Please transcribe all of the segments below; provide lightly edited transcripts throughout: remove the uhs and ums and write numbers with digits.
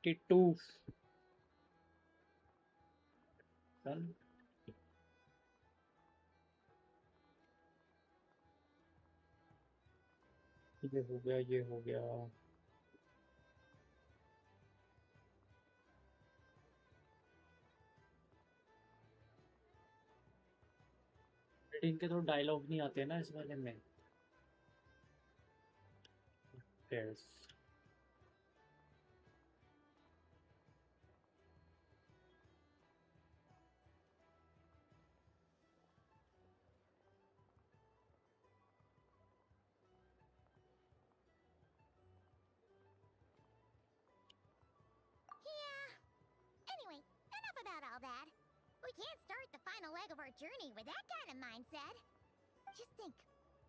32 done. ये हो गया, ये हो गया। इनके तो डायलॉग नहीं आते ना इस वाले में। Yes. Anyway, enough about all that. We can't start the final leg of our journey with that kind of mindset. Just think,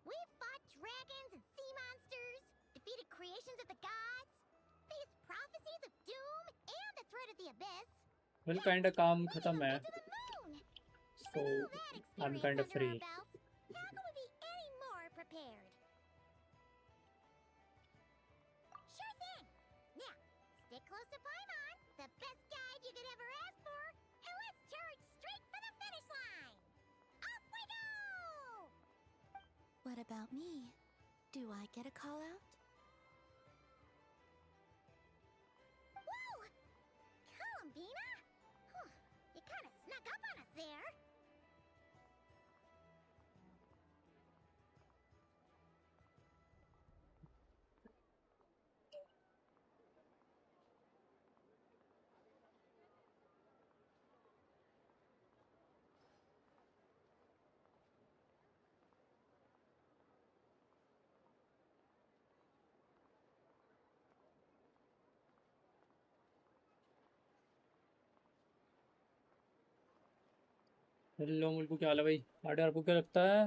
we've fought dragons and sea monsters, defeated creations of the gods, faced prophecies of doom and the threat of the abyss. Well, kind of काम खत्म है, To the moon. so With all that I'm experience kind of under free. our belts, how can we be any more prepared? Sure thing. Now, stick close to Paimon, the best guide you could ever ask for, and let's charge straight for the finish line. Off we go! What about me? Do I get a call out? Whoa! Columbina? Whew, you kind of snuck up on us there. Hello मुल्कू, क्या हाल है भाई? आडे, आपको क्या लगता है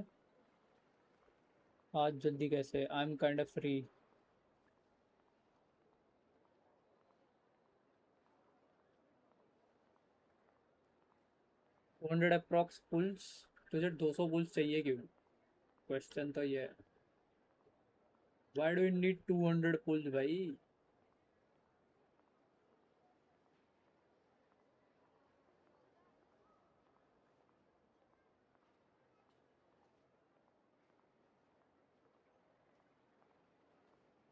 आज जल्दी कैसे? I am kind of free. 200 approx pulls. तुझे 200 पुल्स चाहिए क्यों? क्वेश्चन तो ये है। Why do you need 200 pulls भाई?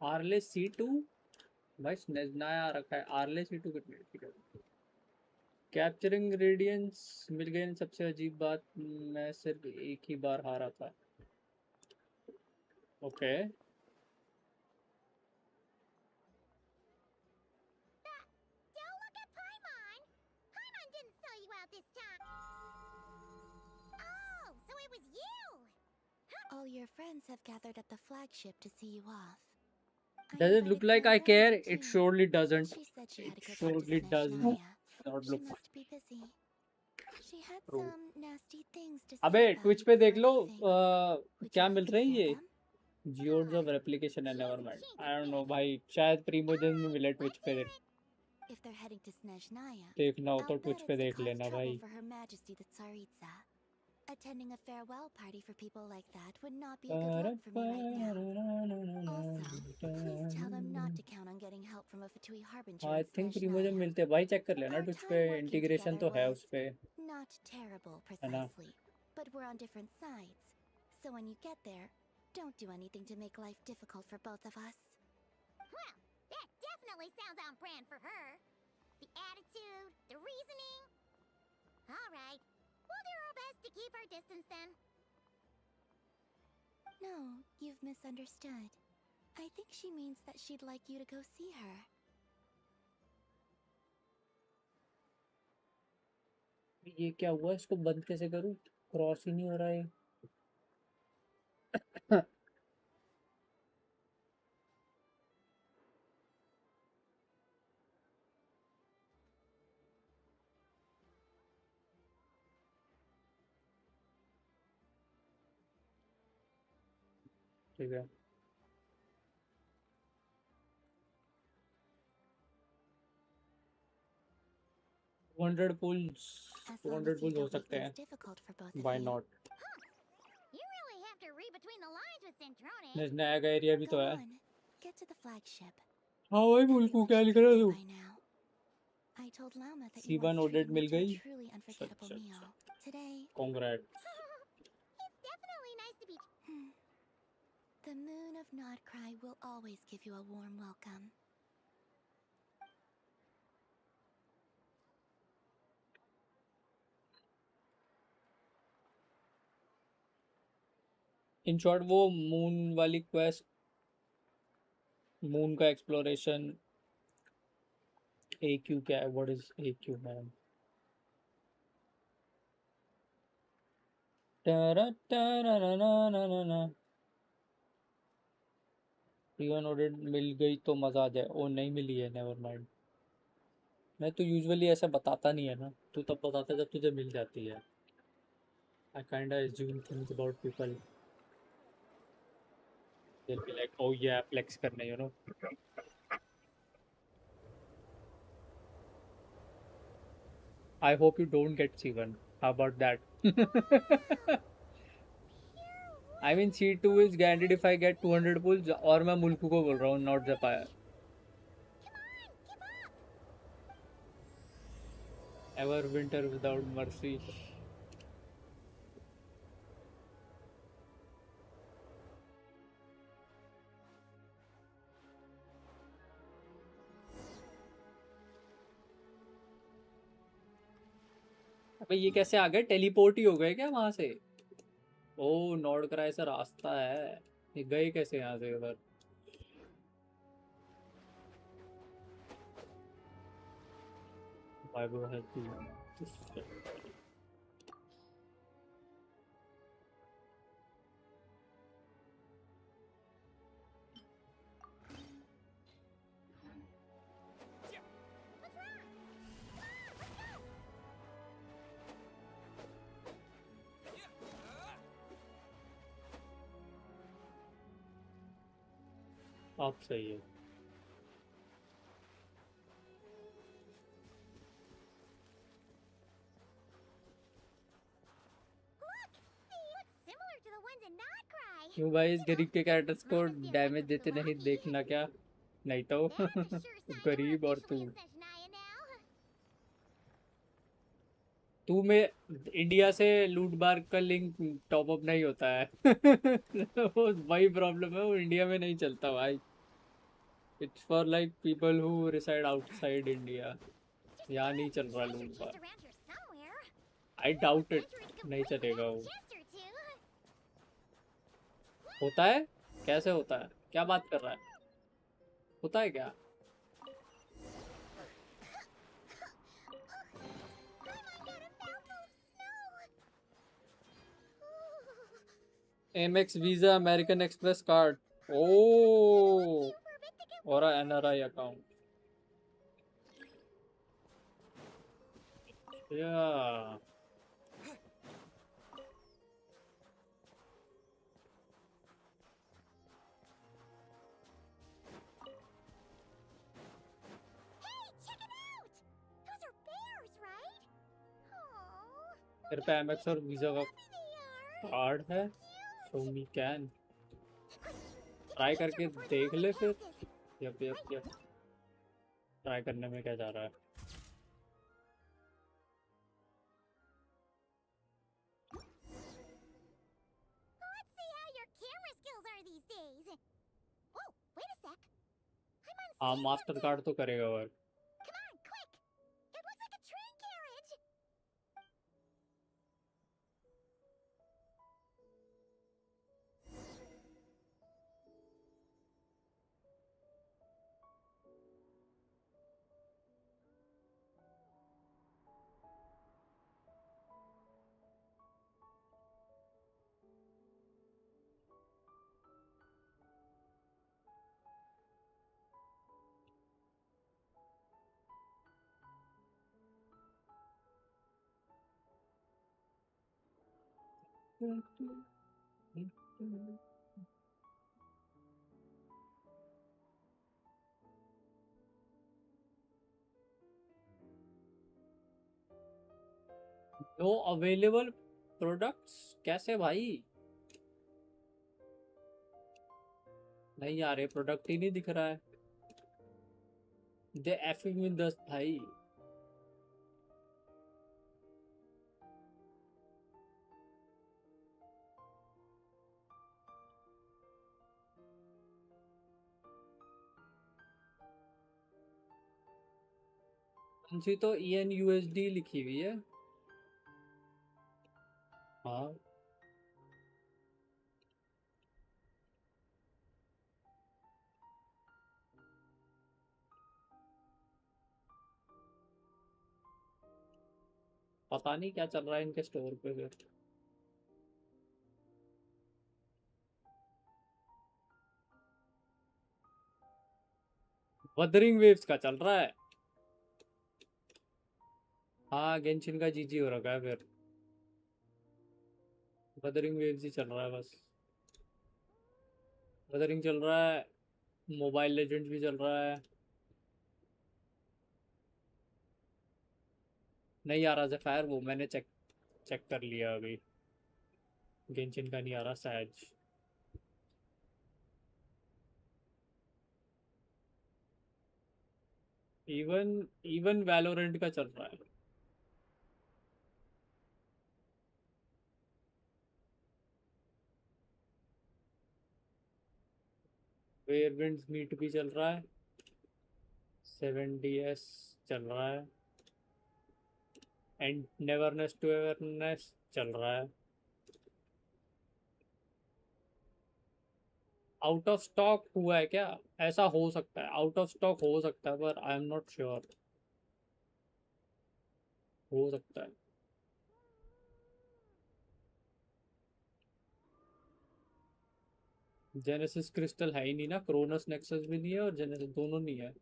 आरले C2 भाई, स्नेजनाया आ रखा है। आरले C2 कितने? कैप्चरिंग रेडियंस मिल गए। सबसे अजीब बात, मैं सिर्फ एक ही बार हारा था। Okay. Don't look at Paimon! Paimon didn't sell you out this time! Oh, so it was you! All your friends have gathered at the flagship to see you off. Does it look like I care? It surely doesn't. She said she had to It go surely talk to doesn't. Snezhnaya. Not She look. must be busy. She had True. some nasty things to say अबे about Twitch you पे देख before low, leaving. Would क्या you mill like to रहे हैं hear ये them? Geodes of replication and never mind. I don't know भाई, शायद प्रीमोजन में मिले ट्विच पे। If they're heading to Snezhnaya, देखना हो तो I'll ट्विच bet पे it's to देख cause लेना trouble भाई। for Her Majesty the Tsaritsa. Attending a farewell party for people like that would not be a good look for me right now. Also, please tell them not to count on getting help from a Fatui Harbinger I in think primogem Snezhnaya. मिलते हैं भाई, check कर लेना Our Twitch पे। time working integration together तो है उस was पे, not terrible है ना? precisely, but we're on different sides. So when you get there, don't do anything to make life difficult for both of us. Well, that definitely sounds on brand for her. The attitude, the reasoning. All right, we'll do our best to keep our distance then. No, you've misunderstood. I think she means that she'd like you to go see her. ये क्या हुआ? इसको बंद कैसे करूं? Cross ही नहीं हो रहा है। ठीक है। 200 pulls, As long 200 as you pulls हो don't make सकते things हैं। difficult for both of Why you. not? You really have to read between the lines with Centrone. स्नेजनाया का एरिया भी Go तो है। on, get to the flagship. हाँ भाई, मुल्कू Everyone क्या should लिख be रहा है there तू? by now. I told Lama that you सीबन once audit treated me mill to a गई। truly unforgettable meal. Today, कांग्रेट। It's definitely nice to be. the moon of Nodcry will always give you a warm welcome. In short वो moon वाली quest, moon का exploration, AQ क्या है? What is AQ man? सीबन audit मिल गई तो मजा आ जाए। ओ नहीं मिली है, नेवर माइंड। मैं तो यूजुअली ऐसा बताता नहीं है ना, तू तब बताता है जब तुझे मिल जाती है। I kinda assume things about people. They'll be like, oh yeah, flex करने, you know. I hope you don't get C1. How about that? I mean C2 is guaranteed if I get 200 pulls, और मैं मुल्कू को बोल रहा हूँ, not Zapaya. Ever winter without mercy. अबे ये कैसे आ गए? टेलीपोर्ट ही हो गए क्या वहां से? ओ नॉर्ड क्राई से रास्ता है, ये गए कैसे यहाँ से उधर? Bible has been. आप सही है। Similar to the ones in Nodcry. क्यों भाई, इस गरीब के कैरेक्टर्स को डैमेज देते नहीं देखना क्या? नहीं तो That's a sure sign that we're गरीब और तू officially in Snezhnaya now. तू में इंडिया से लूट बार का लिंक टॉप अप नहीं होता है। वो वही प्रॉब्लम है, वो इंडिया में नहीं चलता भाई। It's for like people who reside outside India. यहाँ नहीं चल रहा लूट Chest बार। around here somewhere. I doubt it, नहीं चलेगा वो। होता है? कैसे होता है? क्या बात कर रहा है? होता है क्या? Amex Visa, American Express card, ओ और NRI अकाउंट। या तेरे पे एमएक्स और वीजा का कार्ड है? शो मी कैन ट्राई करके देख ले फिर। यप यप यप, ट्राई करने में क्या जा रहा है? Let's see how your camera skills are these days. Oh, wait a sec. I'm on हाँ, scene मास्टर for कार्ड तो करेगा work. Come on, quick! It looks like a train carriage! No available products कैसे भाई? नहीं यार, ये product ही नहीं दिख रहा है। दे एफ में 10 भाई। कौन सी तो ENUSD लिखी हुई है। हाँ पता नहीं क्या चल रहा है इनके स्टोर पे फिर। वदरिंग वेव्स का चल रहा है। हाँ गेंशिन का जीजी हो रखा है फिर। वदरिंग वेव्स ही चल रहा है बस। वदरिंग चल रहा है। मोबाइल लेजेंड्स भी चल रहा है। नहीं आ रहा ज़फ़ायर, वो मैंने चेक चेक कर लिया अभी। गेंशिन का नहीं आ रहा सहज। इवन इवन वैलोरेंट का चल रहा है। वेयरविंड्स मीट भी चल रहा है। 7DS चल रहा है। एंड नेवरनेस टू एवरनेस चल रहा है। आउट ऑफ स्टॉक हुआ है क्या? ऐसा हो सकता है, आउट ऑफ स्टॉक हो सकता है, पर आई एम नॉट श्योर। हो सकता है। जेनेसिस क्रिस्टल है ही नहीं ना, क्रोनस नेक्सस भी नहीं है और जेनेसिस दोनों नहीं है।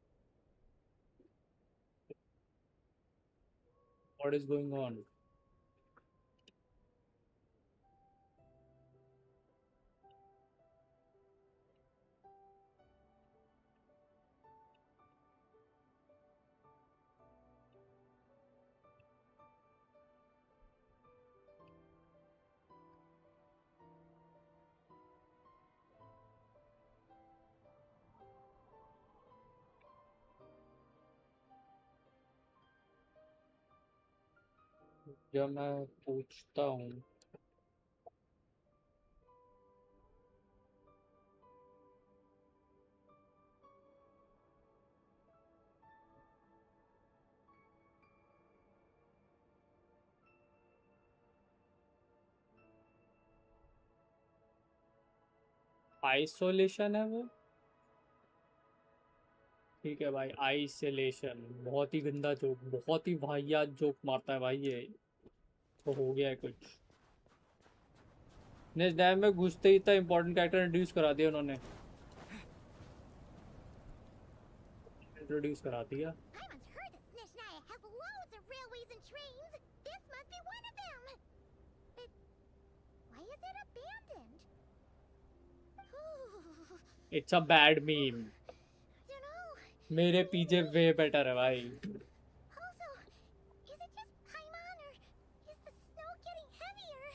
What is going on? जब मैं पूछता हूँ। आइसोलेशन है वो। ठीक है भाई, आइसोलेशन बहुत ही गंदा जोक, बहुत ही वाहियात जोक मारता है भाई ये। तो हो गया है कुछ। नेक्स्ट डैम में घुसते ही इतना इंपॉर्टेंट कैरेक्टर इंट्रोड्यूस करा दिया उन्होंने। इंट्रोड्यूस करा दिया। I once heard that Snezhnaya has loads of railways and trains. This must be one of them. But why is it abandoned? It's a bad meme. Don't know. मेरे पीछे way better है भाई। Also, is it just Paimon or is the snow getting heavier?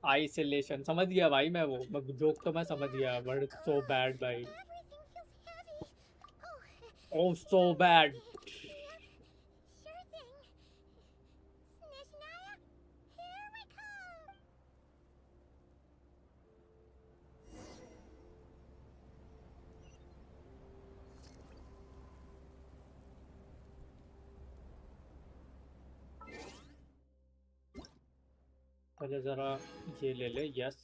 Isolation समझ गया भाई मैं, वो joke तो मैं समझ गया, बट इट्स सो बैड भाई। Everything feels heavy. Oh, oh so bad. yeah, sure thing. Snezhnaya, here we come. पहले जरा ये ले ले, यस।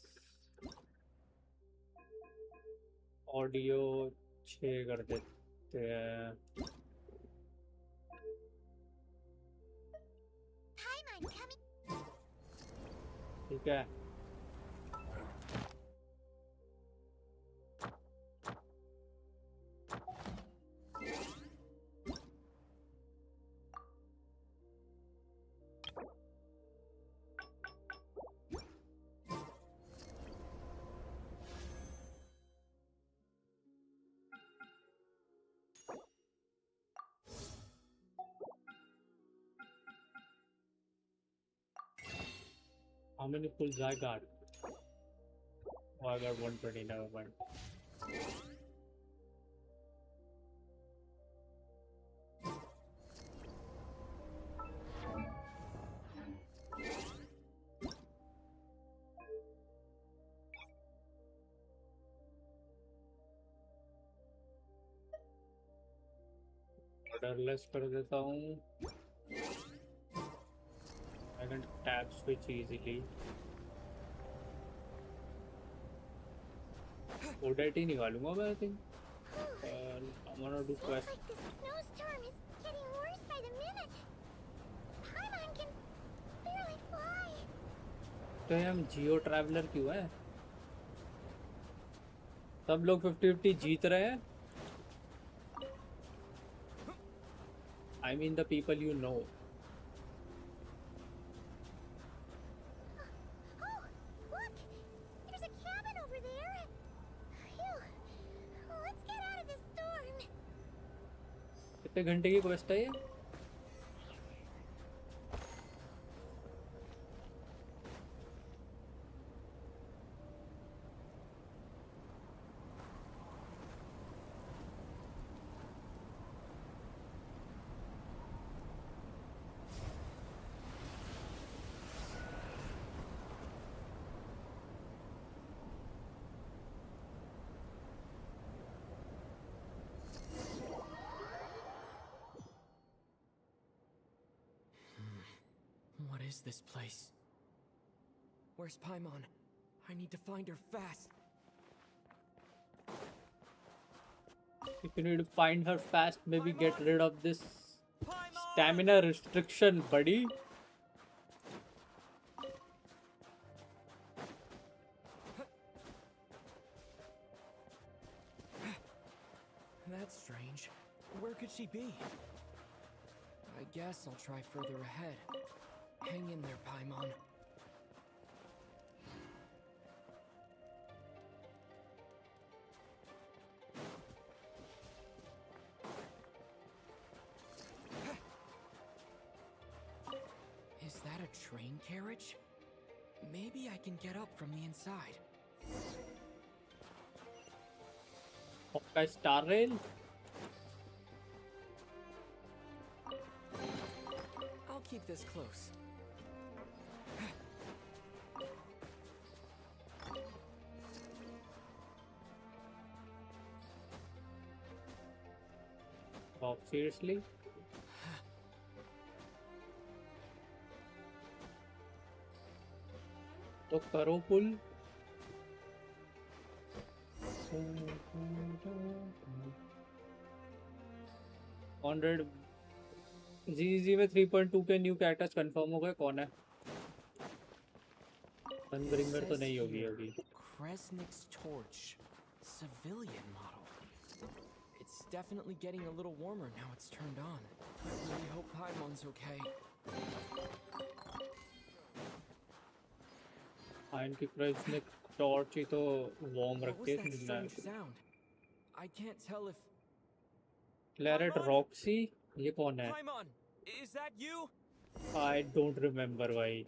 ऑडियो 6 कर देते हैं। Paimon coming. ठीक है। How many pulls I got? Oh, I got 120, never mind. borderless कर देता हूँ. I can tap switch easily. ODT निकालूंगा मैं I think. I'm gonna do Seems quest. like this snowstorm is getting worse by the minute. Paimon can barely fly. तो ये हम जियो traveller क्यों है? सब लोग 50-50 जीत रहे हैं. I mean the people you know. Oh, look! There's a cabin over there. Phew. Let's get out of this storm. कितने घंटे की क्वेस्ट है ये? What is this place? Where's Paimon? I need to find her fast. If you need to find her fast, maybe get rid of this stamina restriction, buddy. That's strange. Where could she be? I guess I'll try further ahead. Hang in there, Paimon. Is that a train carriage? Maybe I can get up from the inside. Hawkeye Star Rail. I'll keep this close. Oh, seriously? तो करो पुल. ऑनरेड जी में 3.2 के new characters confirm हो गए. कौन है? सनब्रिंगर तो नहीं होगी अभी. Kresnik's torch, civilian model. It's definitely getting a little warmer now it's turned on. I really hope Paimon's okay. Ion की प्राइस ने टॉर्च ही तो वार्म What रखती was that है. strange sound? I can't tell if Claret Roxy. ये कौन है? Paimon, is that you? I don't remember भाई.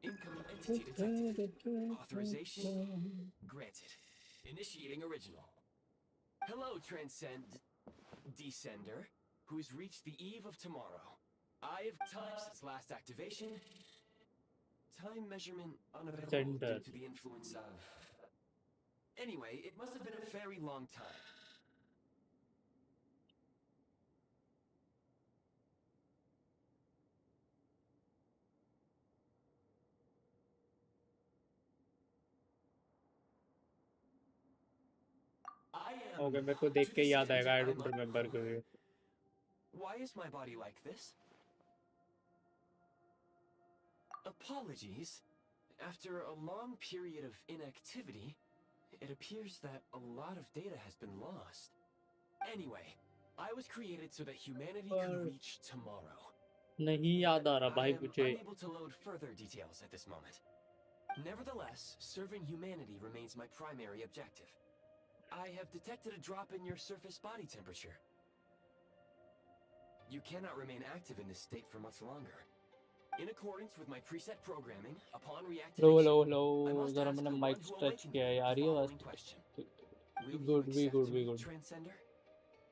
Incoming entity detected. Authorization granted. Initiating original. Hello, Descender, who's reached the eve of tomorrow. Eye of time since last activation. Time measurement unavailable due to the influence of... Anyway, it must have been a very long time. Okay मेरे को देख के याद आएगा. I don't remember क्यों. Why is my body like this? Apologies. After a long period of inactivity, it appears that a lot of data has been lost. Anyway, I was created so that humanity could reach tomorrow. नहीं याद आ रहा भाई I am मुझे. unable to load further details at this moment. Nevertheless, serving humanity remains my primary objective. I have detected a drop in your surface body temperature. You cannot remain active in this state for much longer. In accordance with my preset programming, upon reactivation, I must जरा ask मैंने the mike one who touch awakened किया me है. आ the रही है following आवाज? question. Will you Good, we accept good, we me, good. Transcender?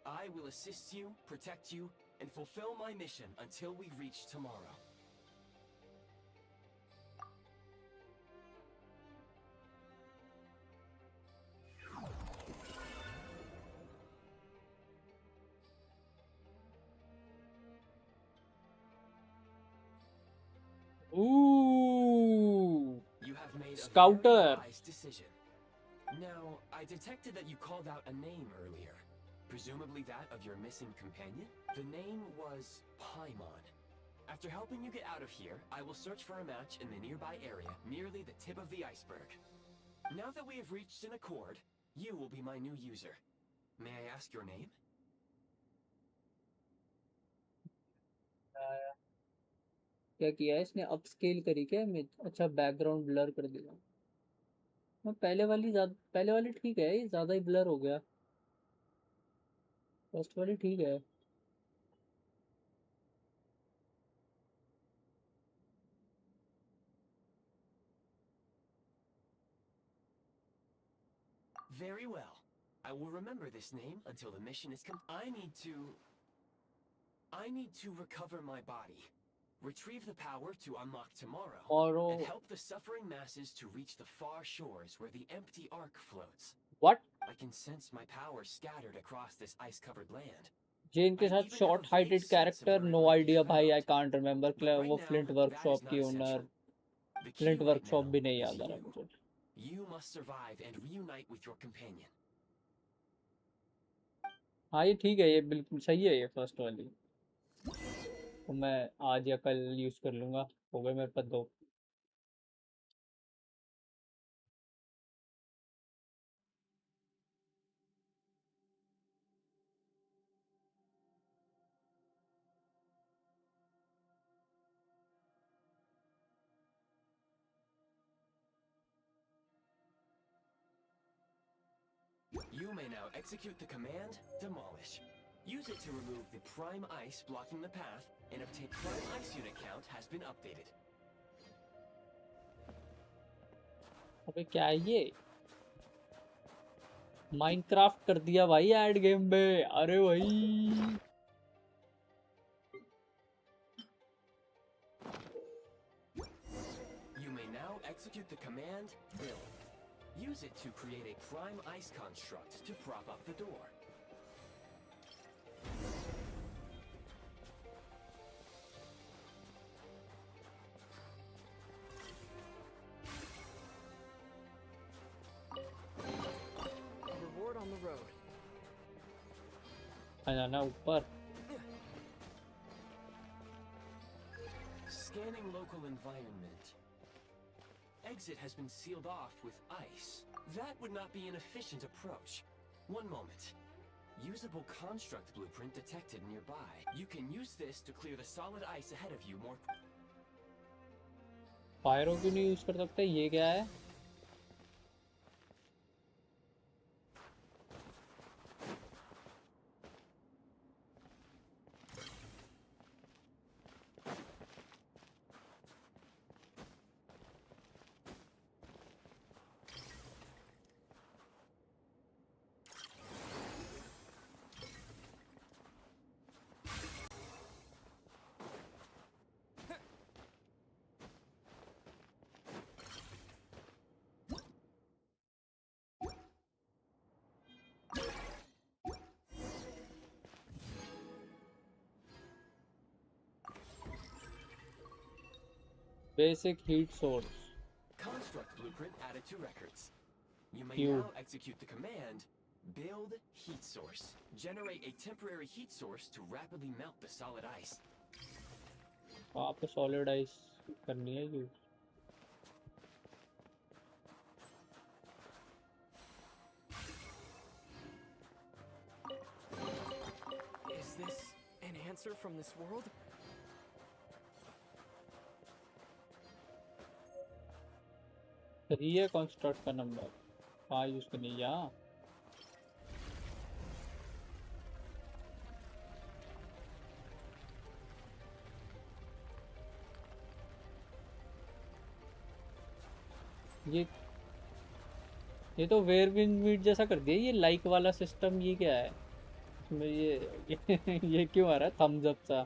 I will assist you, protect you, and fulfill my mission until we reach tomorrow. made a Scouter. very wise decision. Now, I detected that you called out a name earlier. Presumably that of your missing companion? The name was Paimon. After helping you get out of here, I will search for a match in the nearby area, merely the tip of the iceberg. Now that we have reached an accord, you will be my new user. May I ask your name? क्या किया है इसने? Upscale करी क्या image? अच्छा background blur कर दिया। मैं पहले वाली ठीक है, ये ज़्यादा ही ब्लर हो गया। फर्स्ट वाली ठीक है। Very well. I will remember this name until the mission is I need to recover my body. Retrieve the power to unlock tomorrow. और and help the suffering masses to reach the far shores where the empty ark floats. what? I can sense my power scattered across this ice-covered land. जेन के साथ short heighted character, no idea भाई, I can't remember. वो flint workshop की owner, flint workshop भी नहीं याद आ रहा मुझे। You must survive and reunite with your companion. हाँ ये ठीक है, ये बिल्कुल सही है, ये फर्स्ट वाली तो मैं आज या कल यूज कर लूंगा। हो गए मेरे पास 2। You may now execute the command, Demolish. Use it to remove the prime ice blocking the path and obtain prime ice unit count has been updated. अबे क्या है ये? माइनक्राफ्ट कर दिया भाई ऐड गेम में। अरे भाई You may now execute the command, Build. Use it to create a prime ice construct to prop up the door. Reward on the road. जाना ऊपर। Scanning local environment. Exit has been sealed off with ice. That would not be an efficient approach. One moment. Usable construct blueprint detected nearby. You can use this to clear the solid ice ahead of you more. Pyro क्यों नहीं use कर सकते? ये क्या है? Basic heat source. Construct blueprint added to records. You may Ew. now execute the command, Build Heat Source. Generate a temporary heat source to rapidly melt the solid ice. वहाँ पे solid ice करनी है use. Is this an answer from this world? सही है construct का number. हाँ use करनी है यहाँ। ये तो वेयरविंड मीट जैसा कर दिया। ये लाइक वाला सिस्टम, ये क्या है इसमें? ये क्यों आ रहा है थम्स अप सा?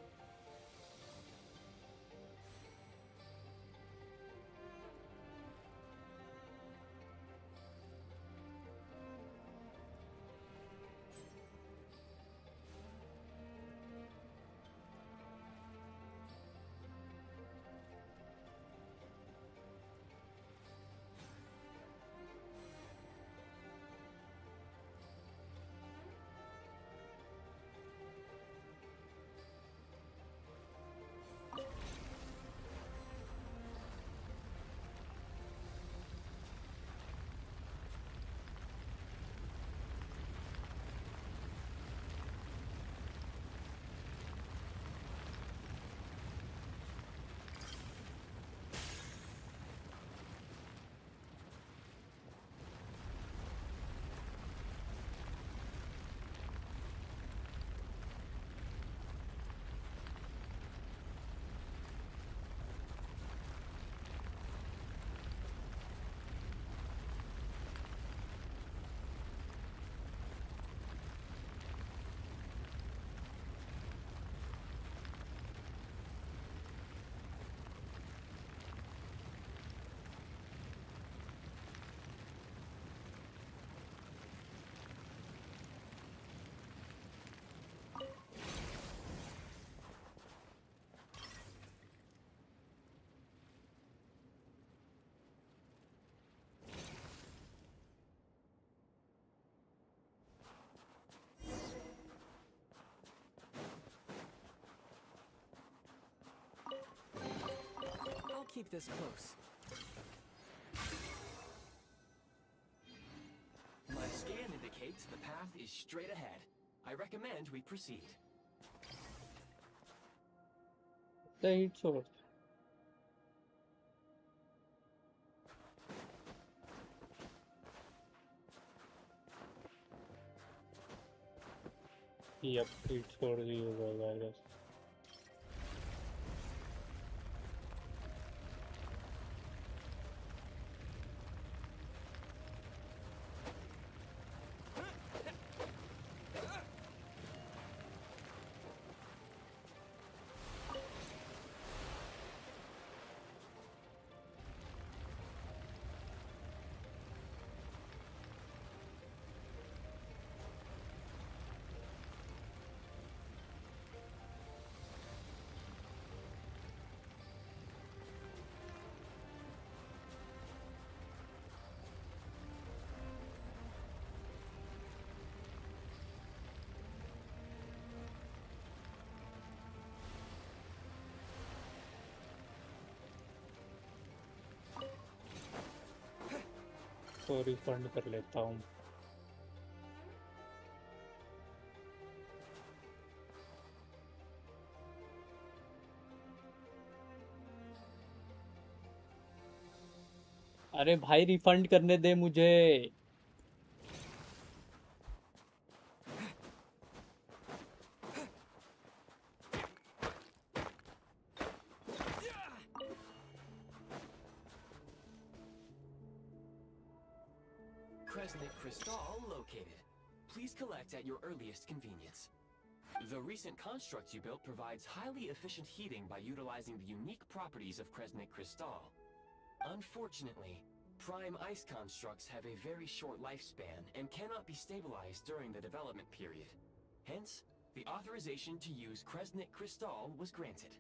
keep this close. My scan indicates the path is straight ahead. I recommend we proceed. The heat source. Yep, heat source ही होगा I guess. तो रिफंड कर लेता हूँ. अरे भाई रिफंड करने दे मुझे. Crystal located. Please collect at your earliest convenience. The recent construct you built provides highly efficient heating by utilizing the unique properties of Kresnik Crystal. Unfortunately, prime ice constructs have a very short lifespan and cannot be stabilized during the development period. Hence, the authorization to use Kresnik Crystal was granted.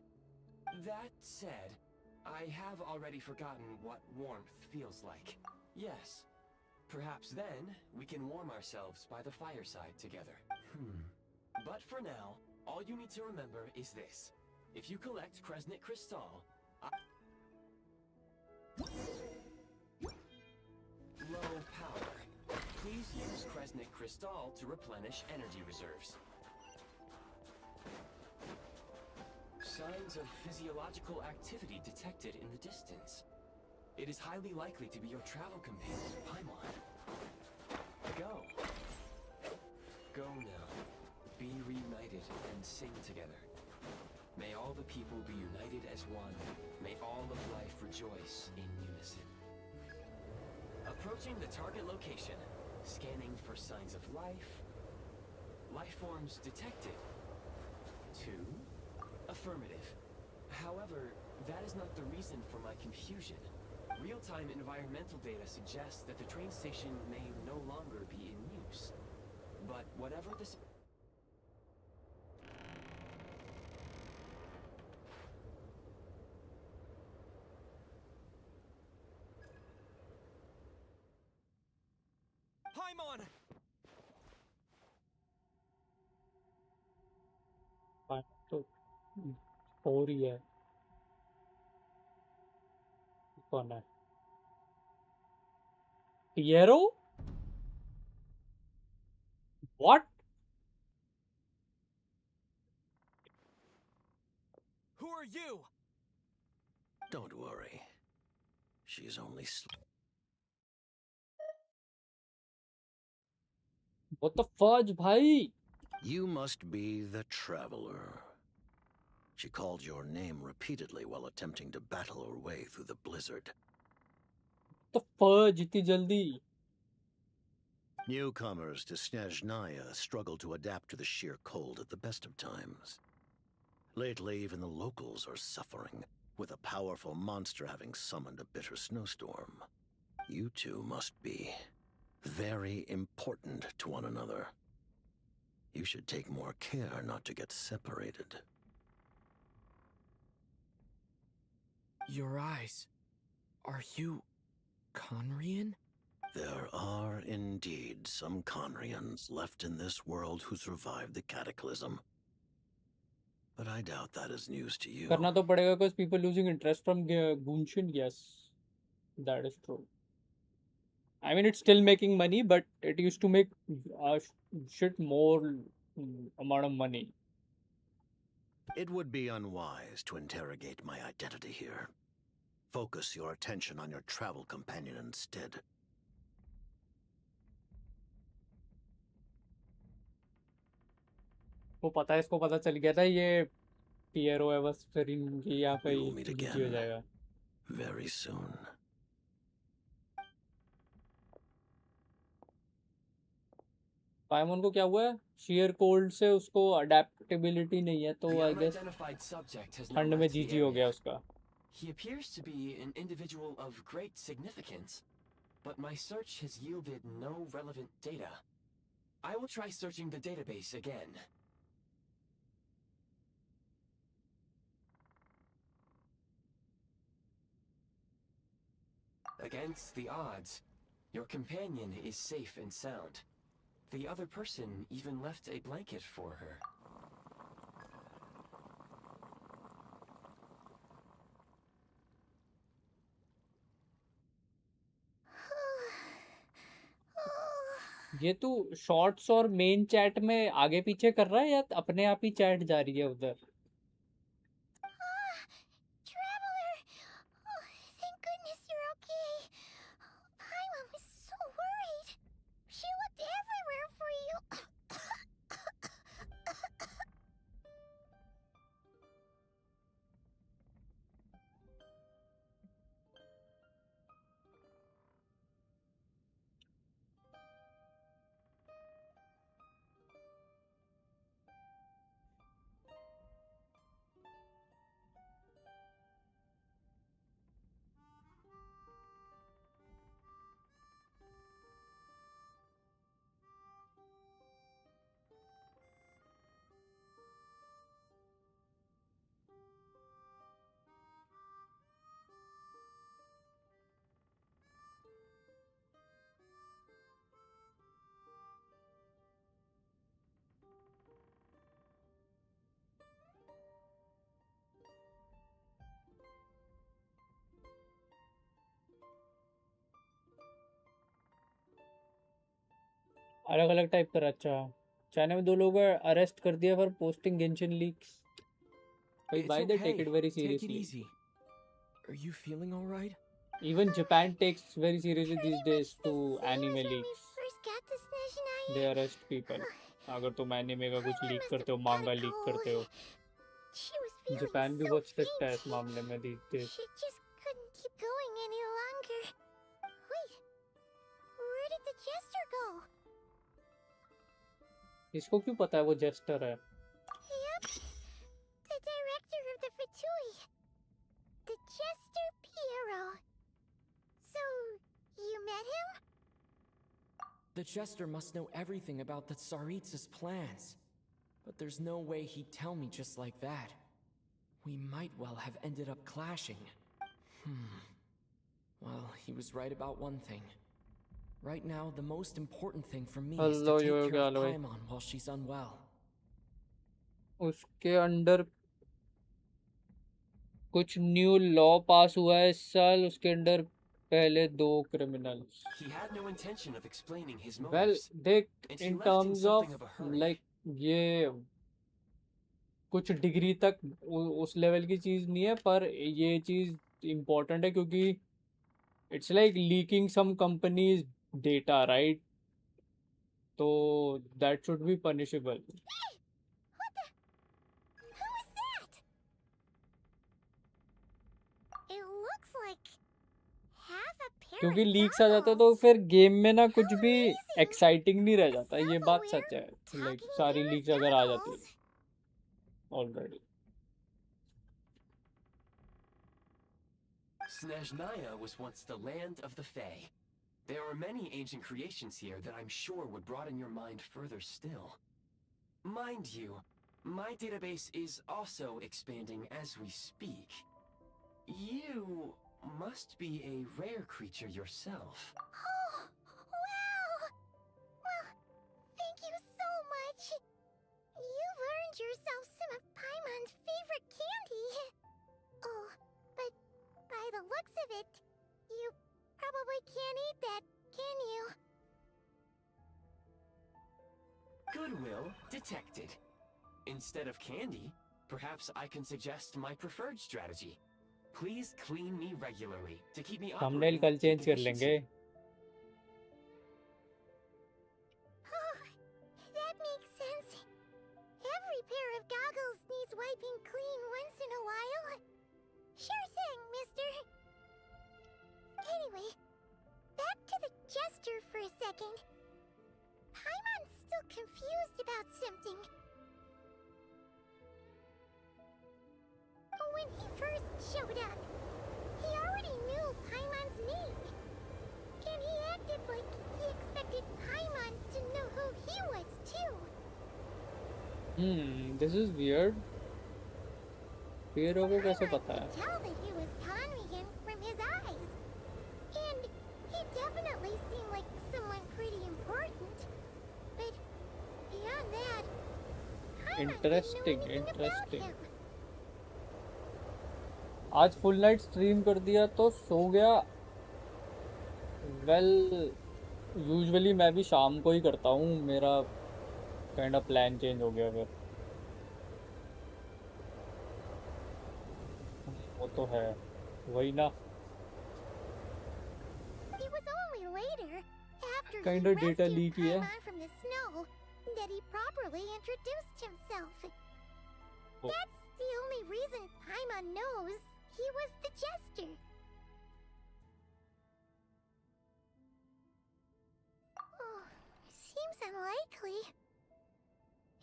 That said, I have already forgotten what warmth feels like. Yes. Perhaps then, we can warm ourselves by the fireside together. But for now, all you need to remember is this. If you collect Kresnik Crystal, low power. Please use Kresnik Crystal to replenish energy reserves. Signs of physiological activity detected in the distance. It is highly likely to be your travel companion, Paimon. Go. Go now. Be reunited and sing together. May all the people be united as one. May all of life rejoice in unison. Approaching the target location. Scanning for signs of life. Life forms detected. 2. Affirmative. However, that is not the reason for my confusion. Real-time environmental data suggests that the train station may no longer be in use. But whatever this... Paimon! तो हो रही है. कौन है? Piero? What? Who are you? Don't worry. She's only What the fudge, भाई? You must be the Traveler. She called your name repeatedly while attempting to battle her way through the blizzard. The fudge इतनी जल्दी? Newcomers to Snezhnaya struggle to adapt to the sheer cold at the best of times. Lately, even the locals are suffering, with a powerful monster having summoned a bitter snowstorm. You two must be very important to one another. You should take more care not to get separated. Your eyes. Are you... Conrian? There are indeed some Conrians left in this world who survived the cataclysm. but I doubt that is news to you. करना तो पड़ेगा because people losing interest from Genshin. Yes, that is true. I mean, it's still making money, but it used to make shit more amount of money. It would be unwise to interrogate my identity here. Focus your attention on your travel companion instead. वो पता है, इसको पता चल गया था ये पियरो है बस, फिर इनकी यहाँ पे We will meet GG हो again जाएगा. very soon. पाइमोन को क्या हुआ है? शेयर कोल्ड से उसको अडेप्टेबिलिटी नहीं है, तो The I guess unidentified subject has now ठंड में left the GG हो area. गया उसका. He appears to be an individual of great significance, but my search has yielded no relevant data. I will try searching the database again. Against the odds, your companion is safe and sound. The other person even left a blanket for her. ये तू shorts और main chat में आगे पीछे कर रहा है या अपने आप ही चैट जा रही है उधर? Traveler! Oh, thank goodness you're okay. Paimon was so worried. She looked everywhere for you. अलग अलग टाइप कर. अच्छा, चाइना में 2 लोगों को अरेस्ट कर दिया फॉर पोस्टिंग गेंशिन लीक्स. भाई It's why they take okay. it very Take it seriously? easy. Are you feeling all right? Even Japan takes very seriously these Pretty days much to the same anime as when we leaks. first got to Snezhnaya. They arrest people. अगर तुम anime का कुछ Paimon leak must करते हो, have मांगा got a leak करते हो. cold. She was feeling Japan भी so बहुत स्ट्रिक्ट है इस faint. मामले में these days. She just couldn't keep going any longer. Wait, where did the jester go? इसको क्यों पता है वो जेस्टर है? Yep, the director of the Fatui. The jester Piero. So, you met him? The jester must know everything about the Tsaritsa's plans. But there's no way he'd tell me just like that. We might well have ended up clashing. Well, he was right about one thing. Right now, the most important thing for me is to Hello, take yo, care of Galway. Paimon while she's unwell. उसके under कुछ new law पास हुआ है इस साल. उसके under पहले 2 criminals. He had no intention of explaining his Well, motives. देख, And she in left in terms something of of a hurry. like ये कुछ डिग्री तक उस लेवल की चीज नहीं है, पर ये चीज इम्पोर्टेंट है क्योंकि it's like leaking some companies data, right? तो that should be punishable. What the? Who is that? It looks like half a pair क्योंकि of लीक्स आ जाता है तो goggles. फिर गेम में ना कुछ भी Amazing. एक्साइटिंग नहीं रह जाता. ये बात Self-aware, सच है. लाइक talking सारी pair of लीक्स अगर आ जाती goggles. है already. Snezhnaya was once the land of the Fae. There are many ancient creations here that I'm sure would broaden your mind further still. Mind you, my database is also expanding as we speak. You must be a rare creature yourself. Oh, wow! Well, thank you so much. You've earned yourself some of Paimon's can't eat that, can you? Goodwill detected. Instead of candy, perhaps I can suggest my preferred strategy. Please clean me regularly to keep me thumbnail operating कल at change peak कर लेंगे. efficiency. Oh, that makes sense. Every pair of goggles needs wiping clean once in a while. Sure thing, mister. Anyway, back to the jester for a second. Paimon's still confused about something. When he first showed up, he already knew Paimon's name. And he acted like he expected Paimon to know who he was, too. This is weird. Hero को कैसे Paimon पता है? could tell that he was Conrigan from his eyes. And he definitely seemed like someone pretty important. But beyond that, Paimon didn't know Interesting, anything about interesting. him. आज full night stream कर दिया तो सो गया. Well usually मैं भी शाम को ही करता हूँ. मेरा काइंड ऑफ प्लान चेंज हो गया फिर. वो तो है वही ना. It was only later, after Kinda he data rescued leak here. Paimon from the snow, that he properly introduced himself. Oh. That's the only reason Paimon knows he was the jester. Oh, seems unlikely.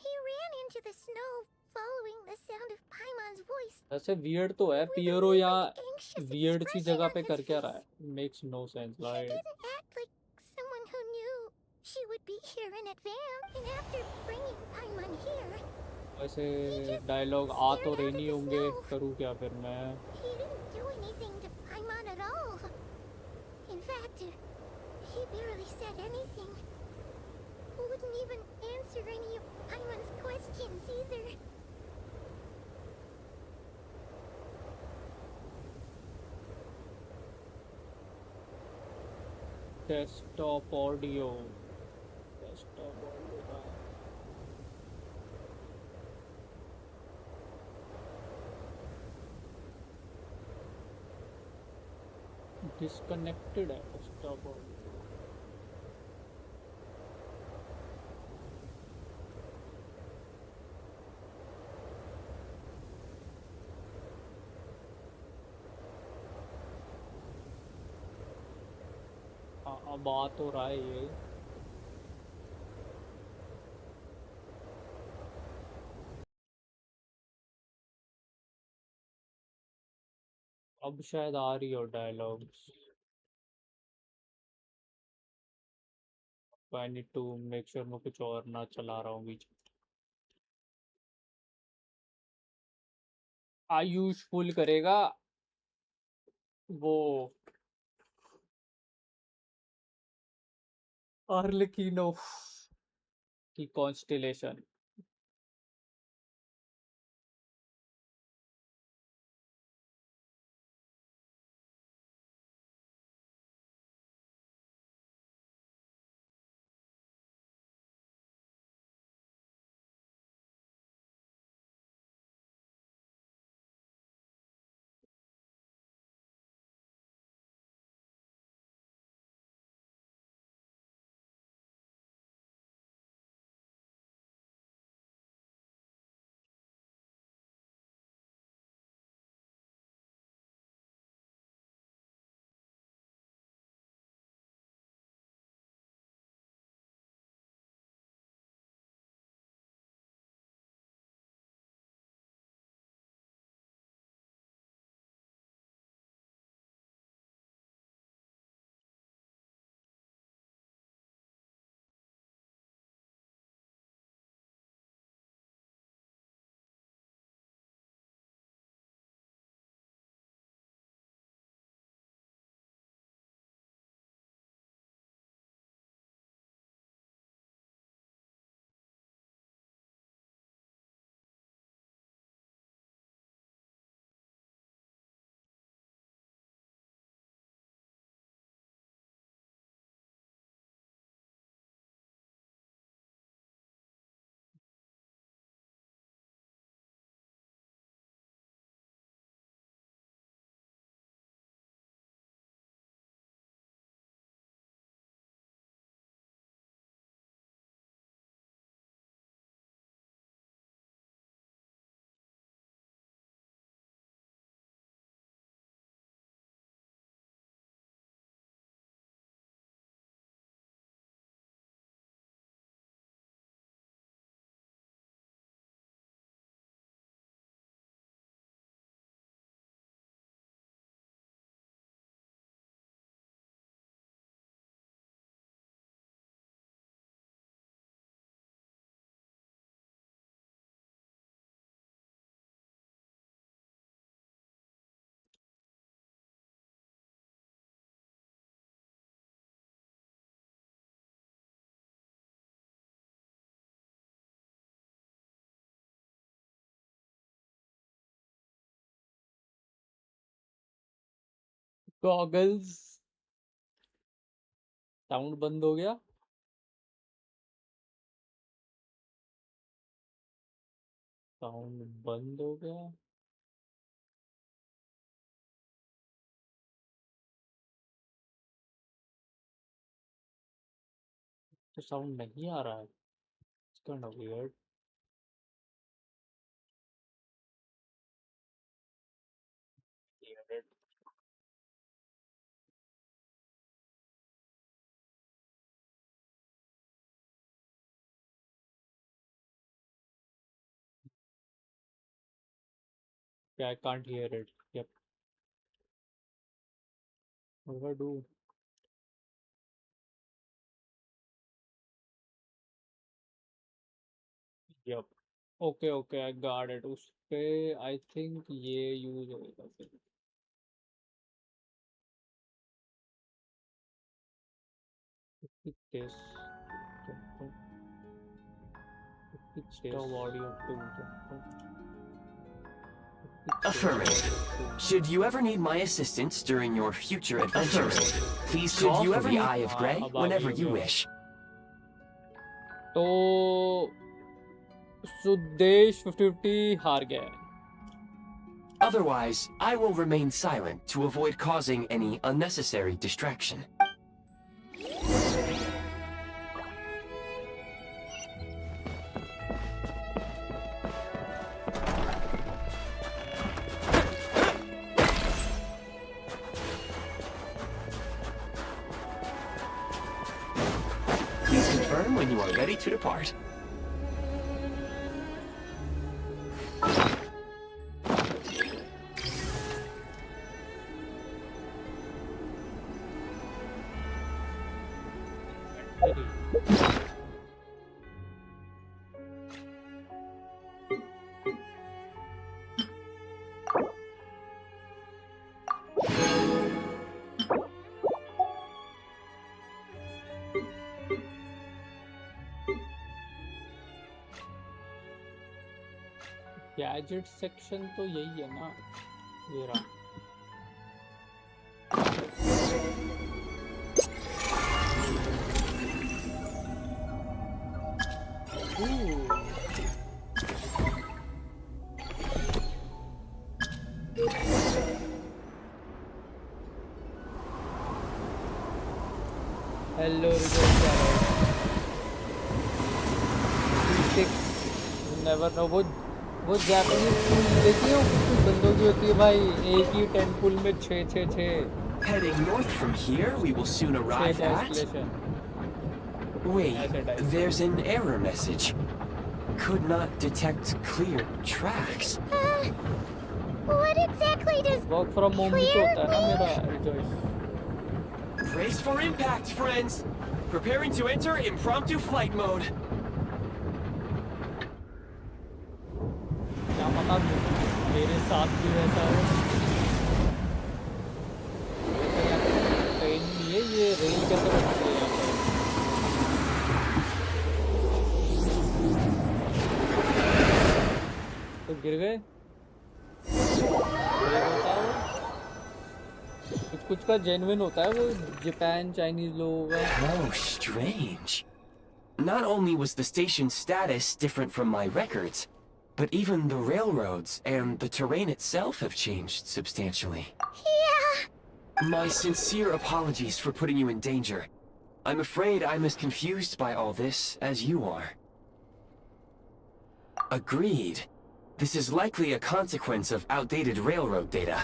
He ran into the snow following the sound of Paimon's voice. ऐसे weird तो है. with a Piro really यहाँ anxious weird सी expression जगह on पे his कर क्या face. रहा है? Makes no sense. He Like didn't act like someone who knew she would be here in advance. And after bringing Paimon here, वैसे dialogue आ तो रहे नहीं होंगे. करूँ क्या फिर मैं? he didn't do anything to Paimon at all. In fact, he barely said anything. Wouldn't even answer any of Paimon's questions either. Desktop audio. Desktop audio का. Disconnected है desktop audio. हाँ अब आ तो रहा है ये. अब शायद आ रही हो dialogues. I need to make sure मैं कुछ और ना चला रहा हूँ बीच में. आयुष फुल करेगा वो अर्लेकिनो की कॉन्स्टेलेशन. गॉगल्स साउंड बंद हो गया। साउंड बंद हो गया। तो साउंड नहीं आ रहा है। It's kind of weird. Weird. Yeah, I can't hear it. Yep. What do I do? Yep. Okay, okay, I got it. उस पे I think ये यूज होगा फिर। Pick this. Pick stove audio too. Affirmative. Should you ever need my assistance during your future adventures, please call for the Eye of Grey whenever you wish. तो सुदेश 50 हार गया है। Otherwise, I will remain silent to avoid causing any unnecessary distraction. Please confirm when you are ready to depart. Gadget section तो यही है ना, ये रहा। Hello never know. वो जापानीज पुल देखी हो, कुछ बंदों की होती है भाई, एक ही 10 पुल में 6 Heading north from here, we will soon arrive at... Wait, there's an error message. Could not detect clear tracks. What exactly does work from home भी तो होता है ना मेरा rejoice. Brace for impact, friends! Preparing to enter impromptu flight mode. क्या पता मेरे साथ भी वैसा हो। ट्रेन नहीं है ये, रेल कैसे बनती है यहाँ पे। तो गिर गए। कुछ का जेन्युइन होता है वो, जापान चाइनीज लोगों का। How strange. Not only was the station's status different from my records, but even the railroads and the terrain itself have changed substantially. Yeah. My sincere apologies for putting you in danger. I'm afraid I'm as confused by all this as you are. Agreed. This is likely a consequence of outdated railroad data.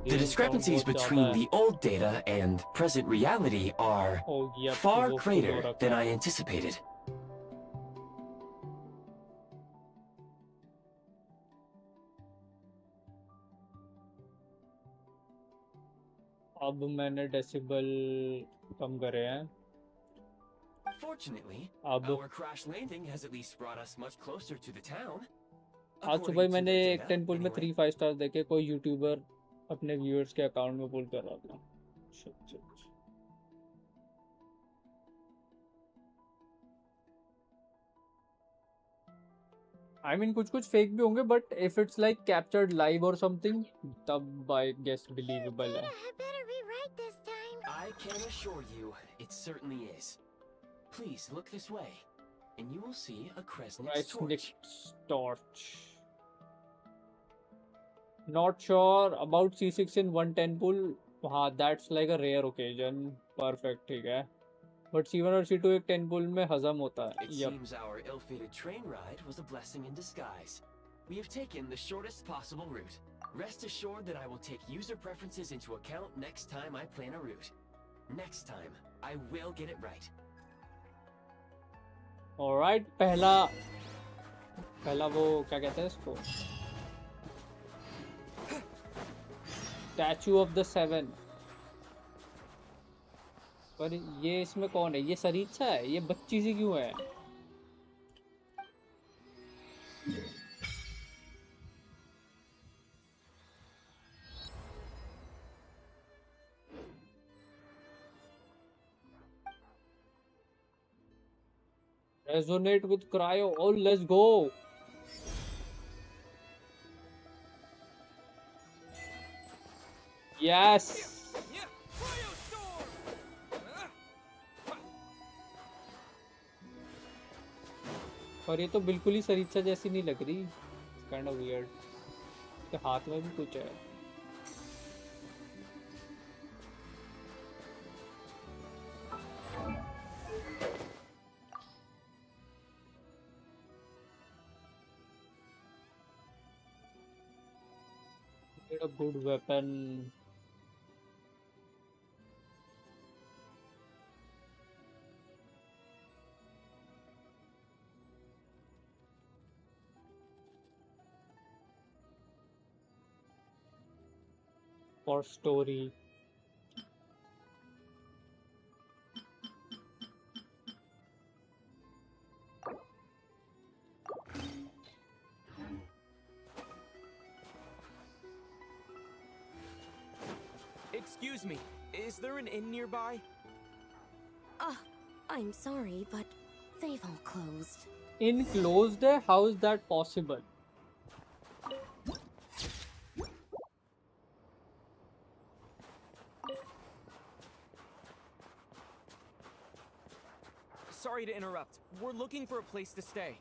The discrepancies between the old data and present reality are far greater than I anticipated. अब मैंने decibel कम करे हैं। Fortunately, our crash landing has at least brought us much closer to the town. आज सुबह मैंने एक 10 पुल में 3 5 star देखे, कोई यूट्यूबर अपने व्यूअर्स के अकाउंट में पुल कर रहा था। I mean कुछ फेक भी होंगे, but if it's like captured live or something, तब I guess believable है। I better be I can assure you, it certainly is. Please look this way, and you will see a Kresnik's torch. Torch. Not sure about C6 in 110 pull. हाँ, that's like a rare occasion. Perfect, ठीक है. But C1 और C2 एक 10 pull में हजम होता है. It seems our ill-fated train ride was a blessing in disguise. We have taken the shortest possible route. Rest assured that I will take user preferences into account next time I plan a route. Next time, I will get it right. Alright, पहला वो क्या कहते हैं इसको? Statue of the Seven. पर ये इसमें कौन है? ये सरीत्सा है? ये बच्ची सी क्यों है? Resonate with cryo. Oh, let's go. Yes. और ये तो बिल्कुल ही सरीत्सा जैसी नहीं लग रही. Kind of weird. इसके हाथ में भी कुछ है. A good weapon. For story. Excuse me, is there an inn nearby? I'm sorry, but they've all closed. In closed? How is that possible? Sorry to interrupt. We're looking for a place to stay.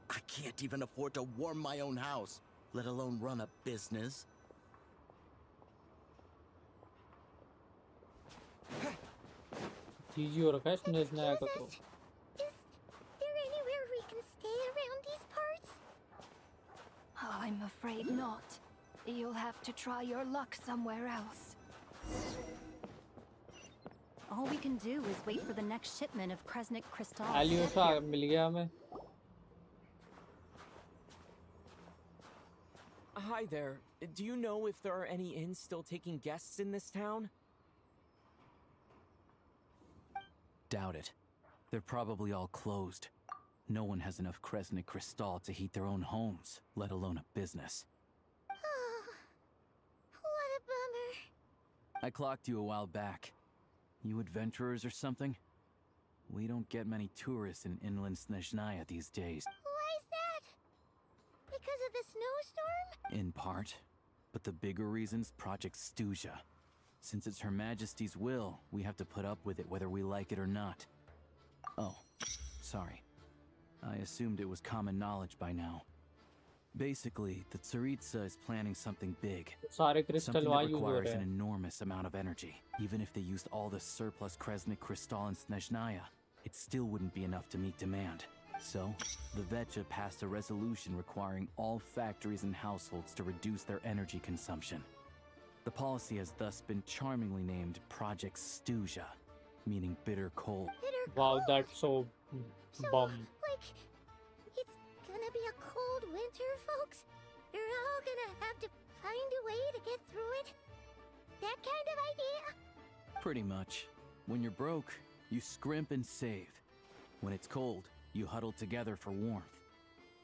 I can't even afford to warm my own house, let alone run a business. GG हो रखा है स्नेजनाया का तो. Is there anywhere we can stay around these parts? I'm afraid not. You'll have to try your luck somewhere else. All we can do is wait for the next shipment of Kresnik crystal. Alyosha मिल गया हमें. Hi there. Do you know if there are any inns still taking guests in this town? Doubt it. They're probably all closed. No one has enough Kresnik crystal to heat their own homes, let alone a business. Oh, what a bummer. I clocked you a while back. You adventurers or something? We don't get many tourists in inland Snezhnaya these days. Why is that? Because of the snowstorm? In part. But the bigger reason's Project Stuzha. Since it's Her Majesty's will, we have to put up with it whether we like it or not. Oh, sorry. I assumed it was common knowledge by now. Basically, the Tsaritsa is planning something big. सारे crystal Something वहाँ that use हो requires रहे an हैं. enormous amount of energy. Even if they used all the surplus Kresnik crystal in Snezhnaya, it still wouldn't be enough to meet demand. So, the Vetcha passed a resolution requiring all factories and households to reduce their energy consumption. The policy has thus been charmingly named Project Stuzha, meaning bitter cold. Wow, that's so bum. Like, it's gonna be a cold winter, folks? You're all gonna have to find a way to get through it? That kind of idea? Pretty much. When you're broke, you scrimp and save. When it's cold, you huddle together for warmth.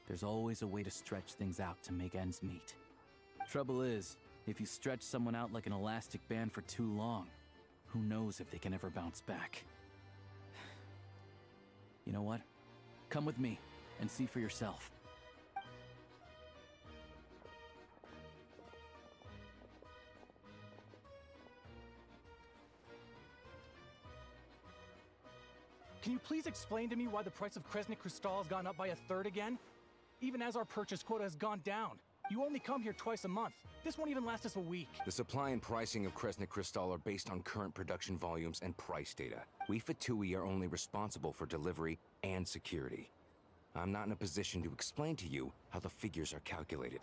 There's always a way to stretch things out to make ends meet. Trouble is, if you stretch someone out like an elastic band for too long, who knows if they can ever bounce back. You know what? Come with me and see for yourself. please explain to me why the price of Kresnik Crystal has gone up by a third again? Even as our purchase quota has gone down. You only come here twice a month. This won't even last us a week. The supply and pricing of Kresnik Crystal are based on current production volumes and price data. We Fatui are only responsible for delivery and security. I'm not in a position to explain to you how the figures are calculated,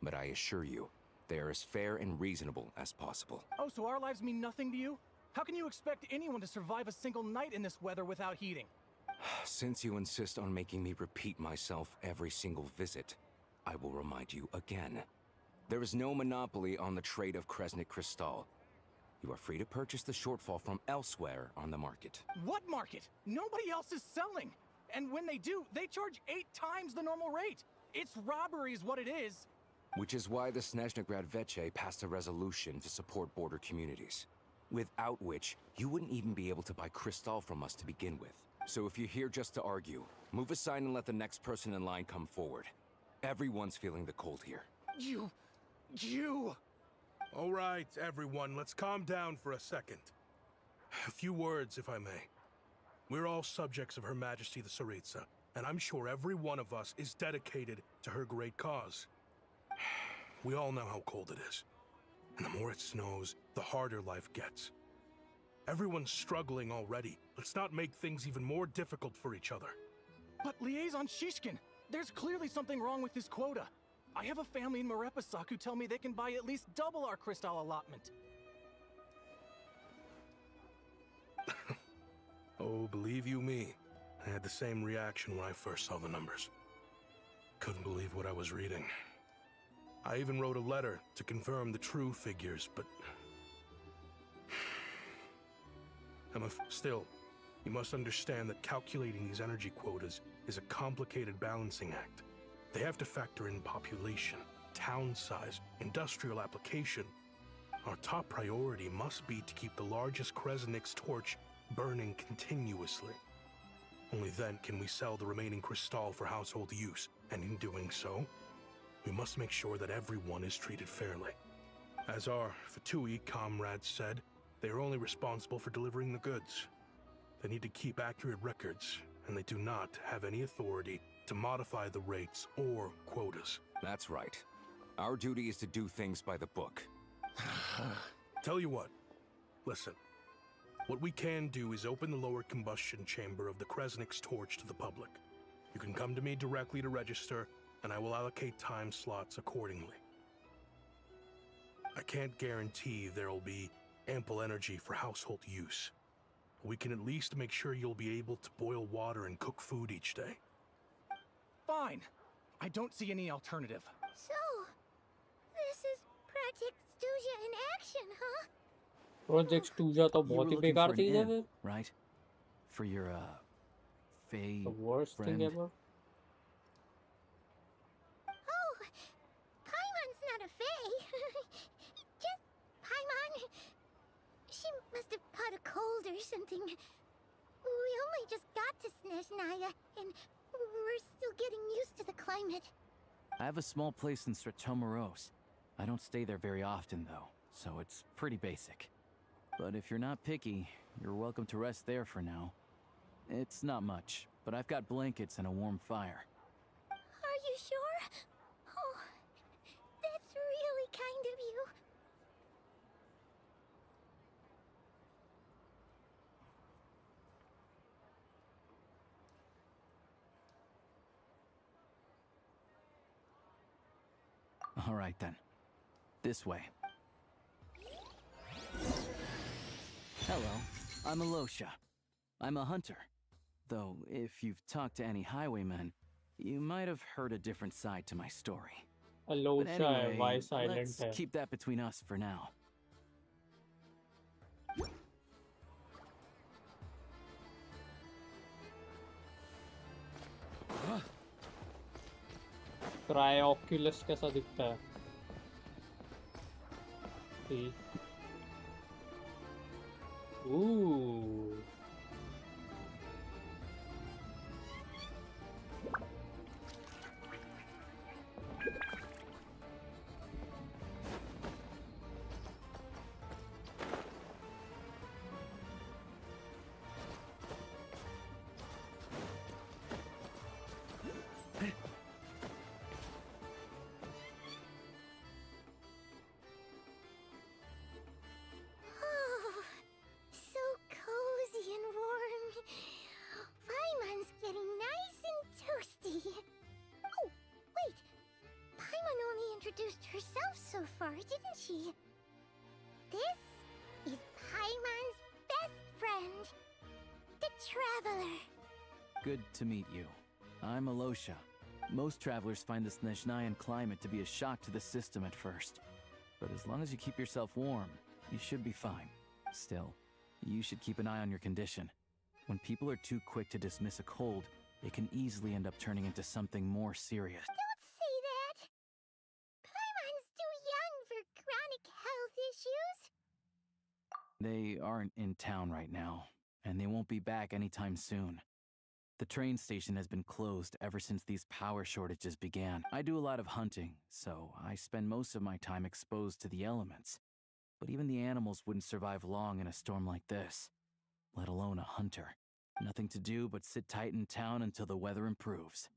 but I assure you, they are as fair and reasonable as possible. Oh, so our lives mean nothing to you? How can you expect anyone to survive a single night in this weather without heating? Since you insist on making me repeat myself every single visit, I will remind you again. There is no monopoly on the trade of Kresnik Crystal. You are free to purchase the shortfall from elsewhere on the market. What market? Nobody else is selling. And when they do, they charge 8 times the normal rate. It's robbery is what it is. Which is why the Snezhnaya passed a resolution to support border communities, without which you wouldn't even be able to buy Crystal from us to begin with. So if you're here just to argue, move aside and let the next person in line come forward. Everyone's feeling the cold here. You... All right, everyone, let's calm down for a second. A few words, if I may. We're all subjects of Her Majesty the Tsaritsa, and I'm sure every one of us is dedicated to her great cause. We all know how cold it is. And the more it snows, the harder life gets. Everyone's struggling already. Let's not make things even more difficult for each other. But Liaison Shishkin, there's clearly something wrong with this quota. I have a family in Marepasak who tell me they can buy at least double our crystal allotment. Oh, believe you me, I had the same reaction when I first saw the numbers. Couldn't believe what I was reading. I even wrote a letter to confirm the true figures, but... Still, you must understand that calculating these energy quotas is a complicated balancing act. They have to factor in population, town size, industrial application. Our top priority must be to keep the largest Kresnik's torch burning continuously. Only then can we sell the remaining crystal for household use, and in doing so, we must make sure that everyone is treated fairly. As our Fatui comrades said, they are only responsible for delivering the goods. They need to keep accurate records, and they do not have any authority to modify the rates or quotas. That's right. Our duty is to do things by the book. Tell you what, listen. What we can do is open the lower combustion chamber of the Kresnik's torch to the public. You can come to me directly to register, and I will allocate time slots accordingly. I can't guarantee there'll be ample energy for household use. We can at least make sure you'll be able to boil water and cook food each day. Fine. I don't see any alternative. So, this is Project Stuja in action, huh? Project Stuja तो बहुत ही बेकार चीज है फिर. Right? For your Faye The worst friend. thing ever. Oh, Paimon's not a fae. Just Paimon. She must have caught a cold or something. We only just got to Snezhnaya, and we're still getting used to the climate. I have a small place in Stratomaros. I don't stay there very often, though, so it's pretty basic. But if you're not picky, you're welcome to rest there for now. It's not much, but I've got blankets and a warm fire. Are you sure? Oh, that's really kind of you. All right, then. This way. Hello, I'm Alosha. I'm a hunter. Though, if you've talked to any highwaymen, you might have heard a different side to my story. But Alosha anyway, why silent let's है? keep that between us for now. Trioculus कैसा दिखता है? ठीक. Ooh. herself so far, didn't she? This is Paimon's best friend, the Traveler. Good to meet you. I'm Alosha. Most travelers find the Snezhnayan climate to be a shock to the system at first. But as long as you keep yourself warm, you should be fine. Still, you should keep an eye on your condition. When people are too quick to dismiss a cold, it can easily end up turning into something more serious. Don't say that! Paimon's too young for chronic health issues. They aren't in town right now, and they won't be back anytime soon. The train station has been closed ever since these power shortages began. I do a lot of hunting, so I spend most of my time exposed to the elements. But even the animals wouldn't survive long in a storm like this, let alone a hunter. Nothing to do but sit tight in town until the weather improves.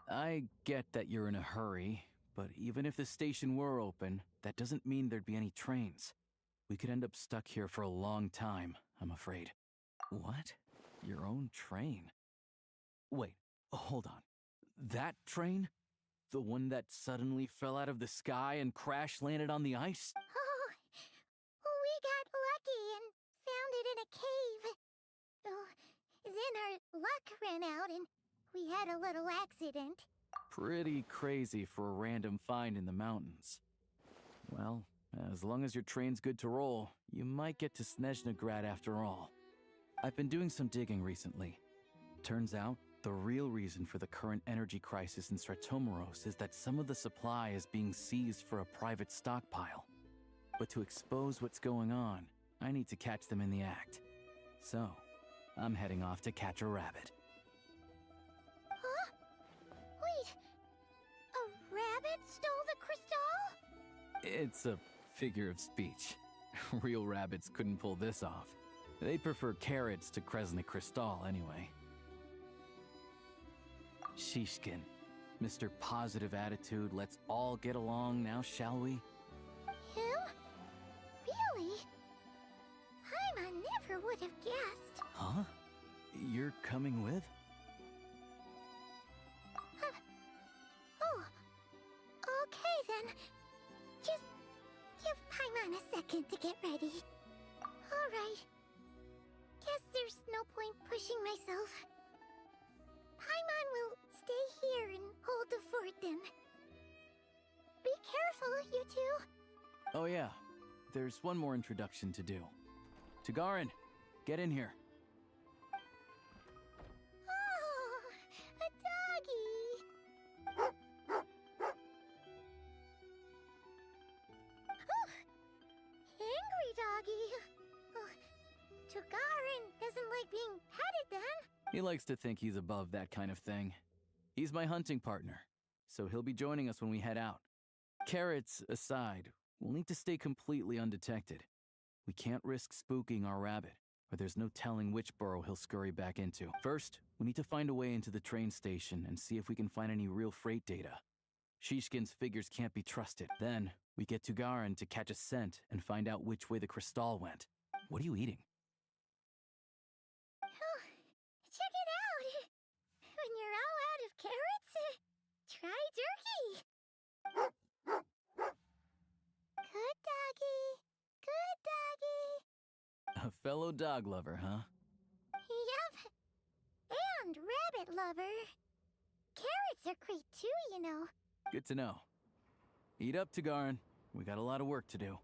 I get that you're in a hurry, but even if the station were open, that doesn't mean there'd be any trains. We could end up stuck here for a long time, I'm afraid. What? Your own train? Wait, hold on. That train? The one that suddenly fell out of the sky and crash-landed on the ice? Oh, we got lucky and found it in a cave. Oh, then our luck ran out and we had a little accident. Pretty crazy for a random find in the mountains. Well, as long as your train's good to roll, you might get to Snezhnaya after all. I've been doing some digging recently. Turns out, the real reason for the current energy crisis in Stratomaros is that some of the supply is being seized for a private stockpile. But to expose what's going on, I need to catch them in the act. So, I'm heading off to catch a rabbit. Huh? Wait, a rabbit stole the crystal? It's a figure of speech. Real rabbits couldn't pull this off. They prefer carrots to Kresnik Crystal anyway. Shishkin, Mr. Positive Attitude, let's all get along now, shall we? Him? Really? Paimon never would have guessed. Huh? You're coming with? Oh, okay then. Just give Paimon a second to get ready. Alright. Guess there's no point pushing myself. Paimon will stay here and hold the fort then. Be careful, you two. Oh yeah, there's one more introduction to do. Tagarin, get in here. Oh, a doggy. Oh, angry doggy. Oh, Tagarin doesn't like being petted then. He likes to think he's above that kind of thing. He's my hunting partner, so he'll be joining us when we head out. Carrots aside, we'll need to stay completely undetected. We can't risk spooking our rabbit, or there's no telling which burrow he'll scurry back into. First, we need to find a way into the train station and see if we can find any real freight data. Shishkin's figures can't be trusted. Then, we get Tagarin to catch a scent and find out which way the crystal went. What are you eating? Check it out! When you're all out of carrots, try jerky! Good doggy! Good doggy! A fellow dog lover, huh? Yup! And rabbit lover! Carrots are great too, you know. Good to know. Eat up, Tagarin. We got a lot of work to do.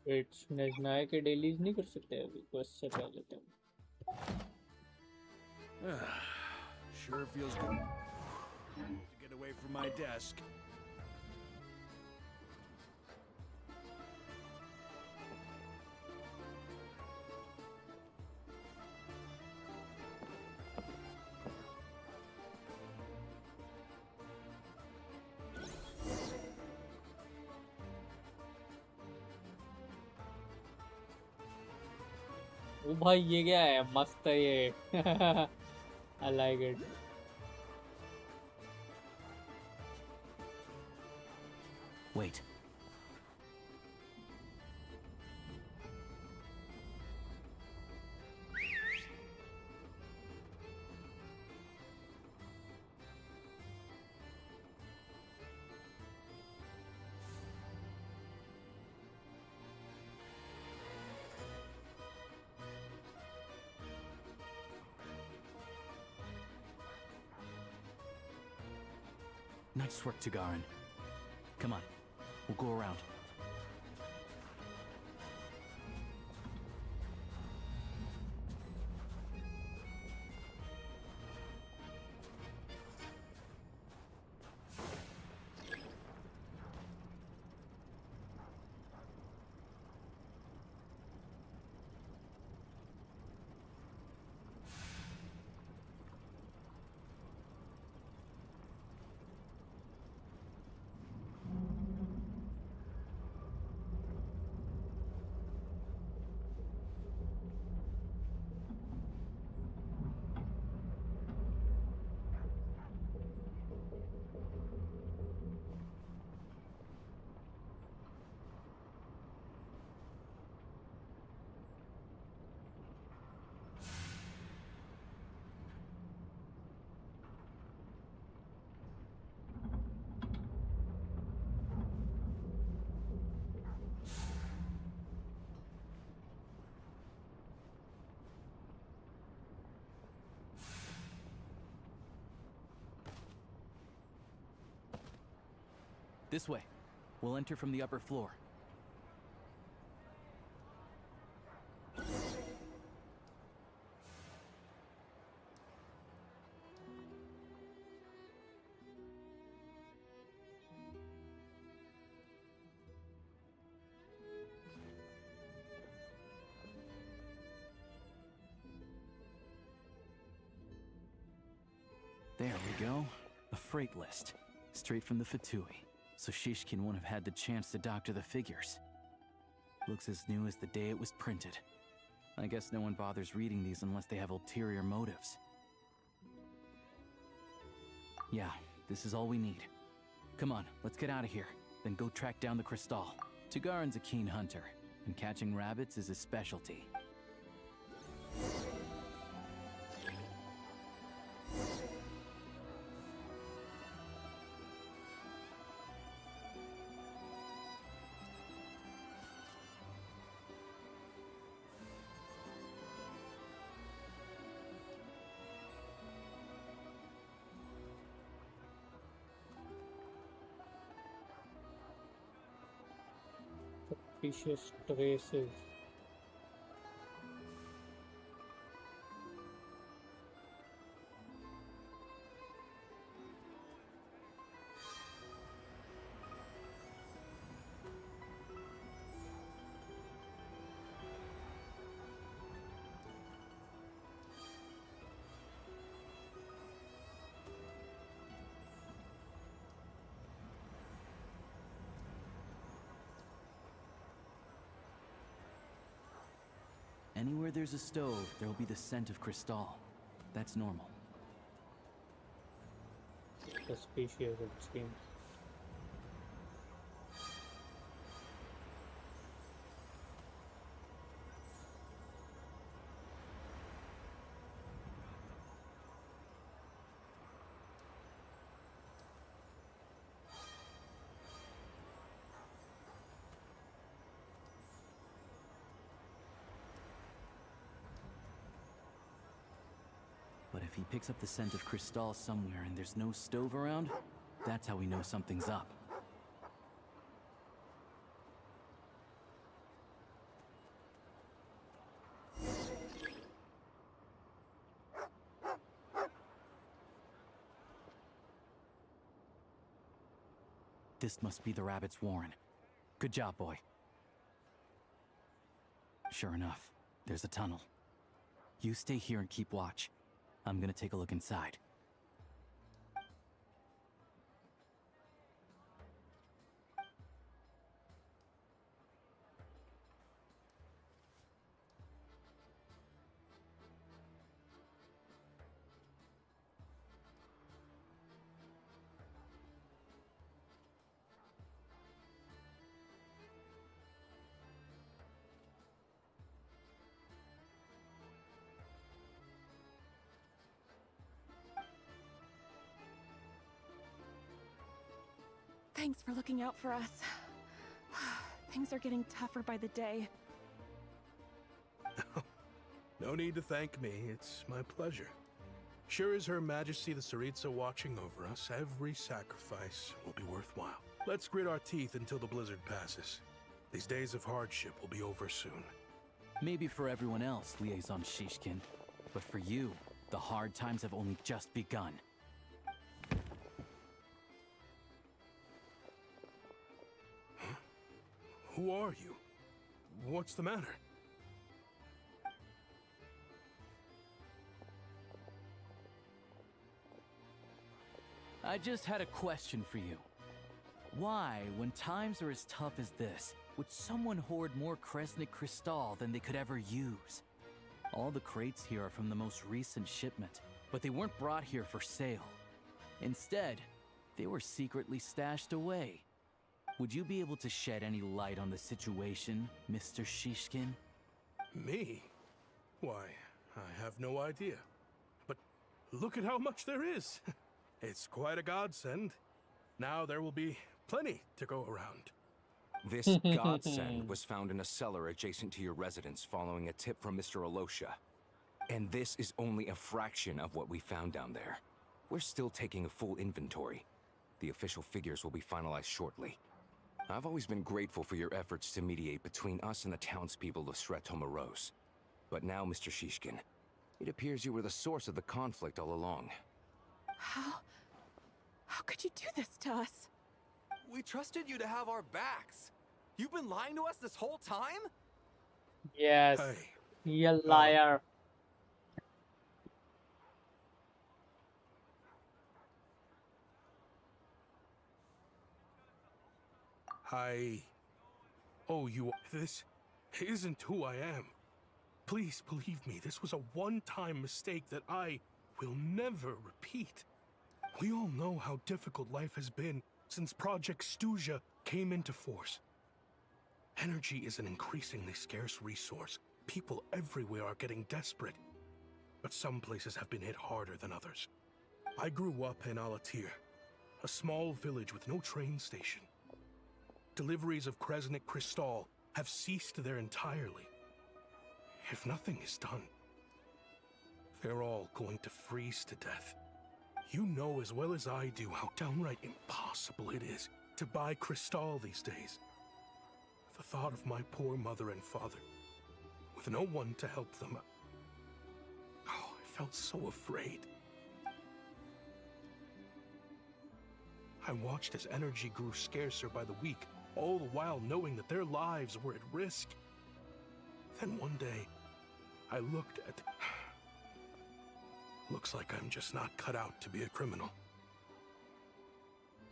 Wait Snezhnaya के dailies नहीं कर सकते अभी question कर लेते हैं Sure feels good to get away from my desk. ओ भाई ये क्या है, मस्त है ये. I like it. Wait. Nice work, Tagarin. Come on, we'll go around. This way. We'll enter from the upper floor. There we go. A freight list. Straight from the Fatui. So Shishkin won't have had the chance to doctor the figures. Looks as new as the day it was printed. I guess no one bothers reading these unless they have ulterior motives. Yeah, this is all we need. Come on, let's get out of here. Then go track down the crystal. Tugarin's a keen hunter, and catching rabbits is his specialty. Suspicious traces. Anywhere there's a stove, there'll be the scent of crystal. That's normal. Suspicious, it seems. But if he picks up the scent of crystal somewhere and there's no stove around, that's how we know something's up. This must be the rabbit's warren. Good job, boy. Sure enough, there's a tunnel. You stay here and keep watch. I'm gonna take a look inside. Thanks for looking out for us. Things are getting tougher by the day. No need to thank me. It's my pleasure. Sure as Her Majesty the Tsaritsa watching over us, every sacrifice will be worthwhile. Let's grit our teeth until the blizzard passes. These days of hardship will be over soon. Maybe for everyone else, Liaison Shishkin, but for you, the hard times have only just begun. Huh? Who are you? What's the matter? I just had a question for you. Why, when times are as tough as this, would someone hoard more Kresnik Crystal than they could ever use? All the crates here are from the most recent shipment, but they weren't brought here for sale. Instead, they were secretly stashed away. Would you be able to shed any light on the situation, Mr. Shishkin? Me? Why, I have no idea. But look at how much there is. It's quite a godsend. Now there will be plenty to go around. This godsend was found in a cellar adjacent to your residence following a tip from Mr. Alosha. And this is only a fraction of what we found down there. We're still taking a full inventory. The official figures will be finalized shortly. I've always been grateful for your efforts to mediate between us and the townspeople of Sretomaros. But now, Mr. Shishkin, it appears you were the source of the conflict all along. How could you do this to us? We trusted you to have our backs. You've been lying to us this whole time? Yes. Hey. You liar. This isn't who I am. Please believe me, this was a one-time mistake that I will never repeat. We all know how difficult life has been since Project Stuja came into force. Energy is an increasingly scarce resource. People everywhere are getting desperate. But some places have been hit harder than others. I grew up in Alatir, a small village with no train station. Deliveries of Kresnik Crystal have ceased there entirely. If nothing is done, they're all going to freeze to death. You know as well as I do how downright impossible it is to buy Crystal these days. The thought of my poor mother and father, with no one to help them, I felt so afraid. I watched as energy grew scarcer by the week, all the while knowing that their lives were at risk. Then one day, I looked at... Looks like I'm just not cut out to be a criminal.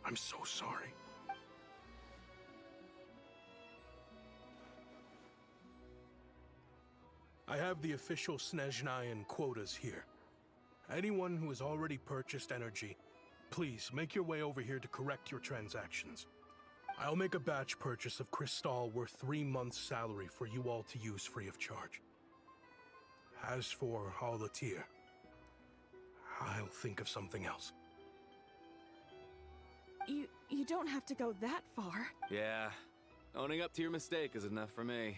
I'm so sorry. I have the official Snezhnayan quotas here. Anyone who has already purchased energy, please make your way over here to correct your transactions. I'll make a batch purchase of Crystal worth 3 months' salary for you all to use free of charge. As for Alatir, I'll think of something else. You don't have to go that far. Yeah, owning up to your mistake is enough for me.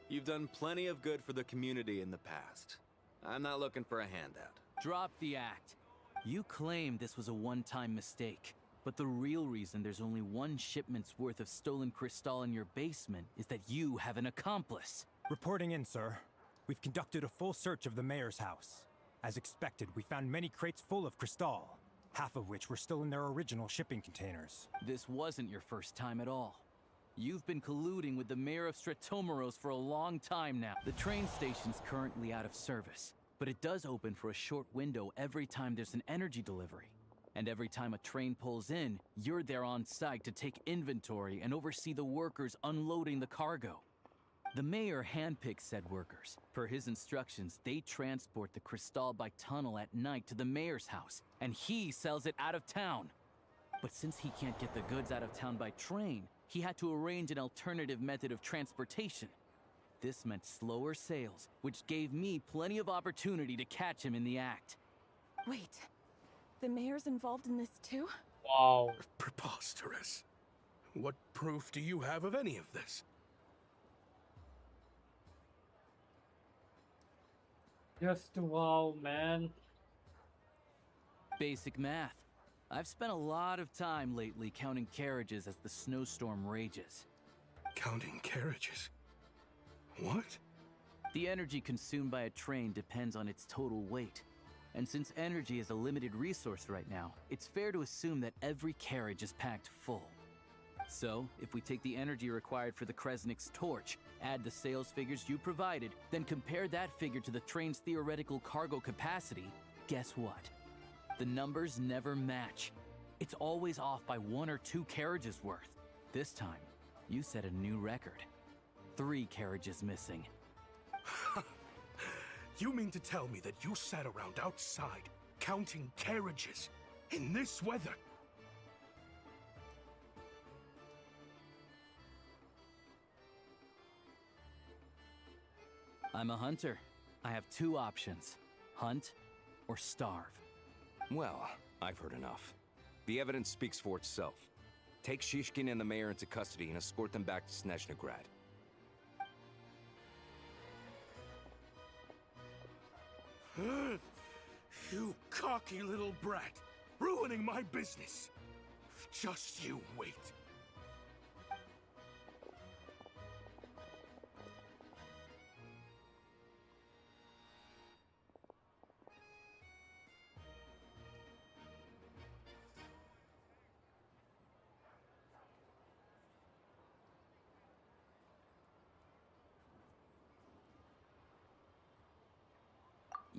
You've done plenty of good for the community in the past. I'm not looking for a handout. Drop the act. You claim this was a one-time mistake, but the real reason there's only one shipment's worth of stolen Crystal in your basement is that you have an accomplice. Reporting in, sir. We've conducted a full search of the mayor's house. As expected, we found many crates full of Crystal, half of which were still in their original shipping containers. This wasn't your first time at all. You've been colluding with the mayor of Sretomaros for a long time now. The train station's currently out of service, but it does open for a short window every time there's an energy delivery. And every time a train pulls in, you're there on site to take inventory and oversee the workers unloading the cargo. The mayor handpicks said workers. Per his instructions, they transport the Crystal by tunnel at night to the mayor's house, and he sells it out of town. But since he can't get the goods out of town by train, he had to arrange an alternative method of transportation. This meant slower sales, which gave me plenty of opportunity to catch him in the act. Wait, the mayor's involved in this too? Wow. Preposterous. What proof do you have of any of this? Just wow, man. Basic math. I've spent a lot of time lately counting carriages as the snowstorm rages. Counting carriages? What? The energy consumed by a train depends on its total weight. And since energy is a limited resource right now, it's fair to assume that every carriage is packed full. So, if we take the energy required for the Kresnik's torch, add the sales figures you provided, then compare that figure to the train's theoretical cargo capacity, guess what? The numbers never match. It's always off by 1 or 2 carriages worth. This time, you set a new record. 3 carriages missing. You mean to tell me that you sat around outside, counting carriages, in this weather? I'm a hunter. I have 2 options. Hunt or starve. Well, I've heard enough. The evidence speaks for itself. Take Shishkin and the mayor into custody and escort them back to Snezhnaya. You cocky little brat! Ruining my business! Just you wait.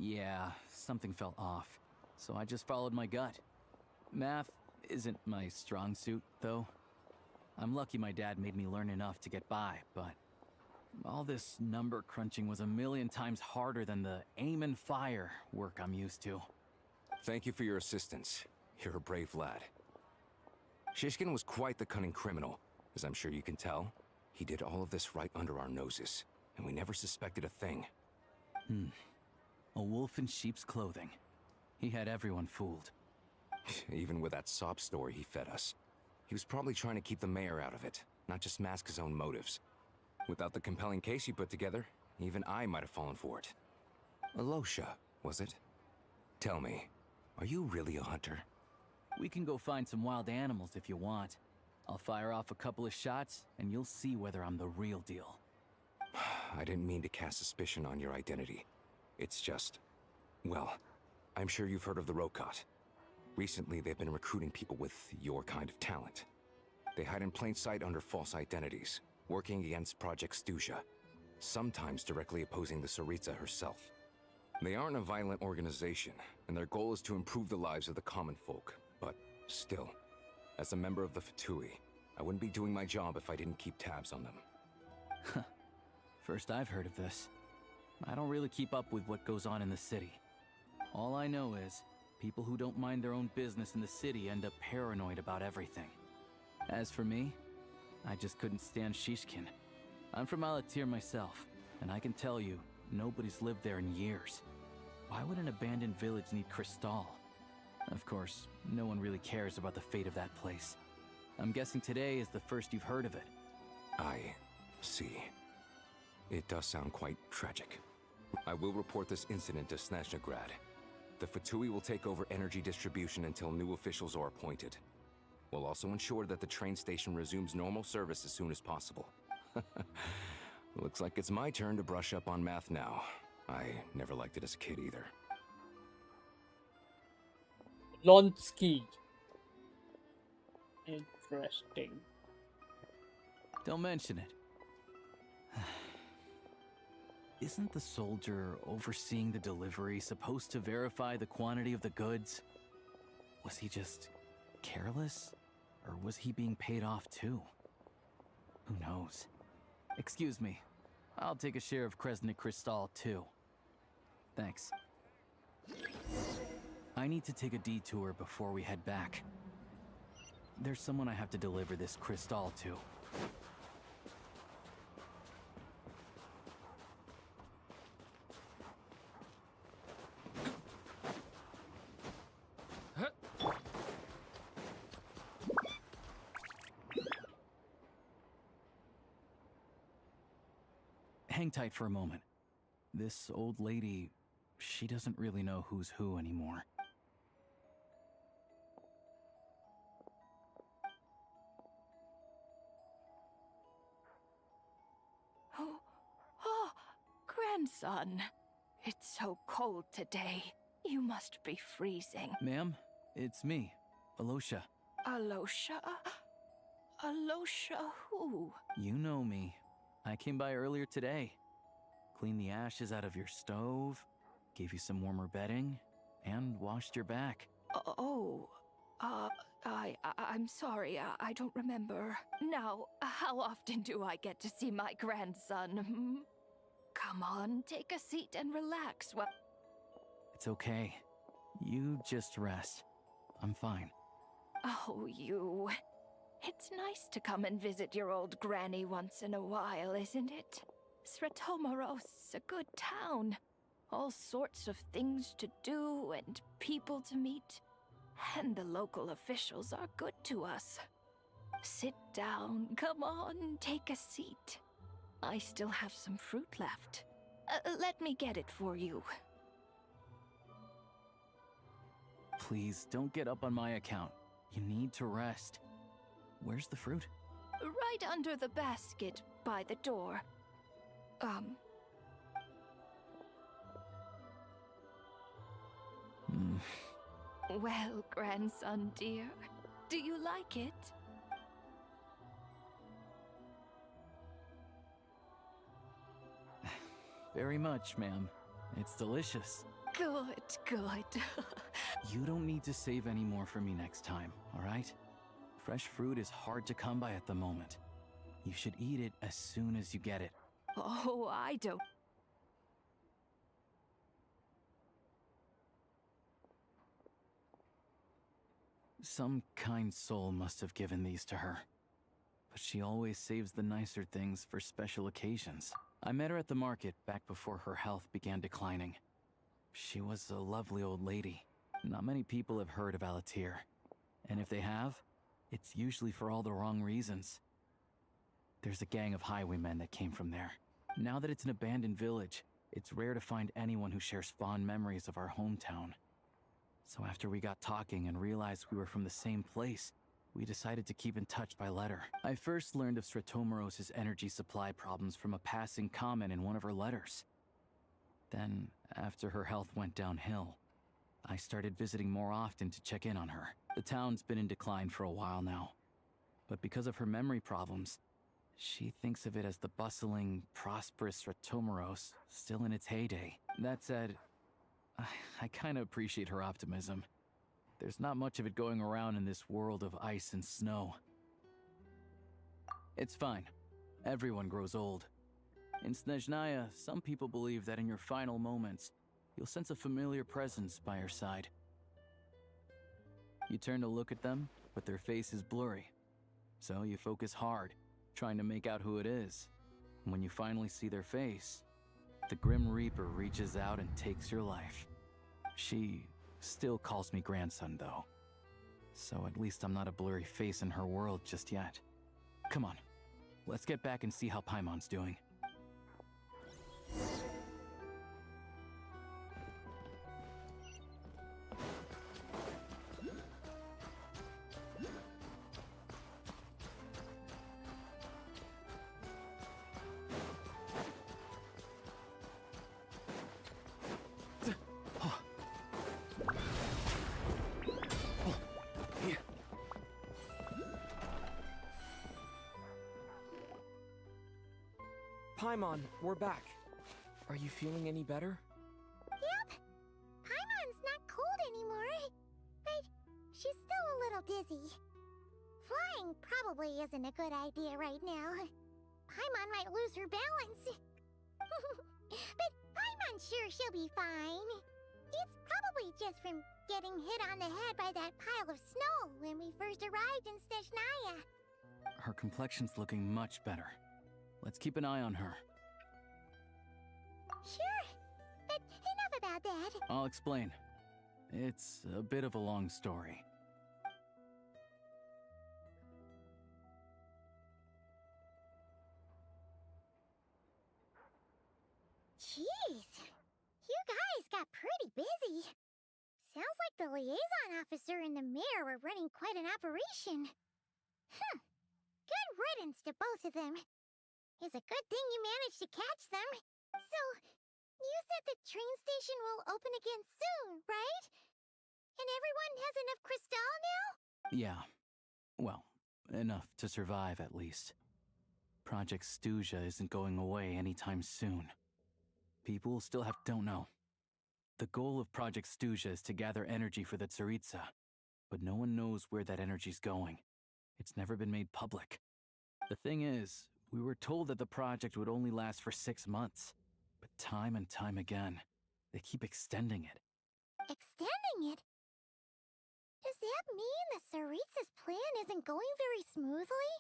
Yeah, something felt off, so I just followed my gut. Math isn't my strong suit, though. I'm lucky my dad made me learn enough to get by, but all this number crunching was a million times harder than the aim and fire work I'm used to. Thank you for your assistance. You're a brave lad. Shishkin was quite the cunning criminal, as I'm sure you can tell. He did all of this right under our noses, and we never suspected a thing. A wolf in sheep's clothing. He had everyone fooled. Even with that sob story he fed us. He was probably trying to keep the mayor out of it, not just mask his own motives. Without the compelling case you put together, even I might have fallen for it. Alosha, was it? Tell me, are you really a hunter? We can go find some wild animals if you want. I'll fire off a couple of shots, and you'll see whether I'm the real deal. I didn't mean to cast suspicion on your identity. It's just... well, I'm sure you've heard of the Rokot. Recently, they've been recruiting people with your kind of talent. They hide in plain sight under false identities, working against Project Stuzha, sometimes directly opposing the Tsaritsa herself. They aren't a violent organization, and their goal is to improve the lives of the common folk. But still, as a member of the Fatui, I wouldn't be doing my job if I didn't keep tabs on them. First I've heard of this. I don't really keep up with what goes on in the city. All I know is, people who don't mind their own business in the city end up paranoid about everything. As for me, I just couldn't stand Shishkin. I'm from Alatir myself, and I can tell you, nobody's lived there in years. Why would an abandoned village need Crystal? Of course, no one really cares about the fate of that place. I'm guessing today is the first you've heard of it. I see. It does sound quite tragic. I will report this incident to Snezhnaya. The Fatui will take over energy distribution until new officials are appointed. We'll also ensure that the train station resumes normal service as soon as possible. Looks like it's my turn to brush up on math now. I never liked it as a kid either. Lonsky. Interesting. Don't mention it. Isn't the soldier overseeing the delivery supposed to verify the quantity of the goods? Was he just careless? Or was he being paid off too? Who knows? Excuse me. I'll take a share of Kresnik Crystal too. Thanks. I need to take a detour before we head back. There's someone I have to deliver this crystal to. hang tight for a moment. This old lady, she doesn't really know who's who anymore. Oh, grandson. It's so cold today. You must be freezing. Ma'am, it's me, Alosha. Alosha? Alosha who? You know me. I came by earlier today. Cleaned the ashes out of your stove, gave you some warmer bedding, and washed your back. I'm sorry, I don't remember. Now, how often do I get to see my grandson? Hmm? Come on, take a seat and relax. Well, It's okay. You just rest. I'm fine. oh, you. It's nice to come and visit your old granny once in a while, isn't it? Sratomaros, a good town. All sorts of things to do and people to meet. And the local officials are good to us. Sit down, come on, take a seat. I still have some fruit left. Let me get it for you. Please, don't get up on my account. You need to rest. Where's the fruit? Right under the basket by the door. Well, grandson dear, do you like it? Very much, ma'am. It's delicious. Good, good. You don't need to save any more for me next time, all right? Fresh fruit is hard to come by at the moment. You should eat it as soon as you get it. Oh, I don't. Some kind soul must have given these to her. But she always saves the nicer things for special occasions. I met her at the market back before her health began declining. She was a lovely old lady. Not many people have heard of Alatir. And if they have, it's usually for all the wrong reasons. There's a gang of highwaymen that came from there. Now that it's an abandoned village, it's rare to find anyone who shares fond memories of our hometown. So after we got talking and realized we were from the same place, we decided to keep in touch by letter. I first learned of Sratomaros' energy supply problems from a passing comment in one of her letters. Then, after her health went downhill, I started visiting more often to check in on her. The town's been in decline for a while now, but because of her memory problems, she thinks of it as the bustling, prosperous Sratomaros still in its heyday. That said, I kind of appreciate her optimism. There's not much of it going around in this world of ice and snow. It's fine. Everyone grows old. In Snezhnaya, some people believe that in your final moments, you'll sense a familiar presence by your side. You turn to look at them, but their face is blurry. So you focus hard, trying to make out who it is. And when you finally see their face, the Grim Reaper reaches out and takes your life. She still calls me grandson, though. So at least I'm not a blurry face in her world just yet. Come on, let's get back and see how Paimon's doing. Paimon, we're back. Are you feeling any better? Yep. Paimon's not cold anymore, but she's still a little dizzy. Flying probably isn't a good idea right now. Paimon might lose her balance. But Paimon's sure she'll be fine. It's probably just from getting hit on the head by that pile of snow when we first arrived in Snezhnaya. Her complexion's looking much better. Let's keep an eye on her. Sure, but enough about that. I'll explain. It's a bit of a long story. Jeez. You guys got pretty busy. Sounds like the liaison officer and the mayor were running quite an operation. Good riddance to both of them. It's a good thing you managed to catch them. So, you said the train station will open again soon, right? And everyone has enough crystal now? Yeah. Well, enough to survive at least. Project Stuja isn't going away anytime soon. People still don't know. The goal of Project Stuja is to gather energy for the Tsaritsa, but no one knows where that energy's going. It's never been made public. The thing is, we were told that the project would only last for 6 months, but time and time again, they keep extending it. Extending it? Does that mean the Tsaritsa's plan isn't going very smoothly?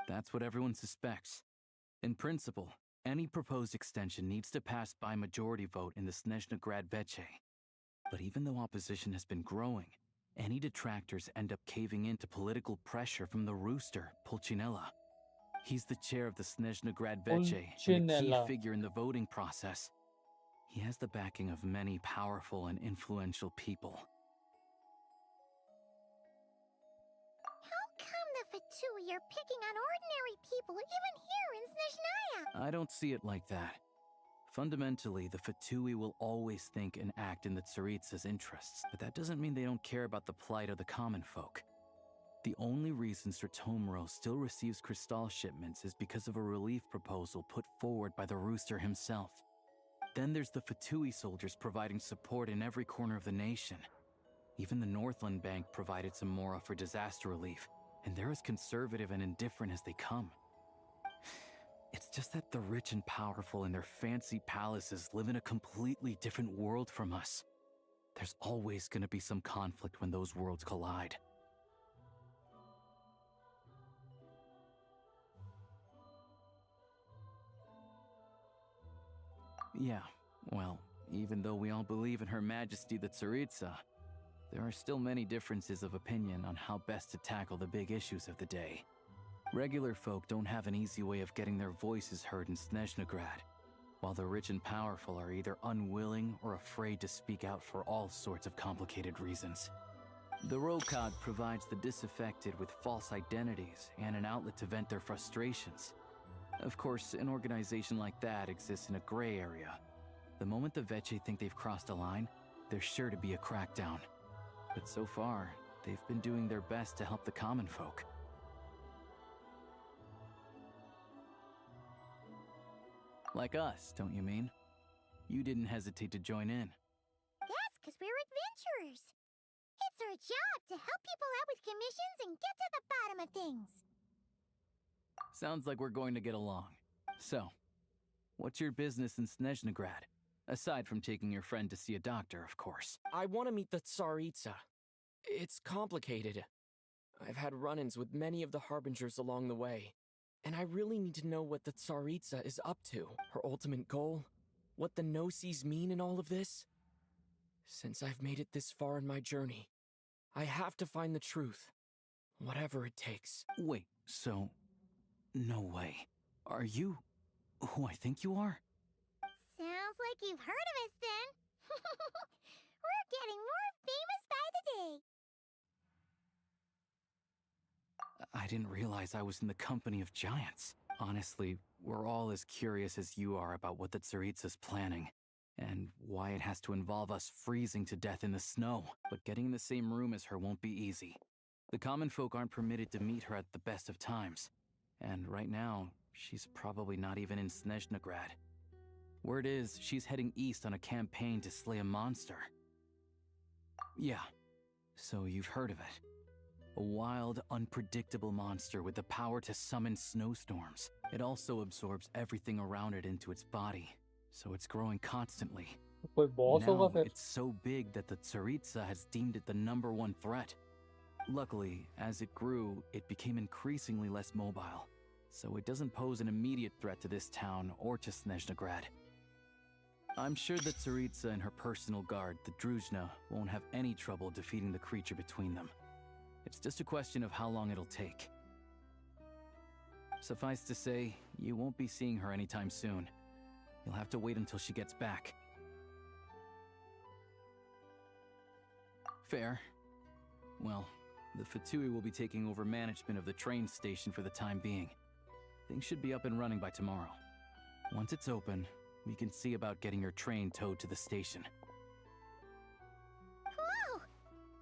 That's what everyone suspects. In principle, any proposed extension needs to pass by majority vote in the Snezhnaya Veche. But even though opposition has been growing, any detractors end up caving into political pressure from the rooster, Pulcinella. He's the chair of the Snezhnaya Veche and a key figure in the voting process. He has the backing of many powerful and influential people. How come the Fatui are picking on ordinary people even here in Snezhnaya? I don't see it like that. Fundamentally, the Fatui will always think and act in the Tsaritsa's interests, but that doesn't mean they don't care about the plight of the common folk. The only reason Sratomro still receives crystal shipments is because of a relief proposal put forward by the rooster himself. Then there's the Fatui soldiers providing support in every corner of the nation. Even the Northland Bank provided some mora for disaster relief, and they're as conservative and indifferent as they come. It's just that the rich and powerful in their fancy palaces live in a completely different world from us. There's always going to be some conflict when those worlds collide. Yeah, well, even though we all believe in Her Majesty the Tsaritsa, there are still many differences of opinion on how best to tackle the big issues of the day. Regular folk don't have an easy way of getting their voices heard in Snezhnaya, while the rich and powerful are either unwilling or afraid to speak out for all sorts of complicated reasons. The Rokad provides the disaffected with false identities and an outlet to vent their frustrations. Of course, an organization like that exists in a gray area. The moment the Veche think they've crossed a line, there's sure to be a crackdown. But so far, they've been doing their best to help the common folk. Like us, don't you mean? You didn't hesitate to join in. That's because we're adventurers. It's our job to help people out with commissions and get to the bottom of things. Sounds like we're going to get along. So, what's your business in Snezhnaya? Aside from taking your friend to see a doctor, of course. I want to meet the Tsaritsa. It's complicated. I've had run-ins with many of the Harbingers along the way, and I really need to know what the Tsaritsa is up to, her ultimate goal, what the no-sees mean in all of this. Since I've made it this far in my journey, I have to find the truth, whatever it takes. Wait, so... no way. Are you who I think you are? Sounds like you've heard of us then. We're getting more famous by the day. I didn't realize I was in the company of giants. Honestly, we're all as curious as you are about what the Tsaritsa's planning, and why it has to involve us freezing to death in the snow. But getting in the same room as her won't be easy. The common folk aren't permitted to meet her at the best of times, and right now, she's probably not even in Snezhnaya. Word is, she's heading east on a campaign to slay a monster. Yeah, so you've heard of it. A wild, unpredictable monster with the power to summon snowstorms. It also absorbs everything around it into its body, so it's growing constantly. Now, it's so big that the Tsaritsa has deemed it the #1 threat. Luckily, as it grew, it became increasingly less mobile, so it doesn't pose an immediate threat to this town or to Snezhnaya. I'm sure the Tsaritsa and her personal guard, the Druzhna, won't have any trouble defeating the creature between them. It's just a question of how long it'll take. Suffice to say, you won't be seeing her anytime soon. You'll have to wait until she gets back. Fair. Well, the Fatui will be taking over management of the train station for the time being. Things should be up and running by tomorrow. Once it's open, we can see about getting your train towed to the station. Whoa!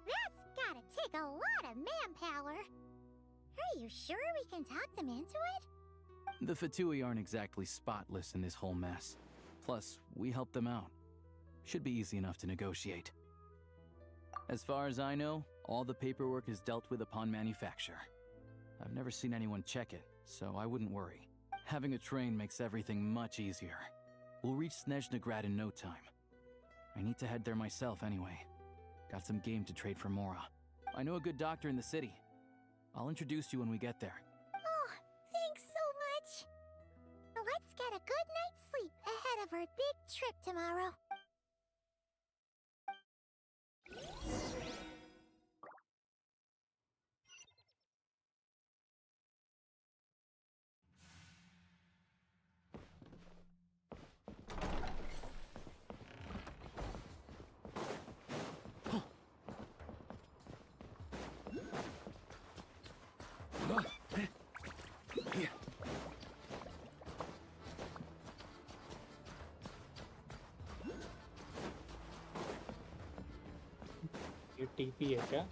That's gotta take a lot of manpower. Are you sure we can talk them into it? The Fatui aren't exactly spotless in this whole mess. Plus, we helped them out. Should be easy enough to negotiate. As far as I know, all the paperwork is dealt with upon manufacture. I've never seen anyone check it, so I wouldn't worry. Having a train makes everything much easier. We'll reach Snezhnaya in no time. I need to head there myself anyway. Got some game to trade for Mora. I know a good doctor in the city. I'll introduce you when we get there. Oh, thanks so much. Let's get a good night's sleep ahead of our big trip tomorrow. ये TP है क्या?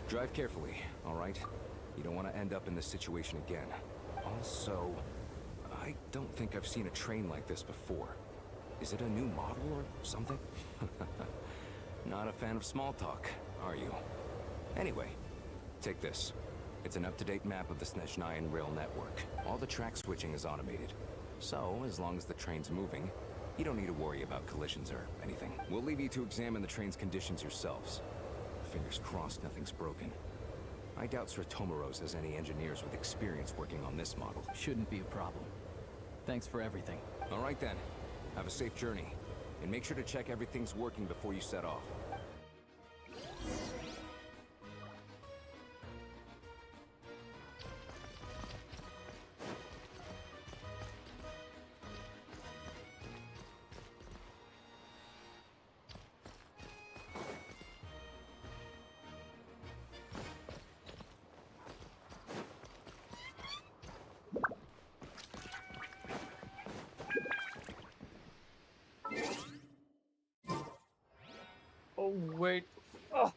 Drive carefully, all right? You don't want to end up in this situation again. Also, I don't think I've seen a train like this before. Is it a new model or something? Not a fan of small talk, are you? Anyway, take this. It's an up-to-date map of the Snezhnayan rail network. All the track switching is automated. So, as long as the train's moving, you don't need to worry about collisions or anything. We'll leave you to examine the train's conditions yourselves. Fingers crossed nothing's broken. I doubt Sir Tomoros has any engineers with experience working on this model. Shouldn't be a problem. Thanks for everything. All right then. Have a safe journey. And make sure to check everything's working before you set off. Oh wait. Oh.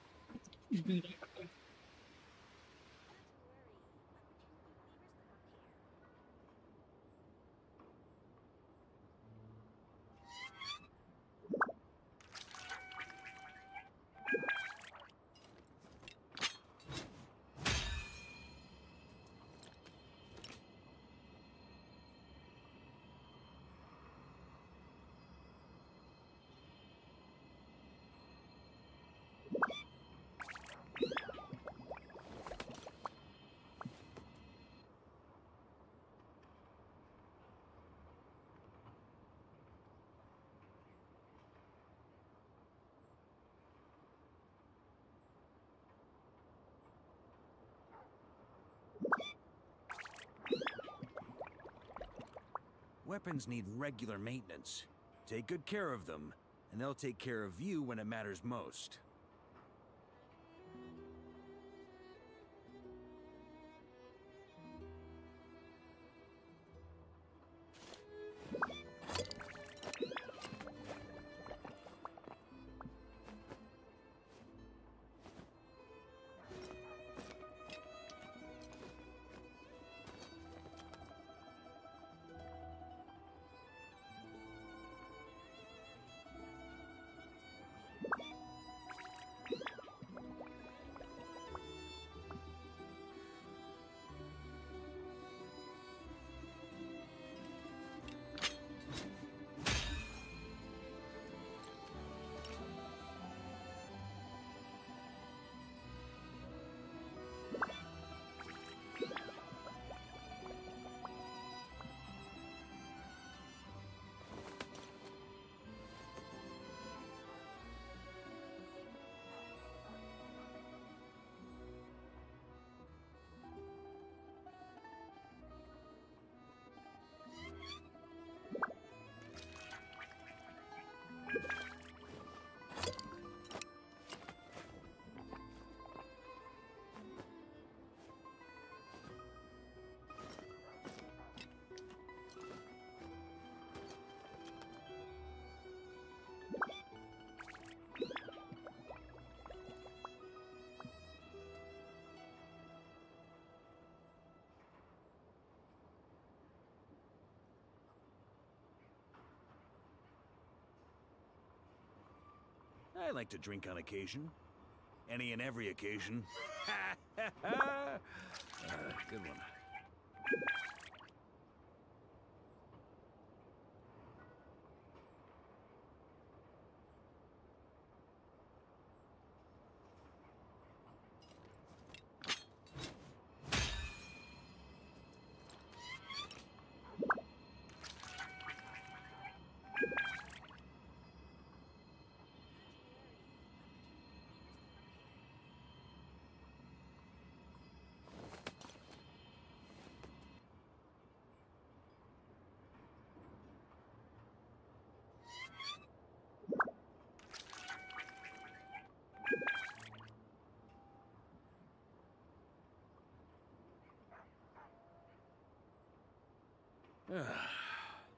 Weapons need regular maintenance. Take good care of them, and they'll take care of you when it matters most. I like to drink on occasion. Any and every occasion. Good one.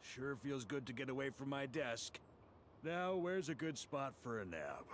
Sure feels good to get away from my desk. Now, where's a good spot for a nap?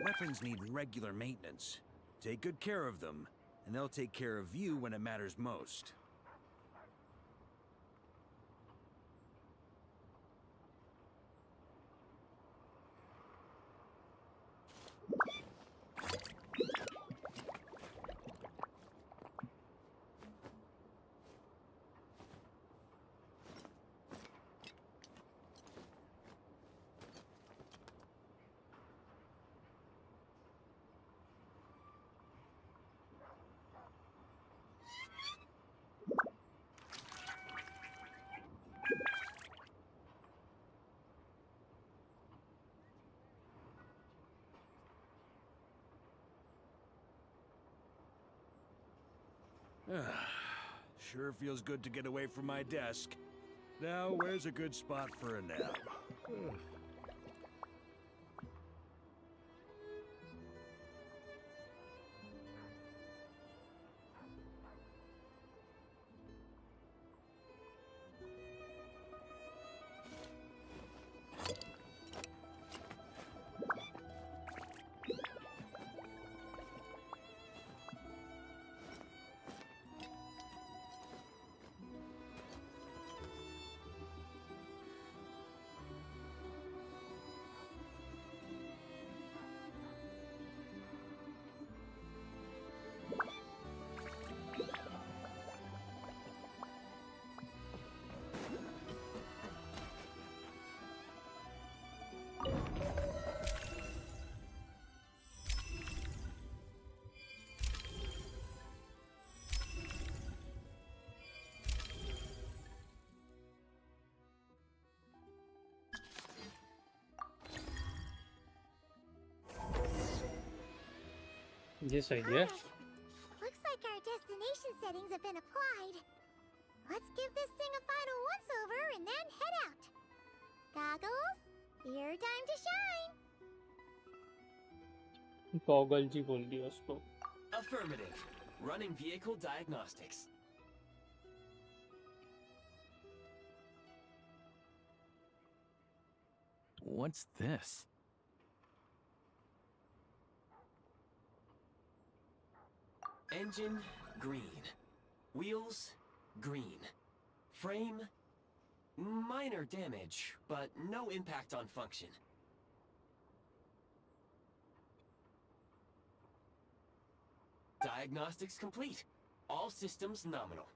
Weapons need regular maintenance. Take good care of them, and they'll take care of you when it matters most. Sure feels good to get away from my desk. Now, where's a good spot for a nap? ये सही है. Looks like our destination settings have been applied. Let's give this thing a final once-over and then head out. Goggles, your time to shine. Google जी बोल दिया उसको. Affirmative. Running vehicle diagnostics. What's this? Engine, green. Wheels, green. Frame, minor damage, but no impact on function. Diagnostics complete. All systems nominal.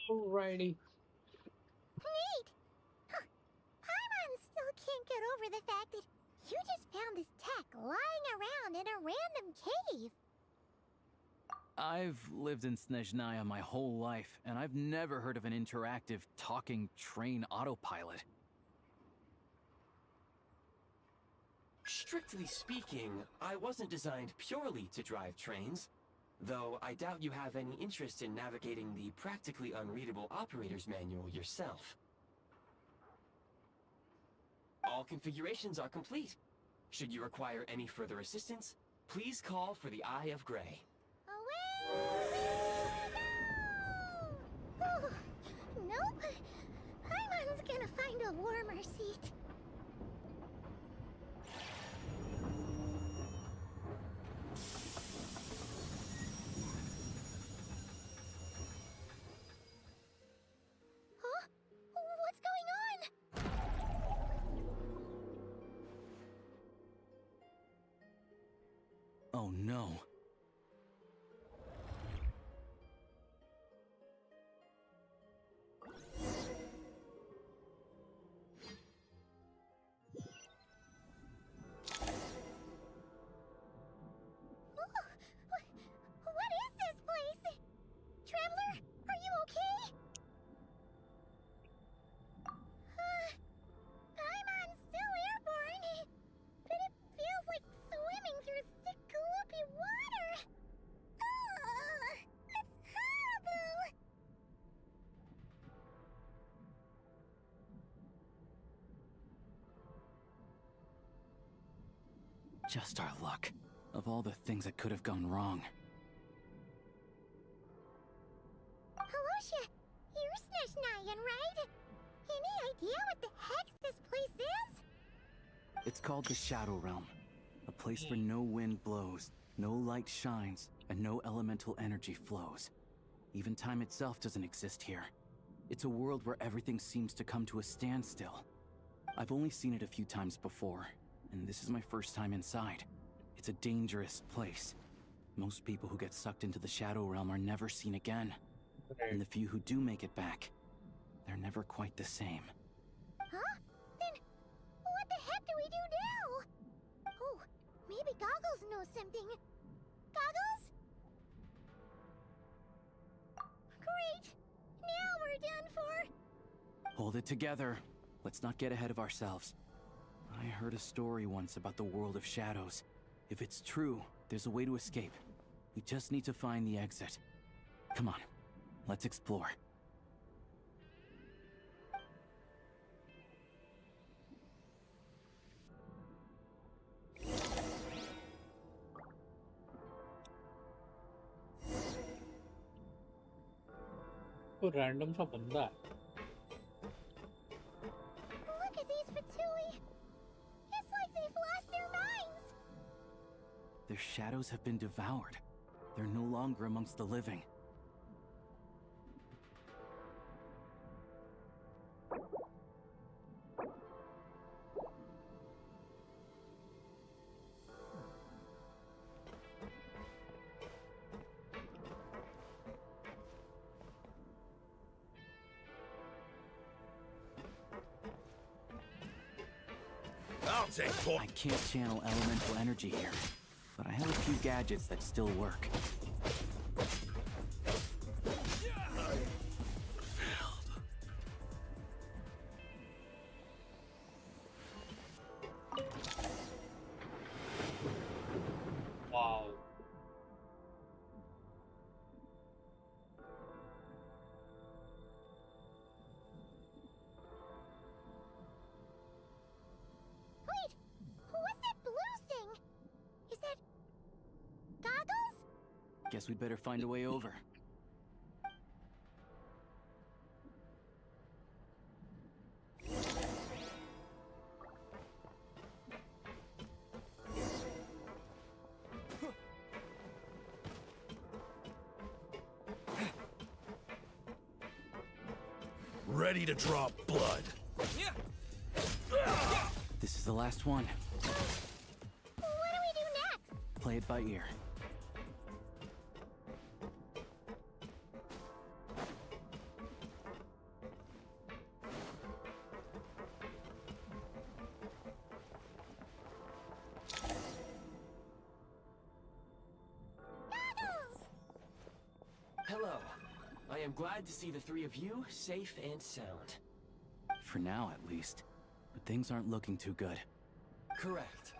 Alrighty. Neat! Huh. Paimon still can't get over the fact that you just found this tech lying around in a random cave. I've lived in Snezhnaya my whole life, and I've never heard of an interactive talking train autopilot. Strictly speaking, I wasn't designed purely to drive trains, though I doubt you have any interest in navigating the practically unreadable operator's manual yourself. All configurations are complete. Should you require any further assistance, please call for the Eye of Grey. Oh, nope. Paimon's gonna find a warmer seat. Huh? What's going on? Oh no. What is this place? Just our luck. Of all the things that could have gone wrong. Halosha, you're Snezhnayan, right? Any idea what the heck this place is? It's called the Shadow Realm. A place where no wind blows, no light shines, and no elemental energy flows. Even time itself doesn't exist here. It's a world where everything seems to come to a standstill. I've only seen it a few times before, and this is my first time inside. It's a dangerous place. Most people who get sucked into the Shadow Realm are never seen again. And the few who do make it back, they're never quite the same. Huh? Then, what the heck do we do now? Oh, maybe Goggles knows something. Goggles? Great! Now we're done for! Hold it together. Let's not get ahead of ourselves. I heard a story once about the world of shadows. If it's true, there's a way to escape. We just need to find the exit. Come on, let's explore. तो random सा बंदा है. Look at these Fatui! It's like they've lost their minds! Their shadows have been devoured. They're no longer amongst the living. I can't channel elemental energy here, but I have a few gadgets that still work. Wow. Wait! What's that blue thing? Is that... Goggles? Guess we'd better find a way over. Ready to drop blood. This is the last one. What do we do next? Play it by ear. Goggles! Hello. I am glad to see the three of you safe and sound. For now, at least. But things aren't looking too good. Correct.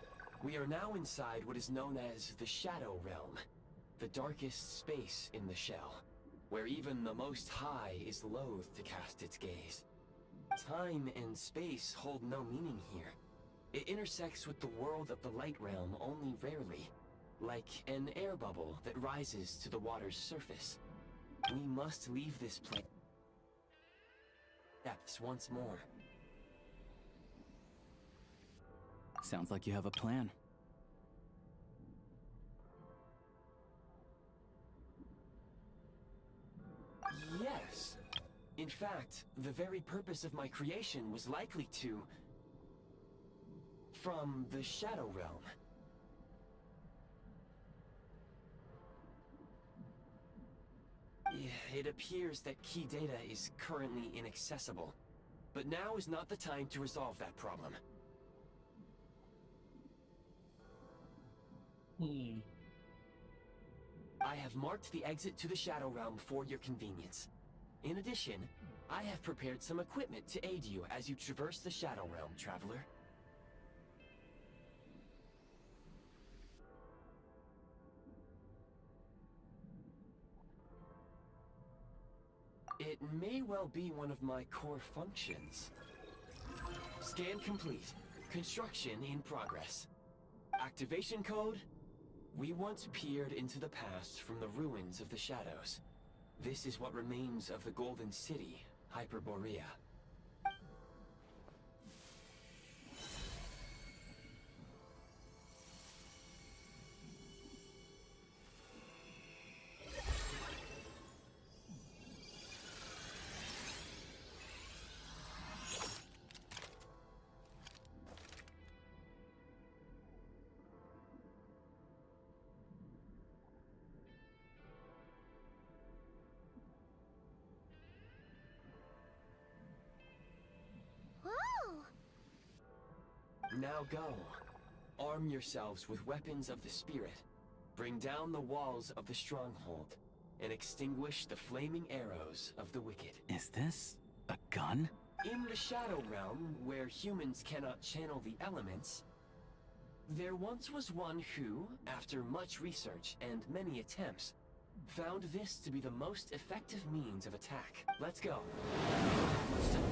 We are now inside what is known as the Shadow Realm, the darkest space in the shell, where even the Most High is loath to cast its gaze. Time and space hold no meaning here. It intersects with the world of the Light Realm only rarely, like an air bubble that rises to the water's surface. We must leave this place depths once more. Sounds like you have a plan. Yes. In fact, the very purpose of my creation was likely to... from the Shadow Realm. It appears that key data is currently inaccessible, but now is not the time to resolve that problem. I have marked the exit to the Shadow Realm for your convenience. In addition, I have prepared some equipment to aid you as you traverse the Shadow Realm, traveler. It may well be one of my core functions. Scan complete. Construction in progress. Activation code? We once peered into the past from the ruins of the shadows. This is what remains of the Golden City, Hyperborea. Whoa! Now go. Arm yourselves with weapons of the spirit. Bring down the walls of the stronghold and extinguish the flaming arrows of the wicked. Is this a gun? In the Shadow Realm, where humans cannot channel the elements, there once was one who, after much research and many attempts, found this to be the most effective means of attack. Let's go. Much time.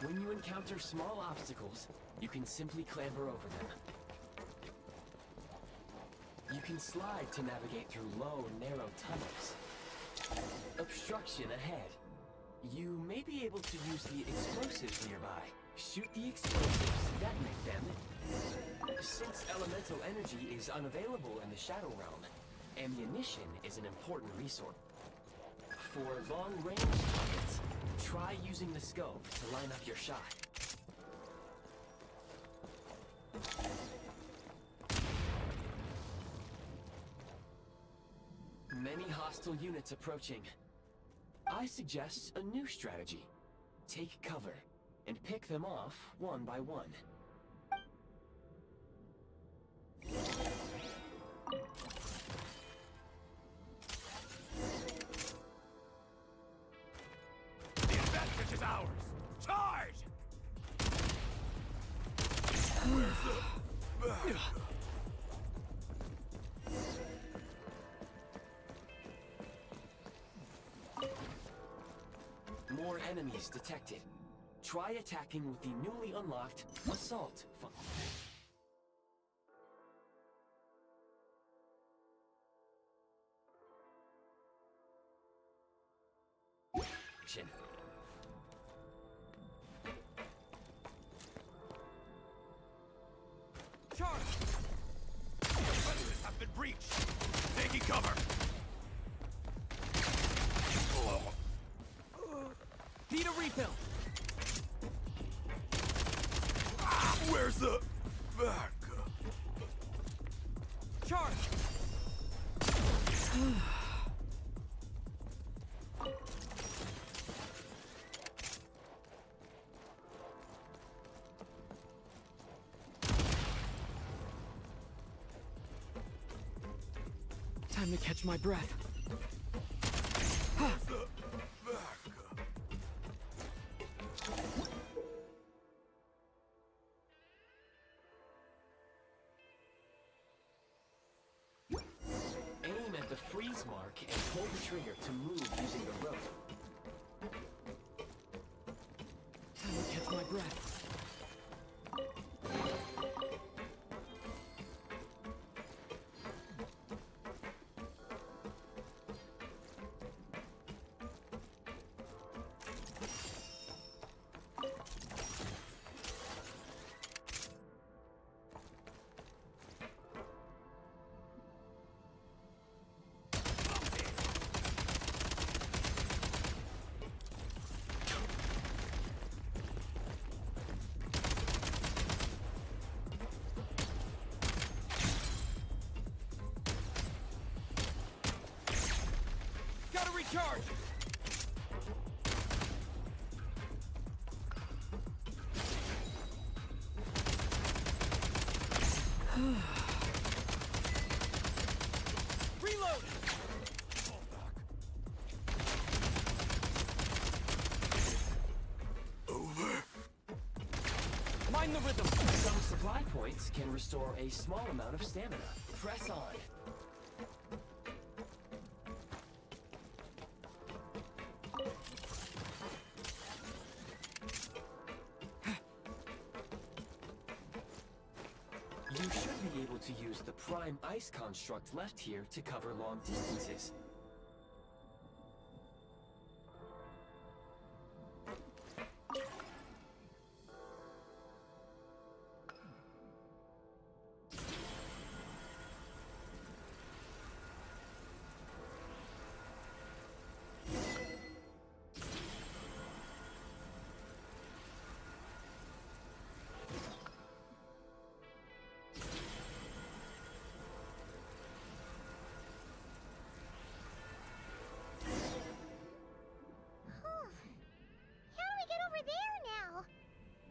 When you encounter small obstacles, you can simply clamber over them. You can slide to navigate through low, narrow tunnels. Obstruction ahead. You may be able to use the explosives nearby. Shoot the explosives to detonate them. Since elemental energy is unavailable in the Shadow Realm, ammunition is an important resource. For long-range targets, try using the scope to line up your shot. Many hostile units approaching. I suggest a new strategy. Take cover and pick them off one by one. The advantage is ours! Charge! More enemies detected. Try attacking with the newly unlocked assault function. Charge! Predators have been breached! Taking cover! Need a refill! Where's the back? Charge! Time to catch my breath. Where's the back? Aim at the freeze mark and pull the trigger to move using the rope. Time to catch my breath. recharge! Reload! Over. Mind the rhythm! Some supply points can restore a small amount of stamina. Press on. You should be able to use the prime ice construct left here to cover long distances.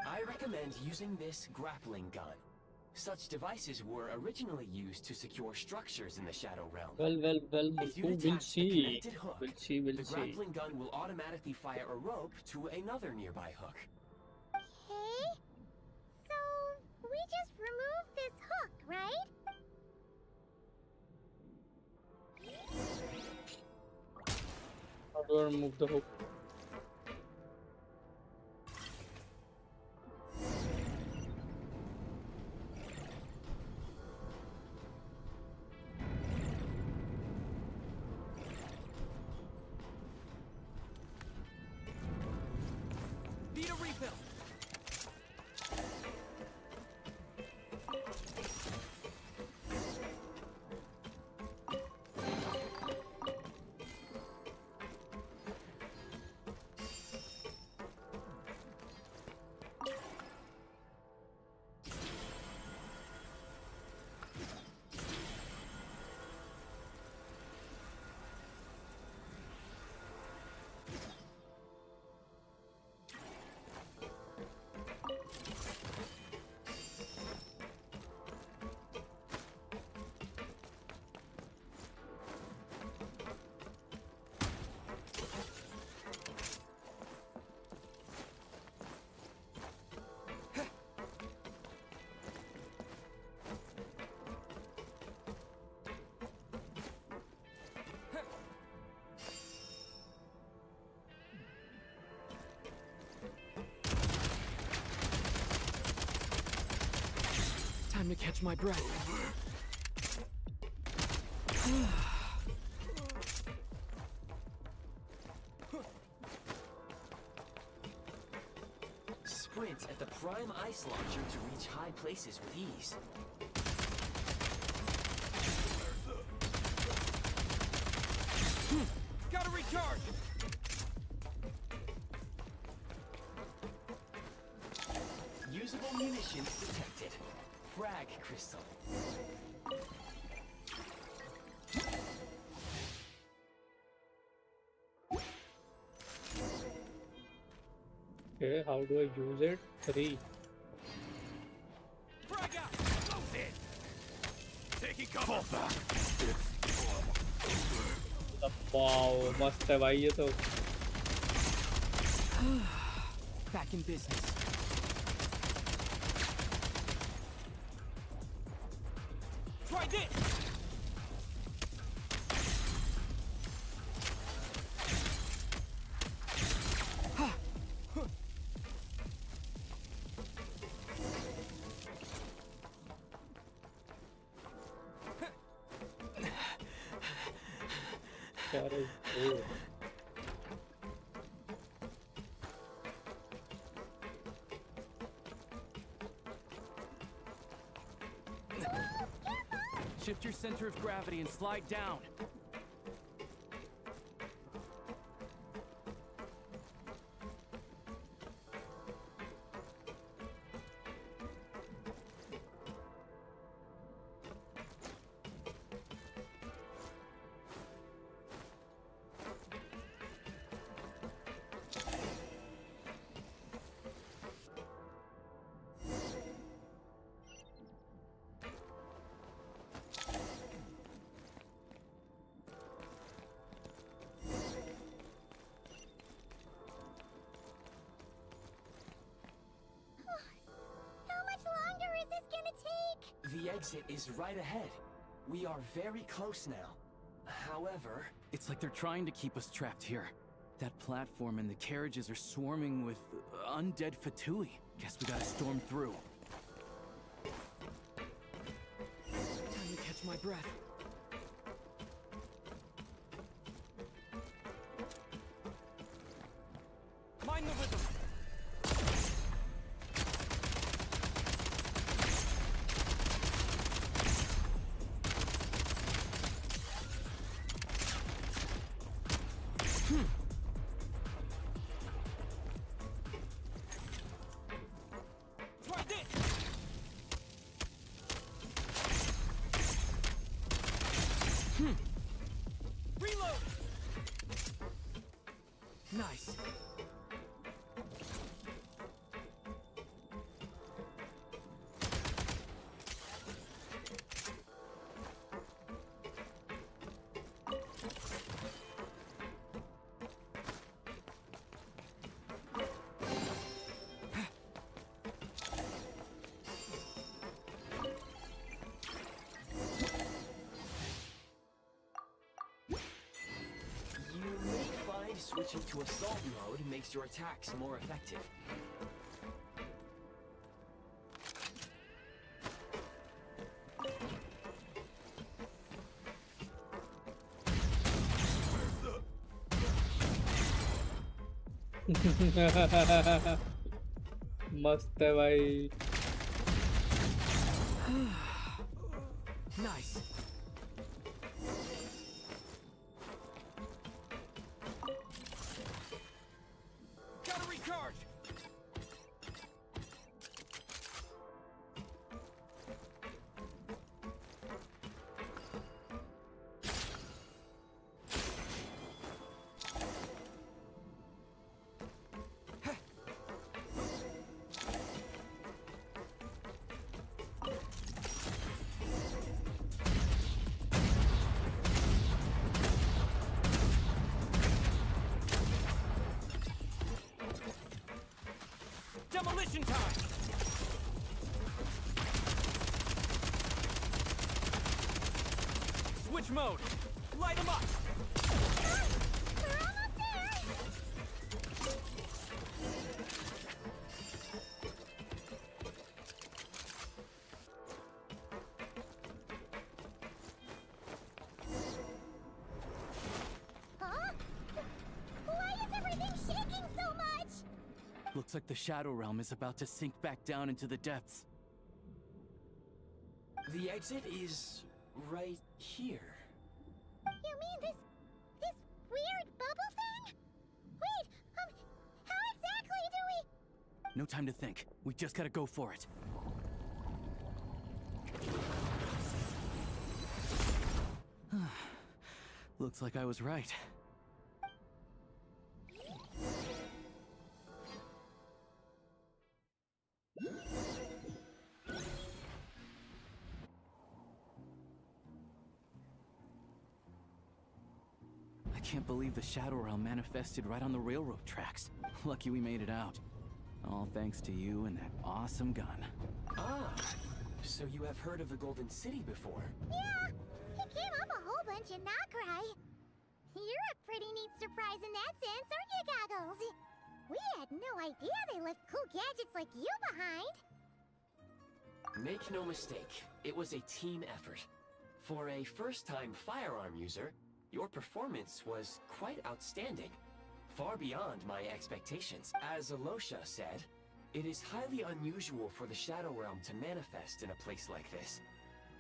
I recommend using this grappling gun. Such devices were originally used to secure structures in the Shadow Realm. Well, If you who will detach the see? connected hook, Will the see. grappling gun will automatically fire a rope to another nearby hook. Okay. So, we just remove this hook, right? How do I remove the hook? Need a refill! Time to catch my breath. Sprint at the prime ice launcher to reach high places with ease. Gotta recharge! Usable munitions detected. Frag crystal. Okay, how do I use it? 3. Frag out! Close it! Taking cover! Wow, मस्त है भाई ये तो. Back in business. Try this! Shift your center of gravity and slide down. exit is right ahead. We are very close now. However... It's like they're trying to keep us trapped here. That platform and the carriages are swarming with undead Fatui. Guess we gotta storm through. Time to catch my breath. Mind the rhythm! Reload! Nice. Switching to assault mode makes your attacks more effective. मस्त है भाई. Nice. Gotta recharge! Demolition time! Switch mode! Light 'em up! We're almost there! Huh? Why is everything shaking so much? Looks like the Shadow Realm is about to sink back down into the depths. The exit is right here. You mean this weird bubble thing? Wait, how exactly do we... No time to think. We just gotta go for it. Looks like I was right. I can't believe the Shadow Realm manifested right on the railroad tracks. Lucky we made it out. All thanks to you and that awesome gun. Ah, so you have heard of the Golden City before? Yeah, he came up a whole bunch in Nokrai. You're a pretty neat surprise in that sense, aren't you, Goggles? We had no idea they left cool gadgets like you behind. Make no mistake, it was a team effort. For a first-time firearm user, your performance was quite outstanding, far beyond my expectations. As Alosha said, it is highly unusual for the Shadow Realm to manifest in a place like this,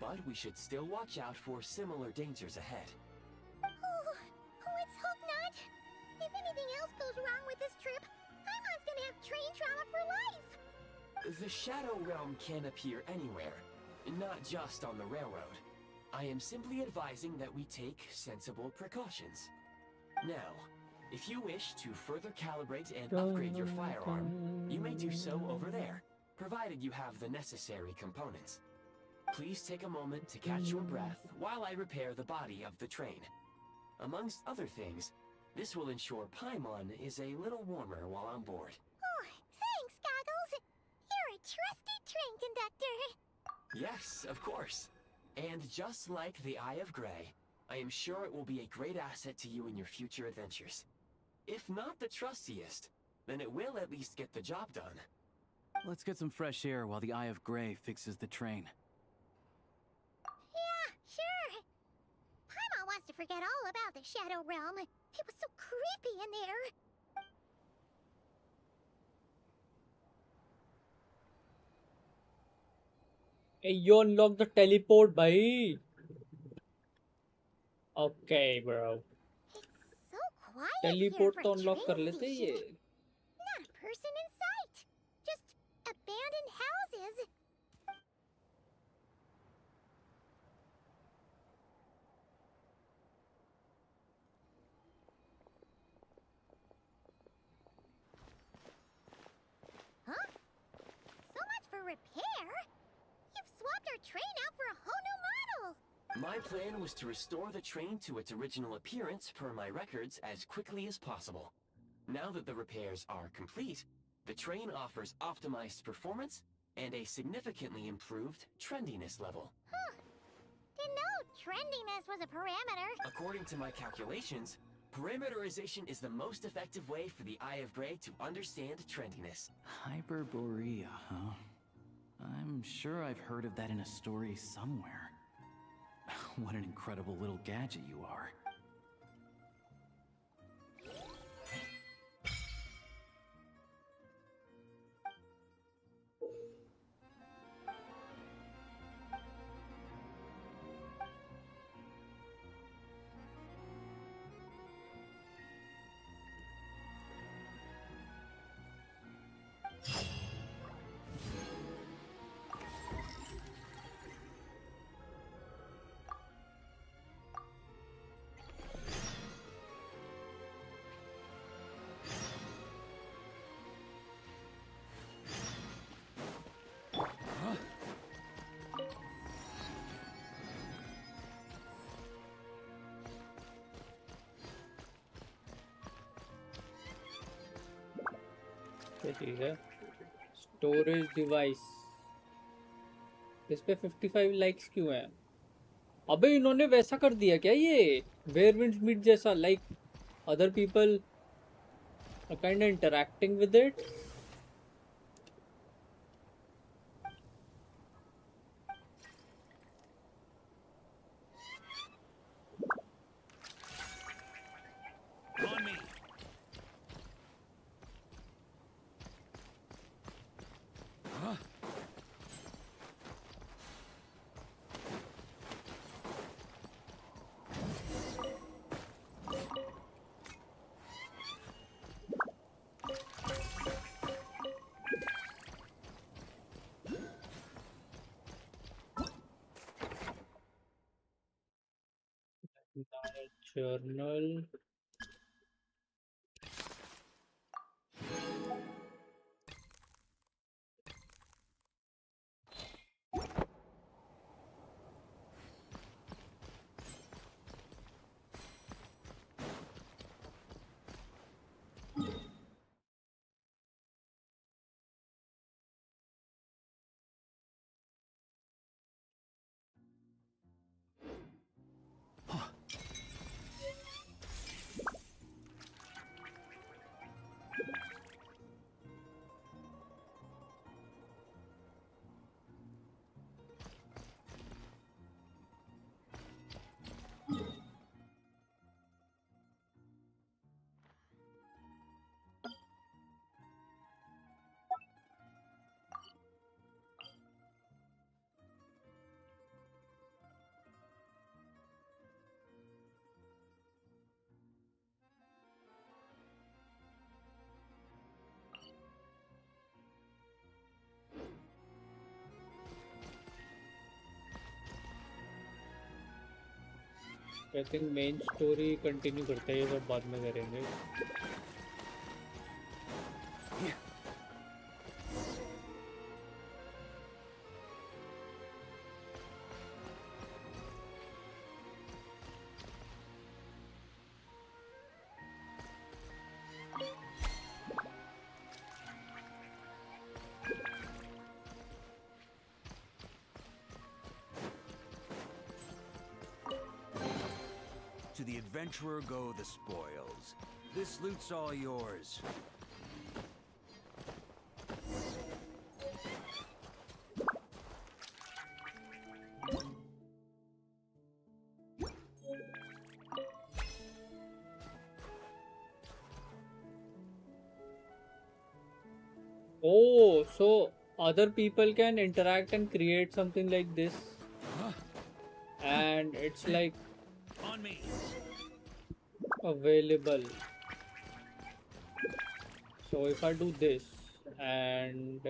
but we should still watch out for similar dangers ahead. Oh, let's hope not. If anything else goes wrong with this trip, Paimon's gonna have train trauma for life. The Shadow Realm can appear anywhere, not just on the railroad. I am simply advising that we take sensible precautions. Now, if you wish to further calibrate and upgrade your firearm, you may do so over there, provided you have the necessary components. Please take a moment to catch your breath while I repair the body of the train. Amongst other things, this will ensure Paimon is a little warmer while on board. Oh, thanks, Goggles. You're a trusty train conductor. Yes, of course. And just like the Eye of Grey, I am sure it will be a great asset to you in your future adventures. If not the trustiest, then it will at least get the job done. Let's get some fresh air while the Eye of Grey fixes the train. Yeah, sure. Paimon wants to forget all about the Shadow Realm. It was so creepy in there. Hey, you unlock the teleport, bhai. Okay, bro. So quiet Teleport here तो for a unlock कर train लेते station. ये. Not a person in sight. Just abandoned houses. Huh? So much for repair. You've swapped our train out for a whole new model. My plan was to restore the train to its original appearance per my records as quickly as possible. Now that the repairs are complete, the train offers optimized performance and a significantly improved trendiness level. Huh. Didn't know trendiness was a parameter. According to my calculations, parameterization is the most effective way for the Eye of Grey to understand trendiness. Hyperborea, huh? I'm sure I've heard of that in a story somewhere. What an incredible little gadget you are. क्या चीज है? Storage device. इस पे 55 likes क्यों हैं? अबे इन्होंने वैसा कर दिया क्या ये? वेयर विंड्स मीट जैसा, like other people are kind of interacting with it. On me. Huh? Journal. I think main story continue करते हैं, ये सब बाद में करेंगे. To the adventurer go the spoils. This loot's all yours. Oh, so other people can interact and create something like this, and it's like on me. Available. So if I do this and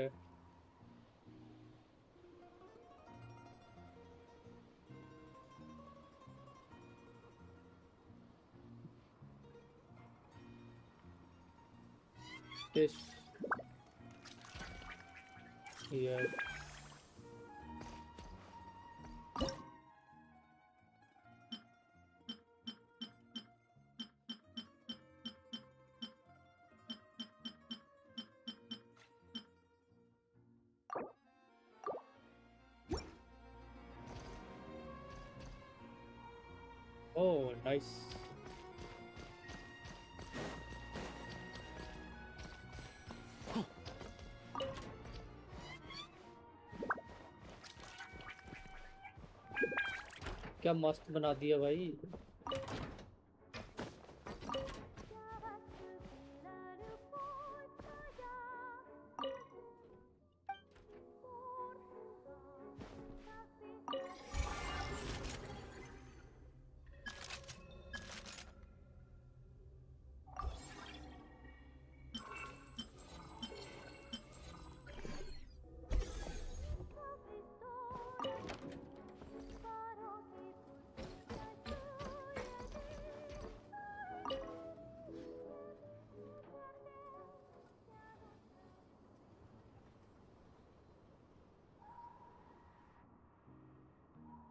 this here. Oh, nice. क्या मस्त बना दिया भाई.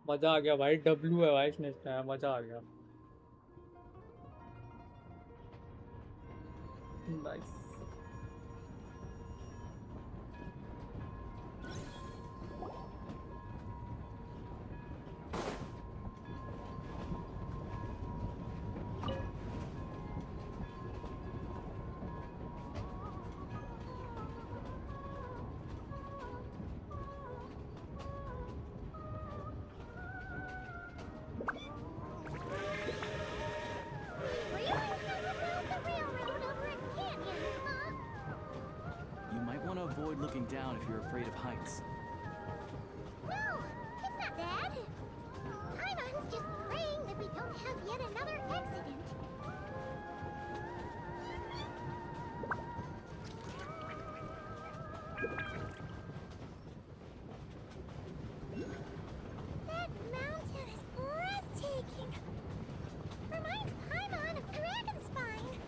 मजा आ गया भाई. W है भाई स्नेशनाया. मजा आ गया. Nice. Avoid looking down if you're afraid of heights. No, it's not that. Paimon's just praying that we don't have yet another accident. That mountain is breathtaking. Reminds Paimon of Dragonspine.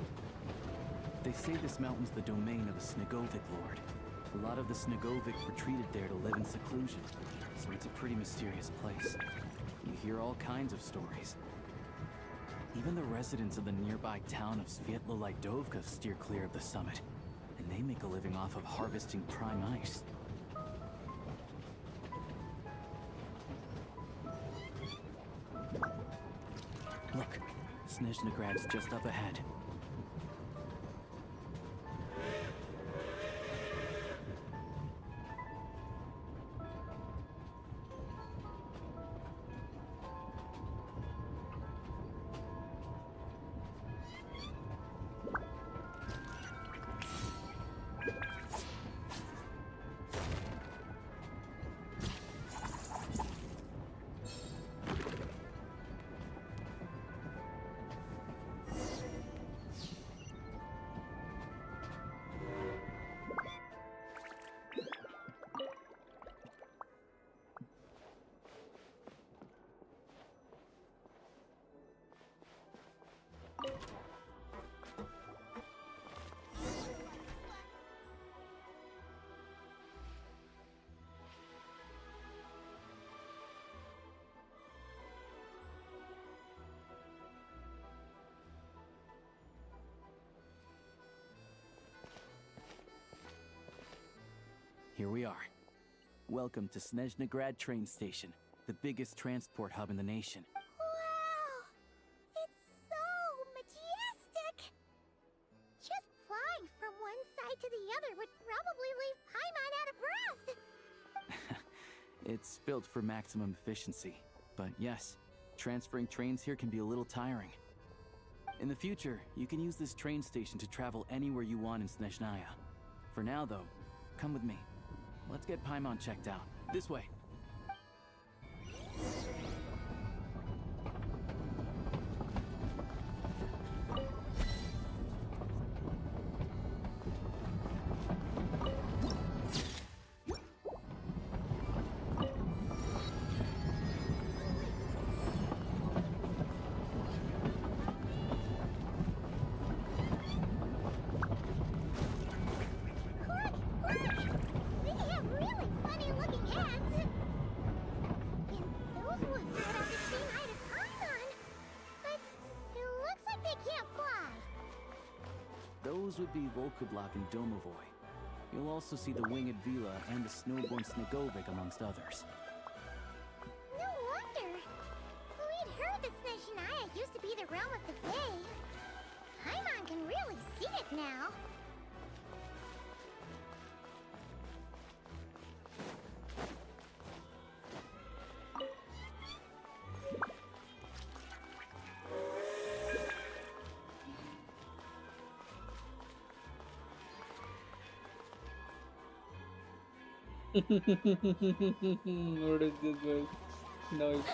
They say this mountain's the domain of the Snegovic Lord. A lot of the Snegovic retreated there to live in seclusion, so it's a pretty mysterious place. You hear all kinds of stories. Even the residents of the nearby town of Svietlo-Lidovka steer clear of the summit, and they make a living off of harvesting prime ice. Look, Snezhnagrad's just up ahead. Here we are. Welcome to Snezhnagrad train station, the biggest transport hub in the nation. Wow! It's to the other would probably leave Paimon out of breath. It's built for maximum efficiency, but yes, transferring trains here can be a little tiring. In the future, you can use this train station to travel anywhere you want in Snezhnaya. For now, though, come with me. Let's get Paimon checked out. This way. Those would be Volkudlak and Domovoy. You'll also see the winged Vila and the snowborn Snegovic amongst others. No wonder. We'd heard that Snezhnaya used to be the realm of the Fae. Paimon can really see it now. What is this voice? Noise.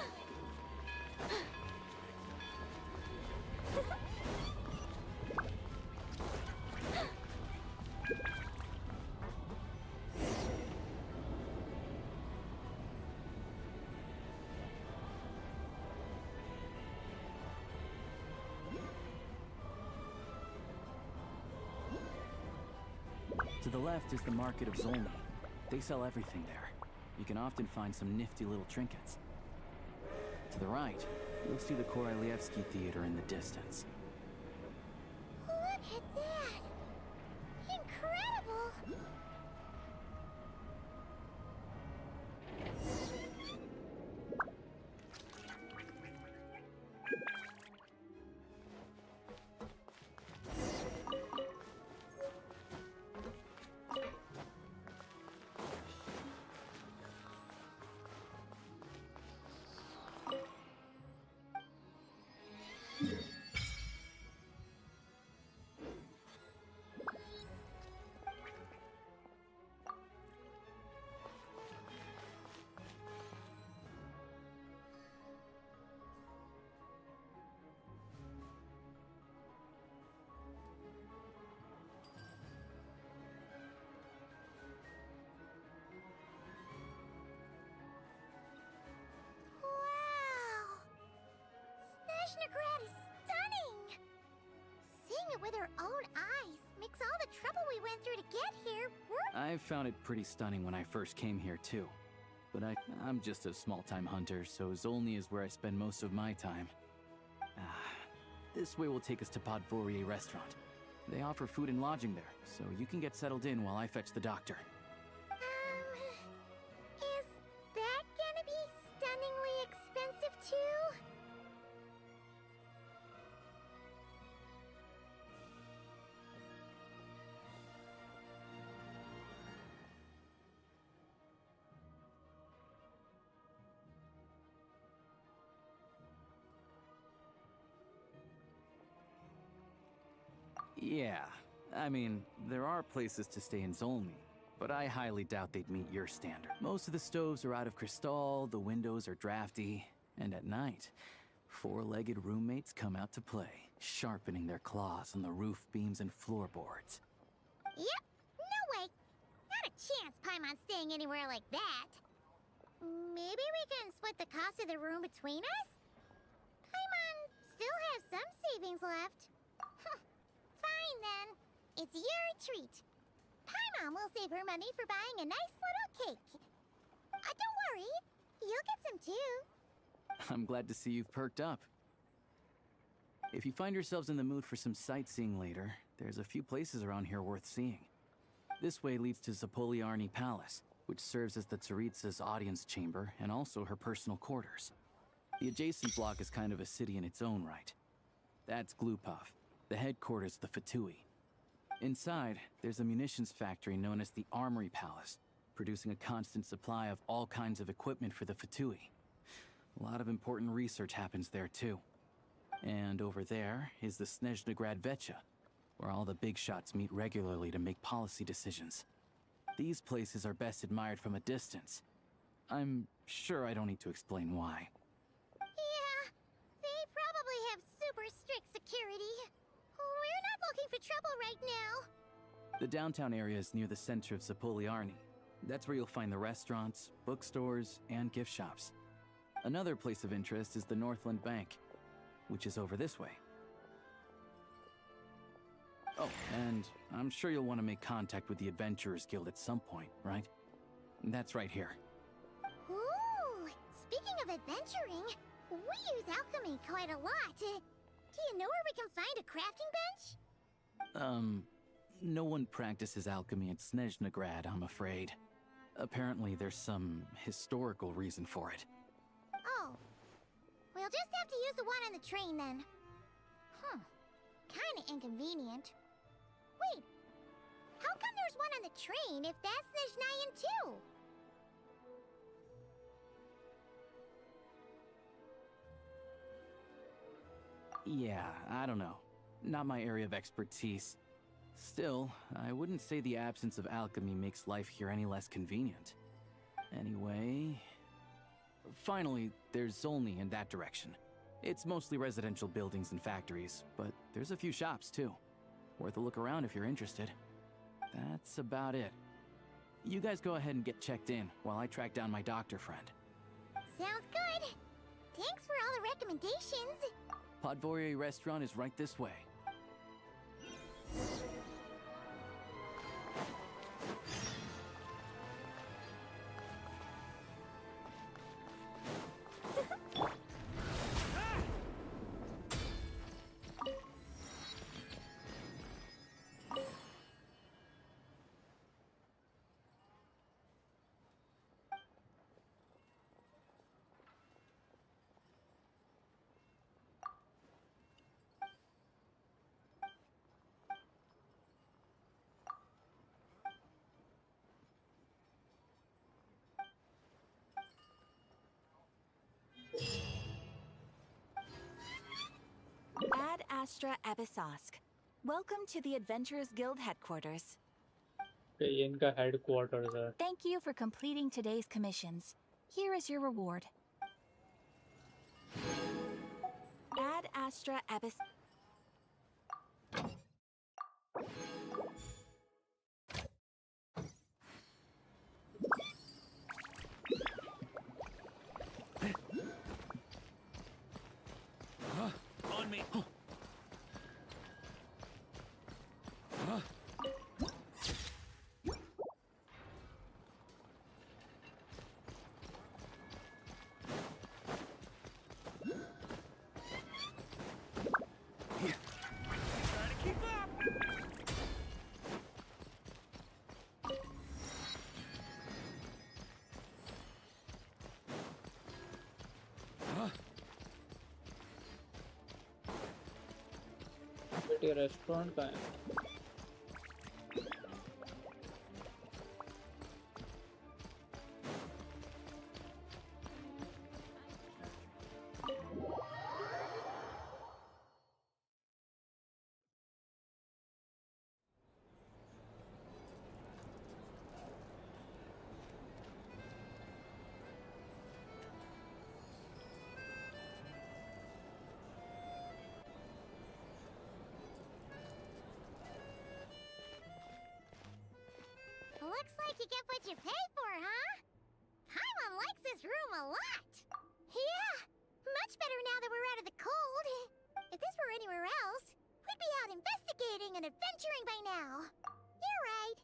To the left is the Market of Zolny. They sell everything there. You can often find some nifty little trinkets. To the right, you'll see the Korolyevsky Theater in the distance. Look at that! Incredible! Snezhnaya is stunning! Seeing it with our own eyes makes all the trouble we went through to get here worth. I found it pretty stunning when I first came here too. But I'm just a small-time hunter, so Zolny is where I spend most of my time. This way will take us to Podvorier Restaurant. They offer food and lodging there, so you can get settled in while I fetch the doctor. Is that gonna be stunningly expensive too? Yeah, I mean, there are places to stay in Zolny, but I highly doubt they'd meet your standard. Most of the stoves are out of crystal, the windows are drafty, and at night, four-legged roommates come out to play, sharpening their claws on the roof beams and floorboards. Yep, no way. Not a chance Paimon's staying anywhere like that. Maybe we can split the cost of the room between us? Paimon still has some savings left. Fine then. It's your treat. Paimon will save her money for buying a nice little cake. Don't worry, you'll get some too. I'm glad to see you've perked up. If you find yourselves in the mood for some sightseeing later, there's a few places around here worth seeing. This way leads to Zapoliarny Palace, which serves as the Tsaritsa's audience chamber and also her personal quarters. The adjacent block is kind of a city in its own right. That's Glupov, the headquarters of the Fatui. Inside, there's a munitions factory known as the Armory Palace, producing a constant supply of all kinds of equipment for the Fatui. A lot of important research happens there, too. And over there is the Snezhnaya Vecha, where all the big shots meet regularly to make policy decisions. These places are best admired from a distance. I'm sure I don't need to explain why. Yeah, they probably have super strict security. We're not looking for trouble right now. The downtown area is near the center of Zapoliarny. That's where you'll find the restaurants, bookstores, and gift shops. Another place of interest is the Northland Bank, which is over this way. Oh, and I'm sure you'll want to make contact with the Adventurers Guild at some point, right? That's right here. Ooh, speaking of adventuring, we use alchemy quite a lot. Do you know where we can find a crafting bench? No one practices alchemy at Snezhnaya, I'm afraid. Apparently there's some historical reason for it. Oh, we'll just have to use the one on the train then. Kinda inconvenient. Wait, how come there's one on the train if that's Snezhnayan too? Yeah, I don't know. Not my area of expertise. Still, I wouldn't say the absence of alchemy makes life here any less convenient. Anyway... Finally, there's Zolny in that direction. It's mostly residential buildings and factories, but there's a few shops too. Worth a look around if you're interested. That's about it. You guys go ahead and get checked in while I track down my doctor friend. Sounds good. Thanks for all the recommendations. Podvorye restaurant is right this way. Ad Astra Abyssosque. Welcome to the Adventurers Guild headquarters. ये इनका headquarters है. Thank you for completing today's commissions. Here is your reward. Ad Astra Abyss. On me. ये restaurant का है. Looks like you get what you pay for, huh? Paimon likes this room a lot. Yeah, much better now that we're out of the cold. If this were anywhere else, we'd be out investigating and adventuring by now. You're right.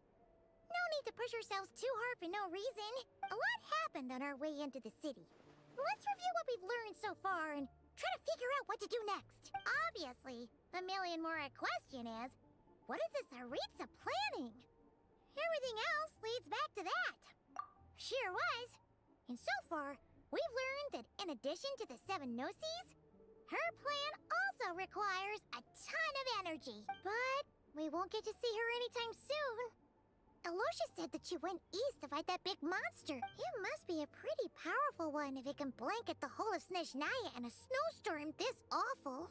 No need to push ourselves too hard for no reason. A lot happened on our way into the city. Let's review what we've learned so far and try to figure out what to do next. Obviously, the million more question is, what is this Tsaritsa planning? Everything else leads back to that. Sure was. And so far, we've learned that in addition to the 7 Gnosis, her plan also requires a ton of energy. But We won't get to see her anytime soon. Alosha said that she went east to fight that big monster. It must be a pretty powerful one if it can blanket the whole of Snezhnaya in a snowstorm this awful.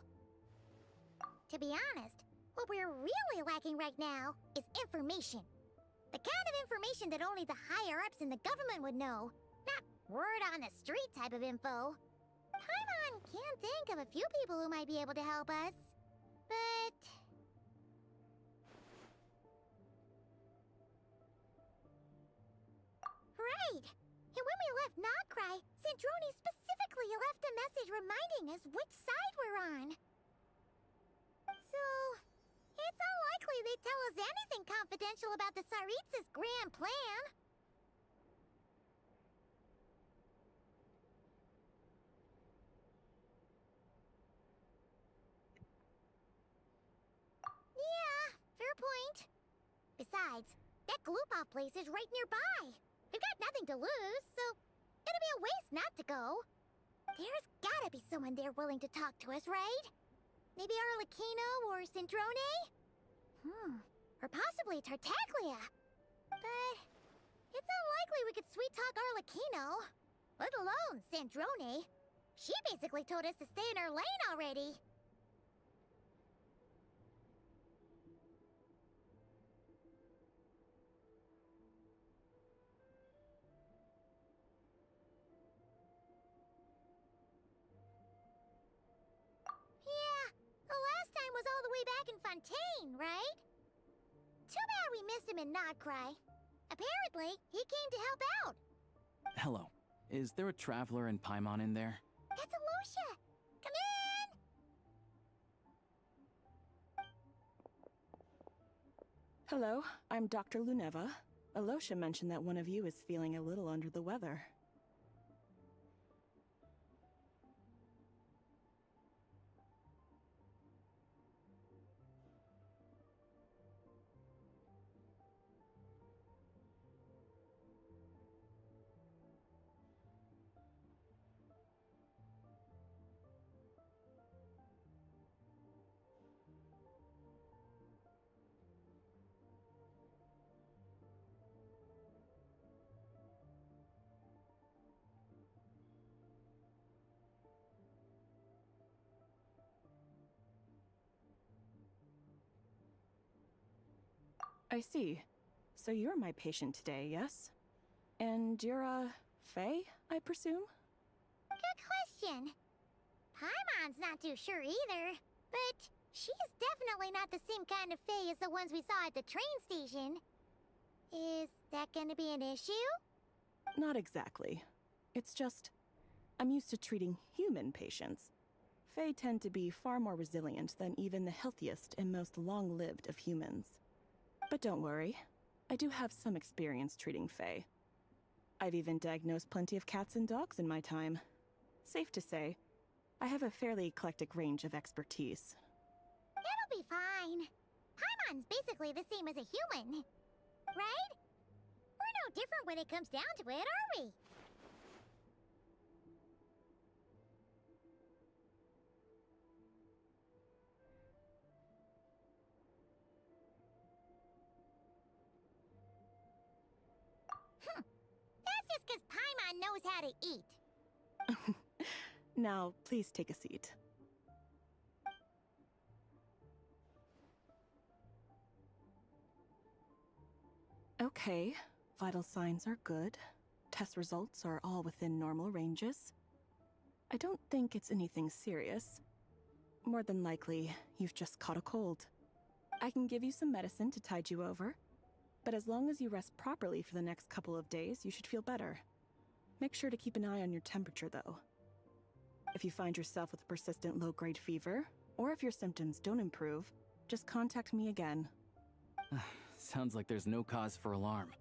To be honest, what we're really lacking right now is information. The kind of information that only the higher-ups in the government would know. Not word on the street type of info. Paimon can think of a few people who might be able to help us. But... Right! And when we left Nagcry, Sandrone specifically left a message reminding us which side we're on. So, it's unlikely they'd tell us anything confidential about the Tsaritsa's grand plan. Yeah, fair point. Besides, that Gloopov place is right nearby. We've got nothing to lose, so it'd be a waste not to go. There's gotta be someone there willing to talk to us, right? Maybe Arlecchino or Sandrone? Or possibly Tartaglia. But it's unlikely we could sweet-talk Arlecchino, let alone Sandrone. She basically told us to stay in her lane already. Was all the way back in Fontaine, right? Too bad we missed him in Nagcry. Apparently, he came to help out. Hello. Is there a traveler in Paimon in there? That's Alosha! Come in! Hello, I'm Dr. Luneva. Alosha mentioned that one of you is feeling a little under the weather. I see. So you're my patient today, yes? And you're, Faye, I presume? Good question. Paimon's not too sure either, but she's definitely not the same kind of Faye as the ones we saw at the train station. Is that gonna be an issue? Not exactly. It's just, I'm used to treating human patients. Faye tend to be far more resilient than even the healthiest and most long-lived of humans. But don't worry, I do have some experience treating Fae. I've even diagnosed plenty of cats and dogs in my time. Safe to say, I have a fairly eclectic range of expertise. It'll be fine. Paimon's basically the same as a human, right? We're no different when it comes down to it, are we? That's just because Paimon knows how to eat. Now, please take a seat. Okay, vital signs are good. Test results are all within normal ranges. I don't think it's anything serious. More than likely, you've just caught a cold. I can give you some medicine to tide you over, but as long as you rest properly for the next couple of days, you should feel better. Make sure to keep an eye on your temperature, though. If you find yourself with a persistent low-grade fever, or if your symptoms don't improve, just contact me again. Sounds like there's no cause for alarm.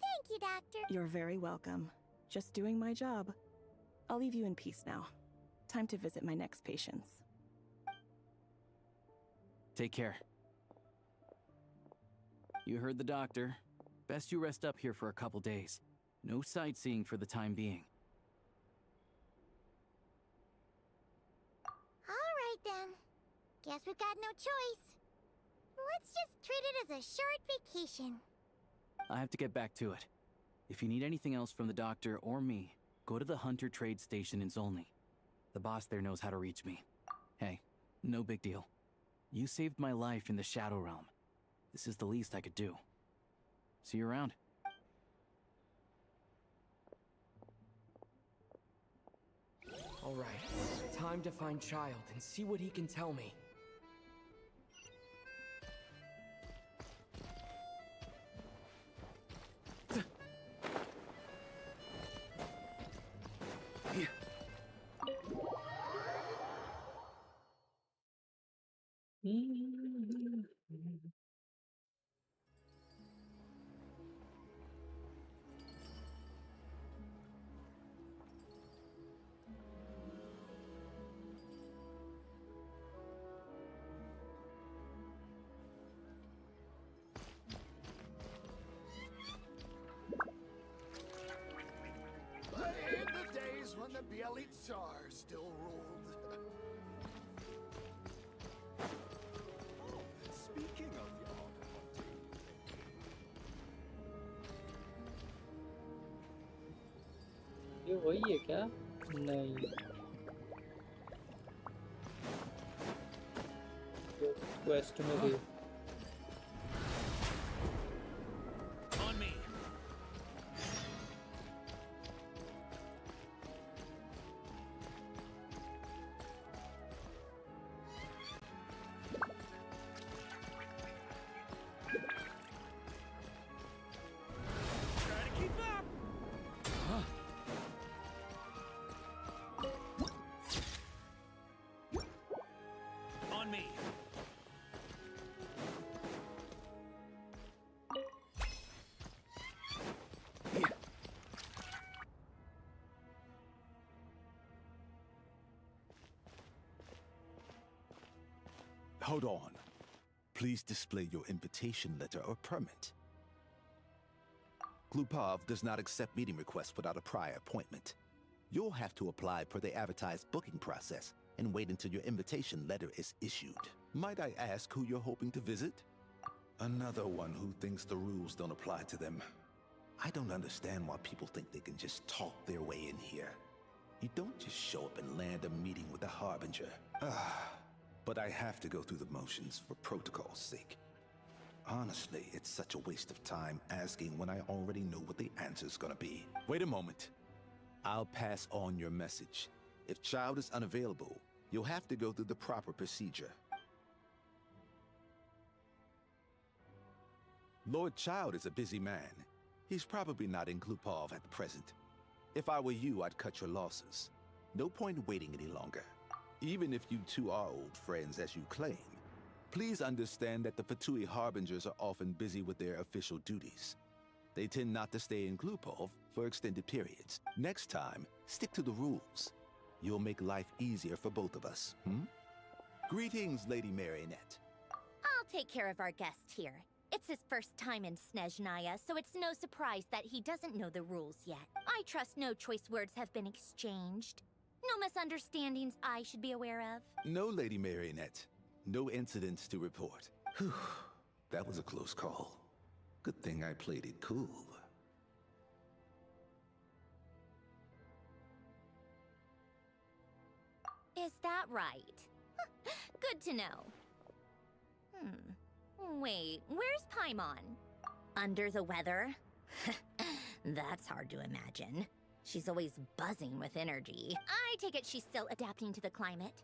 Thank you, Doctor. You're very welcome. Just doing my job. I'll leave you in peace now. Time to visit my next patients. Take care. You heard the doctor. Best you rest up here for a couple days. No sightseeing for the time being. Guess we've got no choice. Let's just treat it as a short vacation. I have to get back to it. If you need anything else from the doctor or me, go to the Hunter Trade Station in Zolny. The boss there knows how to reach me. Hey, no big deal. You saved my life in the Shadow Realm. This is the least I could do. See you around. All right, time to find Child and see what he can tell me. In the days when the Bielitz Tsar still ruled. Speaking of ये वही है क्या? नहीं, quest में भी On me. Try to keep up. On me. Hold on. Please display your invitation letter or permit. Glupov does not accept meeting requests without a prior appointment. You'll have to apply per the advertised booking process and wait until your invitation letter is issued. Might I ask who you're hoping to visit? Another one who thinks the rules don't apply to them. I don't understand why people think they can just talk their way in here. You don't just show up and land a meeting with a harbinger. But I have to go through the motions for protocol's sake. Honestly, it's such a waste of time asking when I already know what the answer's gonna be. Wait a moment. I'll pass on your message. If Child is unavailable, you'll have to go through the proper procedure. Lord Child is a busy man. He's probably not in Glupov at the present. If I were you, I'd cut your losses. No point waiting any longer. Even if you two are old friends as you claim, please understand that the Fatui Harbingers are often busy with their official duties. They tend not to stay in Glupov for extended periods. Next time, stick to the rules. You'll make life easier for both of us, Greetings, Lady Marionette. I'll take care of our guest here. It's his first time in Snezhnaya, so it's no surprise that he doesn't know the rules yet. I trust no choice words have been exchanged. No misunderstandings I should be aware of. No, Lady Marionette. No incidents to report. Whew, that was a close call. Good thing I played it cool. Is that right? Good to know. Wait, where's Paimon? Under the weather? That's hard to imagine. She's always buzzing with energy. I take it she's still adapting to the climate.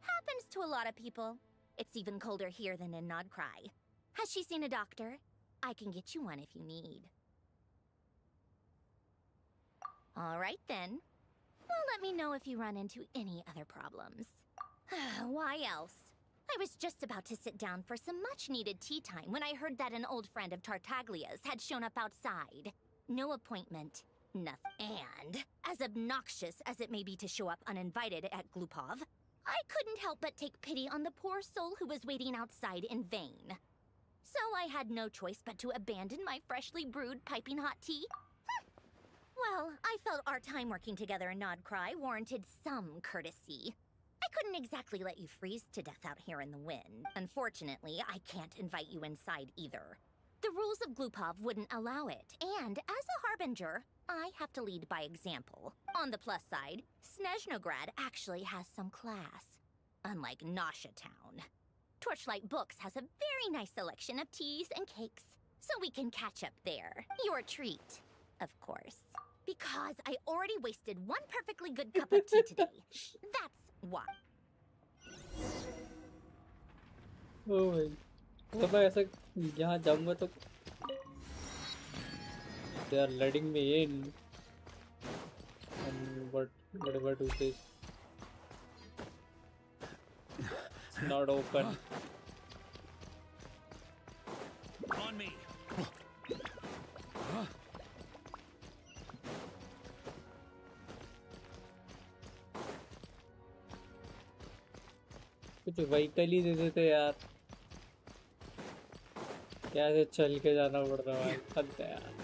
Happens to a lot of people. It's even colder here than in Nodcry. Has she seen a doctor? I can get you one if you need. All right then. Well, let me know if you run into any other problems. Why else? I was just about to sit down for some much-needed tea time when I heard that an old friend of Tartaglia's had shown up outside. No appointment. Nothing. And, as obnoxious as it may be to show up uninvited at Glupov, I couldn't help but take pity on the poor soul who was waiting outside in vain. So I had no choice but to abandon my freshly brewed piping hot tea. Well, I felt our time working together in Nodcry warranted some courtesy. I couldn't exactly let you freeze to death out here in the wind. Unfortunately, I can't invite you inside either. The rules of Glupov wouldn't allow it, and as a harbinger, I have to lead by example. On the plus side, Snezhnaya actually has some class, unlike Nasha Town. Torchlight Books has a very nice selection of teas and cakes, so we can catch up there. Your treat, of course. Because I already wasted one perfectly good cup of tea today. That's why. Oh भाई तो मैं ऐसा यहाँ जाऊँगा तो they are letting me in and whatever to say it's not open. On me. कुछ vehicle ही दे देते यार, क्या से चल के जाना पड़ रहा है, हद है यार।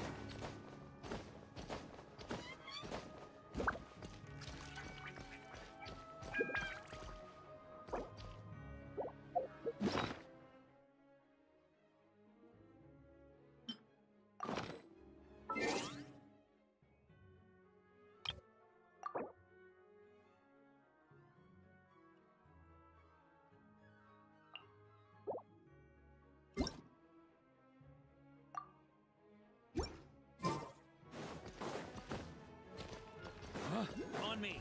On me.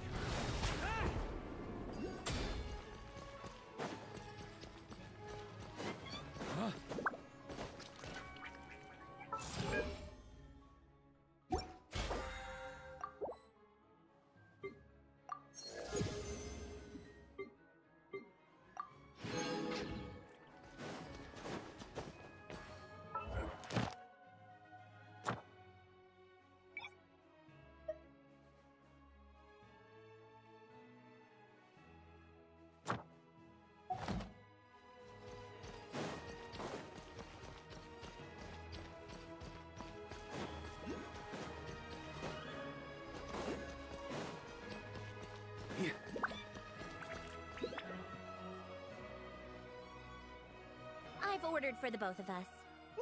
I've ordered for the both of us.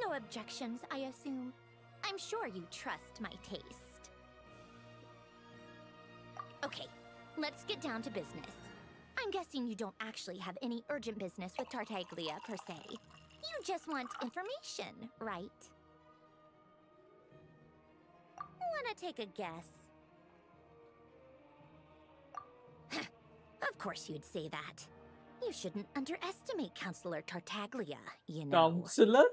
No objections, I assume. I'm sure you trust my taste. Okay, let's get down to business. I'm guessing you don't actually have any urgent business with Tartaglia, per se. You just want information, right? Wanna take a guess? Of course you'd say that. You shouldn't underestimate Counselor Tartaglia, you know. Counselor?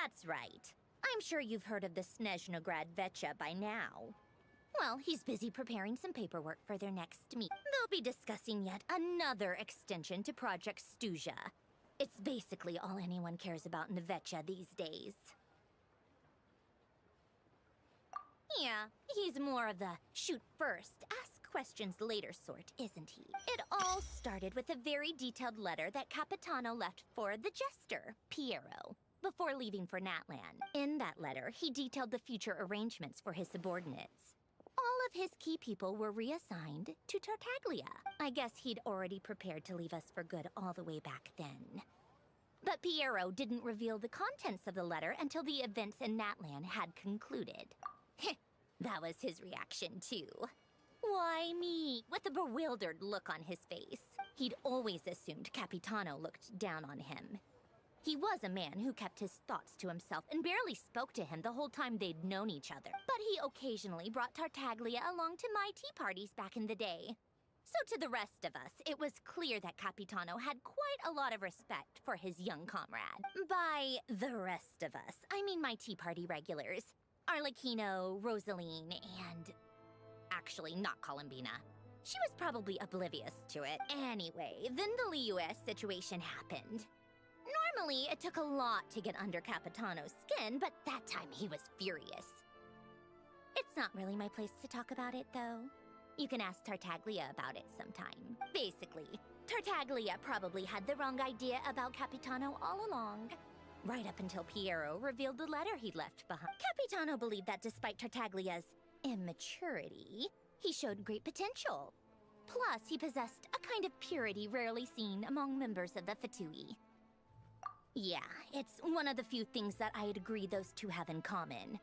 That's right. I'm sure you've heard of the Snezhnaya Vetcha by now. Well, he's busy preparing some paperwork for their next meet. They'll be discussing yet another extension to Project Stuzha. It's basically all anyone cares about in the Vetcha these days. Yeah, he's more of the shoot first, ask questions later sort, isn't he? It all started with a very detailed letter that Capitano left for the jester, Piero, before leaving for Natlan. In that letter, he detailed the future arrangements for his subordinates. All of his key people were reassigned to Tartaglia. I guess he'd already prepared to leave us for good all the way back then. But Piero didn't reveal the contents of the letter until the events in Natlan had concluded. That was his reaction, too. Why me? With a bewildered look on his face. He'd always assumed Capitano looked down on him. He was a man who kept his thoughts to himself and barely spoke to him the whole time they'd known each other. But he occasionally brought Tartaglia along to my tea parties back in the day. So to the rest of us, it was clear that Capitano had quite a lot of respect for his young comrade. By the rest of us, I mean my tea party regulars. Arlecchino, Rosaline, and... actually, not Columbina. She was probably oblivious to it. Anyway, then the Liu's situation happened. Normally, it took a lot to get under Capitano's skin, but that time he was furious. It's not really my place to talk about it, though. You can ask Tartaglia about it sometime. Basically, Tartaglia probably had the wrong idea about Capitano all along. Right up until Piero revealed the letter he'd left behind. Capitano believed that despite Tartaglia's immaturity, he showed great potential. Plus, he possessed a kind of purity rarely seen among members of the Fatui. Yeah, it's one of the few things that I'd agree those two have in common.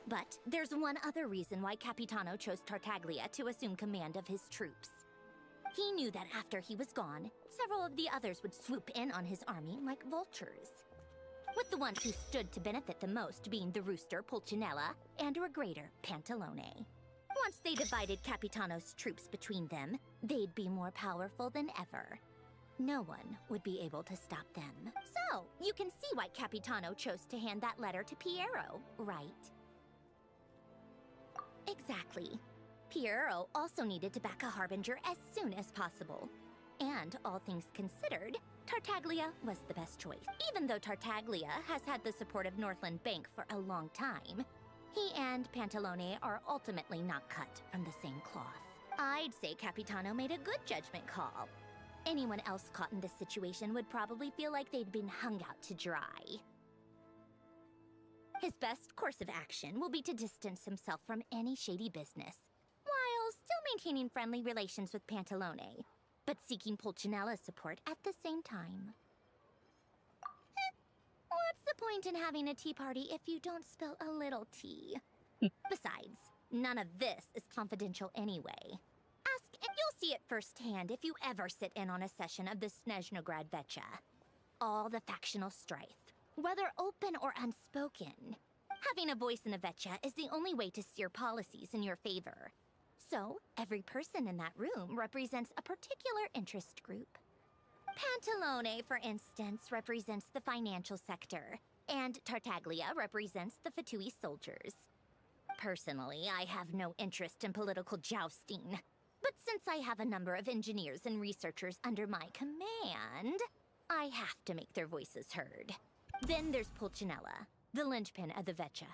But there's one other reason why Capitano chose Tartaglia to assume command of his troops. He knew that after he was gone, several of the others would swoop in on his army like vultures. With the ones who stood to benefit the most being the rooster Pulcinella and Regrator Pantalone. Once they divided Capitano's troops between them, they'd be more powerful than ever. No one would be able to stop them. So, you can see why Capitano chose to hand that letter to Piero, right? Exactly. Piero also needed to back a harbinger as soon as possible. And all things considered, Tartaglia was the best choice. Even though Tartaglia has had the support of Northland Bank for a long time, he and Pantalone are ultimately not cut from the same cloth. I'd say Capitano made a good judgment call. Anyone else caught in this situation would probably feel like they'd been hung out to dry. His best course of action will be to distance himself from any shady business, while still maintaining friendly relations with Pantalone, but seeking Pulcinella's support at the same time. What's the point in having a tea party if you don't spill a little tea? Besides, none of this is confidential anyway. Ask and you'll see it firsthand if you ever sit in on a session of the Snezhnaya Vecha. All the factional strife, whether open or unspoken. Having a voice in the Vecha is the only way to steer policies in your favor. So, every person in that room represents a particular interest group. Pantalone, for instance, represents the financial sector, and Tartaglia represents the Fatui soldiers. Personally, I have no interest in political jousting, but since I have a number of engineers and researchers under my command, I have to make their voices heard. Then there's Pulcinella, the linchpin of the Vecha.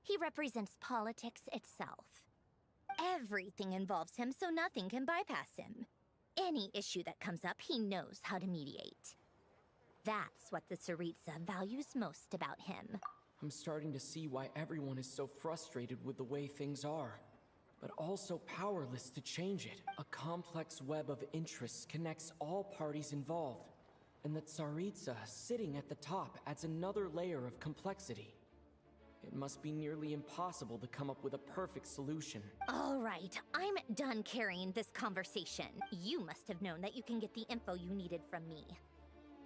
He represents politics itself. Everything involves him, so nothing can bypass him. Any issue that comes up, he knows how to mediate. That's what the Tsaritsa values most about him. I'm starting to see why everyone is so frustrated with the way things are, but also powerless to change it. A complex web of interests connects all parties involved, and the Tsaritsa sitting at the top adds another layer of complexity. It must be nearly impossible to come up with a perfect solution. All right, I'm done carrying this conversation. You must have known that you can get the info you needed from me.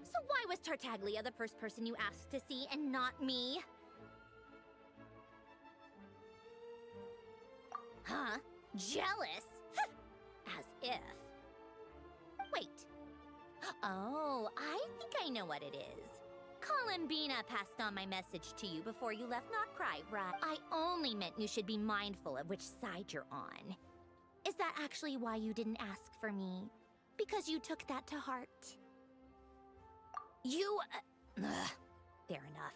So why was Tartaglia the first person you asked to see and not me? Huh? Jealous? As if. Wait. Oh, I think I know what it is. Columbina passed on my message to you before you left Notcry, right? I only meant you should be mindful of which side you're on. Is that actually why you didn't ask for me? Because you took that to heart? You... fair enough.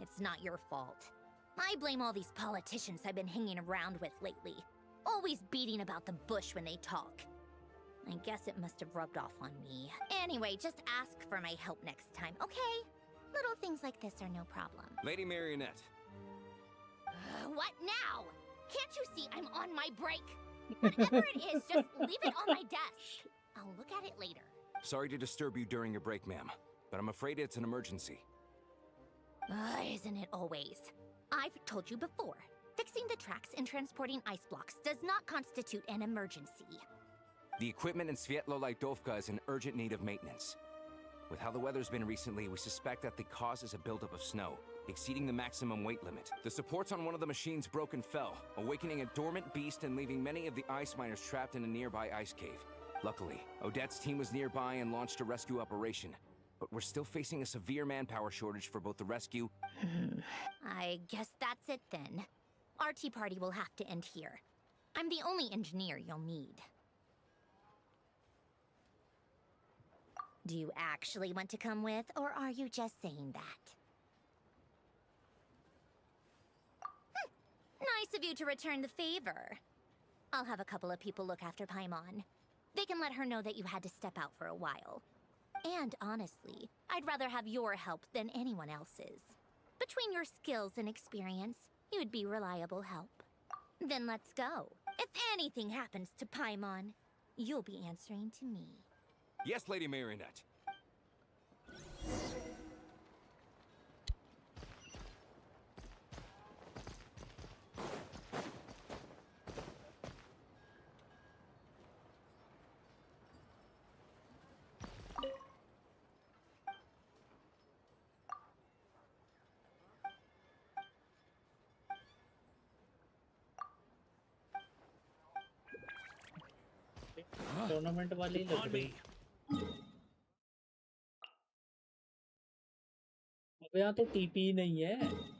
It's not your fault. I blame all these politicians I've been hanging around with lately. Always beating about the bush when they talk. I guess it must have rubbed off on me. Anyway, just ask for my help next time, okay? Little things like this are no problem. Lady Marionette. What now? Can't you see I'm on my break? Whatever it is, just leave it on my desk. I'll look at it later. Sorry to disturb you during your break, ma'am, but I'm afraid it's an emergency. Isn't it always? I've told you before, fixing the tracks and transporting ice blocks does not constitute an emergency. The equipment in Svietlo-Laidovka is in urgent need of maintenance. With how the weather's been recently, we suspect that the cause is a buildup of snow, exceeding the maximum weight limit. The supports on one of the machines broke and fell, awakening a dormant beast and leaving many of the ice miners trapped in a nearby ice cave. Luckily, Odette's team was nearby and launched a rescue operation. But we're still facing a severe manpower shortage for both the rescue... I guess that's it then. Our tea party will have to end here. I'm the only engineer you'll need. Do you actually want to come with, or are you just saying that? Nice of you to return the favor. I'll have a couple of people look after Paimon. They can let her know that you had to step out for a while. And honestly, I'd rather have your help than anyone else's. Between your skills and experience, you'd be reliable help. Then let's go. If anything happens to Paimon, you'll be answering to me. Yes, Lady Marionette. Tournament वाली लग रही। अब यहाँ तो TP नहीं है।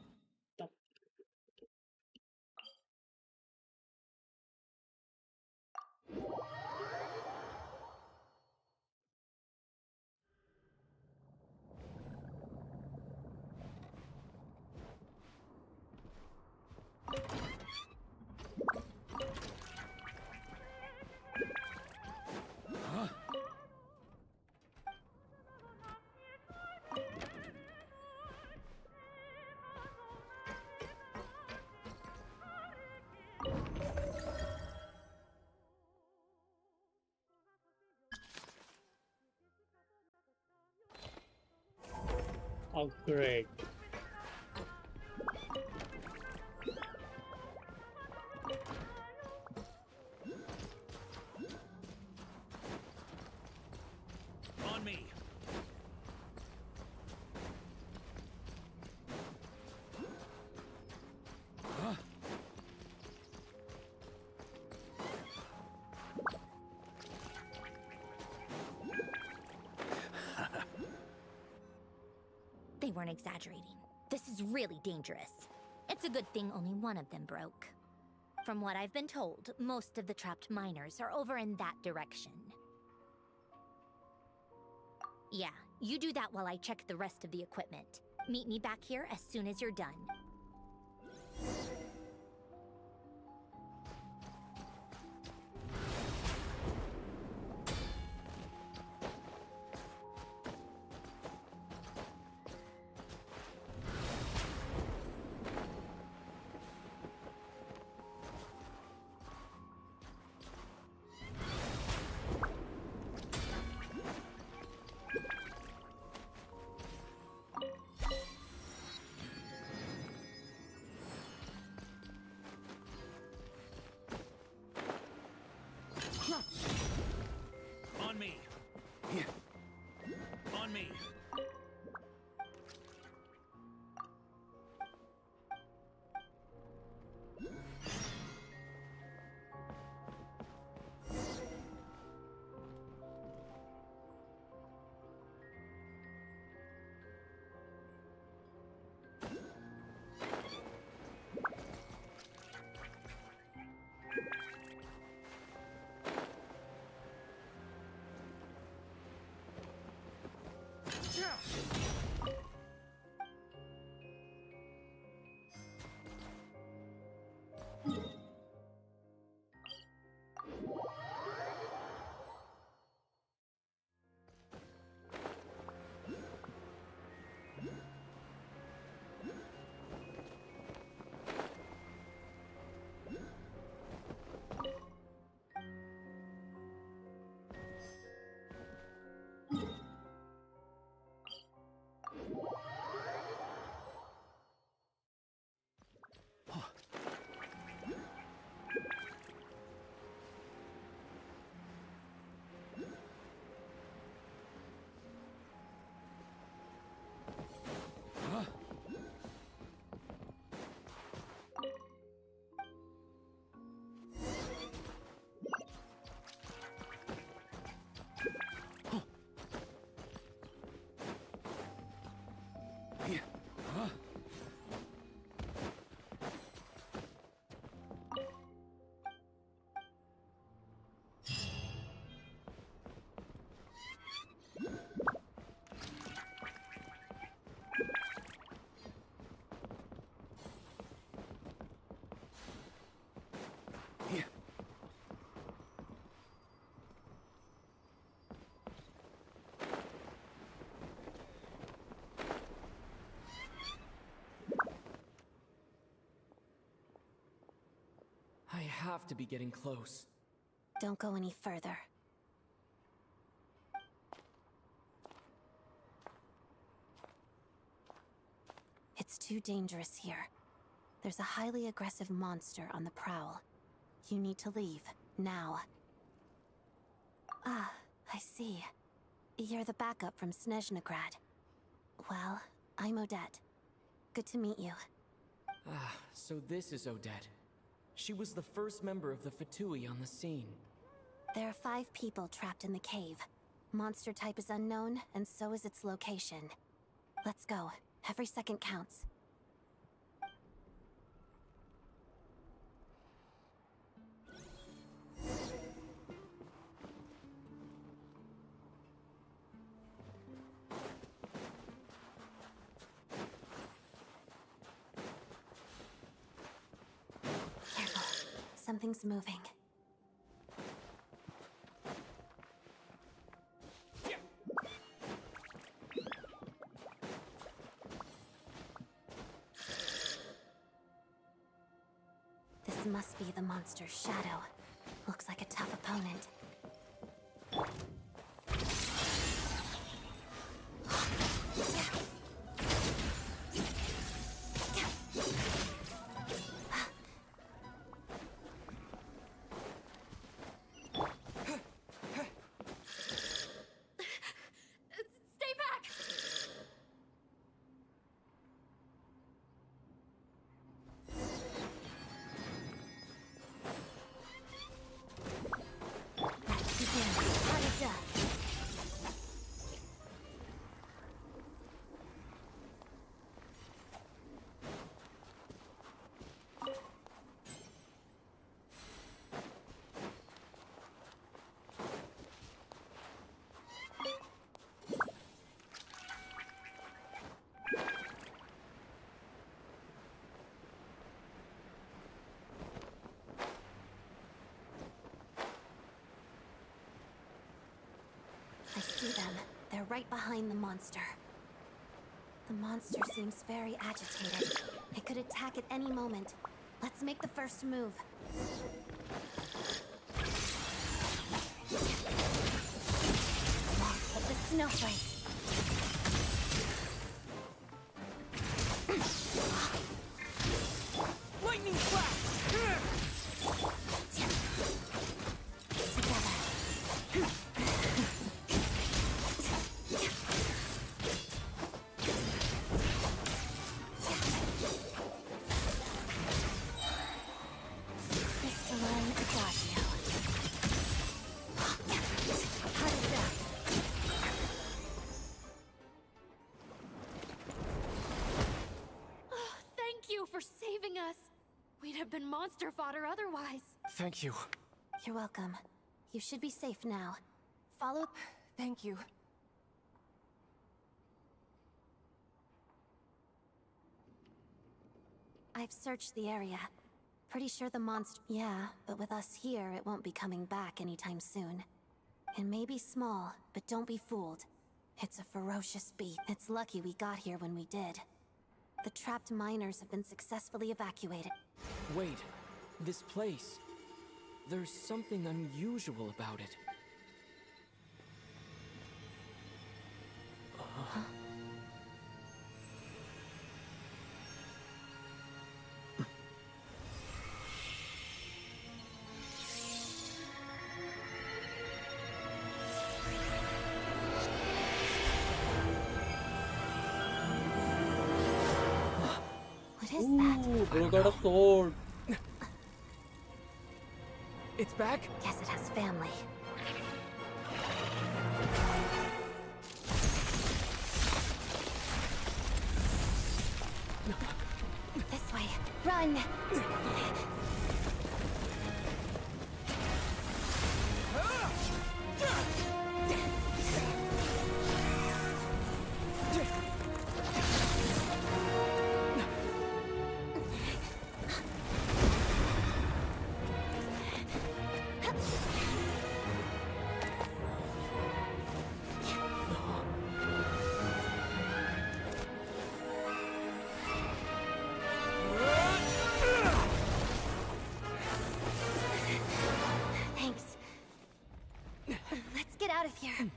Oh, great. On me. They weren't exaggerating. This is really dangerous. It's a good thing only one of them broke. From what I've been told, most of the trapped miners are over in that direction. Yeah, you do that while I check the rest of the equipment. Meet me back here as soon as you're done. On me. On me. I have to be getting close. Don't go any further. It's too dangerous here. There's a highly aggressive monster on the prowl. You need to leave, now. Ah, I see. You're the backup from Snezhnaya. Well, I'm Odette. Good to meet you. Ah, so this is Odette. She was the first member of the Fatui on the scene. There are 5 people trapped in the cave. Monster type is unknown, and so is its location. Let's go. Every second counts. Careful. Something's moving. This must be the monster's shadow. Looks like a tough opponent. Stay back! Let's begin. Hurry up. I see them. They're right behind the monster. The monster seems very agitated. It could attack at any moment. Let's make the first move. Hit the snowflakes. Lightning flash! Thank you for saving us. We'd have been monster fodder otherwise. Thank you. You're welcome. You should be safe now. Follow. Thank you. I've searched the area. Pretty sure the monster. Yeah, but with us here, it won't be coming back anytime soon. It may be small, but don't be fooled. It's a ferocious beast. It's lucky we got here when we did. The trapped miners have been successfully evacuated. Wait, this place. There's something unusual about it. What is that? Bro got a sword. It's back? Guess it has family. This way. Run! with your...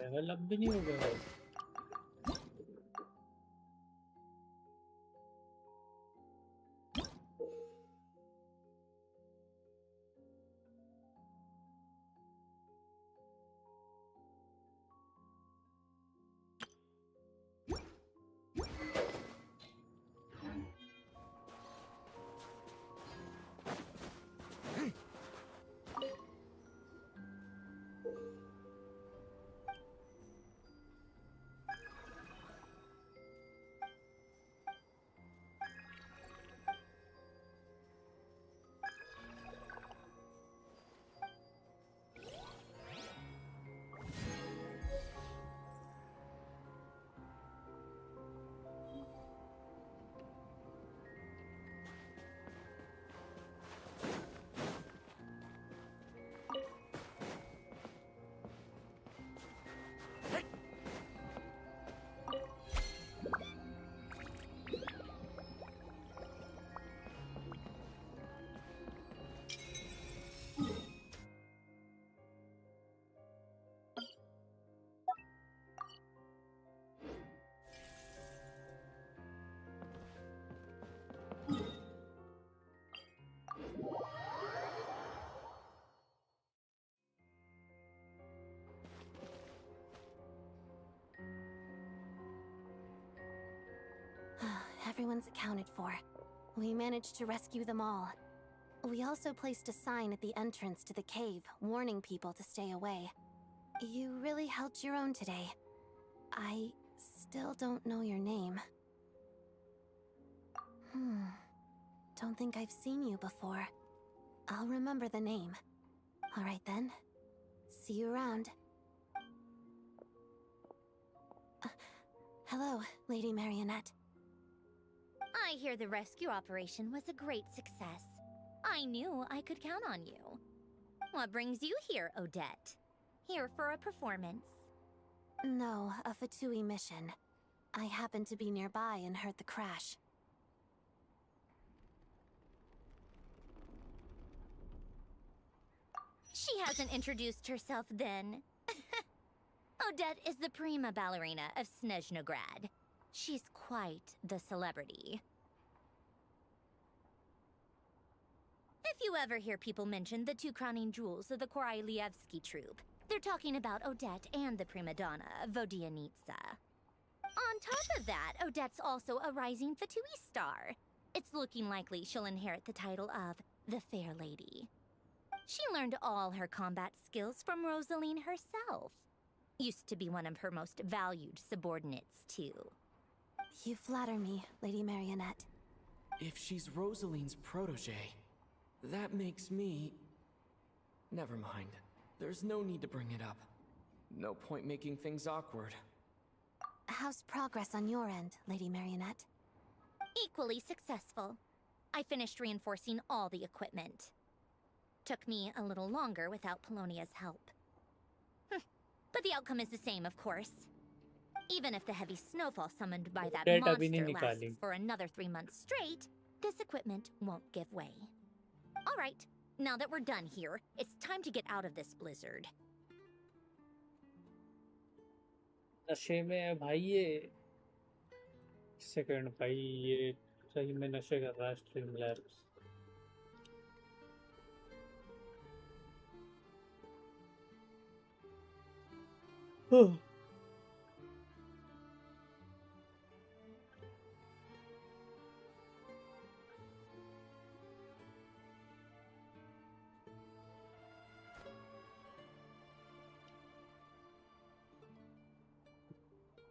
level up भी नहीं हो गया है। Everyone's accounted for. We managed to rescue them all. We also placed a sign at the entrance to the cave, warning people to stay away. You really held your own today. I still don't know your name. Don't think I've seen you before. I'll remember the name. All right then. See you around. Hello, Lady Marionette. I hear the rescue operation was a great success. I knew I could count on you. What brings you here, Odette? Here for a performance? No, a Fatui mission. I happened to be nearby and heard the crash. She hasn't introduced herself then. Odette is the prima ballerina of Snezhnaya. She's quite the celebrity. If you ever hear people mention the two crowning jewels of the Korolievsky troupe, they're talking about Odette and the prima donna, Vodianitsa. On top of that, Odette's also a rising Fatui star. It's looking likely she'll inherit the title of the Fair Lady. She learned all her combat skills from Rosaline herself. Used to be one of her most valued subordinates, too. You flatter me, Lady Marionette. If she's Rosaline's protege, that makes me... Never mind. There's no need to bring it up. No point making things awkward. How's progress on your end, Lady Marionette? Equally successful. I finished reinforcing all the equipment. Took me a little longer without Polonia's help. But the outcome is the same, of course. Even if the heavy snowfall summoned by that monster lasts for another 3 months straight, this equipment won't give way. All right, now that we're done here, it's time to get out of this blizzard. नशे में है भाई ये second भाई ये सही में नशे कर रहा है स्ट्रीमलैब्स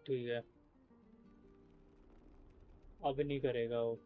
ठीक है, अब नहीं करेगा वो।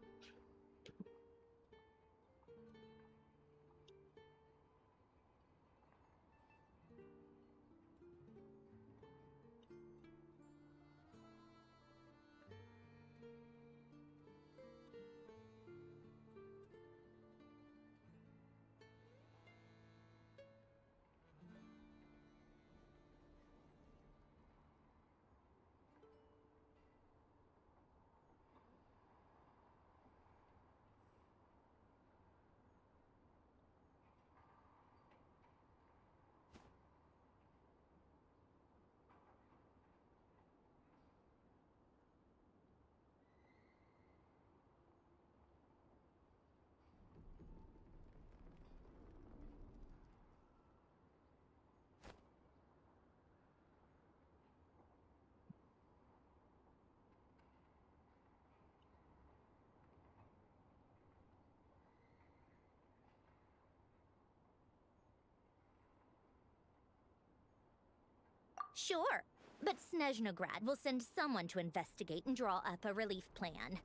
Sure, but Snezhnaya will send someone to investigate and draw up a relief plan.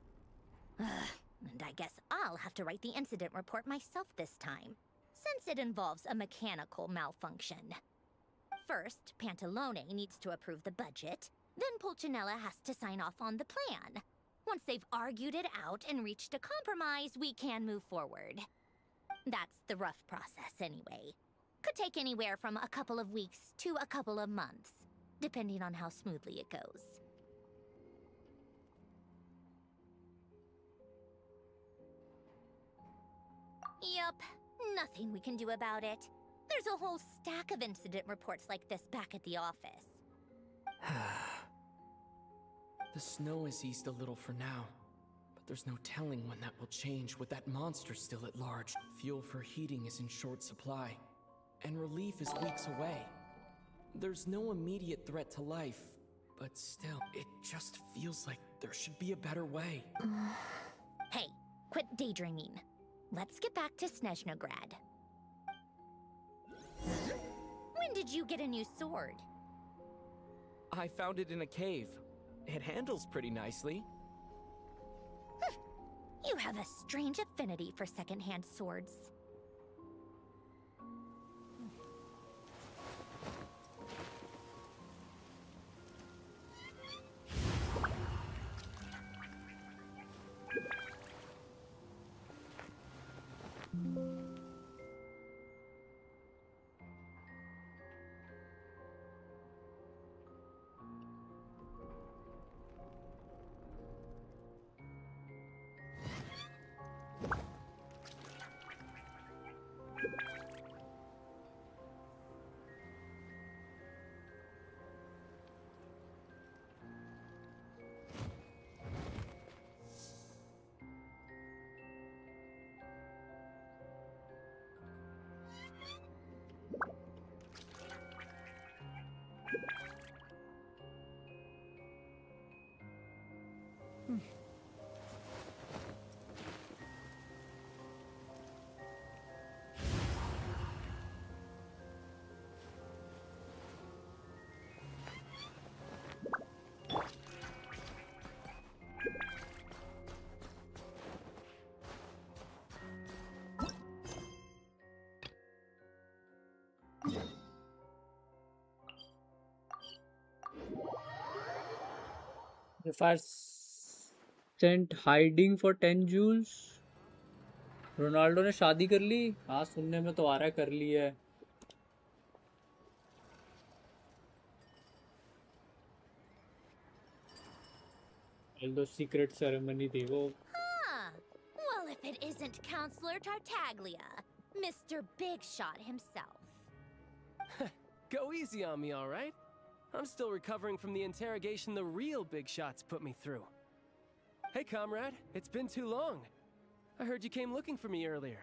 And I guess I'll have to write the incident report myself this time, since it involves a mechanical malfunction. First, Pantalone needs to approve the budget, then Pulcinella has to sign off on the plan. Once they've argued it out and reached a compromise, we can move forward. That's the rough process anyway. Could take anywhere from a couple of weeks to a couple of months, depending on how smoothly it goes. Yup, nothing we can do about it. There's a whole stack of incident reports like this back at the office. The snow has eased a little for now, but there's no telling when that will change with that monster still at large. Fuel for heating is in short supply, and relief is weeks away. There's no immediate threat to life, but still, it just feels like there should be a better way. Hey, quit daydreaming. Let's get back to Snezhnaya. When did you get a new sword? I found it in a cave. It handles pretty nicely. You have a strange affinity for secondhand swords. If I sent hiding for 10 joules, Ronaldo ने शादी कर ली। हाँ, सुनने में तो आ रहा है कर ली है। Although secret ceremony थी वो। Well, if it isn't Counselor Tartaglia, Mr. Big Shot himself. Go easy on me, all right? I'm still recovering from the interrogation the real big shots put me through. Hey, comrade, it's been too long. I heard you came looking for me earlier.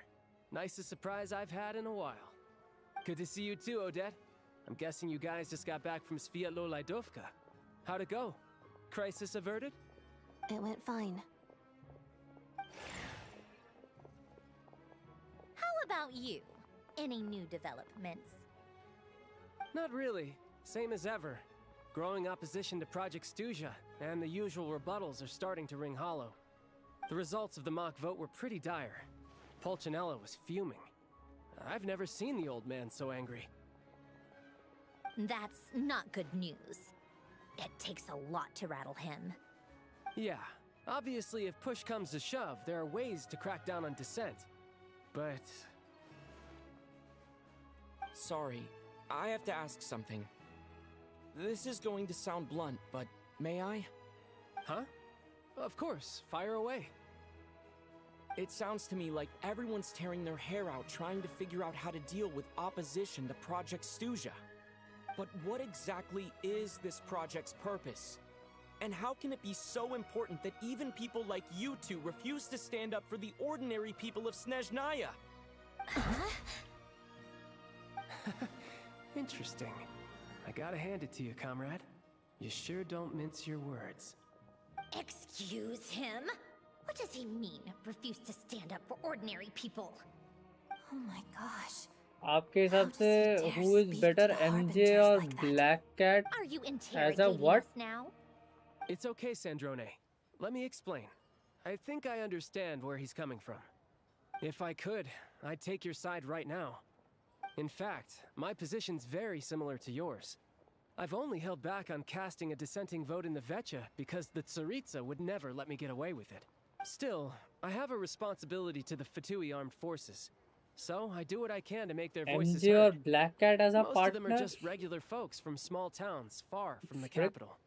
Nicest surprise I've had in a while. Good to see you too, Odette. I'm guessing you guys just got back from Sviatlo Lajdovka. How'd it go? Crisis averted? It went fine. How about you? Any new developments? Not really. Same as ever. Growing opposition to Project Stuzia and the usual rebuttals are starting to ring hollow. The results of the mock vote were pretty dire. Pulcinella was fuming. I've never seen the old man so angry. That's not good news. It takes a lot to rattle him. Yeah, obviously if push comes to shove, there are ways to crack down on dissent. But... Sorry, I have to ask something. This is going to sound blunt, but may I? Huh? Of course, fire away. It sounds to me like everyone's tearing their hair out trying to figure out how to deal with opposition to Project Stuzia. But what exactly is this project's purpose? And how can it be so important that even people like you two refuse to stand up for the ordinary people of Snezhnaya? Interesting. I gotta hand it to you, comrade. You sure don't mince your words. Excuse him? What does he mean, refuse to stand up for ordinary people? Oh my gosh. आपके हिसाब से who is better, MJ or Black Cat Are you as a interrogating what? us now? It's okay, Sandrone. Let me explain. I think I understand where he's coming from. If I could, I'd take your side right now. In fact, my position's very similar to yours. I've only held back on casting a dissenting vote in the Vetcha because the Tsaritsa would never let me get away with it. Still, I have a responsibility to the Fatui armed forces. So I do what I can to make their voices MJ or heard. Black Cat as a Most partner? of them are just regular folks from small towns far from the capital.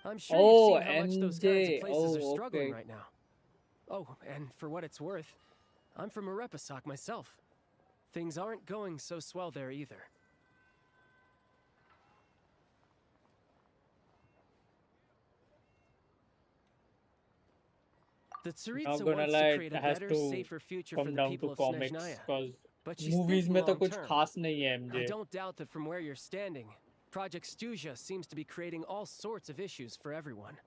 I'm sure Oh, you've seen how much those kinds MJ. of places Oh, are struggling okay. right now. Oh, and for what it's worth, I'm from Arepasak myself. Things aren't going so swell there either. The Not Tsaritsa gonna wants lie, to it create a has better, to safer future for come the down people to of comics Snezhnaya. because But she's movies thinking में तो long कुछ term. खास नहीं है I MJ. don't doubt that from where you're standing, Project Stuzia seems to be creating all sorts of issues for everyone.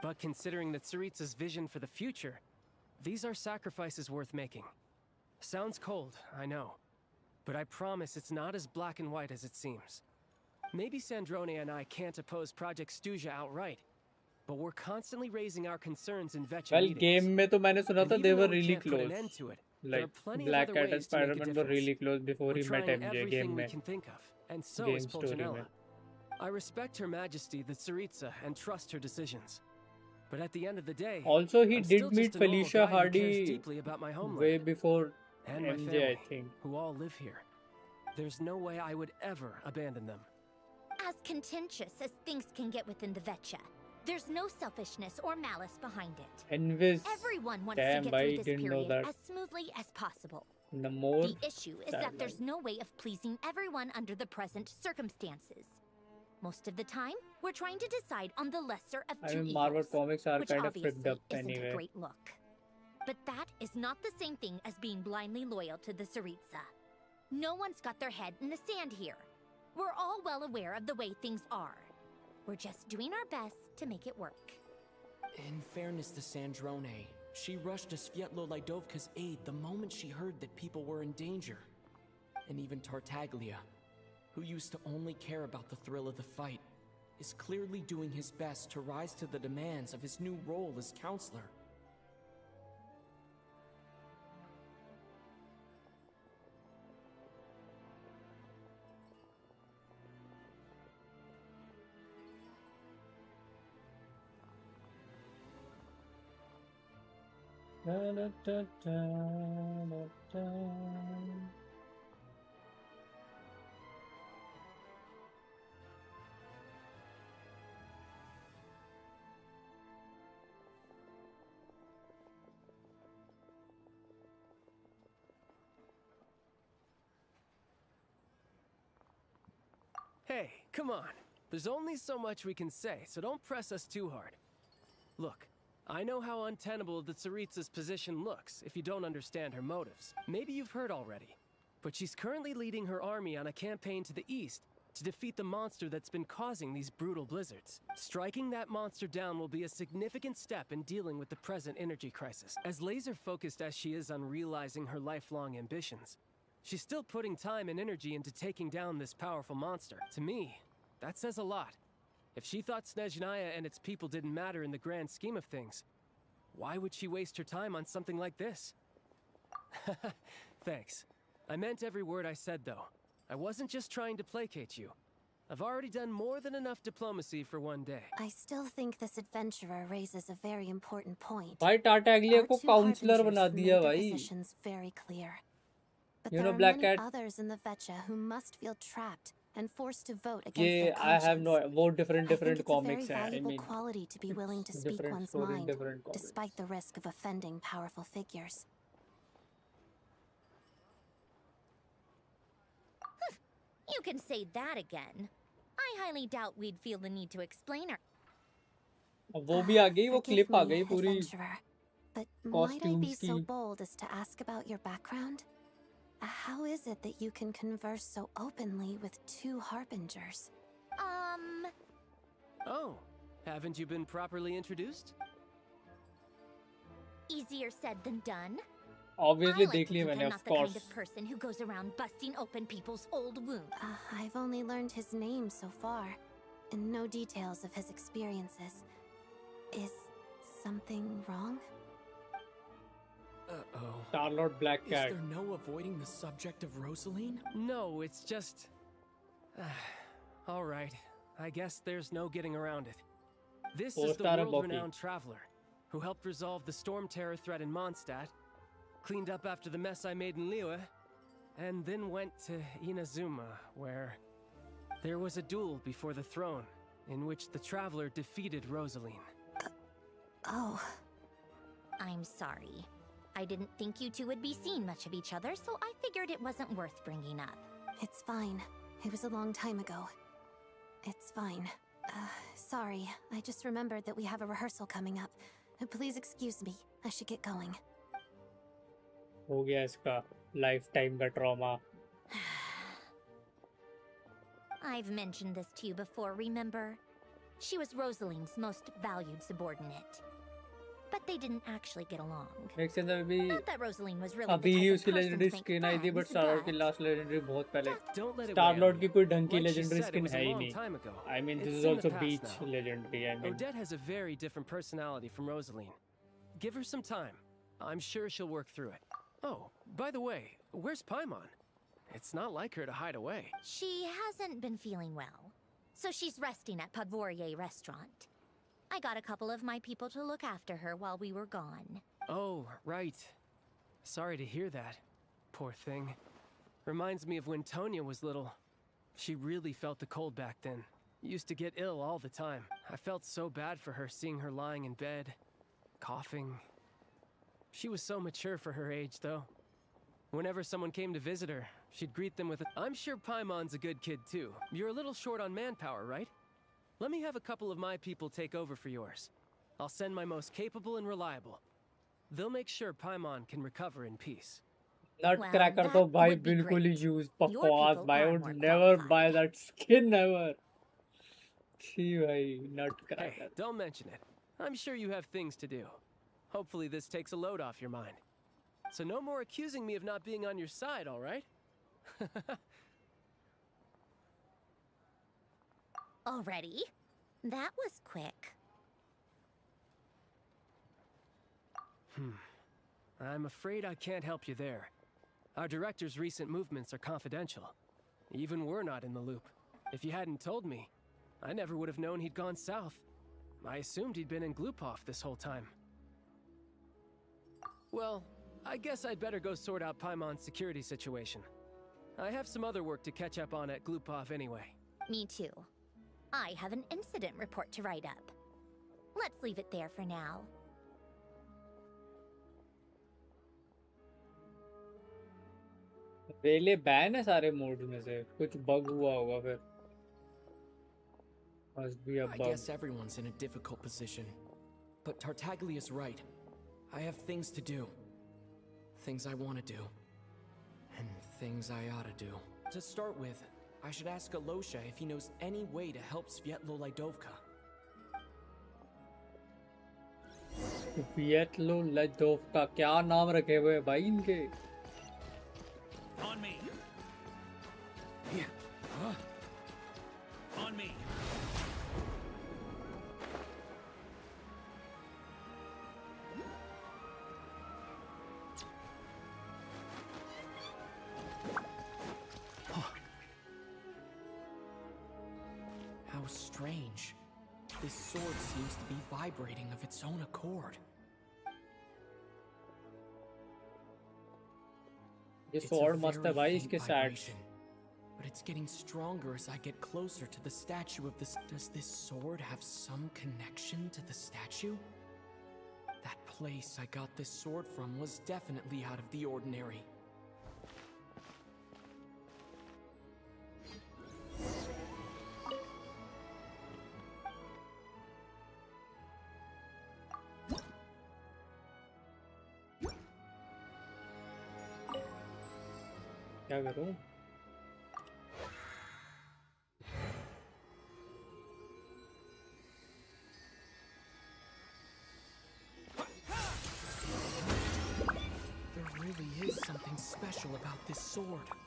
But considering the Tsaritsa's vision for the future, these are sacrifices worth making. Sounds cold, I know. But I promise it's not as black and white as it seems. Maybe Sandrone and I can't oppose Project Stuzia outright, but we're constantly raising our concerns in Vetcha Well, meetings. game में तो मैंने सुना And था even they though were we really can't put an close. end to it, there Like are plenty Black of other Cat and ways to make a Spider-Man were difference. really close before We're he met trying MJ everything game we में. can think of, and so Game is story Pulcinella. में. I respect Her Majesty, the Tsaritsa, and trust her decisions. But at the end of the day, Also, he I'm did still meet just a normal Felicia guy who cares Hardy deeply about my way homeland before and my MJ, family, I think. who all live here. There's no way I would ever abandon them. As contentious as things can get within the Vetcha, there's no selfishness or malice behind it. Envis. Everyone wants Damn, to get I through this didn't know period that. as smoothly as possible. The more The issue is that there's no way of pleasing everyone under the present circumstances. Most of the time, we're trying to decide on the lesser of I two mean, Marvel evils, comics are which kind of obviously fricked up isn't anyway. a great look. But that is not the same thing as being blindly loyal to the Tsaritsa. No one's got their head in the sand here. We're all well aware of the way things are. We're just doing our best to make it work. In fairness to Sandrone, she rushed to Svietlo Lidovka's aid the moment she heard that people were in danger. And even Tartaglia, who used to only care about the thrill of the fight, is clearly doing his best to rise to the demands of his new role as counselor. Da, da, da, da, da, da. Hey, come on. There's only so much we can say, so don't press us too hard. Look, I know how untenable the Tsaritsa's position looks if you don't understand her motives. Maybe you've heard already, but she's currently leading her army on a campaign to the east to defeat the monster that's been causing these brutal blizzards. Striking that monster down will be a significant step in dealing with the present energy crisis. As laser-focused as she is on realizing her lifelong ambitions, she's still putting time and energy into taking down this powerful monster. To me, that says a lot. If she thought Snezhnaya and its people didn't matter in the grand scheme of things, why would she waste her time on something like this? Thanks. I meant every word I said, though. I wasn't just trying to placate you. I've already done more than enough diplomacy for one day. I still think this adventurer raises a very important point. भाई टाटाग्लिया Our को two counsellor harbingers बना have दिया made their भाई. positions very clear. But You there know, are Black many Cat. others in the Vecha who must feel trapped and forced to vote against ये their I have conscience. no वो different I think different it's a comics very हैं. I valuable mean, quality to be willing to it's speak different one's story in mind, different comics. despite the risk of offending powerful figures. You can say that again. I highly doubt we'd feel the need to explain our... अब वो भी आ गई, वो Forgive clip आ me, गई पूरी adventurer, but might I be costumes so की. bold as to ask about your background? How is it that you can converse so openly with two harbingers? Oh, haven't you been properly introduced? Easier said than done. Obviously I like देख to लिया think मैंने, I'm of not the kind course. of person who goes around busting open people's old wounds. I've only learned his name so far, and no details of his experiences. Is something wrong? Uh-oh. Charlotte Black Cat. Is there no avoiding the subject of Rosaline? No, it's just... All right. I guess there's no getting around it. This is the Four-star and world-renowned traveler who helped resolve the storm terror threat in Mondstadt, cleaned up after the mess I made in Liyue, and then went to Inazuma, where there was a duel before the throne, in which the traveler defeated Rosaline. Oh. I'm sorry. I didn't think you two would be seeing much of each other, so I figured it wasn't worth bringing up. It's fine. It was a long time ago. It's fine. Sorry, I just remembered that we have a rehearsal coming up. Please excuse me. I should get going. हो गया इसका lifetime का trauma. I've mentioned this to you before, remember? She was Rosaline's most valued subordinate. But they didn't actually get along. Makes sense अभी Not that Rosaline was really अभी the he type उसकी of person legendary to make skin आई थी, but friends, Star-Lord की but... last legendary बहुत पहले. Don't let it Star-Lord weigh की on कोई you. ढंग की Like she legendary said, it skin was a है ही long नहीं. time ago. I mean, this It's is in also the past Beach now. legendary. I mean, Odette has a very different personality from Rosaline. Give her some time. I'm sure she'll work through it. Oh, by the way, where's Paimon? It's not like her to hide away. She hasn't been feeling well, so she's resting at Podvorier restaurant. I got a couple of my people to look after her while we were gone. Oh, right. Sorry to hear that. Poor thing. Reminds me of when Tonya was little. She really felt the cold back then. Used to get ill all the time. I felt so bad for her seeing her lying in bed, coughing. She was so mature for her age, though. Whenever someone came to visit her, she'd greet them with a... I'm sure Paimon's a good kid, too. You're a little short on manpower, right? Let me have a couple of my people take over for yours. I'll send my most capable and reliable. They'll make sure Paimon can recover in peace. Nutcracker तो भाई बिल्कुल ही use बकवास भाई. I would never buy that skin ever. छी भाई Nutcracker. Hey, don't mention it. I'm sure you have things to do. Hopefully this takes a load off your mind. So no more accusing me of not being on your side, all right? Already? That was quick. I'm afraid I can't help you there. Our director's recent movements are confidential. Even we're not in the loop. If you hadn't told me, I never would have known he'd gone south. I assumed he'd been in Glupov this whole time. Well, I guess I'd better go sort out Paimon's security situation. I have some other work to catch up on at Glupov anyway. Me too. I have an incident report to write up. Let's leave it there for now. Rayleigh ban है सारे modes में से. कुछ bug हुआ होगा फिर. Must be a I bug. guess everyone's in a difficult position. But Tartaglia's right. I have things to do. Things I want to do. And things I ought to do. To start with, I should ask Alosha if he knows any way to help Svietlo Lidovka. Svietlo Lidovka. क्या नाम रखे हुए हैं भाई इनके? On me. On me. How strange. This sword seems to be vibrating of its own accord. ये It's a sword मस्त है very भाई faint इसके stats. vibration, but it's getting stronger as I get closer to the statue of this. Does this sword have some connection to the statue? That place I got this sword from was definitely out of the ordinary. क्या करूं? There really is something special about this sword.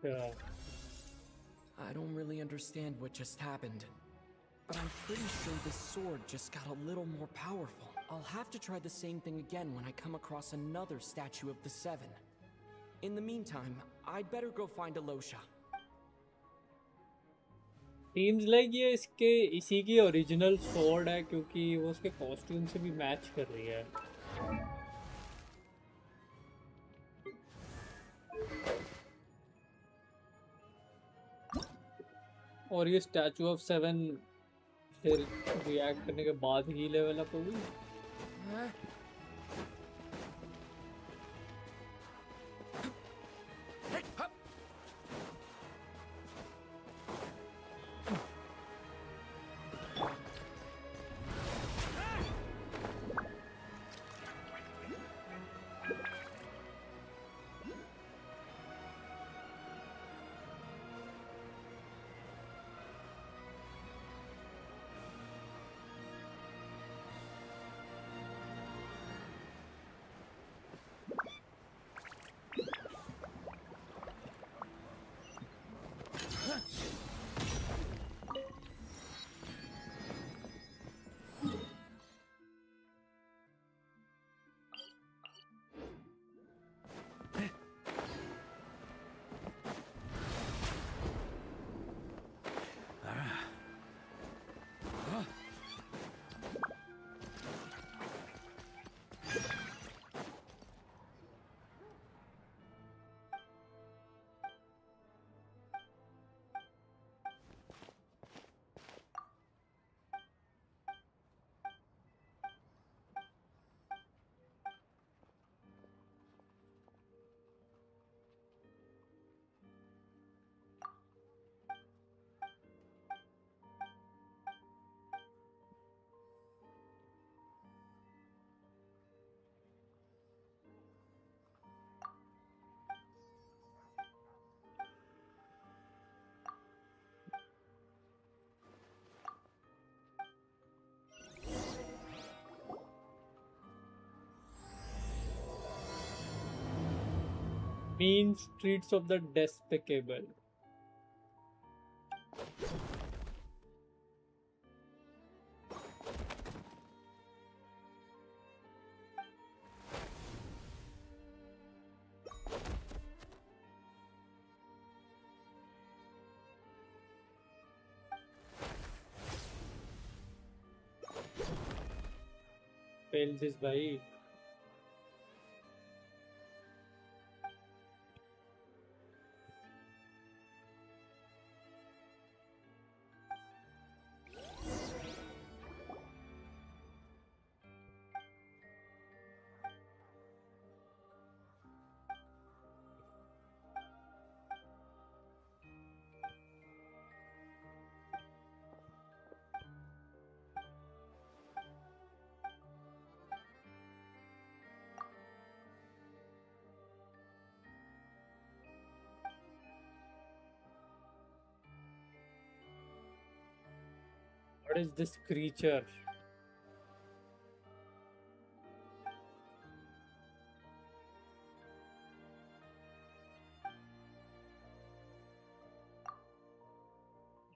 Yeah. I don't really understand what just happened, but I'm pretty sure this sword just got a little more powerful. I'll have to try the same thing again when I come across another statue of the Seven. In the meantime, I'd better go find Alosha. Seems like ये इसके इसी की original sword है क्योंकि वो उसके costume से भी मैच कर रही है. और ये स्टैचू ऑफ 7 से रिएक्ट करने के बाद ही लेवल अप होगी. Mean streets of the despicable. Fail this bike. What is this creature?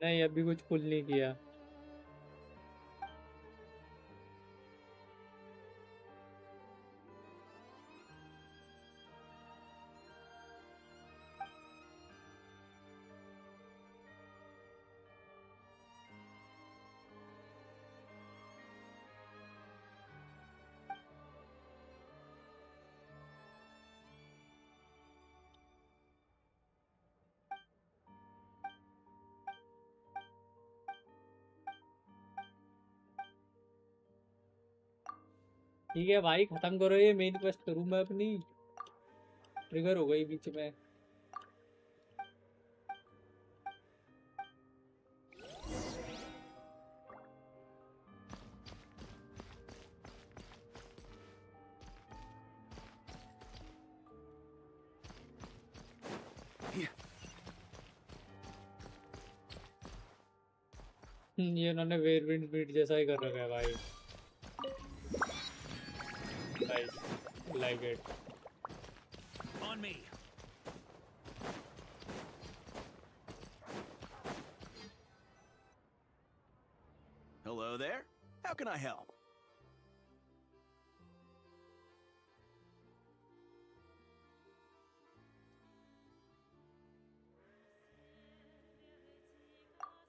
नहीं अभी कुछ पुल नहीं किया. ठीक है भाई खत्म करो ये मेन क्वेस्ट करूँ मैं अपनी. ट्रिगर हो गई बीच में. ये उन्होंने वेयरविंड बीट जैसा ही कर रखा है भाई. Nice. Like it. On me. Hello there. How can I help?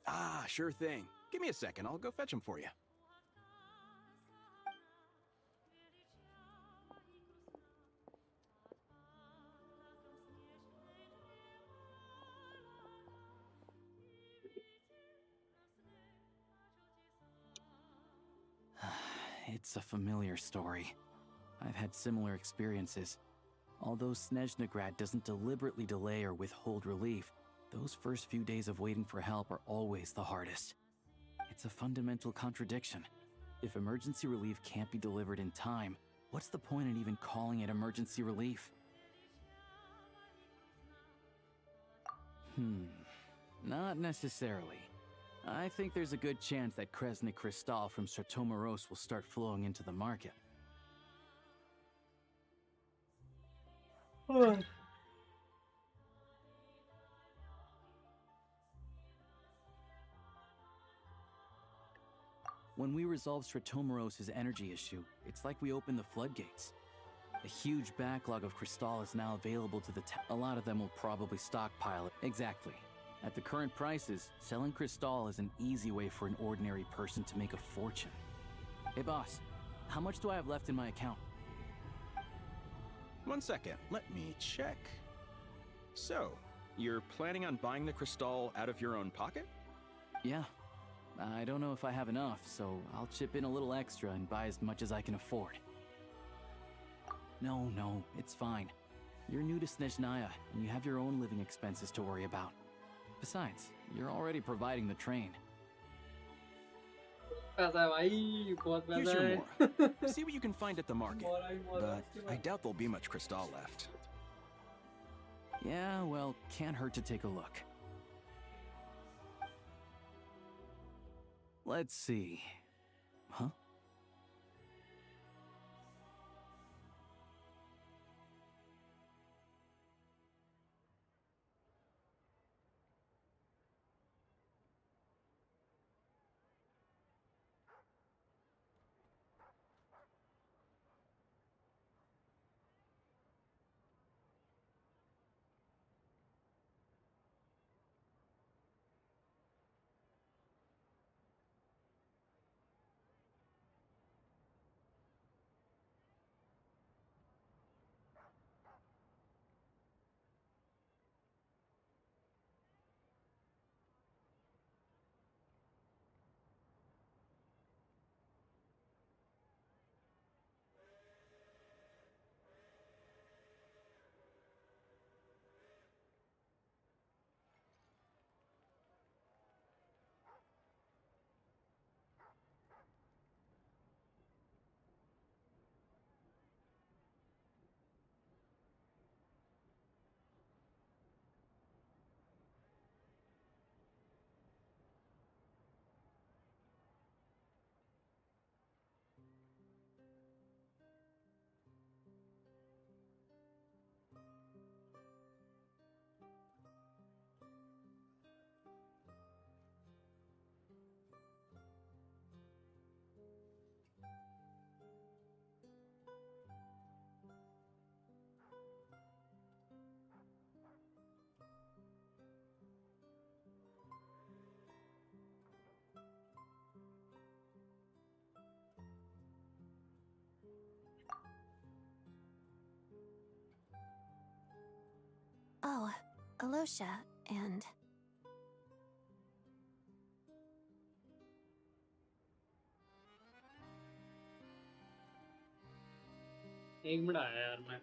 Ah, sure thing. Give me a second. I'll go fetch him for you. It's a familiar story. I've had similar experiences. Although Snezhnaya doesn't deliberately delay or withhold relief, those first few days of waiting for help are always the hardest. It's a fundamental contradiction. If emergency relief can't be delivered in time, what's the point in even calling it emergency relief? Not necessarily. I think there's a good chance that Kresnik Crystal from Sartomeros will start flowing into the market. When we resolve Sartomeros' energy issue, it's like we open the floodgates. A huge backlog of Crystal is now available to the a lot of them will probably stockpile it. Exactly. At the current prices, selling Crystal is an easy way for an ordinary person to make a fortune. Hey boss, how much do I have left in my account? 1 second, let me check. So, you're planning on buying the Crystal out of your own pocket? Yeah. I don't know if I have enough, so I'll chip in a little extra and buy as much as I can afford. No, it's fine. You're new to Snezhnaya, and you have your own living expenses to worry about. Besides, you're already providing the train. Here's your more. See what you can find at the market. But I doubt there'll be much Crystal left. Yeah, well, can't hurt to take a look. Let's see. Huh? Alosha, and... एक minute आया यार मैं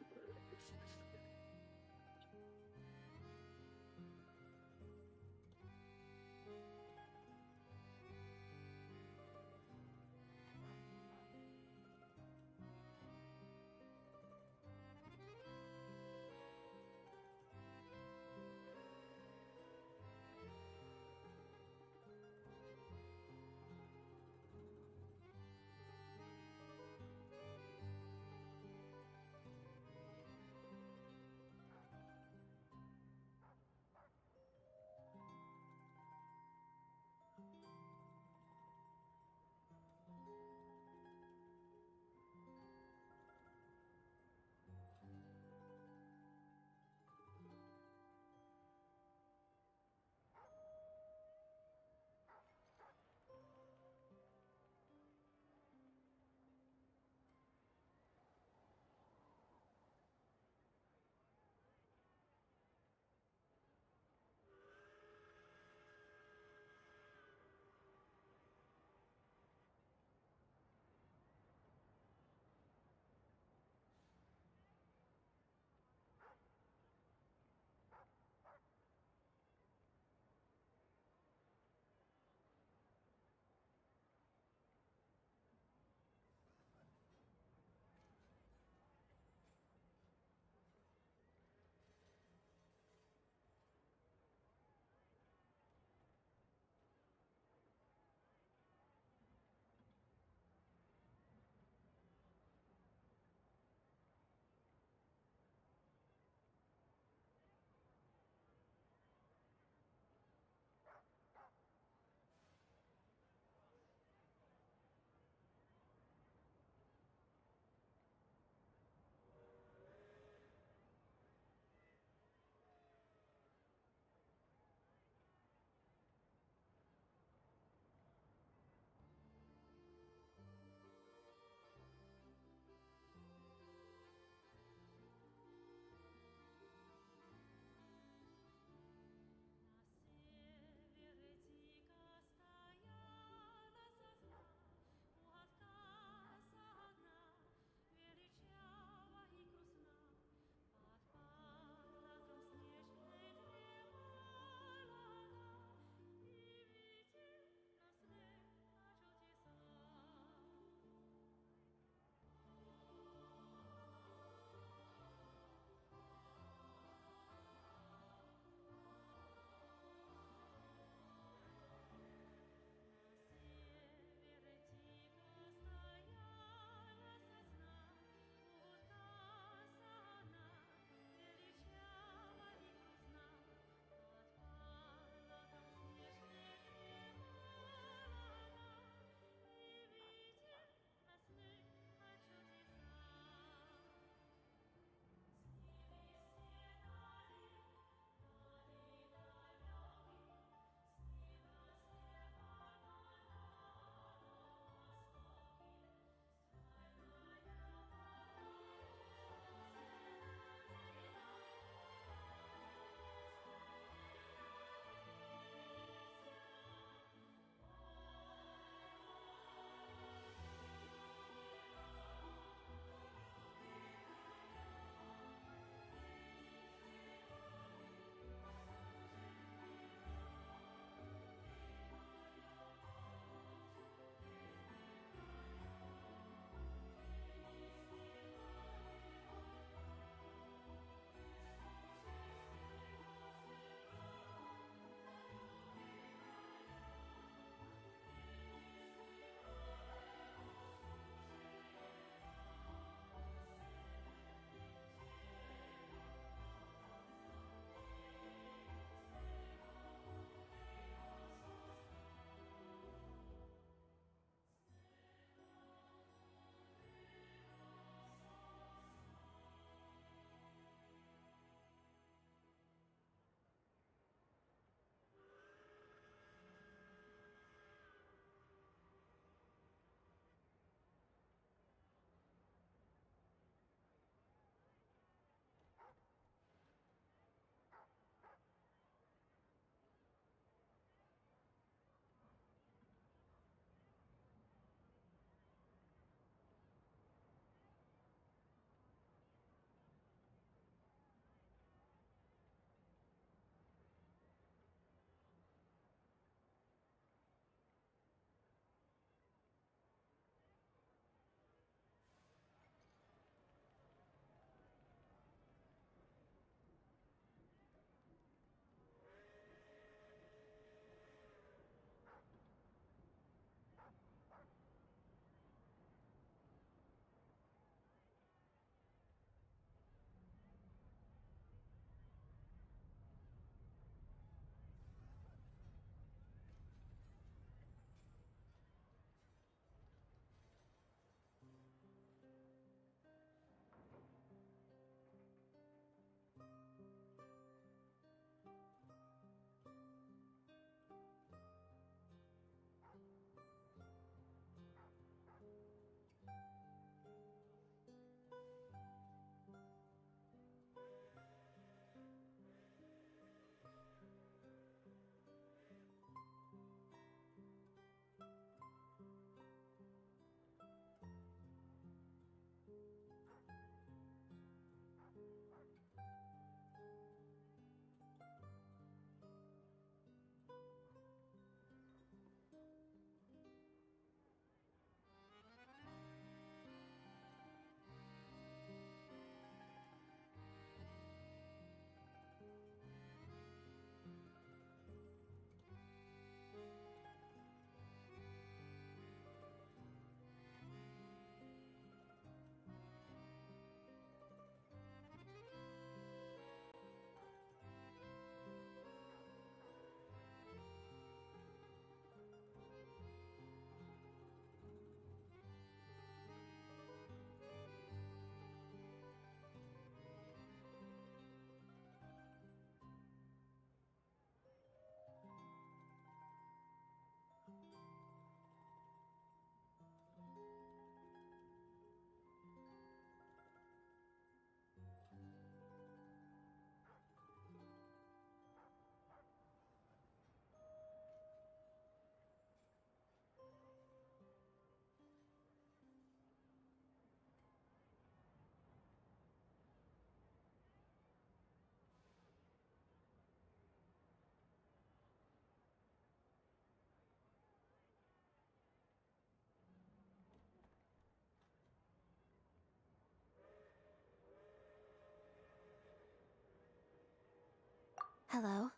Hello.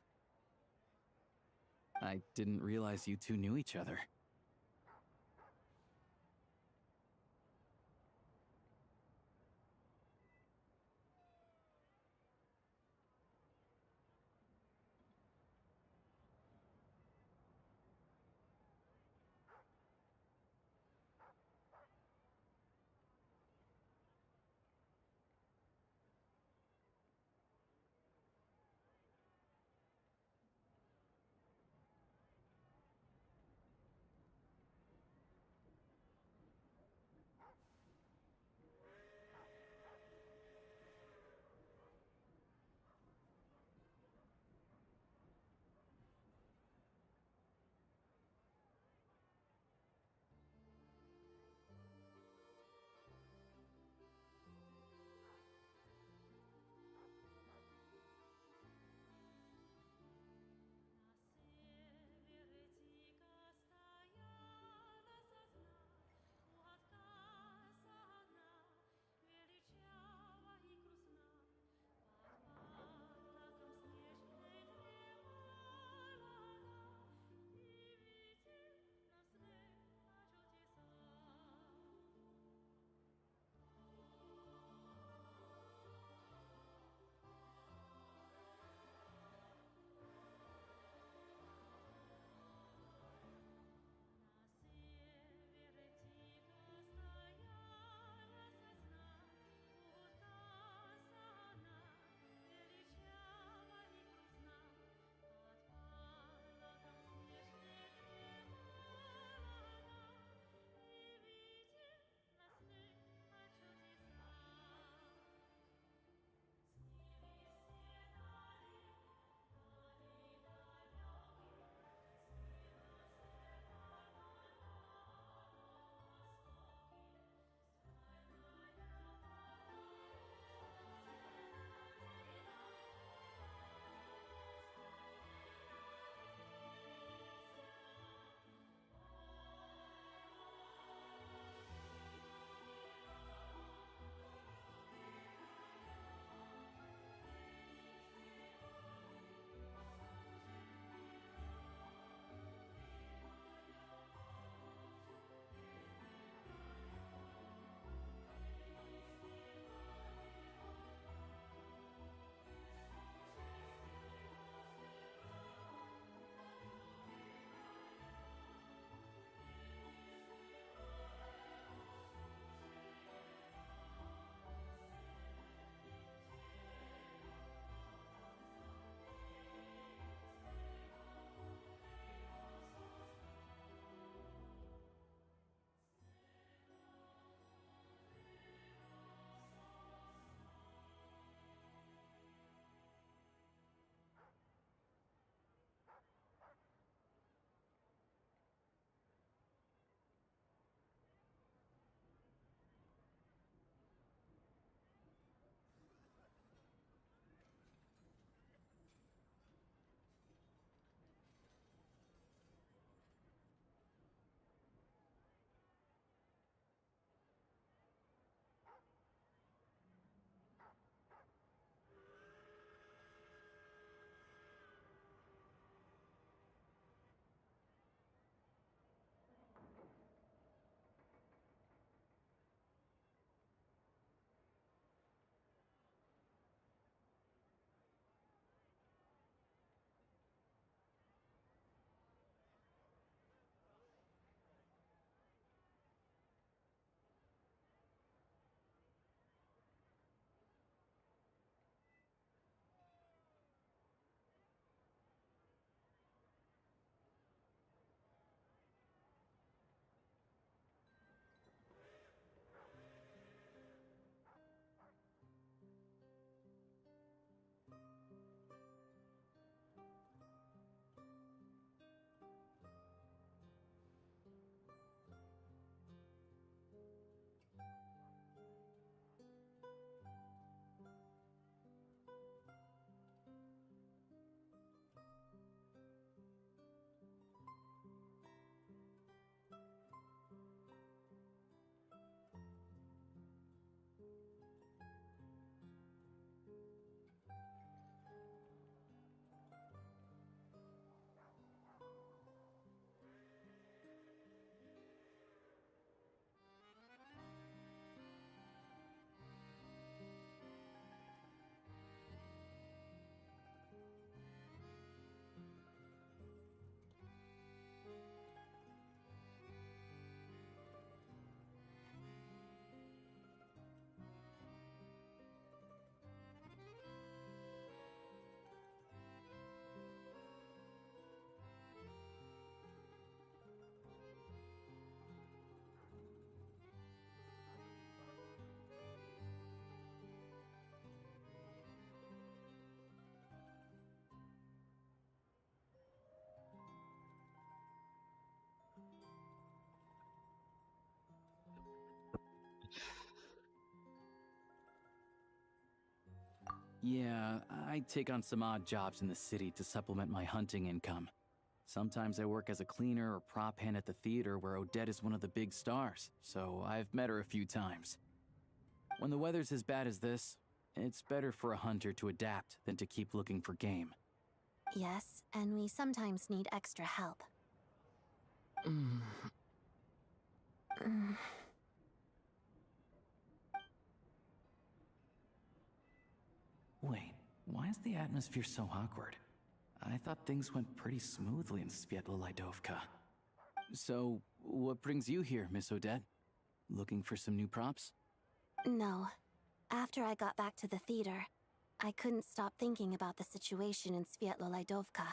I didn't realize you two knew each other. Yeah, I take on some odd jobs in the city to supplement my hunting income. Sometimes I work as a cleaner or prop hand at the theater where Odette is one of the big stars, so I've met her a few times. When the weather's as bad as this, it's better for a hunter to adapt than to keep looking for game. Yes, and we sometimes need extra help. Wait, why is the atmosphere so awkward? I thought things went pretty smoothly in Svietlolaidovka. So, what brings you here, Miss Odette? Looking for some new props? No. After I got back to the theater, I couldn't stop thinking about the situation in Svietlolaidovka.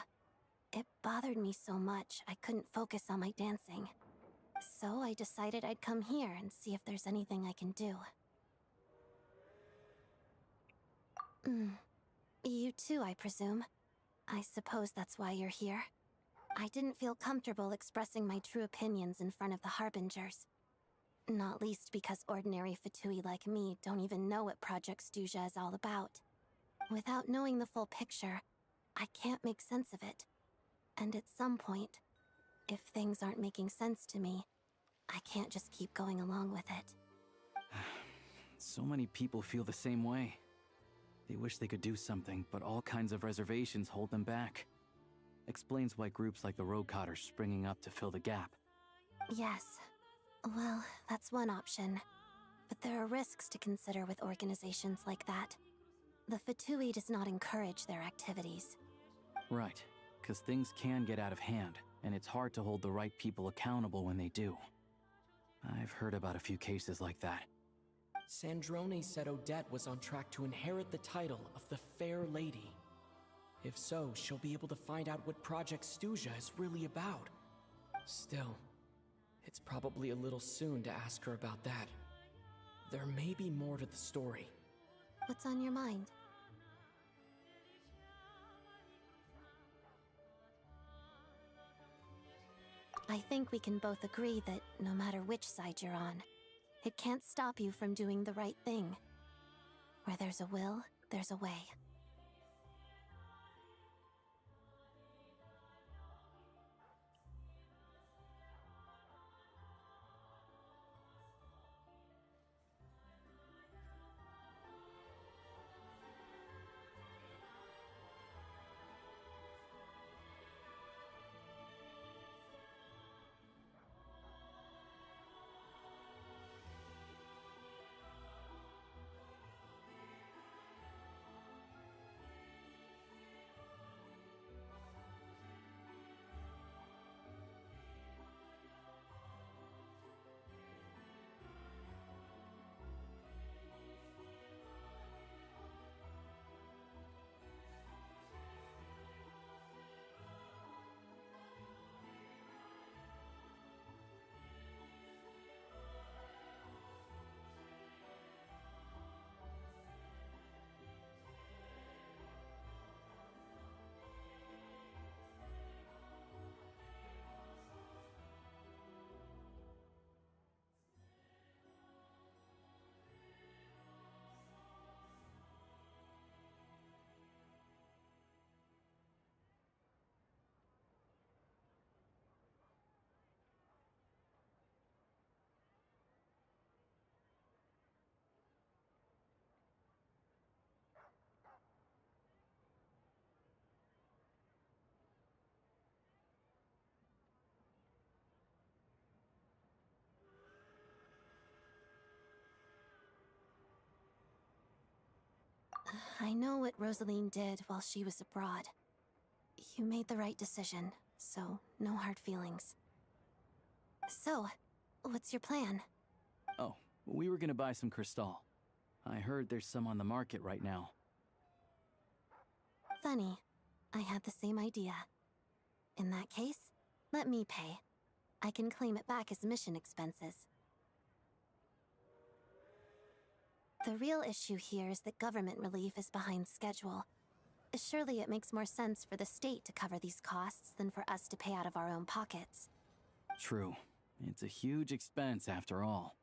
It bothered me so much I couldn't focus on my dancing. So I decided I'd come here and see if there's anything I can do. You too, I presume. I suppose that's why you're here. I didn't feel comfortable expressing my true opinions in front of the Harbingers. Not least because ordinary Fatui like me don't even know what Project Stuja is all about. Without knowing the full picture, I can't make sense of it. And at some point, if things aren't making sense to me, I can't just keep going along with it. So many people feel the same way. They wish they could do something, but all kinds of reservations hold them back. Explains why groups like the Rokot are springing up to fill the gap. Yes. Well, that's one option. But there are risks to consider with organizations like that. The Fatui does not encourage their activities. Right, because things can get out of hand, and it's hard to hold the right people accountable when they do. I've heard about a few cases like that. Sandrone said Odette was on track to inherit the title of the Fair Lady. If so, she'll be able to find out what Project Stuja is really about. Still, it's probably a little soon to ask her about that. There may be more to the story. What's on your mind? I think we can both agree that no matter which side you're on, it can't stop you from doing the right thing. Where there's a will, there's a way. I know what Rosaline did while she was abroad. You made the right decision, so no hard feelings. So, what's your plan? Oh, we were gonna buy some Crystal. I heard there's some on the market right now. Funny. I had the same idea. In that case, let me pay. I can claim it back as mission expenses. The real issue here is that government relief is behind schedule. Surely it makes more sense for the state to cover these costs than for us to pay out of our own pockets. True. It's a huge expense after all.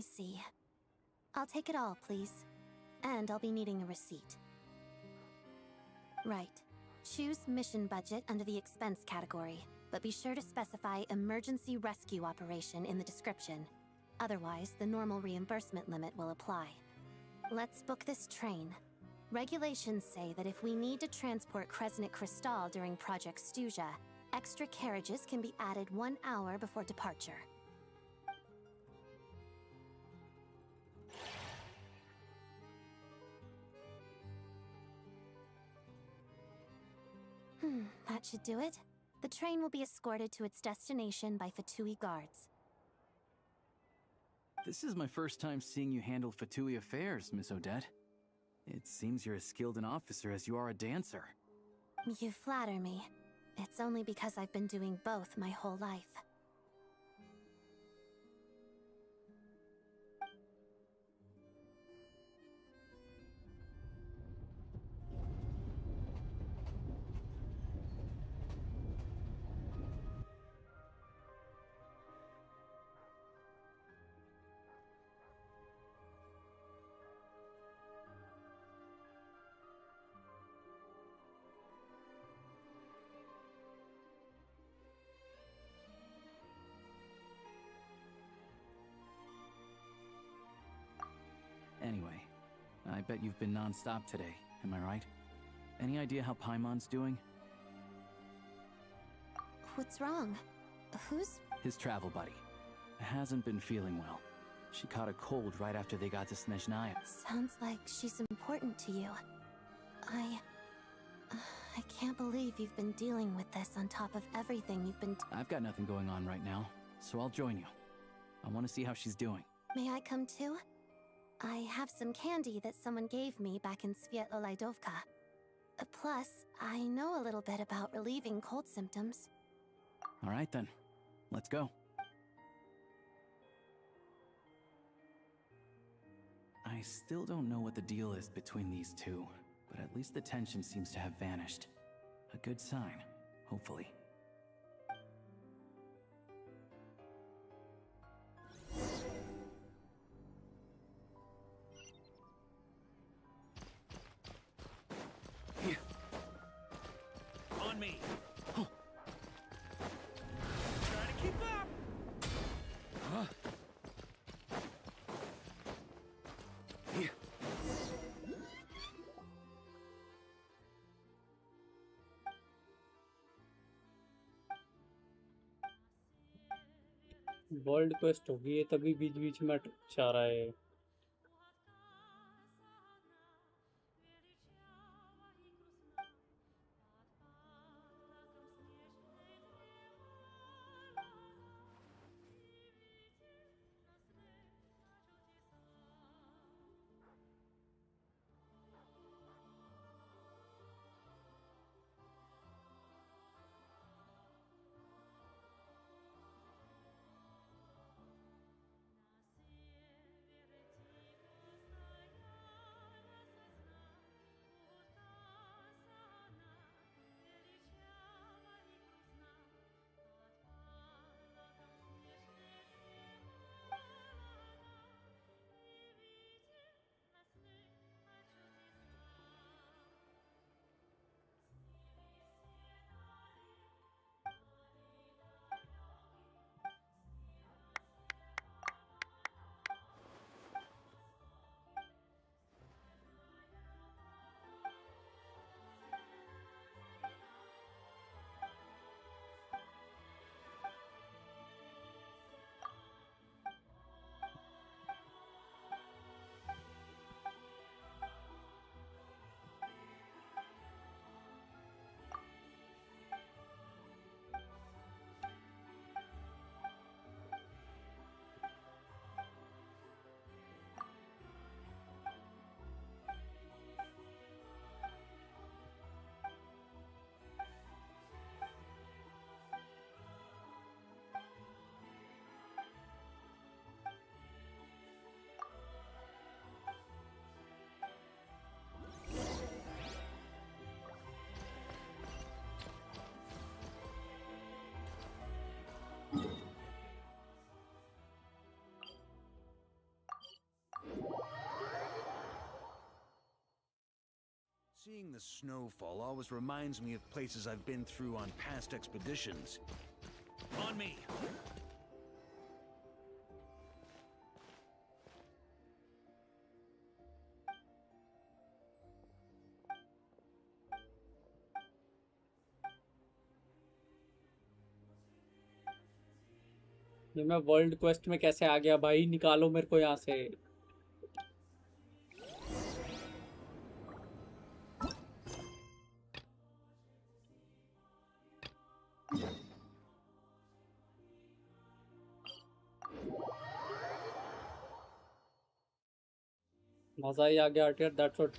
me see. I'll take it all, please. And I'll be needing a receipt. Right. Choose mission budget under the expense category, but be sure to specify emergency rescue operation in the description. Otherwise, the normal reimbursement limit will apply. Let's book this train. Regulations say that if we need to transport Kresnik Crystal during Project Stuja, extra carriages can be added 1 hour before departure. That should do it. The train will be escorted to its destination by Fatui guards. This is my first time seeing you handle Fatui affairs, Miss Odette. It seems you're as skilled an officer as you are a dancer. You flatter me. It's only because I've been doing both my whole life. Anyway, I bet you've been non-stop today, am I right? Any idea how Paimon's doing? What's wrong? Who's... His travel buddy. Hasn't been feeling well. She caught a cold right after they got to Snezhnaya. Sounds like she's important to you. I can't believe you've been dealing with this on top of everything you've been... I've got nothing going on right now, so I'll join you. I want to see how she's doing. May I come too? I have some candy that someone gave me back in Svietlolaidovka. Plus, I know a little bit about relieving cold symptoms. All right then, let's go. I still don't know what the deal is between these two, but at least the tension seems to have vanished. A good sign, hopefully. On me. Try to keep up. Huh? World quest होगी ये, तभी बीच बीच में जा रहा है। Seeing the snowfall always reminds me of places I've been through on past expeditions. On me! ये मैं world quest में कैसे आ गया भाई? निकालो मेरे को यहाँ से। मजा ही आ गया आर्टियर। That's what.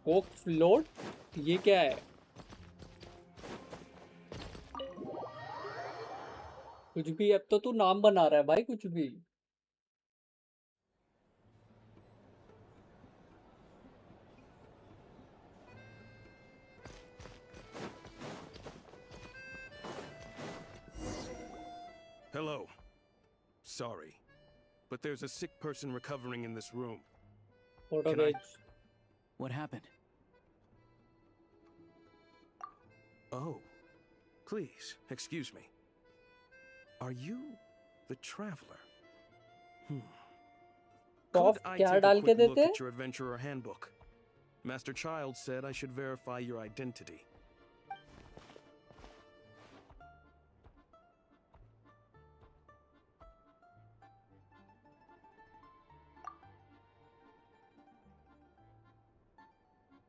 कोक फ्लोट, ये क्या है? कुछ भी, अब तो तू नाम बना रहा है भाई, कुछ भी। Hello. Sorry, but there's a sick person recovering in this room. Photo Can I- page. What happened? Oh, please, excuse me. Are you the traveler? Top Could I क्या take a डाल के quick look देते? at your adventurer handbook? Master Child said I should verify your identity.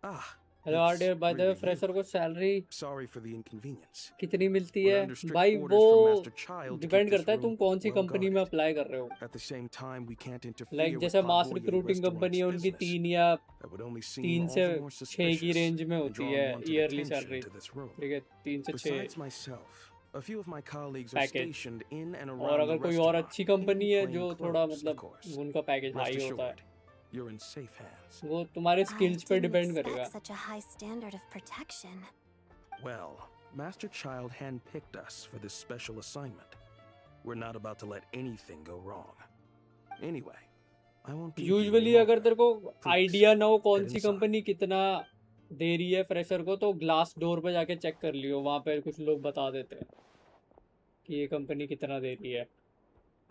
Ah. Hello आर्टियर, by the way fresher को salary Sorry for the inconvenience. कितनी मिलती We're है under strict भाई? orders from Master वो Child to depend keep this करता है तुम room कौन सी well कंपनी में guarded. अप्लाई कर रहे हो। At the same time, we can't interfere like with जैसे मास Pavoye रिक्रूटिंग कंपनी है, restaurant's उनकी business. 3 या That would only seem 3 all से the more 6 की suspicious रेंज में in होती drawing है wanted yearly attention salary. to this room. ठीक है, 3 से 6 Besides myself, a few of my colleagues are package. stationed in and और around अगर the कोई और restaurant. अच्छी कंपनी है in जो plain थोड़ा clothes, of मतलब course. उनका पैकेज Rest हाई होता है, assured, you're in safe hands. वो तुम्हारे I स्किल्स पे didn't डिपेंड expect करेगा। such a high standard of protection. Well, Master Child handpicked us for this special assignment. We're not about to let anything go wrong. Anyway, I won't keep you any usually अगर longer. तेरे को idea ना हो कौन head सी inside. Company कितना दे रही है fresher को, तो ग्लास डोर पे जाके चेक कर लियो, वहाँ पे कुछ लोग बता देते हैं कि ये कंपनी कितना दे रही है,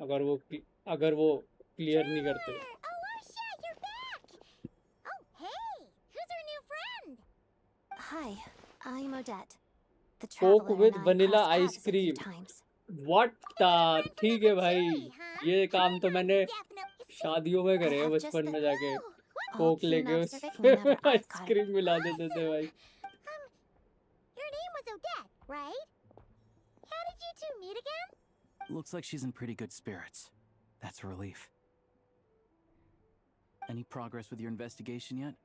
अगर वो क्लियर नहीं करते। Who's our new friend? Hi, I'm Odette. The Coke traveler with and I vanilla crossed paths a few ice cream. times. What the, ठीक है भाई, ये काम तो मैंने शादियों में करे हैं बचपन में, जाके कोक keen लेके observation उसमें whenever I've caught it. Ice cream मिला देते थे भाई। Your name was Odette, right? How did you two meet again? Looks like she's in pretty good spirits. That's a relief. Any progress with your investigation yet?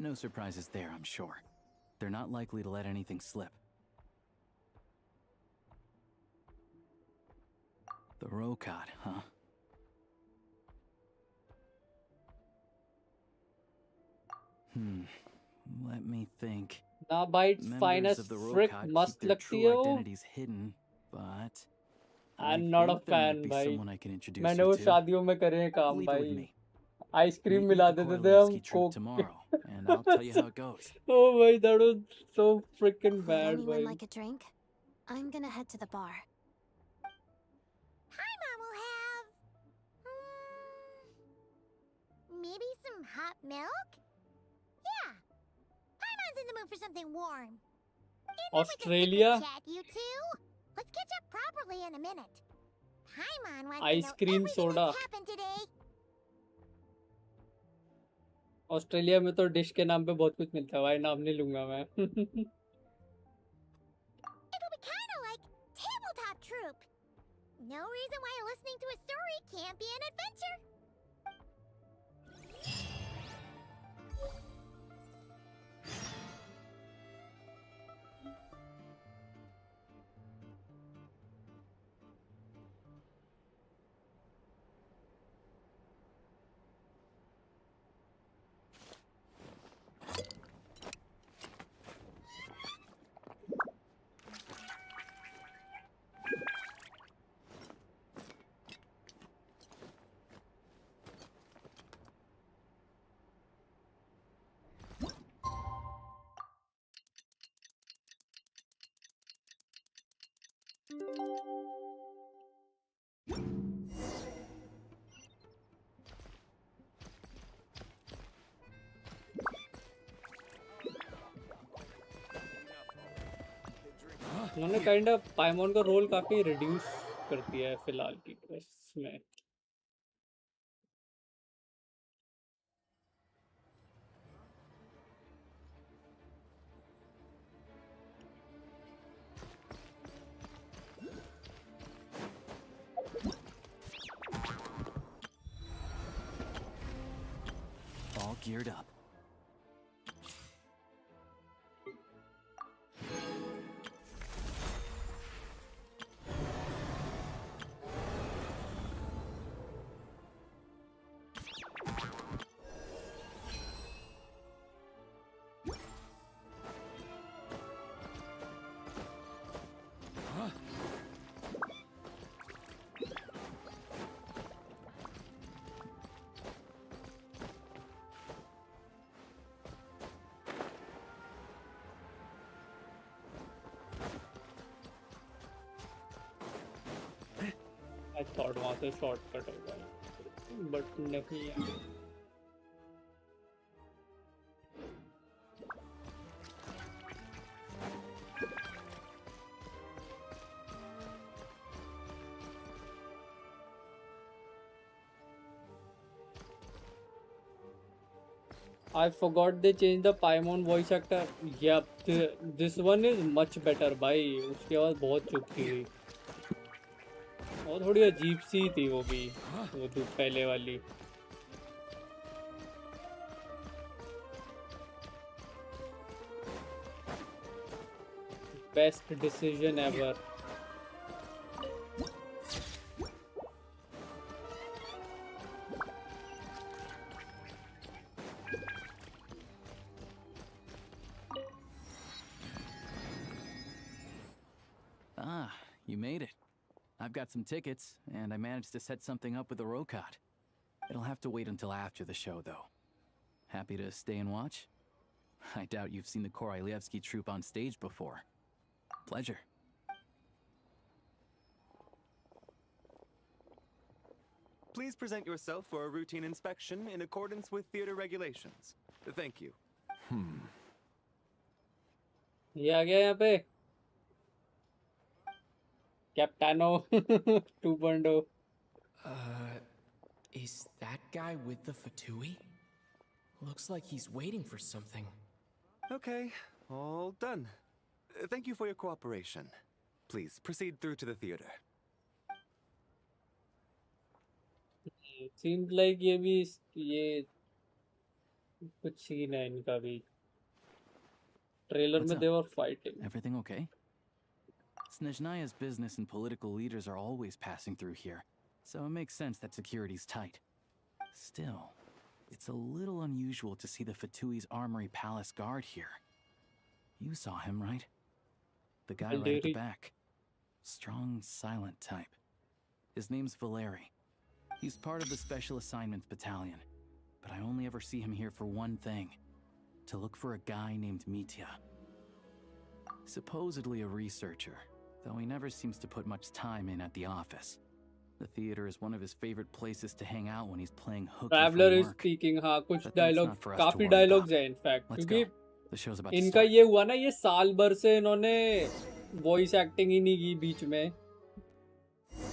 No surprises there, I'm sure. They're not likely to let anything slip. The Rokad, huh? Let me think. ना bytes Members finest of the फ्रिक Rokad मस्त keep their लगती true है वो। identities hidden, but I I'm not a think there might fan be भाई, someone I can introduce मैंने you वो to. शादियों में करे हैं काम Leave it with भाई, me. आइसक्रीम Meet me मिला at the देते थे हम Korolevsky troop Coke tomorrow, and I'll tell you how it goes. Oh भाई, that was so freaking Would bad anyone भाई। like a drink? I'm gonna head to the bar. Paimon will have... maybe some hot milk? Yeah. Paimon's in the mood for something warm. Australia Chat, you two. Let's catch up properly in a minute. Paimon wants to know ice cream everything soda. that's happened today. Australia में तो dish के नाम पे बहुत कुछ मिलता है भाई, नाम नहीं लूंगा मैं। It'll be kind of like tabletop troop. No reason why listening to a story can't be an adventure. उन्होंने काइंड ऑफ पाइमोन का रोल काफी रिड्यूस कर दिया है फिलहाल की क्वेस्ट में। All geared up. I thought वहाँ से शॉर्टकट होगा बट नहीं है। I forgot they changed the Paimon voice actor. Yep, this one is much better भाई। उसकी आवाज़ बहुत चुपती हुई और थोड़ी अजीब सी थी वो भी, वो जो पहले वाली। Best decision ever. Ah, you made it. I've got some tickets, and I managed to set something up with the Rokot. It'll have to wait until after the show, though. Happy to stay and watch? I doubt you've seen the Korolyevsky troupe on stage before. Pleasure. Please present yourself for a routine inspection in accordance with theater regulations. Thank you. ये आ गया यहाँ पे कैप्टानो 2.0। Is that guy with the Fatui? Looks like he's waiting for something. Okay, all done. Thank you for your cooperation. Please proceed through to the theater. Seems like ये कुछ scene है इनका भी। Trailer What's में up? they were fighting. Everything okay? Snezhnaya's business and political leaders are always passing through here, so it makes sense that security's tight. Still, it's a little unusual to see the Fatui's Armory Palace guard here. You saw him, right? The guy right at the back. Strong, silent type. His name's Valeri. He's part of the Special Assignments Battalion, but I only ever see him here for one thing. To look for a guy named Mitya. Supposedly a researcher, though he never seems to put much time in at the office. The theater is one of his favorite places to hang out when he's playing hooky Traveler from is work. speaking। हाँ कुछ But that's dialogue not for us to काफी worry dialogues about. हैं in fact, Let's क्योंकि go. The show's about to इनका start. ये हुआ ना, ये साल भर से इन्होंने वॉइस एक्टिंग ही नहीं की बीच में,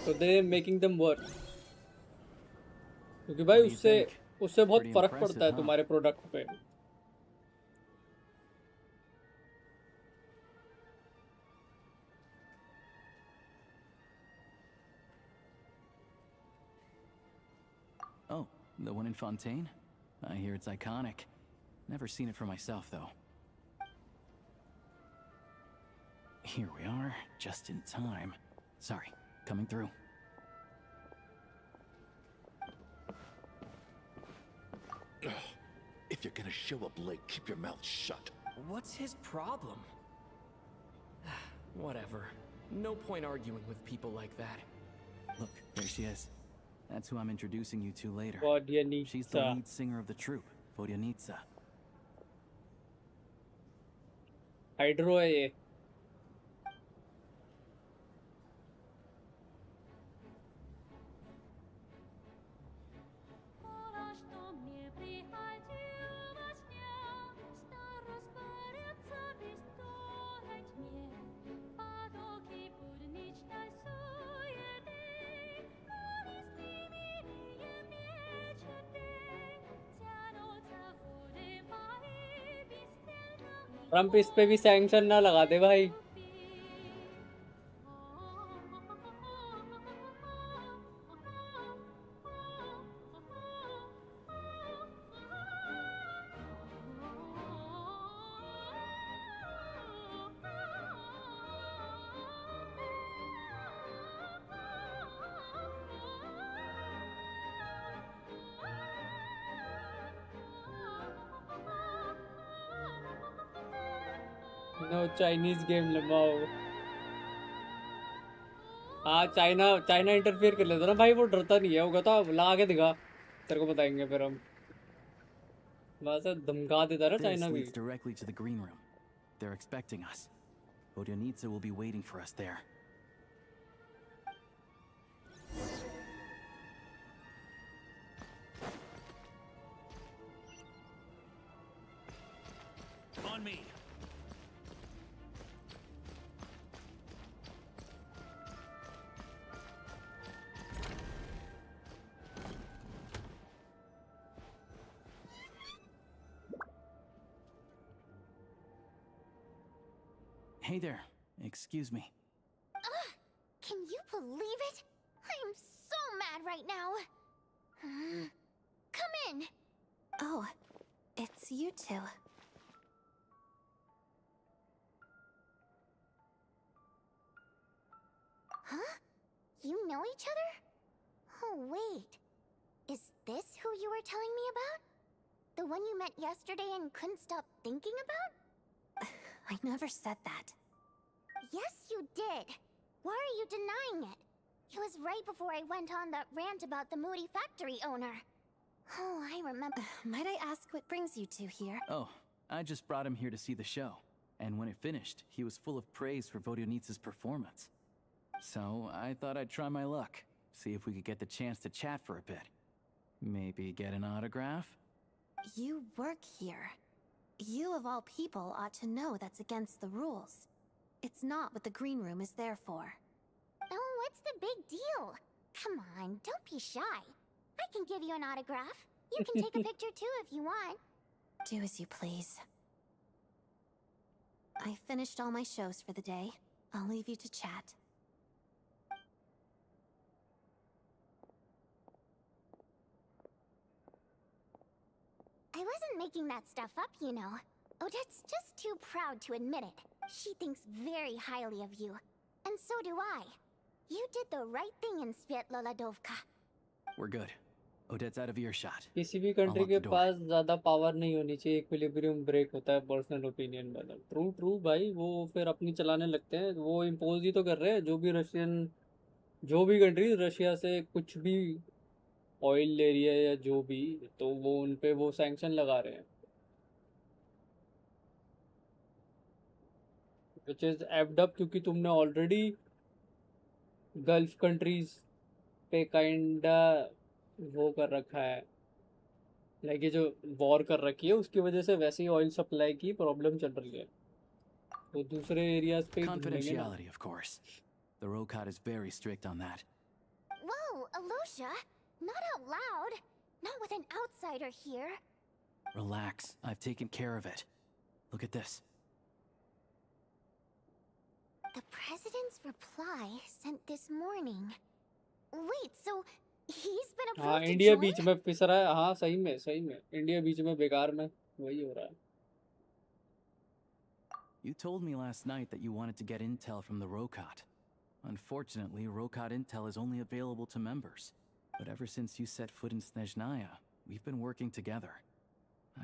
तो दे मेकिंग देम वर्क। क्योंकि भाई उससे बहुत Pretty फर्क impressive, पड़ता है huh? तुम्हारे प्रोडक्ट पे। Oh, the one in Fontaine? I hear it's iconic. Never seen it for myself, though. Here we are, just in time. Sorry, coming through. If you're gonna show up late, keep your mouth shut. What's his problem? Whatever. No point arguing with people like that. Look, there she is. That's who I'm introducing you to later. Vodyanitsa. She's the lead singer of the troupe, Vodyanitsa. Hydro है ये। Trump इस पे भी sanction ना लगा दे भाई। No Chinese game लगाओ। हाँ चाइना चाइना इंटरफेयर कर लेता ना भाई, वो डरता नहीं है, वो कहता लगा के दिखा, तेरे को बताएंगे फिर हम। बस धमका देता ना This चाइना भी। leads directly to the green room. They're expecting us. Vodyanitsa will be waiting for us there. On me. Hey there. Excuse me. Can you believe it? I am so mad right now. Come in. Oh, it's you two. Huh? You know each other? Oh, wait. Is this who you were telling me about? The one you met yesterday and couldn't stop thinking about? I never said that. Yes, you did. Why are you denying it? It was right before I went on that rant about the moody factory owner. Oh, I remember. Might I ask what brings you two here? Oh, I just brought him here to see the show. And when it finished, he was full of praise for Vodyanitsa's performance. So I thought I'd try my luck, see if we could get the chance to chat for a bit. Maybe get an autograph? You work here. You of all people ought to know that's against the rules. It's not what the green room is there for. Oh, what's the big deal? Come on, don't be shy. I can give you an autograph. You can take a picture too if you want. Do as you please. I finished all my shows for the day. I'll leave you to chat. I wasn't making that stuff up, you know. Odette's just too proud to admit it. She thinks very highly of you. And so do I. You did the right thing in Svietloladovka. We're good. Odette's out of earshot. किसी भी country के पास ज्यादा power नहीं होनी चाहिए, equilibrium break होता है personal opinion में। ट्रू ट्रू भाई, वो फिर अपनी चलाने लगते हैं, वो इम्पोज ही तो कर रहे हैं। जो भी कंट्री रशिया से कुछ भी ऑयल ले रही है या जो भी, तो वो उन पे वो सैंक्शन लगा रहे हैं, विच इज एफ्ड अप, क्योंकि तुमने ऑलरेडी गल्फ कंट्रीज पे काइंडा वो कर रखा है, लाइक ये जो वॉर कर रखी है उसकी वजह से वैसे ही ऑयल सप्लाई की प्रॉब्लम चल रही है, तो दूसरे एरियाज पे Confidentiality, of course. The Rokat is very strict on that. Whoa, Alosha! Not out loud! Not with an outsider here! Relax, I've taken care of it. Look at this. The president's reply sent this morning. Wait, so he's been हाँ approved to India join? बीच में पिस रहा है। हाँ सही में India beach में बेकार में वही हो रहा है। You told me last night that you wanted to get intel from the Rokat. Unfortunately, Rokat intel is only available to members. But ever since you set foot in Snezhnaya, we've been working together.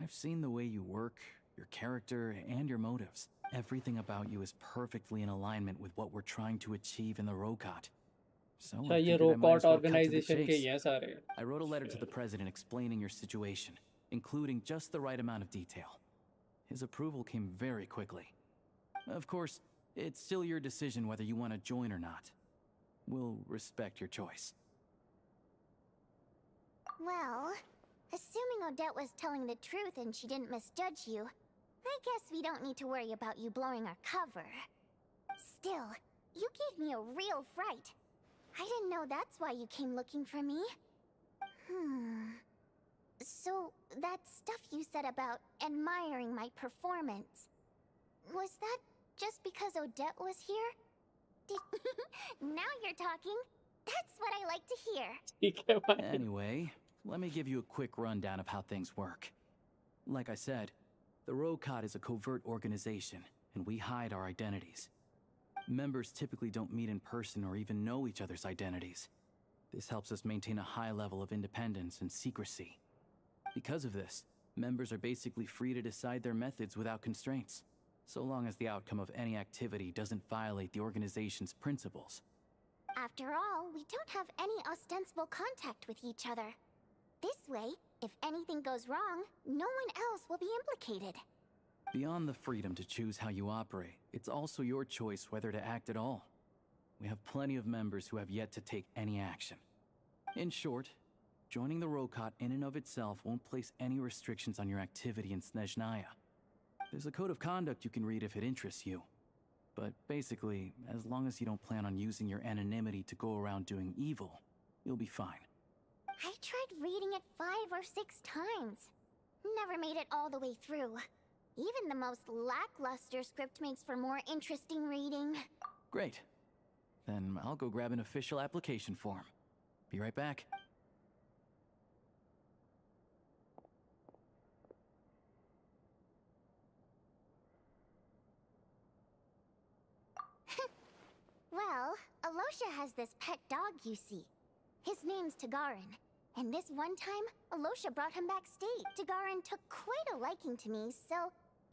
I've seen the way you work, your character, and your motives. Everything about you is perfectly in alignment with what we're trying to achieve in the Rokat. So I ये figured I might रोकॉट as well cut to the organisation के chase. ही हैं सारे। I wrote a letter to the president explaining your situation, including just the right amount of detail. His approval came very quickly. Of course, it's still your decision whether you want to join or not. We'll respect your choice. Well, assuming Odette was telling the truth and she didn't misjudge you, I guess we don't need to worry about you blowing our cover. Still, you gave me a real fright. I didn't know that's why you came looking for me. So, that stuff you said about admiring my performance. Was that just because Odette was here? Now you're talking. That's what I like to hear. ठीक है भाई. Anyway, let me give you a quick rundown of how things work. Like I said, the Rokot is a covert organization, and we hide our identities. Members typically don't meet in person or even know each other's identities. This helps us maintain a high level of independence and secrecy. Because of this, members are basically free to decide their methods without constraints, so long as the outcome of any activity doesn't violate the organization's principles. After all, we don't have any ostensible contact with each other. This way, if anything goes wrong, no one else will be implicated. Beyond the freedom to choose how you operate, it's also your choice whether to act at all. We have plenty of members who have yet to take any action. In short, joining the Rokot in and of itself won't place any restrictions on your activity in Snezhnaya. There's a code of conduct you can read if it interests you. But basically, as long as you don't plan on using your anonymity to go around doing evil, you'll be fine. I tried reading it 5 or 6 times. Never made it all the way through. Even the most lackluster script makes for more interesting reading. Great. Then I'll go grab an official application form. Be right back. Well, Alosha has this pet dog, you see. His name's Tagarin. And this one time, Alosha brought him backstage. Tagarin took quite a liking to me, so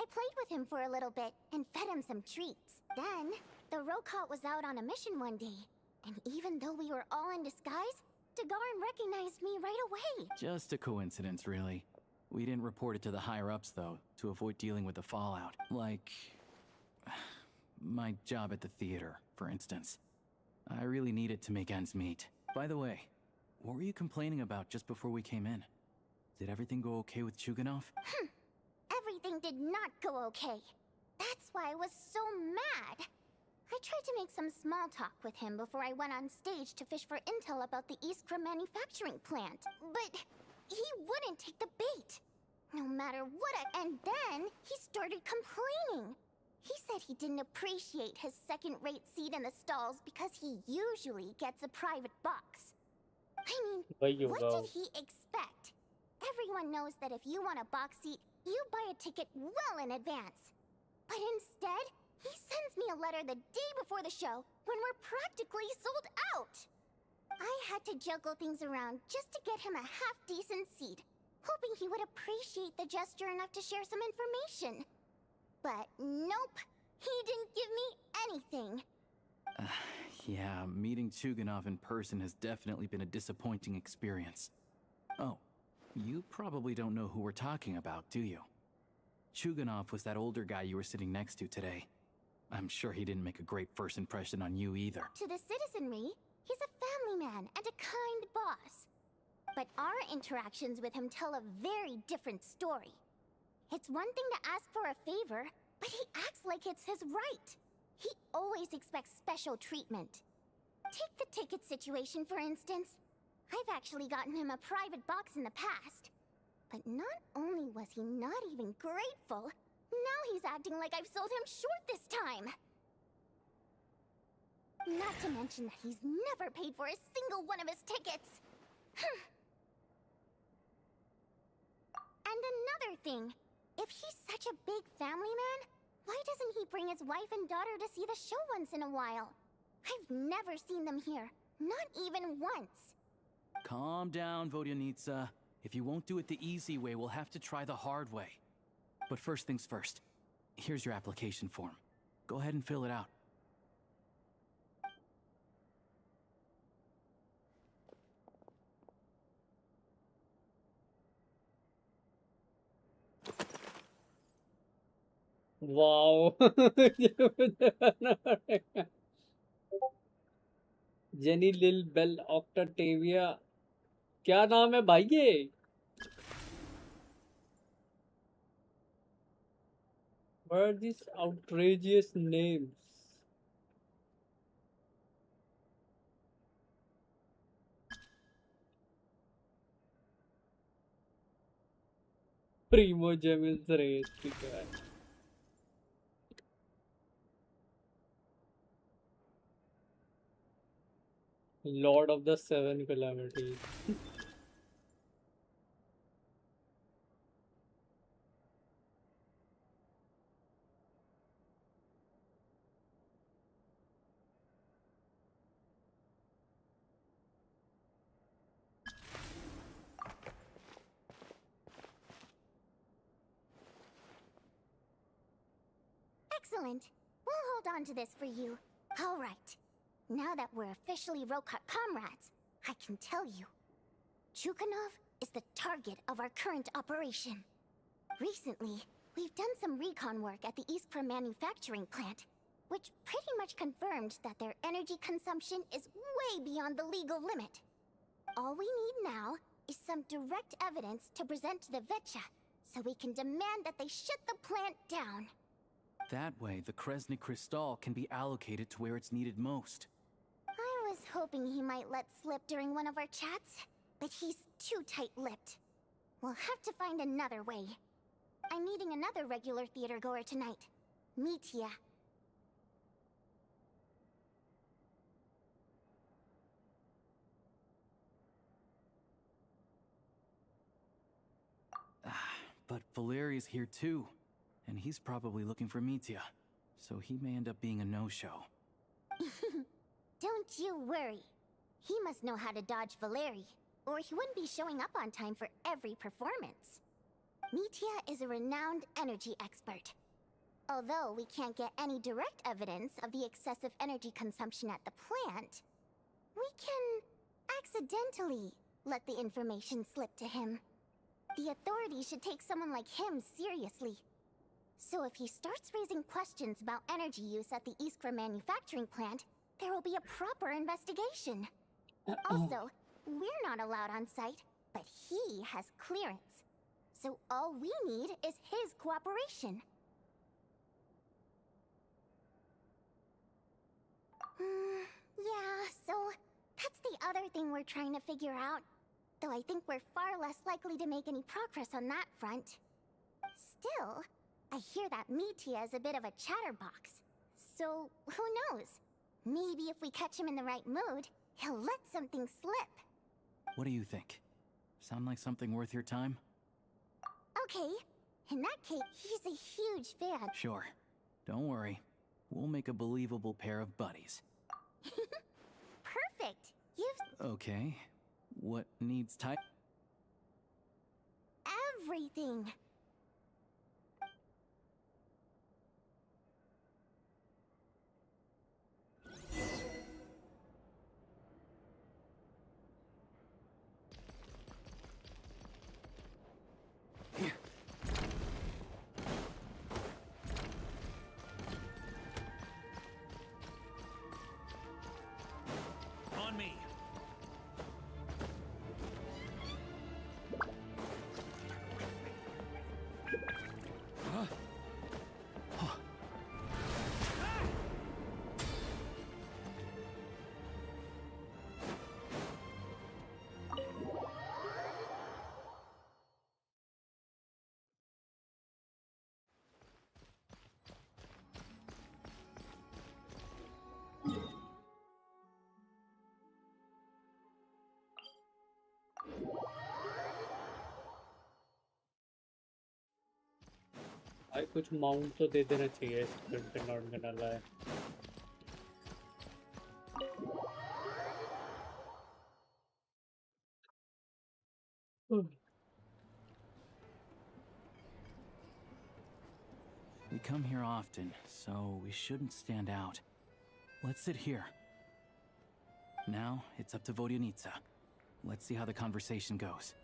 I played with him for a little bit and fed him some treats. Then, the Rokot was out on a mission one day. And even though we were all in disguise, Tagarin recognized me right away. Just a coincidence, really. We didn't report it to the higher-ups, though, to avoid dealing with the fallout. Like my job at the theater, for instance. I really needed to make ends meet. By the way, what were you complaining about just before we came in? Did everything go okay with Chuganov? Everything did not go okay. That's why I was so mad. I tried to make some small talk with him before I went on stage to fish for intel about the Iskra manufacturing plant. But he wouldn't take the bait. No matter what and then he started complaining. He said he didn't appreciate his second-rate seat in the stalls because he usually gets a private box. I mean, what did he expect? Everyone knows that if you want a box seat, you buy a ticket well in advance. But instead, he sends me a letter the day before the show when we're practically sold out. I had to juggle things around just to get him a half-decent seat, hoping he would appreciate the gesture enough to share some information. But nope, he didn't give me anything. Yeah, meeting Chuganov in person has definitely been a disappointing experience. Oh, you probably don't know who we're talking about, do you? Chuganov was that older guy you were sitting next to today. I'm sure he didn't make a great first impression on you either. To the citizenry, he's a family man and a kind boss. But our interactions with him tell a very different story. It's one thing to ask for a favor, but he acts like it's his right. He always expects special treatment. Take the ticket situation, for instance. I've actually gotten him a private box in the past. But not only was he not even grateful, now he's acting like I've sold him short this time. Not to mention that he's never paid for a single one of his tickets. And another thing. If he's such a big family man, why doesn't he bring his wife and daughter to see the show once in a while? I've never seen them here, not even once. Calm down, Vodyanitsa. If you won't do it the easy way, we'll have to try the hard way. But first things first. Here's your application form. Go ahead and fill it out. Wow. Jenny लिल bell ऑक्टाटेविया, क्या नाम है भाई ये? What are these outrageous names? Primo Gemins Race. Lord of the Seven Calamities. Excellent. We'll hold on to this for you. All right. Now that we're officially Rokut comrades, I can tell you. Chukhanov is the target of our current operation. Recently, we've done some recon work at the Iskra manufacturing plant, which pretty much confirmed that their energy consumption is way beyond the legal limit. All we need now is some direct evidence to present to the Vetcha, so we can demand that they shut the plant down. That way, the Kresnik Crystal can be allocated to where it's needed most. I was hoping he might let slip during one of our chats, but he's too tight-lipped. We'll have to find another way. I'm meeting another regular theater goer tonight, Mitya. But Valeria's here too, and he's probably looking for Mitya, so he may end up being a no-show. Don't you worry. He must know how to dodge Valeri, or he wouldn't be showing up on time for every performance. Mitya is a renowned energy expert. Although we can't get any direct evidence of the excessive energy consumption at the plant, we can accidentally let the information slip to him. The authorities should take someone like him seriously. So if he starts raising questions about energy use at the Iskra manufacturing plant, there will be a proper investigation. Also, we're not allowed on site, but he has clearance. So all we need is his cooperation. Yeah, so that's the other thing we're trying to figure out. Though I think we're far less likely to make any progress on that front. Still, I hear that Mitya is a bit of a chatterbox. So, who knows? Maybe if we catch him in the right mood, he'll let something slip. What do you think? Sound like something worth your time? Okay. In that case, he's a huge fan. Sure. Don't worry. We'll make a believable pair of buddies. Perfect. You've... Okay. What needs type? Everything. On me. भाई कुछ mount तो दे देना चाहिए sprint not गonna lie. We come here often, so we shouldn't stand out. Let's sit here. Now, it's up to Vodyanitsa. Let's see how the conversation goes.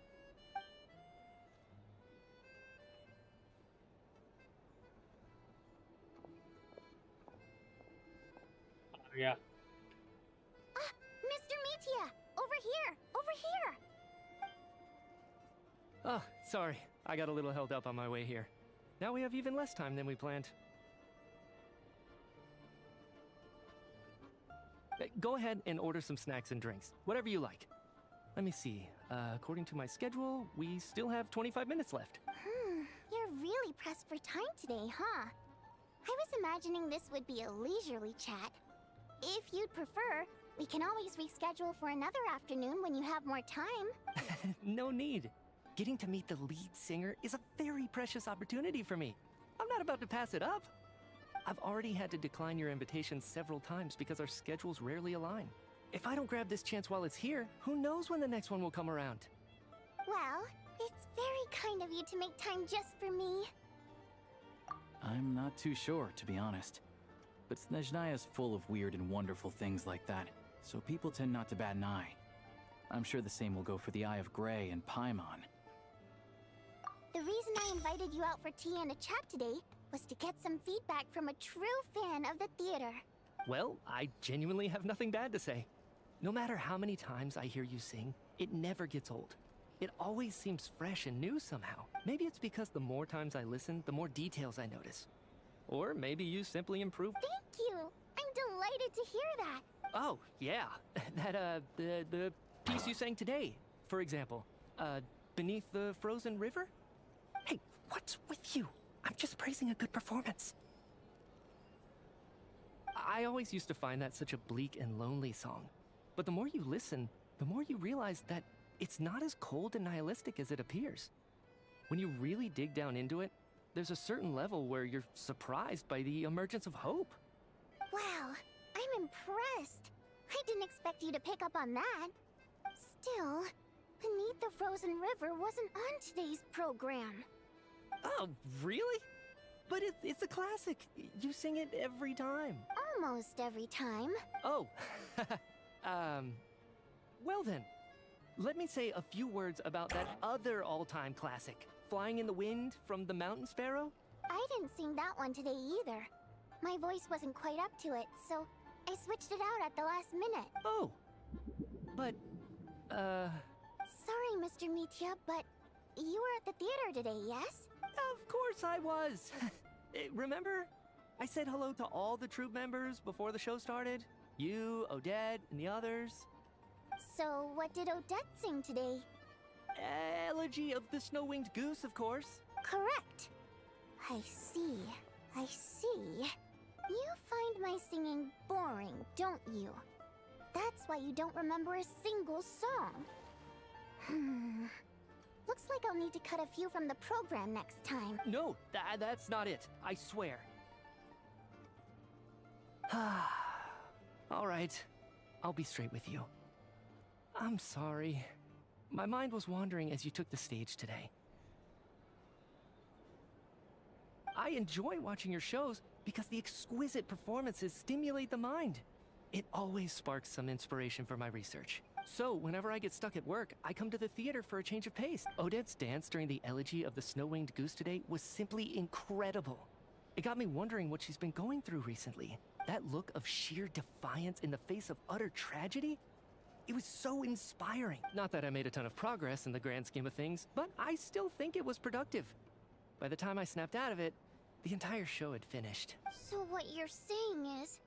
Yeah. Mr. Mitya! Over here! Over here! Oh, sorry. I got a little held up on my way here. Now we have even less time than we planned. Go ahead and order some snacks and drinks. Whatever you like. Let me see. According to my schedule, we still have 25 minutes left. You're really pressed for time today, huh? I was imagining this would be a leisurely chat. If you'd prefer, We can always reschedule for another afternoon when you have more time. No need. Getting to meet the lead singer is a very precious opportunity for me. I'm not about to pass it up. I've already had to decline your invitation several times because our schedules rarely align. If I don't grab this chance while it's here, who knows when the next one will come around? Well, it's very kind of you to make time just for me. I'm not too sure, to be honest. But Snezhnaya's full of weird and wonderful things like that, so people tend not to bat an eye. I'm sure the same will go for the Eye of Grey and Paimon. The reason I invited you out for tea and a chat today was to get some feedback from a true fan of the theater. Well, I genuinely have nothing bad to say. No matter how many times I hear you sing, it never gets old. It always seems fresh and new somehow. Maybe it's because the more times I listen, the more details I notice. Or maybe you simply improve. Thank you! I'm delighted to hear that. Oh, yeah. The piece you sang today, for example. Beneath the Frozen River? Hey, what's with you? I'm just praising a good performance. I always used to find that such a bleak and lonely song. But the more you listen, the more you realize that it's not as cold and nihilistic as it appears. When you really dig down into it, there's a certain level where you're surprised by the emergence of hope. Wow, I'm impressed. I didn't expect you to pick up on that. Still, Beneath the Frozen River wasn't on today's program. Oh, really? But it's a classic. You sing it every time. Almost every time. Oh, well then. Let me say a few words about that other all-time classic, Flying in the Wind from the Mountain Sparrow. I didn't sing that one today either. My voice wasn't quite up to it, so I switched it out at the last minute. Oh, but, Sorry, Mr. Mitya, but you were at the theater today, yes? Of course I was. Remember? I said hello to all the troupe members before the show started. You, Odette, and the others. So, what did Odette sing today? Elegy of the Snow-Winged Goose, of course. Correct. I see. I see. You find my singing boring, don't you? That's why you don't remember a single song. Looks like I'll need to cut a few from the program next time. No, that's not it. I swear. All right. I'll be straight with you. I'm sorry. My mind was wandering as you took the stage today. I enjoy watching your shows because the exquisite performances stimulate the mind. It always sparks some inspiration for my research. So, whenever I get stuck at work, I come to the theater for a change of pace. Odette's dance during the elegy of the Snow-Winged Goose today was simply incredible. It got me wondering what she's been going through recently. That look of sheer defiance in the face of utter tragedy? It was so inspiring. Not that I made a ton of progress in the grand scheme of things, but I still think it was productive. By the time I snapped out of it, the entire show had finished. So what you're saying is,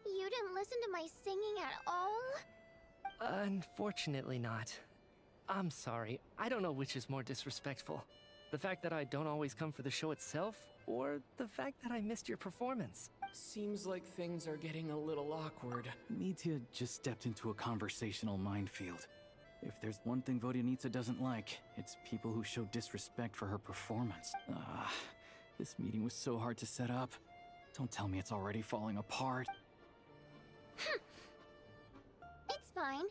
you didn't listen to my singing at all? Unfortunately not. I'm sorry. I don't know which is more disrespectful. The fact that I don't always come for the show itself, or the fact that I missed your performance. Seems like things are getting a little awkward. Mitya just stepped into a conversational minefield. If there's one thing Vodyanitsa doesn't like, it's people who show disrespect for her performance. This meeting was so hard to set up. Don't tell me it's already falling apart. It's fine.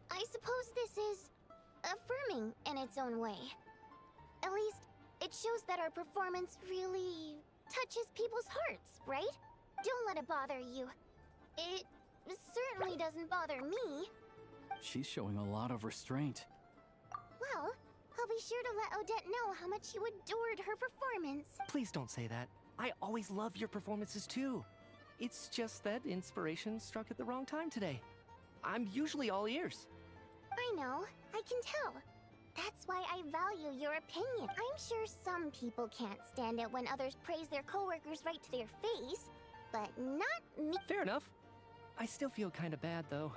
I suppose this is affirming in its own way. At least, it shows that our performance really touches people's hearts, right? Don't let it bother you. It certainly doesn't bother me. She's showing a lot of restraint. Well, I'll be sure to let Odette know how much you adored her performance. Please don't say that. I always love your performances too. It's just that inspiration struck at the wrong time today. I'm usually all ears. I know, I can tell. That's why I value your opinion. I'm sure some people can't stand it when others praise their coworkers right to their face, but not me. Fair enough. I still feel kinda bad though.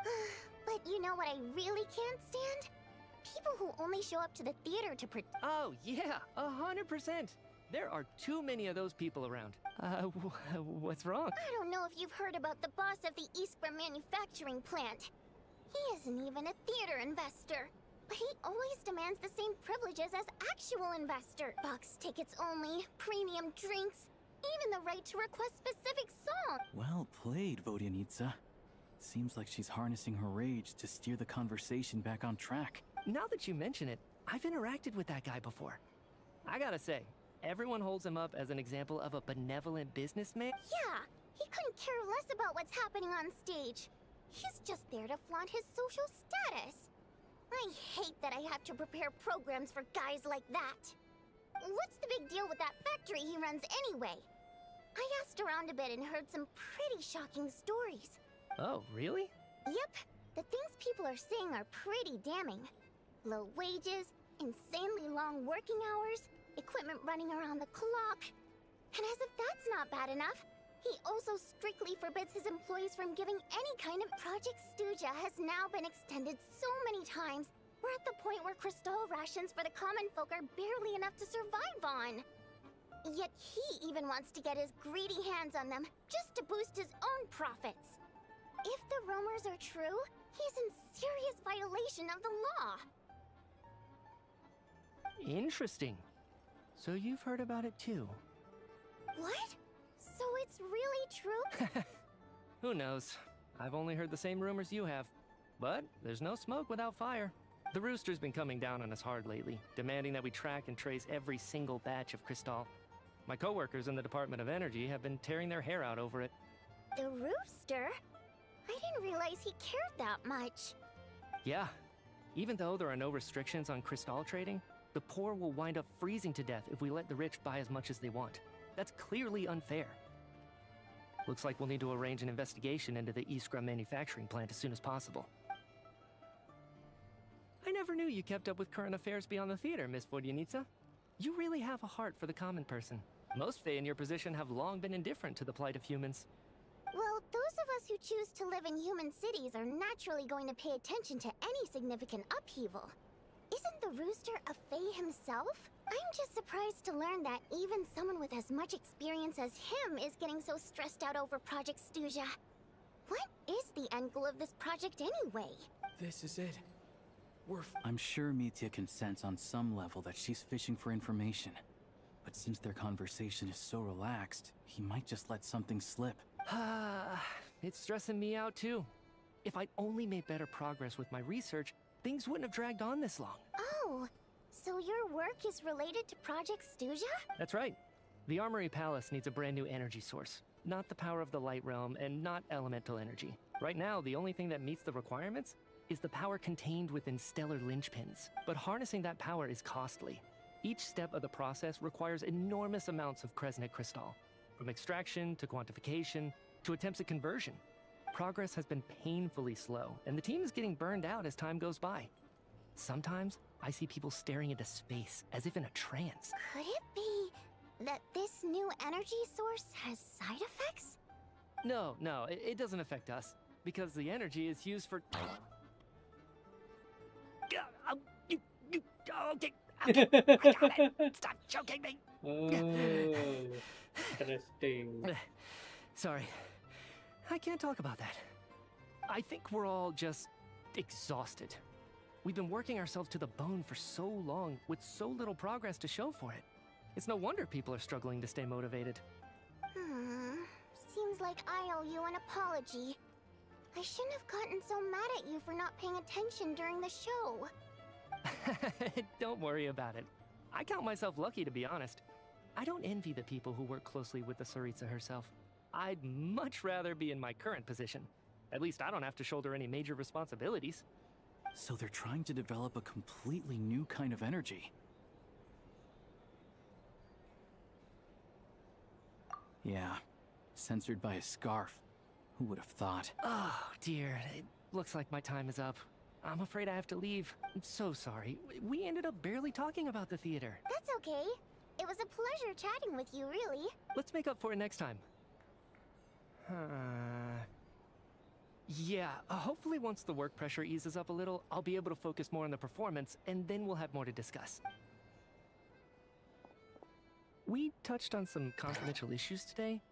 But you know what I really can't stand? People who only show up to the theater to Oh yeah, 100%. There are too many of those people around. What's wrong? I don't know if you've heard about the boss of the Iskra manufacturing plant. He isn't even a theater investor, but he always demands the same privileges as actual investor. Box tickets only, premium drinks, even the right to request specific songs. Well played, Vodyanitsa. Seems like she's harnessing her rage to steer the conversation back on track. Now that you mention it, I've interacted with that guy before. I gotta say, everyone holds him up as an example of a benevolent businessman. Yeah, he couldn't care less about what's happening on stage. He's just there to flaunt his social status. I hate that I have to prepare programs for guys like that. What's the big deal with that factory he runs anyway? I asked around a bit and heard some pretty shocking stories. Oh, really? Yep, the things people are saying are pretty damning. Low wages, insanely long working hours, equipment running around the clock. And as if that's not bad enough, he also strictly forbids his employees from giving any kind of Project Stuja has now been extended so many times. We're at the point where crystal rations for the common folk are barely enough to survive on. Yet he even wants to get his greedy hands on them just to boost his own profits. If the rumors are true, he's in serious violation of the law. Interesting. So you've heard about it too? What? So it's really true? Who knows? I've only heard the same rumors you have. But there's no smoke without fire. The Rooster's been coming down on us hard lately, demanding that we track and trace every single batch of Crystal. My coworkers in the Department of Energy have been tearing their hair out over it. The Rooster? I didn't realize he cared that much. Yeah. Even though there are no restrictions on Crystal trading, the poor will wind up freezing to death if we let the rich buy as much as they want. That's clearly unfair. Looks like we'll need to arrange an investigation into the Iskra manufacturing plant as soon as possible. I never knew you kept up with current affairs beyond the theater, Miss Vodyanitsa. You really have a heart for the common person. Most Fae in your position have long been indifferent to the plight of humans. Well, those of us who choose to live in human cities are naturally going to pay attention to any significant upheaval. Isn't the Rooster a Fae himself? I'm just surprised to learn that even someone with as much experience as him is getting so stressed out over Project Stuja. What is the end goal of this project anyway? This is it. I'm sure Mitya can sense on some level that she's fishing for information. But since their conversation is so relaxed, he might just let something slip. It's stressing me out too. If I'd only made better progress with my research, things wouldn't have dragged on this long. Oh, so your work is related to Project Stuja? That's right. The Armory Palace needs a brand new energy source. Not the power of the Light Realm and not elemental energy. Right now, the only thing that meets the requirements is the power contained within stellar linchpins. But harnessing that power is costly. Each step of the process requires enormous amounts of Kresnik crystal, from extraction to quantification to attempts at conversion. Progress has been painfully slow, and the team is getting burned out as time goes by. Sometimes, I see people staring into space as if in a trance. Could it be that this new energy source has side effects? No, it doesn't affect us, because the energy is used for... Okay. I got it. Stop choking me. Oh, interesting. Sorry. I can't talk about that. I think we're all just exhausted. We've been working ourselves to the bone for so long with so little progress to show for it. It's no wonder people are struggling to stay motivated. Seems like I owe you an apology. I shouldn't have gotten so mad at you for not paying attention during the show. Don't worry about it. I count myself lucky, to be honest. I don't envy the people who work closely with the Tsaritsa herself. I'd much rather be in my current position. At least I don't have to shoulder any major responsibilities. So they're trying to develop a completely new kind of energy. Yeah, censored by a scarf. Who would have thought? Oh, dear. It looks like my time is up. I'm afraid I have to leave. I'm so sorry. We ended up barely talking about the theater. That's okay. It was a pleasure chatting with you, really. Let's make up for it next time. Yeah, hopefully once the work pressure eases up a little, I'll be able to focus more on the performance, and then we'll have more to discuss. We touched on some confidential issues today.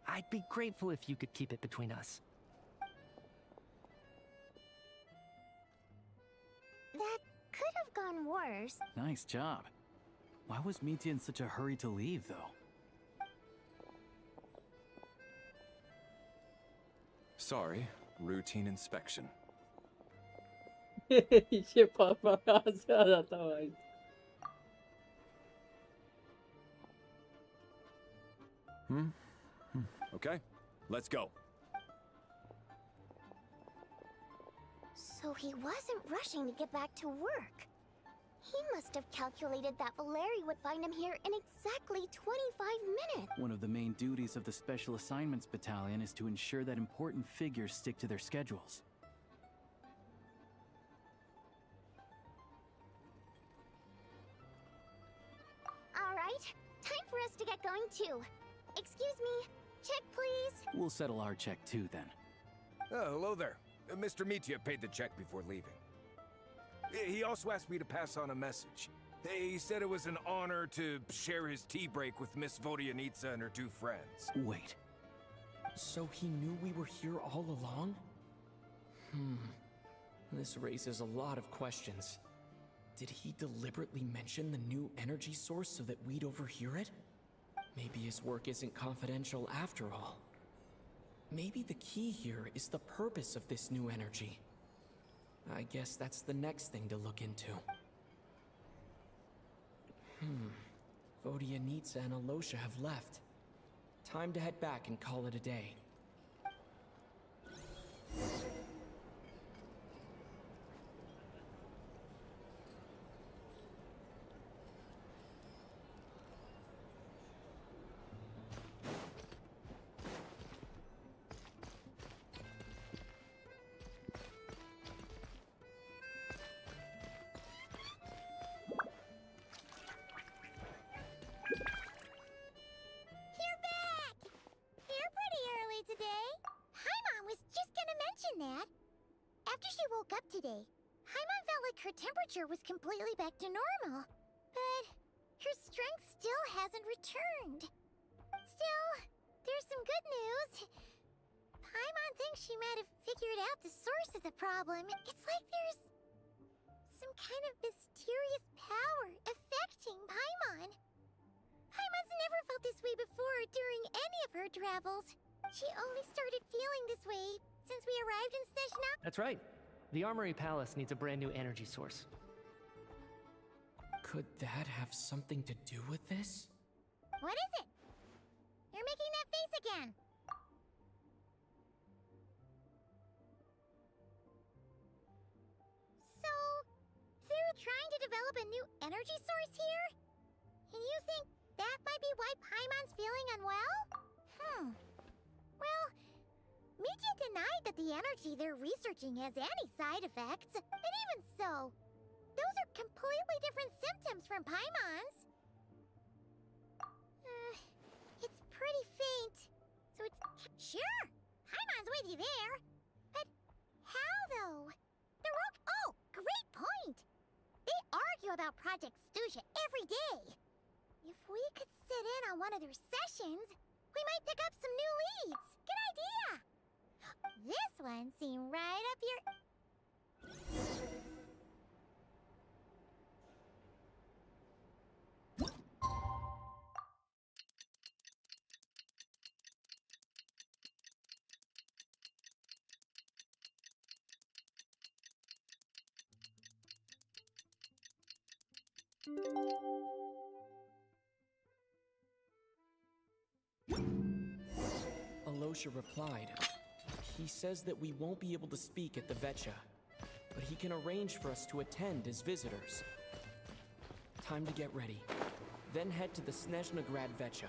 I'd be grateful if you could keep it between us. That could have gone worse. Nice job. Why was Mitya in such a hurry to leave, though? Sorry, routine inspection. ये पापा कहाँ से आ जाता भाई? Okay, let's go. So he wasn't rushing to get back to work. He must have calculated that Valeri would find him here in exactly 25 minutes. One of the main duties of the Special Assignments Battalion is to ensure that important figures stick to their schedules. All right, time for us to get going too. Excuse me, check please. We'll settle our check too, then. Oh, hello there. Mr. Mitya paid the check before leaving. He also asked me to pass on a message. He said it was an honor to share his tea break with Miss Vodyanitsa and her two friends. Wait. So he knew we were here all along? This raises a lot of questions. Did he deliberately mention the new energy source so that we'd overhear it? Maybe his work isn't confidential after all. Maybe the key here is the purpose of this new energy. I guess that's the next thing to look into. Vodyanitsa and Alosha have left. Time to head back and call it a day. You're back! You're pretty early today. Paimon was just gonna mention that. After she woke up today, Paimon felt like her temperature was completely back to normal. But her strength still hasn't returned. Still, there's some good news. Paimon thinks she might have figured out the source of the problem. It's like there's some kind of mysterious power affecting Paimon. Paimon's never felt this way before during any of her travels. She only started feeling this way since we arrived in Snezhnaya. That's right. The Armory Palace needs a brand new energy source. Could that have something to do with this? What is it? You're making that face again. So, they're trying to develop a new energy source here? And you think that might be why Paimon's feeling unwell? Well, Mitya denied that the energy they're researching has any side effects. And even so, those are completely different symptoms from Paimon's. It's pretty faint, so it's... Sure, Paimon's with you there. But how, though? They're all... Oh, great point! They argue about Project Stusha every day. If we could sit in on one of their sessions, we might pick up some new leads. Good idea! This one seemed right up your... Alosha replied. He says that we won't be able to speak at the Vetcha, but he can arrange for us to attend as visitors. Time to get ready. Then head to the Snezhnaya Vetcha.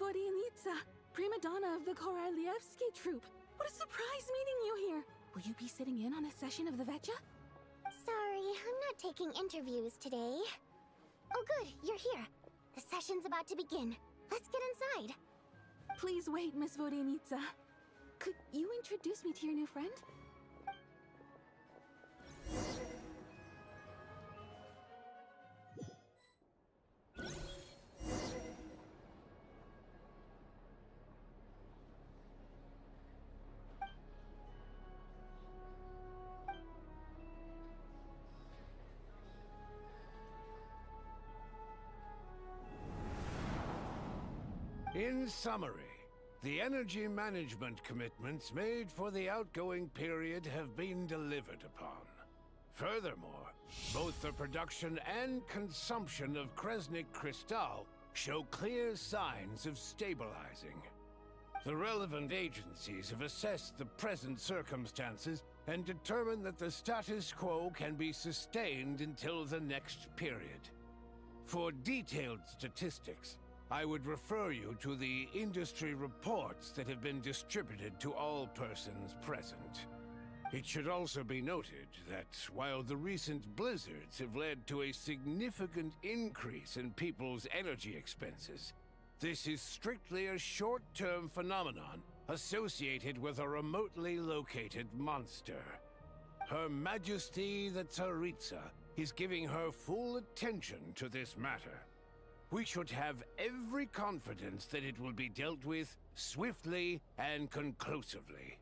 Vodianitsa, prima donna of the Korolievsky troupe. What a surprise meeting you here. Will you be sitting in on a session of the Vetja? Sorry, I'm not taking interviews today. Oh good, you're here. The session's about to begin. Let's get inside. Please wait, Miss Vodianitsa. Could you introduce me to your new friend? In summary, the energy management commitments made for the outgoing period have been delivered upon. Furthermore, both the production and consumption of Kresnik Crystal show clear signs of stabilizing. The relevant agencies have assessed the present circumstances and determined that the status quo can be sustained until the next period. For detailed statistics, I would refer you to the industry reports that have been distributed to all persons present. It should also be noted that while the recent blizzards have led to a significant increase in people's energy expenses, this is strictly a short-term phenomenon associated with a remotely located monster. Her Majesty the Tsaritsa is giving her full attention to this matter. We should have every confidence that it will be dealt with swiftly and conclusively.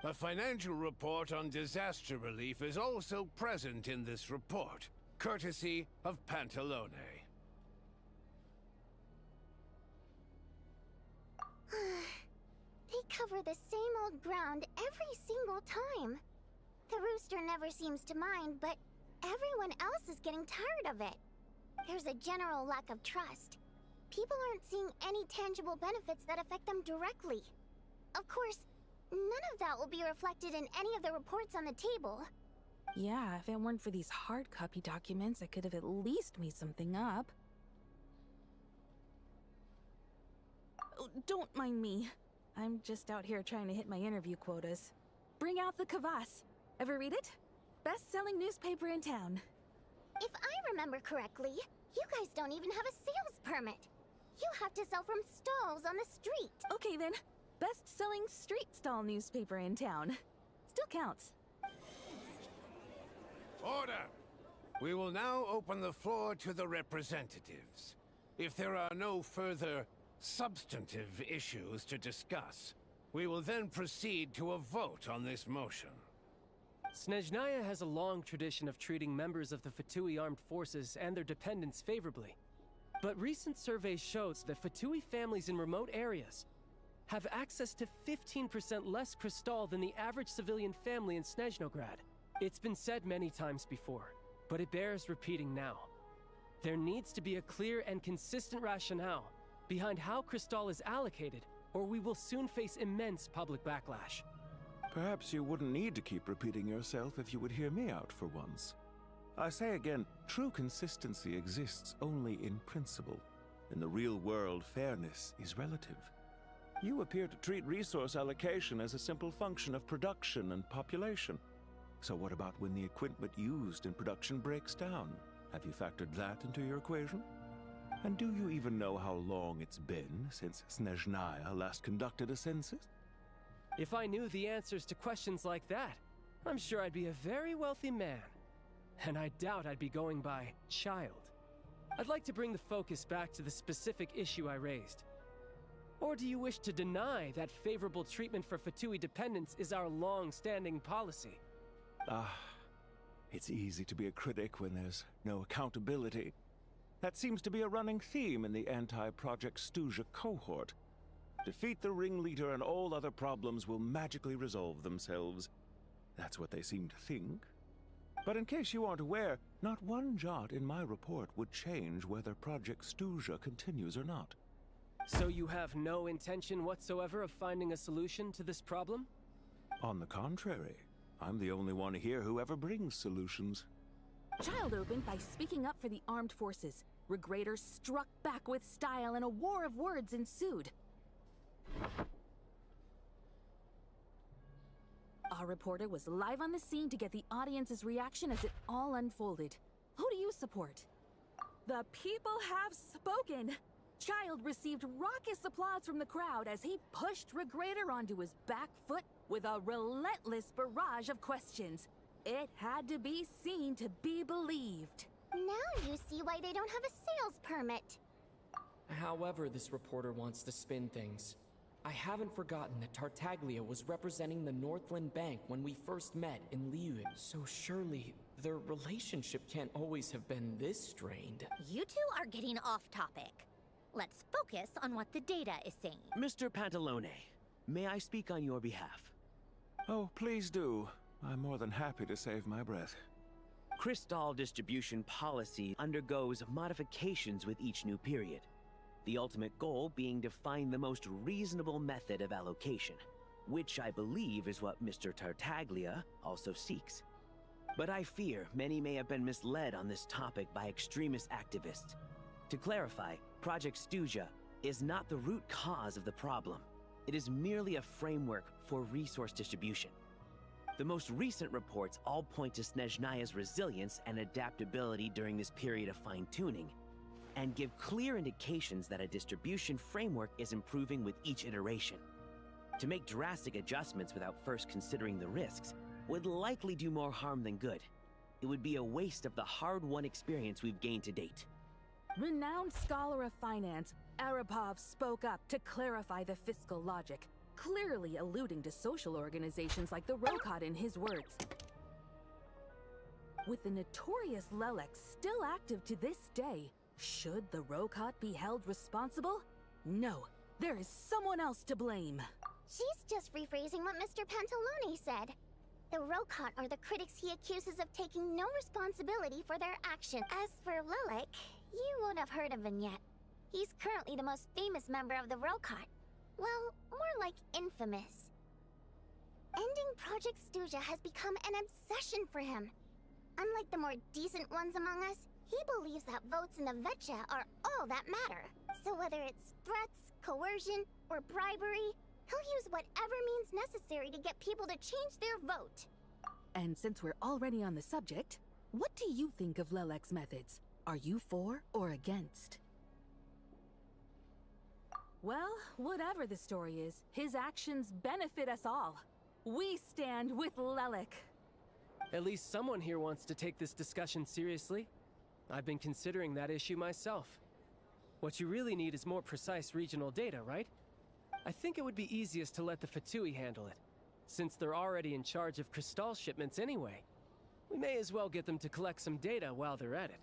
A financial report on disaster relief is also present in this report, courtesy of Pantalone. They cover the same old ground every single time. The rooster never seems to mind, but everyone else is getting tired of it. There's a general lack of trust. People aren't seeing any tangible benefits that affect them directly. Of course, none of that will be reflected in any of the reports on the table. Yeah, if it weren't for these hard copy documents, I could have at least made something up. Oh, don't mind me. I'm just out here trying to hit my interview quotas. Bring out the kvass. Ever read it? Best-selling newspaper in town. If I remember correctly, you guys don't even have a sales permit. You have to sell from stalls on the street. Okay then, best-selling street stall newspaper in town. Still counts. Order! We will now open the floor to the representatives. If there are no further substantive issues to discuss, we will then proceed to a vote on this motion. Snezhnaya has a long tradition of treating members of the Fatui armed forces and their dependents favorably. But recent surveys shows that Fatui families in remote areas have access to 15% less crystal than the average civilian family in Snezhnograd. It's been said many times before, but it bears repeating now. There needs to be a clear and consistent rationale behind how crystal is allocated, or we will soon face immense public backlash. Perhaps you wouldn't need to keep repeating yourself if you would hear me out for once. I say again, true consistency exists only in principle. In the real world, fairness is relative. You appear to treat resource allocation as a simple function of production and population. So what about when the equipment used in production breaks down? Have you factored that into your equation? And do you even know how long it's been since Snezhnaya last conducted a census? If I knew the answers to questions like that, I'm sure I'd be a very wealthy man. And I doubt I'd be going by child. I'd like to bring the focus back to the specific issue I raised. Or do you wish to deny that favorable treatment for Fatui dependents is our long-standing policy? It's easy to be a critic when there's no accountability. That seems to be a running theme in the anti-Project Stuja cohort. Defeat the ringleader and all other problems will magically resolve themselves. That's what they seem to think. But in case you aren't aware, not one jot in my report would change whether Project Stuja continues or not. So you have no intention whatsoever of finding a solution to this problem? On the contrary, I'm the only one here who ever brings solutions. Child opened by speaking up for the armed forces. Regraders struck back with style and a war of words ensued. Our reporter was live on the scene to get the audience's reaction as it all unfolded. Who do you support? The people have spoken! Child received raucous applause from the crowd as he pushed Regrader onto his back foot with a relentless barrage of questions. It had to be seen to be believed. Now you see why they don't have a sales permit. However, this reporter wants to spin things. I haven't forgotten that Tartaglia was representing the Northland Bank when we first met in Liyue. So surely, their relationship can't always have been this strained. You two are getting off topic. Let's focus on what the data is saying. Mr. Pantalone, may I speak on your behalf? Oh, please do. I'm more than happy to save my breath. Crystal distribution policy undergoes modifications with each new period. The ultimate goal being to find the most reasonable method of allocation, which I believe is what Mr. Tartaglia also seeks. But I fear many may have been misled on this topic by extremist activists. To clarify, Project Stuja is not the root cause of the problem. It is merely a framework for resource distribution. The most recent reports all point to Snezhnaya's resilience and adaptability during this period of fine-tuning, and give clear indications that a distribution framework is improving with each iteration. To make drastic adjustments without first considering the risks would likely do more harm than good. It would be a waste of the hard-won experience we've gained to date. Renowned scholar of finance, Arapov spoke up to clarify the fiscal logic, clearly alluding to social organizations like the Rokot in his words. With the notorious Lelex still active to this day, should the Rokot be held responsible? No, there is someone else to blame. She's just rephrasing what Mr. Pantalone said. The Rokot are the critics he accuses of taking no responsibility for their action. As for Lilac, you won't have heard of him yet. He's currently the most famous member of the Rokot. Well, more like infamous. Ending Project Stuja has become an obsession for him. Unlike the more decent ones among us, he believes that votes in the Vetcha are all that matter. So whether it's threats, coercion, or bribery, he'll use whatever means necessary to get people to change their vote. And since we're already on the subject, what do you think of Lelec's methods? Are you for or against? Well, whatever the story is, his actions benefit us all. We stand with Lelec. At least someone here wants to take this discussion seriously. I've been considering that issue myself. What you really need is more precise regional data, right? I think it would be easiest to let the Fatui handle it, since they're already in charge of Crystal shipments anyway. We may as well get them to collect some data while they're at it.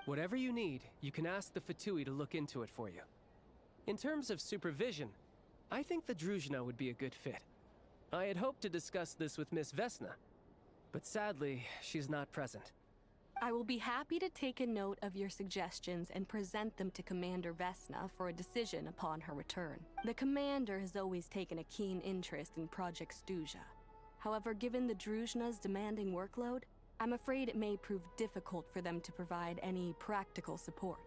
Whatever you need, you can ask the Fatui to look into it for you. In terms of supervision, I think the Druzhna would be a good fit. I had hoped to discuss this with Miss Vesna, but sadly, she's not present. I will be happy to take a note of your suggestions and present them to Commander Vesna for a decision upon her return. The Commander has always taken a keen interest in Project Stuja. However, given the Druzhna's demanding workload, I'm afraid it may prove difficult for them to provide any practical support.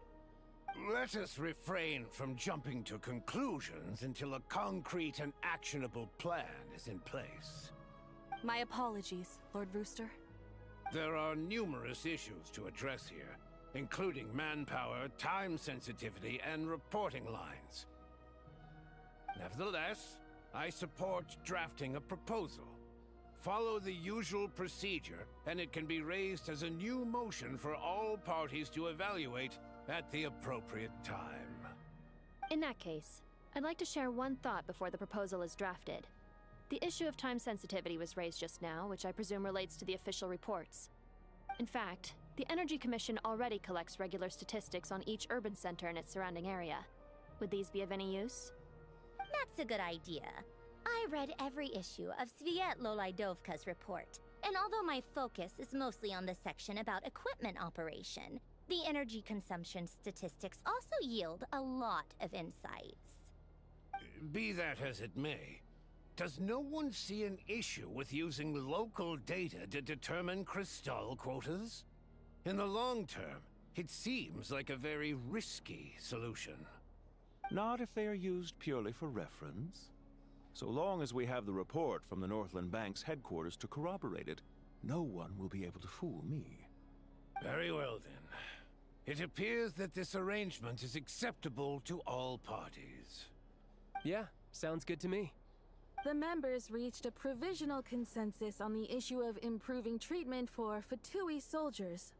Let us refrain from jumping to conclusions until a concrete and actionable plan is in place. My apologies, Lord Rooster. There are numerous issues to address here, including manpower, time sensitivity, and reporting lines. Nevertheless, I support drafting a proposal. Follow the usual procedure, and it can be raised as a new motion for all parties to evaluate at the appropriate time. In that case, I'd like to share one thought before the proposal is drafted. The issue of time sensitivity was raised just now, which I presume relates to the official reports. In fact, the Energy Commission already collects regular statistics on each urban center and its surrounding area. Would these be of any use? That's a good idea. I read every issue of Sviet Lolaidovka's report, and although my focus is mostly on the section about equipment operation, the energy consumption statistics also yield a lot of insights. Be that as it may, does no one see an issue with using local data to determine Crystal quotas? In the long term, it seems like a very risky solution. Not if they are used purely for reference. So long as we have the report from the Northland Bank's headquarters to corroborate it, no one will be able to fool me. Very well then. It appears that this arrangement is acceptable to all parties. Yeah, sounds good to me. The members reached a provisional consensus on the issue of improving treatment for Fatui soldiers.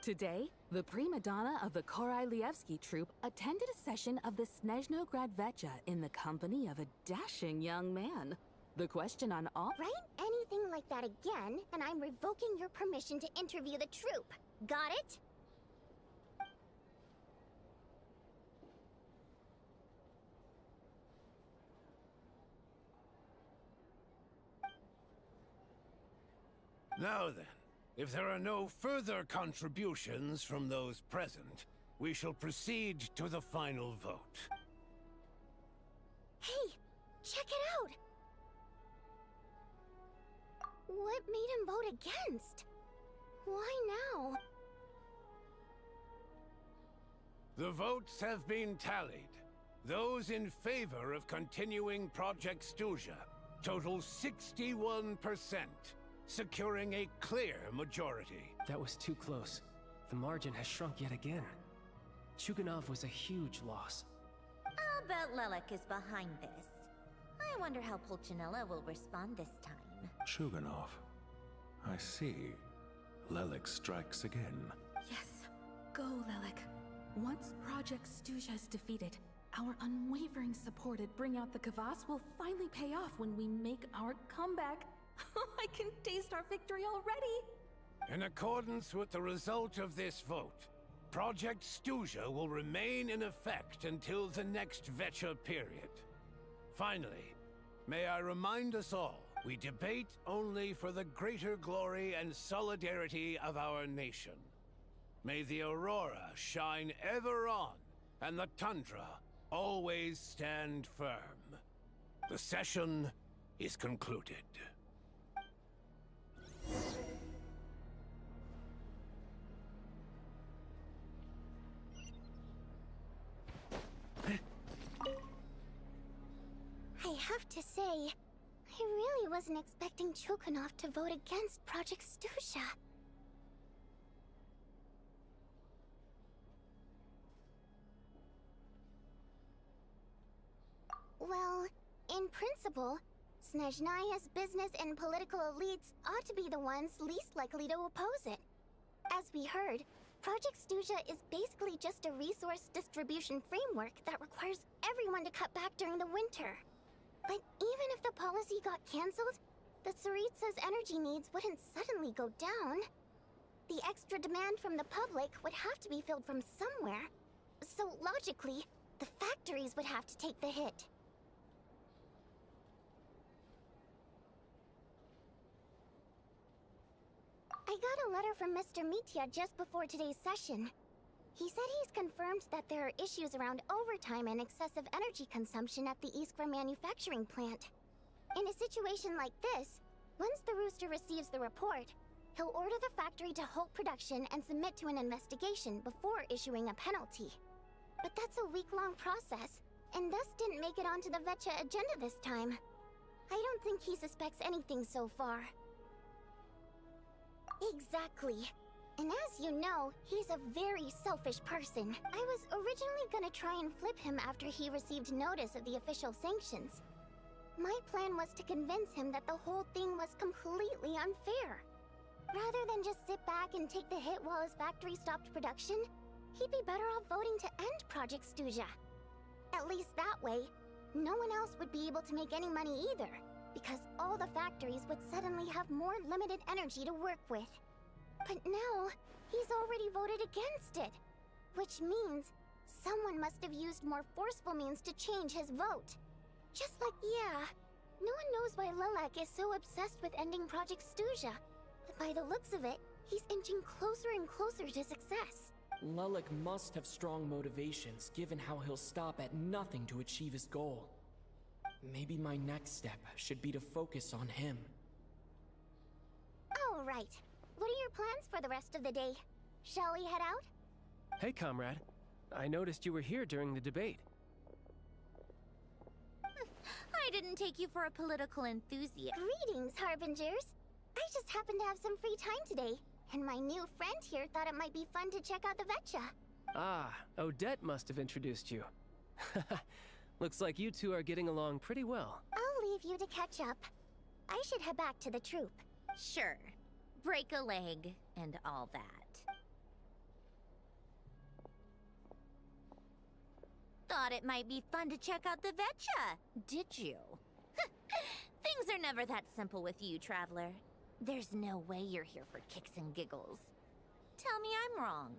Today, the prima donna of the Korylevsky troupe attended a session of the Snezhnaya Vecha in the company of a dashing young man. The question on all— Write anything like that again, and I'm revoking your permission to interview the troupe. Got it? Now then, if there are no further contributions from those present, we shall proceed to the final vote. Hey, check it out! What made him vote against? Why now? The votes have been tallied. Those in favor of continuing Project Stuzha total 61%, securing a clear majority. That was too close. The margin has shrunk yet again. Chuganov was a huge loss. I'll bet Lelek is behind this. I wonder how Pulcinella will respond this time. Chuganov. I see. Lelek strikes again. Yes, go, Lelek. Once Project Stuzha is defeated, our unwavering support at Bring Out the Kvass will finally pay off when we make our comeback. I can taste our victory already! In accordance with the result of this vote, Project Stuzha will remain in effect until the next Vecha period. Finally, may I remind us all, we debate only for the greater glory and solidarity of our nation. May the aurora shine ever on, and the tundra always stand firm. The session is concluded. I have to say, I really wasn't expecting Chuganov to vote against Project Stuzha. Well, in principle, Snezhnaya's business and political elites ought to be the ones least likely to oppose it. As we heard, Project Stuzha is basically just a resource distribution framework that requires everyone to cut back during the winter. But even if the policy got cancelled, the Tsaritsa's energy needs wouldn't suddenly go down. The extra demand from the public would have to be filled from somewhere. So logically, the factories would have to take the hit. I got a letter from Mr. Mitya just before today's session. He said he's confirmed that there are issues around overtime and excessive energy consumption at the Iskra manufacturing plant. In a situation like this, once the Rooster receives the report, he'll order the factory to halt production and submit to an investigation before issuing a penalty. But that's a week-long process, and thus didn't make it onto the Vecha agenda this time. I don't think he suspects anything so far. Exactly. And as you know, he's a very selfish person. I was originally gonna try and flip him after he received notice of the official sanctions. My plan was to convince him that the whole thing was completely unfair. Rather than just sit back and take the hit while his factory stopped production, he'd be better off voting to end Project Stuzha. At least that way, no one else would be able to make any money either, because all the factories would suddenly have more limited energy to work with. But now, he's already voted against it, which means someone must have used more forceful means to change his vote. Just like, yeah, no one knows why Lelek is so obsessed with ending Project Stuzha, but by the looks of it, he's inching closer and closer to success. Lelek must have strong motivations, given how he'll stop at nothing to achieve his goal. Maybe my next step should be to focus on him. Oh, right. What are your plans for the rest of the day? Shall we head out? Hey, comrade. I noticed you were here during the debate. I didn't take you for a political enthusiast. Greetings, Harbingers. I just happened to have some free time today, and my new friend here thought it might be fun to check out the Vetcha. Ah, Odette must have introduced you. Looks like you two are getting along pretty well. I'll leave you to catch up. I should head back to the troop. Sure. Break a leg and all that. Thought it might be fun to check out the Vetcha, did you? Things are never that simple with you, Traveler. There's no way you're here for kicks and giggles. Tell me I'm wrong.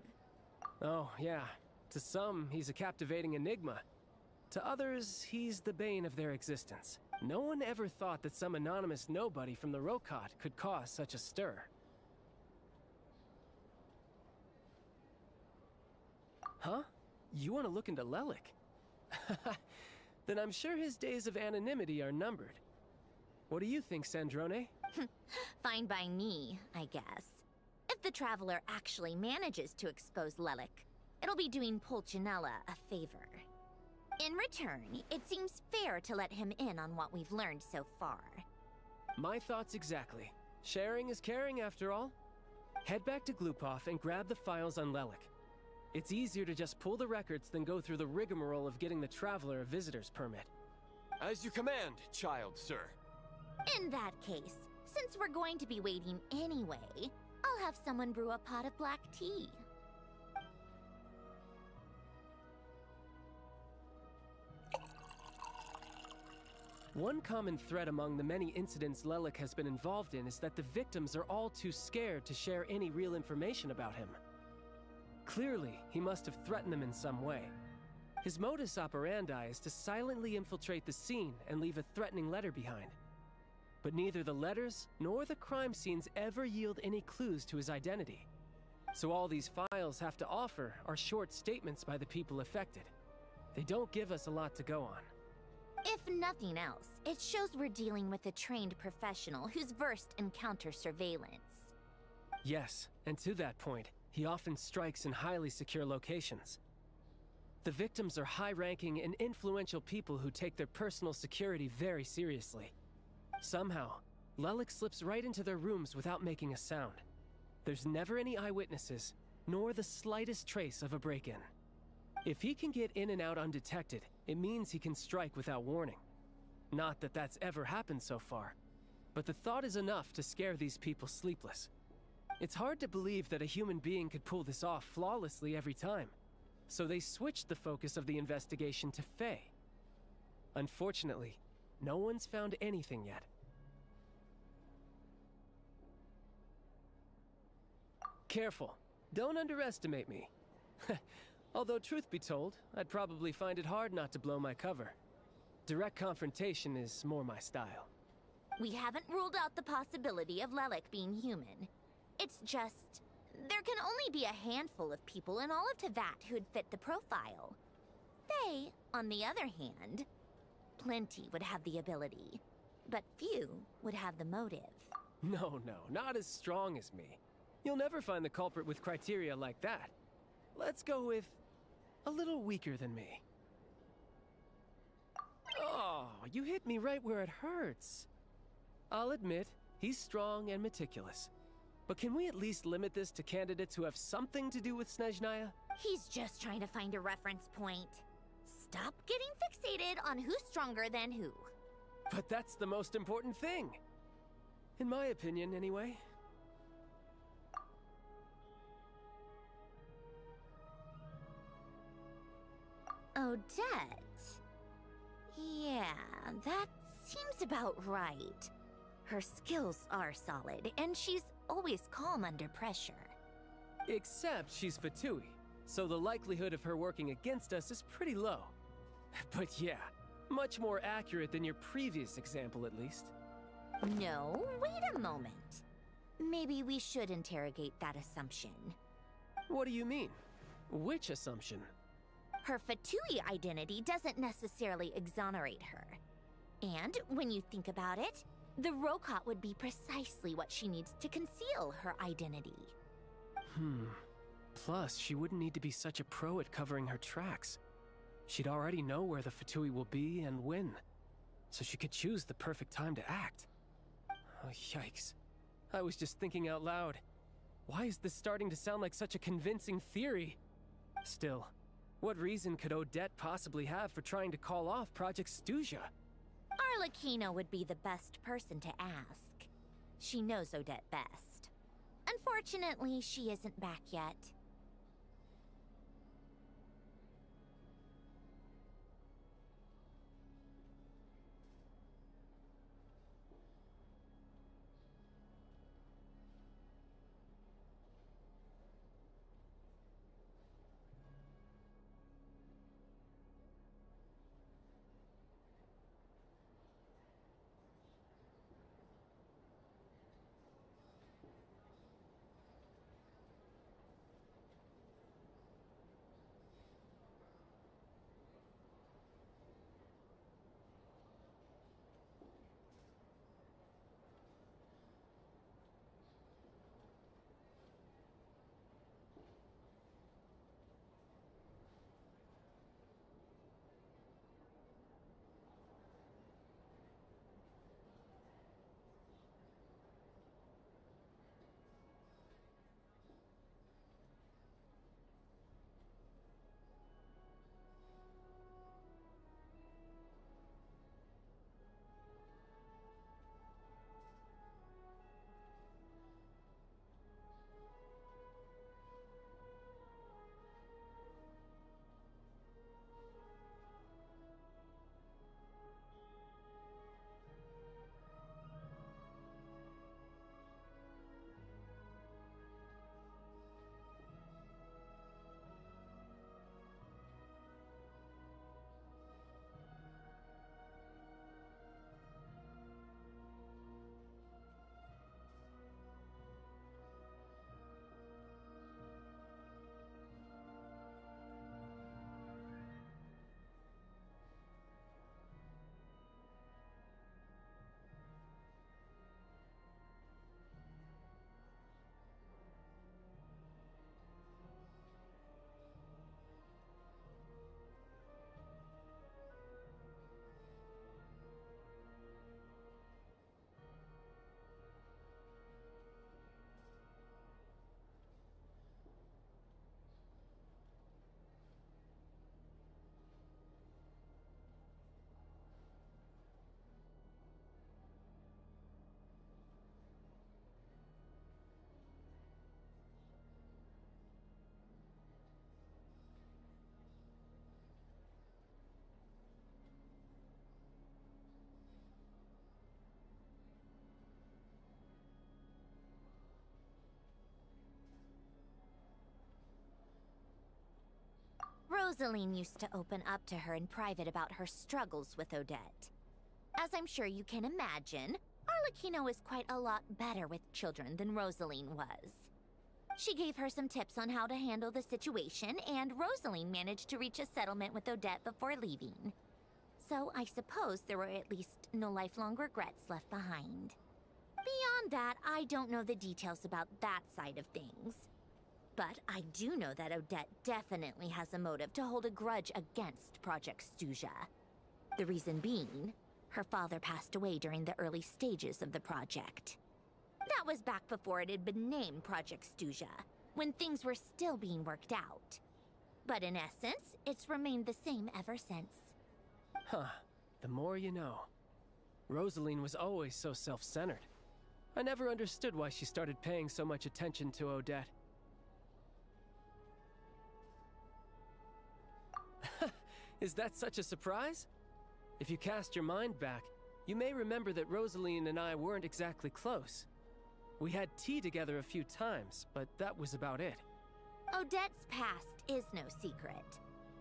Oh, yeah. To some, he's a captivating enigma. To others, he's the bane of their existence. No one ever thought that some anonymous nobody from the Rokot could cause such a stir. Huh? You want to look into Lelik? Then I'm sure his days of anonymity are numbered. What do you think, Sandrone? Fine by me, I guess. If the Traveler actually manages to expose Lelik, it'll be doing Pulcinella a favor. In return, it seems fair to let him in on what we've learned so far. My thoughts exactly. Sharing is caring, after all. Head back to Glupov and grab the files on Lelik. It's easier to just pull the records than go through the rigmarole of getting the Traveler a visitor's permit. As you command, child, sir. In that case, since we're going to be waiting anyway, I'll have someone brew a pot of black tea. One common thread among the many incidents Lelik has been involved in is that the victims are all too scared to share any real information about him. Clearly, he must have threatened them in some way. His modus operandi is to silently infiltrate the scene and leave a threatening letter behind. But neither the letters nor the crime scenes ever yield any clues to his identity. So all these files have to offer are short statements by the people affected. They don't give us a lot to go on. If nothing else, it shows we're dealing with a trained professional who's versed in counter-surveillance. Yes, and to that point, he often strikes in highly secure locations. The victims are high-ranking and influential people who take their personal security very seriously. Somehow, Lelik slips right into their rooms without making a sound. There's never any eyewitnesses, nor the slightest trace of a break-in. If he can get in and out undetected, it means he can strike without warning. Not that that's ever happened so far, but the thought is enough to scare these people sleepless. It's hard to believe that a human being could pull this off flawlessly every time, so they switched the focus of the investigation to Faye. Unfortunately, no one's found anything yet. Careful, don't underestimate me. Although truth be told, I'd probably find it hard not to blow my cover. Direct confrontation is more my style. We haven't ruled out the possibility of Lelik being human. It's just, there can only be a handful of people in all of Teyvat who'd fit the profile. Faye, on the other hand, plenty would have the ability, but few would have the motive. No, not as strong as me. You'll never find the culprit with criteria like that. Let's go with a little weaker than me. Oh, you hit me right where it hurts. I'll admit, he's strong and meticulous. But can we at least limit this to candidates who have something to do with Snezhnaya? He's just trying to find a reference point. Stop getting fixated on who's stronger than who. But that's the most important thing. In my opinion, anyway. Odette? Yeah, that seems about right. Her skills are solid, and she's always calm under pressure. Except she's Fatui, so the likelihood of her working against us is pretty low. But yeah, much more accurate than your previous example at least. No, wait a moment. Maybe we should interrogate that assumption. What do you mean? Which assumption? Her Fatui identity doesn't necessarily exonerate her. And when you think about it, the Rokot would be precisely what she needs to conceal her identity. Plus, she wouldn't need to be such a pro at covering her tracks. She'd already know where the Fatui will be and when, so she could choose the perfect time to act. Oh, yikes. I was just thinking out loud. Why is this starting to sound like such a convincing theory? Still, what reason could Odette possibly have for trying to call off Project Stuzia? Arlecchino would be the best person to ask. She knows Odette best. Unfortunately, she isn't back yet. Rosaline used to open up to her in private about her struggles with Odette. As I'm sure you can imagine, Arlecchino is quite a lot better with children than Rosaline was. She gave her some tips on how to handle the situation, and Rosaline managed to reach a settlement with Odette before leaving. So I suppose there were at least no lifelong regrets left behind. Beyond that, I don't know the details about that side of things. But I do know that Odette definitely has a motive to hold a grudge against Project Stuzia. The reason being, her father passed away during the early stages of the project. That was back before it had been named Project Stuzia, when things were still being worked out. But in essence, it's remained the same ever since. Huh. The more you know. Rosaline was always so self-centered. I never understood why she started paying so much attention to Odette. Is that such a surprise? If you cast your mind back, you may remember that Rosaline and I weren't exactly close. We had tea together a few times, but that was about it. Odette's past is no secret.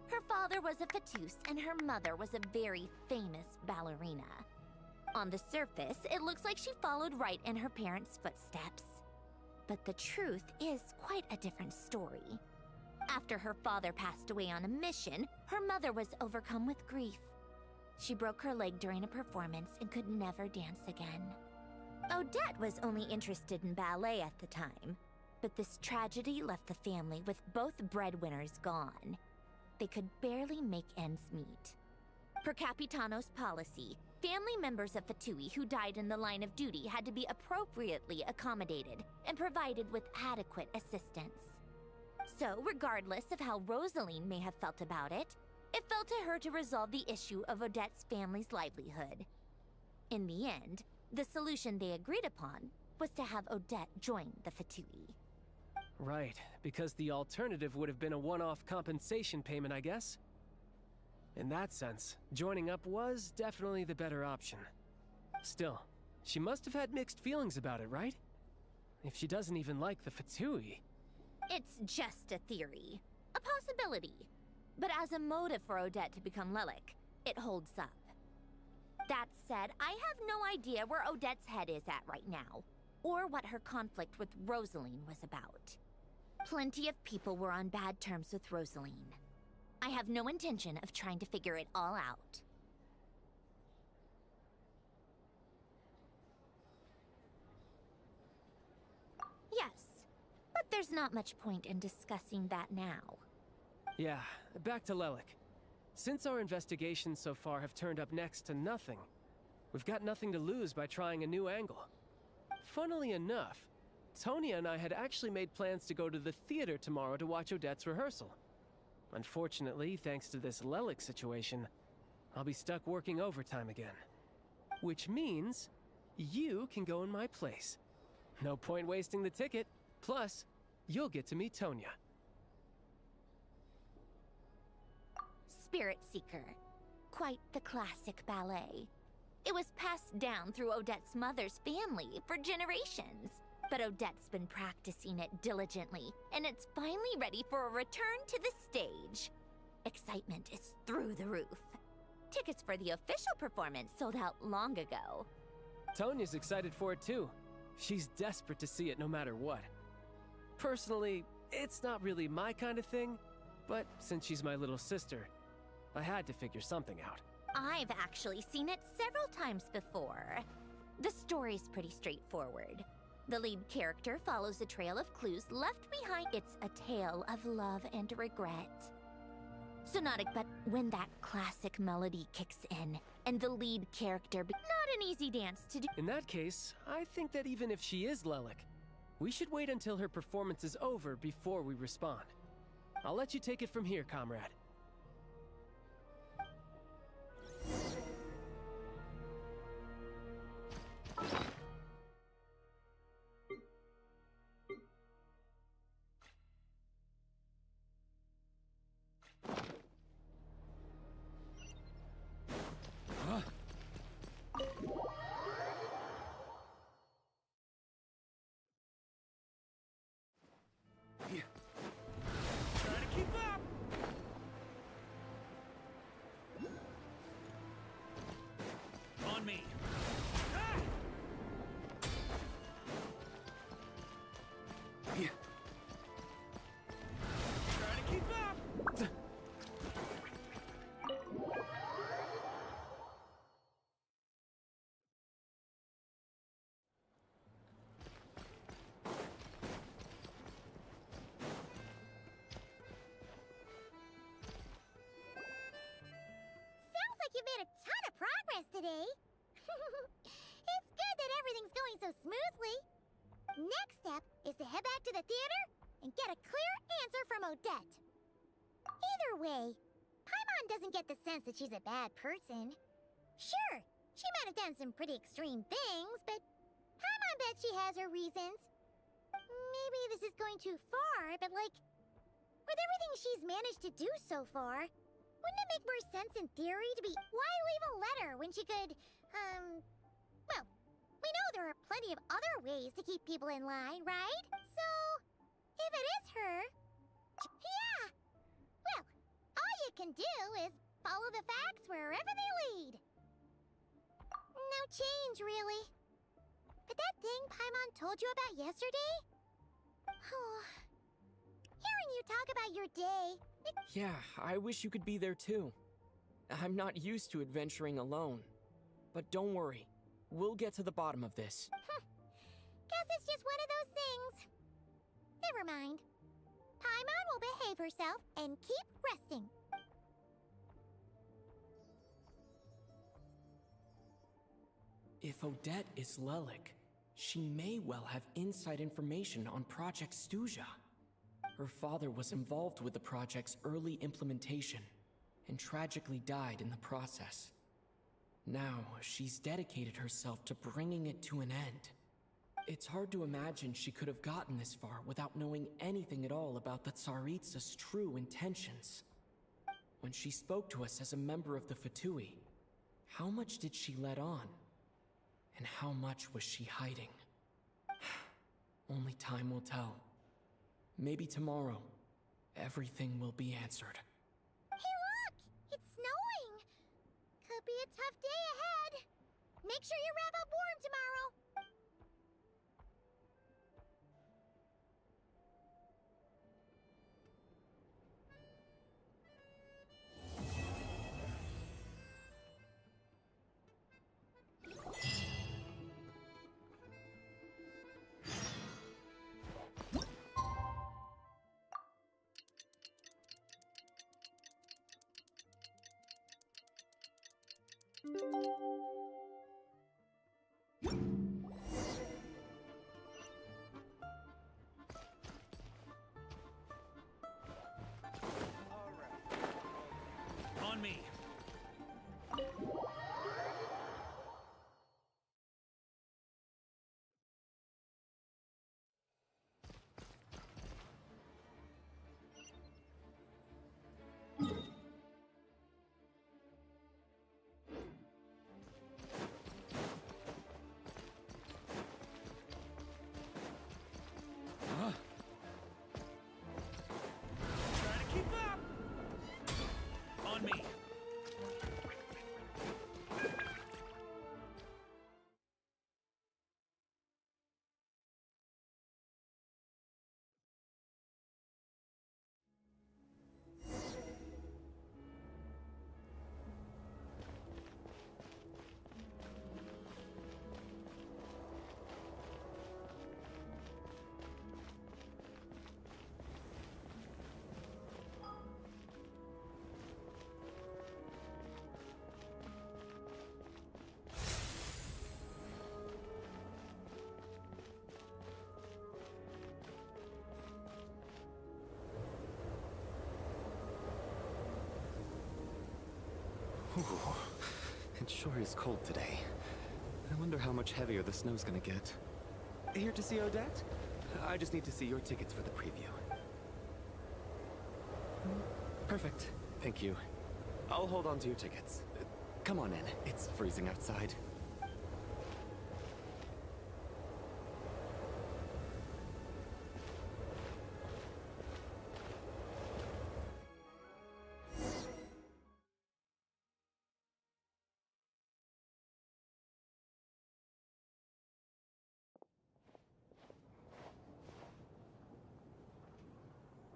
Her father was a fatus and her mother was a very famous ballerina. On the surface, it looks like she followed right in her parents' footsteps. But the truth is quite a different story. After her father passed away on a mission, her mother was overcome with grief. She broke her leg during a performance and could never dance again. Odette was only interested in ballet at the time, but this tragedy left the family with both breadwinners gone. They could barely make ends meet. Per Capitano's policy, family members of Fatui who died in the line of duty had to be appropriately accommodated and provided with adequate assistance. So, regardless of how Rosaline may have felt about it, it fell to her to resolve the issue of Odette's family's livelihood. In the end, the solution they agreed upon was to have Odette join the Fatui. Right, because the alternative would have been a one-off compensation payment, I guess. In that sense, joining up was definitely the better option. Still, she must have had mixed feelings about it, right? If she doesn't even like the Fatui. It's just a theory, a possibility. But as a motive for Odette to become Lelik, it holds up. That said, I have no idea where Odette's head is at right now, or what her conflict with Rosaline was about. Plenty of people were on bad terms with Rosaline. I have no intention of trying to figure it all out. Yes, but there's not much point in discussing that now. Yeah, back to Lelik. Since our investigations so far have turned up next to nothing, we've got nothing to lose by trying a new angle. Funnily enough, Tonya and I had actually made plans to go to the theater tomorrow to watch Odette's rehearsal. Unfortunately, thanks to this Lelik situation, I'll be stuck working overtime again. Which means you can go in my place. No point wasting the ticket. Plus, you'll get to meet Tonya. Spirit Seeker. Quite the classic ballet. It was passed down through Odette's mother's family for generations. But Odette's been practicing it diligently, and it's finally ready for a return to the stage. Excitement is through the roof. Tickets for the official performance sold out long ago. Tonya's excited for it too. She's desperate to see it no matter what. Personally, it's not really my kind of thing, but since she's my little sister, I had to figure something out. I've actually seen it several times before. The story's pretty straightforward. The lead character follows a trail of clues left behind. It's a tale of love and regret. Sonotic, but when that classic melody kicks in, and the lead character not an easy dance to do. In that case, I think that even if she is Lelik, we should wait until her performance is over before we respond. I'll let you take it from here, comrade. You made a ton of progress today. It's good that everything's going so smoothly. Next step is to head back to the theater and get a clear answer from Odette. Either way, Paimon doesn't get the sense that she's a bad person. Sure, she might have done some pretty extreme things, but Paimon bets she has her reasons. Maybe this is going too far, but like, with everything she's managed to do so far, wouldn't it make more sense in theory to be... Why leave a letter when she could, well, we know there are plenty of other ways to keep people in line, right? So, if it is her... Yeah! Well, all you can do is follow the facts wherever they lead. No change, really. But that thing Paimon told you about yesterday? Hearing you talk about your day... Yeah, I wish you could be there too. I'm not used to adventuring alone. But don't worry, we'll get to the bottom of this. Guess it's just one of those things. Never mind. Paimon will behave herself and keep resting. If Odette is Lelik, she may well have inside information on Project Stuja. Her father was involved with the project's early implementation and tragically died in the process. Now, she's dedicated herself to bringing it to an end. It's hard to imagine she could have gotten this far without knowing anything at all about the Tsaritsa's true intentions. When she spoke to us as a member of the Fatui, how much did she let on? And how much was she hiding? Only time will tell. Maybe tomorrow, everything will be answered. Hey look! It's snowing! Could be a tough day ahead. Make sure you wrap up warm tomorrow. On me. Try to keep up. On me. Ooh, it sure is cold today. I wonder how much heavier the snow's gonna get. Here to see Odette? I just need to see your tickets for the preview. Perfect. Thank you. I'll hold on to your tickets. Come on in. It's freezing outside.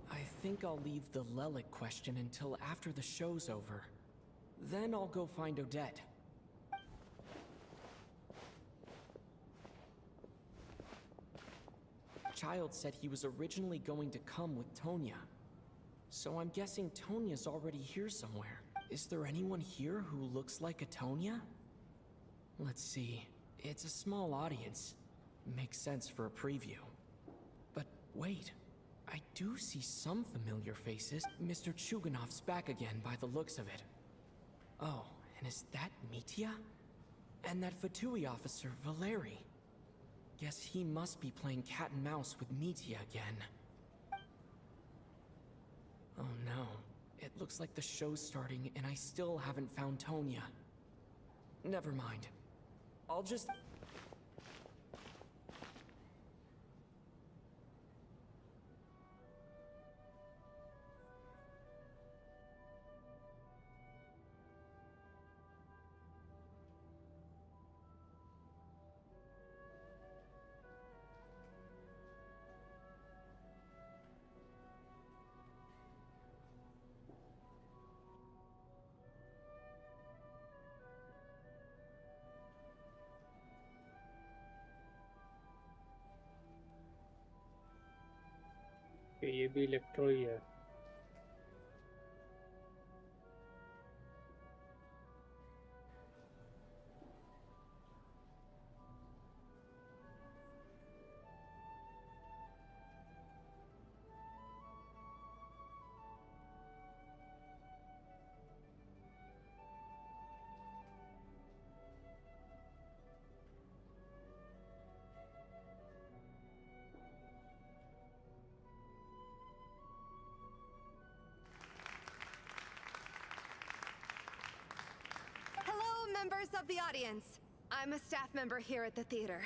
I think I'll leave the Lelik question until after the show's over. Then I'll go find Odette. Child said he was originally going to come with Tonya. So I'm guessing Tonya's already here somewhere. Is there anyone here who looks like a Tonya? Let's see. It's a small audience. Makes sense for a preview. But wait. I do see some familiar faces. Mr. Chuganov's back again by the looks of it. Oh, and is that Mitya? And that Fatui officer, Valeri. Guess he must be playing cat and mouse with Mitya again. Oh no. It looks like the show's starting and I still haven't found Tonya. Never mind. I'll just... ये भी electro ही है. Hello, members of the audience. I'm a staff member here at the theater.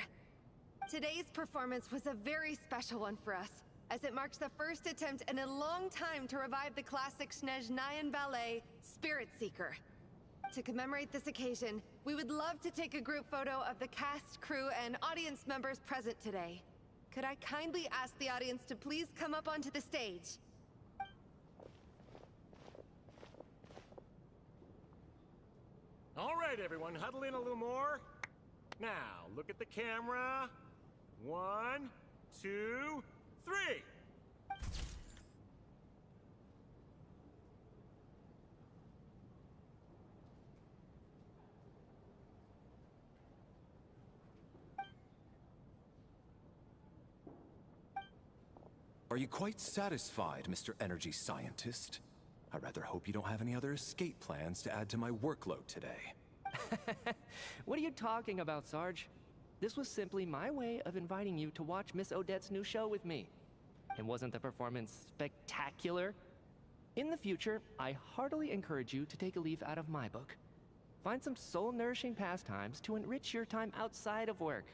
Today's performance was a very special one for us, as it marks the first attempt in a long time to revive the classic Snezhnayan ballet, Spirit Seeker. To commemorate this occasion, we would love to take a group photo of the cast, crew, and audience members present today. Could I kindly ask the audience to please come up onto the stage? All right, everyone, huddle in a little more. Now, look at the camera. 1, 2, 3. Are you quite satisfied, Mr. Energy Scientist? I rather hope you don't have any other escape plans to add to my workload today. What are you talking about, Sarge? This was simply my way of inviting you to watch Miss Odette's new show with me. And wasn't the performance spectacular? In the future, I heartily encourage you to take a leaf out of my book. Find some soul-nourishing pastimes to enrich your time outside of work.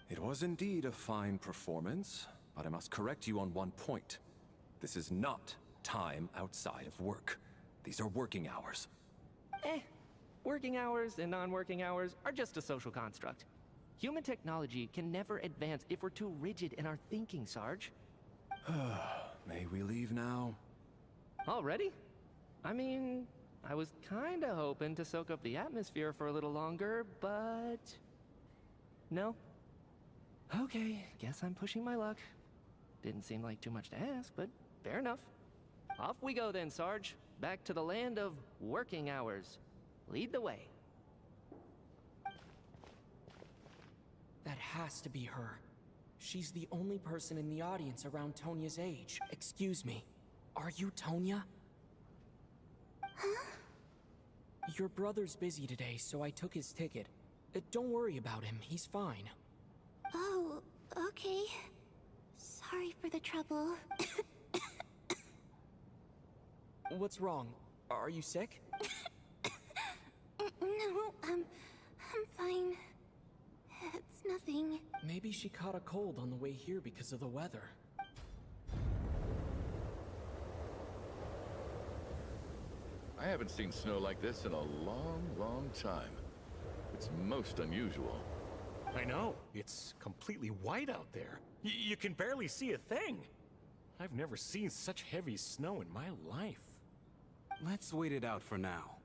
It was indeed a fine performance, but I must correct you on one point. This is not time outside of work. These are working hours. Working hours and non-working hours are just a social construct. Human technology can never advance if we're too rigid in our thinking, Sarge. May we leave now? Already? I mean, I was kinda hoping to soak up the atmosphere for a little longer, but... No? Okay, guess I'm pushing my luck. Didn't seem like too much to ask, but fair enough. Off we go then, Sarge. Back to the land of working hours. Lead the way. That has to be her. She's the only person in the audience around Tonya's age. Excuse me. Are you Tonya? Huh? Your brother's busy today, so I took his ticket. Don't worry about him, he's fine. Oh, okay. Sorry for the trouble. What's wrong? Are you sick? No, I'm fine. It's nothing. Maybe she caught a cold on the way here because of the weather. I haven't seen snow like this in a long, long time. It's most unusual. I know. It's completely white out there. You can barely see a thing. I've never seen such heavy snow in my life. Let's wait it out for now.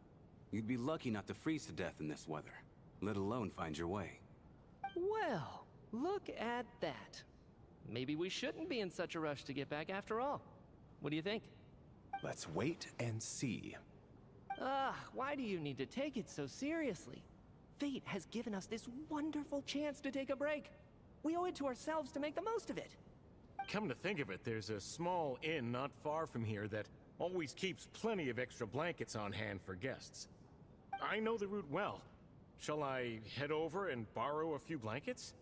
You'd be lucky not to freeze to death in this weather, let alone find your way. Well, look at that. Maybe we shouldn't be in such a rush to get back after all. What do you think? Let's wait and see. Why do you need to take it so seriously? Fate has given us this wonderful chance to take a break. We owe it to ourselves to make the most of it. Come to think of it, there's a small inn not far from here that always keeps plenty of extra blankets on hand for guests. I know the route well. Shall I head over and borrow a few blankets?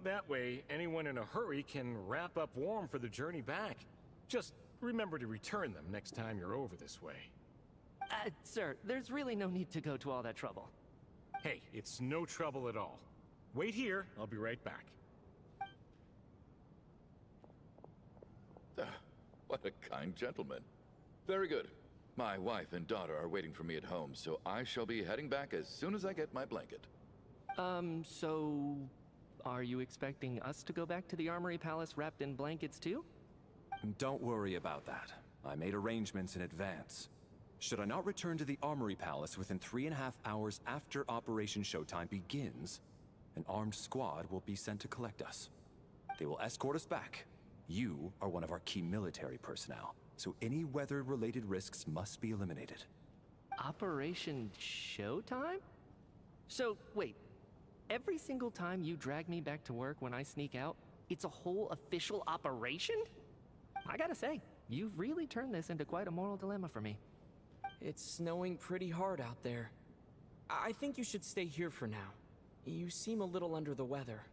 That way, anyone in a hurry can wrap up warm for the journey back. Just remember to return them next time you're over this way. Sir, there's really no need to go to all that trouble. Hey, it's no trouble at all. Wait here, I'll be right back. What a kind gentleman. Very good. My wife and daughter are waiting for me at home, so I shall be heading back as soon as I get my blanket. So... are you expecting us to go back to the Armory Palace wrapped in blankets too? Don't worry about that. I made arrangements in advance. Should I not return to the Armory Palace within 3.5 hours after Operation Showtime begins, an armed squad will be sent to collect us. They will escort us back. You are one of our key military personnel, so any weather-related risks must be eliminated. Operation Showtime? So, wait. Every single time you drag me back to work when I sneak out, it's a whole official operation? I gotta say, you've really turned this into quite a moral dilemma for me. It's snowing pretty hard out there. I think you should stay here for now. You seem a little under the weather.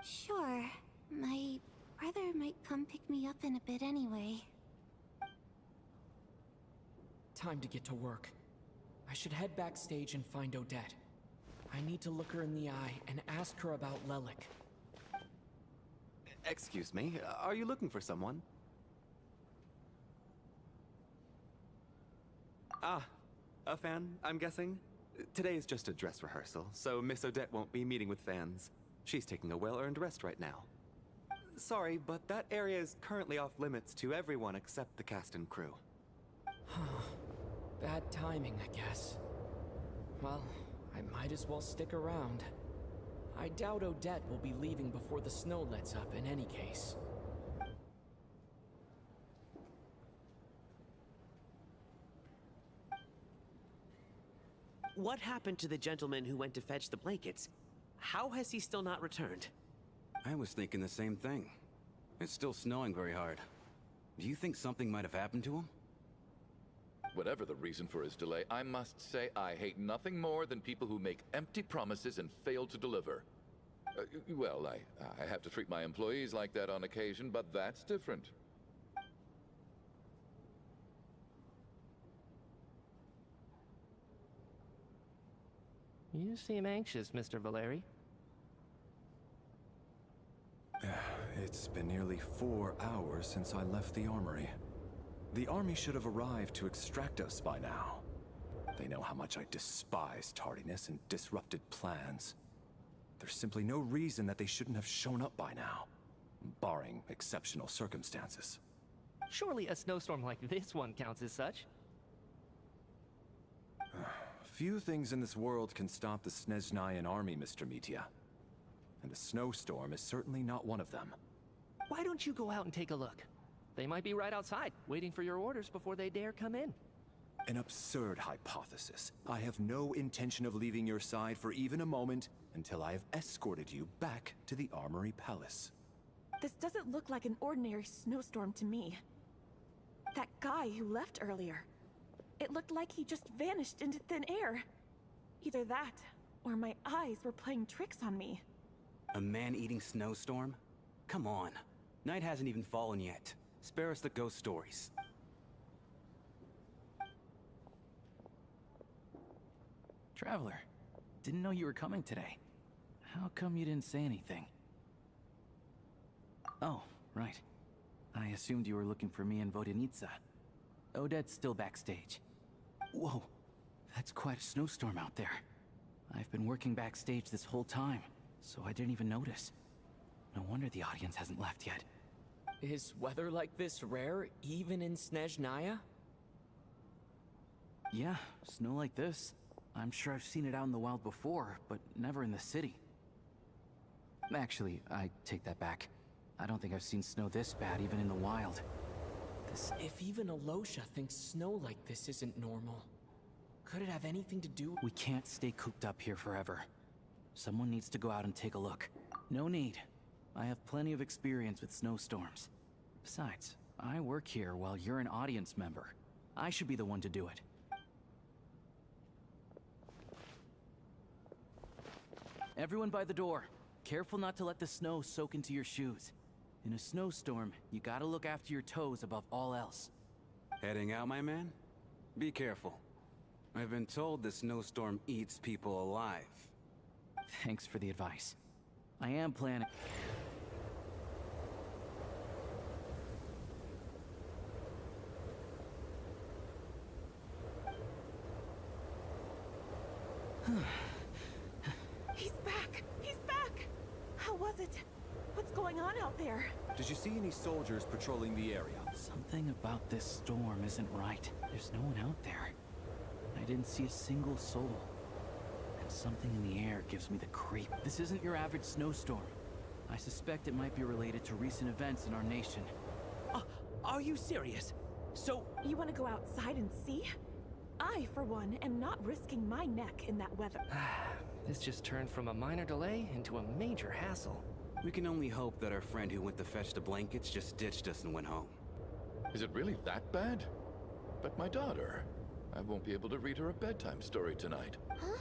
Sure. My brother might come pick me up in a bit anyway. Time to get to work. I should head backstage and find Odette. I need to look her in the eye and ask her about Lelik. Excuse me, are you looking for someone? Ah, a fan, I'm guessing? Today is just a dress rehearsal, so Miss Odette won't be meeting with fans. She's taking a well-earned rest right now. Sorry, but that area is currently off limits to everyone except the cast and crew. Bad timing, I guess. Well, I might as well stick around. I doubt Odette will be leaving before the snow lets up in any case. What happened to the gentleman who went to fetch the blankets? How has he still not returned? I was thinking the same thing. It's still snowing very hard. Do you think something might have happened to him? Whatever the reason for his delay, I must say I hate nothing more than people who make empty promises and fail to deliver. Well, I have to treat my employees like that on occasion, but that's different. You seem anxious, Mr. Valeri. It's been nearly 4 hours since I left the armory. The army should have arrived to extract us by now. They know how much I despise tardiness and disrupted plans. There's simply no reason that they shouldn't have shown up by now, barring exceptional circumstances. Surely a snowstorm like this one counts as such. Few things in this world can stop the Snezhnayan army, Mr. Mitya. And a snowstorm is certainly not one of them. Why don't you go out and take a look? They might be right outside, waiting for your orders before they dare come in. An absurd hypothesis. I have no intention of leaving your side for even a moment until I have escorted you back to the Armory Palace. This doesn't look like an ordinary snowstorm to me. That guy who left earlier, it looked like he just vanished into thin air. Either that, or my eyes were playing tricks on me. A man-eating snowstorm? Come on. Night hasn't even fallen yet. Spare us the ghost stories. Traveler, didn't know you were coming today. How come you didn't say anything? Oh, right. I assumed you were looking for me and Vodyanitsa. Odette's still backstage. Whoa, that's quite a snowstorm out there. I've been working backstage this whole time, so I didn't even notice. No wonder the audience hasn't left yet. Is weather like this rare, even in Snezhnaya? Yeah, snow like this. I'm sure I've seen it out in the wild before, but never in the city. Actually, I take that back. I don't think I've seen snow this bad even in the wild. If even Alosha thinks snow like this isn't normal, could it have anything to do? We can't stay cooped up here forever. Someone needs to go out and take a look. No need. I have plenty of experience with snowstorms. Besides, I work here while you're an audience member. I should be the one to do it. Everyone by the door. Careful not to let the snow soak into your shoes. In a snowstorm, you gotta look after your toes above all else. Heading out, my man? Be careful. I've been told the snowstorm eats people alive. Thanks for the advice. I am planning... He's back! He's back! How was it? What's going on out there? Did you see any soldiers patrolling the area? Something about this storm isn't right. There's no one out there. I didn't see a single soul. And something in the air gives me the creep. This isn't your average snowstorm. I suspect it might be related to recent events in our nation. Are you serious? So... You want to go outside and see? I, for one, am not risking my neck in that weather. This just turned from a minor delay into a major hassle. We can only hope that our friend who went to fetch the blankets just ditched us and went home. Is it really that bad? But my daughter, I won't be able to read her a bedtime story tonight. Huh?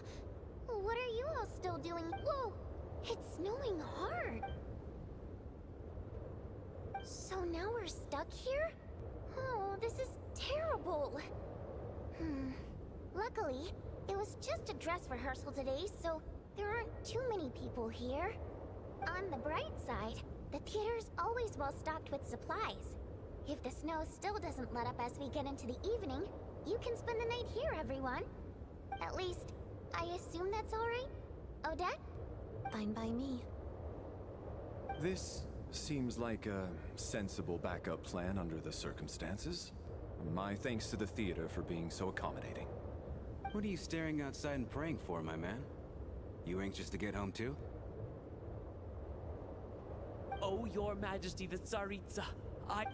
What are you all still doing? Whoa! It's snowing hard! So now we're stuck here? Oh, this is terrible! Luckily, it was just a dress rehearsal today, so there aren't too many people here. On the bright side, the theater's always well stocked with supplies. If the snow still doesn't let up as we get into the evening, you can spend the night here, everyone. At least, I assume that's alright? Odette? Fine by me. This seems like a sensible backup plan under the circumstances. My thanks to the theater for being so accommodating. What are you staring outside and praying for, my man? You anxious to get home too? Oh, Your Majesty the Tsaritsa,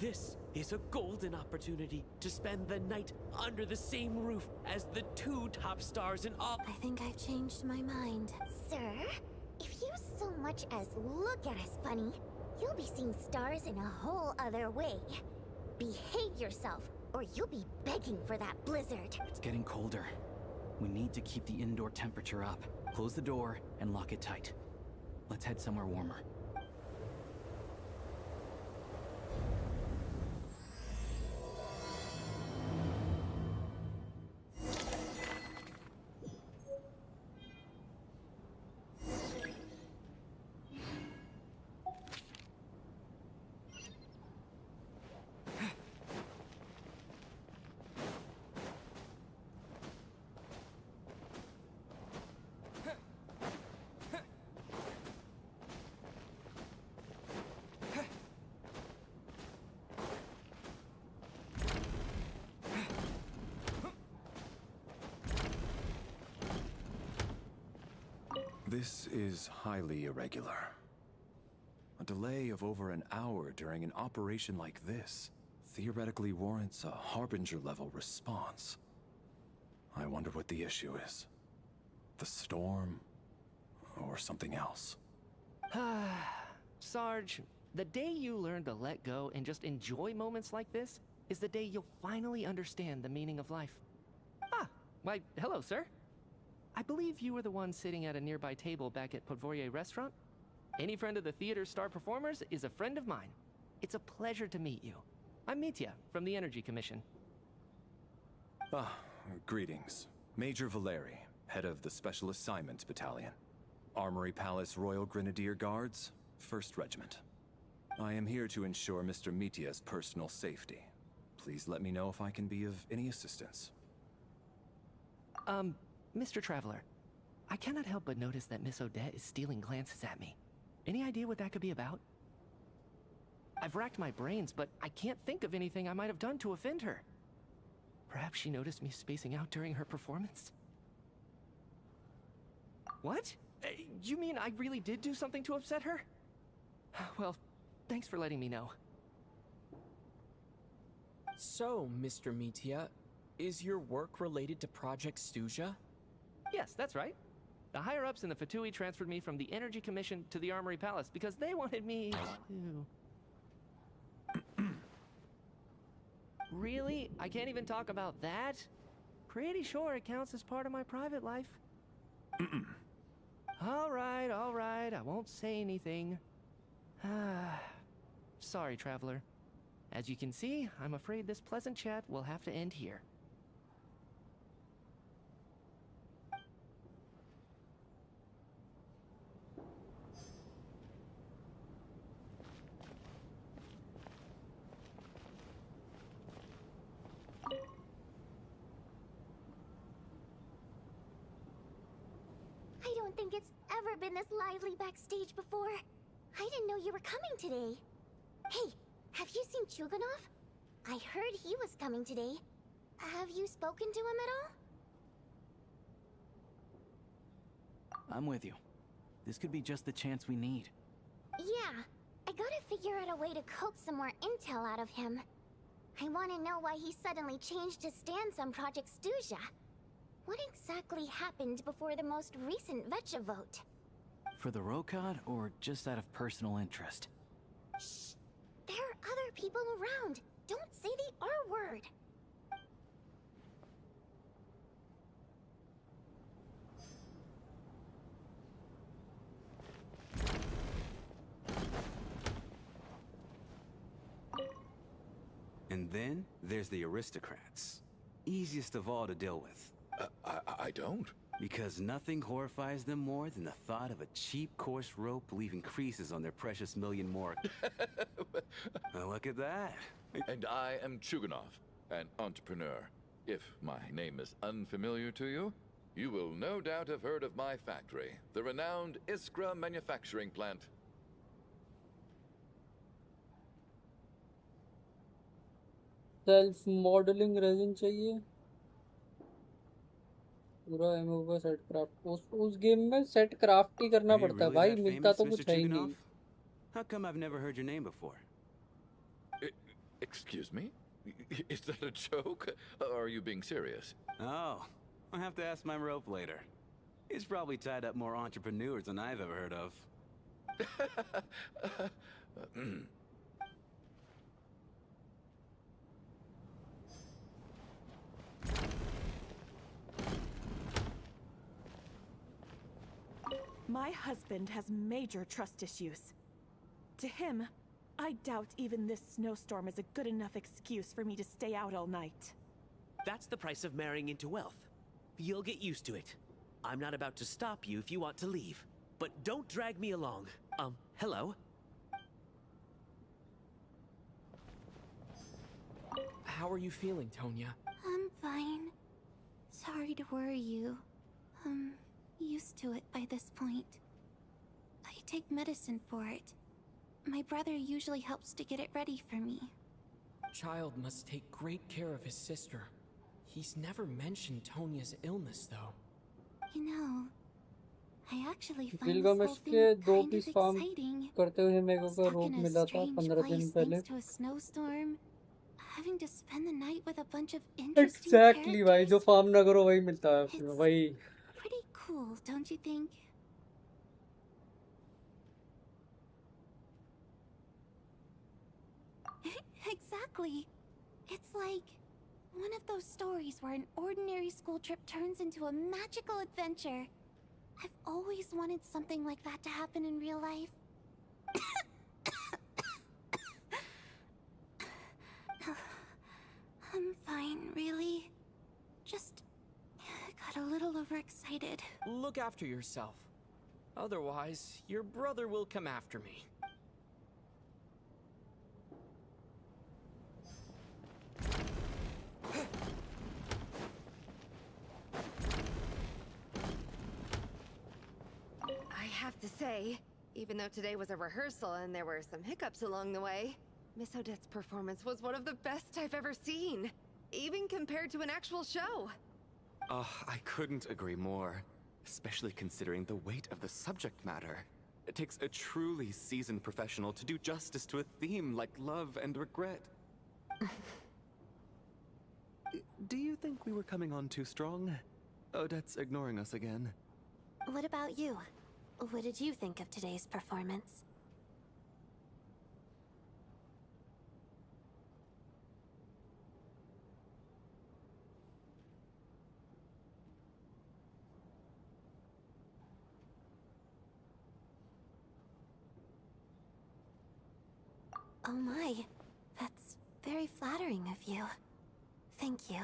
this is a golden opportunity to spend the night under the same roof as the two top stars in all— I think I've changed my mind. Sir, if you so much as look at us funny, you'll be seeing stars in a whole other way. Behave yourself, or you'll be begging for that blizzard. It's getting colder. We need to keep the indoor temperature up. Close the door and lock it tight. Let's head somewhere warmer. This is highly irregular. A delay of over an hour during an operation like this theoretically warrants a Harbinger-level response. I wonder what the issue is. The storm, or something else. Sarge, the day you learn to let go and just enjoy moments like this is the day you'll finally understand the meaning of life. Why, hello, sir. I believe you were the one sitting at a nearby table back at Podvorye Restaurant. Any friend of the theater's star performers is a friend of mine. It's a pleasure to meet you. I'm Mitya from the Energy Commission. Greetings. Major Valeri, head of the Special Assignments Battalion. Armory Palace Royal Grenadier Guards, 1st Regiment. I am here to ensure Mr. Mitya's personal safety. Please let me know if I can be of any assistance. Mr. Traveler, I cannot help but notice that Miss Odette is stealing glances at me. Any idea what that could be about? I've racked my brains, but I can't think of anything I might have done to offend her. Perhaps she noticed me spacing out during her performance? What? You mean I really did do something to upset her? Well, thanks for letting me know. So, Mr. Mitya, is your work related to Project Stuja? Yes, that's right. The higher-ups in the Fatui transferred me from the Energy Commission to the Armory Palace because they wanted me to... Really? I can't even talk about that? Pretty sure it counts as part of my private life. All right, I won't say anything. Sorry, Traveler. As you can see, I'm afraid this pleasant chat will have to end here. I don't think it's ever been this lively backstage before. I didn't know you were coming today. Hey, have you seen Chuganov? I heard he was coming today. Have you spoken to him at all? I'm with you. This could be just the chance we need. Yeah, figure out a way to coax some more intel out of him. I want to know why he suddenly changed his stance on Project Stuja. What exactly happened before the most recent Vetcha vote? For the Rokad, or just out of personal interest? Shh! There are other people around. Don't say the R word. And then there's the aristocrats. Easiest of all to deal with. I don't. Because nothing horrifies them more than the thought of a cheap, coarse rope leaving creases on their precious million more. Well, look at that. And I am Chuganov, an entrepreneur. If my name is unfamiliar to you, you will no doubt have heard of my factory, the renowned Iskra manufacturing plant. Self modelling resin चाहिए पूरा ammo का set craft उस game में set craft ही करना पड़ता है भाई मिलता तो कुछ है ही नहीं How come I've never heard your name before? Excuse me? Is that a joke? Or are you being serious? Oh, I'll have to ask my rope later. He's probably tied up more entrepreneurs than I've ever heard of. My husband has major trust issues. To him, I doubt even this snowstorm is a good enough excuse for me to stay out all night. That's the price of marrying into wealth. You'll get used to it. I'm not about to stop you if you want to leave. But don't drag me along. Hello? How are you feeling, Tonya? I'm fine. Sorry to worry you. I'm used to it by this point. I take medicine for it. My brother usually helps to get it ready for me. Child must take great care of his sister. He's never mentioned Tonya's illness, though. You know, I actually find Gilgamesh this के whole दो thing piece kind फार्म of exciting. करते हुए मेरे को Stuck rope in a मिला था strange 15 दिन place पहले thanks to a snowstorm. Having to spend the night with a bunch of interesting exactly भाई characters. जो फार्म ना करो वही मिलता है उसमें वही Pretty cool, don't you think? Exactly. It's like one of those stories where an ordinary school trip turns into a magical adventure. I've always wanted something like that to happen in real life. I'm fine, really. Just got a little overexcited. Look after yourself. Otherwise, your brother will come after me. I have to say, even though today was a rehearsal and there were some hiccups along the way, Miss Odette's performance was one of the best I've ever seen, even compared to an actual show. I couldn't agree more, especially considering the weight of the subject matter. It takes a truly seasoned professional to do justice to a theme like love and regret. Do you think we were coming on too strong? Odette's ignoring us again. What about you? What did you think of today's performance? Oh my, that's very flattering of you. Thank you.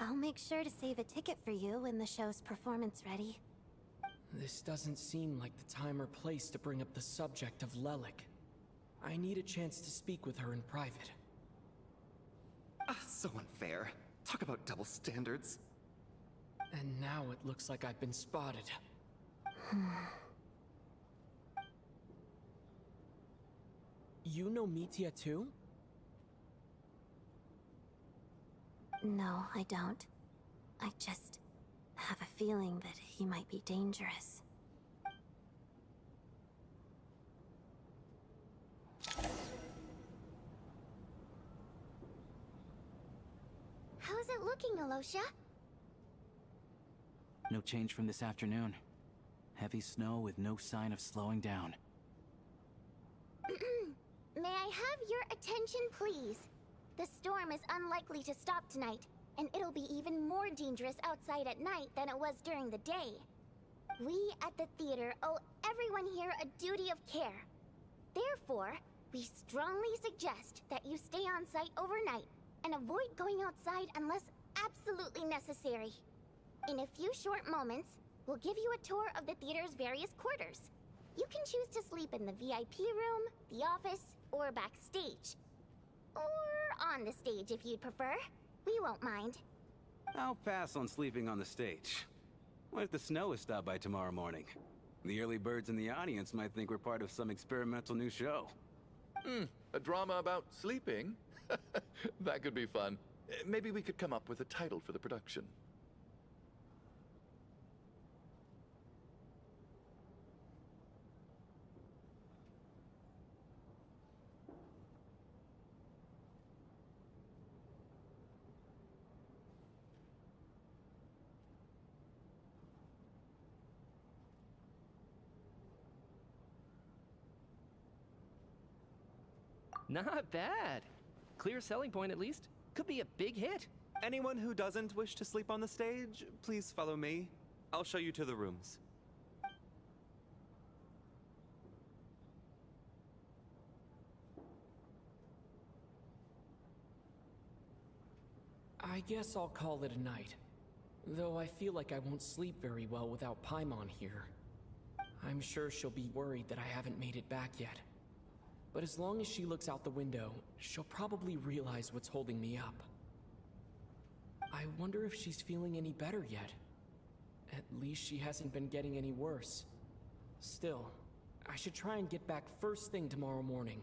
I'll make sure to save a ticket for you when the show's performance ready. This doesn't seem like the time or place to bring up the subject of Lelik. I need a chance to speak with her in private. So unfair. Talk about double standards. And now it looks like I've been spotted. You know Mitya too? No, I don't. I just have a feeling that he might be dangerous. it looking, Alosha? No change from this afternoon. Heavy snow with no sign of slowing down. May I have your attention, please? The storm is unlikely to stop tonight, and it'll be even more dangerous outside at night than it was during the day. We at the theater owe everyone here a duty of care. Therefore, we strongly suggest that you stay on site overnight and avoid going outside unless absolutely necessary. In a few short moments, we'll give you a tour of the theater's various quarters. You can choose to sleep in the VIP room, the office, or backstage. Or on the stage if you'd prefer. We won't mind. I'll pass on sleeping on the stage. What if the snow is stopped by tomorrow morning? The early birds in the audience might think we're part of some experimental new show. A drama about sleeping? That could be fun. Maybe we could come up with a title for the production. Not bad. Clear selling point at least. Could be a big hit. Anyone who doesn't wish to sleep on the stage, please follow me. I'll show you to the rooms. I guess I'll call it a night. Though I feel like I won't sleep very well without Paimon here. I'm sure she'll be worried that I haven't made it back yet. But as long as she looks out the window, she'll probably realize what's holding me up. I wonder if she's feeling any better yet. At least she hasn't been getting any worse. Still, I should try and get back first thing tomorrow morning.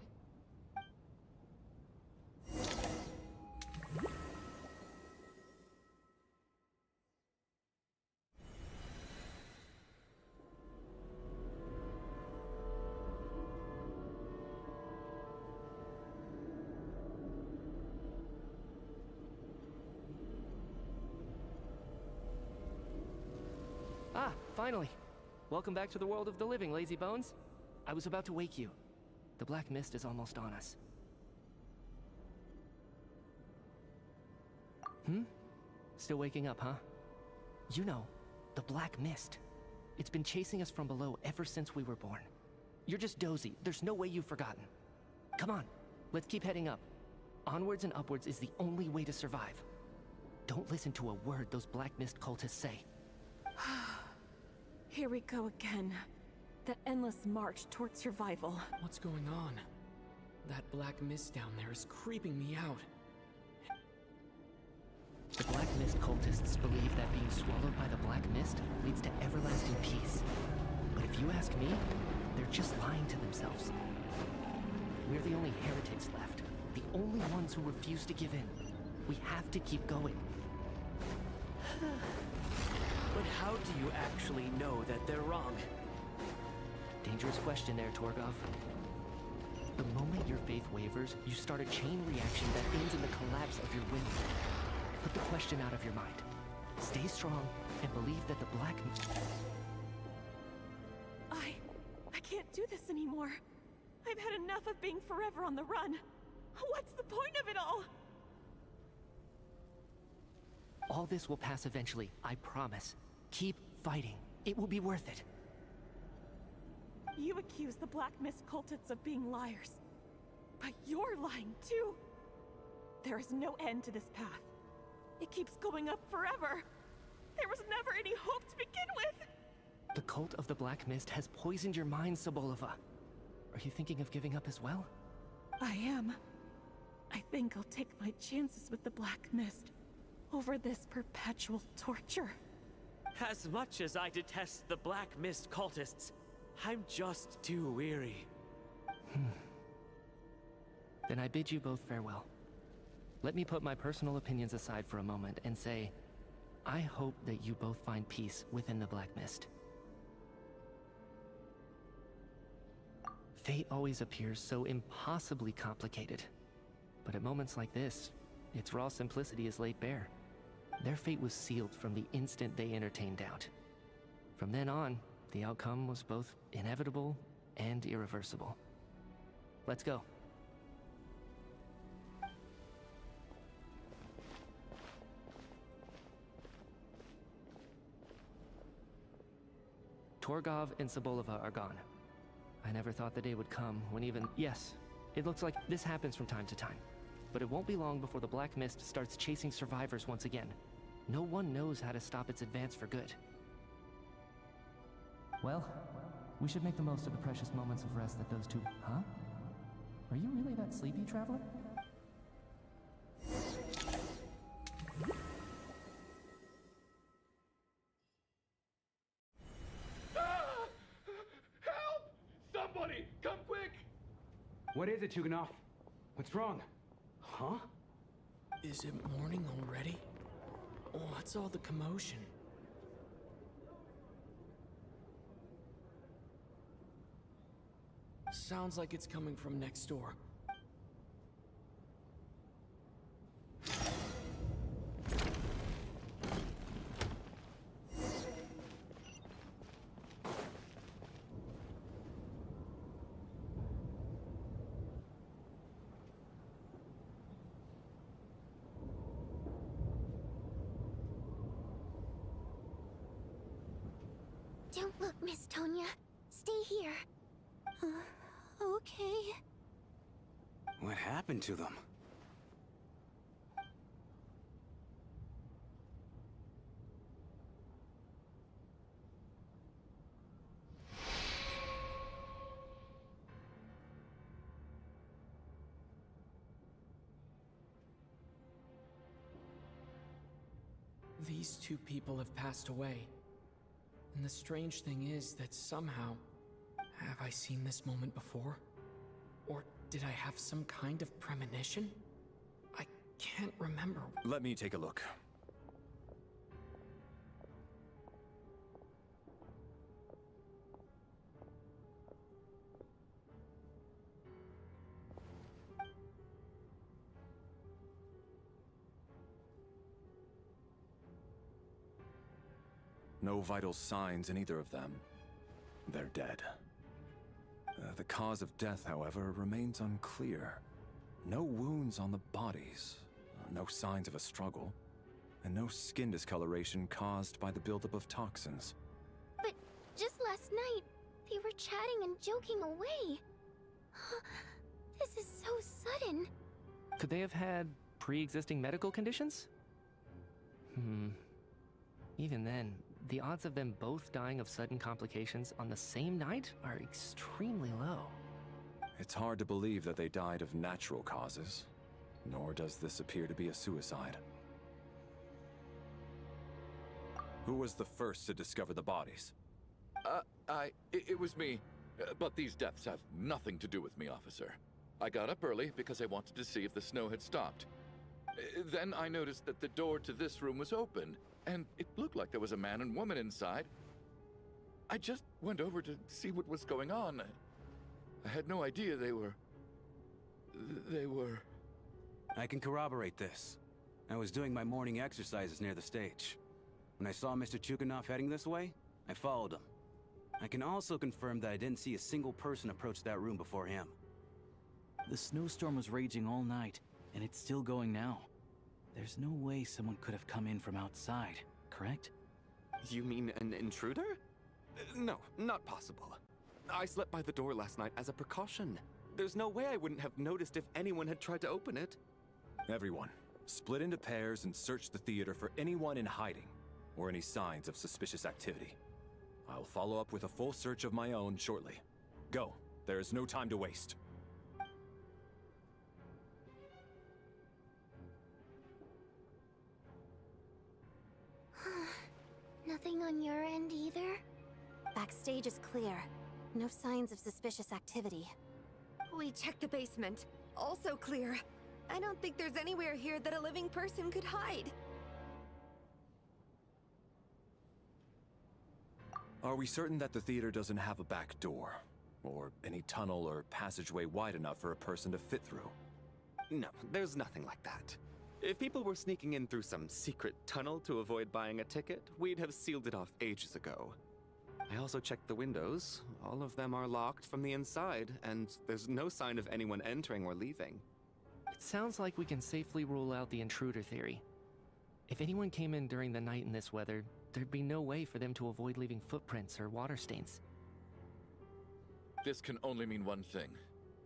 Ah, finally. Welcome back to the world of the living, lazy bones. I was about to wake you. The black mist is almost on us. Still waking up, huh? You know, the black mist. It's been chasing us from below ever since we were born. You're just dozy. There's no way you've forgotten. Come on, let's keep heading up. Onwards and upwards is the only way to survive. Don't listen to a word those black mist cultists say. Here we go again. The endless march towards survival. What's going on? That black mist down there is creeping me out. The black mist cultists believe that being swallowed by the black mist leads to everlasting peace. But if you ask me, they're just lying to themselves. We're the only heretics left. The only ones who refuse to give in. We have to keep going. But how do you actually know that they're wrong? Dangerous question there, Torgov. The moment your faith wavers, you start a chain reaction that ends in the collapse of your will. Put the question out of your mind. Stay strong and believe that the black... I can't do this anymore. I've had enough of being forever on the run. What's the point of it all? All this will pass eventually, I promise. Keep fighting. It will be worth it. You accuse the Black Mist cultists of being liars. But you're lying too. There is no end to this path. It keeps going up forever. There was never any hope to begin with. The cult of the Black Mist has poisoned your mind, Sobolova. Are you thinking of giving up as well? I am. I think I'll take my chances with the Black Mist over this perpetual torture. As much as I detest the Black Mist cultists, I'm just too weary. Then I bid you both farewell. Let me put my personal opinions aside for a moment and say, I hope that you both find peace within the Black Mist. Fate always appears so impossibly complicated. But at moments like this, its raw simplicity is laid bare. Their fate was sealed from the instant they entertained doubt. From then on, the outcome was both inevitable and irreversible. Let's go. Torgov and Sobolova are gone. I never thought the day would come when even... Yes, it looks like this happens from time to time. But it won't be long before the Black Mist starts chasing survivors once again. No one knows how to stop its advance for good. Well, we should make the most of the precious moments of rest that those two... Huh? Are you really that sleepy, Traveler? Somebody, come quick! What is it, Chuganov? What's wrong? Huh? Is it morning already? What's all the commotion? Sounds like it's coming from next door. Don't look, Miss Tonya. Stay here. Okay. What happened to them? These two people have passed away. And the strange thing is that somehow... Have I seen this moment before? Or did I have some kind of premonition? I can't remember. Let me take a look. No vital signs in either of them. They're dead. The cause of death, however, remains unclear. No wounds on the bodies, no signs of a struggle, and no skin discoloration caused by the buildup of toxins. But just last night, they were chatting and joking away. This is so sudden. Could they have had pre-existing medical conditions? Even then, the odds of them both dying of sudden complications on the same night are extremely low. It's hard to believe that they died of natural causes, nor does this appear to be a suicide. Who was the first to discover the bodies? It was me. But these deaths have nothing to do with me, officer. I got up early because I wanted to see if the snow had stopped. Then I noticed that the door to this room was open, and it looked like there was a man and woman inside. I just went over to see what was going on. I had no idea they were... I can corroborate this. I was doing my morning exercises near the stage. When I saw Mr. Chuganov heading this way, I followed him. I can also confirm that I didn't see a single person approach that room before him. The snowstorm was raging all night, and it's still going now. There's no way someone could have come in from outside, correct? You mean an intruder? No, not possible. I slept by the door last night as a precaution. There's no way I wouldn't have noticed if anyone had tried to open it. Everyone, split into pairs and search the theater for anyone in hiding, or any signs of suspicious activity. I'll follow up with a full search of my own shortly. Go, there is no time to waste. Nothing on your end either? Backstage is clear. No signs of suspicious activity. We checked the basement. Also clear. I don't think there's anywhere here that a living person could hide. Are we certain that the theater doesn't have a back door? Or any tunnel or passageway wide enough for a person to fit through? No, there's nothing like that. If people were sneaking in through some secret tunnel to avoid buying a ticket, we'd have sealed it off ages ago. I also checked the windows. All of them are locked from the inside, and there's no sign of anyone entering or leaving. It sounds like we can safely rule out the intruder theory. If anyone came in during the night in this weather, there'd be no way for them to avoid leaving footprints or water stains. This can only mean one thing.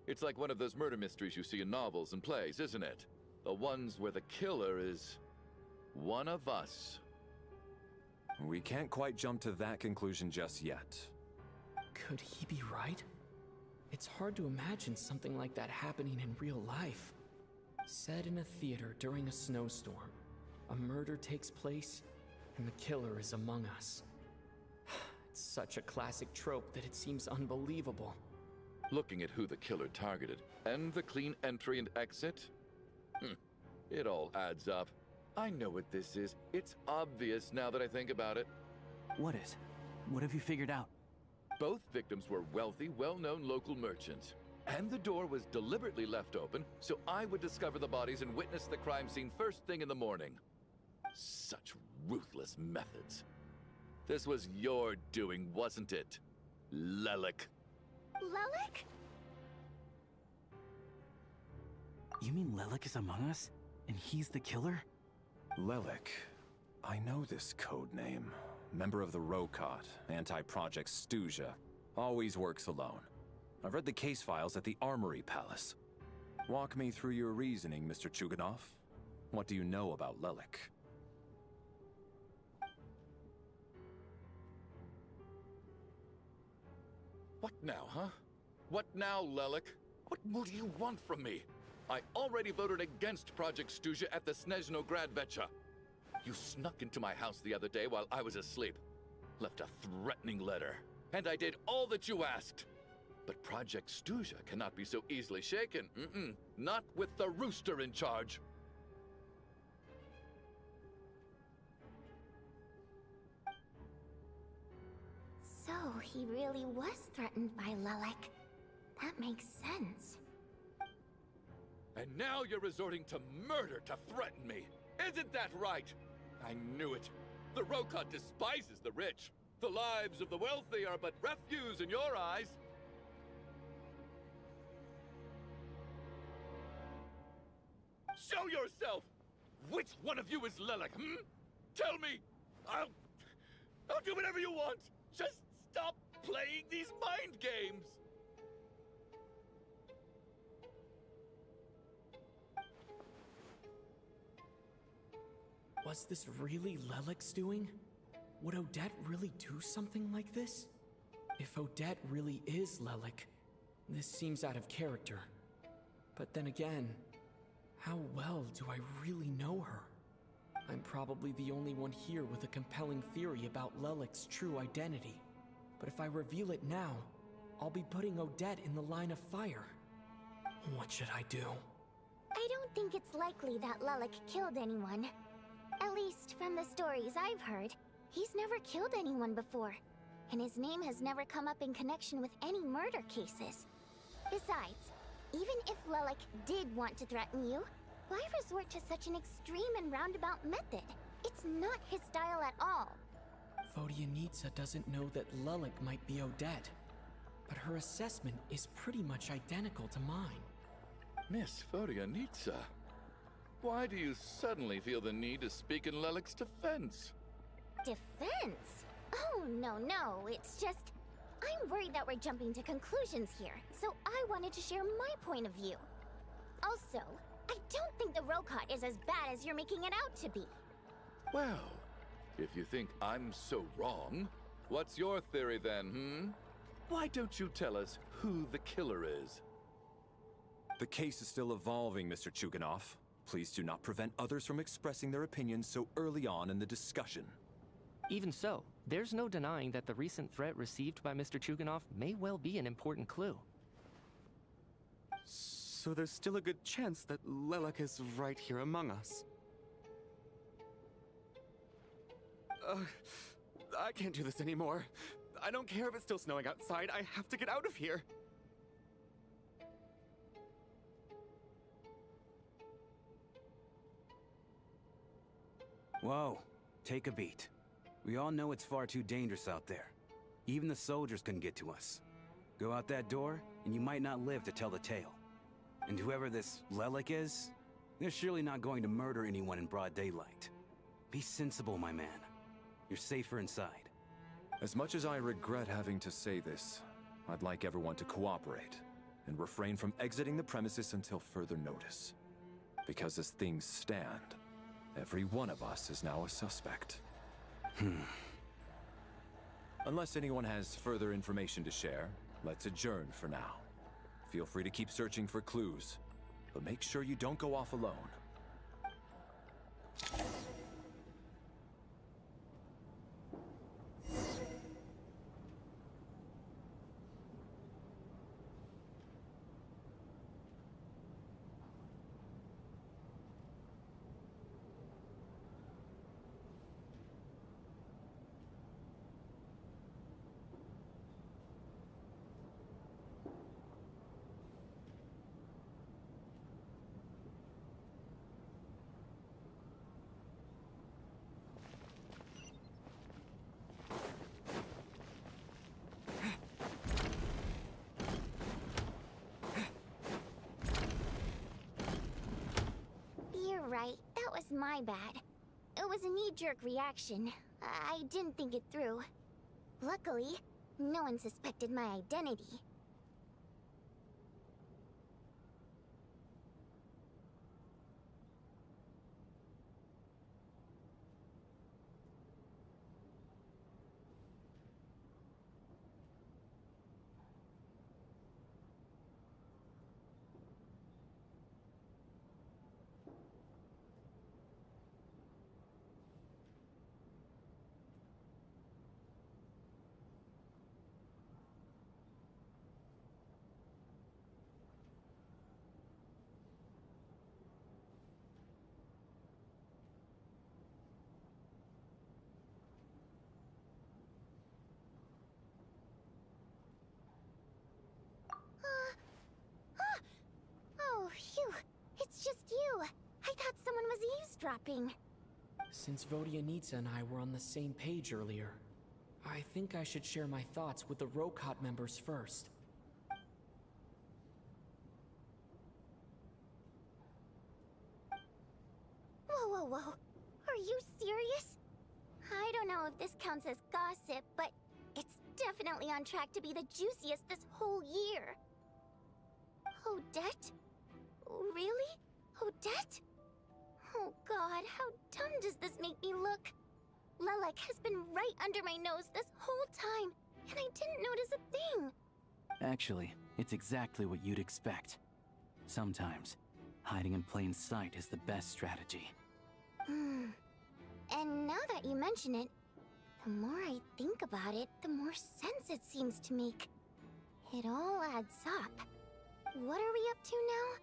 It's like one of those murder mysteries you see in novels and plays, isn't it? The ones where the killer is one of us. We can't quite jump to that conclusion just yet. Could he be right? It's hard to imagine something like that happening in real life. Set in a theater during a snowstorm, a murder takes place, and the killer is among us. It's such a classic trope that it seems unbelievable. Looking at who the killer targeted, and the clean entry and exit, it all adds up. I know what this is. It's obvious now that I think about it. What is? What have you figured out? Both victims were wealthy, well-known local merchants. And the door was deliberately left open so I would discover the bodies and witness the crime scene first thing in the morning. Such ruthless methods. This was your doing, wasn't it, Lelik? Lelik? You mean Lelik is among us? And he's the killer? Lelik. I know this code name. Member of the Rokot, anti-Project Stuzha. Always works alone. I've read the case files at the Armory Palace. Walk me through your reasoning, Mr. Chuganov. What do you know about Lelik? What now, huh? What now, Lelik? What more do you want from me? I already voted against Project Stuzha at the Snezhnaya. You snuck into my house the other day while I was asleep. Left a threatening letter. And I did all that you asked. But Project Stuzha cannot be so easily shaken. Not with the rooster in charge. So he really was threatened by Lelik. That makes sense. And now you're resorting to murder to threaten me. Isn't that right? I knew it. The Rokot despises the rich. The lives of the wealthy are but refuse in your eyes. Show yourself! Which one of you is Lelik, Tell me! I'll do whatever you want! Just stop playing these mind games! Was this really Lelik's doing? Would Odette really do something like this? If Odette really is Lelik, this seems out of character. But then again, how well do I really know her? I'm probably the only one here with a compelling theory about Lelik's true identity. But if I reveal it now, I'll be putting Odette in the line of fire. What should I do? I don't think it's likely that Lelik killed anyone. At least from the stories I've heard, he's never killed anyone before. And his name has never come up in connection with any murder cases. Besides, even if Lelik did want to threaten you, why resort to such an extreme and roundabout method? It's not his style at all. Vodyanitsa doesn't know that Lelik might be Odette, but her assessment is pretty much identical to mine. Miss Vodyanitsa, why do you suddenly feel the need to speak in Lelik's defense? Defense? Oh, no, it's just... I'm worried that we're jumping to conclusions here, so I wanted to share my point of view. Also, I don't think the Rokot is as bad as you're making it out to be. Well, if you think I'm so wrong, what's your theory then, Why don't you tell us who the killer is? The case is still evolving, Mr. Chuganov. Please do not prevent others from expressing their opinions so early on in the discussion. Even so, there's no denying that the recent threat received by Mr. Chuganov may well be an important clue. So there's still a good chance that Lelik is right here among us. I can't do this anymore. I don't care if it's still snowing outside. I have to get out of here. Whoa, take a beat. We all know it's far too dangerous out there. Even the soldiers couldn't get to us. Go out that door, and you might not live to tell the tale. And whoever this Lelik is, they're surely not going to murder anyone in broad daylight. Be sensible, my man. You're safer inside. As much as I regret having to say this, I'd like everyone to cooperate and refrain from exiting the premises until further notice. Because as things stand, every one of us is now a suspect. Unless anyone has further information to share, let's adjourn for now. Feel free to keep searching for clues, but make sure you don't go off alone. You're right. That was my bad. It was a knee-jerk reaction. I didn't think it through. Luckily, no one suspected my identity. Oh, phew. It's just you. I thought someone was eavesdropping. Since Vodyanitsa and I were on the same page earlier, I think I should share my thoughts with the Rokot members first. Whoa. Are you serious? I don't know if this counts as gossip, but it's definitely on track to be the juiciest this whole year. Odette? Really? Odette? Oh god, how dumb does this make me look? Lelik has been right under my nose this whole time, and I didn't notice a thing. Actually, it's exactly what you'd expect. Sometimes, hiding in plain sight is the best strategy. And now that you mention it, the more I think about it, the more sense it seems to make. It all adds up. What are we up to now?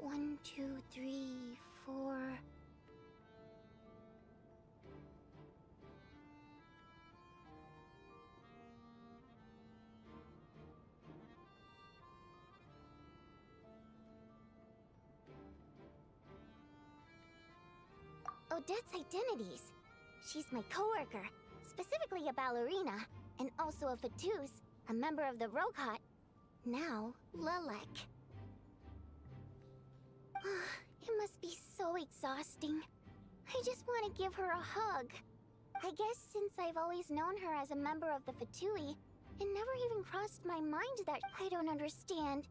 1, 2, 3, 4... Odette's identities. She's my coworker, specifically a ballerina, and also a Fatous, a member of the Rokot. Now, Lelik. It must be so exhausting. I just want to give her a hug. I guess since I've always known her as a member of the Fatui, it never even crossed my mind that I don't understand.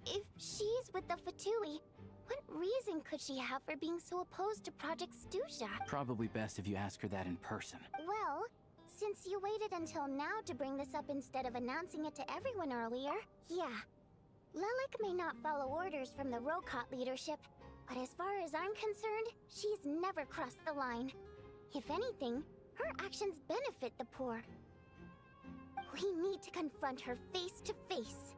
If she's with the Fatui, what reason could she have for being so opposed to Project Stusha? Probably best if you ask her that in person. Well, since you waited until now to bring this up instead of announcing it to everyone earlier, yeah. Lelik may not follow orders from the Rokot leadership, but as far as I'm concerned, she's never crossed the line. If anything, her actions benefit the poor. We need to confront her face to face.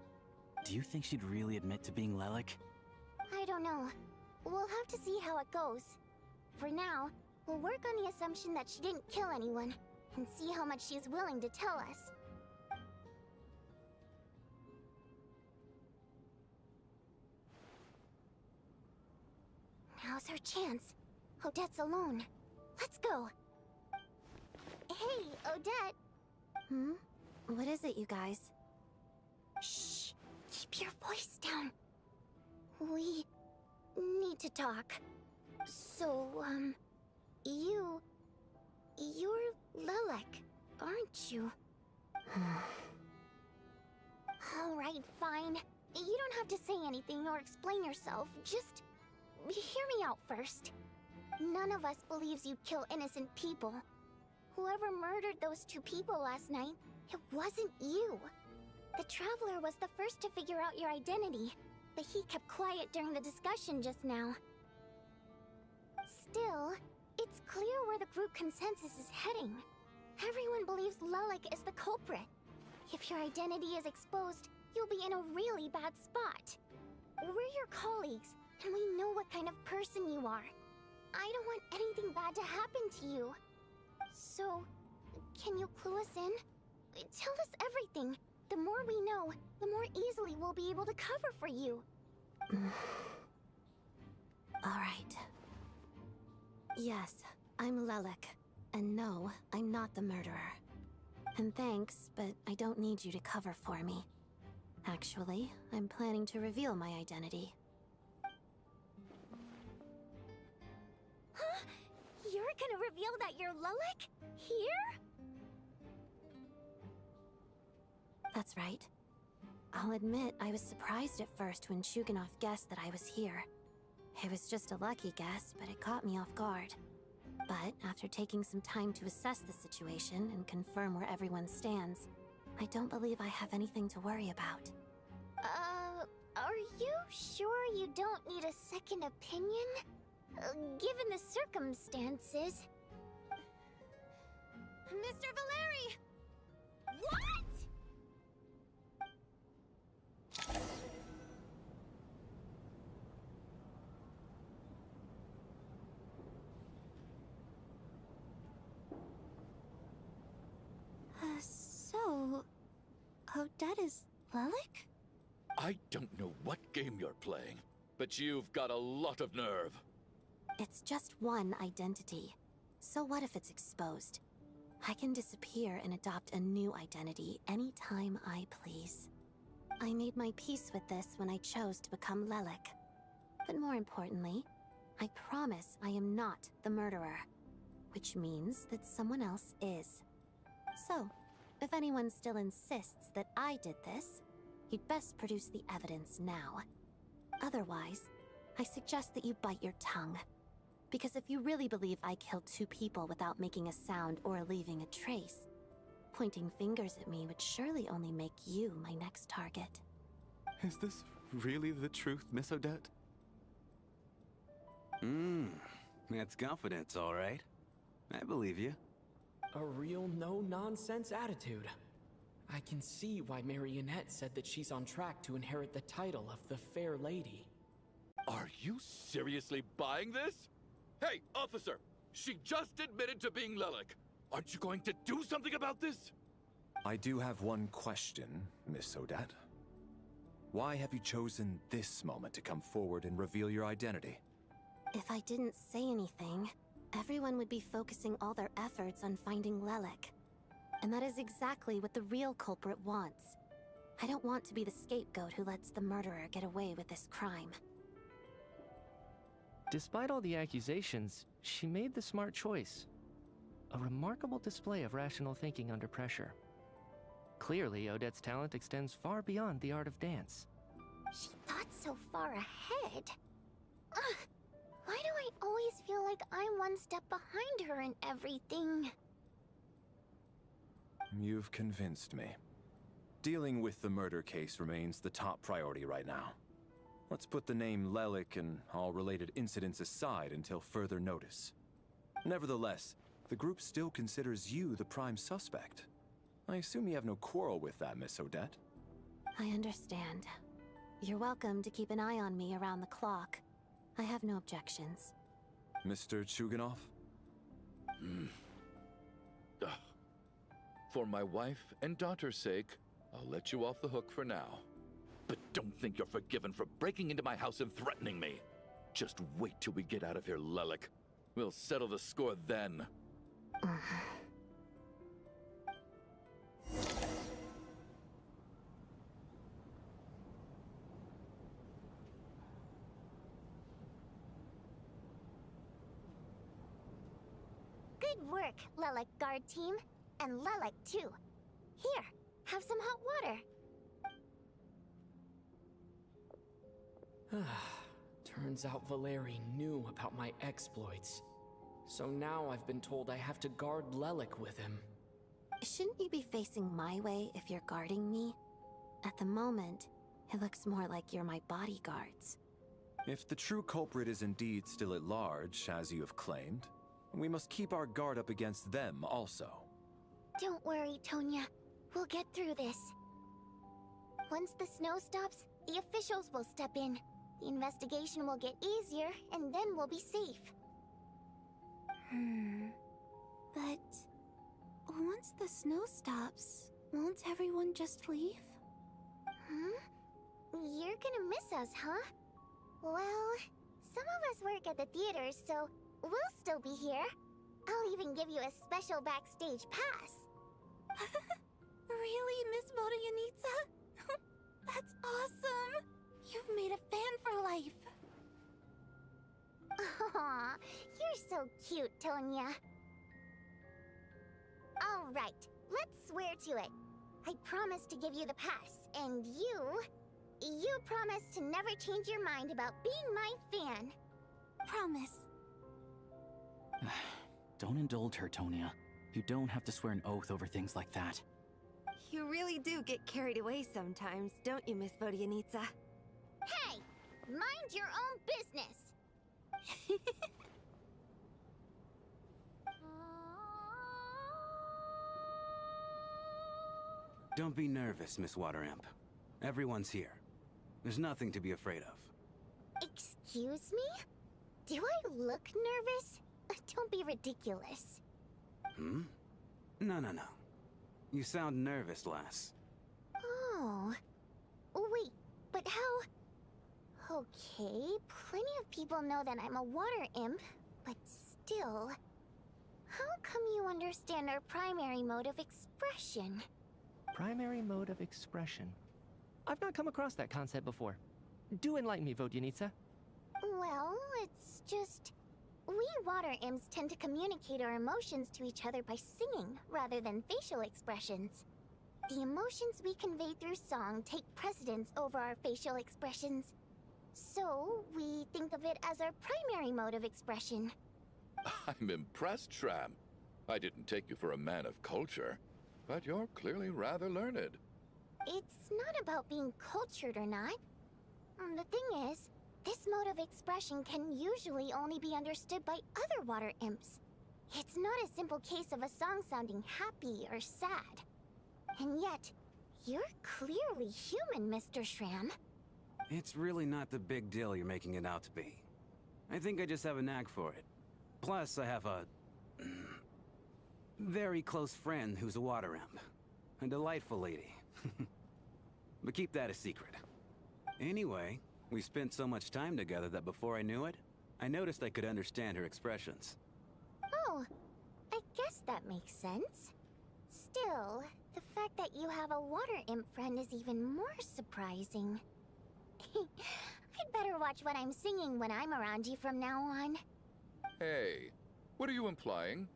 Do you think she'd really admit to being Lelik? I don't know. We'll have to see how it goes. For now, we'll work on the assumption that she didn't kill anyone, and see how much she's willing to tell us. Now's her chance. Odette's alone. Let's go. Hey, Odette. What is it, you guys? Shh. Keep your voice down. We need to talk. So, you're Lilac, aren't you? Alright, fine. You don't have to say anything or explain yourself. Just hear me out first. None of us believes you kill innocent people. Whoever murdered those 2 people last night, it wasn't you. The Traveler was the first to figure out your identity, but he kept quiet during the discussion just now. Still, it's clear where the group consensus is heading. Everyone believes Lilac is the culprit. If your identity is exposed, you'll be in a really bad spot. We're your colleagues, and we know what kind of person you are. I don't want anything bad to happen to you. So, can you clue us in? Tell us everything. The more we know, the more easily we'll be able to cover for you. Alright. Yes, I'm Lilac. And no, I'm not the murderer. And thanks, but I don't need you to cover for me. Actually, I'm planning to reveal my identity. Huh? You're gonna reveal that you're Lilac? Here? That's right. I'll admit I was surprised at first when Chuganov guessed that I was here. It was just a lucky guess, but it caught me off guard. But after taking some time to assess the situation and confirm where everyone stands, I don't believe I have anything to worry about. Are you sure you don't need a second opinion? Given the circumstances... Mr. Valeri! What?! So... Odette is Lilac? I don't know what game you're playing, but you've got a lot of nerve. It's just one identity. So what if it's exposed? I can disappear and adopt a new identity anytime I please. I made my peace with this when I chose to become Lilac. But more importantly, I promise I am not the murderer. Which means that someone else is. So, if anyone still insists that I did this, you'd best produce the evidence now. Otherwise, I suggest that you bite your tongue. Because if you really believe I killed 2 people without making a sound or leaving a trace, pointing fingers at me would surely only make you my next target. Is this really the truth, Miss Odette? That's confidence, all right. I believe you. A real no-nonsense attitude. I can see why Marionette said that she's on track to inherit the title of the Fair Lady. Are you seriously buying this? Hey, officer! She just admitted to being Lilac. Aren't you going to do something about this? I do have one question, Miss Odette. Why have you chosen this moment to come forward and reveal your identity? If I didn't say anything, everyone would be focusing all their efforts on finding Lilac. And that is exactly what the real culprit wants. I don't want to be the scapegoat who lets the murderer get away with this crime. Despite all the accusations, she made the smart choice. A remarkable display of rational thinking under pressure. Clearly, Odette's talent extends far beyond the art of dance. She thought so far ahead. Why do I always feel like I'm one step behind her in everything? You've convinced me. Dealing with the murder case remains the top priority right now. Let's put the name Lilac and all related incidents aside until further notice. Nevertheless, the group still considers you the prime suspect. I assume you have no quarrel with that, Miss Odette? I understand. You're welcome to keep an eye on me around the clock. I have no objections. Mr. Chuganov? For my wife and daughter's sake, I'll let you off the hook for now. But don't think you're forgiven for breaking into my house and threatening me. Just wait till we get out of here, Lilac. We'll settle the score then. Good work, Lelek guard team. And Lelek too. Here, have some hot water. Turns out Valeri knew about my exploits. So now I've been told I have to guard Lelek with him. Shouldn't you be facing my way if you're guarding me? At the moment, it looks more like you're my bodyguards. If the true culprit is indeed still at large, as you have claimed, we must keep our guard up against them also. Don't worry, Tonya. We'll get through this. Once the snow stops, the officials will step in. The investigation will get easier, and then we'll be safe. But once the snow stops, won't everyone just leave? You're gonna miss us, huh? Well, some of us work at the theater, so we'll still be here. I'll even give you a special backstage pass. Really, Miss Vodyanitsa? That's awesome! You've made a fan for life. Aw, you're so cute, Tonya. All right, let's swear to it. I promise to give you the pass, and you promise to never change your mind about being my fan. Promise. Don't indulge her, Tonya. You don't have to swear an oath over things like that. You really do get carried away sometimes, don't you, Miss Vodyanitsa? Hey! Mind your own business! Don't be nervous, Miss Water Imp. Everyone's here. There's nothing to be afraid of. Excuse me? Do I look nervous? Don't be ridiculous. No. You sound nervous, lass. Oh. Wait, but how... Okay, plenty of people know that I'm a water imp, but still... How come you understand our primary mode of expression? Primary mode of expression. I've not come across that concept before. Do enlighten me, Vodyanitsa. Well, it's just... We water imps tend to communicate our emotions to each other by singing, rather than facial expressions. The emotions we convey through song take precedence over our facial expressions. So, we think of it as our primary mode of expression. I'm impressed, Shram. I didn't take you for a man of culture, but you're clearly rather learned. It's not about being cultured or not. The thing is, this mode of expression can usually only be understood by other water imps. It's not a simple case of a song sounding happy or sad. And yet, you're clearly human, Mr. Shram. It's really not the big deal you're making it out to be. I think I just have a knack for it. Plus, I have a... very close friend who's a water imp. A delightful lady. But keep that a secret. Anyway, we spent so much time together that before I knew it, I noticed I could understand her expressions. Oh, I guess that makes sense. Still, the fact that you have a water imp friend is even more surprising. I'd better watch what I'm singing when I'm around you from now on. Hey, what are you implying?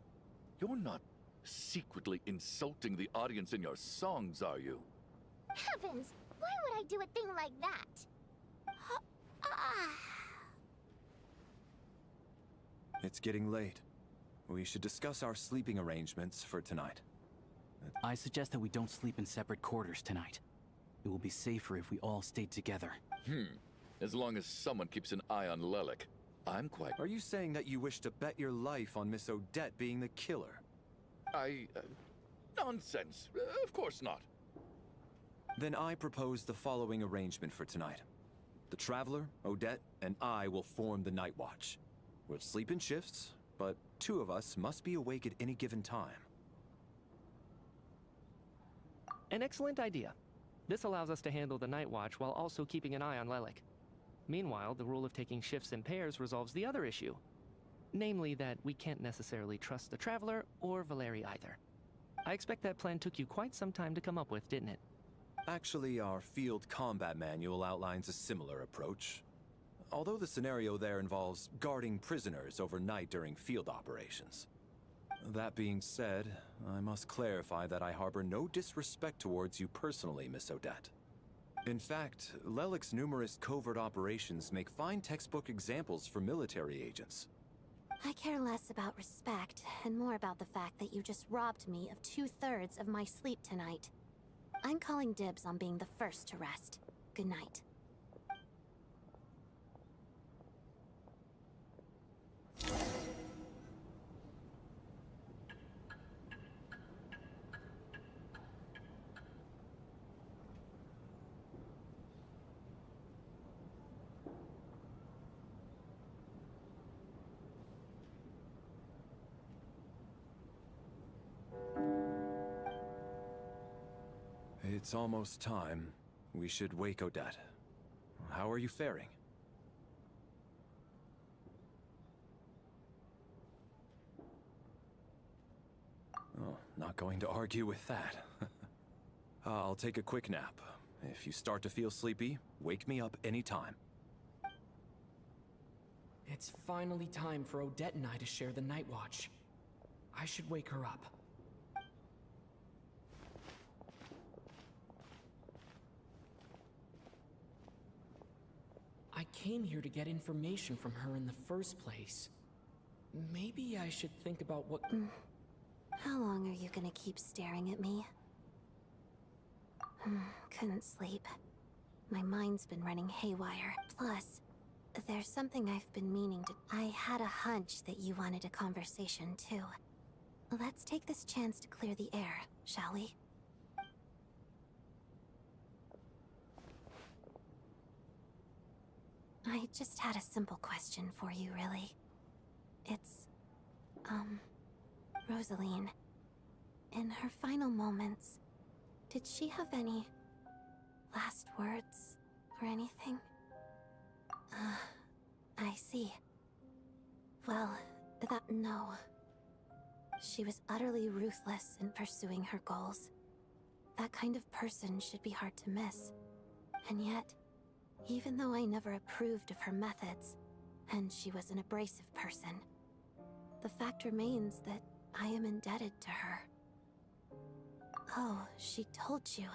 You're not secretly insulting the audience in your songs, are you? Heavens, why would I do a thing like that? It's getting late. We should discuss our sleeping arrangements for tonight. I suggest that we don't sleep in separate quarters tonight. It will be safer if we all stayed together. As long as someone keeps an eye on Lelek, I'm quite... Are you saying that you wish to bet your life on Miss Odette being the killer? Nonsense. Of course not. Then I propose the following arrangement for tonight. The Traveler, Odette, and I will form the Night Watch. We'll sleep in shifts, but two of us must be awake at any given time. An excellent idea. This allows us to handle the Night Watch while also keeping an eye on Lelek. Meanwhile, the rule of taking shifts in pairs resolves the other issue. Namely that we can't necessarily trust the Traveler or Valeri either. I expect that plan took you quite some time to come up with, didn't it? Actually, our field combat manual outlines a similar approach. Although the scenario there involves guarding prisoners overnight during field operations. That being said, I must clarify that I harbor no disrespect towards you personally, Miss Odette. In fact, Lelik's numerous covert operations make fine textbook examples for military agents. I care less about respect and more about the fact that you just robbed me of 2/3 of my sleep tonight. I'm calling dibs on being the first to rest. Good night. It's almost time. We should wake Odette. How are you faring? Oh, not going to argue with that. I'll take a quick nap. If you start to feel sleepy, wake me up anytime. It's finally time for Odette and I to share the night watch. I should wake her up. I came here to get information from her in the first place. Maybe I should think about what... How long are you gonna keep staring at me? Couldn't sleep. My mind's been running haywire. Plus, there's something I've been meaning to... I had a hunch that you wanted a conversation, too. Let's take this chance to clear the air, shall we? I just had a simple question for you, really. It's... Rosaline. In her final moments, did she have any... last words or anything? I see. Well, no. She was utterly ruthless in pursuing her goals. That kind of person should be hard to miss. And yet, even though I never approved of her methods, and she was an abrasive person, the fact remains that I am indebted to her. Oh, she told you.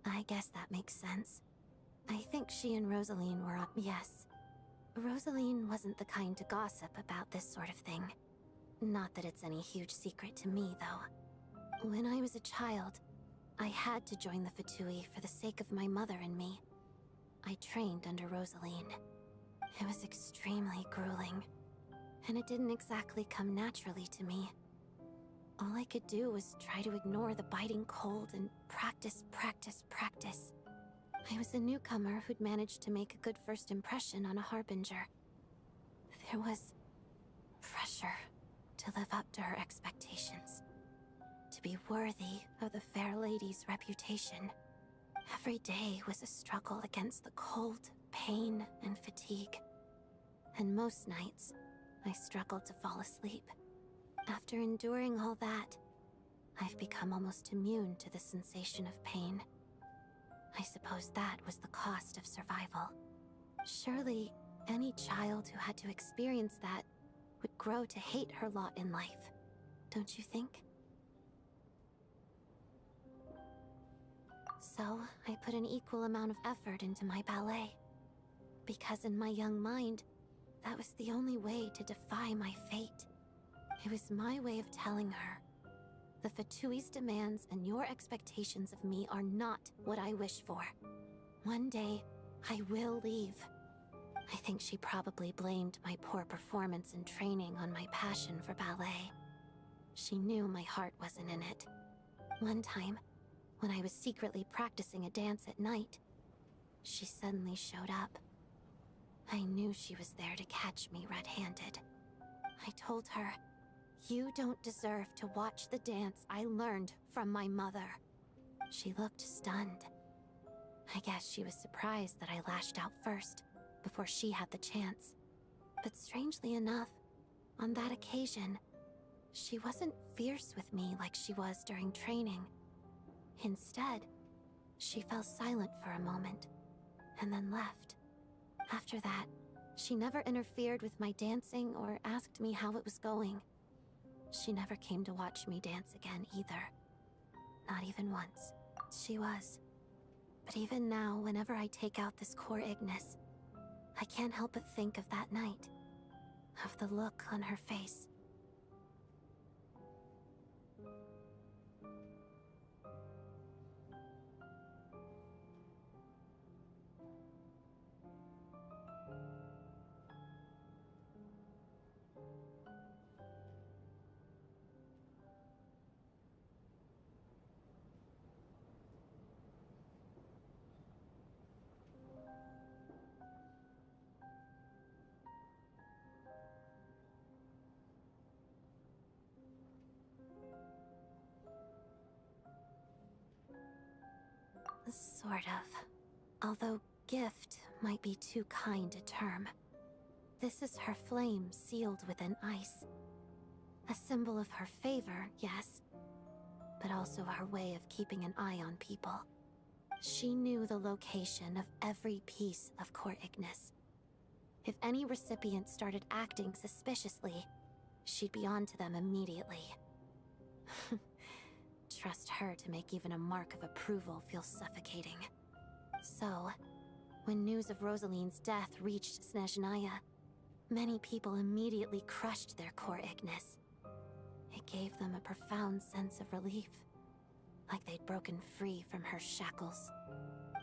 I guess that makes sense. I think she and Rosaline were up. Yes. Rosaline wasn't the kind to gossip about this sort of thing. Not that it's any huge secret to me, though. When I was a child, I had to join the Fatui for the sake of my mother and me. I trained under Rosaline. It was extremely grueling, and it didn't exactly come naturally to me. All I could do was try to ignore the biting cold and practice, practice, practice. I was a newcomer who'd managed to make a good first impression on a harbinger. There was pressure to live up to her expectations, to be worthy of the fair lady's reputation. Every day was a struggle against the cold, pain, and fatigue. And most nights, I struggled to fall asleep. After enduring all that, I've become almost immune to the sensation of pain. I suppose that was the cost of survival. Surely, any child who had to experience that would grow to hate her lot in life, don't you think? So, I put an equal amount of effort into my ballet. Because in my young mind, that was the only way to defy my fate. It was my way of telling her, the Fatui's demands and your expectations of me are not what I wish for. One day, I will leave. I think she probably blamed my poor performance in training on my passion for ballet. She knew my heart wasn't in it. One time, when I was secretly practicing a dance at night, she suddenly showed up. I knew she was there to catch me red-handed. I told her, "You don't deserve to watch the dance I learned from my mother." She looked stunned. I guess she was surprised that I lashed out first, before she had the chance. But strangely enough, On that occasion, she wasn't fierce with me like she was during training. Instead, she fell silent for a moment, and then left. After that, she never interfered with my dancing or asked me how it was going. She never came to watch me dance again either. Not even once. She was. But even now, whenever I take out this core Ignis, I can't help but think of that night. Of the look on her face. Sort of. Although gift might be too kind a term. This is her flame sealed within ice. A symbol of her favor, yes, but also her way of keeping an eye on people. She knew the location of every piece of core Ignis. If any recipient started acting suspiciously, she'd be on to them immediately. Trust her to make even a mark of approval feel suffocating. So, when news of Rosaline's death reached Snezhnaya, many people immediately crushed their core Ignis. It gave them a profound sense of relief, like they'd broken free from her shackles.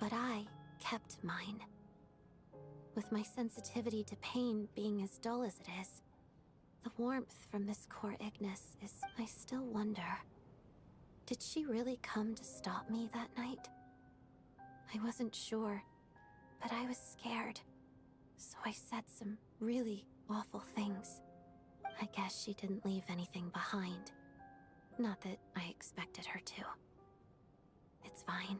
But I kept mine. With my sensitivity to pain being as dull as it is, the warmth from this core Ignis is... I still wonder... Did she really come to stop me that night? I wasn't sure, but I was scared. So I said some really awful things. I guess she didn't leave anything behind. Not that I expected her to. It's fine.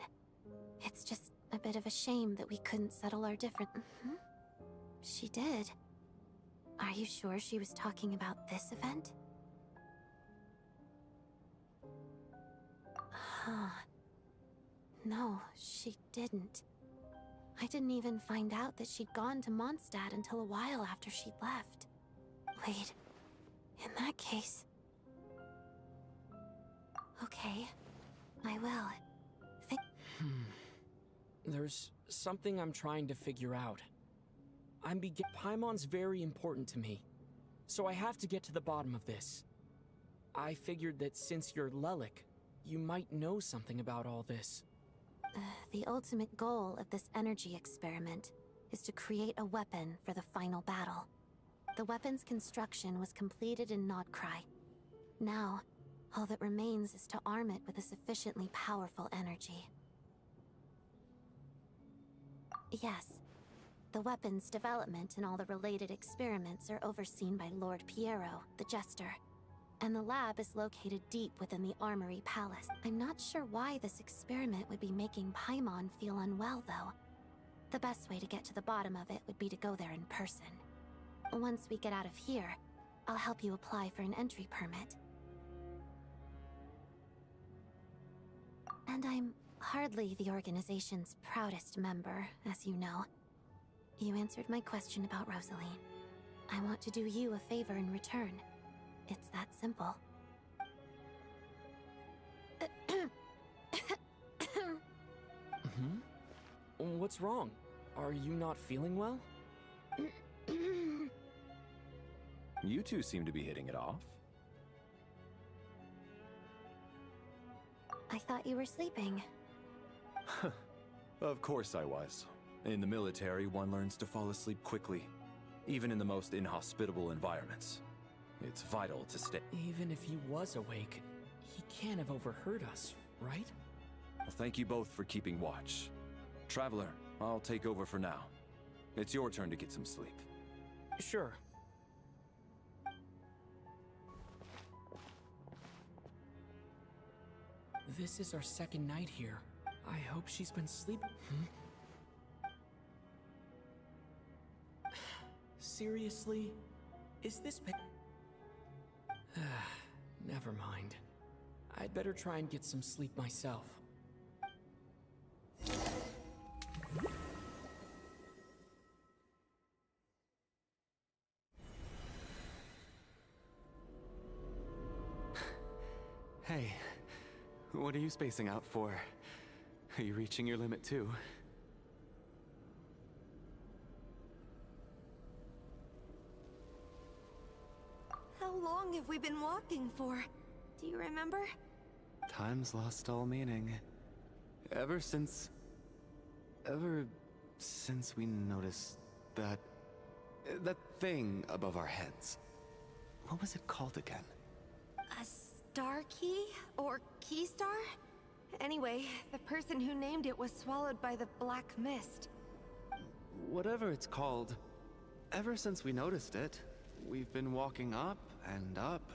It's just a bit of a shame that we couldn't settle our different... She did. Are you sure she was talking about this event? No, she didn't. I didn't even find out that she'd gone to Mondstadt until a while after she'd left. Wait, in that case... Okay, I will. There's something I'm trying to figure out. Paimon's very important to me, so I have to get to the bottom of this. I figured that since you're Lelik, you might know something about all this. The ultimate goal of this energy experiment is to create a weapon for the final battle. The weapon's construction was completed in Nodcry. Now, all that remains is to arm it with a sufficiently powerful energy. Yes, the weapon's development and all the related experiments are overseen by Lord Piero, the Jester. And the lab is located deep within the Armory Palace. I'm not sure why this experiment would be making Paimon feel unwell, though. The best way to get to the bottom of it would be to go there in person. Once we get out of here, I'll help you apply for an entry permit. And I'm hardly the organization's proudest member, as you know. You answered my question about Rosaline. I want to do you a favor in return. It's that simple. What's wrong? Are you not feeling well? You two seem to be hitting it off. I thought you were sleeping. Of course I was. In the military, one learns to fall asleep quickly, even in the most inhospitable environments. It's vital to stay. Even if he was awake, he can't have overheard us, right? Well, thank you both for keeping watch. Traveler, I'll take over for now. It's your turn to get some sleep. Sure. This is our second night here. I hope she's been sleeping. Seriously? Is this Never mind. I'd better try and get some sleep myself. Hey, what are you spacing out for? Are you reaching your limit too? How long have we been walking for? Do you remember? Time's lost all meaning. Ever since we noticed that thing above our heads. What was it called again? A star key? Or key star? Anyway, the person who named it was swallowed by the black mist. Whatever it's called, ever since we noticed it, we've been walking up and up,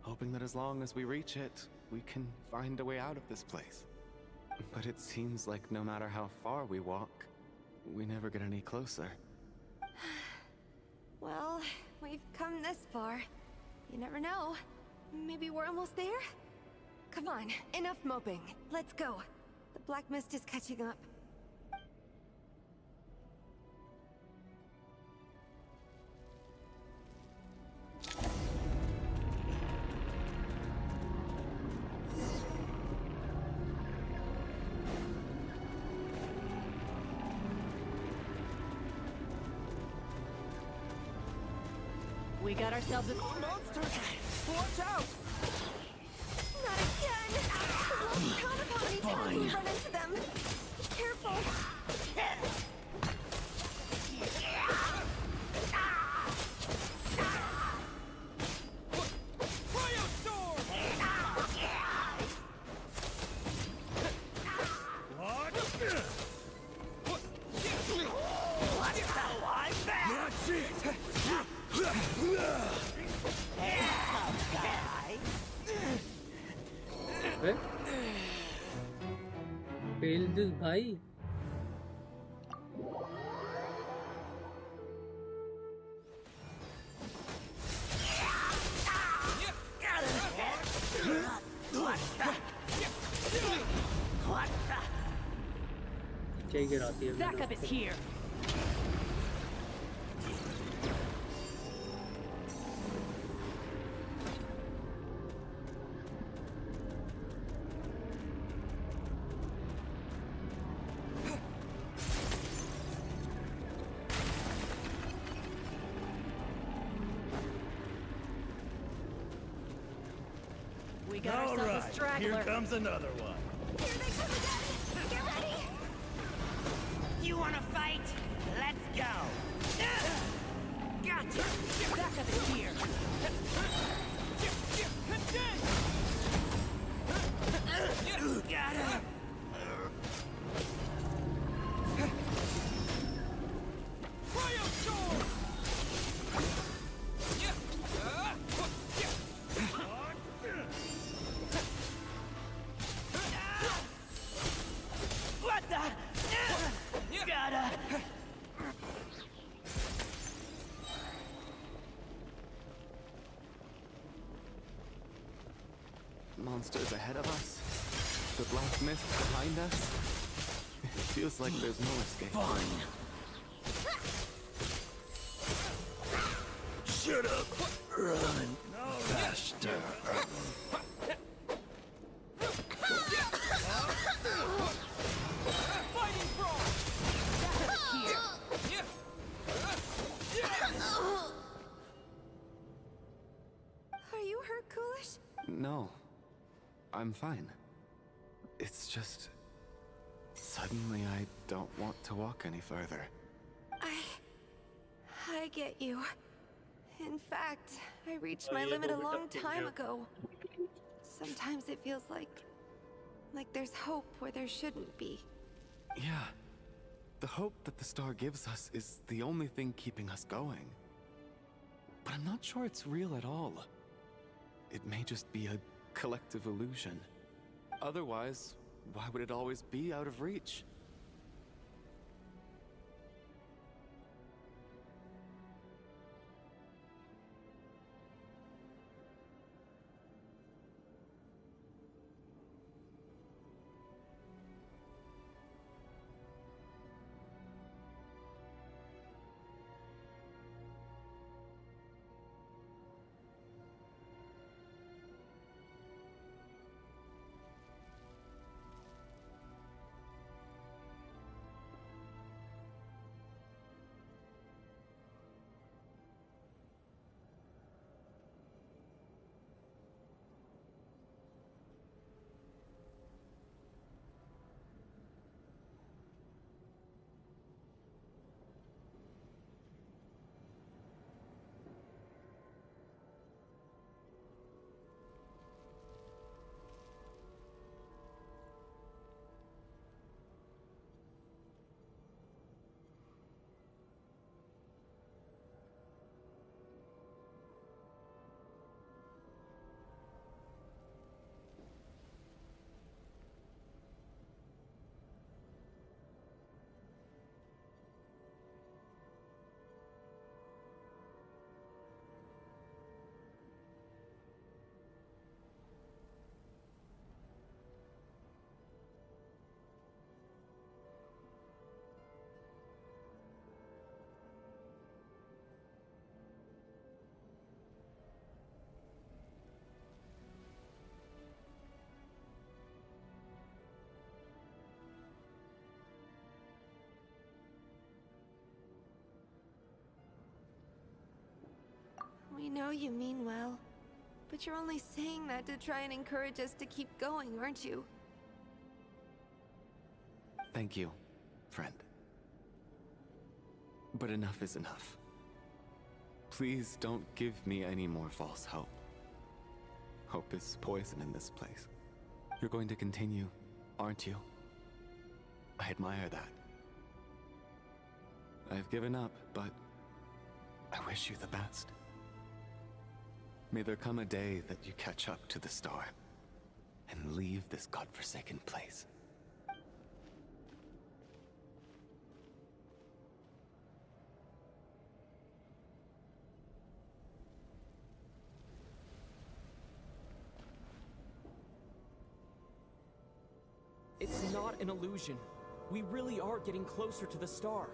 hoping that as long as we reach it, we can find a way out of this place. But it seems like no matter how far we walk, we never get any closer. Well, we've come this far. You never know. Maybe we're almost there? Come on, enough moping. Let's go. The black mist is catching up. We got ourselves a monster. Watch out! Not again! I won't count upon any times we run into them. Be careful. Fail this bhai. Backup is here. We got ourselves a straggler. Here comes another one. Here they come again! Get ready! You wanna fight? Let's go! Gotcha! Backup is here. Got him! Monsters ahead of us. The black mist behind us. It feels like there's no escape. Fine. Shut up. Run. Faster. Are you hurt, Coolish? No. I'm fine. It's just... Suddenly I don't want to walk any further. I get you. In fact, I reached my limit a long time ago. Sometimes it feels like there's hope where there shouldn't be. Yeah. The hope that the star gives us is the only thing keeping us going. But I'm not sure it's real at all. It may just be a collective illusion. Otherwise, why would it always be out of reach? know you mean well, but you're only saying that to try and encourage us to keep going, aren't you? Thank you, friend. But enough is enough. Please don't give me any more false hope. Hope is poison in this place. You're going to continue, aren't you? I admire that. I've given up, but I wish you the best. May there come a day that you catch up to the star and leave this godforsaken place. It's not an illusion. We really are getting closer to the star.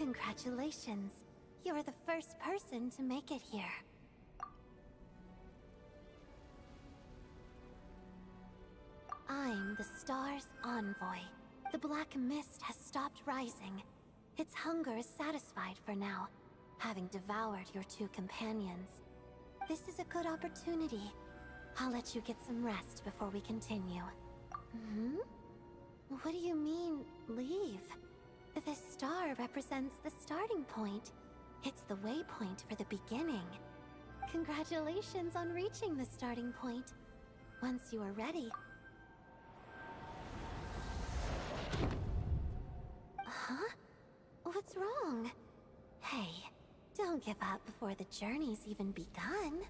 Congratulations. You are the first person to make it here. I'm the star's envoy. The black mist has stopped rising. Its hunger is satisfied for now, having devoured your two companions. This is a good opportunity. I'll let you get some rest before we continue. Hmm? What do you mean, leave? This star represents the starting point. It's the waypoint for the beginning. Congratulations on reaching the starting point. Once you are ready... Huh? What's wrong? Hey, don't give up before the journey's even begun.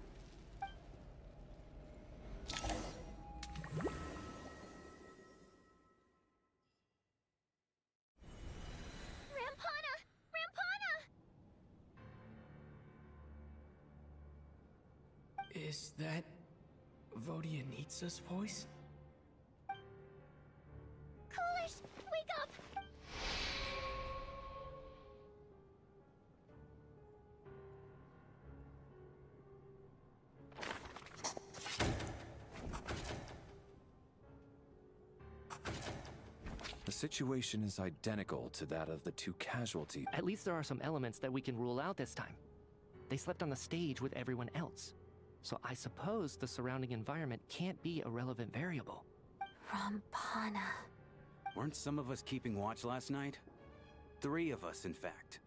Is that Vodyanitsa's voice? Coolish, wake up! situation is identical to that of the two casualties. At least there are some elements that we can rule out this time. They slept on the stage with everyone else. So I suppose the surrounding environment can't be a relevant variable. Rampana. Weren't some of us keeping watch last night? 3 of us, in fact.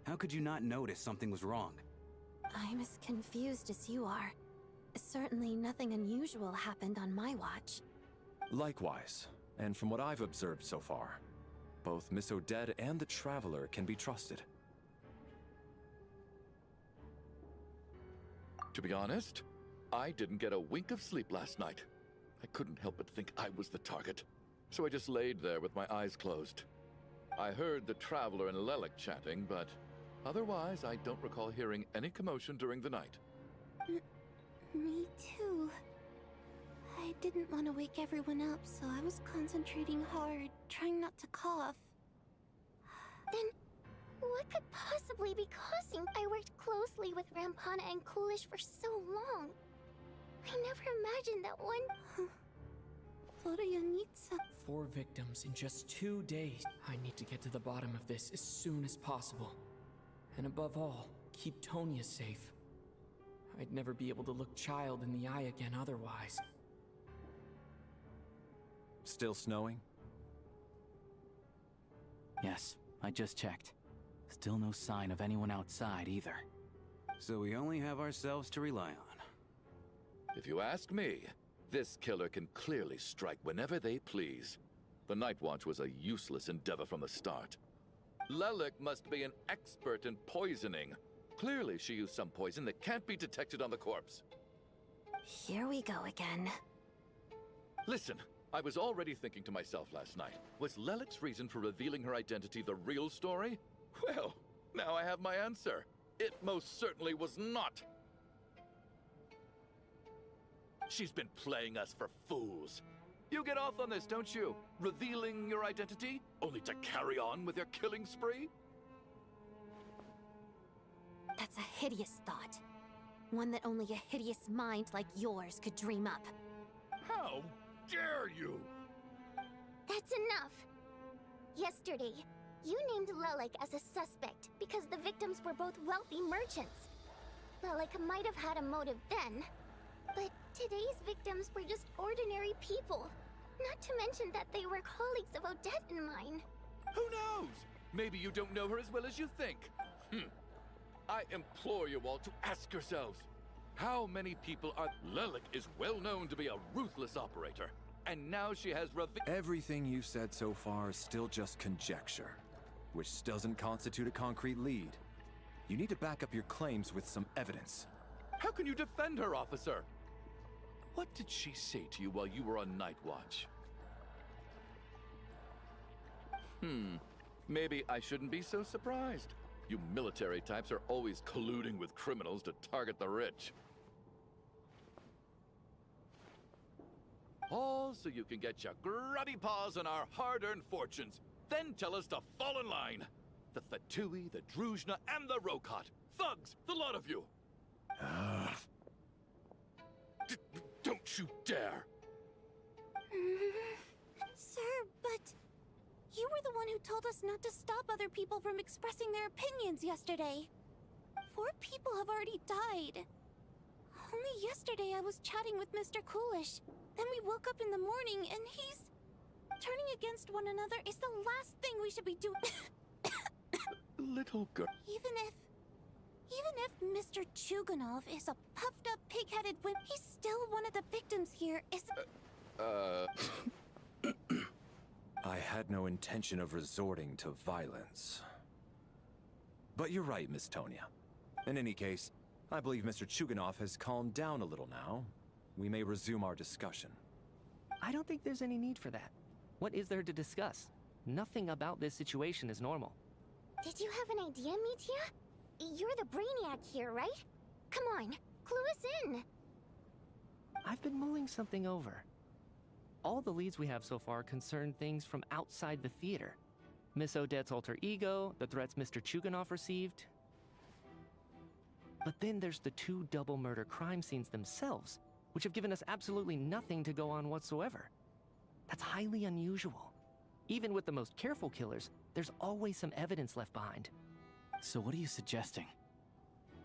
How could you not notice something was wrong? I'm as confused as you are. Certainly nothing unusual happened on my watch. Likewise, and from what I've observed so far, both Miss Odette and the Traveler can be trusted. To be honest, I didn't get a wink of sleep last night. I couldn't help but think I was the target, so I just laid there with my eyes closed. I heard the Traveler and Lelik chatting, but otherwise I don't recall hearing any commotion during the night. Me too. I didn't want to wake everyone up, so I was concentrating hard, trying not to cough. Then, what could possibly be causing? I worked closely with Rampana and Coolish for so long. I never imagined that one... Vodianitsa. 4 victims in just 2 days. I need to get to the bottom of this as soon as possible. And above all, keep Tonya safe. I'd never be able to look Child in the eye again otherwise. Still snowing? Yes, I just checked. Still no sign of anyone outside either. So we only have ourselves to rely on. If you ask me, this killer can clearly strike whenever they please. The Night Watch was a useless endeavor from the start. Lelik must be an expert in poisoning. Clearly she used some poison that can't be detected on the corpse. Here we go again. Listen, I was already thinking to myself last night, was Lelik's reason for revealing her identity the real story? Well, now I have my answer. It most certainly was not. She's been playing us for fools. You get off on this, don't you? Revealing your identity, only to carry on with your killing spree? That's a hideous thought. One that only a hideous mind like yours could dream up. How dare you? That's enough. Yesterday, you named Lelik as a suspect because the victims were both wealthy merchants. Lelik might have had a motive then, but today's victims were just ordinary people. Not to mention that they were colleagues of Odette and mine. Who knows? Maybe you don't know her as well as you think. I implore you all to ask yourselves, how many people are... Lelik is well known to be a ruthless operator, and now she has Everything you've said so far is still just conjecture, which doesn't constitute a concrete lead. You need to back up your claims with some evidence. How can you defend her, officer? What did she say to you while you were on Night Watch? Maybe I shouldn't be so surprised. You military types are always colluding with criminals to target the rich. All so you can get your grubby paws on our hard-earned fortunes, then tell us to fall in line. The Fatui, the Druzhna, and the Rokot. Thugs, the lot of you. Don't you dare! Sir, but... You were the one who told us not to stop other people from expressing their opinions yesterday. 4 people have already died. Only yesterday I was chatting with Mr. Coolish. Then we woke up in the morning and he's... Turning against one another is the last thing we should be doing. Little girl. Even if Mr. Chuganov is a puffed up pig-headed wimp, he's still one of the victims here, I had no intention of resorting to violence. But you're right, Miss Tonya. In any case, I believe Mr. Chuganov has calmed down a little now. We may resume our discussion. I don't think there's any need for that. What is there to discuss? Nothing about this situation is normal. Did you have an idea, Mitya? You're the brainiac here, right? Come on, clue us in. I've been mulling something over. All the leads we have so far concern things from outside the theater. Miss Odette's alter ego, the threats Mr. Chuganov received. But then there's the 2 double murder crime scenes themselves, which have given us absolutely nothing to go on whatsoever. That's highly unusual. Even with the most careful killers, there's always some evidence left behind. So what are you suggesting?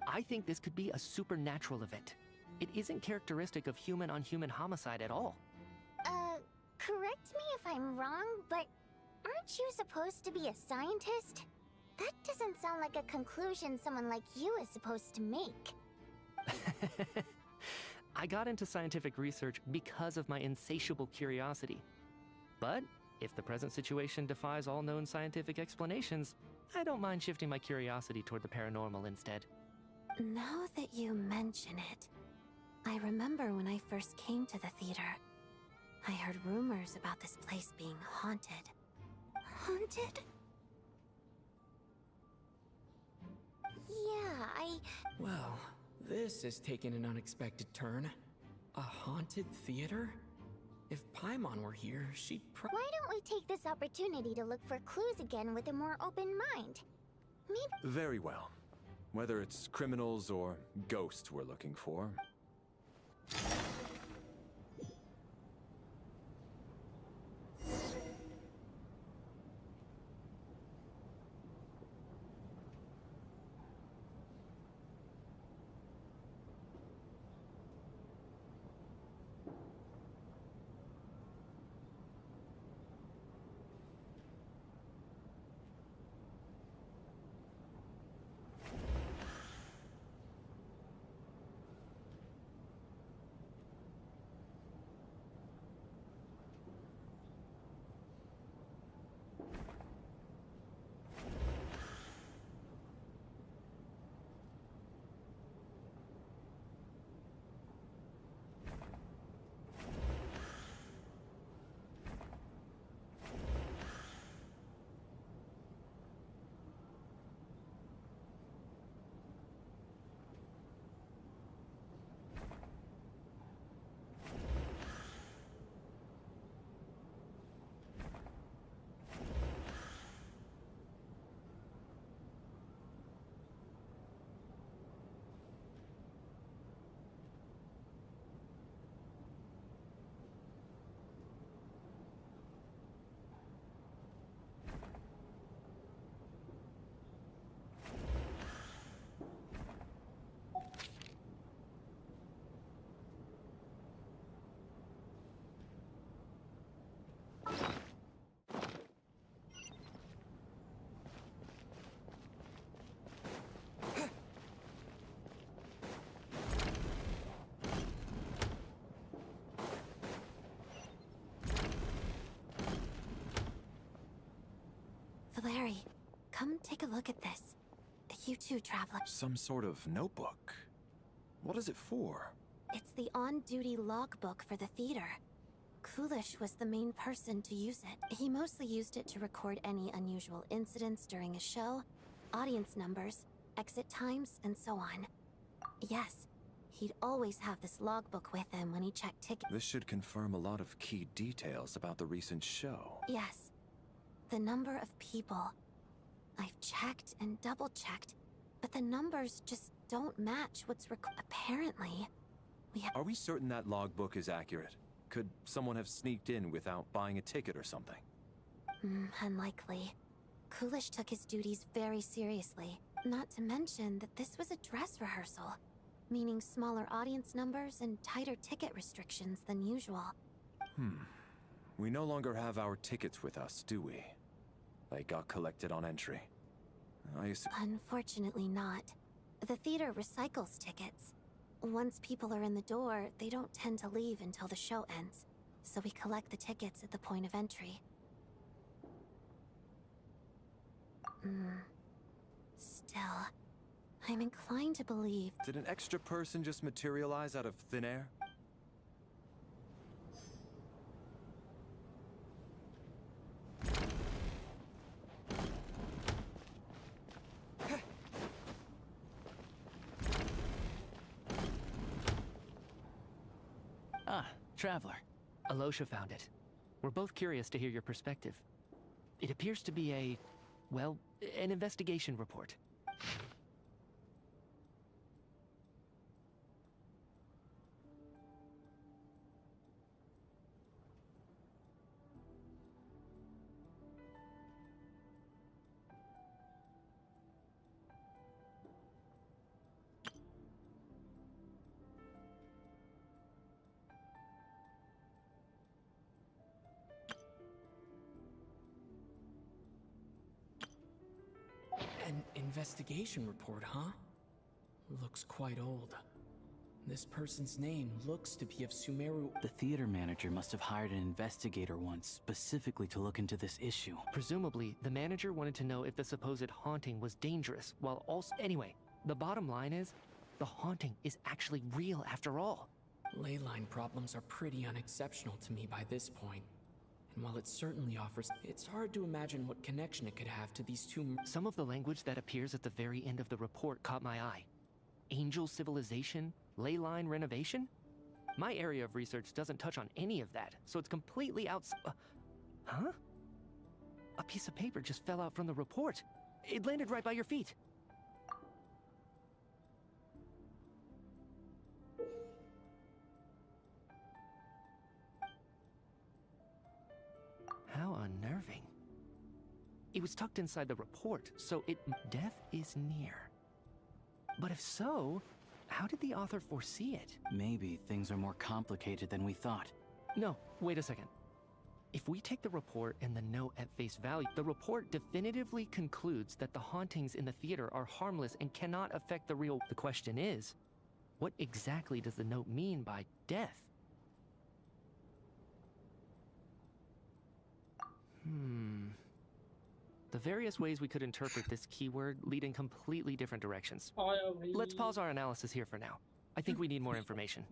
I think this could be a supernatural event. It isn't characteristic of human-on-human homicide at all. Correct me if I'm wrong, but aren't you supposed to be a scientist? That doesn't sound like a conclusion someone like you is supposed to make. I got into scientific research because of my insatiable curiosity. But if the present situation defies all known scientific explanations, I don't mind shifting my curiosity toward the paranormal instead. Now that you mention it, I remember when I first came to the theater. I heard rumors about this place being haunted. Haunted? Yeah, Well, this has taken an unexpected turn. A haunted theater? If Paimon were here, she'd Why don't we take this opportunity to look for clues again with a more open mind? Maybe. Very well. Whether it's criminals or ghosts we're looking for. Valeri, come take a look at this. You too, traveler. Some sort of notebook. What is it for? It's the on-duty logbook for the theater. Coolish was the main person to use it. He mostly used it to record any unusual incidents during a show, audience numbers, exit times, and so on. Yes, he'd always have this logbook with him when he checked tickets. This should confirm a lot of key details about the recent show. Yes. The number of people. I've checked and double-checked, but the numbers just don't match what's apparently. Are we certain that logbook is accurate? Could someone have sneaked in without buying a ticket or something? Unlikely. Coolish took his duties very seriously. Not to mention that this was a dress rehearsal, meaning smaller audience numbers and tighter ticket restrictions than usual. We no longer have our tickets with us, do we? They got collected on entry. Unfortunately not. The theater recycles tickets. Once people are in the door, they don't tend to leave until the show ends. So we collect the tickets at the point of entry. Still, I'm inclined to believe... Did an extra person just materialize out of thin air? Traveler. Alosha found it. We're both curious to hear your perspective. It appears to be well, an investigation report. Investigation report, huh? Looks quite old. This person's name looks to be of Sumeru. The theater manager must have hired an investigator once specifically to look into this issue. Presumably, the manager wanted to know if the supposed haunting was dangerous, while also... Anyway, the bottom line is, the haunting is actually real after all. Leyline problems are pretty unexceptional to me by this point. And while it certainly offers, it's hard to imagine what connection it could have to these two... Some of the language that appears at the very end of the report caught my eye. Angel civilization, leyline renovation? My area of research doesn't touch on any of that, so it's completely outside... huh? A piece of paper just fell out from the report. It landed right by your feet. How unnerving. It was tucked inside the report, so death is near. But if so, how did the author foresee it? Maybe things are more complicated than we thought. No, wait a second. If we take the report and the note at face value, the report definitively concludes that the hauntings in the theater are harmless and cannot affect the real... The question is, what exactly does the note mean by death? The various ways we could interpret this keyword lead in completely different directions. Let's pause our analysis here for now. I think we need more information.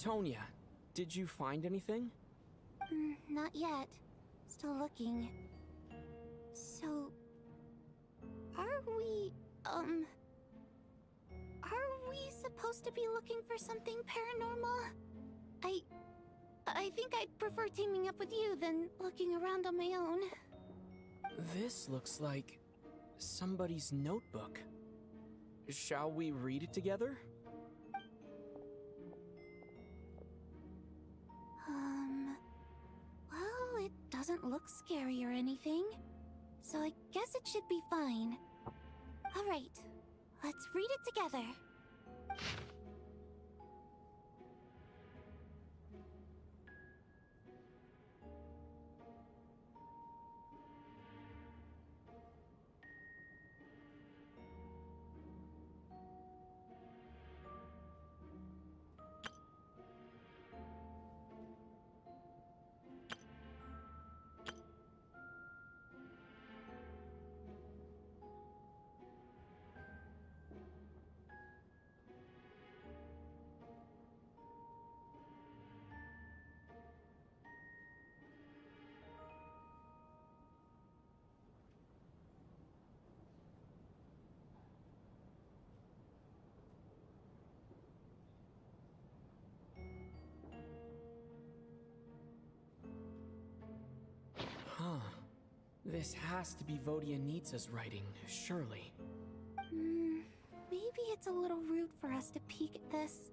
Tonya, did you find anything? Not yet. Still looking. So... Are we supposed to be looking for something paranormal? I think I'd prefer teaming up with you than looking around on my own. This looks like somebody's notebook. Shall we read it together? Well, it doesn't look scary or anything, so I guess it should be fine. Alright, let's read it together. Huh. This has to be Vodyanitsa's writing, surely. Maybe it's a little rude for us to peek at this.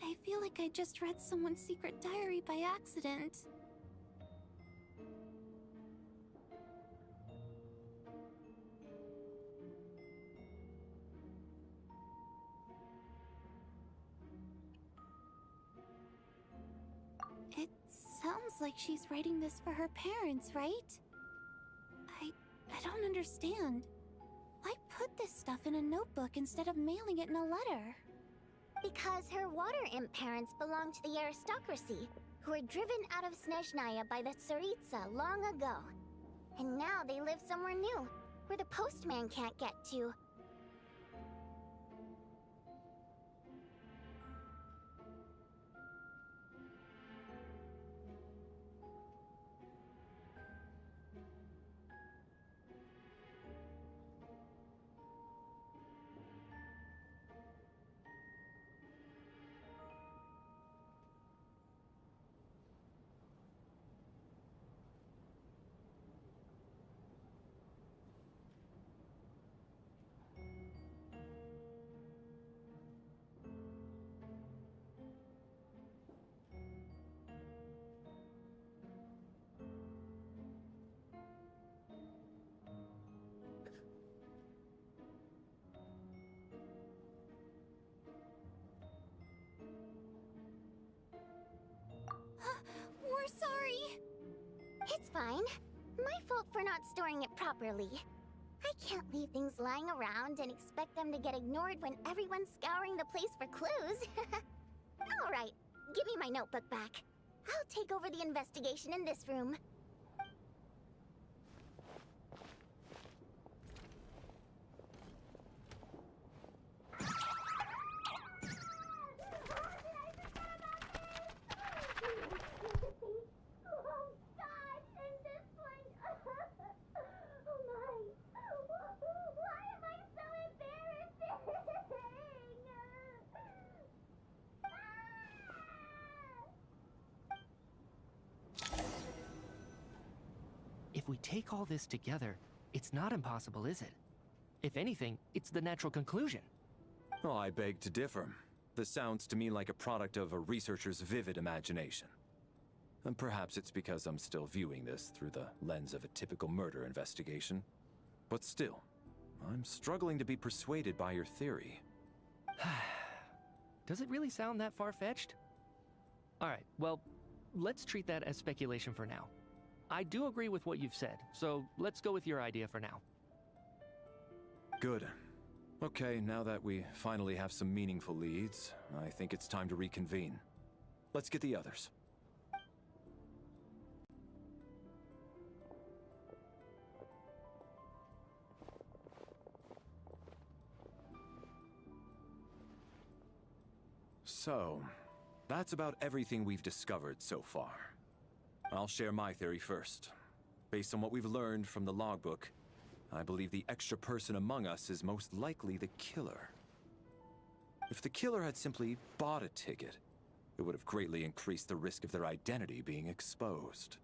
I feel like I just read someone's secret diary by accident. It sounds like she's writing this for her parents, right? I don't understand. Why put this stuff in a notebook instead of mailing it in a letter? Because her water imp parents belonged to the aristocracy, who were driven out of Snezhnaya by the Tsaritsa long ago. And now they live somewhere new, where the postman can't get to. We're sorry. It's fine. My fault for not storing it properly. I can't leave things lying around and expect them to get ignored when everyone's scouring the place for clues. Alright, give me my notebook back. I'll take over the investigation in this room. If we take all this together, it's not impossible, is it? If anything, it's the natural conclusion. Oh, I beg to differ. This sounds to me like a product of a researcher's vivid imagination. And perhaps it's because I'm still viewing this through the lens of a typical murder investigation. But still, I'm struggling to be persuaded by your theory. Does it really sound that far-fetched? Alright, well, let's treat that as speculation for now. I do agree with what you've said, so let's go with your idea for now. Good. Okay, now that we finally have some meaningful leads, I think it's time to reconvene. Let's get the others. So, That's about everything we've discovered so far. I'll share my theory first. Based on what we've learned from the logbook, I believe the extra person among us is most likely the killer. If the killer had simply bought a ticket, it would have greatly increased the risk of their identity being exposed.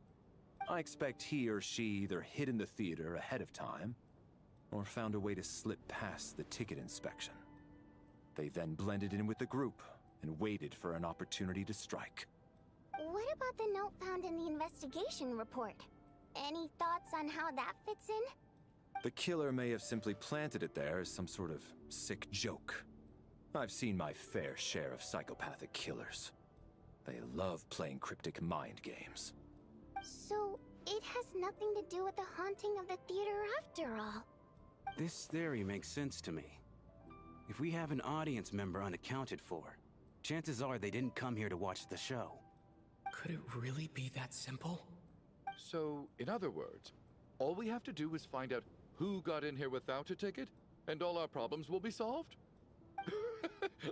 I expect he or she either hid in the theater ahead of time, or found a way to slip past the ticket inspection. They then blended in with the group and waited for an opportunity to strike. What about the note found in the investigation report? Any thoughts on how that fits in? The killer may have simply planted it there as some sort of sick joke. I've seen my fair share of psychopathic killers. They love playing cryptic mind games. So, it has nothing to do with the haunting of the theater after all. This theory makes sense to me. If we have an audience member unaccounted for, chances are they didn't come here to watch the show. Could it really be that simple? So, in other words, all we have to do is find out who got in here without a ticket, and all our problems will be solved?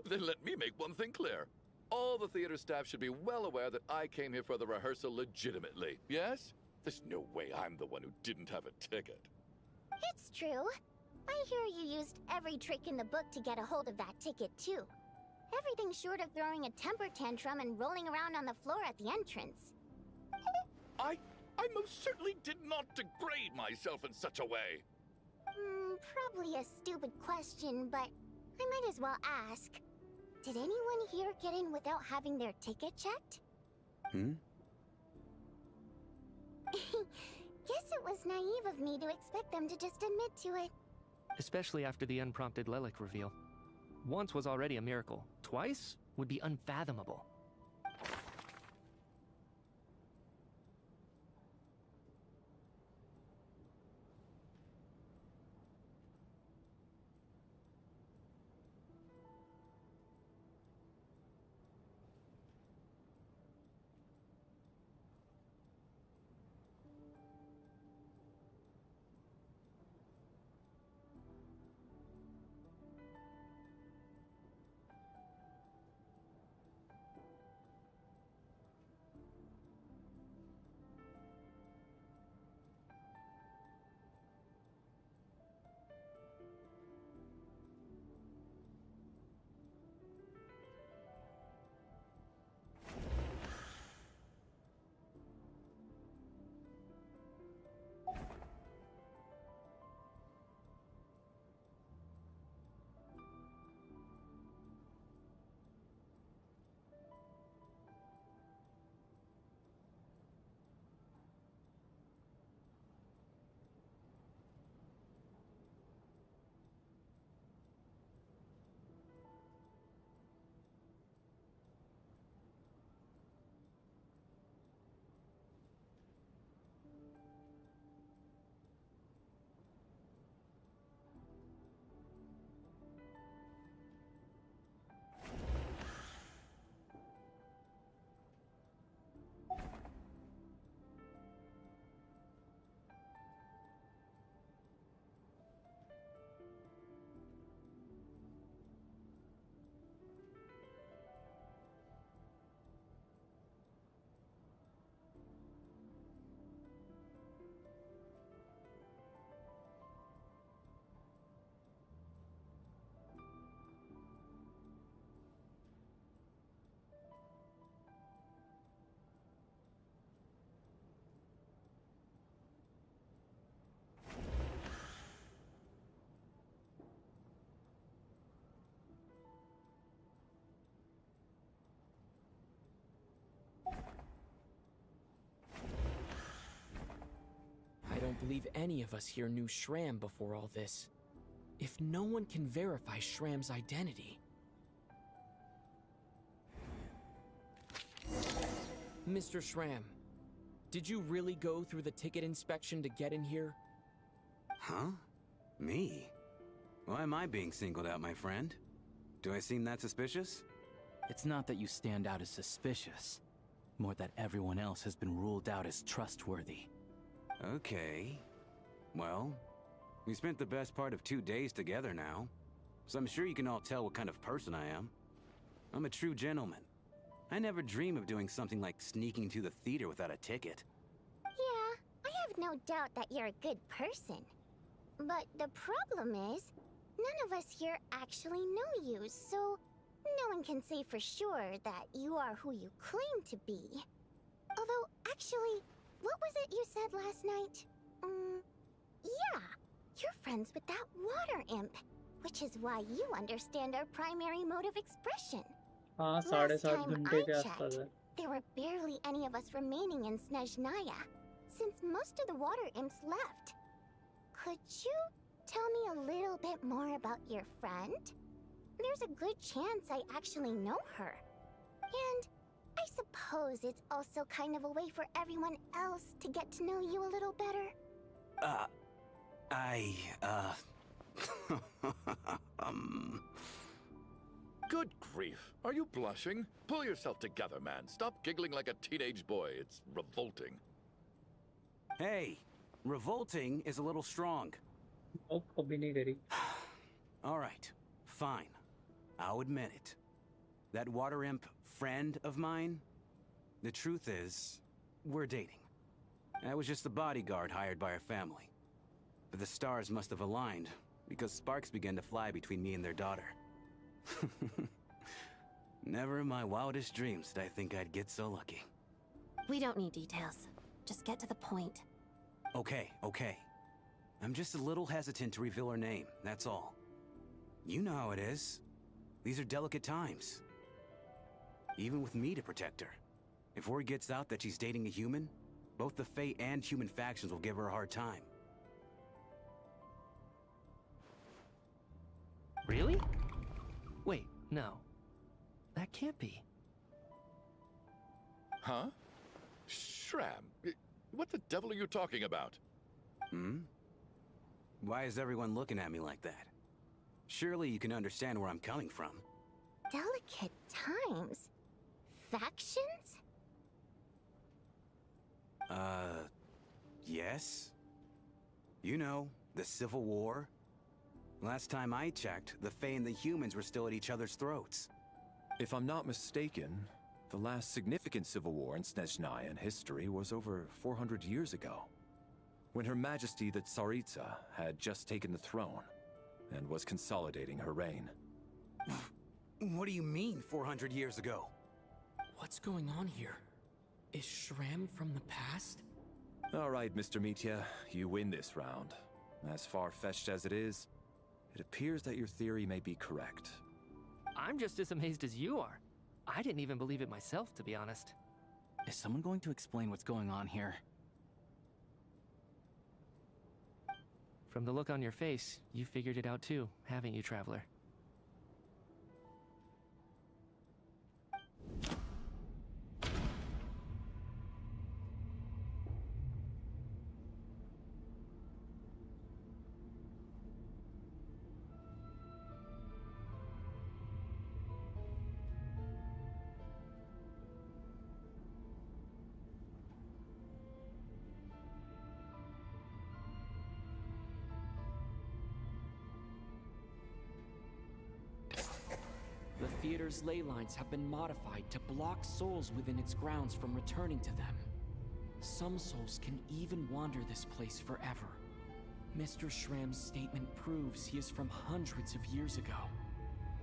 Then let me make one thing clear. All the theater staff should be well aware that I came here for the rehearsal legitimately, yes? There's no way I'm the one who didn't have a ticket. It's true. I hear you used every trick in the book to get a hold of that ticket, too. Everything short of throwing a temper tantrum and rolling around on the floor at the entrance. I most certainly did not degrade myself in such a way. Probably a stupid question, but I might as well ask. Did anyone here get in without having their ticket checked? Guess it was naive of me to expect them to just admit to it. Especially after the unprompted Lelic reveal. Once was already a miracle. Twice would be unfathomable. I don't believe any of us here knew Shram before all this. If no one can verify Shram's identity... Mr. Shram, did you really go through the ticket inspection to get in here? Huh? Me? Why am I being singled out, my friend? Do I seem that suspicious? It's not that you stand out as suspicious, more that everyone else has been ruled out as trustworthy. Okay. Well, we spent the best part of 2 days together now, so I'm sure you can all tell what kind of person I am. I'm a true gentleman. I never dream of doing something like sneaking to the theater without a ticket. Yeah, I have no doubt that you're a good person. But the problem is, none of us here actually know you, so no one can say for sure that you are who you claim to be. Although, actually, what was it you said last night? Yeah, you're friends with that water imp, which is why you understand our primary mode of expression. हाँ, Last 7.5 time घंटे I के आसपास checked, है. there were barely any of us remaining in Snezhnaya, since most of the water imps left. Could you tell me a little bit more about your friend? There's a good chance I actually know her. And I suppose it's also kind of a way for everyone else to get to know you a little better. Good grief. Are you blushing? Pull yourself together, man. Stop giggling like a teenage boy. It's revolting. Hey, revolting is a little strong. Oh, कभी नहीं डरी. All right, fine. I'll admit it. That water imp friend of mine, the truth is, we're dating. I was just the bodyguard hired by our family. But the stars must have aligned, because sparks began to fly between me and their daughter. Never in my wildest dreams did I think I'd get so lucky. We don't need details. Just get to the point. Okay. I'm just a little hesitant to reveal her name, that's all. You know how it is. These are delicate times. Even with me to protect her. If word gets out that she's dating a human, both the Fae and human factions will give her a hard time. Really? Wait, no. That can't be. Huh? Shram, what the devil are you talking about? Why is everyone looking at me like that? Surely you can understand where I'm coming from. Delicate times? Factions? Yes? You know, the Civil War? Last time I checked, the Fae and the humans were still at each other's throats. If I'm not mistaken, the last significant civil war in Snezhnaya in history was over 400 years ago, when Her Majesty the Tsaritsa had just taken the throne and was consolidating her reign. What do you mean, 400 years ago? What's going on here? Is Shram from the past? All right, Mr. Mitya, you win this round. As far-fetched as it is, it appears that your theory may be correct. I'm just as amazed as you are. I didn't even believe it myself, to be honest. Is someone going to explain what's going on here? From the look on your face, you figured it out too, haven't you, Traveler? The theater's ley lines have been modified to block souls within its grounds from returning to them. Some souls can even wander this place forever. Mr. Shram's statement proves he is from hundreds of years ago.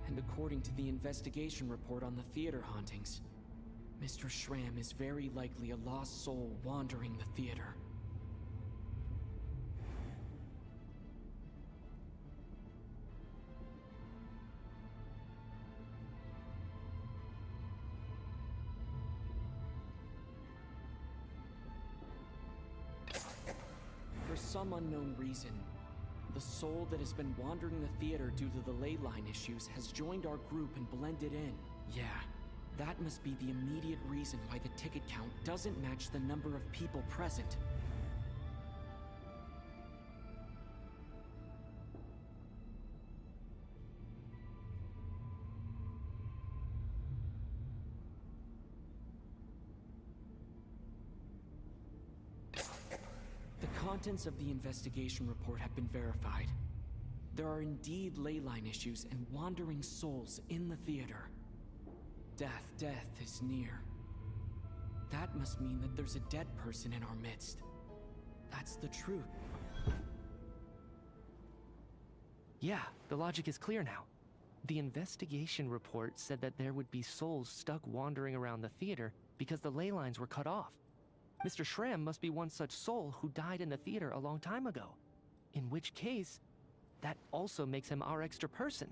And according to the investigation report on the theater hauntings, Mr. Shram is very likely a lost soul wandering the theater. For some unknown reason, the soul that has been wandering the theater due to the ley line issues has joined our group and blended in. Yeah, that must be the immediate reason why the ticket count doesn't match the number of people present. The contents of the investigation report have been verified. There are indeed ley line issues and wandering souls in the theater. Death is near. That must mean that there's a dead person in our midst. That's the truth. Yeah, the logic is clear now. The investigation report said that there would be souls stuck wandering around the theater because the ley lines were cut off. Mr. Shrem must be one such soul who died in the theater a long time ago. In which case, that also makes him our extra person.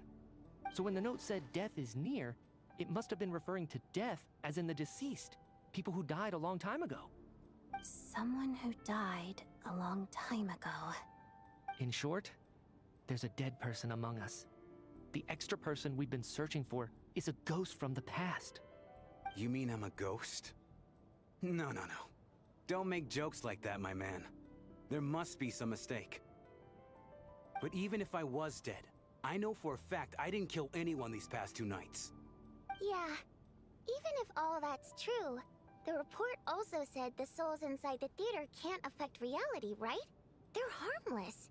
So when the note said death is near, it must have been referring to death as in the deceased, people who died a long time ago. Someone who died a long time ago. In short, there's a dead person among us. The extra person we've been searching for is a ghost from the past. You mean I'm a ghost? No. Don't make jokes like that, my man. There must be some mistake. But even if I was dead, I know for a fact I didn't kill anyone these past 2 nights. Yeah, even if all that's true, the report also said the souls inside the theater can't affect reality, right? They're harmless.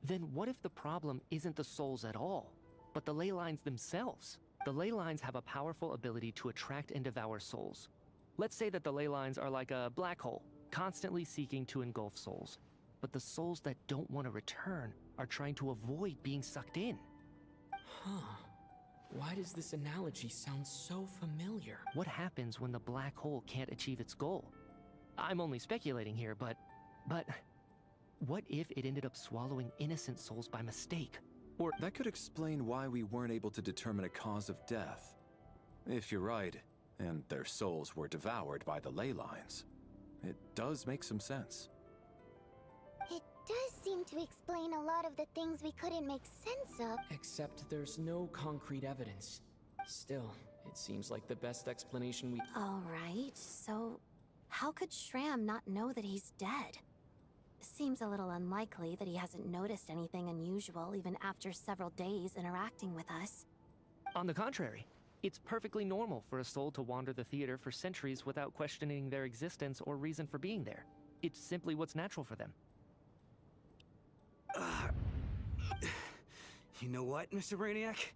Then what if the problem isn't the souls at all, but the ley lines themselves? The ley lines have a powerful ability to attract and devour souls. Let's say that the ley lines are like a black hole, constantly seeking to engulf souls. But the souls that don't want to return are trying to avoid being sucked in. Huh. Why does this analogy sound so familiar? What happens when the black hole can't achieve its goal? I'm only speculating here, but what if it ended up swallowing innocent souls by mistake? Or that could explain why we weren't able to determine a cause of death. If you're right, and their souls were devoured by the ley lines, it does make some sense. It does seem to explain a lot of the things we couldn't make sense of. Except there's no concrete evidence. Still, it seems like the best explanation we... Alright, so how could Shram not know that he's dead? Seems a little unlikely that he hasn't noticed anything unusual even after several days interacting with us. On the contrary, it's perfectly normal for a soul to wander the theater for centuries without questioning their existence or reason for being there. It's simply what's natural for them. You know what, Mr. Brainiac?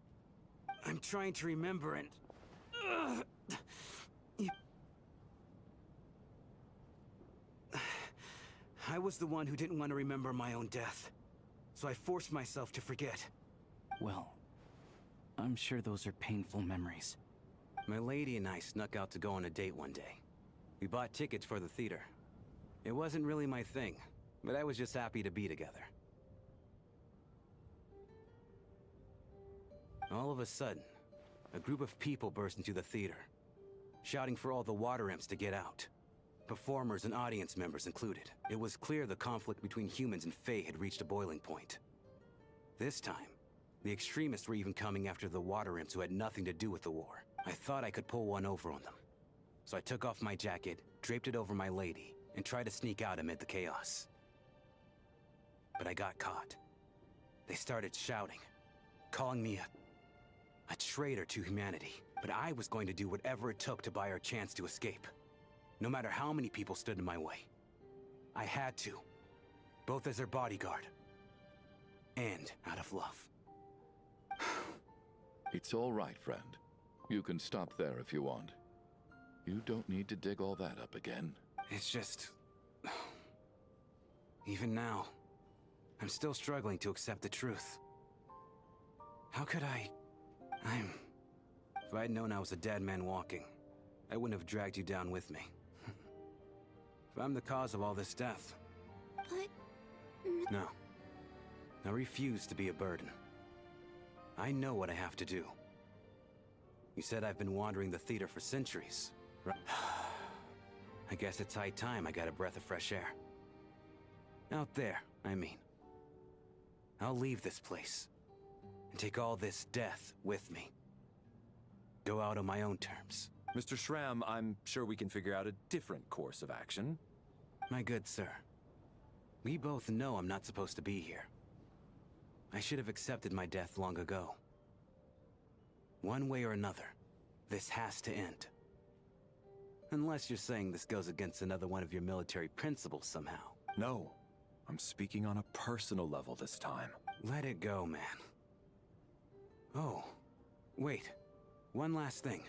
I'm trying to remember and... I was the one who didn't want to remember my own death, so I forced myself to forget. Well, I'm sure those are painful memories. My lady and I snuck out to go on a date one day. We bought tickets for the theater. It wasn't really my thing, but I was just happy to be together. All of a sudden, a group of people burst into the theater, shouting for all the water imps to get out. Performers and audience members included. It was clear the conflict between humans and Fae had reached a boiling point. This time, the extremists were even coming after the water imps who had nothing to do with the war. I thought I could pull one over on them. So I took off my jacket, draped it over my lady, and tried to sneak out amid the chaos. But I got caught. They started shouting, calling me a traitor to humanity. But I was going to do whatever it took to buy our chance to escape. No matter how many people stood in my way. I had to. Both as their bodyguard. And out of love. It's all right, friend. You can stop there if you want. You don't need to dig all that up again. It's just... Even now, I'm still struggling to accept the truth. How could I... If I'd known I was a dead man walking, I wouldn't have dragged you down with me. If I'm the cause of all this death... But... No. I refuse to be a burden. I know what I have to do. You said I've been wandering the theater for centuries, right? I guess it's high time I got a breath of fresh air. Out there, I mean. I'll leave this place. And take all this death with me. Go out on my own terms. Mr. Shram, I'm sure we can figure out a different course of action. My good sir, we both know I'm not supposed to be here. I should have accepted my death long ago. One way or another, this has to end. Unless you're saying this goes against another one of your military principles somehow. No, I'm speaking on a personal level this time. Let it go, man. Oh, Wait, one last thing.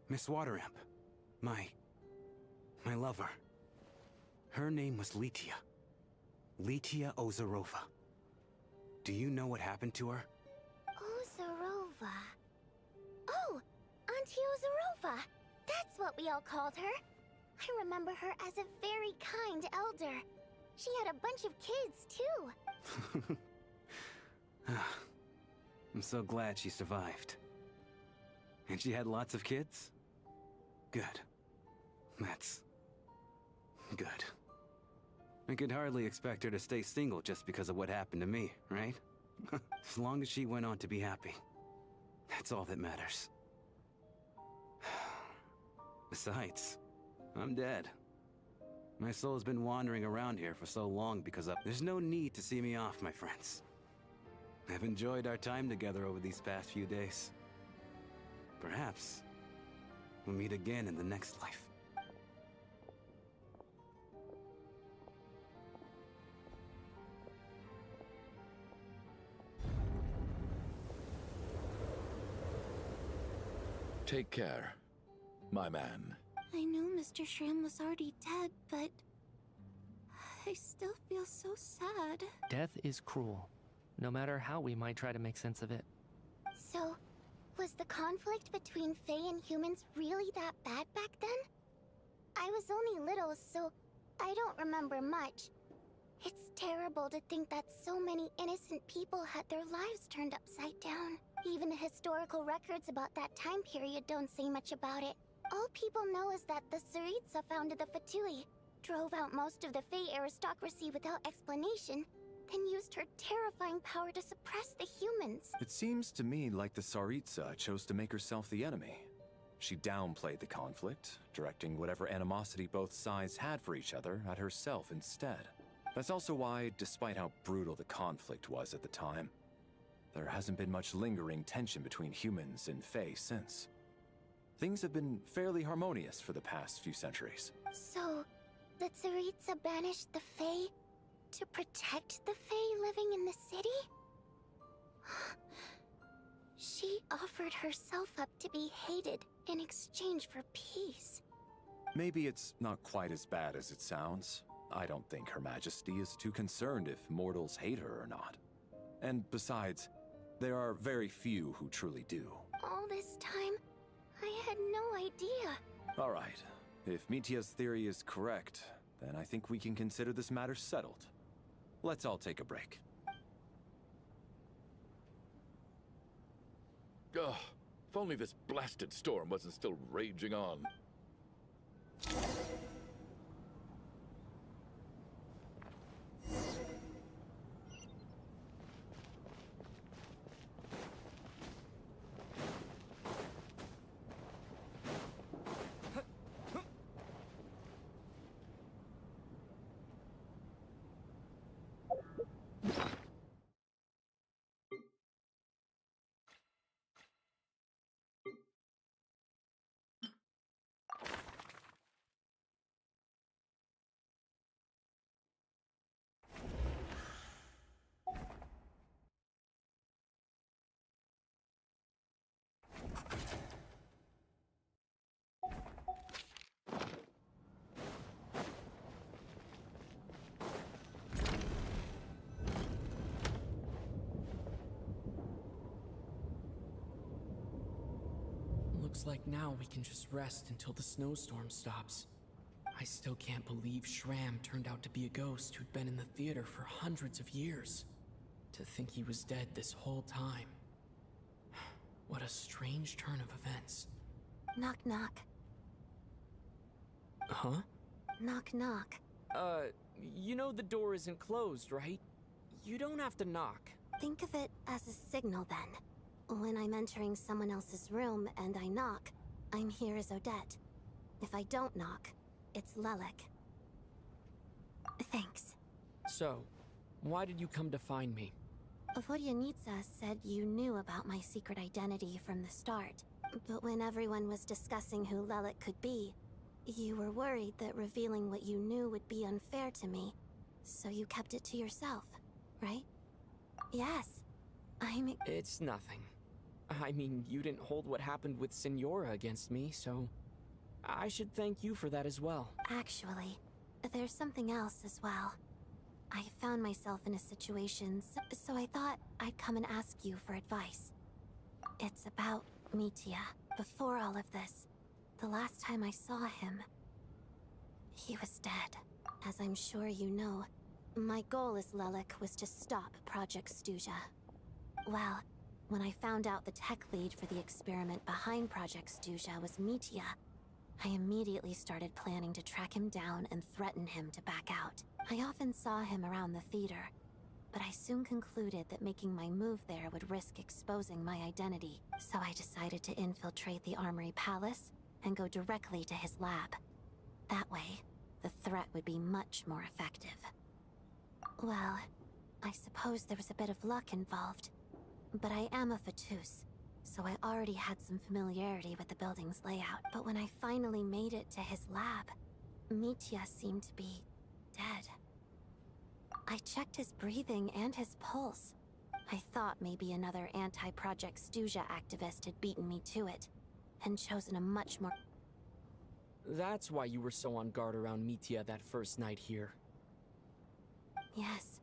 Miss Wateramp, my lover. Her name was Litia. Litia Ozarova. Do you know what happened to her? Ozarova. Oh, Auntie Ozarova. That's what we all called her. I remember her as a very kind elder. She had a bunch of kids, too. I'm so glad she survived. And she had lots of kids? Good. That's good. I could hardly expect her to stay single just because of what happened to me, right? As long as she went on to be happy. That's all that matters. Besides, I'm dead. My soul's been wandering around here for so long because of... There's no need to see me off, my friends. I've enjoyed our time together over these past few days. Perhaps we'll meet again in the next life. Take care, my man. I know Mr. Shram was already dead, but I still feel so sad. Death is cruel, no matter how we might try to make sense of it. So, was the conflict between Fae and humans really that bad back then? I was only little, so I don't remember much. It's terrible to think that so many innocent people had their lives turned upside down. Even the historical records about that time period don't say much about it. All people know is that the Tsaritsa founded the Fatui, drove out most of the Fae aristocracy without explanation, then used her terrifying power to suppress the humans. It seems to me like the Tsaritsa chose to make herself the enemy. She downplayed the conflict, directing whatever animosity both sides had for each other at herself instead. That's also why, despite how brutal the conflict was at the time, there hasn't been much lingering tension between humans and Fae since. Things have been fairly harmonious for the past few centuries. So, the Tsaritsa banished the Fae to protect the Fae living in the city? She offered herself up to be hated in exchange for peace. Maybe it's not quite as bad as it sounds. I don't think Her Majesty is too concerned if mortals hate her or not. And besides, there are very few who truly do. All this time, I had no idea. All right. If Mitia's theory is correct, then I think we can consider this matter settled. Let's all take a break. Ugh, if only this blasted storm wasn't still raging on. Looks like now we can just rest until the snowstorm stops. I still can't believe Shram turned out to be a ghost who'd been in the theater for hundreds of years. To think he was dead this whole time. What a strange turn of events. Knock knock. Huh? Knock knock. You know the door isn't closed, right? You don't have to knock. Think of it as a signal then. When I'm entering someone else's room and I knock, I'm here as Odette. If I don't knock, it's Lelek. Thanks. So, why did you come to find me? Vodyanitsa said you knew about my secret identity from the start. But when everyone was discussing who Lelek could be, you were worried that revealing what you knew would be unfair to me. So you kept it to yourself, right? Yes. It's nothing. I mean, you didn't hold what happened with Signora against me, so I should thank you for that as well. Actually, there's something else as well. I found myself in a situation, so I thought I'd come and ask you for advice. It's about Mitya. Before all of this, the last time I saw him, he was dead. As I'm sure you know, my goal as Lelik was to stop Project Stuja. Well, when I found out the tech lead for the experiment behind Project Stuja was Mitya, I immediately started planning to track him down and threaten him to back out. I often saw him around the theater, but I soon concluded that making my move there would risk exposing my identity, so I decided to infiltrate the Armory Palace and go directly to his lab. That way, the threat would be much more effective. Well, I suppose there was a bit of luck involved, but I am a Fatus, so I already had some familiarity with the building's layout. But when I finally made it to his lab, Mitya seemed to be dead. I checked his breathing and his pulse. I thought maybe another anti-Project Stuja activist had beaten me to it, and chosen a much more... That's why you were so on guard around Mitya that first night here. Yes.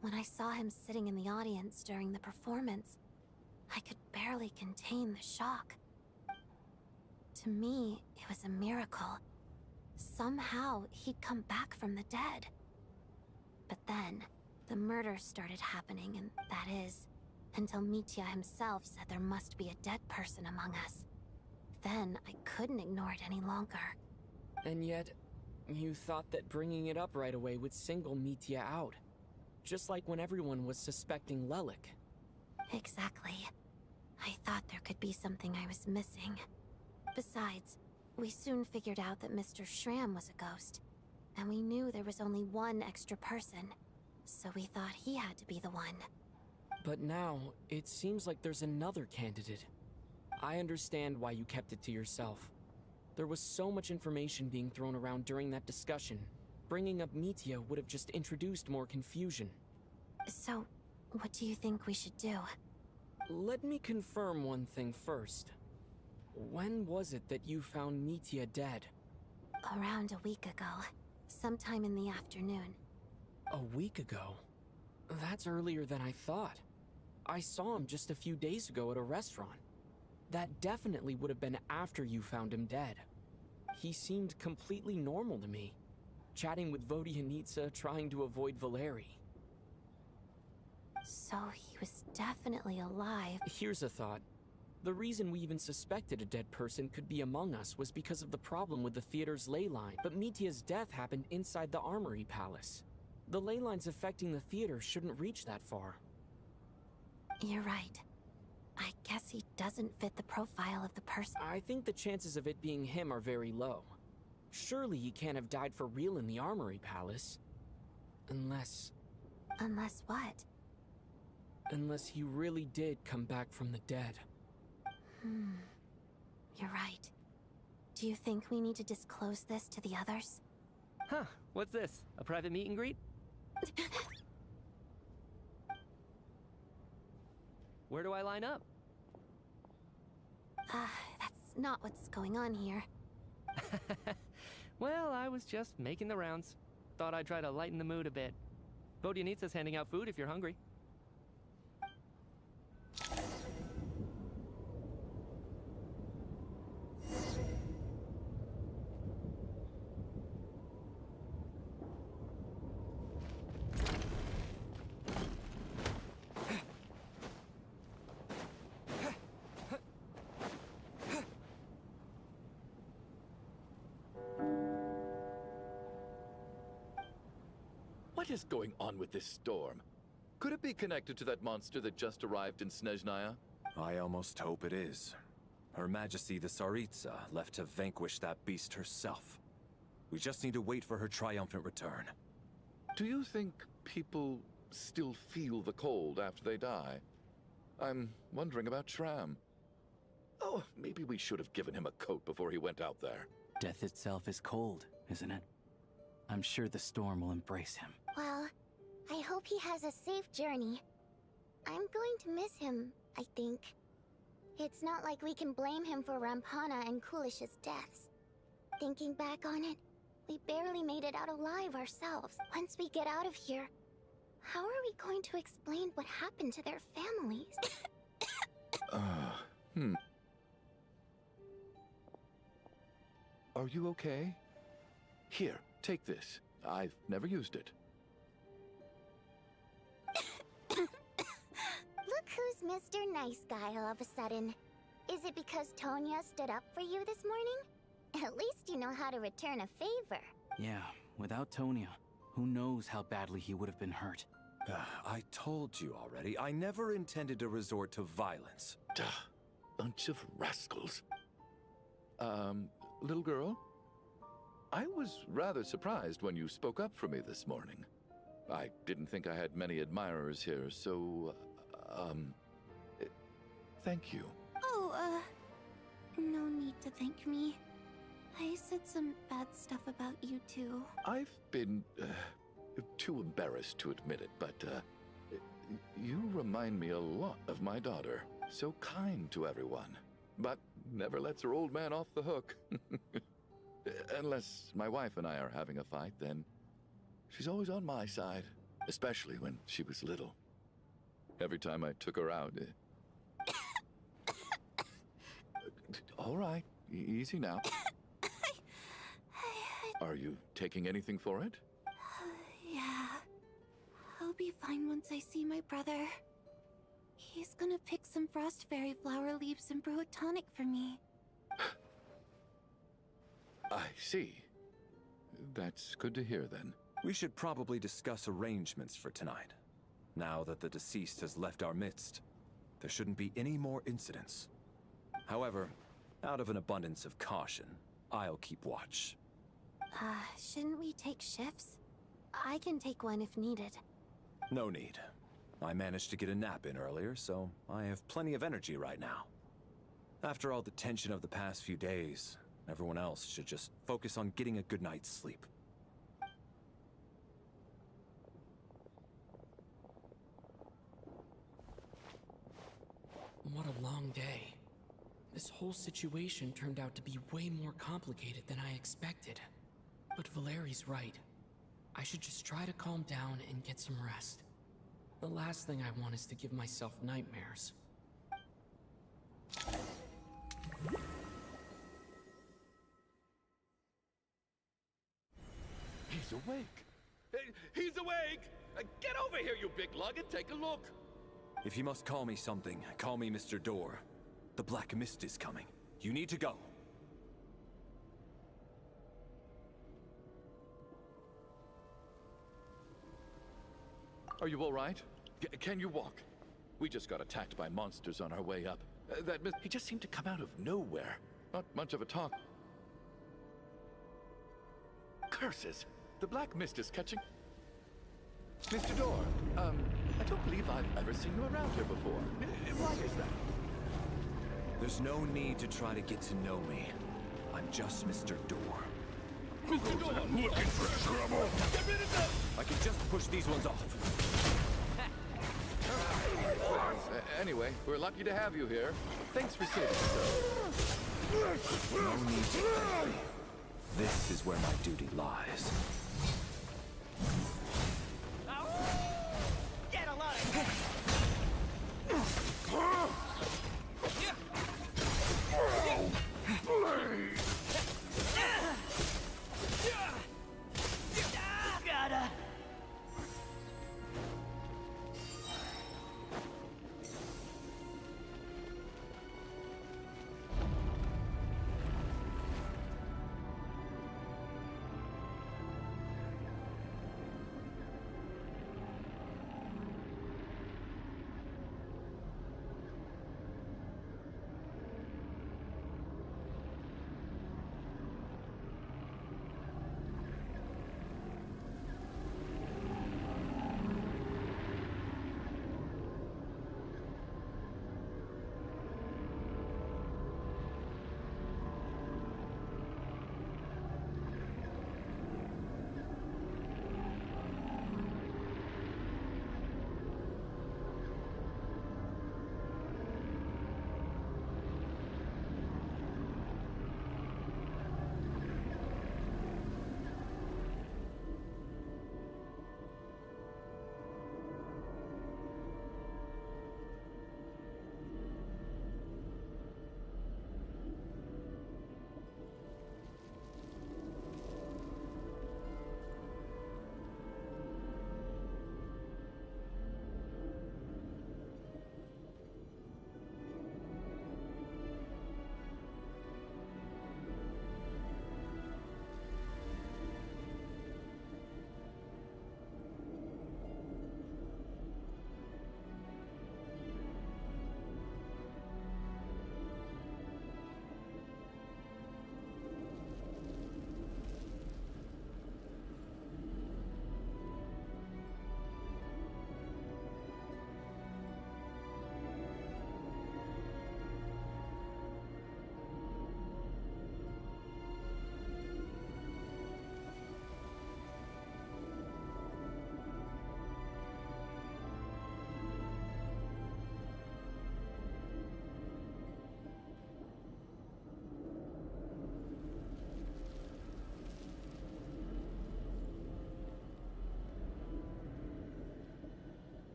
When I saw him sitting in the audience during the performance, I could barely contain the shock. To me, it was a miracle. Somehow, he'd come back from the dead. But then, the murders started happening, and that is, until Mitya himself said there must be a dead person among us. Then, I couldn't ignore it any longer. And yet, you thought that bringing it up right away would single Mitya out. Just like when everyone was suspecting Lelik. Exactly. I thought there could be something I was missing. Besides, we soon figured out that Mr. Shram was a ghost, and we knew there was only one extra person, so we thought he had to be the one. But now, it seems like there's another candidate. I understand why you kept it to yourself. There was so much information being thrown around during that discussion. Bringing up Mitya would have just introduced more confusion. So, what do you think we should do? Let me confirm one thing first. When was it that you found Mitya dead? Around a week ago. Sometime in the afternoon. A week ago? That's earlier than I thought. I saw him just a few days ago at a restaurant. That definitely would have been after you found him dead. He seemed completely normal to me. Chatting with Vodyanitsa, trying to avoid Valeri. So he was definitely alive. Here's a thought. The reason we even suspected a dead person could be among us was because of the problem with the theater's ley line. But Mitya's death happened inside the Armory Palace. The ley lines affecting the theater shouldn't reach that far. You're right. I guess he doesn't fit the profile of the person. I think the chances of it being him are very low. Surely he can't have died for real in the Armory Palace. Unless... Unless what? Unless he really did come back from the dead. You're right. Do you think we need to disclose this to the others? Huh, what's this? A private meet and greet? Where do I line up? That's not what's going on here. Well, I was just making the rounds. Thought I'd try to lighten the mood a bit. Vodyanitsa's handing out food if you're hungry. What is going on with this storm? Could it be connected to that monster that just arrived in Snezhnaya? I almost hope it is. Her Majesty the Tsaritsa left to vanquish that beast herself. We just need to wait for her triumphant return. Do you think people still feel the cold after they die? I'm wondering about Shram. Oh, maybe we should have given him a coat before he went out there. Death itself is cold, isn't it? I'm sure the storm will embrace him. Well, I hope he has a safe journey. I'm going to miss him, I think. It's not like we can blame him for Rampana and Kulish's deaths. Thinking back on it, we barely made it out alive ourselves. Once we get out of here, how are we going to explain what happened to their families? Are you okay? Here, take this. I've never used it. Look who's Mr. Nice Guy all of a sudden. Is it because Tonya stood up for you this morning? At least you know how to return a favor. Yeah, without Tonya, who knows how badly he would have been hurt. I told you already, I never intended to resort to violence. Duh, bunch of rascals. Little girl? I was rather surprised when you spoke up for me this morning. I didn't think I had many admirers here, so, thank you. Oh, no need to thank me. I said some bad stuff about you too. I've been, too embarrassed to admit it, but, you remind me a lot of my daughter. So kind to everyone, but never lets her old man off the hook. Unless my wife and I are having a fight, then she's always on my side, especially when she was little. Every time I took her out... All right, easy now. Are you taking anything for it? Yeah. I'll be fine once I see my brother. He's gonna pick some frost fairy flower leaves and brew a tonic for me. I see. That's good to hear, then. We should probably discuss arrangements for tonight. Now that the deceased has left our midst, there shouldn't be any more incidents. However, out of an abundance of caution, I'll keep watch. Shouldn't we take shifts? I can take one if needed. No need. I managed to get a nap in earlier, so I have plenty of energy right now. After all the tension of the past few days, everyone else should just focus on getting a good night's sleep. What a long day. This whole situation turned out to be way more complicated than I expected. But Valeri's right. I should just try to calm down and get some rest. The last thing I want is to give myself nightmares. He's awake! He's awake! Get over here, you big lug, and take a look! If you must call me something, call me Mr. Door. The Black Mist is coming. You need to go. Are you all right? Can you walk? We just got attacked by monsters on our way up. He just seemed to come out of nowhere. Not much of a talk. Curses! The Black Mist is catching... Mr. Door, I don't believe I've ever seen you around here before. Why is that? There's no need to try to get to know me. I'm just Mr. Door. Mr. Door, looking for trouble? Get rid of them! I can just push these ones off. Anyway, we're lucky to have you here. Thanks for saving us. No need to thank me. This is where my duty lies. Get a line! Gotta.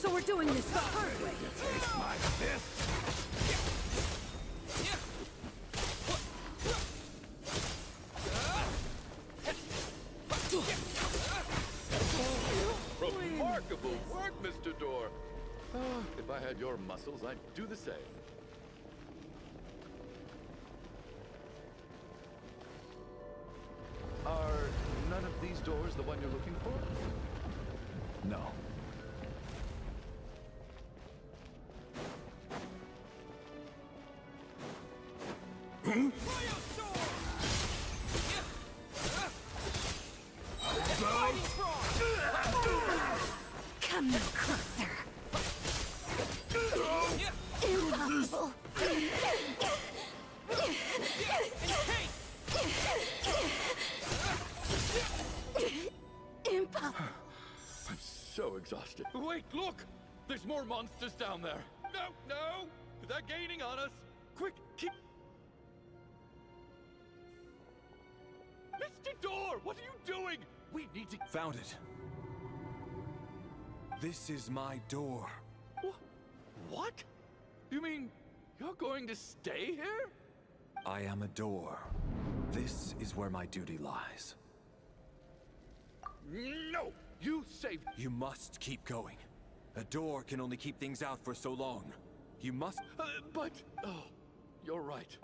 So we're doing this the hard way. Taste my fist. Remarkable work, Mr. Door. If I had your muscles, I'd do the same. Are none of these doors the one you're looking for? No. Come no closer. Impossible. Impossible. I'm so exhausted. Wait, look! There's more monsters down there. No, no! They're gaining on us. Quick, keep... Mr. Door, what are you doing? We need to... Found it. This is my door. What? You mean you're going to stay here? I am a door. This is where my duty lies. No! You saved... You must keep going. A door can only keep things out for so long. You must... but... Oh, you're right.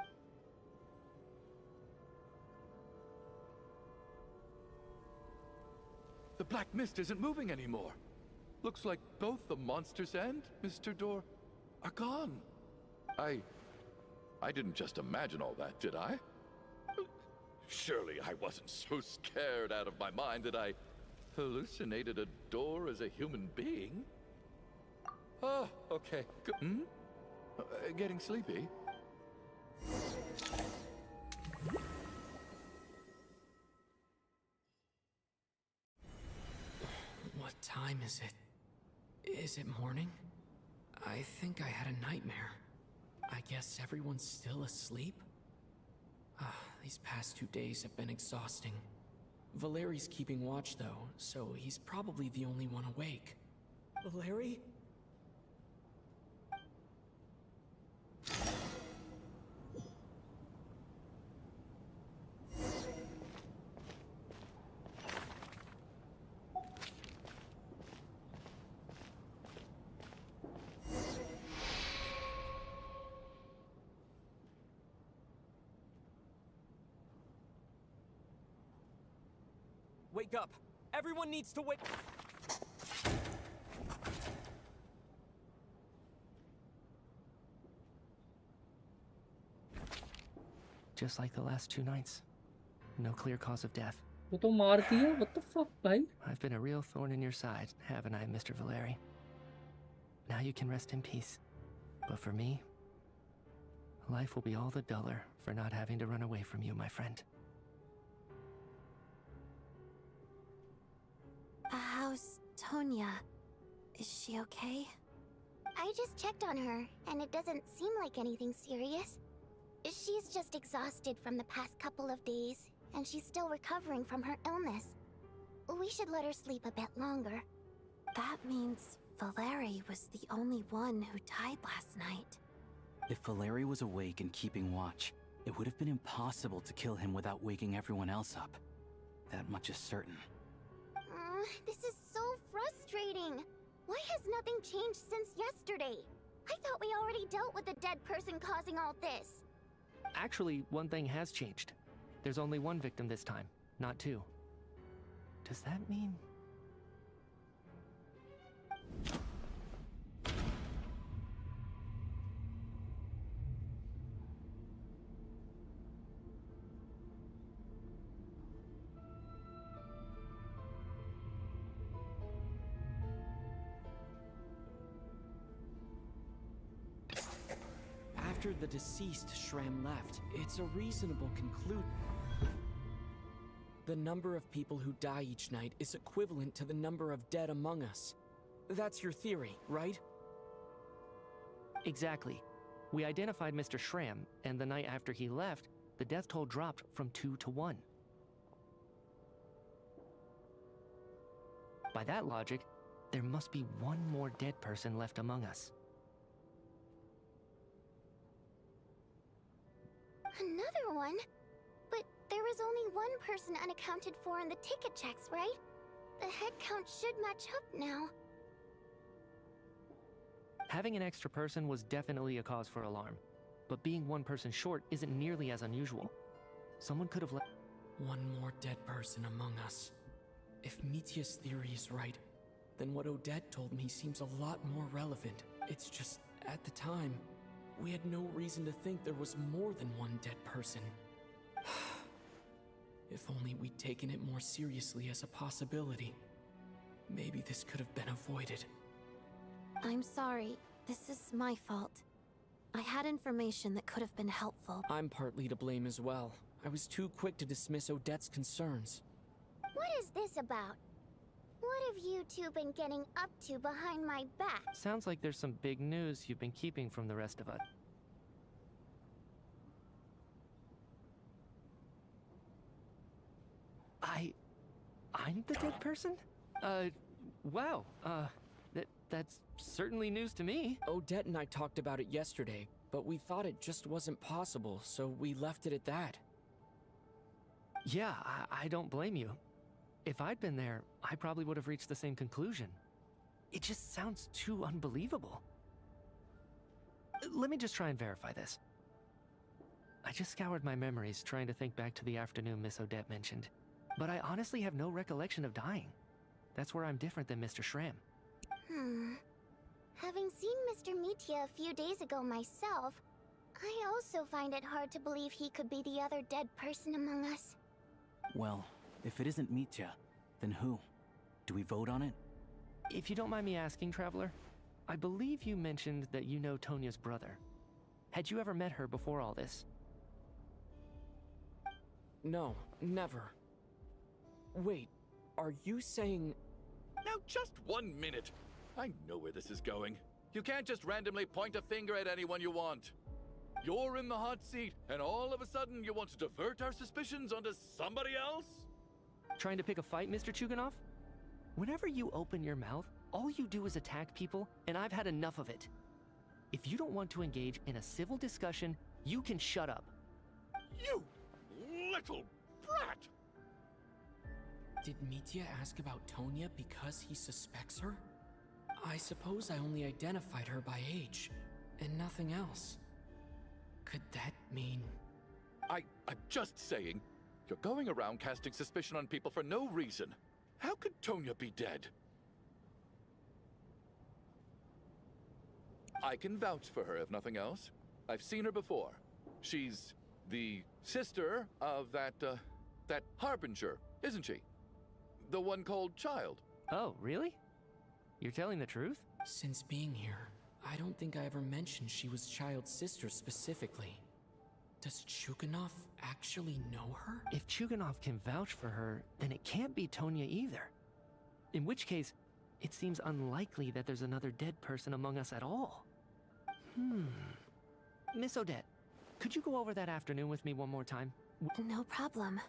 The black mist isn't moving anymore. Looks like both the monsters and Mr. Door are gone. I didn't just imagine all that, did I? Surely I wasn't so scared out of my mind that I hallucinated a door as a human being? Oh, okay. Getting sleepy? What time is it? Is it morning? I think I had a nightmare. I guess everyone's still asleep? These past 2 days have been exhausting. Valeri's keeping watch though, so he's probably the only one awake. Valeri? Wake up! Everyone needs to wake... Just like the last 2 nights. No clear cause of death. वो तो मार दिया. What the fuck, भाई? I've been a real thorn in your side, haven't I, Mr. Valeri? Now you can rest in peace. But for me, life will be all the duller for not having to run away from you, my friend. How's Tonya? Is she okay? I just checked on her, and it doesn't seem like anything serious. She's just exhausted from the past couple of days, and she's still recovering from her illness. We should let her sleep a bit longer. That means Valeri was the only one who died last night. If Valeri was awake and keeping watch, it would have been impossible to kill him without waking everyone else up. That much is certain. This is so frustrating. Why has nothing changed since yesterday? I thought we already dealt with the dead person causing all this. Actually, one thing has changed. There's only 1 victim this time, not 2. Does that mean... After the deceased Shram left, it's a reasonable conclusion. The number of people who die each night is equivalent to the number of dead among us. That's your theory, right? Exactly. We identified Mr. Shram, and the night after he left, the death toll dropped from 2 to 1. By that logic, There must be one more dead person left among us. Another one? But there was only one person unaccounted for in the ticket checks, right? The head count should match up now. Having an extra person was definitely a cause for alarm, but being one person short isn't nearly as unusual. Someone could have left. One more dead person among us. If Mitya's theory is right, then what Odette told me seems a lot more relevant. It's just, at the time, we had no reason to think there was more than one dead person. If only we'd taken it more seriously as a possibility. Maybe this could have been avoided. I'm sorry. This is my fault. I had information that could have been helpful. I'm partly to blame as well. I was too quick to dismiss Odette's concerns. What is this about? What have you two been getting up to behind my back? Sounds like there's some big news you've been keeping from the rest of us. I'm the dead person? Wow, that's certainly news to me. Odette and I talked about it yesterday, but we thought it just wasn't possible, so we left it at that. Yeah, I don't blame you. If I'd been there, I probably would have reached the same conclusion. It just sounds too unbelievable. Let me just try and verify this. I just scoured my memories trying to think back to the afternoon Miss Odette mentioned, but I honestly have no recollection of dying. That's where I'm different than Mr. Schramm. Having seen Mr. Mitya a few days ago myself, I also find it hard to believe he could be the other dead person among us. Well, if it isn't Mitya, then who? Do we vote on it? If you don't mind me asking, Traveler, I believe you mentioned that you know Tonya's brother. Had you ever met her before all this? No, never. Wait, are you saying... Now just 1 minute. I know where this is going. You can't just randomly point a finger at anyone you want. You're in the hot seat, and all of a sudden you want to divert our suspicions onto somebody else? Trying to pick a fight, Mr. Chuganov? Whenever you open your mouth, all you do is attack people, and I've had enough of it. If you don't want to engage in a civil discussion, you can shut up. You little brat! Did Mitya ask about Tonya because he suspects her? I suppose I only identified her by age, and nothing else. Could that mean... I'm just saying, you're going around casting suspicion on people for no reason. How could Tonya be dead? I can vouch for her if nothing else. I've seen her before. She's the sister of that harbinger, isn't she? The one called Child. Oh, really? You're telling the truth? Since being here, I don't think I ever mentioned she was Child's sister specifically. Does Chuganov actually know her? If Chuganov can vouch for her, then it can't be Tonya either. In which case, it seems unlikely that there's another dead person among us at all. Miss Odette, could you go over that afternoon with me one more time? No problem.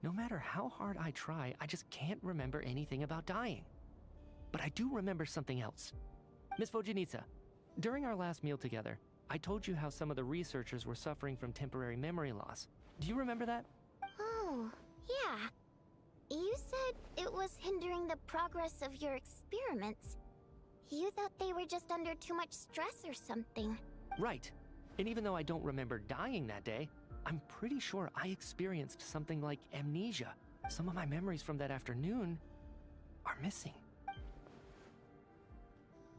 No matter how hard I try, I just can't remember anything about dying. But I do remember something else. Miss Vojanitsa, during our last meal together, I told you how some of the researchers were suffering from temporary memory loss. Do you remember that? Oh, yeah. You said it was hindering the progress of your experiments. You thought they were just under too much stress or something. Right. And even though I don't remember dying that day, I'm pretty sure I experienced something like amnesia. Some of my memories from that afternoon are missing.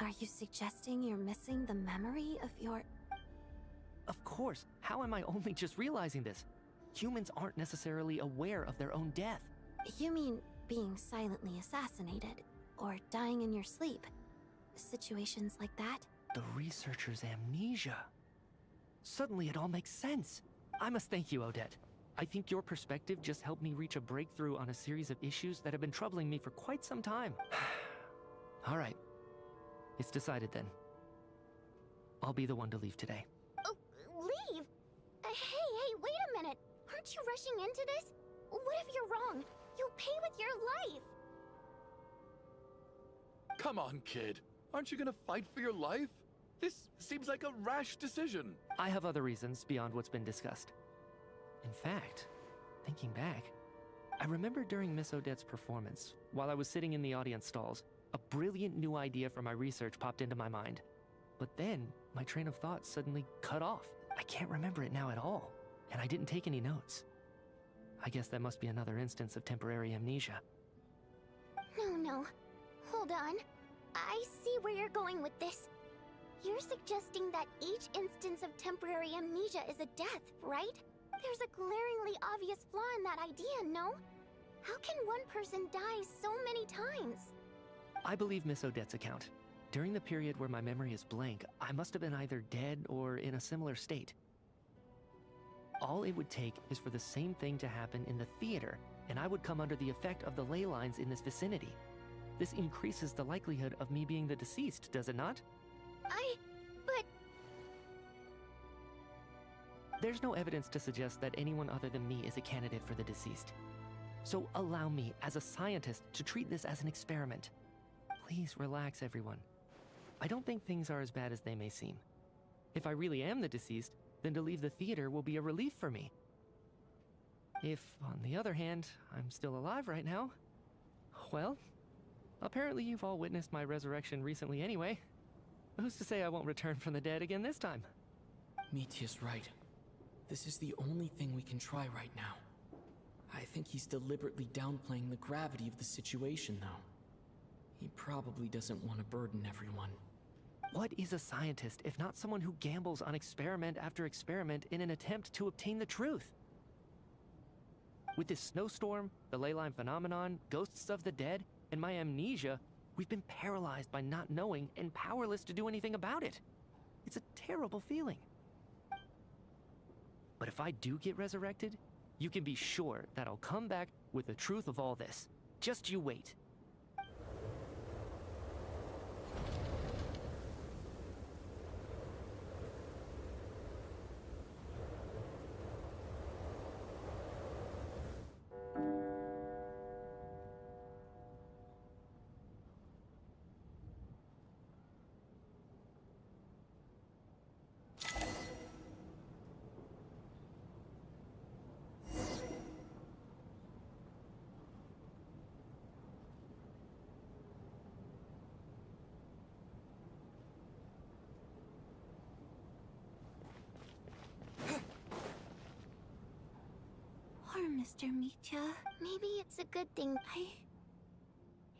Are you suggesting you're missing the memory of your... Of course. How am I only just realizing this? Humans aren't necessarily aware of their own death. You mean being silently assassinated, or dying in your sleep? Situations like that? The researcher's amnesia. Suddenly it all makes sense. I must thank you, Odette. I think your perspective just helped me reach a breakthrough on a series of issues that have been troubling me for quite some time. All right. It's decided then. I'll be the one to leave today. Oh, leave? Hey, wait a minute. Aren't you rushing into this? What if you're wrong? You'll pay with your life. Come on, kid. Aren't you gonna fight for your life? This seems like a rash decision. I have other reasons beyond what's been discussed. In fact, thinking back, I remember during Miss Odette's performance, while I was sitting in the audience stalls, a brilliant new idea for my research popped into my mind. But then, my train of thought suddenly cut off. I can't remember it now at all, and I didn't take any notes. I guess that must be another instance of temporary amnesia. No. Hold on. I see where you're going with this. You're suggesting that each instance of temporary amnesia is a death, right? There's a glaringly obvious flaw in that idea, no? How can one person die so many times? I believe Miss Odette's account. During the period where my memory is blank, I must have been either dead or in a similar state. All it would take is for the same thing to happen in the theater, and I would come under the effect of the ley lines in this vicinity. This increases the likelihood of me being the deceased, does it not? But... There's no evidence to suggest that anyone other than me is a candidate for the deceased. So allow me, as a scientist, to treat this as an experiment. Please relax, everyone. I don't think things are as bad as they may seem. If I really am the deceased, then to leave the theater will be a relief for me. If, on the other hand, I'm still alive right now, well, apparently you've all witnessed my resurrection recently anyway. Who's to say I won't return from the dead again this time? Mitya's right. This is the only thing we can try right now. I think he's deliberately downplaying the gravity of the situation, though. He probably doesn't want to burden everyone. What is a scientist if not someone who gambles on experiment after experiment in an attempt to obtain the truth? With this snowstorm, the ley line phenomenon, ghosts of the dead, and my amnesia, we've been paralyzed by not knowing and powerless to do anything about it. It's a terrible feeling. But if I do get resurrected, you can be sure that I'll come back with the truth of all this. Just you wait. Poor Mr. Mitya. Maybe it's a good thing. I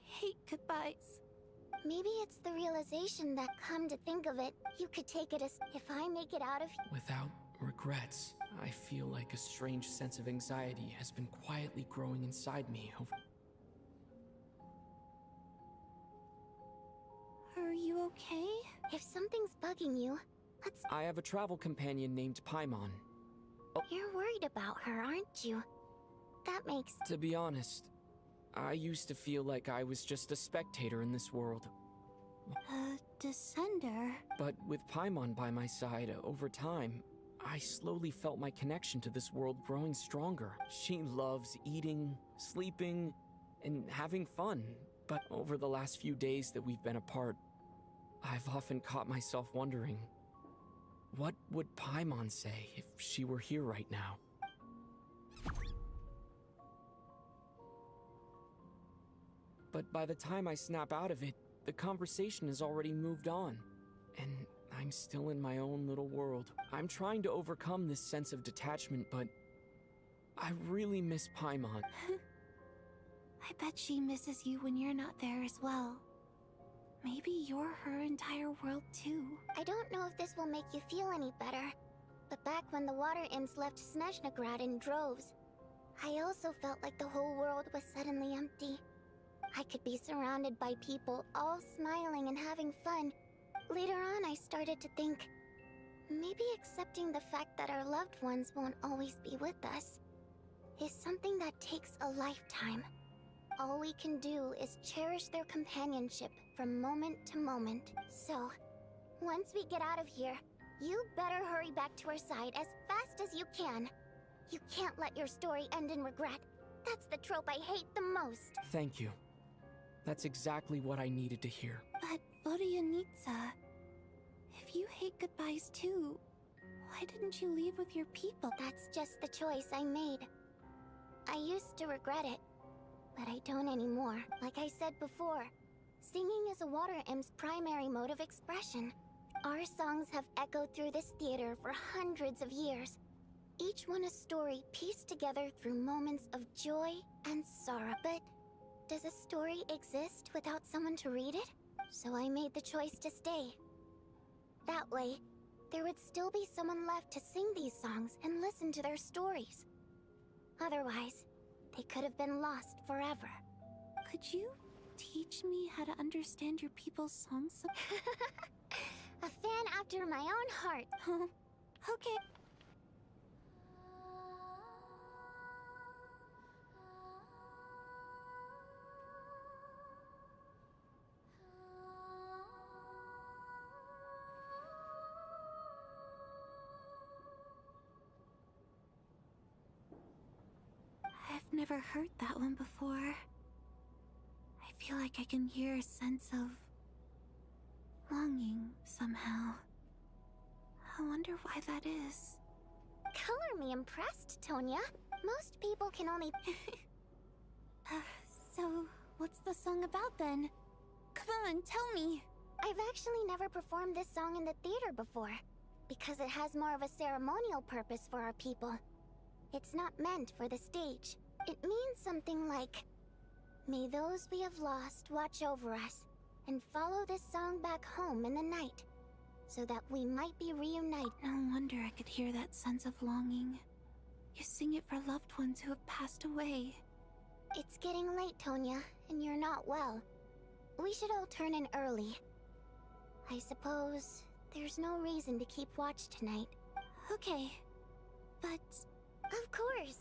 hate goodbyes. Maybe it's the realization that, come to think of it, you could take it as, if I make it out of here. Without regrets, I feel like a strange sense of anxiety has been quietly growing inside me over... Are you okay? If something's bugging you, let's... I have a travel companion named Paimon. You're worried about her, aren't you? That makes... To be honest, I used to feel like I was just a spectator in this world. A descender? But with Paimon by my side, over time, I slowly felt my connection to this world growing stronger. She loves eating, sleeping, and having fun. But over the last few days that we've been apart, I've often caught myself wondering, what would Paimon say if she were here right now? But by the time I snap out of it, the conversation has already moved on. And I'm still in my own little world. I'm trying to overcome this sense of detachment, but I really miss Paimon. I bet she misses you when you're not there as well. Maybe you're her entire world too. I don't know if this will make you feel any better, but back when the water imps left Snezhnaya in droves, I also felt like the whole world was suddenly empty. I could be surrounded by people, all smiling and having fun. Later on, I started to think, maybe accepting the fact that our loved ones won't always be with us is something that takes a lifetime. All we can do is cherish their companionship from moment to moment. So, once we get out of here, you better hurry back to our side as fast as you can. You can't let your story end in regret. That's the trope I hate the most. Thank you. That's exactly what I needed to hear. But Vodyanitsa, if you hate goodbyes too, why didn't you leave with your people? That's just the choice I made. I used to regret it, but I don't anymore. Like I said before, singing is a water imp's primary mode of expression. Our songs have echoed through this theater for hundreds of years, each one a story pieced together through moments of joy and sorrow. But does a story exist without someone to read it? So I made the choice to stay. That way, there would still be someone left to sing these songs and listen to their stories. Otherwise, they could have been lost forever. Could you teach me how to understand your people's songs? A fan after my own heart. Okay. I've never heard that one before. I feel like I can hear a sense of longing somehow. I wonder why that is. Color me impressed, Tonya. Most people can only... So, what's the song about then? Come on, tell me. I've actually never performed this song in the theater before, because it has more of a ceremonial purpose for our people. It's not meant for the stage. It means something like, may those we have lost watch over us, and follow this song back home in the night, so that we might be reunited. No wonder I could hear that sense of longing. You sing it for loved ones who have passed away. It's getting late, Tonya, and you're not well. We should all turn in early. I suppose there's no reason to keep watch tonight. Okay, but... Of course!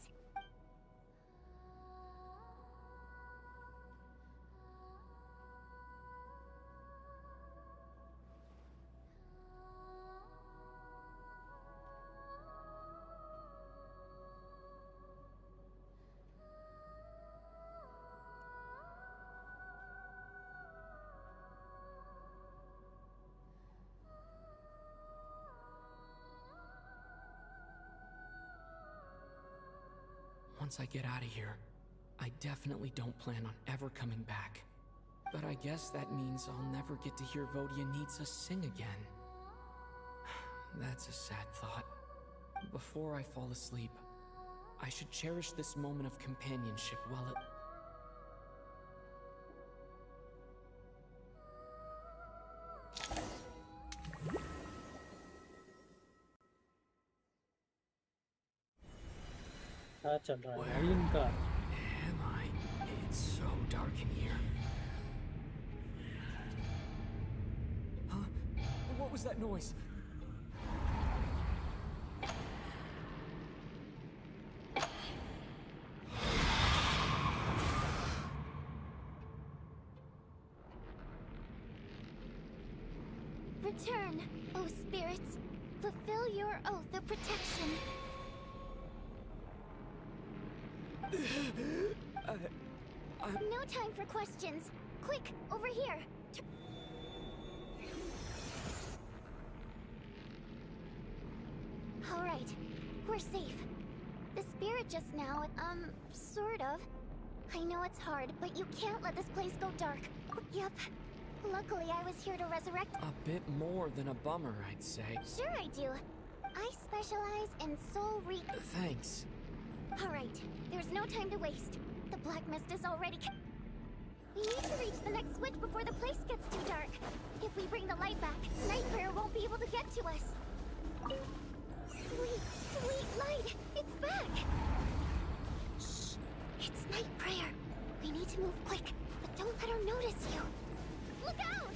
Once I get out of here, I definitely don't plan on ever coming back. But I guess that means I'll never get to hear Vodyanitsa sing again. That's a sad thought. Before I fall asleep, I should cherish this moment of companionship while it... क्या चल रहा है भाई इनका? Am I? It's so dark in here. Huh? What was that noise? Return, O spirits. Fulfill your oath of protection. No time for questions. Quick, over here. All right, we're safe. The spirit just now, sort of. I know it's hard, but you can't let this place go dark. Yep. Luckily, I was here to resurrect... A bit more than a bummer, I'd say. Sure I do. I specialize in soul Thanks. Alright, there's no time to waste. The black mist is already... We need to reach the next switch before the place gets too dark. If we bring the light back, Night Prayer won't be able to get to us. Sweet, sweet light! It's back! Shh! It's Night Prayer. We need to move quick, but don't let her notice you. Look out!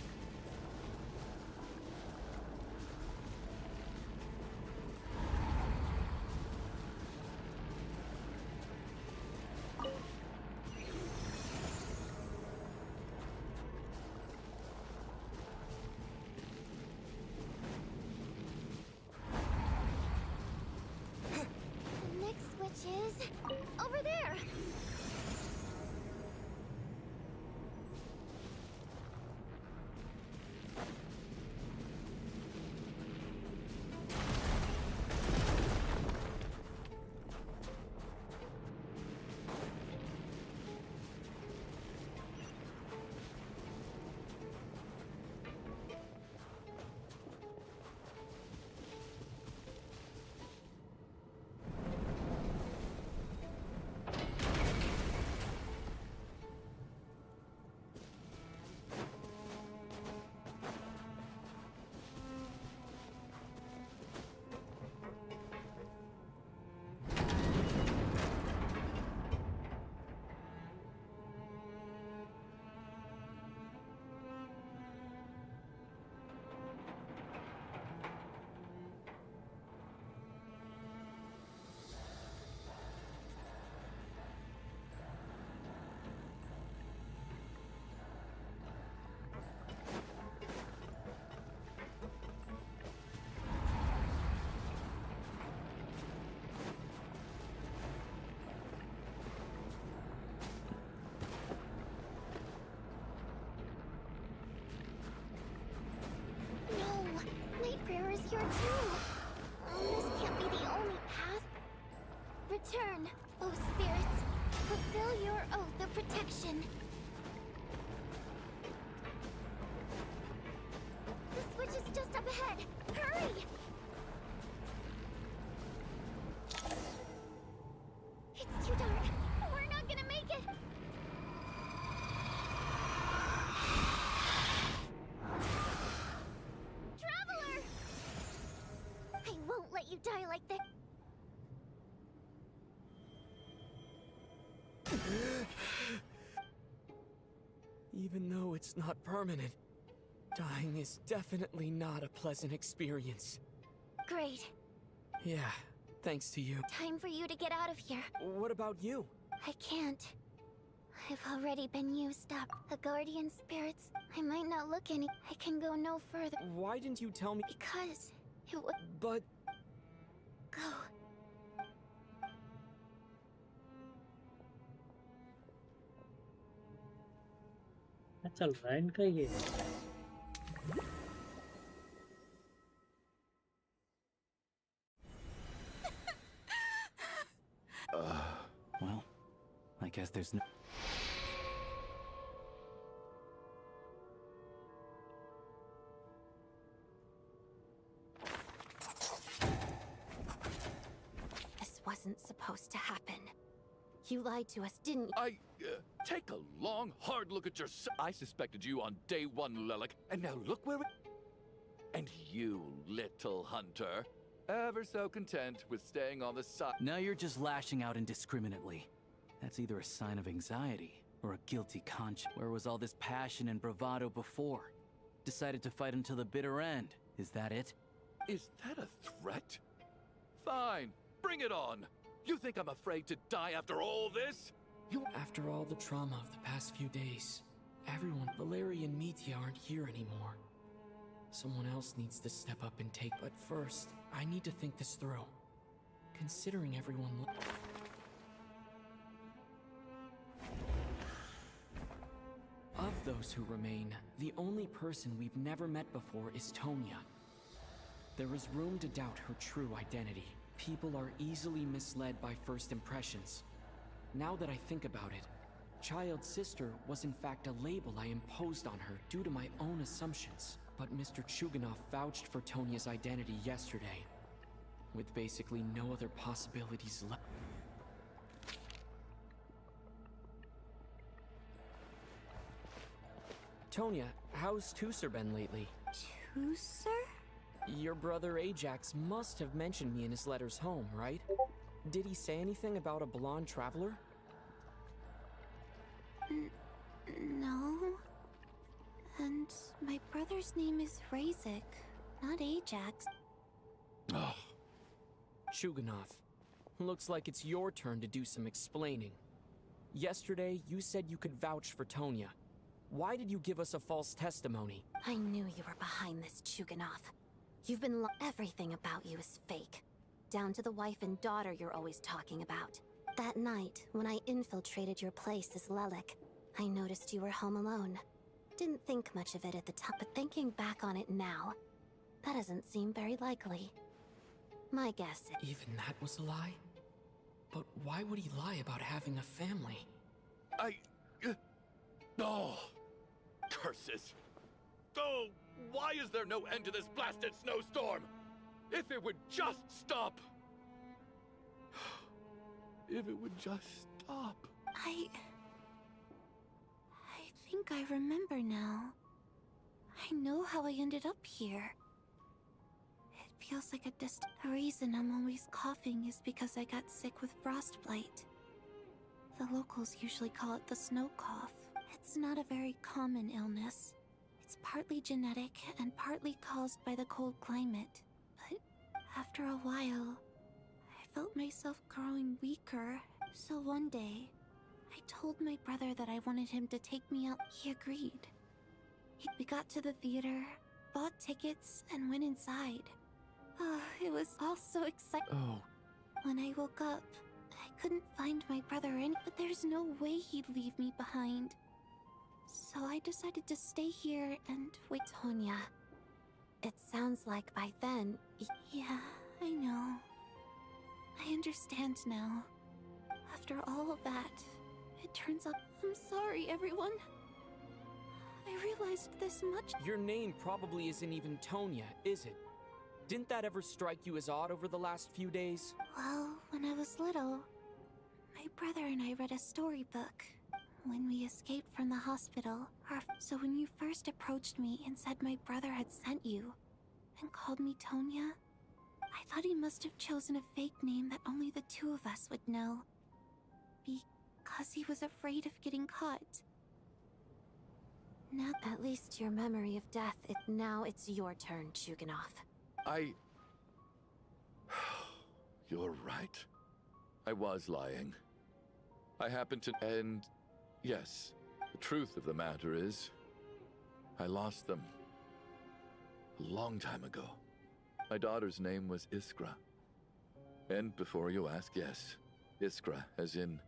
here too. This can't be the only path. Return, O spirits. Fulfill your oath of protection. The switch is just up ahead. Hurry! It's too dark. We're not gonna make it. Traveler! I won't let you die like this. Even though it's not permanent, dying is definitely not a pleasant experience. Great. Yeah, thanks to you. Time for you to get out of here. What about you? I can't. I've already been used up. A guardian spirits. I might not look any. I can go no further. Why didn't you tell me? Because it would. But. Go. चल रहा है इनका ये Well, I guess there's no... This wasn't supposed to happen. You lied to us, didn't you? Take a long, hard look at yourself. I suspected you on day one, Lilac, and now look where it... And you, little hunter, ever so content with staying on the side. Now you're just lashing out indiscriminately. That's either a sign of anxiety or a guilty conscience. Where was all this passion and bravado before? Decided to fight until the bitter end. Is that it? Is that a threat? Fine, bring it on. You think I'm afraid to die after all this? After all the trauma of the past few days, everyone, Valeria and Mitya aren't here anymore. Someone else needs to step up and take. But first, I need to think this through. Considering everyone. Of those who remain, the only person we've never met before is Tonya. There is room to doubt her true identity. People are easily misled by first impressions. Now that I think about it, Child's sister was in fact a label I imposed on her due to my own assumptions. But Mr. Chuganov vouched for Tonya's identity yesterday, with basically no other possibilities left. Tonya, how's Tusser been lately? Tusser? Your brother Ajax must have mentioned me in his letters home, right? Did he say anything about a blonde traveler? No. And my brother's name is Razik, not Ajax. Ugh. Chuganov, looks like it's your turn to do some explaining. Yesterday, you said you could vouch for Tonya. Why did you give us a false testimony? I knew you were behind this, Chuganov. You've been everything about you is fake. Down to the wife and daughter you're always talking about. That night, when I infiltrated your place as Lelik, I noticed you were home alone. Didn't think much of it at the time, but thinking back on it now, that doesn't seem very likely. My guess is... Even that was a lie? But why would he lie about having a family? Oh! Curses! Oh, why is there no end to this blasted snowstorm? If it would just stop! If it would just stop. I think I remember now. I know how I ended up here. It feels like the reason I'm always coughing is because I got sick with frostbite. The locals usually call it the snow cough. It's not a very common illness. It's partly genetic and partly caused by the cold climate. But after a while, I felt myself growing weaker. So one day, I told my brother that I wanted him to take me out. He agreed. We got to the theater, bought tickets, and went inside. Oh, it was all so exciting. Oh. When I woke up, I couldn't find my brother but there's no way he'd leave me behind. So I decided to stay here and wait. Tonya, It sounds like by then... Yeah, I know. I understand now. After all of that, it turns out... I'm sorry, everyone. I realized this much... Your name probably isn't even Tonya, is it? Didn't that ever strike you as odd over the last few days? Well, when I was little, my brother and I read a storybook. When we escaped from the hospital, so when you first approached me and said my brother had sent you, and called me Tonya, I thought he must have chosen a fake name that only the two of us would know. Because he was afraid of getting caught. Now, at least your memory of death, now it's your turn, Chuganov. You're right. I was lying. I happened to... And... yes, the truth of the matter is... I lost them. A long time ago. My daughter's name was Iskra. And before you ask, yes, Iskra, as in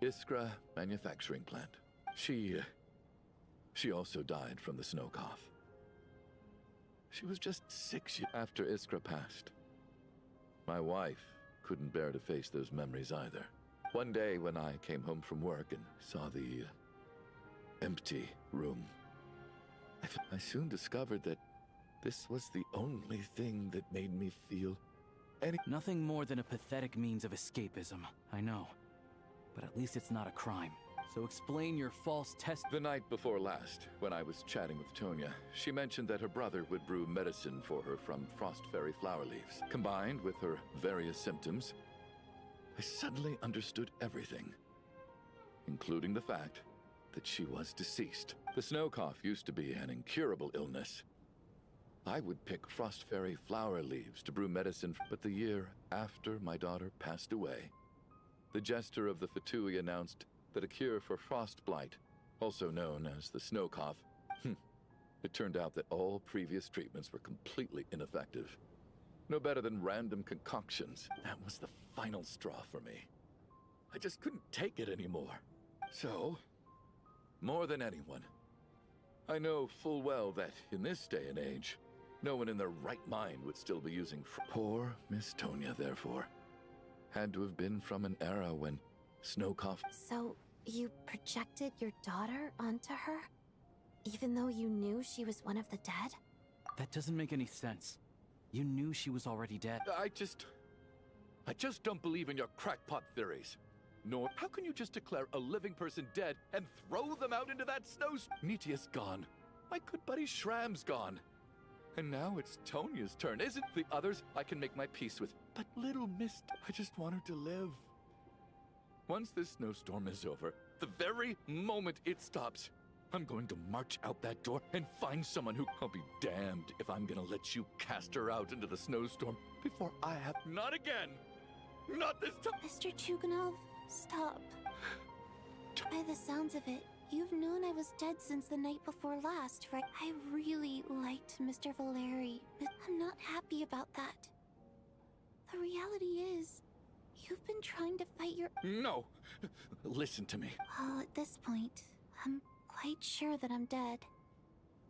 Iskra Manufacturing Plant. She also died from the snow cough. She was just 6 years after Iskra passed. My wife couldn't bear to face those memories either. One day when I came home from work and saw the empty room, I soon discovered that this was the only thing that made me feel Nothing more than a pathetic means of escapism, I know. But at least it's not a crime. So explain your false test. The night before last, when I was chatting with Tonya, she mentioned that her brother would brew medicine for her from frost fairy flower leaves. Combined with her various symptoms, I suddenly understood everything, including the fact that she was deceased. The snow cough used to be an incurable illness. I would pick frost fairy flower leaves to brew medicine, but the year after my daughter passed away, the jester of the Fatui announced that a cure for frost blight, also known as the snow cough, it turned out that all previous treatments were completely ineffective. No better than random concoctions. That was the final straw for me. I just couldn't take it anymore. So, more than anyone, I know full well that in this day and age, no one in their right mind would still be using poor Miss Tonya, therefore, had to have been from an era when snow cough... So, you projected your daughter onto her? Even though you knew she was one of the dead? That doesn't make any sense. You knew she was already dead. I just don't believe in your crackpot theories. Nor, how can you just declare a living person dead and throw them out into that snowstorm? Nitia's gone. My good buddy Shram's gone. And now it's Tonya's turn. Isn't the others I can make my peace with? But little Miss, I just want her to live. Once this snowstorm is over, the very moment it stops, I'm going to march out that door and find someone who... I'll be damned if I'm gonna let you cast her out into the snowstorm before I have... Not again! Not this time! Mr. Chuganov, stop. By the sounds of it, you've known I was dead since the night before last, right? I really liked Mr. Valeri, but I'm not happy about that. The reality is, you've been trying to fight your... No! Listen to me. Well, at this point, I'm quite sure that I'm dead.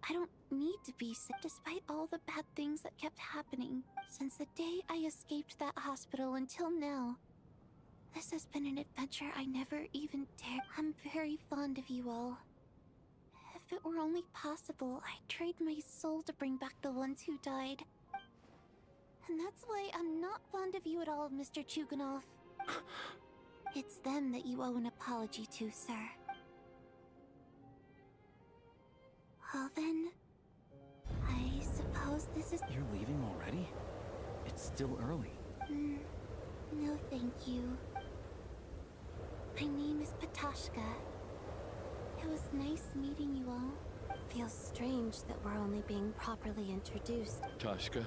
I don't need to be sick despite all the bad things that kept happening. Since the day I escaped that hospital until now, this has been an adventure I never even dared. I'm very fond of you all. If it were only possible, I'd trade my soul to bring back the ones who died. And that's why I'm not fond of you at all, Mr. Chuganov. It's them that you owe an apology to, sir. Well then, I suppose this is... You're leaving already? It's still early. No thank you. My name is Patashka. It was nice meeting you all. Feels strange that we're only being properly introduced. Tashka.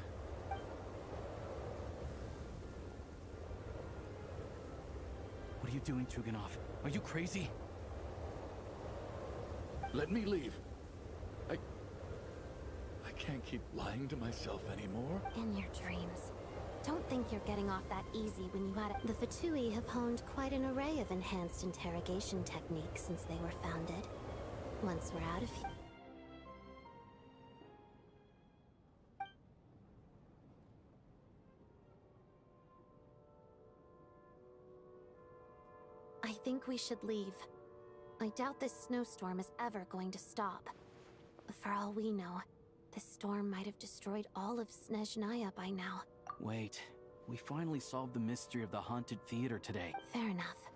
What are you doing, Chuganov? Are you crazy? Let me leave. I can't keep lying to myself anymore. In your dreams. Don't think you're getting off that easy when you had it. The Fatui have honed quite an array of enhanced interrogation techniques since they were founded. Once we're out of here... I think we should leave. I doubt this snowstorm is ever going to stop. For all we know, this storm might have destroyed all of Snezhnaya by now. Wait, we finally solved the mystery of the haunted theater today. Fair enough.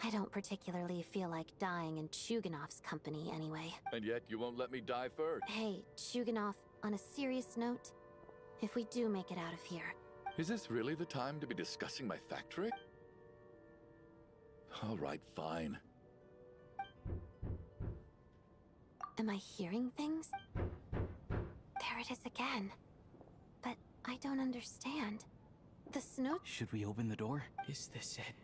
I don't particularly feel like dying in Chuganov's company anyway. And yet you won't let me die first. Hey, Chuganov, on a serious note, if we do make it out of here... Is this really the time to be discussing my factory? All right, fine. Am I hearing things? There it is again. But I don't understand. The snow... Should we open the door? Is this it?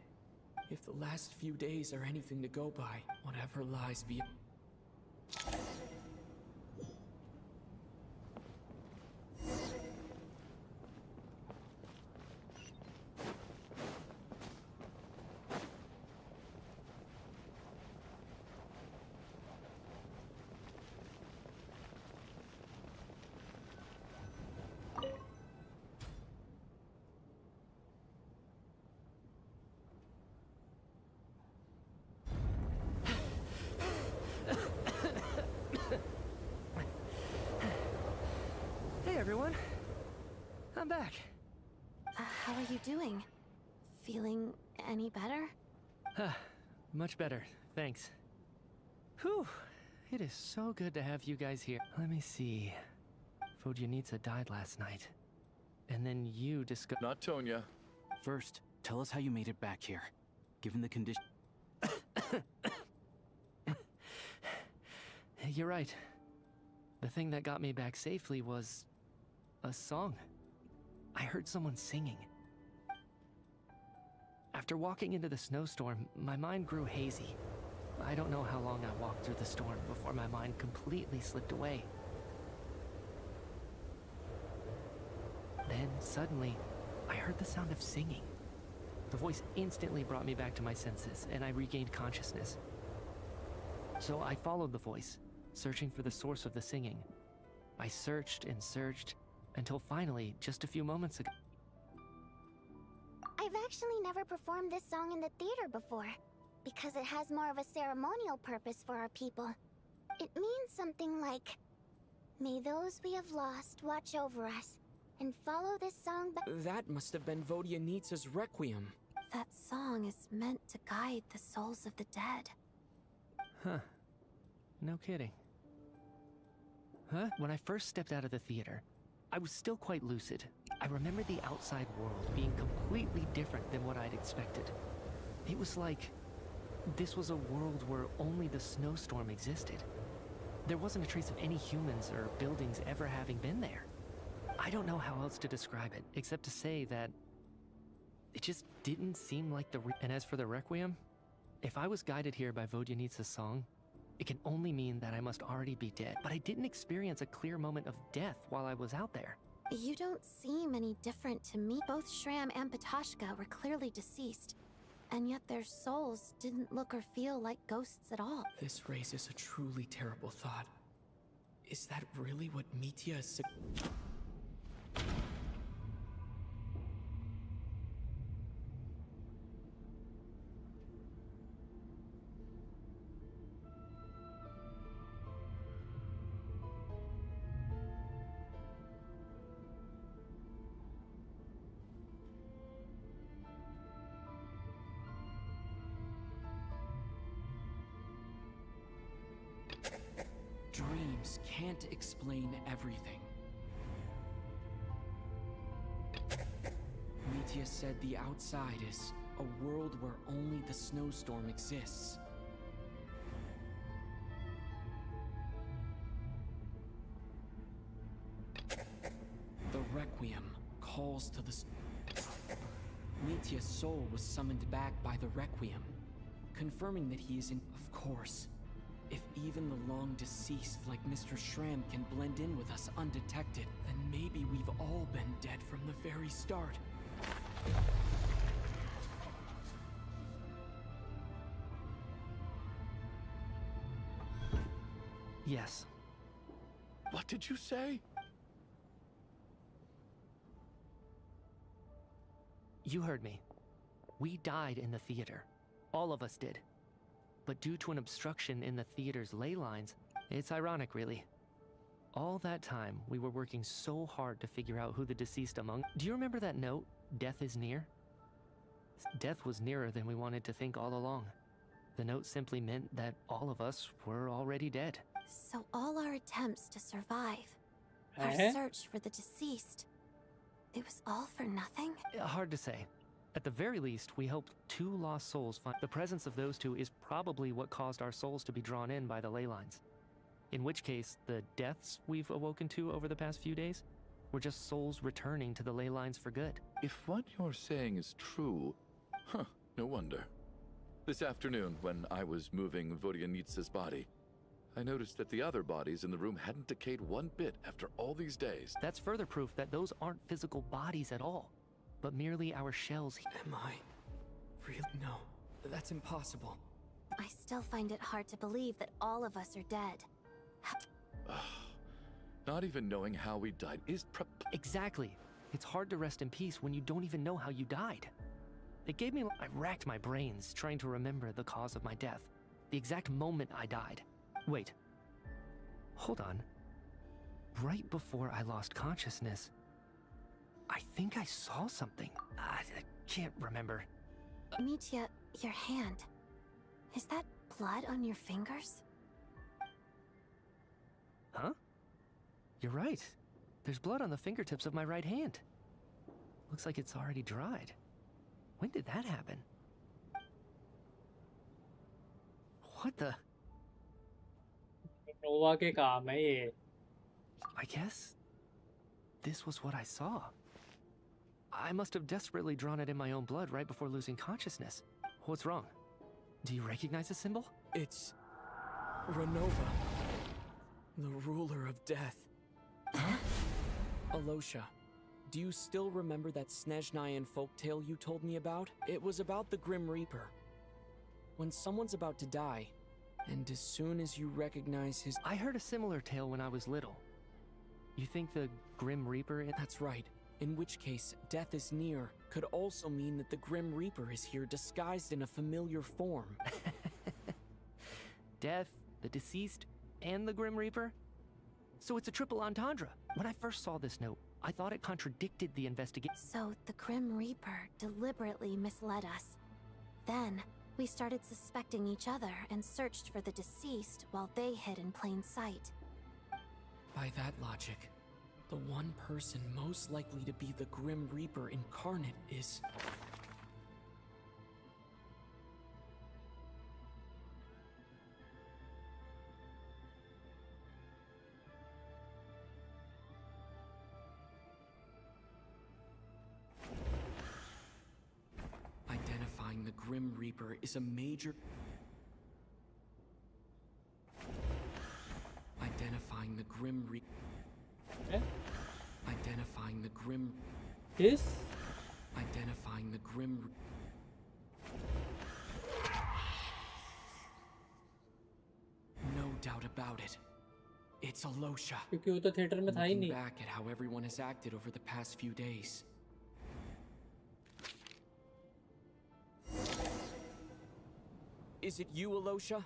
If the last few days are anything to go by, whatever lies beyond... Hey everyone, I'm back. How are you doing? Feeling any better? Much better, thanks. Whew, it is so good to have you guys here. Let me see. Vodyanitsa died last night. And then you discovered... Not Tonya. First, tell us how you made it back here. Given the condition... You're right. The thing that got me back safely was... a song. I heard someone singing. After walking into the snowstorm, my mind grew hazy. I don't know how long I walked through the storm before my mind completely slipped away. Then, suddenly, I heard the sound of singing. The voice instantly brought me back to my senses, and I regained consciousness. So I followed the voice, searching for the source of the singing. I searched and searched, until finally, just a few moments ago... I've actually never performed this song in the theater before, because it has more of a ceremonial purpose for our people. It means something like, "May those we have lost watch over us, and follow this song back." That must have been Vodyanitsa's Requiem. That song is meant to guide the souls of the dead. Huh. No kidding. Huh? When I first stepped out of the theater, I was still quite lucid. I remember the outside world being completely different than what I'd expected. It was like this was a world where only the snowstorm existed. There wasn't a trace of any humans or buildings ever having been there. I don't know how else to describe it, except to say that it just didn't seem like the And as for the Requiem, if I was guided here by Vodyanitsa's song, it can only mean that I must already be dead. But I didn't experience a clear moment of death while I was out there. You don't seem any different to me. Both Shram and Patashka were clearly deceased, and yet their souls didn't look or feel like ghosts at all. This raises a truly terrible thought. Is that really what Mitya is... Dreams can't explain everything. Mitya said the outside is a world where only the snowstorm exists. The Requiem calls to the... Mitya's soul was summoned back by the Requiem, confirming that he is in... Of course. If even the long-deceased like Mr. Shram can blend in with us undetected, then maybe we've all been dead from the very start. Yes. What did you say? You heard me. We died in the theater. All of us did. But due to an obstruction in the theater's ley lines, it's ironic, really. All that time, we were working so hard to figure out who the deceased among... Do you remember that note, "Death is near"? Death was nearer than we wanted to think all along. The note simply meant that all of us were already dead. So all our attempts to survive, our Uh-huh. search for the deceased, it was all for nothing? Hard to say. At the very least, we helped 2 lost souls find... The presence of those 2 is probably what caused our souls to be drawn in by the ley lines. In which case, the deaths we've awoken to over the past few days were just souls returning to the ley lines for good. If what you're saying is true, no wonder. This afternoon, when I was moving Vodyanitsa's body, I noticed that the other bodies in the room hadn't decayed one bit after all these days. That's further proof that those aren't physical bodies at all, but merely our shells. Am I? Really? No, that's impossible. I still find it hard to believe that all of us are dead. Not even knowing how we died is Exactly. It's hard to rest in peace when you don't even know how you died. It gave me... I racked my brains trying to remember the cause of my death, the exact moment I died. Wait. Hold on. Right before I lost consciousness, I think I saw something. I can't remember. Mitya, your hand. Is that blood on your fingers? Huh? You're right. There's blood on the fingertips of my right hand. Looks like it's already dried. When did that happen? What the? नोवा के काम है ये. I guess this was what I saw. I must have desperately drawn it in my own blood right before losing consciousness. What's wrong? Do you recognize the symbol? It's... Renova. The ruler of death. Huh? Alosha, do you still remember that Snezhnayan folktale you told me about? It was about the Grim Reaper. When someone's about to die, and as soon as you recognize his... I heard a similar tale when I was little. You think the Grim Reaper... That's right. In which case, death is near could also mean that the Grim Reaper is here disguised in a familiar form. Death, the deceased, and the Grim Reaper? So it's a triple entendre. When I first saw this note, I thought it contradicted the investigation. So the Grim Reaper deliberately misled us. Then, we started suspecting each other and searched for the deceased while they hid in plain sight. By that logic, the one person most likely to be the Grim Reaper incarnate is... Identifying the Grim Reaper is a major... Identifying the Grim Reaper... Identifying the Grim... This? Identifying the Grim... No doubt about it. It's Alosha. क्योंकि वो तो theatre में था ही Looking नहीं. back at how everyone has acted over the past few days. Is it you, Alosha?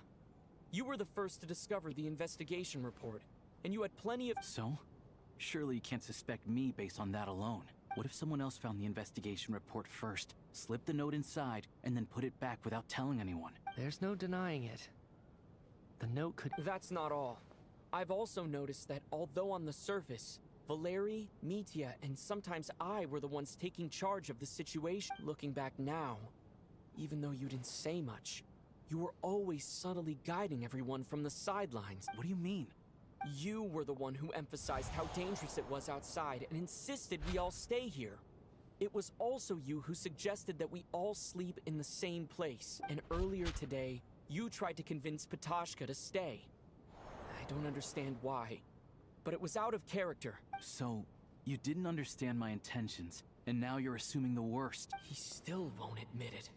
You were the first to discover the investigation report, and you had plenty of... So? Surely you can't suspect me based on that alone. What if someone else found the investigation report first, slipped the note inside, and then put it back without telling anyone? There's no denying it. The note could... That's not all. I've also noticed that although on the surface, Valeri, Mitya, and sometimes I were the ones taking charge of the situation. Looking back now, even though you didn't say much, you were always subtly guiding everyone from the sidelines. What do you mean? You were the one who emphasized how dangerous it was outside and insisted we all stay here. It was also you who suggested that we all sleep in the same place. And earlier today, you tried to convince Patashka to stay. I don't understand why, but it was out of character. So, you didn't understand my intentions, and now you're assuming the worst. He still won't admit it.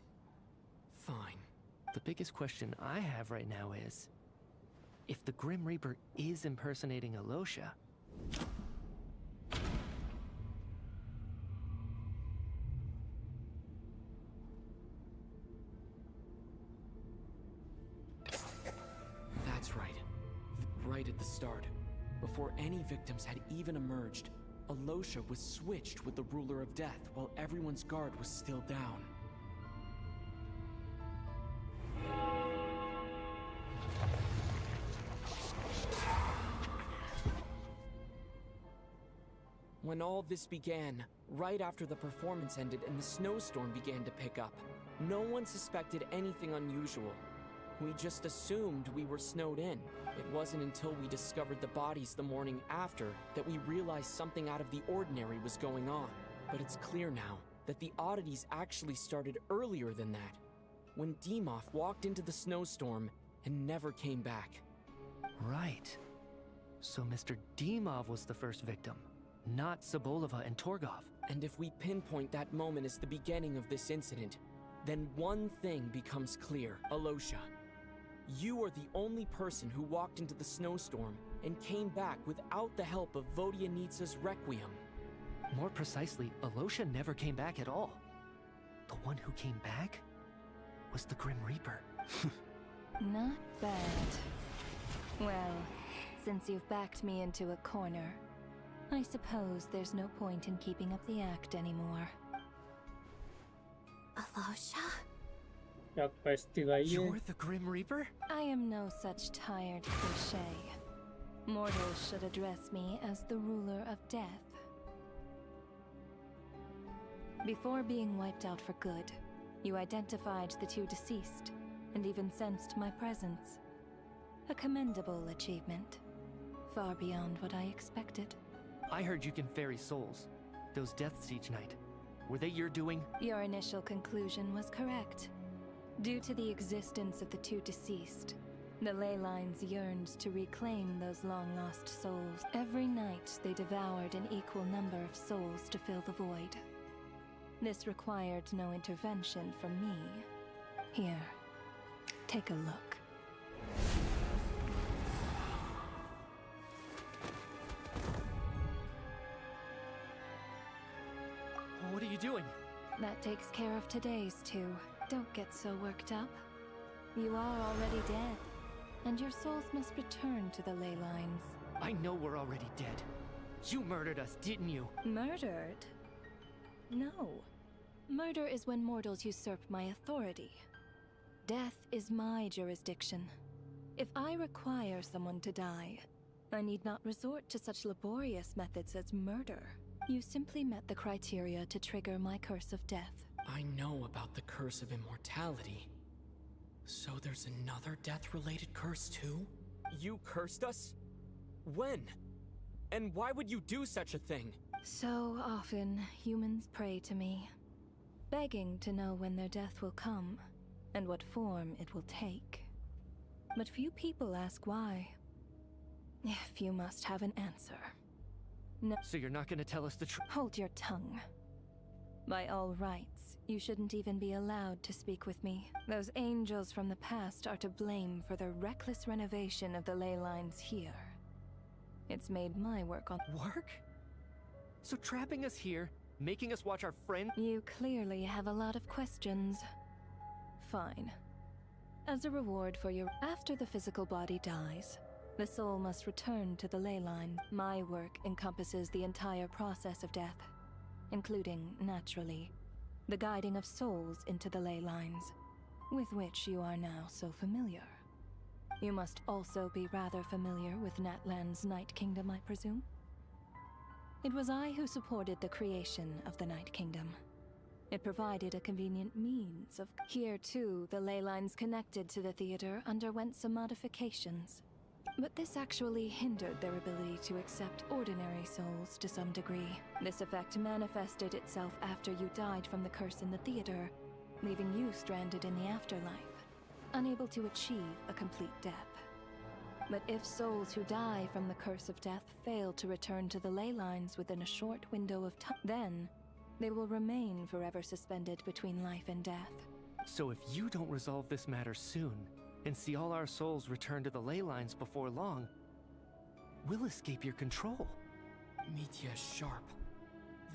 Fine. The biggest question I have right now is, if the Grim Reaper is impersonating Alosha, right at the start. Before any victims had even emerged, Alosha was switched with the Ruler of Death while everyone's guard was still down. When all this began, right after the performance ended and the snowstorm began to pick up, no one suspected anything unusual. We just assumed we were snowed in. It wasn't until we discovered the bodies the morning after that we realized something out of the ordinary was going on. But it's clear now that the oddities actually started earlier than that, when Dimov walked into the snowstorm and never came back. Right. So Mr. Dimov was the first victim, not Sobolova and Torgov. And if we pinpoint that moment as the beginning of this incident, then one thing becomes clear, Alosha. You are the only person who walked into the snowstorm and came back without the help of Vodyanitsa's Requiem. More precisely, Alosha never came back at all. The one who came back was the Grim Reaper. Not bad. Well, since you've backed me into a corner, I suppose there's no point in keeping up the act anymore. Alosha? You're the Grim Reaper? I am no such tired cliché. Mortals should address me as the ruler of death. Before being wiped out for good, you identified the two deceased, and even sensed my presence. A commendable achievement, far beyond what I expected. I heard you can ferry souls. Those deaths each night. Were they your doing? Your initial conclusion was correct. Due to the existence of the two deceased, the ley lines yearned to reclaim those long-lost souls. Every night they devoured an equal number of souls to fill the void. This required no intervention from me. Here, take a look. What are you doing? That takes care of today's two. Don't get so worked up. You are already dead, and your souls must return to the ley lines. I know we're already dead. You murdered us, didn't you? Murdered? No. Murder is when mortals usurp my authority. Death is my jurisdiction. If I require someone to die, I need not resort to such laborious methods as murder. You simply met the criteria to trigger my curse of death. I know about the curse of immortality. So there's another death-related curse too? You cursed us? When? And why would you do such a thing? So often, humans pray to me, begging to know when their death will come, and what form it will take. But few people ask why. If you must have an answer. No. So you're not gonna tell us the truth? Hold your tongue. By all rights, you shouldn't even be allowed to speak with me. Those angels from the past are to blame for the reckless renovation of the ley lines here. It's made my work on— Work? So trapping us here, making us watch our friend— You clearly have a lot of questions. Fine. As a reward for your— After the physical body dies, the soul must return to the ley line. My work encompasses the entire process of death, including, naturally, the guiding of souls into the ley lines, with which you are now so familiar. You must also be rather familiar with Natlan's Night Kingdom, I presume? It was I who supported the creation of the Night Kingdom. It provided a convenient means of— Here, too, the ley lines connected to the theater underwent some modifications. But this actually hindered their ability to accept ordinary souls to some degree. This effect manifested itself after you died from the curse in the theater, leaving you stranded in the afterlife, unable to achieve a complete death. But if souls who die from the curse of death fail to return to the ley lines within a short window of time, then they will remain forever suspended between life and death. So if you don't resolve this matter soon, and see all our souls return to the ley lines before long, we'll escape your control. Mitya's sharp.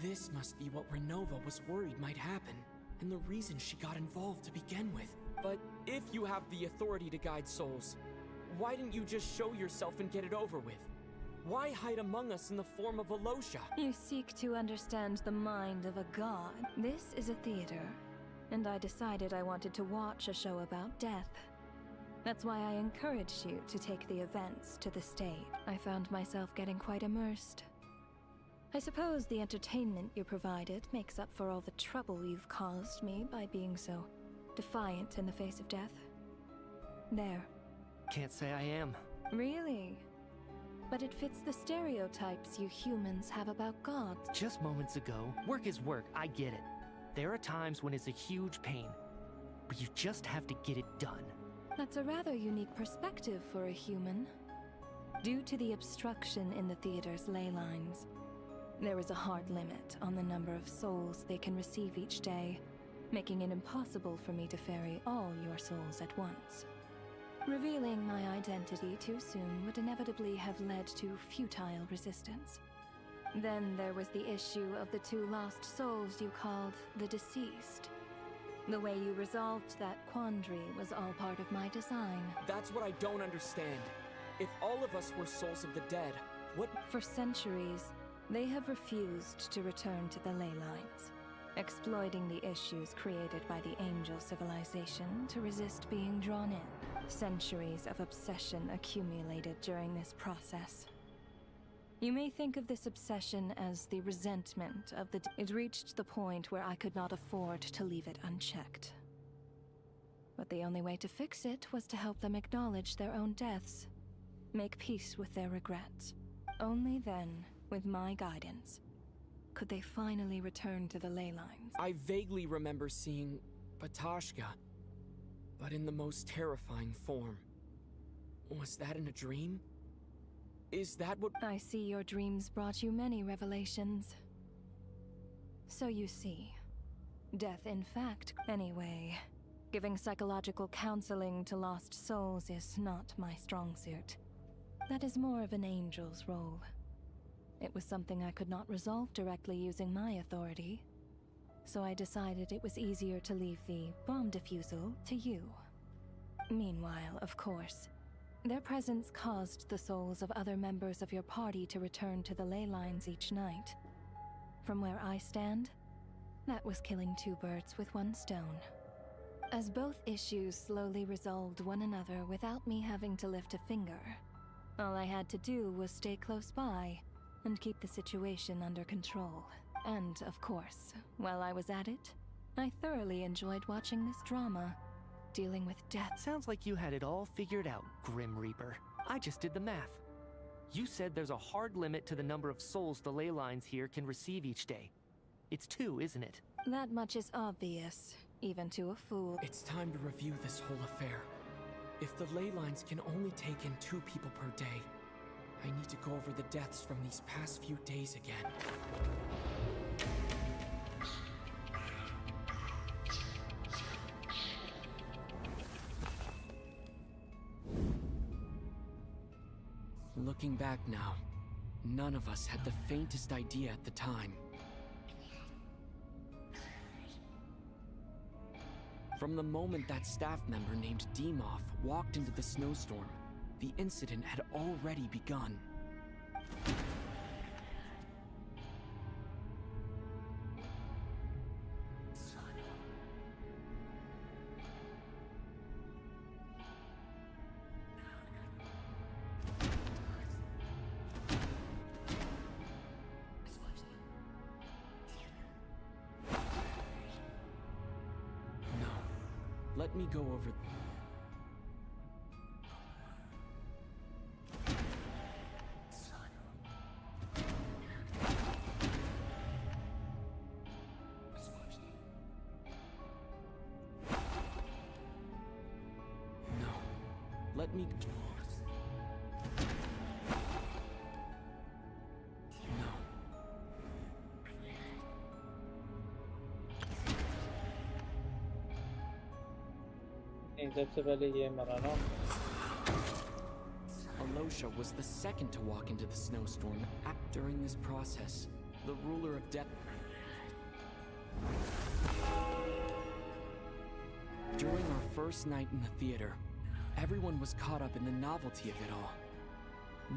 This must be what Renova was worried might happen, and the reason she got involved to begin with. But if you have the authority to guide souls, Why didn't you just show yourself and get it over with? Why hide among us in the form of a Losha? You seek to understand the mind of a god. This is a theater, and I decided I wanted to watch a show about death. That's why I encouraged you to take the events to the stage. I found myself getting quite immersed. I suppose the entertainment you provided makes up for all the trouble you've caused me by being so defiant in the face of death. There. Can't say I am. Really? But it fits the stereotypes you humans have about gods. Just moments ago, work is work, I get it. There are times when it's a huge pain, but you just have to get it done. That's a rather unique perspective for a human. Due to the obstruction in the theater's ley lines, there is a hard limit on the number of souls they can receive each day, making it impossible for me to ferry all your souls at once. Revealing my identity too soon would inevitably have led to futile resistance. Then there was the issue of the 2 lost souls you called the deceased. The way you resolved that quandary was all part of my design. That's what I don't understand. If all of us were souls of the dead, what— For centuries, they have refused to return to the ley lines, exploiting the issues created by the angel civilization to resist being drawn in. Centuries of obsession accumulated during this process. You may think of this obsession as the resentment of the— It reached the point where I could not afford to leave it unchecked. But the only way to fix it was to help them acknowledge their own deaths, make peace with their regrets. Only then, with my guidance, could they finally return to the ley lines. I vaguely remember seeing Patashka, but in the most terrifying form. Was that in a dream? Is that what— I see your dreams brought you many revelations. So you see, death in fact— Anyway, giving psychological counseling to lost souls is not my strong suit. That is more of an angel's role. It was something I could not resolve directly using my authority, so I decided it was easier to leave the bomb defusal to you. Meanwhile, of course, their presence caused the souls of other members of your party to return to the ley lines each night. From where I stand, that was killing 2 birds with 1 stone. As both issues slowly resolved one another without me having to lift a finger, all I had to do was stay close by and keep the situation under control. And, of course, while I was at it, I thoroughly enjoyed watching this drama, dealing with death. Sounds like you had it all figured out, Grim Reaper. I just did the math. You said there's a hard limit to the number of souls the ley lines here can receive each day. It's 2, isn't it? That much is obvious, even to a fool. It's time to review this whole affair. If the ley lines can only take in 2 people per day, I need to go over the deaths from these past few days again. Looking back now, none of us had the faintest idea at the time. From the moment that staff member named Demoff walked into the snowstorm, the incident had already begun. Let me go over. No. Let me. सबसे पहले ये मरा ना. Alosha was the second to walk into the snowstorm. During this process, the ruler of death. During our first night in the theater, Everyone was caught up in the novelty of it all.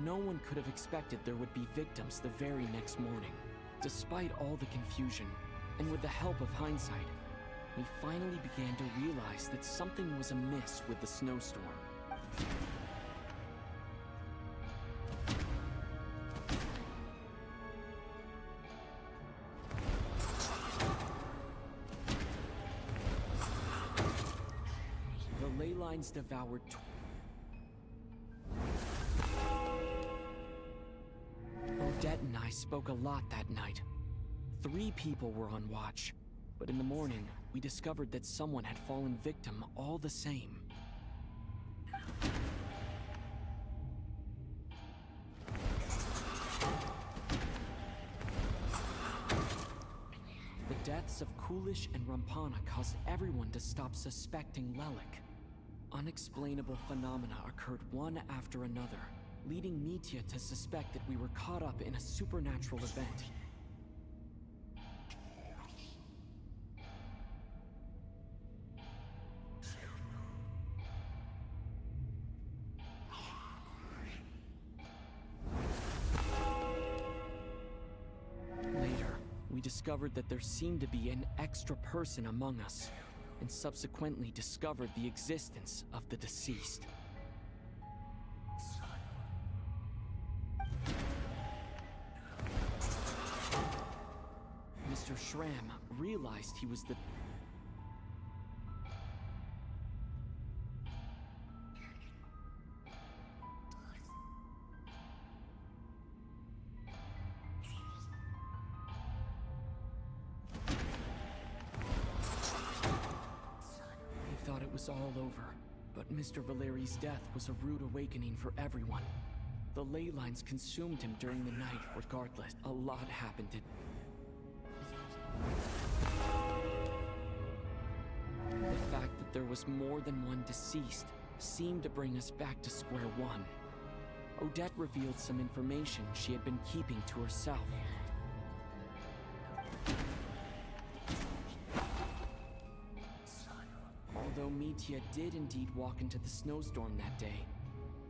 No one could have expected there would be victims the very next morning. Despite all the confusion, and with the help of hindsight, we finally began to realize that something was amiss with the snowstorm. The ley lines devoured Odette and I spoke a lot that night. 3 people were on watch, but in the morning, we discovered that someone had fallen victim all the same. The deaths of Coolish and Rampana caused everyone to stop suspecting Lelik. Unexplainable phenomena occurred one after another, leading Mitya to suspect that we were caught up in a supernatural event. Later, we discovered that there seemed to be an extra person among us, and subsequently discovered the existence of the deceased. Mr. Schramm realized he was the... He thought it was all over, but Mr. Valeri's death was a rude awakening for everyone. The ley lines consumed him during the night regardless. A lot happened to... The fact that there was more than one deceased seemed to bring us back to square one. Odette revealed some information she had been keeping to herself. Although Mitya did indeed walk into the snowstorm that day,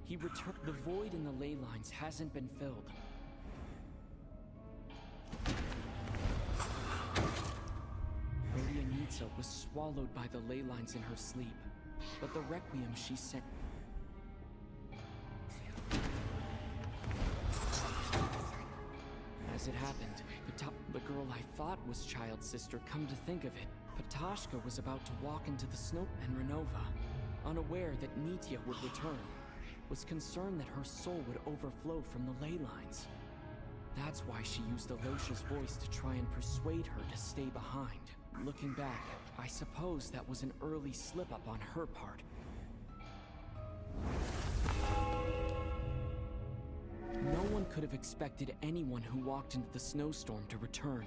he returned. The void in the ley lines hasn't been filled. Vodianitsa was swallowed by the ley lines in her sleep, but the requiem she sent... As it happened, the girl I thought was Child's sister, come to think of it, Patashka was about to walk into the snow, and Renova, unaware that Mitya would return, was concerned that her soul would overflow from the ley lines. That's why she used Alosha's voice to try and persuade her to stay behind. Looking back, I suppose that was an early slip-up on her part. No one could have expected anyone who walked into the snowstorm to return.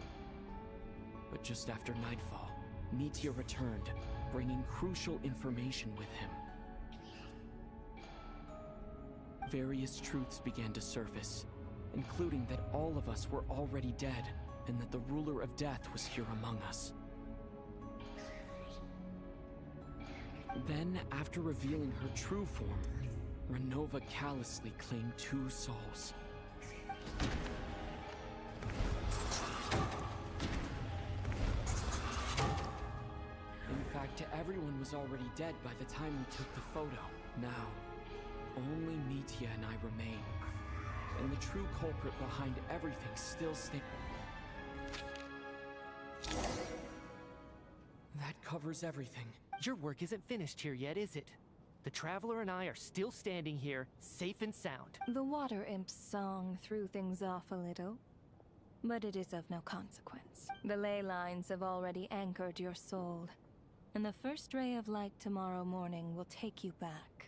But just after nightfall, Mitya returned, bringing crucial information with him. Various truths began to surface, including that all of us were already dead, and that the ruler of death was here among us. Then, after revealing her true form, Renova callously claimed 2 souls. In fact, everyone was already dead by the time we took the photo. Now, only Mitya and I remain. And the true culprit behind everything still stands. That covers everything. Your work isn't finished here yet, is it? The Traveler and I are still standing here, safe and sound. The Water Imp's song threw things off a little, but it is of no consequence. The ley lines have already anchored your soul, and the first ray of light tomorrow morning will take you back.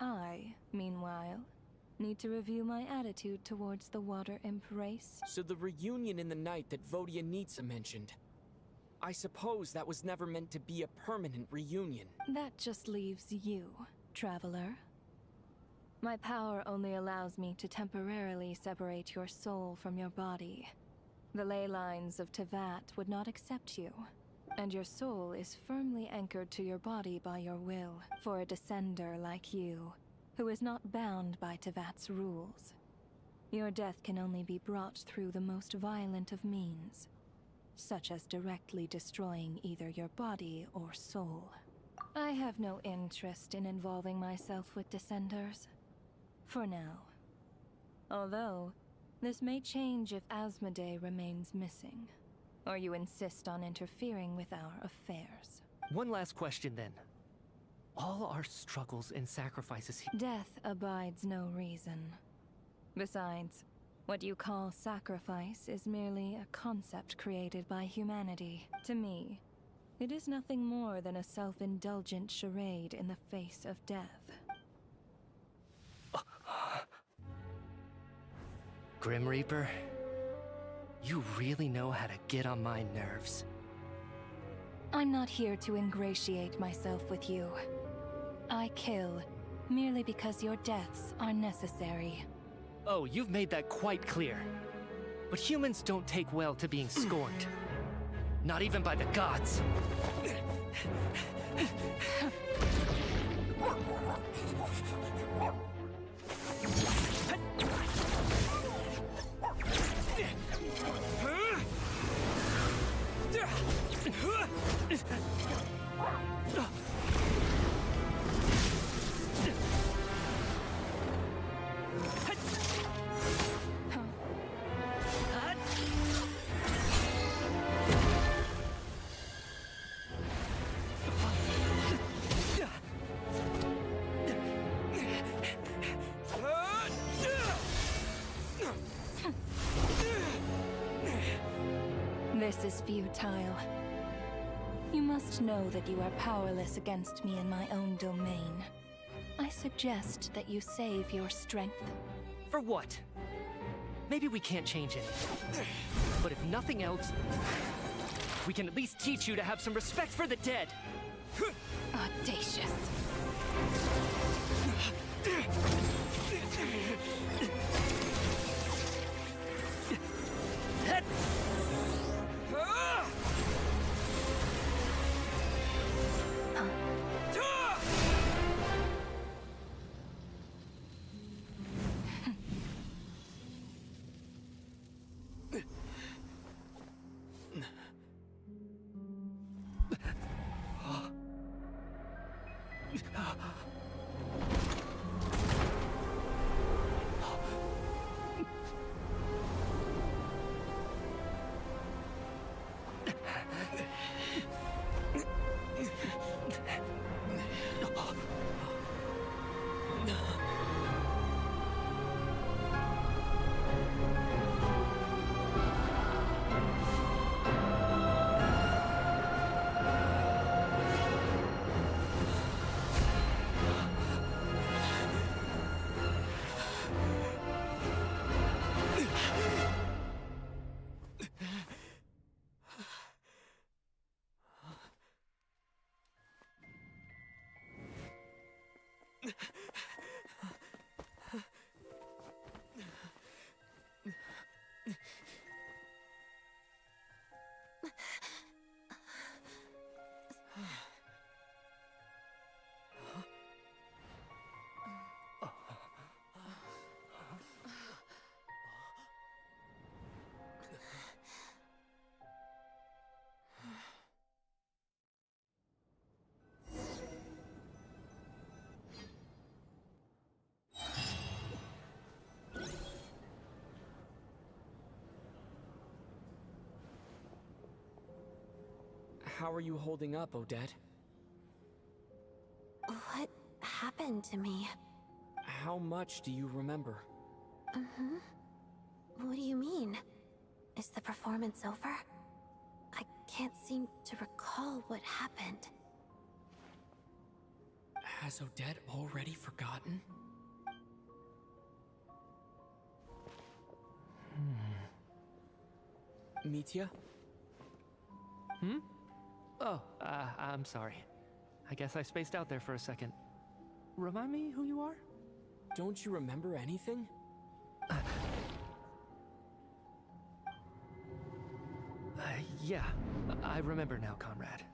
I, meanwhile, need to review my attitude towards the Water Imp race. So the reunion in the night that Vodianitsa mentioned, I suppose that was never meant to be a permanent reunion. That just leaves you, Traveler. My power only allows me to temporarily separate your soul from your body. The ley lines of Tevat would not accept you. And your soul is firmly anchored to your body by your will, for a descender like you, who is not bound by Tevat's rules. Your death can only be brought through the most violent of means, such as directly destroying either your body or soul. I have no interest in involving myself with descenders, for now. Although, this may change if Asmodee remains missing, or you insist on interfering with our affairs. One last question then. All our struggles and sacrifices here. Death abides no reason. Besides, what you call sacrifice is merely a concept created by humanity. To me, it is nothing more than a self-indulgent charade in the face of death. Grim Reaper, you really know how to get on my nerves. I'm not here to ingratiate myself with you. I kill merely because your deaths are necessary. Oh, you've made that quite clear. But humans don't take well to being scorned. Not even by the gods. This is futile. You must know that you are powerless against me in my own domain. I suggest that you save your strength. For what? Maybe we can't change it. But if nothing else, we can at least teach you to have some respect for the dead. Audacious. How are you holding up, Odette? What happened to me? How much do you remember? What do you mean? Is the performance over? I can't seem to recall what happened. Has Odette already forgotten? Mitya? Oh, I'm sorry. I guess I spaced out there for a second. Remind me who you are? Don't you remember anything? Yeah, I remember now, comrade.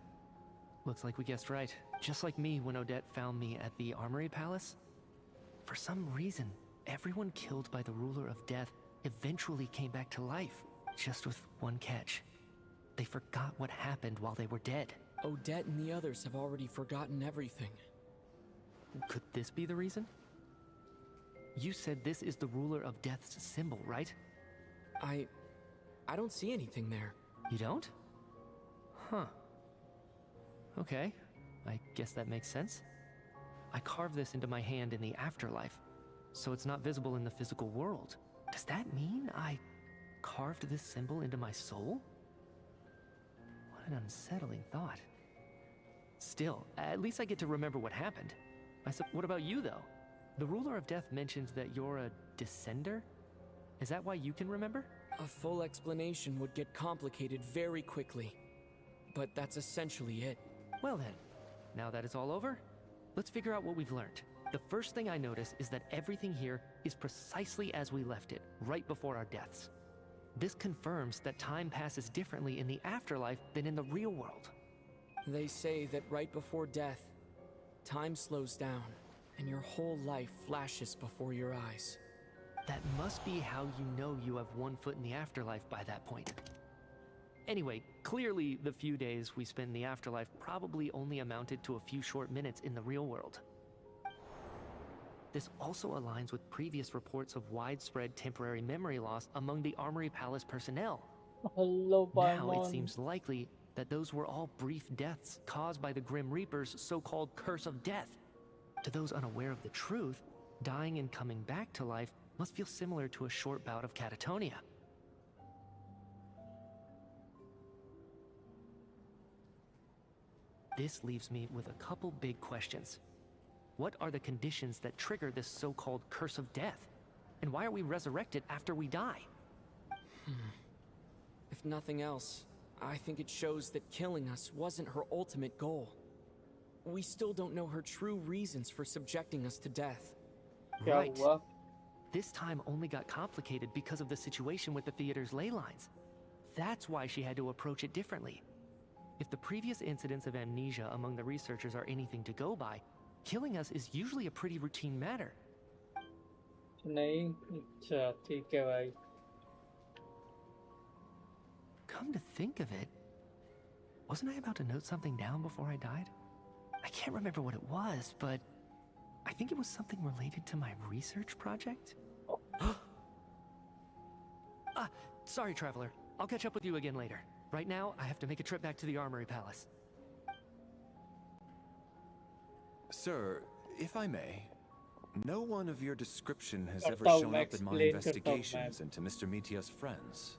Looks like we guessed right. Just like me when Odette found me at the Armory Palace. For some reason, everyone killed by the ruler of death eventually came back to life. Just with one catch. They forgot what happened while they were dead. Odette and the others have already forgotten everything. Could this be the reason? You said this is the ruler of death's symbol, right? I don't see anything there. You don't? Huh. Okay, I guess that makes sense. I carved this into my hand in the afterlife, so it's not visible in the physical world. Does that mean I carved this symbol into my soul? What an unsettling thought. Still, at least I get to remember what happened. What about you, though? The ruler of death mentioned that you're a descender? Is that why you can remember? A full explanation would get complicated very quickly. But that's essentially it. Well then, now that it's all over, let's figure out what we've learned. The first thing I notice is that everything here is precisely as we left it, right before our deaths. This confirms that time passes differently in the afterlife than in the real world. They say that right before death, time slows down, and your whole life flashes before your eyes. That must be how you know you have one foot in the afterlife by that point. Anyway, clearly the few days we spend in the afterlife probably only amounted to a few short minutes in the real world. This also aligns with previous reports of widespread temporary memory loss among the Armory Palace personnel. Hello, Now it seems likely that those were all brief deaths caused by the Grim Reaper's so-called curse of death. To those unaware of the truth, dying and coming back to life must feel similar to a short bout of catatonia. This leaves me with a couple big questions. What are the conditions that trigger this so-called curse of death? And why are we resurrected after we die? If nothing else, I think it shows that killing us wasn't her ultimate goal. We still don't know her true reasons for subjecting us to death. Right. This time only got complicated because of the situation with the theater's ley lines. That's why she had to approach it differently. If the previous incidents of amnesia among the researchers are anything to go by, killing us is usually a pretty routine matter. नहीं अच्छा ठीक है भाई. Come to think of it, wasn't I about to note something down before I died? I can't remember what it was, but I think it was something related to my research project. Sorry, Traveler. I'll catch up with you again later. Right now, I have to make a trip back to the Armory Palace. Sir, if I may, no one of your description has ever करता हूँ, shown मैं up in my explain करता हूँ, investigations into Mr. Mitya's friends.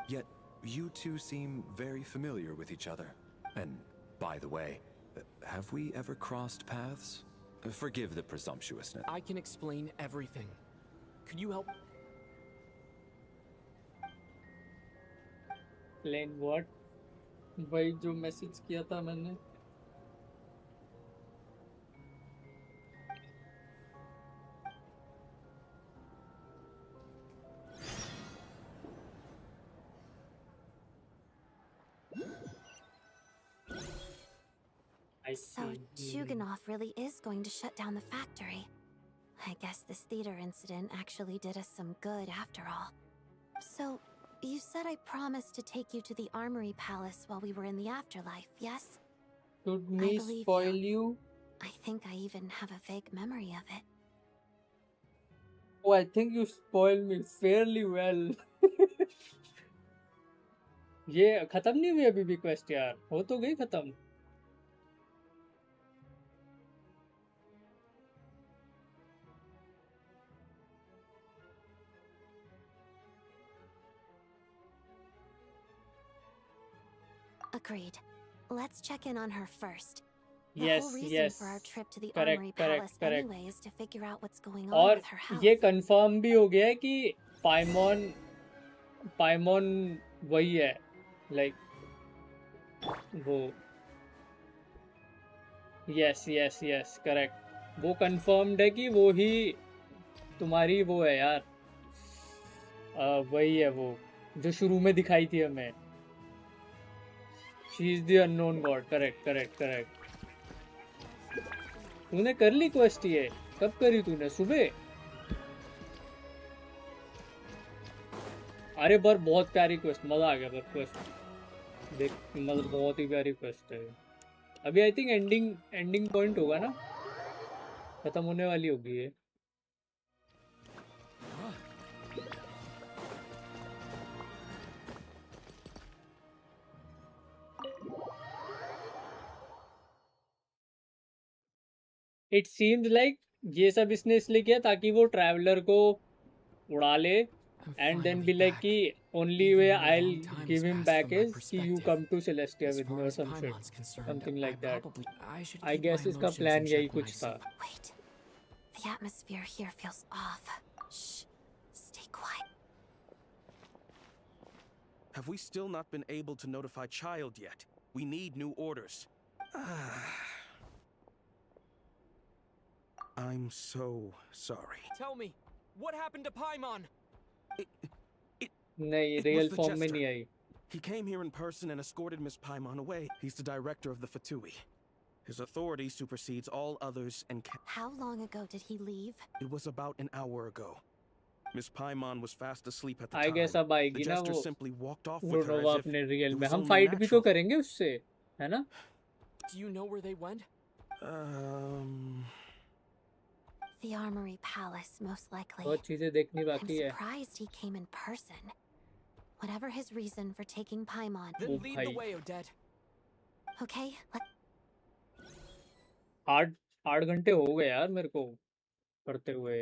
Yet, you two seem very familiar with each other. And, by the way, have we ever crossed paths? Forgive the presumptuousness. I can explain everything. Could you help? Explain what? वही जो message किया था मैंने. So, Chuganov really is going to shut down the factory. I guess this theater incident actually did us some good after all. So, you said I promised to take you to the Armory Palace while we were in the afterlife, yes? Should me spoil you? I think I even have a vague memory of it. Oh, I think you spoiled me fairly well. ये खत्म नहीं हुई अभी भी quest यार. हो तो गई खत्म. Agreed. Let's check in on her first. The Yes, whole reason yes. for our trip to the Correct, Armory correct, Palace correct. anyway is to figure out what's going on और with her health. ये confirm भी हो गया है कि पाइमोन वही है, like वो. yes correct. वो कंफर्म्ड है कि वो ही तुम्हारी वो है यार. वही है वो जो शुरू में दिखाई थी हमें. She is the unknown god. Correct, correct, correct. तूने कर ली क्वेस्ट ये? कब करी तूने? सुबह? अरे पर बहुत प्यारी क्वेस्ट, मजा आ गया पर क्वेस्ट देख, मतलब बहुत ही प्यारी क्वेस्ट है। अभी आई थिंक एंडिंग पॉइंट होगा ना, खत्म होने वाली होगी ये। इट सीम्स लाइक ये सब इसने इसलिए किया ताकि वो ट्रैवलर को उड़ा ले and then be like कि only way I'll give him back is कि you come to Celestia with me or some shit, something like that. I guess इसका plan यही कुछ था। Wait, the atmosphere here feels off. Shh, stay quiet. Have we still not been able to notify Child yet? We need new orders. I'm so sorry. Tell me, what happened to Paimon? नहीं, real form में नहीं आई। He came here in person and escorted Miss Paimon away. He's the director of the Fatui. His authority supersedes all others and How long ago did he leave? It was about an hour ago. Miss Paimon was fast asleep at the I time. guess अब आएगी The ना jester वो simply walked off with her वो as if अपने real it में was हम only fight भी तो natural. करेंगे उससे, है ना? Do you know where they went? The Armory Palace, most likely. बहुत चीजें देखनी I'm बाकी है। surprised he came in person. Whatever his reason for taking Paimon. Then lead the way, Odette. Okay, आठ घंटे हो गए यार मेरे को करते हुए।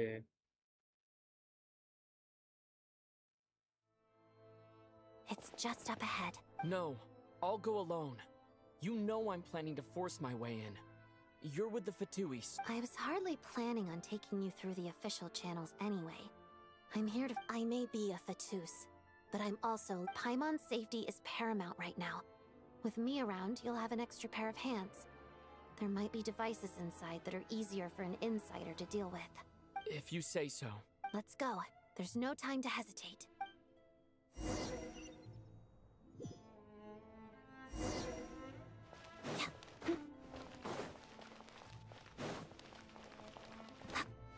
It's just up ahead. No, I'll go alone. You know I'm planning to force my way in. You're with the Fatuis. I was hardly planning on taking you through the official channels anyway. I'm here to... I may be a Fatus, but I'm also... Paimon's safety is paramount right now. With me around, you'll have an extra pair of hands. There might be devices inside that are easier for an insider to deal with. If you say so. Let's go. There's no time to hesitate.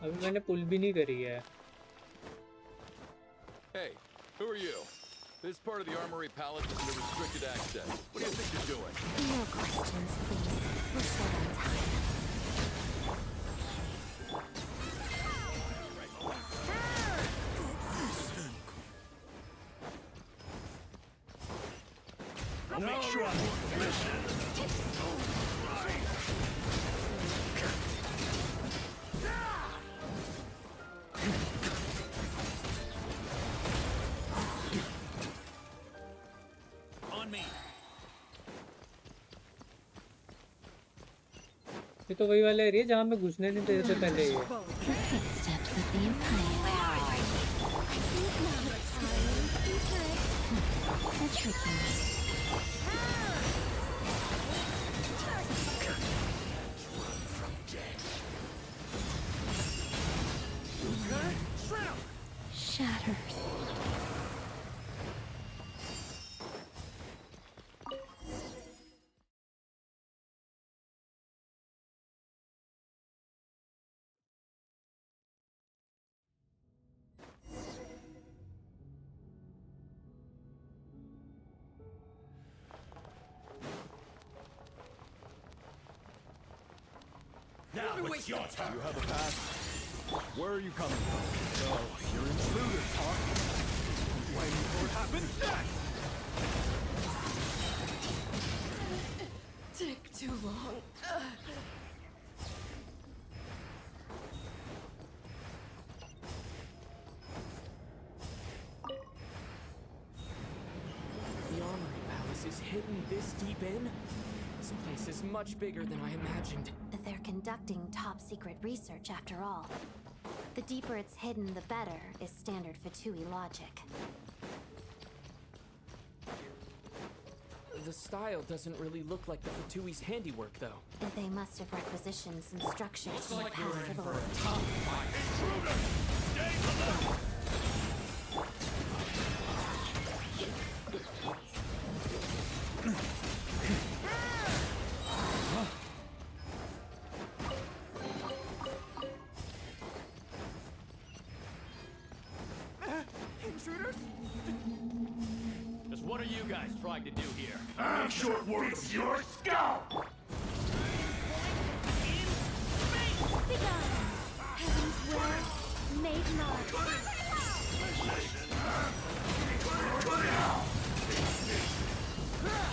अभी मैंने पुल भी नहीं करी है। Hey, who are you? This part of the Armory Palace is under restricted access. What do you think you're doing? No questions, please. We're short on time. I'll make sure I listen. On me. ये तो वही वाला area जहाँ मैं घुसने नहीं दे रहे थे पहले ये। Shatters. Now it's your turn. You have a pass. Where are you coming from? So, you're intruders, huh? Waiting for what happens next! Took too long. The Armory Palace is hidden this deep in? This place is much bigger than I imagined. They're conducting top-secret research after all. The deeper it's hidden, the better, is standard Fatui logic. The style doesn't really look like the Fatui's handiwork, though. They must have requisitioned some structures from the past civil war. trying to do here? I'm short work of your scalp! Heaven's will made love.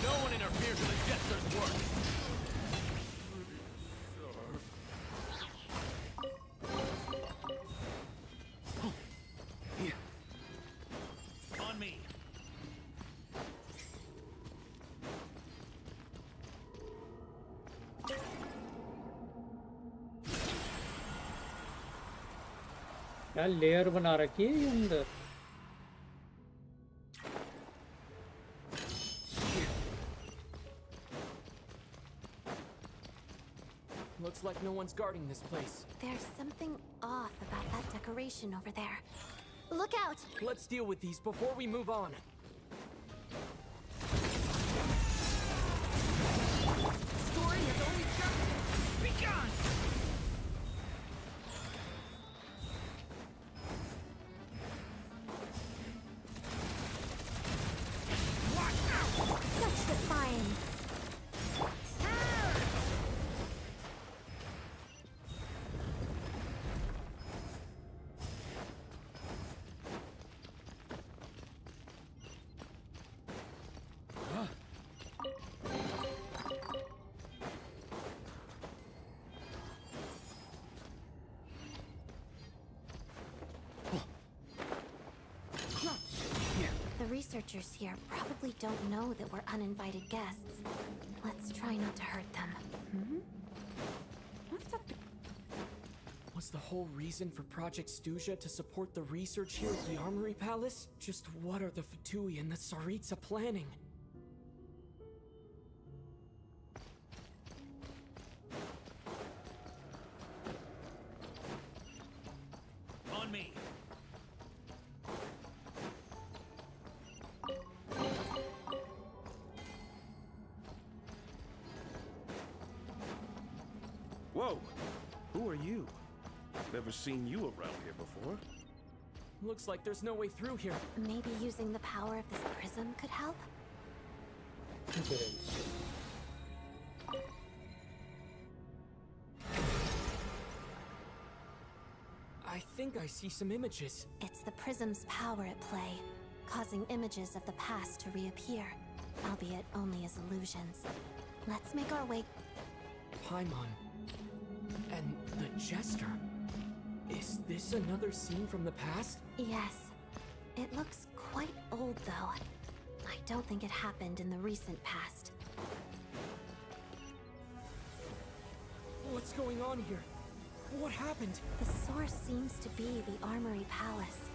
No one interferes with the jester's work. On me. क्या layer बना रखी है ये अंदर? Looks like no one's guarding this place. There's something off about that decoration over there. Look out! Let's deal with these before we move on. Story has only just begun! Such defiance. The researchers here probably don't know that we're uninvited guests. Let's try not to hurt them. Was the whole reason for Project Stuja to support the research here at the Armory Palace? Just what are the Fatui and the Tsaritsa planning? On me. Whoa! Who are you? Never seen you around here before. Looks like there's no way through here. Maybe using the power of this prism could help? I think I see some images. It's the prism's power at play, causing images of the past to reappear, albeit only as illusions. Let's make our way... Paimon. And the Jester. Is this another scene from the past? Yes. It looks quite old, though. I don't think it happened in the recent past. What's going on here? What happened? The source seems to be the Armory Palace.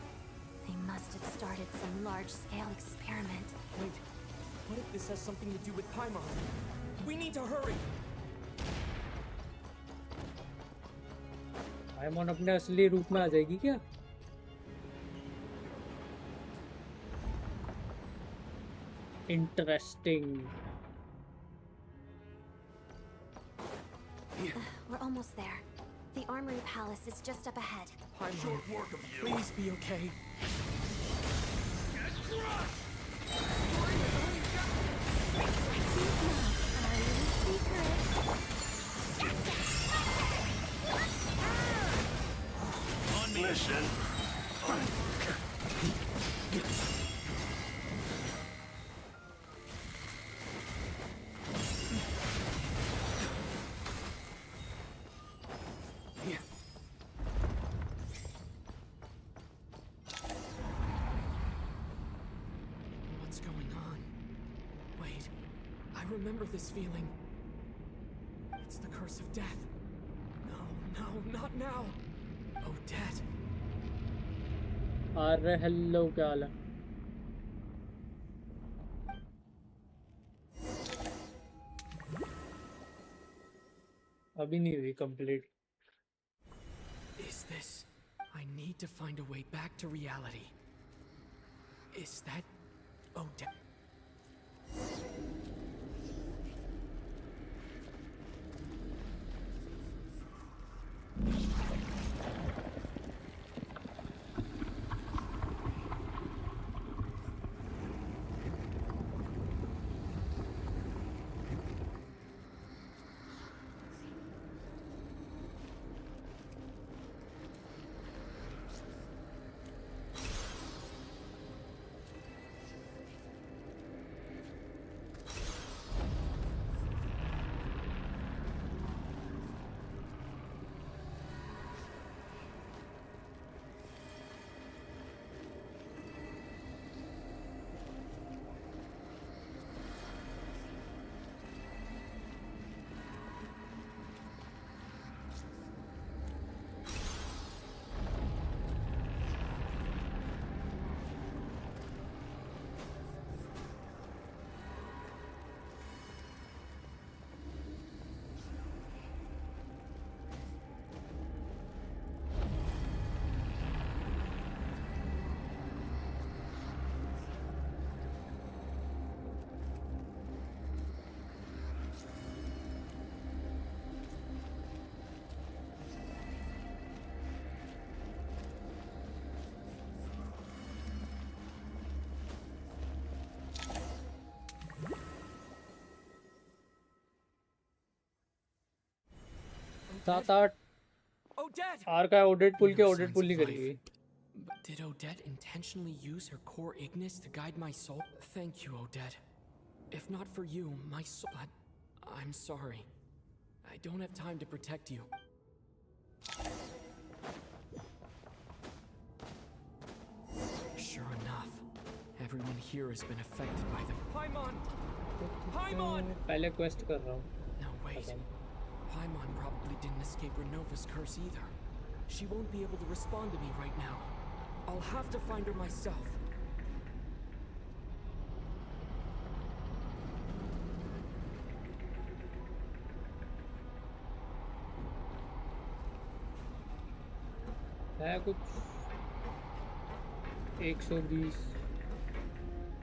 They must have started some large-scale experiment. Wait, what if this has something to do with Paimon? We need to hurry! पाइमॉन अपने असली रूप में आ जाएगी क्या? Interesting. We're almost there. The Armory Palace is just up ahead. Paimon, Short work of you. please be okay. On me. Listen. What's going on? Wait, I remember this feeling. It's the curse of death. No, not now. Odette. अरे hello क्या हाल है? अभी नहीं हुई complete. Is this? I need to find a way back to reality. Is that Odette? 7 8 are का audit पुल के audit पुल नहीं करेगी. But did Odette intentionally use her core Ignis to guide my soul? Thank you, Odette. If not for you, my soul... I'm sorry. I don't have time to protect you. Sure enough, everyone here has been affected by the... Paimon! Paimon! पहले quest कर रहा हूँ. No, wait. Paimon probably didn't escape Renova's curse either. She won't be able to respond to me right now. I'll have to find her myself. है कुछ 120.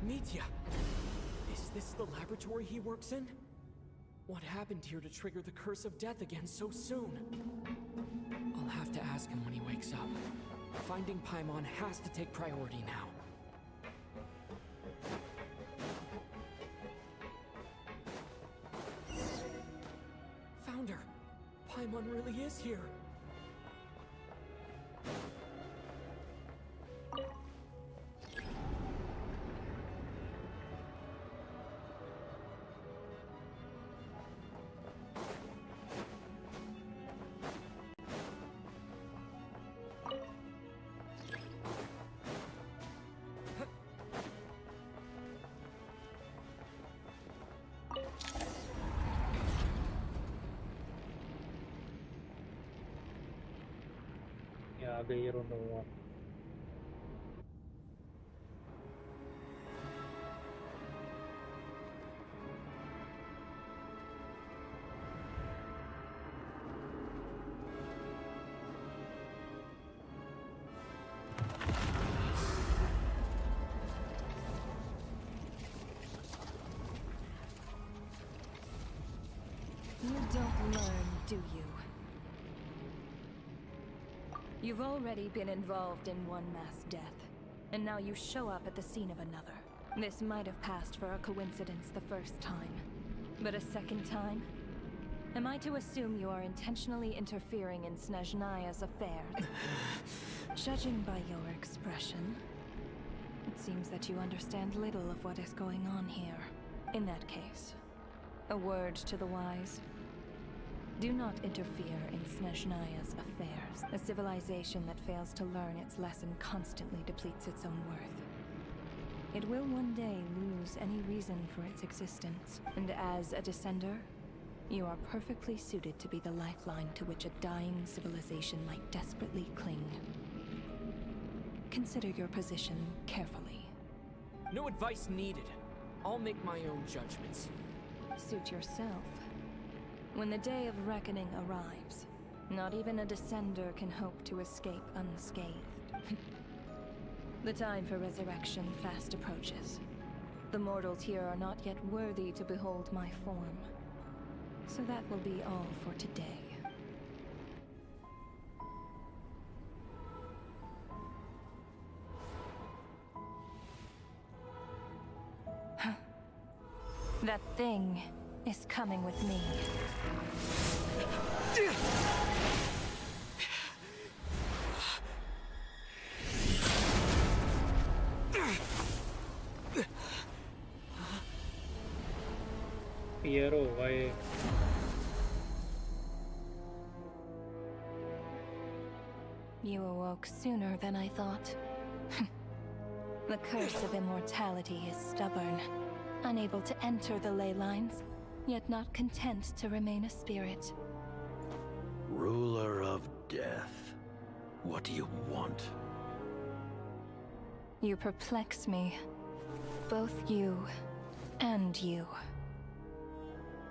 Mitya! Is this the laboratory he works in? What happened here to trigger the curse of death again so soon? I'll have to ask him when he wakes up. Finding Paimon has to take priority now. Found her! Paimon really is here! आ गई रोनोवा. You don't learn, do you? You've already been involved in one mass death, and now you show up at the scene of another. This might have passed for a coincidence the first time, but a second time? Am I to assume you are intentionally interfering in Snezhnaya's affairs? Judging by your expression, it seems that you understand little of what is going on here. In that case, a word to the wise. Do not interfere in Snezhnaya's affairs. A civilization that fails to learn its lesson constantly depletes its own worth. It will one day lose any reason for its existence, and as a descender, you are perfectly suited to be the lifeline to which a dying civilization might desperately cling. Consider your position carefully. No advice needed. I'll make my own judgments. Suit yourself. When the day of reckoning arrives, not even a descender can hope to escape unscathed. The time for resurrection fast approaches. The mortals here are not yet worthy to behold my form. So that will be all for today. That thing is coming with me. Piero, why? You awoke sooner than I thought. The curse of immortality is stubborn, unable to enter the ley lines, yet not content to remain a spirit. Ruler of death. What do you want? You perplex me. Both you and you.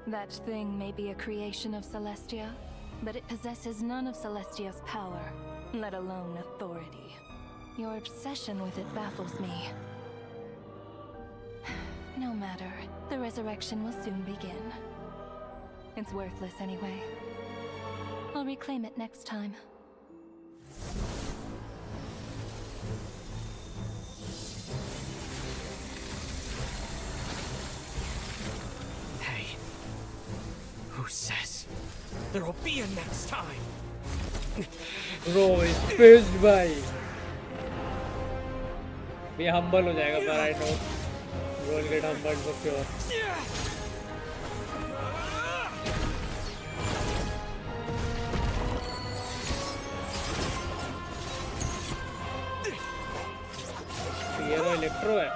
That thing may be a creation of Celestia, but it possesses none of Celestia's power, let alone authority. Your obsession with it baffles me. No matter, the resurrection will soon begin. It's worthless anyway. I'll reclaim it next time. Hey, who says There will be a next time. Bro is pissed भाई. ये humble हो जाएगा पर I know. He will get humbled for sure. ये तो electro है.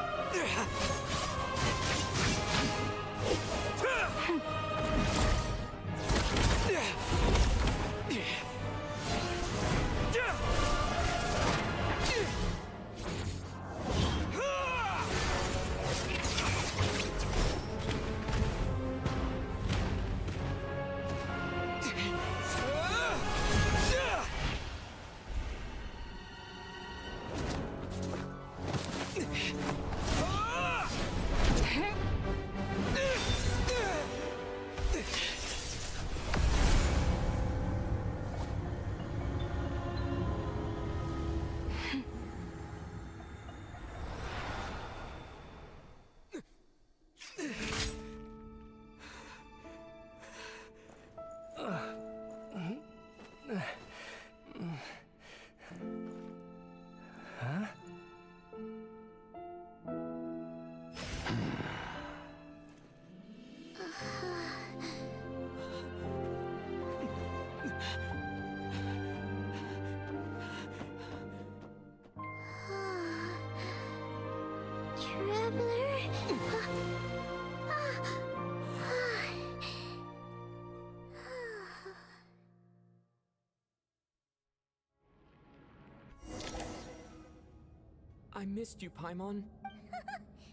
I missed you, Paimon.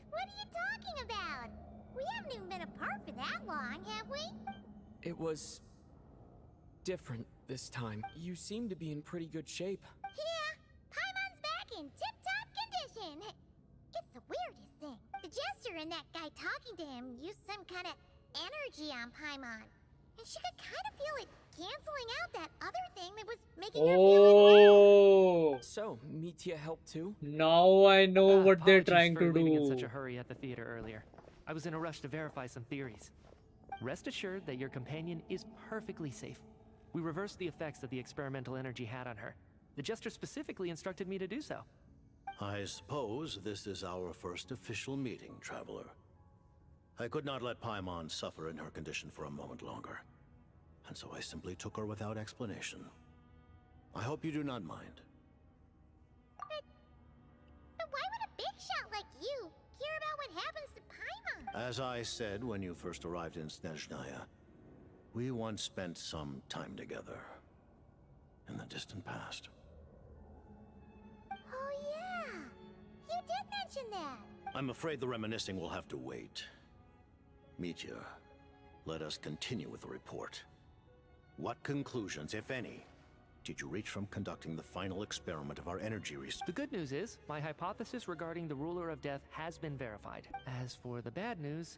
What are you talking about? We haven't even been apart for that long, have we? It was different this time. You seem to be in pretty good shape. Yeah, Paimon's back in tip-top condition. It's the weirdest thing. The jester and that guy talking to him used some kind of energy on Paimon. And she could kind of feel it canceling out that other thing that was making her feel Oh. So, Mitya helped too? Now I know what they're trying to leaving in do. such a hurry at the theater earlier. I was in a rush to verify some theories. Rest assured that your companion is perfectly safe. We reversed the effects that the experimental energy had on her. The jester specifically instructed me to do so. I suppose this is our first official meeting, Traveler. I could not let Paimon suffer in her condition for a moment longer, and so I simply took her without explanation. I hope you do not mind. But why would a big shot like you care about what happens to Paimon? As I said when you first arrived in Snezhnaya, we once spent some time together in the distant past. Oh yeah, you did mention that. I'm afraid the reminiscing will have to wait. Mitya, let us continue with the report. What conclusions, if any, did you reach from conducting the final experiment of our energy research? The good news is, my hypothesis regarding the Ruler of Death has been verified. As for the bad news,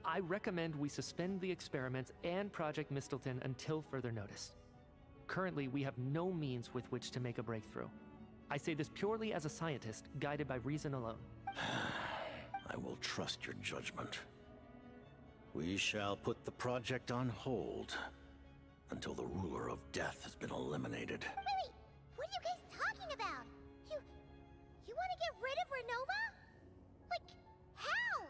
I recommend we suspend the experiments and Project Mistleton until further notice. Currently, we have no means with which to make a breakthrough. I say this purely as a scientist, guided by reason alone. I will trust your judgment. We shall put the project on hold until the Ruler of Death has been eliminated. Wait, what are you guys talking about? You want to get rid of Renova? Like, how?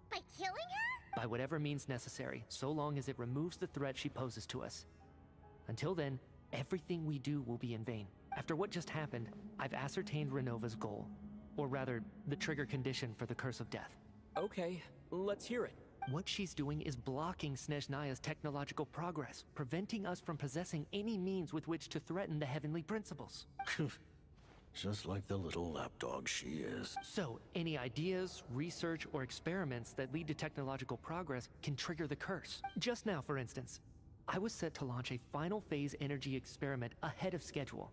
By killing her? By whatever means necessary, so long as it removes the threat she poses to us. Until then, everything we do will be in vain. After what just happened, I've ascertained Renova's goal. Or rather, the trigger condition for the Curse of Death. Okay, let's hear it. What she's doing is blocking Snezhnaya's technological progress, preventing us from possessing any means with which to threaten the heavenly principles. Just like the little lapdog she is. So, any ideas, research, or experiments that lead to technological progress can trigger the curse. Just now, for instance, I was set to launch a final phase energy experiment ahead of schedule.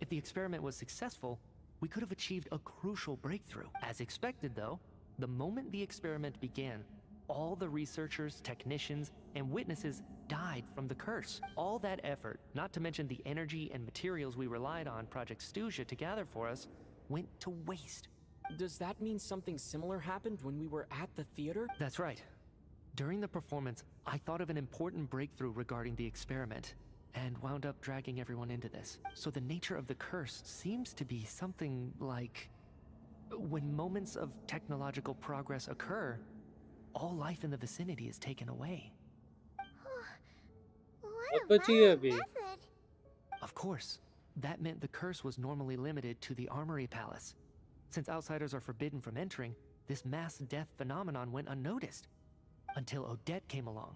If the experiment was successful, we could have achieved a crucial breakthrough. As expected, though, the moment the experiment began, all the researchers, technicians, and witnesses died from the curse. All that effort, not to mention the energy and materials we relied on Project Stuzha to gather for us, went to waste. Does that mean something similar happened when we were at the theater? That's right. During the performance, I thought of an important breakthrough regarding the experiment, and wound up dragging everyone into this. So the nature of the curse seems to be something like... when moments of technological progress occur, all life in the vicinity is taken away. What a violent method. Of course, that meant the curse was normally limited to the Armory Palace. Since outsiders are forbidden from entering, this mass death phenomenon went unnoticed. Until Odette came along.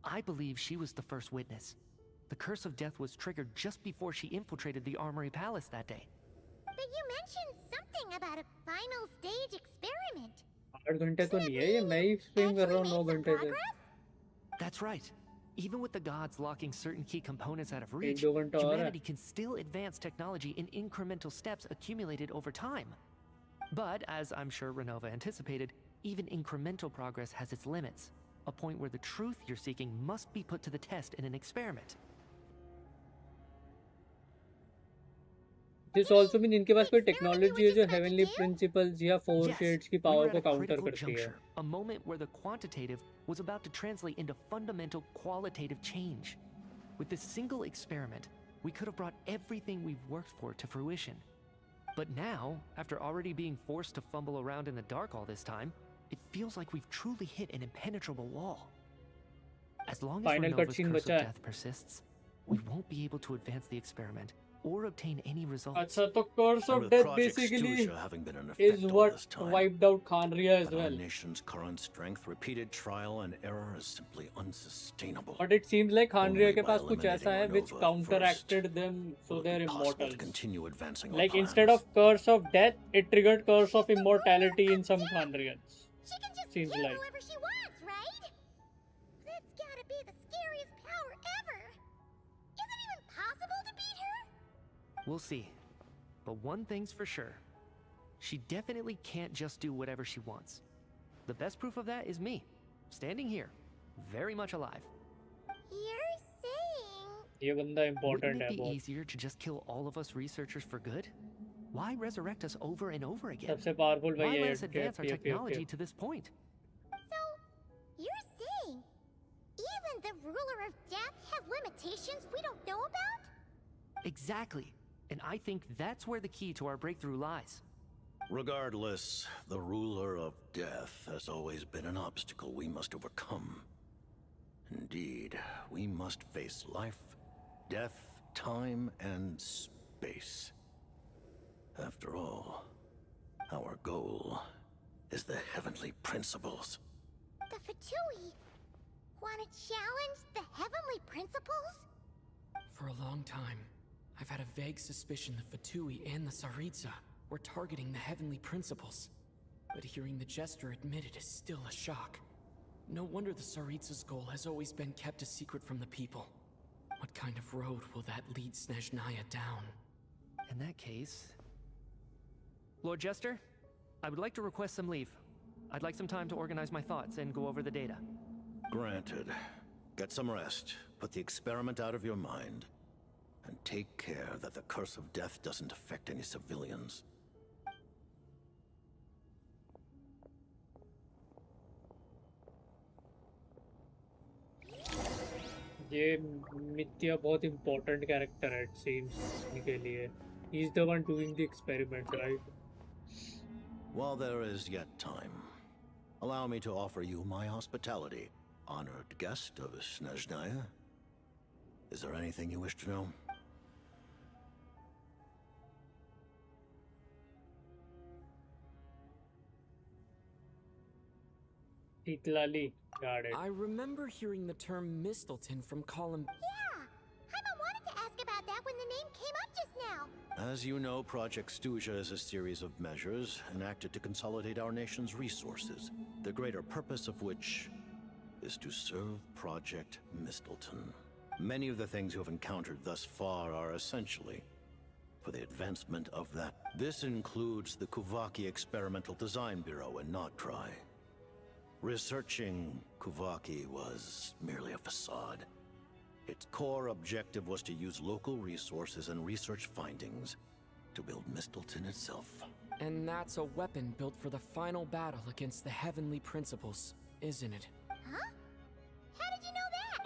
I believe she was the first witness. The curse of death was triggered just before she infiltrated the Armory Palace that day. But you mentioned something about a final stage experiment. 8 घंटे तो नहीं है ये, मैं ही stream कर रहा हूँ 9 घंटे से. That's right. Even with the gods locking certain key components out of reach, 1-2 घंटा और है. humanity can still advance technology in incremental steps accumulated over time. But, as I'm sure Renova anticipated, even incremental progress has its limits. A point where the truth you're seeking must be put to the test in an experiment. This also means इनके पास कोई technology है जो heavenly principles या four shades की power को counter करती है. A moment where the quantitative was about to translate into fundamental qualitative change. With this single experiment, we could have brought everything we've worked for to fruition. But now, after already being forced to fumble around in the dark all this time, it feels like we've truly hit an impenetrable wall. As long as Final Renova's cutscene curse of बचा है. death persists, we won't be able to advance the experiment or obtain any results. अच्छा तो curse of death basically is what wiped out Khanria as But our well. nation's current strength, repeated trial and error is simply unsustainable. But it seems like Khanria के by पास कुछ ऐसा है which Renova counteracted them, so they're Possible immortals. to continue advancing our Like plans. instead of curse of death, it triggered curse of immortality in some Khanrians. She can just Seems kill like. whoever she wants, right? That's gotta be the scariest power ever. Is it even possible to beat her? We'll see. But one thing's for sure. She definitely can't just do whatever she wants. The best proof of that is me, standing here, very much alive. You're saying... ये बंदा important Wouldn't है it be बहुत. easier to just kill all of us researchers for good? Why resurrect us over and over again? सबसे powerful Why वही let है. us advance our Okay. technology to this point? So, you're saying even the ruler of death has limitations we don't know about? Exactly. And I think that's where the key to our breakthrough lies. Regardless, the ruler of death has always been an obstacle we must overcome. Indeed, we must face life, death, time, and space. After all, our goal is the heavenly principles. The Fatui want to challenge the heavenly principles? For a long time, I've had a vague suspicion the Fatui and the Tsaritsa were targeting the heavenly principles. But hearing the jester admit it is still a shock. No wonder the Tsaritsa's goal has always been kept a secret from the people. What kind of road will that lead Snezhnaya down? In that case... Lord Jester, I would like to request some leave. I'd like some time to organize my thoughts and go over the data. Granted. Get some rest, put the experiment out of your mind, and take care that the curse of death doesn't affect any civilians. ये मित्या बहुत important character है it seems के लिए. He's the one doing the experiment, right? While there is yet time, allow me to offer you my hospitality, honored guest of Snezhnaya. Is there anything you wish to know? Titlali, got it. I remember hearing the term Mistleton from Column. Yeah! Paimon wanted to ask about that when the name came up just now. As you know, Project Stuja is a series of measures enacted to consolidate our nation's resources, the greater purpose of which is to serve Project Mistleton. Many of the things you have encountered thus far are essentially for the advancement of that. This includes the Kuvaki Experimental Design Bureau in Notdry. Researching Kuvaki was merely a facade. Its core objective was to use local resources and research findings to build Mistleton itself. And that's a weapon built for the final battle against the heavenly principles, isn't it? Huh?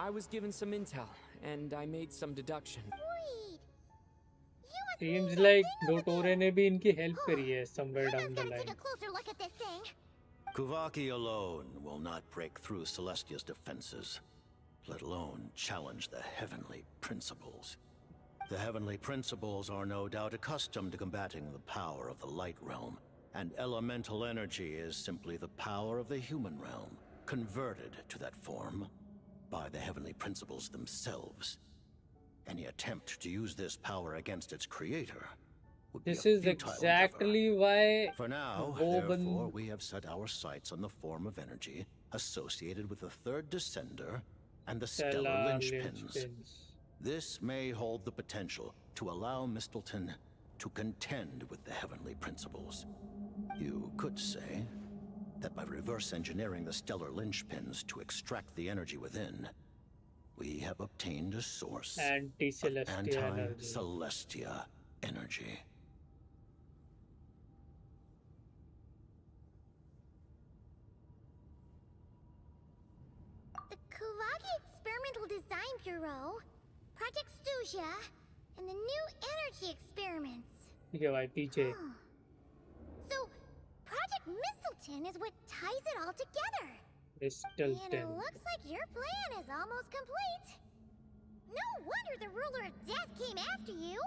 I was given some intel, and I made some deduction. Seems like Dotore ने भी इनकी help करी है somewhere down the line. Take a closer look at this thing. Kuvaki alone will not break through Celestia's defenses, let alone challenge the heavenly principles. The heavenly principles are no doubt accustomed to combating the power of the light realm, and elemental energy is simply the power of the human realm, converted to that form by the heavenly principles themselves. Any attempt to use this power against its creator would be a This is futile exactly endeavor. why For now, therefore, we have set our sights on the form of energy associated with the third descender and the stellar linchpins. This may hold the potential to allow Mistleton to contend with the heavenly principles. You could say that by reverse engineering the stellar linchpins to extract the energy within, we have obtained a source of anti-Celestia energy. The Kulagi Experimental Design Bureau, Project Stuja, and the new energy experiments. ठीक है भाई पीछे. So, Project Mistleton is what ties it all together. And it Mistleton. looks like your plan is almost complete. No wonder the ruler of death came after you.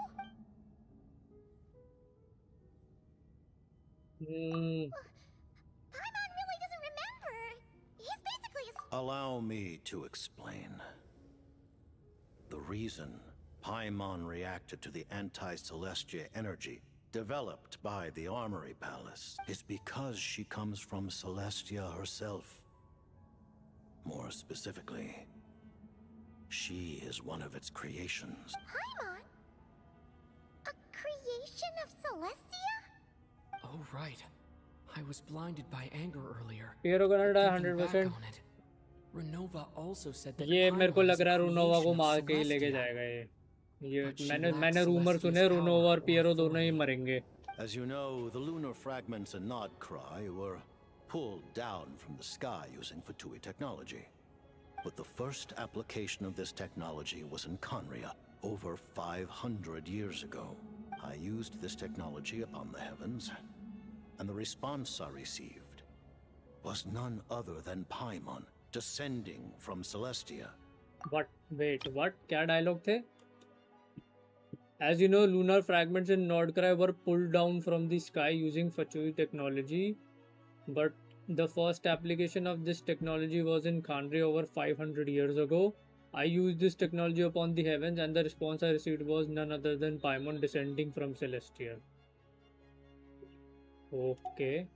Paimon really doesn't remember. He's basically a... Allow me to explain. The reason Paimon reacted to the anti-Celestia energy developed by the Armory Palace is because she comes from Celestia herself. More specifically, she is one of its creations. Paimon? A creation of Celestia? Oh, right. I was blinded by anger earlier. Piero gonna die 100%. Renova also said that ये मेरे को लग रहा है रोनोवा को मार के ही लेके Celestia. जाएगा ये मैंने रूमर सुने रोनोवा और पियरो दोनों ही मरेंगे. As you know, the lunar fragments in Nodcry were pulled down from the sky using Fatui technology. But the first application of this technology was in Conria over 500 years ago. I used this technology upon the heavens, and the response I received was none other than Paimon descending from Celestia. What? Wait, what? क्या dialogue थे? As you know, lunar fragments in Nordcry were pulled down from the sky using Fatui technology, but the first application of this technology was in Khandri over 500 years ago. I used this technology upon the heavens, and the response I received was none other than Paimon descending from Celestia. Okay.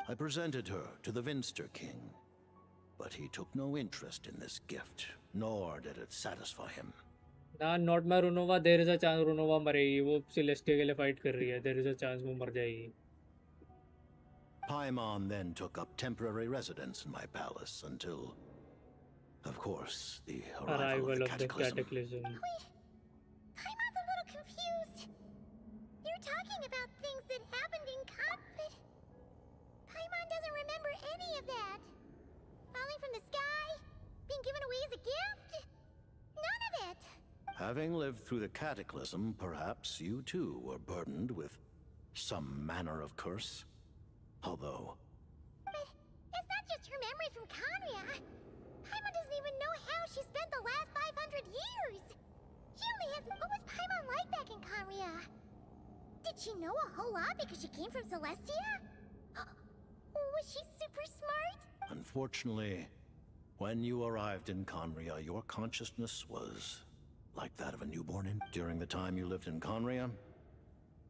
I presented her to the Vinster King, but he took no interest in this gift, nor did it satisfy him. Nah, not my Runova. There is a chance Runova मरेगी. वो Celestia के लिए fight कर रही है. There is a chance वो मर जाएगी. Paimon then took up temporary residence in my palace until, of course, the arrival of the cataclysm. Wait, Paimon's a little confused. You're talking about things that happened in Cop, but Paimon doesn't remember any of that. Falling from the sky, being given away as a gift, none of it. Having lived through the cataclysm, perhaps you too were burdened with some manner of curse. Although... But it's not just her memories from Conria. Paimon doesn't even know how she spent the last 500 years. She only has... What was Paimon like back in Conria? Did she know a whole lot because she came from Celestia? Was she super smart? Unfortunately, when you arrived in Conria, your consciousness was like that of a newborn. During the time you lived in Conria,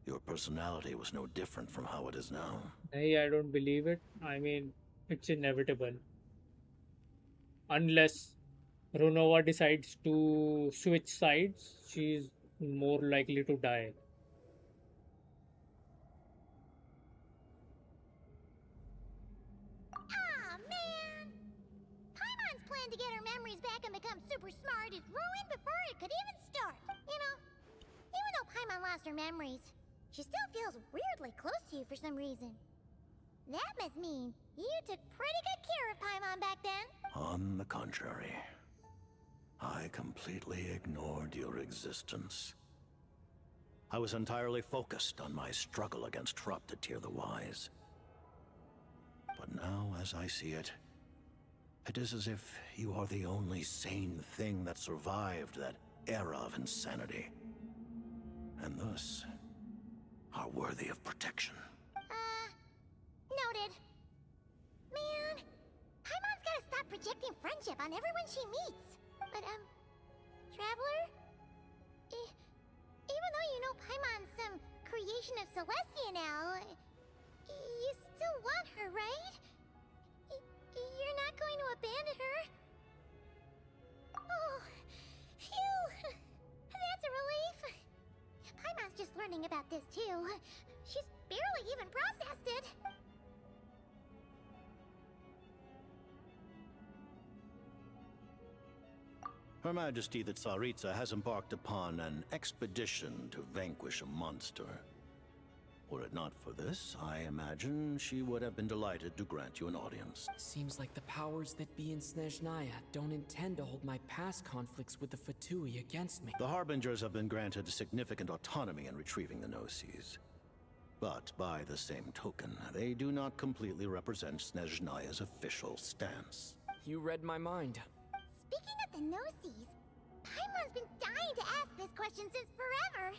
your personality was no different from how it is now. Hey, I don't believe it. I mean, it's inevitable. Unless Runova decides to switch sides, she's more likely to die. Aw, man! Paimon's plan to get her memories back and become super smart is ruined before it could even start. You know, even though Paimon lost her memories, she still feels weirdly close to you for some reason. That must mean you took pretty good care of Paimon back then. On the contrary, I completely ignored your existence. I was entirely focused on my struggle against corrupt to tear the wise. But now, as I see it, it is as if you are the only sane thing that survived that era of insanity. And thus, are worthy of protection. Noted. Man, Paimon's gotta stop projecting friendship on everyone she meets. But, Traveler? Even though you know Paimon's some creation of Celestia now, you still want her, right? You're not going to abandon her? Oh, phew! That's a relief. Paimon's just learning about this too. She's barely even processed it. Her Majesty the Tsaritsa has embarked upon an expedition to vanquish a monster. Were it not for this, I imagine she would have been delighted to grant you an audience. Seems like the powers that be in Snezhnaya don't intend to hold my past conflicts with the Fatui against me. The Harbingers have been granted significant autonomy in retrieving the Gnosis. But by the same token, they do not completely represent Snezhnaya's official stance. You read my mind. Speaking of the Gnosis, Paimon's been dying to ask this question since forever.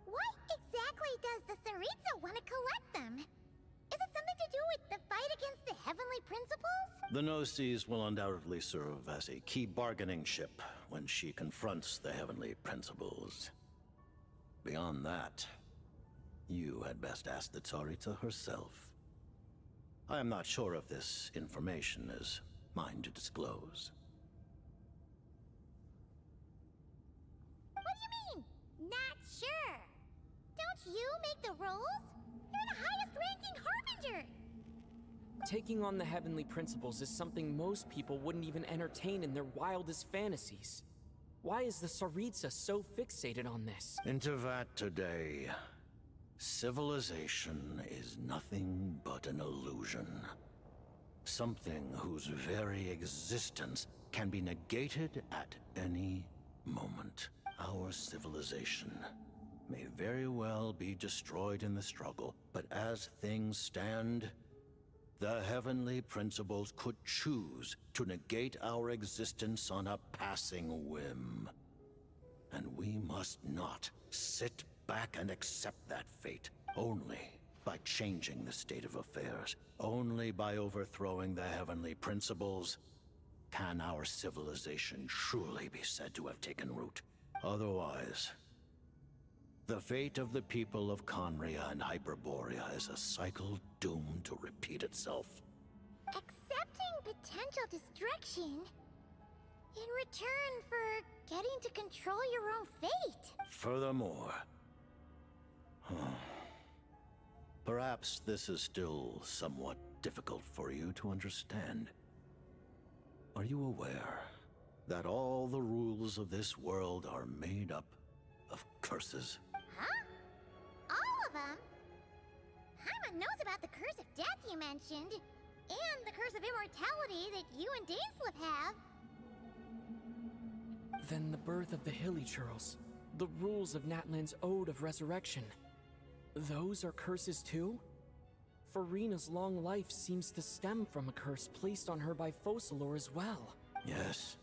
Why exactly does the Tsaritsa want to collect them? Is it something to do with the fight against the heavenly principles? The Gnosis will undoubtedly serve as a key bargaining chip when she confronts the heavenly principles. Beyond that, you had best ask the Tsaritsa herself. I am not sure if this information is mine to disclose. What do you mean, not sure? Don't you make the rules? You're the highest ranking Harbinger! Taking on the heavenly principles is something most people wouldn't even entertain in their wildest fantasies. Why is the Tsaritsa so fixated on this? Intervat today. Civilization is nothing but an illusion. Something whose very existence can be negated at any moment. Our civilization may very well be destroyed in the struggle, but as things stand, the heavenly principles could choose to negate our existence on a passing whim. And we must not sit back and accept that fate. Only by changing the state of affairs, only by overthrowing the heavenly principles, can our civilization truly be said to have taken root. Otherwise, the fate of the people of Conria and Hyperborea is a cycle doomed to repeat itself. Accepting potential destruction in return for getting to control your own fate. Furthermore, perhaps this is still somewhat difficult for you to understand. Are you aware that all the rules of this world are made up of curses? Huh? All of them? Paimon knows about the curse of death you mentioned, and the curse of immortality that you and Dainsleif have. Then the birth of the Hilly Churls, the rules of Natlan's Ode of Resurrection, those are curses too? Farina's long life seems to stem from a curse placed on her by Focalor as well. Yes.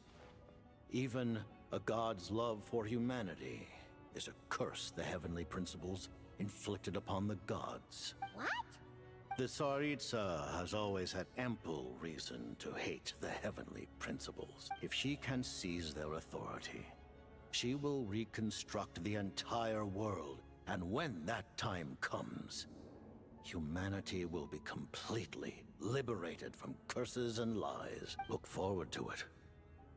Even a god's love for humanity is a curse the heavenly principles inflicted upon the gods. What? The Tsaritsa has always had ample reason to hate the heavenly principles. If she can seize their authority, she will reconstruct the entire world, and when that time comes, humanity will be completely liberated from curses and lies. Look forward to it.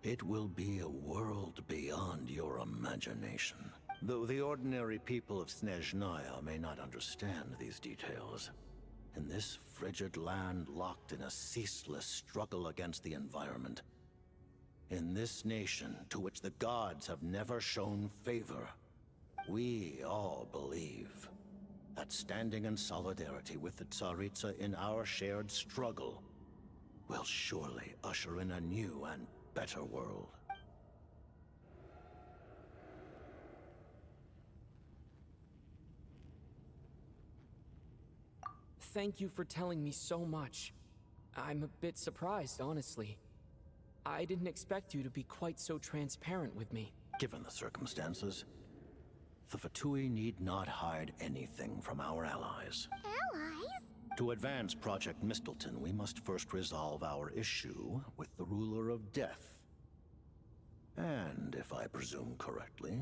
It will be a world beyond your imagination. Though the ordinary people of Snezhnaya may not understand these details, in this frigid land locked in a ceaseless struggle against the environment, in this nation to which the gods have never shown favor, we all believe that standing in solidarity with the Tsaritsa in our shared struggle will surely usher in a new and better world. Thank you for telling me so much. I'm a bit surprised, honestly. I didn't expect you to be quite so transparent with me. Given the circumstances, the Fatui need not hide anything from our allies. Allies? To advance Project Mistleton, we must first resolve our issue with the Ruler of Death. And if I presume correctly,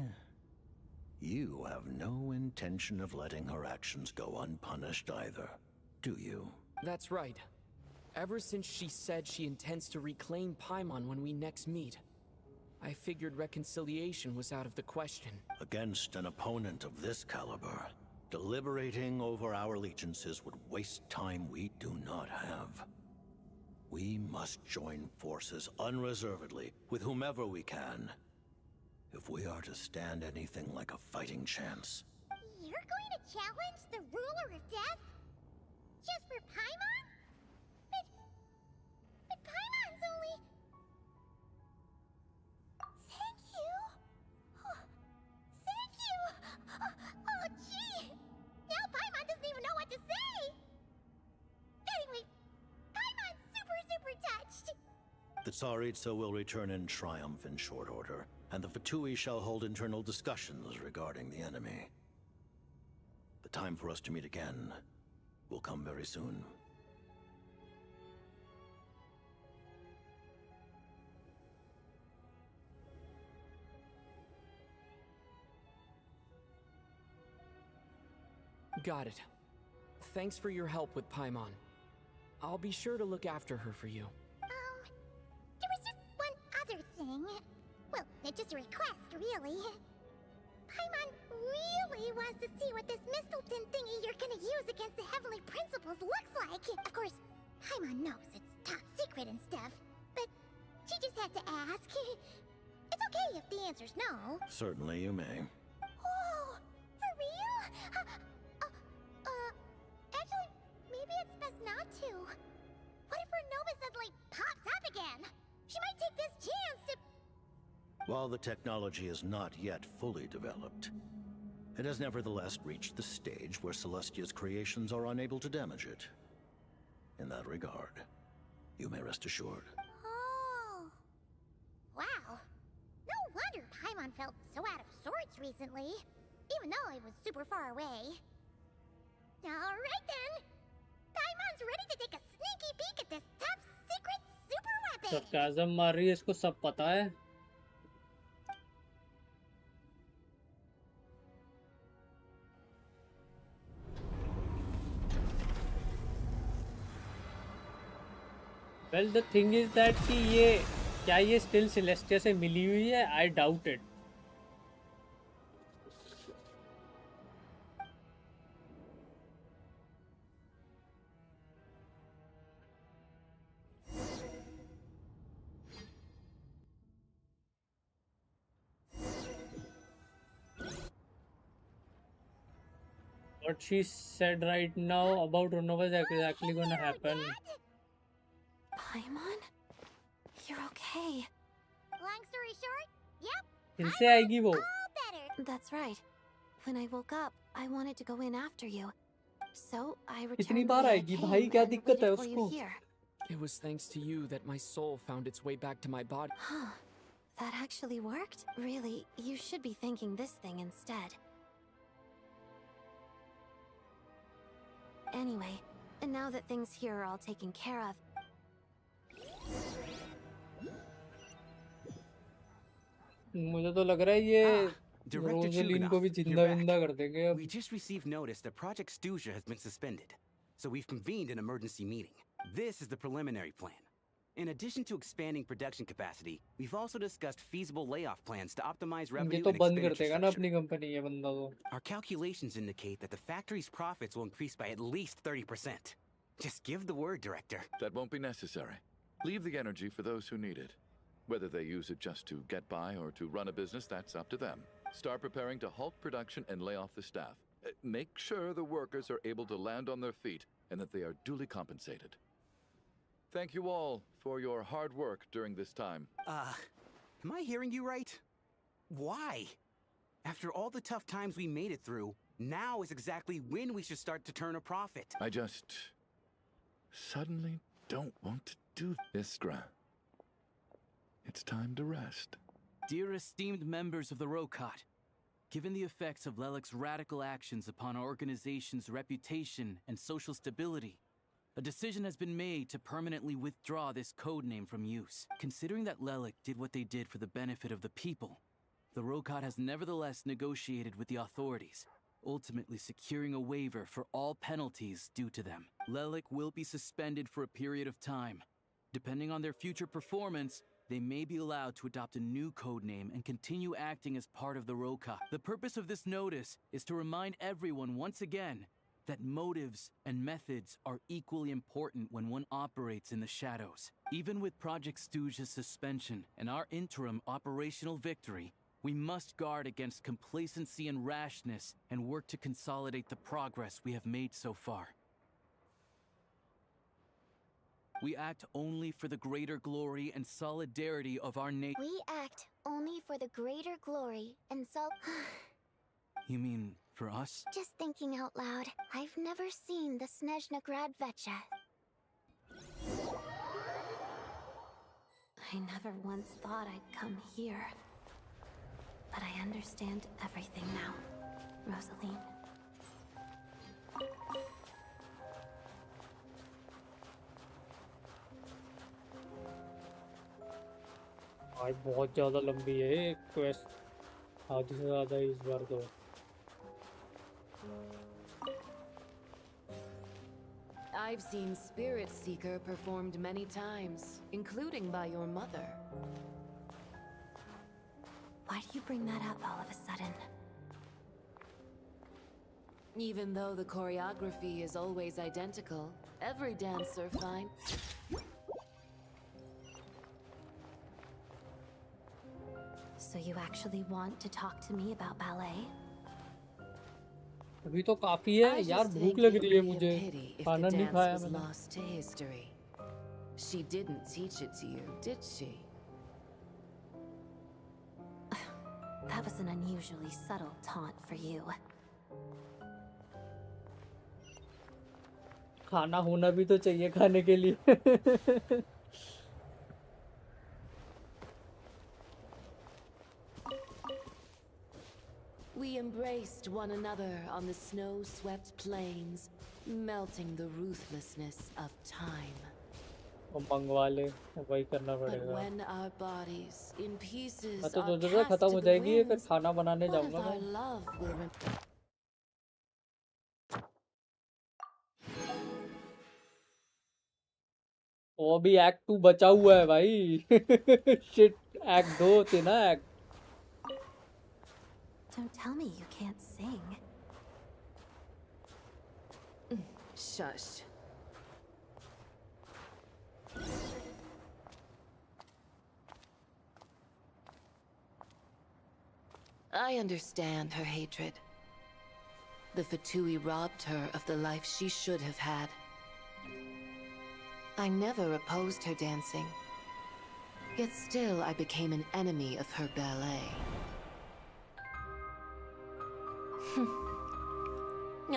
you have no intention of letting her actions go unpunished either, do you? That's right. Ever since she said she intends to reclaim Paimon when we next meet, I figured reconciliation was out of the question. Against an opponent of this caliber, deliberating over our allegiances would waste time we do not have. We must join forces unreservedly with whomever we can, if we are to stand anything like a fighting chance. You're going to challenge the Ruler of Death? Just for Paimon? But Paimon's only... Thank you! Oh, thank you! Oh, gee! Now Paimon doesn't even know what to say! Anyway, Paimon's super touched! The Tsaritsa will return in triumph in short order, and the Fatui shall hold internal discussions regarding the enemy. The time for us to meet again will come very soon. Got it. Thanks for your help with Paimon. I'll be sure to look after her for you. There was just one other thing. Well, it's just a request, really. Paimon really wants to see what this Mistleton thingy you're gonna use against the Heavenly Principles looks like. Of course, Paimon knows it's top secret and stuff, but she just had to ask. It's okay if the answer's no. Certainly you may. Oh, for real? Actually, maybe it's best not to. What if her Nova suddenly pops up again? She might take this chance to... While the technology is not yet fully developed, it has nevertheless reached the stage where Celestia's creations are unable to damage it. In that regard, you may rest assured. Oh. Wow. No wonder Paimon felt so out of sorts recently, even though it was super far away. Alright then. Paimon's ready to take a sneaky peek at this top secret super weapon. Sarcasm मार रही है, इसको सब पता है. Well, the thing is that कि ये क्या ये still Celestia से मिली हुई है? I doubt it. What she said right now about Runova is exactly gonna happen. Paimon? You're okay. Long story short, yep. फिर से आएगी वो. That's right. When I woke up, I wanted to go in after you. So I कितनी returned bar the way I आएगी came भाई? क्या and दिक्कत है waited for you उसको? here. It was thanks to you that my soul found its way back to my body. Huh. That actually worked? Really, you should be thanking this thing instead. Anyway, and now that things here are all taken care of, मुझे तो लग रहा है ये Director Rosalyn को भी Chuganov, जिंदा you're Vinda back. कर देंगे अब. We just received notice that Project Stuzia has been suspended, so we've convened an emergency meeting. This is the preliminary plan. In addition to expanding production capacity, we've also discussed feasible layoff plans to optimize ये revenue तो and बंद कर expenditure देगा ना structure. अपनी company ये बंदा तो. Our calculations indicate that the factory's profits will increase by at least 30%. Just give the word, Director. That won't be necessary. Leave the energy for those who need it. Whether they use it just to get by or to run a business, that's up to them. Start preparing to halt production and lay off the staff. Make sure the workers are able to land on their feet and that they are duly compensated. Thank you all for your hard work during this time. Am I hearing you right? Why? After all the tough times we made it through, Now is exactly when we should start to turn a profit. I just suddenly don't want to do this, Gra. It's time to rest. Dear esteemed members of the Rokot, given the effects of Lelik's radical actions upon our organization's reputation and social stability, a decision has been made to permanently withdraw this codename from use. Considering that Lelik did what they did for the benefit of the people, the Rokot has nevertheless negotiated with the authorities, ultimately securing a waiver for all penalties due to them. Lelik will be suspended for a period of time. Depending on their future performance, they may be allowed to adopt a new codename and continue acting as part of the Rokot. The purpose of this notice is to remind everyone once again that motives and methods are equally important when one operates in the shadows. Even with Project Stooge's suspension and our interim operational victory, we must guard against complacency and rashness and work to consolidate the progress we have made so far. We act only for the greater glory and solidarity of our nation. We act only for the greater glory and You mean for us? Just thinking out loud, I've never seen the Snezhnaya. I never once thought I'd come here. But I understand everything now, Rosaline. भाई बहुत ज़्यादा लंबी है ये quest, आधी से ज़्यादा इस बार तो। I've seen Spirit Seeker performed many times, including by your mother. Why do you bring that up all of a sudden? Even though the choreography is always identical, every dancer finds... So you actually want to talk to me about ballet? अभी तो काफी है यार, भूख लग रही है मुझे, खाना नहीं खाया मैंने। Lost to history. She didn't teach it to you, did she? That was an unusually subtle taunt for you. खाना होना भी तो चाहिए खाने के लिए। We embraced one another on the snow-swept plains, melting the ruthlessness of time. मंगवा ले, वही करना But पड़ेगा। when our bodies in pieces तो are जरूरत cast खत्म to हो the जाएगी, फिर winds, खाना बनाने what of जाऊंगा our मैं। love will remain? वो भी एक्ट 2 बचा हुआ है भाई। शिट, एक्ट 2 थे ना act. Don't tell me you can't sing. Shush. I understand her hatred. The Fatui robbed her of the life she should have had. I never opposed her dancing. Yet still I became an enemy of her ballet.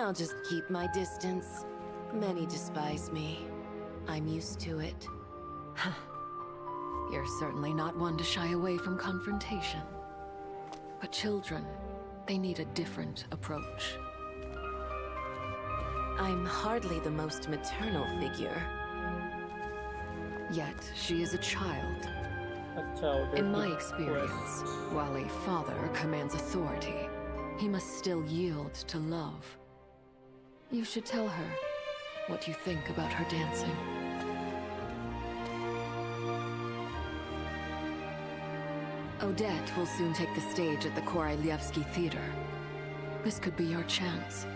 I'll just keep my distance. Many despise me. I'm used to it. You're certainly not one to shy away from confrontation. But children, they need a different approach. I'm hardly the most maternal figure. Yet, she is a child. In my experience, while a father commands authority, he must still yield to love. You should tell her what you think about her dancing. Odette will soon take the stage at the Korylievsky Theater. This could be your chance.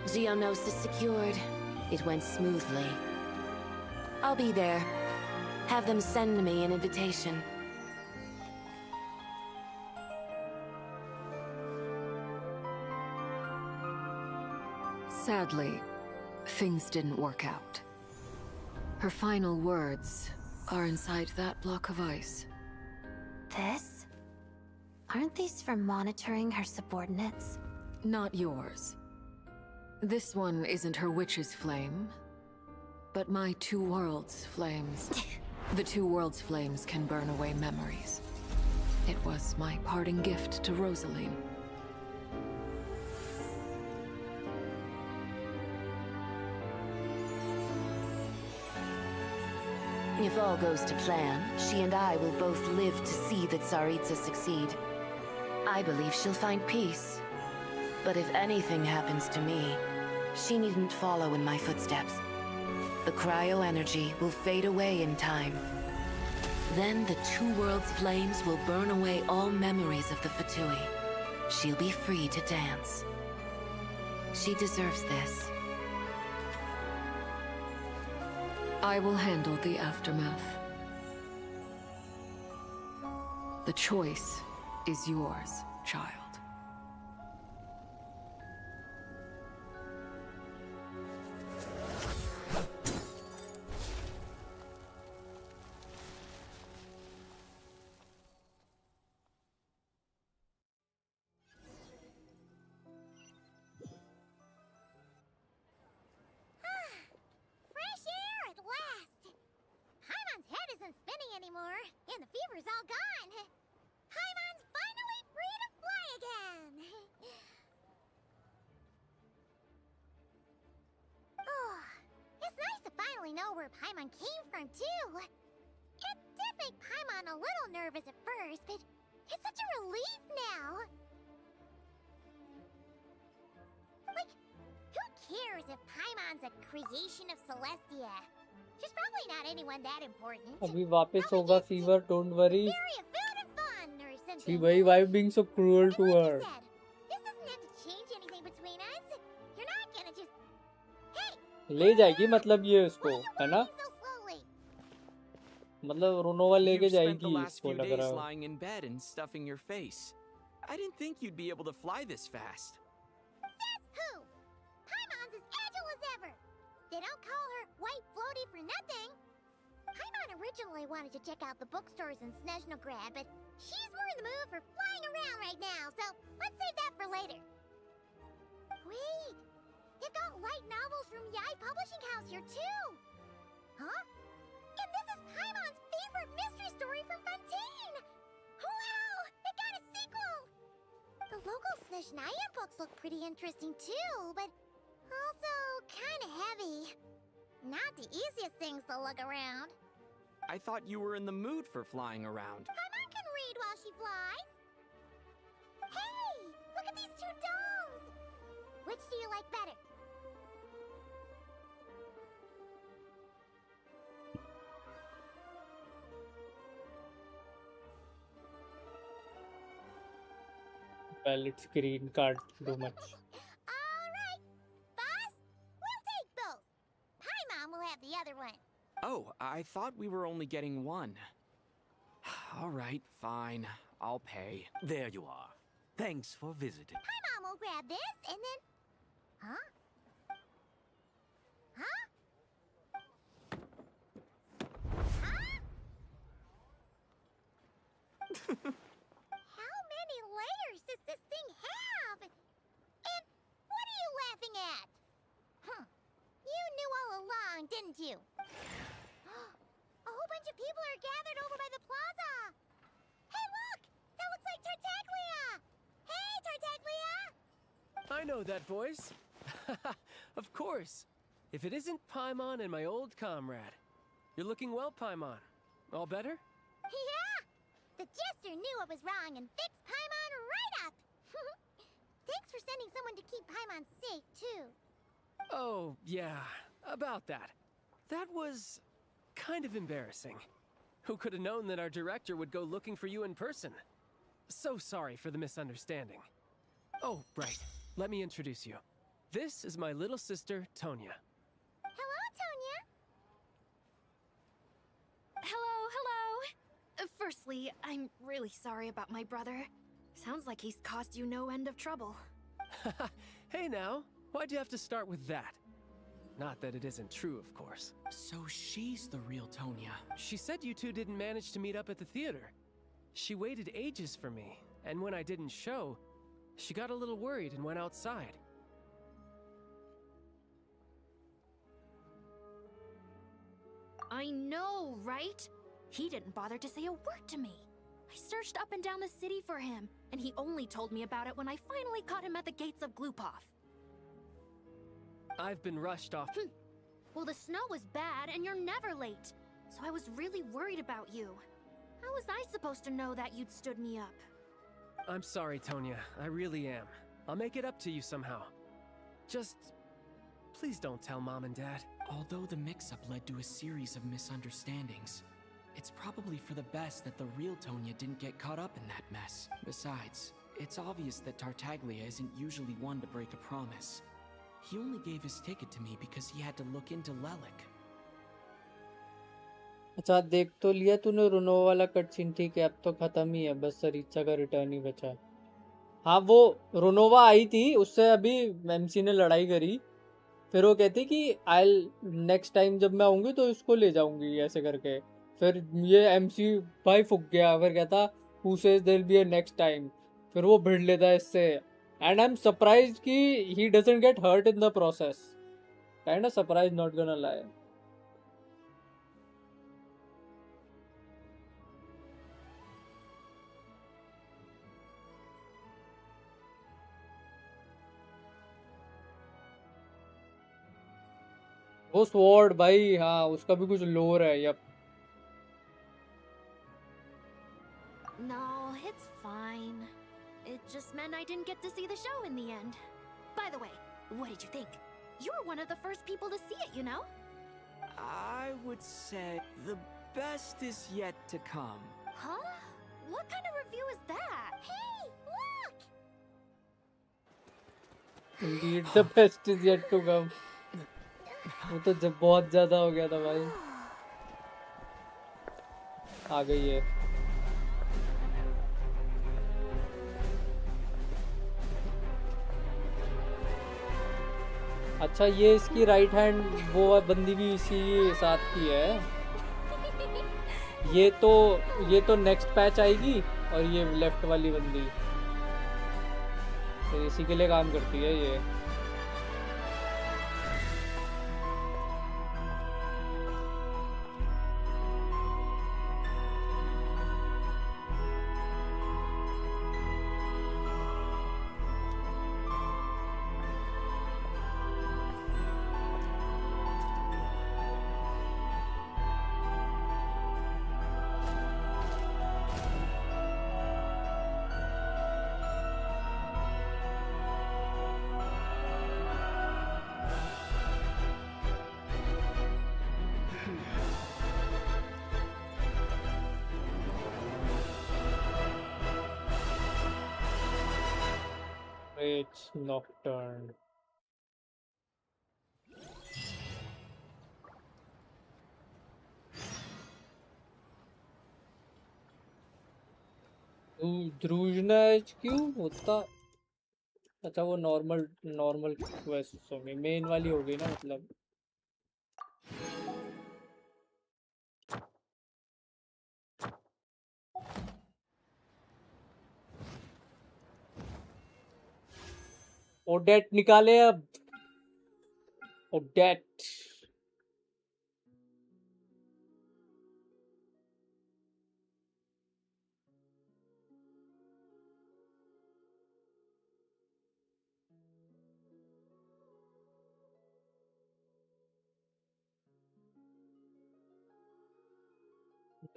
Geonosis secured. It went smoothly. I'll be there. Have them send me an invitation. Sadly, things didn't work out. Her final words are inside that block of ice. This? Aren't these for monitoring her subordinates? Not yours. This one isn't her witch's flame, but my two worlds' flames. The two worlds' flames can burn away memories. It was my parting gift to Rosaline. If all goes to plan, she and I will both live to see the Tsaritsa succeed. I believe she'll find peace. But if anything happens to me, she needn't follow in my footsteps. The cryo energy will fade away in time. Then the two worlds' flames will burn away all memories of the Fatui. She'll be free to dance. She deserves this. I will handle the aftermath. The choice is yours, child. Fresh air at last! Paimon's head isn't spinning anymore, and the fever's all gone. Paimon's finally free to fly again! Oh, it's nice to finally know where Paimon came from, too. It did make Paimon a little nervous at first, but it's such a relief now. Like, who cares if Paimon's a creation of Celestia? She's probably not anyone that important. अभी वापस होगा fever, don't worry. Very food and fun or something. See why wife being so cruel to her. This doesn't have to change anything between us. You're not gonna just... Hey! ले जाएगी मतलब ये उसको, है ना? So slowly. मतलब रोनोवा लेके You've spent the जाएगी last इसको few लग days रहा है. lying in bed and stuffing your face. I didn't think you'd be able to fly this fast. Says who? Paimon's as agile as ever. They don't call her White Floaty for nothing. Paimon originally wanted to check out the bookstores in Snezhnaya, but she's more in the mood for flying around right now, so let's save that for later. Wait, they've got light novels from Yai Publishing House here too. Huh? And this is Paimon's favorite mystery story from Fontaine. Wow, they got a sequel. The local Snezhnaya books look pretty interesting too, but also kind of heavy. Not the easiest things to look around. I thought you were in the mood for flying around. Paimon can read while she flies. Hey, look at these two domes. Which do you like better? Well, its screen can't do much. Alright, boss, we'll take both. Paimon will have the other one. Oh, I thought we were only getting one. All right, fine. I'll pay. There you are. Thanks for visiting. Paimon will grab this and then... Huh? Huh? How many layers does this thing have? And what are you laughing at? Huh. You knew all along, didn't you? A whole bunch of people are gathered over by the plaza. Hey, look! That looks like Tartaglia! Hey, Tartaglia! I know that voice. Of course. If it isn't Paimon and my old comrade. You're looking well, Paimon. All better? Yeah! The jester knew I was wrong and fixed Paimon right up! Thanks for sending someone to keep Paimon safe, too. Oh, yeah. About that. That was... kind of embarrassing. Who could have known that our director would go looking for you in person? So sorry for the misunderstanding. Oh, right. Let me introduce you. This is my little sister, Tonya. Hello, Tonya! Hello. Firstly, I'm really sorry about my brother. Sounds like he's caused you no end of trouble. Hey now, why'd you have to start with that? Not that it isn't true, of course. So she's the real Tonya. She said you two didn't manage to meet up at the theater. She waited ages for me, and when I didn't show, she got a little worried and went outside. I know, right? He didn't bother to say a word to me. I searched up and down the city for him, and he only told me about it when I finally caught him at the gates of Glupov. I've been rushed off. Well, the snow was bad, and you're never late. So I was really worried about you. How was I supposed to know that you'd stood me up? I'm sorry, Tonya. I really am. I'll make it up to you somehow. Just... please don't tell Mom and Dad. Although the mix-up led to a series of misunderstandings, it's probably for the best that the real Tonya didn't get caught up in that mess. Besides, it's obvious that Tartaglia isn't usually one to break a promise. He only gave his ticket to me because he had to look into Lelik. अच्छा देख तो लिया तूने रुनोवा वाला cut scene, ठीक है अब तो खत्म ही है, बस सरीचा का रिटर्न ही बचा है। हाँ वो रुनोवा आई थी, उससे अभी एमसी ने लड़ाई करी, फिर वो कहती कि आई नेक्स्ट टाइम जब मैं आऊंगी तो इसको ले जाऊंगी ऐसे करके, फिर ये एमसी भाई फुक गया, फिर कहता who says there be a next time, फिर वो भिड़ लेता है इससे, एंड आई एम सरप्राइज्ड कि he doesn't get hurt in the process, kind of surprise, not gonna lie. वो स्वॉर्ड भाई, हाँ उसका भी कुछ लोर है। Yup No, it's fine. It just meant I didn't get to see the show in the end. By the way, what did you think? You were one of the first people to see it, you know? I would say the best is yet to come. Huh? What kind of review is that? Hey, look! Indeed, the best is yet to come. वो तो जब बहुत ज्यादा हो गया था भाई। आ गई है। अच्छा ये इसकी राइट हैंड वो बंदी भी इसी साथ की है। ये तो नेक्स्ट पैच आएगी, और ये लेफ्ट वाली बंदी तो इसी के लिए काम करती है ये। It's nocturne. ध्रुजना क्यों होता? अच्छा वो नॉर्मल क्वेस्ट में मेन वाली हो गई ना, मतलब ओडेट निकाले अब। ओडेट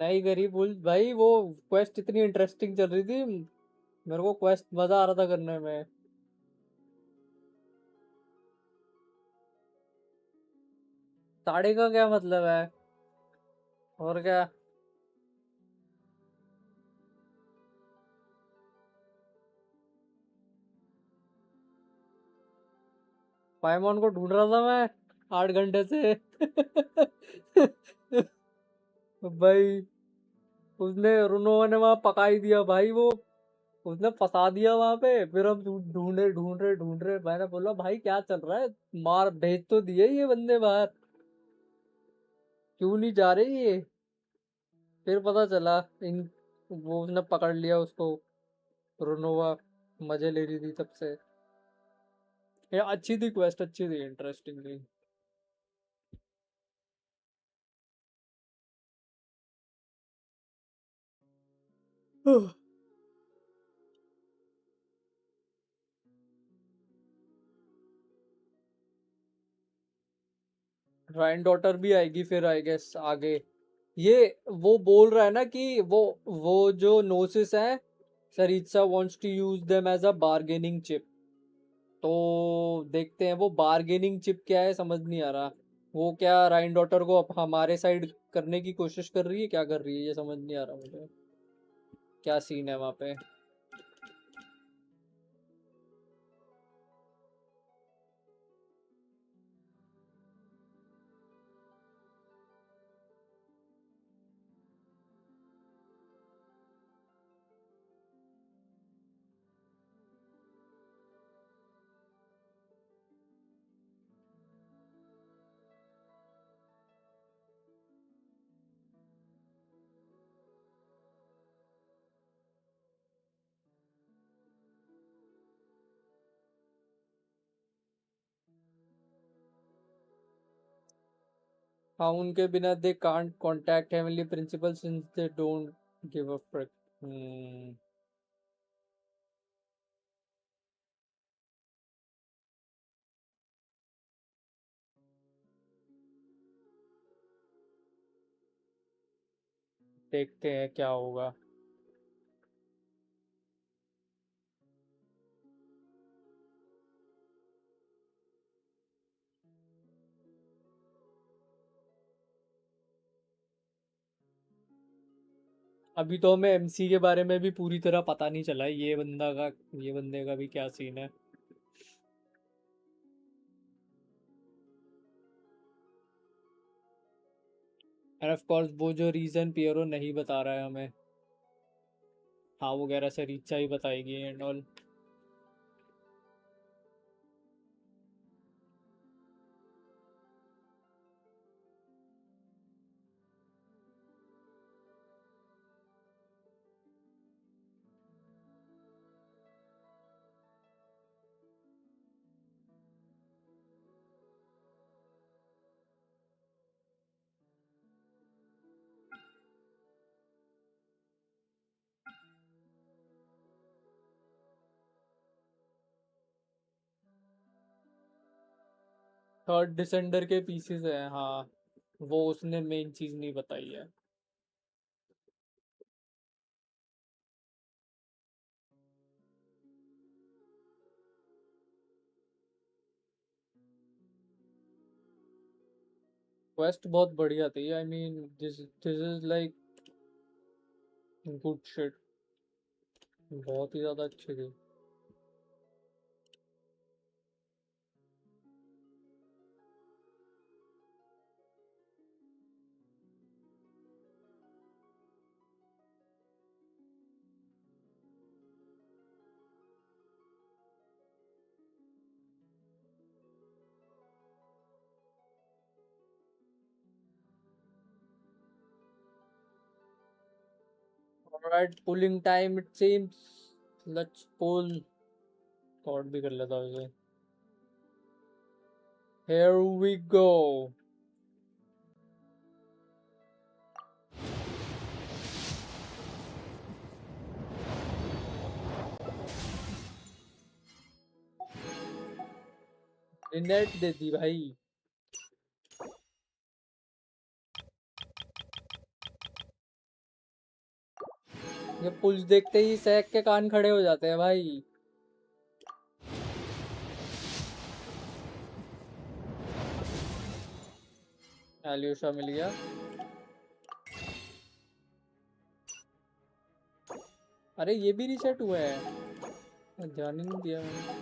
नहीं करी भूल भाई, वो क्वेस्ट इतनी इंटरेस्टिंग चल रही थी, मेरे को क्वेस्ट मजा आ रहा था करने में। साड़ी का क्या मतलब है? और क्या? पाइमॉन को ढूंढ रहा था मैं 8 घंटे से। भाई उसने रुनोवा ने वहां पका ही दिया भाई, वो उसने फंसा दिया वहां पे, फिर हम ढूंढ रहे। मैंने बोला भाई क्या चल रहा है, मार भेज तो दिए ये बंदे बाहर, क्यों नहीं जा रहे ये? फिर पता चला इन वो उसने पकड़ लिया उसको, रोनोवा मजे ले रही थी तब से। ये अच्छी थी क्वेस्ट, अच्छी थी, इंटरेस्टिंग थी। ग्रैंड डॉटर भी आएगी फिर आई गेस आगे। ये वो बोल रहा है ना कि वो जो नोसिस है, Tsaritsa wants to use them as a bargaining chip. तो देखते हैं वो बार्गेनिंग चिप क्या है, समझ नहीं आ रहा। वो क्या राइन डॉटर को अब हमारे साइड करने की कोशिश कर रही है, क्या कर रही है, ये समझ नहीं आ रहा मुझे। क्या सीन है वहाँ पे। हाँ, उनके बिना they can't contact heavenly principle since they don't give a frick. देखते हैं क्या होगा। अभी तो हमें एमसी के बारे में भी पूरी तरह पता नहीं चला है, ये बंदे का भी क्या सीन है। एंड ऑफ कोर्स वो जो रीजन पियरो नहीं बता रहा है हमें, हाँ वो वगैरह से रीचा ही बताएगी एंड ऑल। थर्ड डिसेंडर के पीसेस हैं, हाँ वो उसने मेन चीज नहीं बताई है। क्वेस्ट बहुत बढ़िया थी, I mean this this is like good shit, बहुत ही ज्यादा अच्छी थी। Alright, pulling time it seems. Let's pull. Code भी कर लेता हूँ इसे। Here we go. नेट दे दी भाई। ये पुल्स देखते ही सैक के कान खड़े हो जाते हैं भाई। एल्यूशा मिल गया। अरे ये भी रीसेट हुआ है, ध्यान ही नहीं दिया मैंने।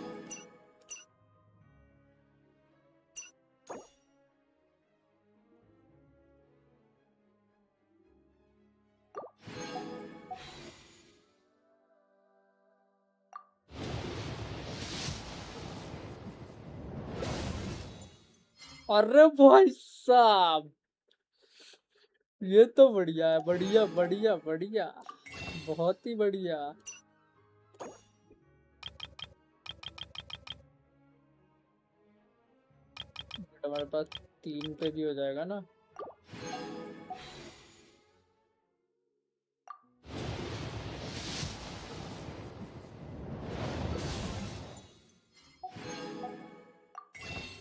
अरे भाई साहब, ये तो बढ़िया है, बढ़िया बढ़िया बढ़िया। बहुत ही बढ़िया। हमारे पास 3 पे भी हो जाएगा ना।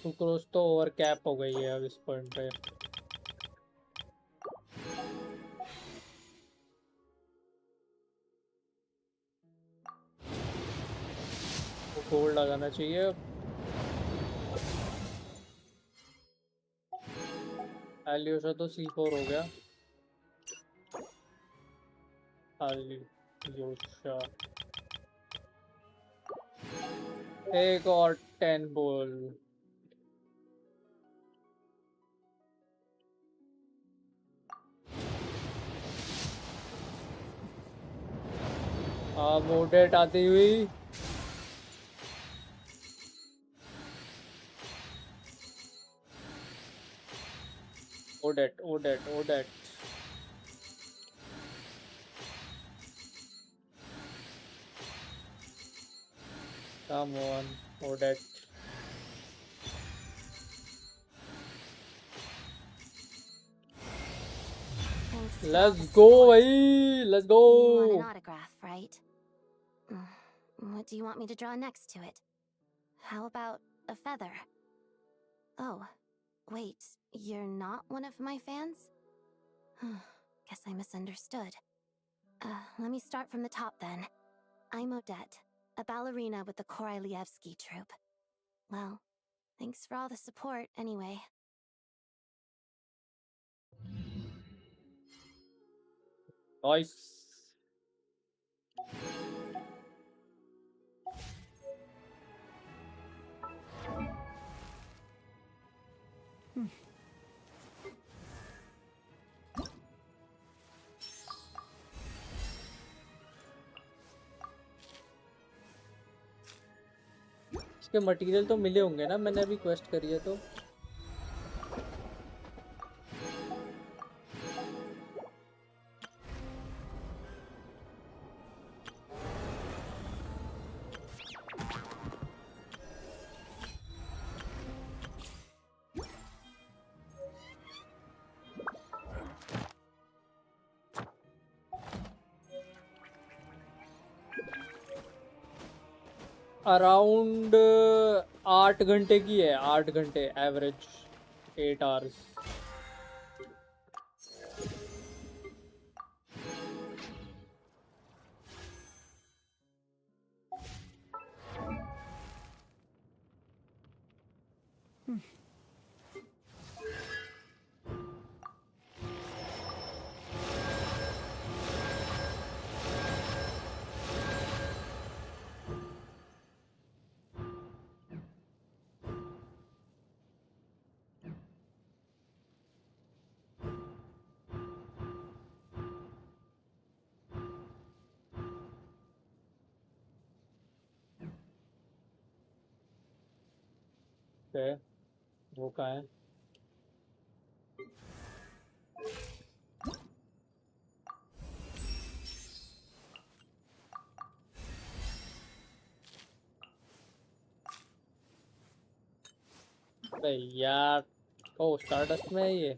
सुक्रोज तो ओवर कैप हो गई है अब इस पॉइंट पे। वो गोल्ड लगाना चाहिए अब। एलियोशा तो C4 हो गया। एलियोशा एक और 10 बोल। हाँ मोडेट आती हुई। ओडेट ओडेट ओडेट। Come on, Odette. Let's go, bhai. Let's You want an go. autograph, right? What do you want me to draw next to it? How about a feather? Oh, wait, you're not one of my fans? Guess I misunderstood. Let me start from the top then. I'm Odette, a ballerina with the Korylevsky troupe. Well, thanks for all the support anyway. Nice. इसके material तो मिले होंगे ना, मैंने अभी quest करी है तो। अराउंड 8 घंटे की है, 8 घंटे एवरेज, 8 आवर्स। ओके, वो कहाँ है? अरे यार, ओ स्टारडस्ट में है ये।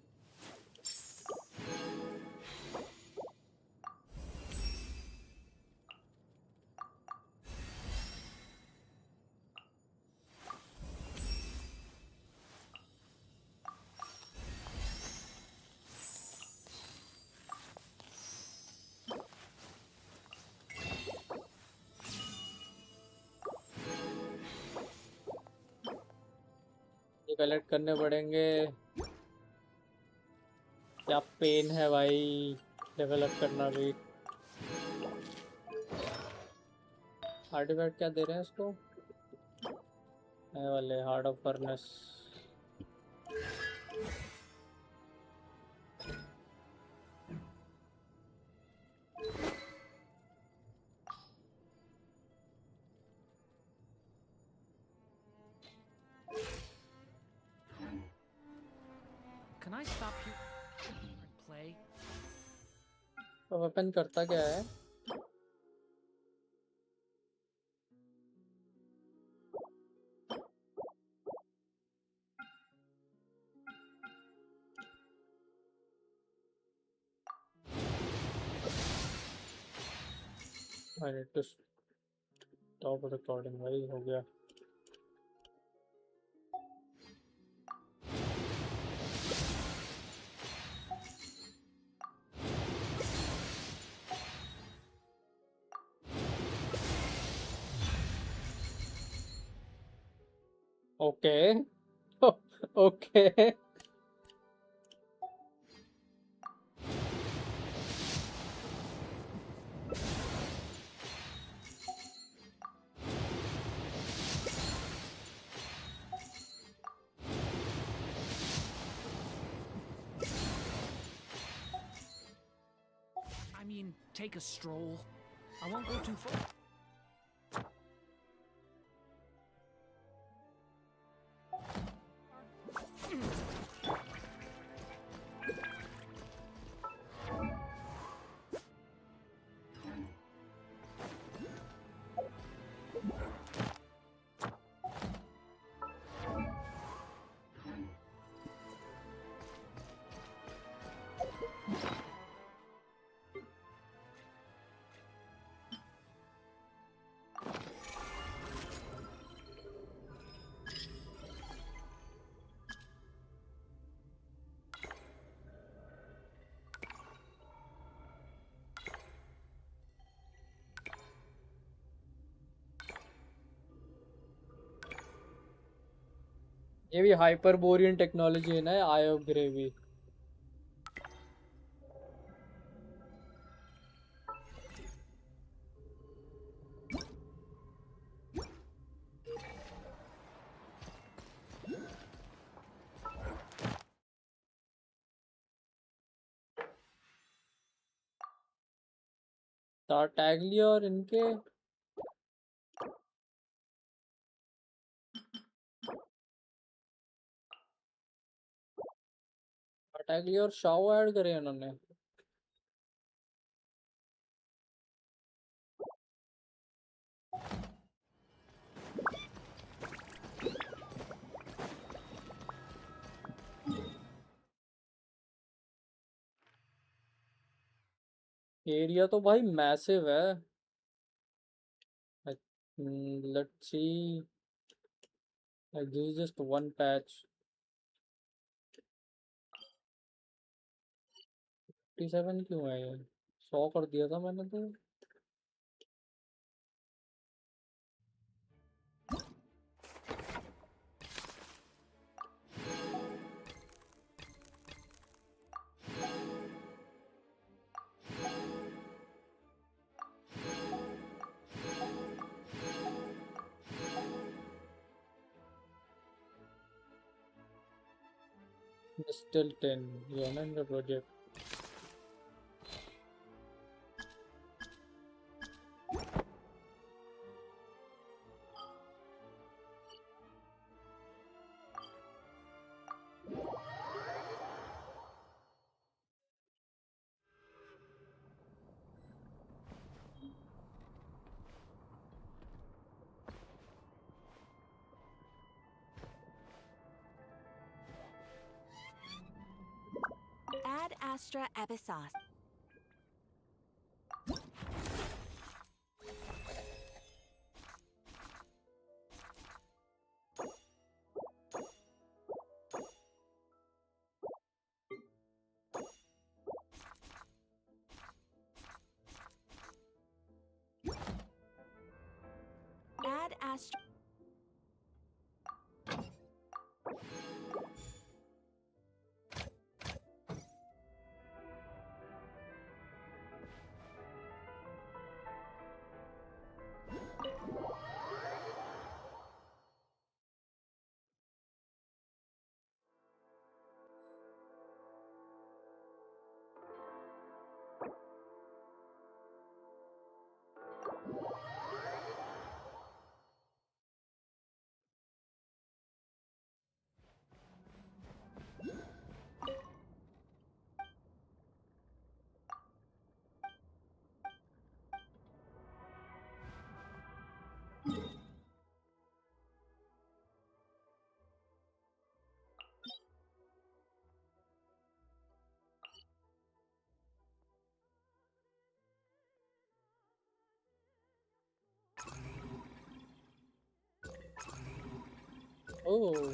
ये कलेक्ट करने पड़ेंगे। क्या पेन है भाई डेवलप करना भी। आर्टिफैक्ट क्या दे रहे हैं इसको? ये वाले hard of furnace. Can I stop you and play? तो वेपन करता क्या है? I need to stop recording. भाई हो गया. Okay. Okay. I mean, take a stroll. I won't go too far. ये भी हाइपरबोरियन टेक्नोलॉजी है ना, आयो ग्रेवी. टाटैगलियो और इनके टाटैगलियो और शाओ ऐड करे उन्होंने. एरिया तो भाई मैसिव है. Let's see. Like this is just one patch. 57 क्यों है ये? 100 कर दिया था मैंने तो. Still 10. ये है ना इनका project. Ad Astra Abyssos. Ad Astra. Oh.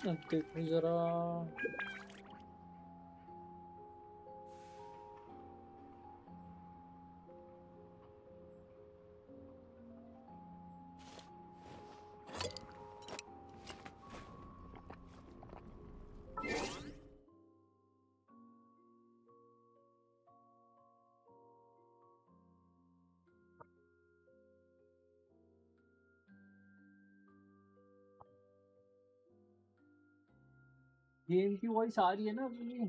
अब देखो जरा गेम की वॉइस आ रही है ना अपनी।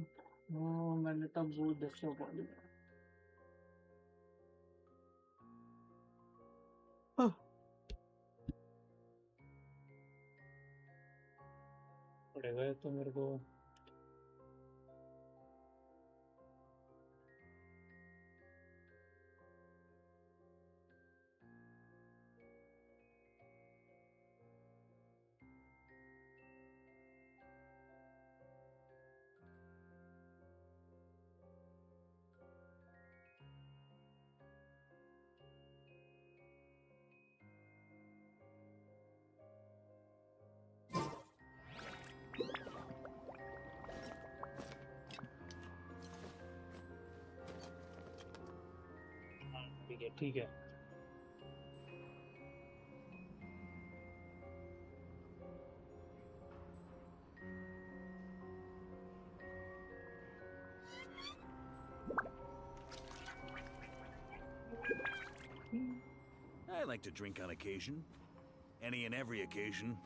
मैंने तब वो दस्या पढ़ पड़ेगा तो मेरे को। ठीक है ठीक है। I like to drink on occasion. Any and every occasion.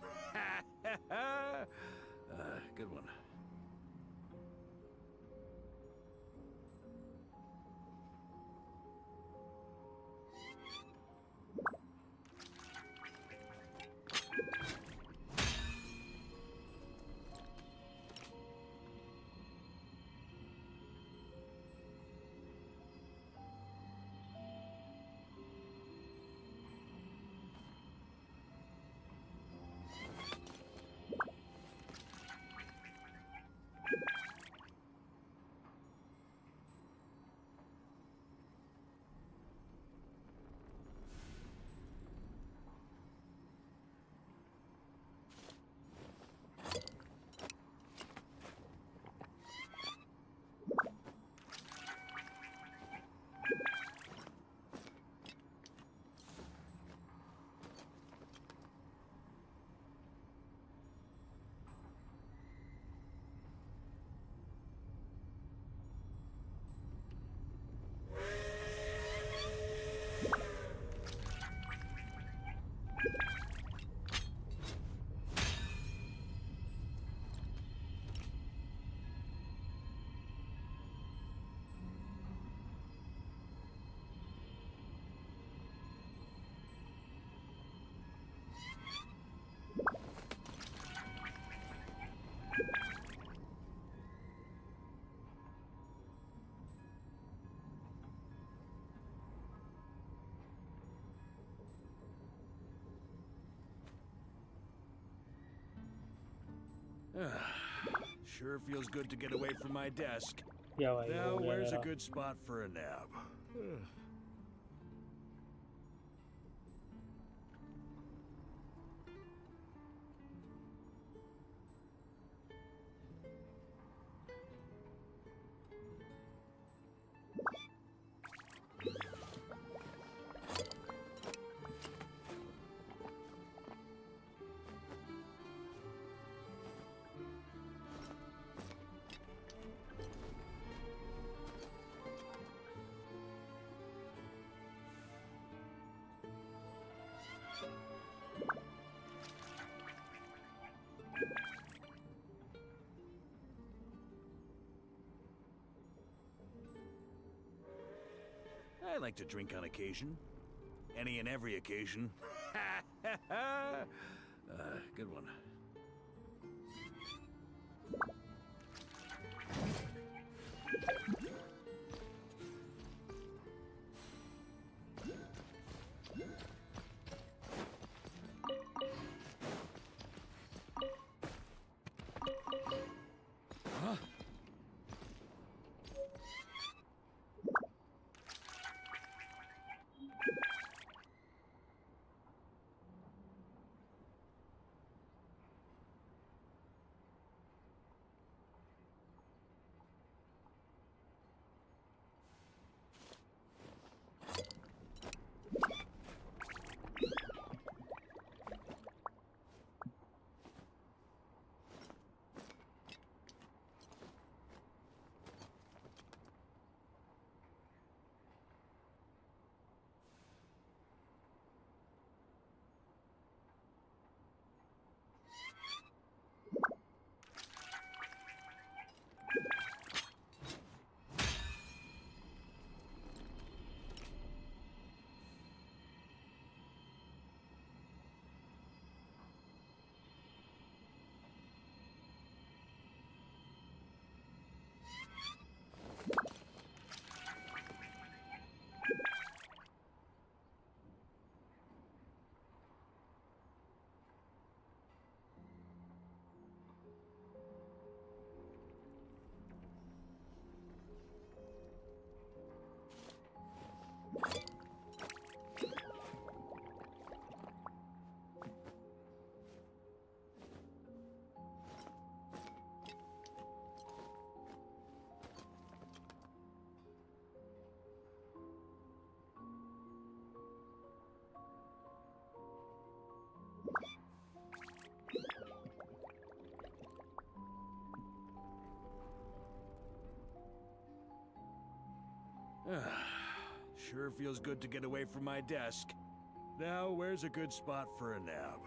Good one. Sure feels good to get away from my desk. Yeah, भाई, Now, हो गया where's a मेरा। good spot for a nap? I like to drink on occasion. Any and every occasion. Good one. Huh? Sure feels good to get away from my desk. Now, where's a good spot for a nap?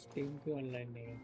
Steam क्यों online नहीं है?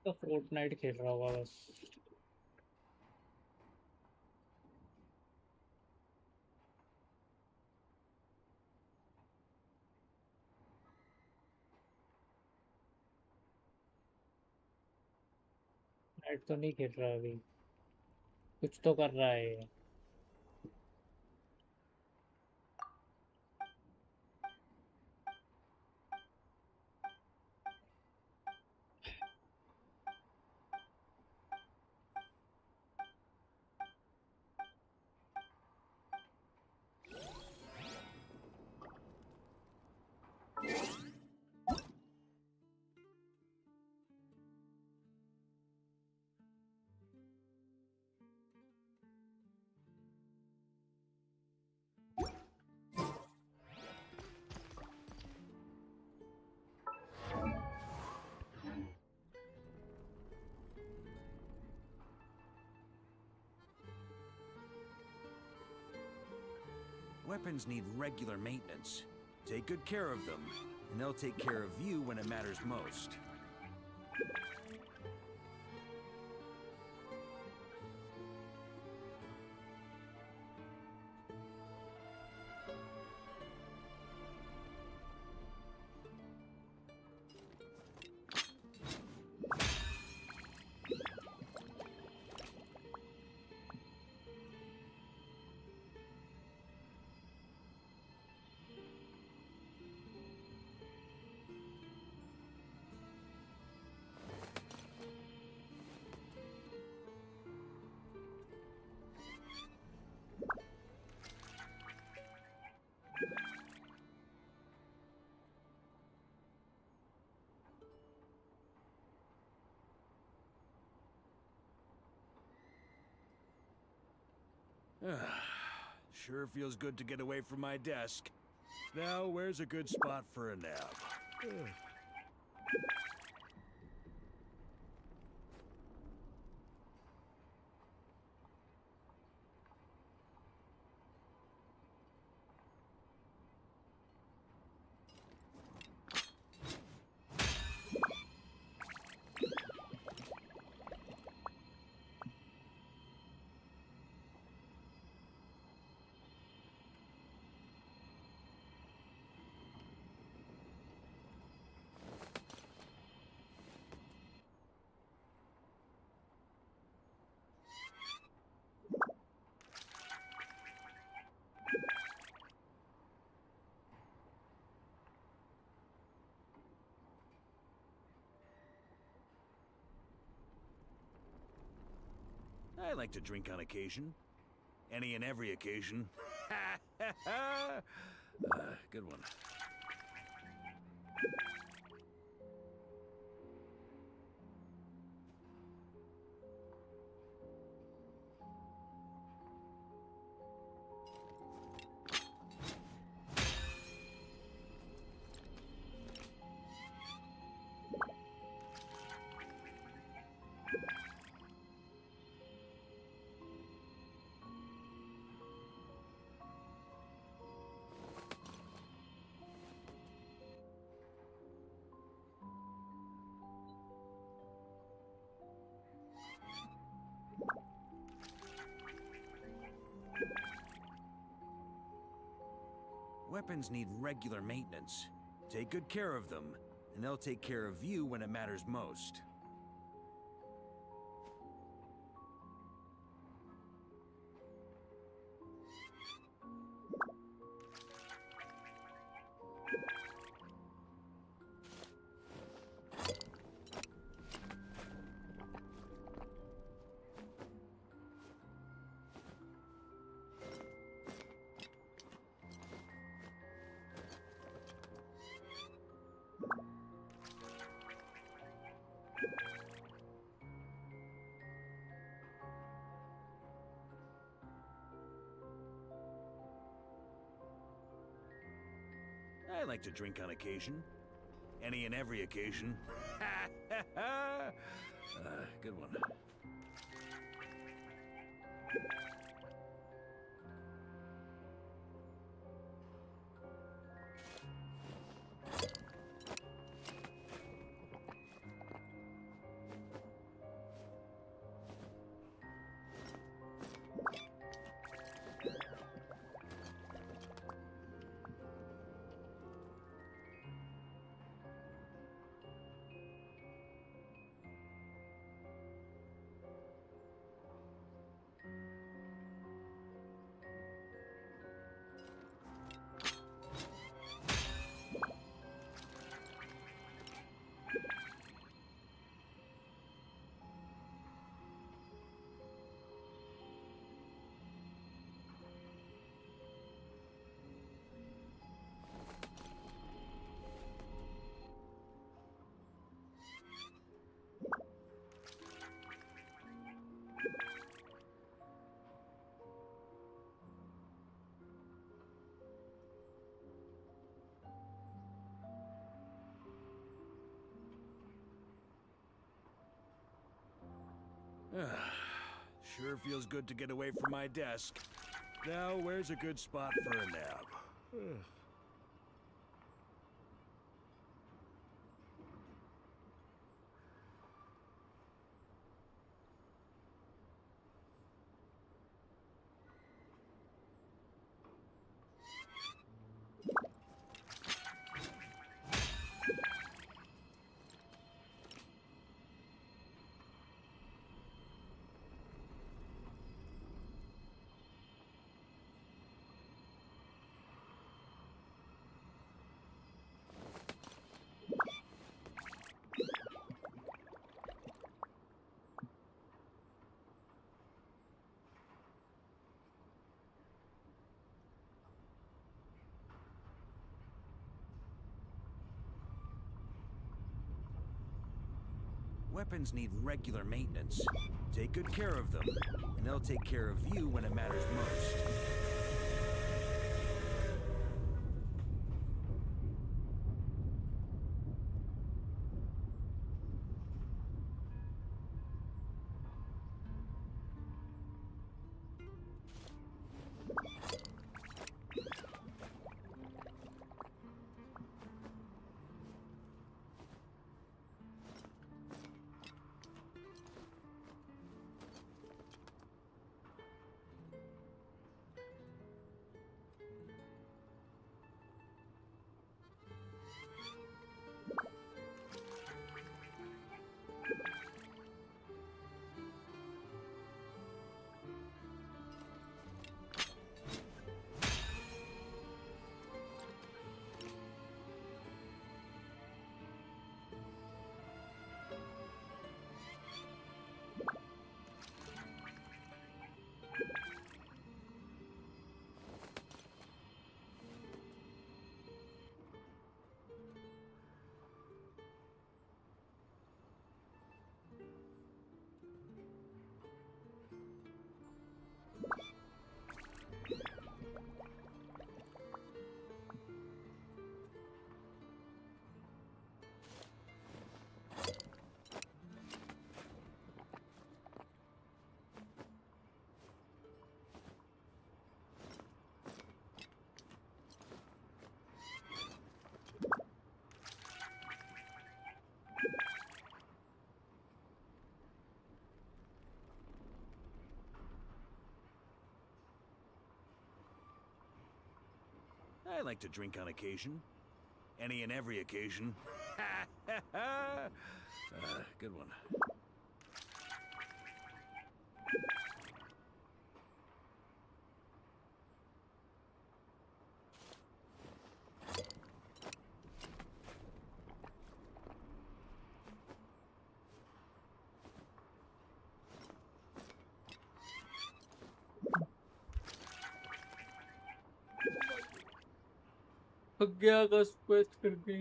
तो Fortnite खेल रहा होगा बस। Night तो नहीं खेल रहा अभी, कुछ तो कर रहा है ये। Weapons need regular maintenance. Take good care of them, and they'll take care of you when it matters most. Sure feels good to get away from my desk. Now, where's a good spot for a nap? I like to drink on occasion. Any and every occasion. Good one. Weapons need regular maintenance. Take good care of them, and they'll take care of you when it matters most. I like to drink on occasion. Any and every occasion. Good one. Sure feels good to get away from my desk. Now, where's a good spot for a nap? Weapons need regular maintenance. Take good care of them, and they'll take care of you when it matters most. I like to drink on occasion. Any and every occasion. Good one. गया quest करके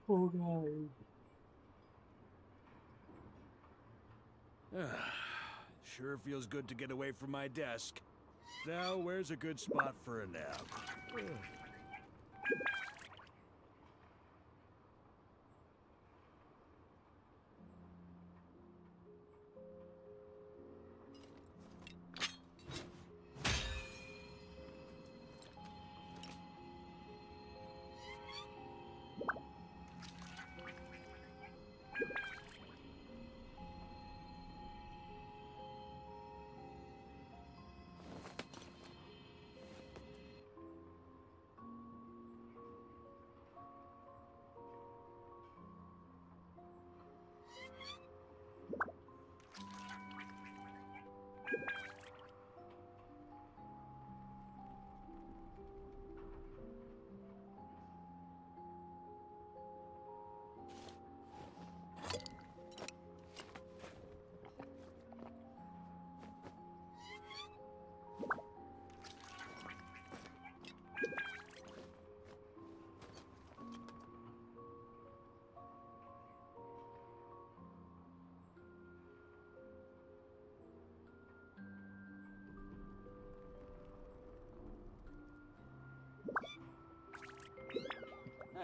हो गया Sure feels good to get away from my desk. Now, where's a good spot for a nap?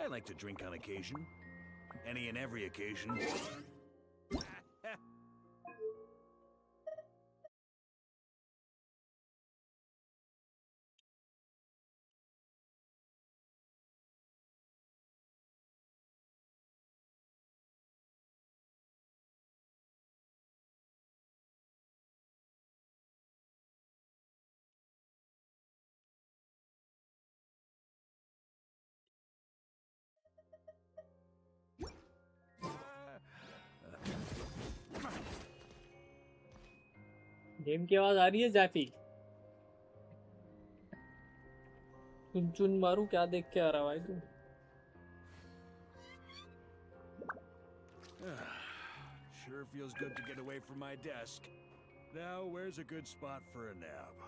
I like to drink on occasion. Any and every occasion. Game की आवाज आ रही है जाफी? चुन चुन मारू क्या देख के आ रहा भाई तू? Sure feels good to get away from my desk. Now, where's a good spot for a nap?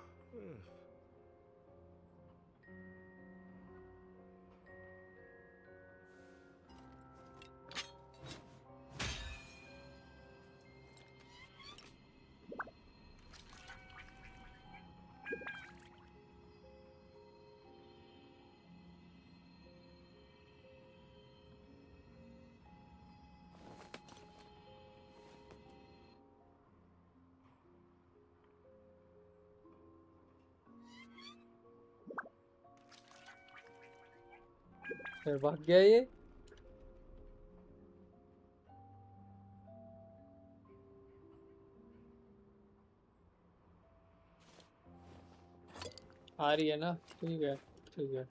भाग गया ये। आ रही है ना? ठीक है ठीक है।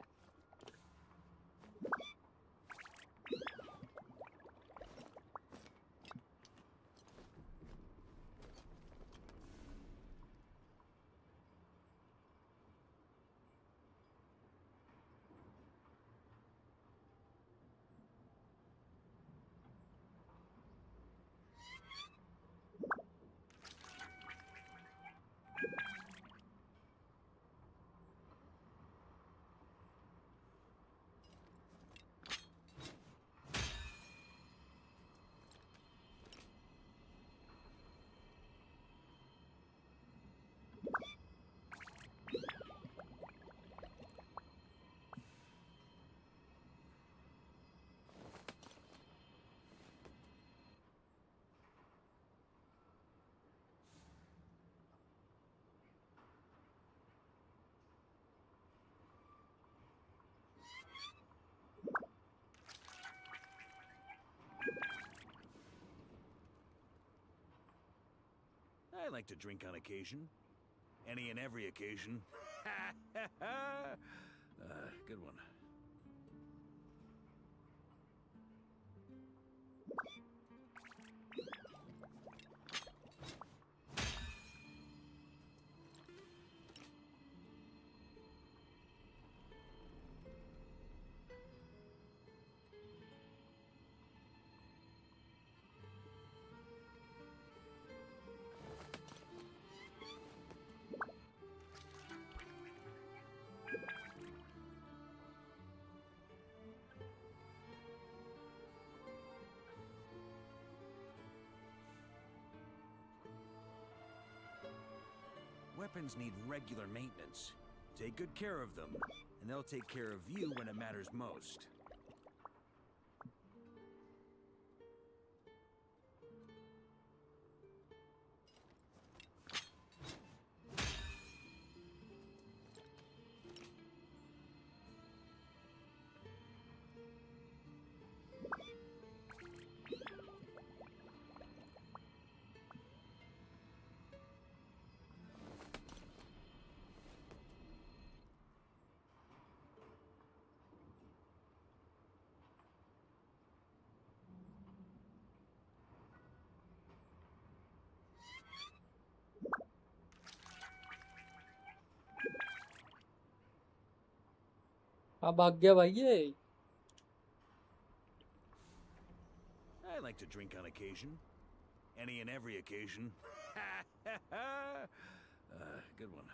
I like to drink on occasion. Any and every occasion. Good one. Weapons need regular maintenance. Take good care of them, and they'll take care of you when it matters most. हाँ भाग गया भाई ये। I like to drink on occasion. Any and every occasion. Good one.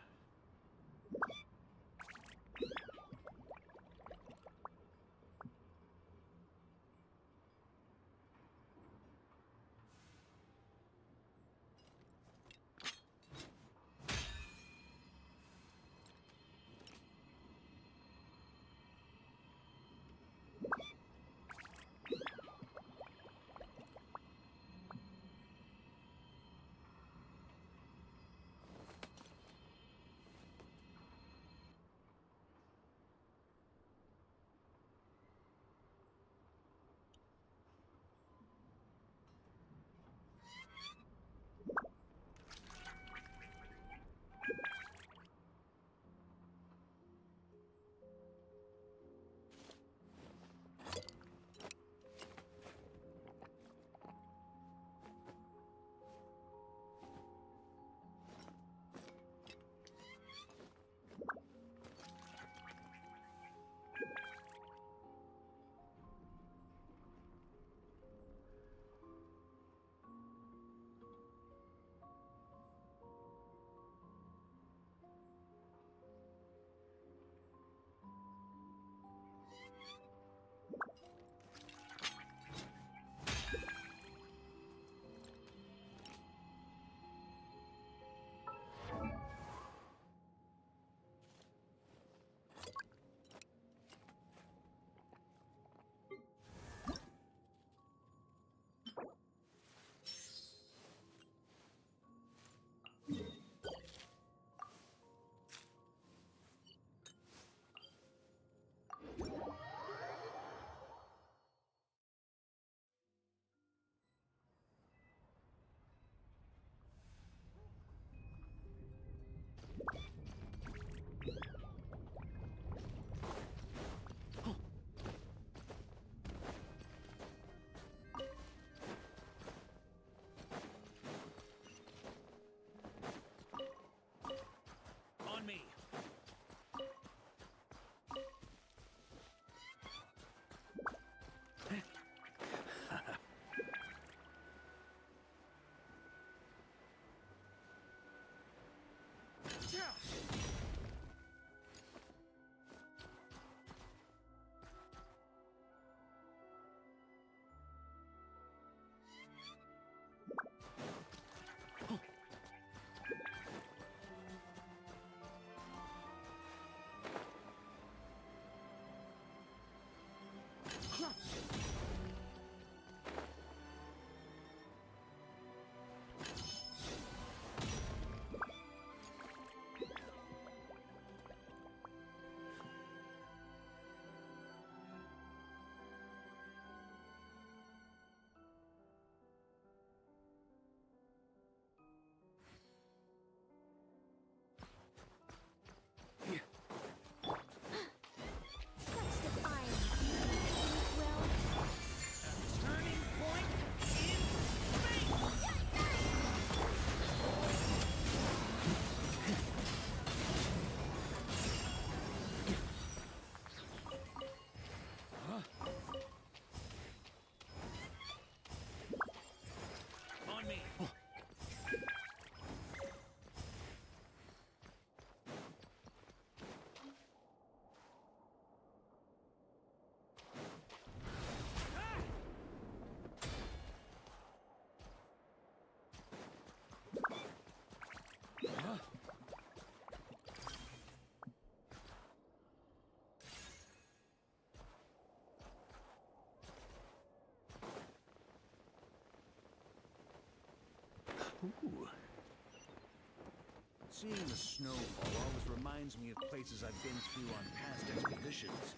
Ooh. Seeing the snowfall always reminds me of places I've been through on past expeditions.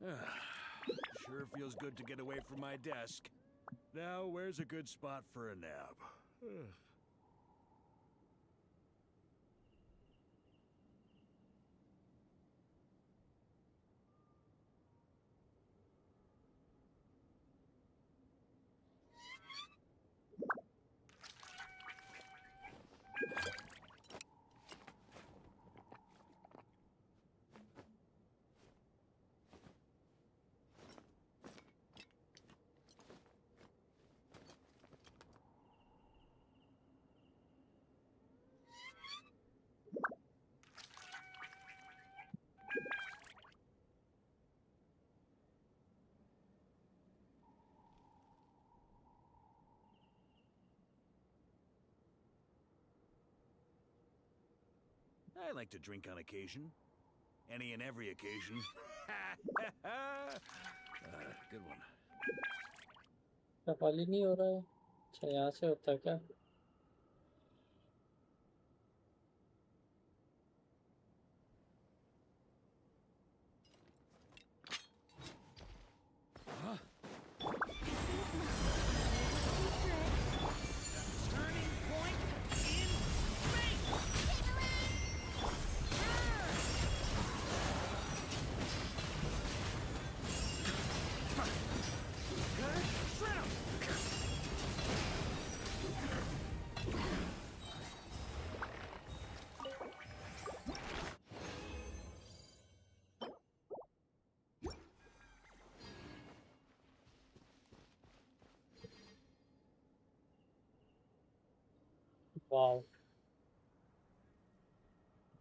Huh? Sure feels good to get away from my desk. Now, where's a good spot for a nap? I like to drink on occasion. Any and every occasion. Good one. Shafali नहीं हो रहा है अच्छा यहाँ से होता है क्या वाओ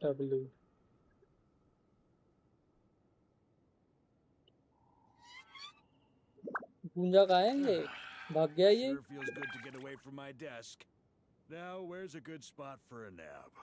W गूंजा कहाँ है ये भाग गया ये Sure feels good to get away from my desk. Now, where's a good spot for a nap?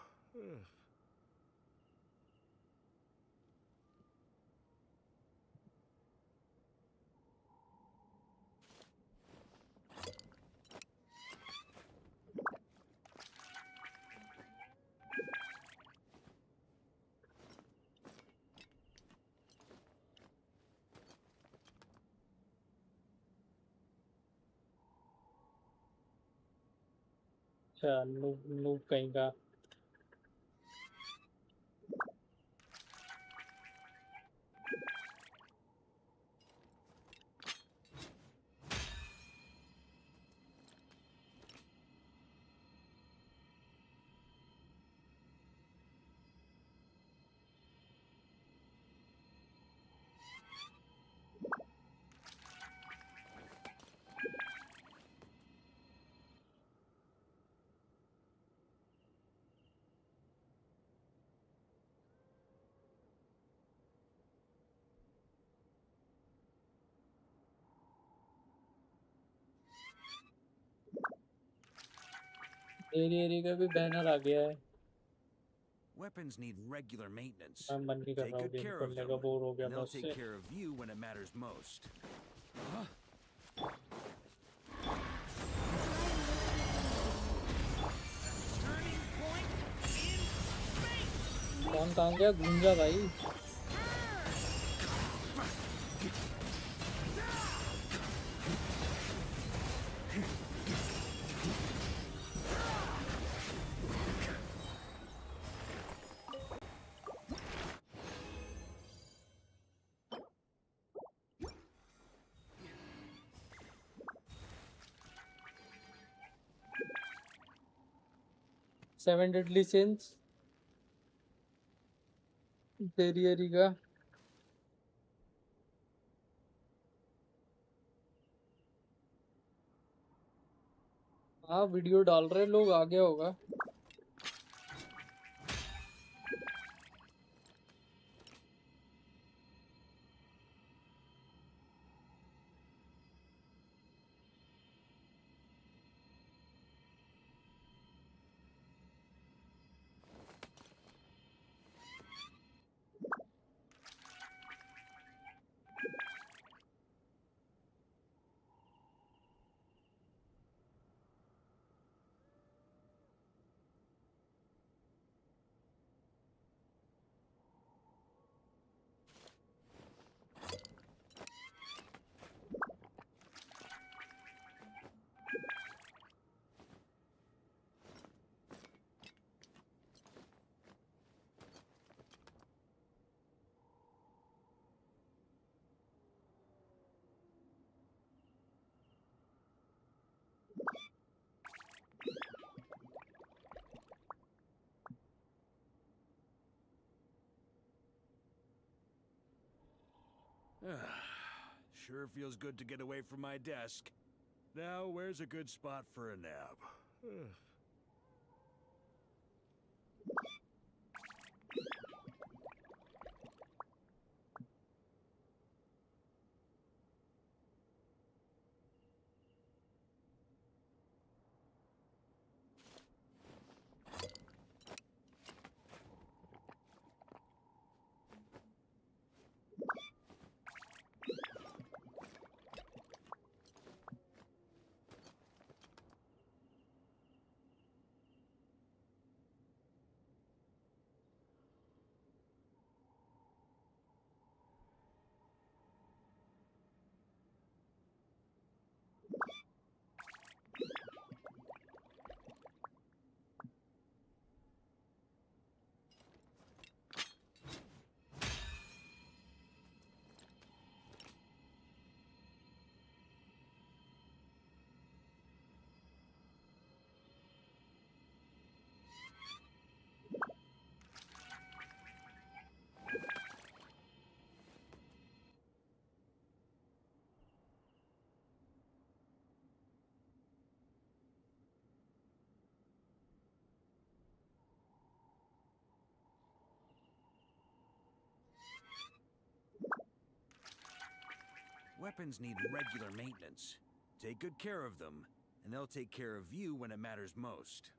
अच्छा नूब नूब कहीं का エリア का भी बैनर आ गया है। Weapons need regular maintenance. मैं मन नहीं कर Take रहा हूँ good गेम care of खेलने them, का बोर हो गया and मैं they'll take उससे। care of you when it matters most. कौन कहाँ गया गूंजा भाई। सेवन डेडली सिंस तेरी का हाँ वीडियो डाल रहे लोग आ गया होगा। Sure feels good to get away from my desk. Now, where's a good spot for a nap? Weapons need regular maintenance. Take good care of them, and they'll take care of you when it matters most.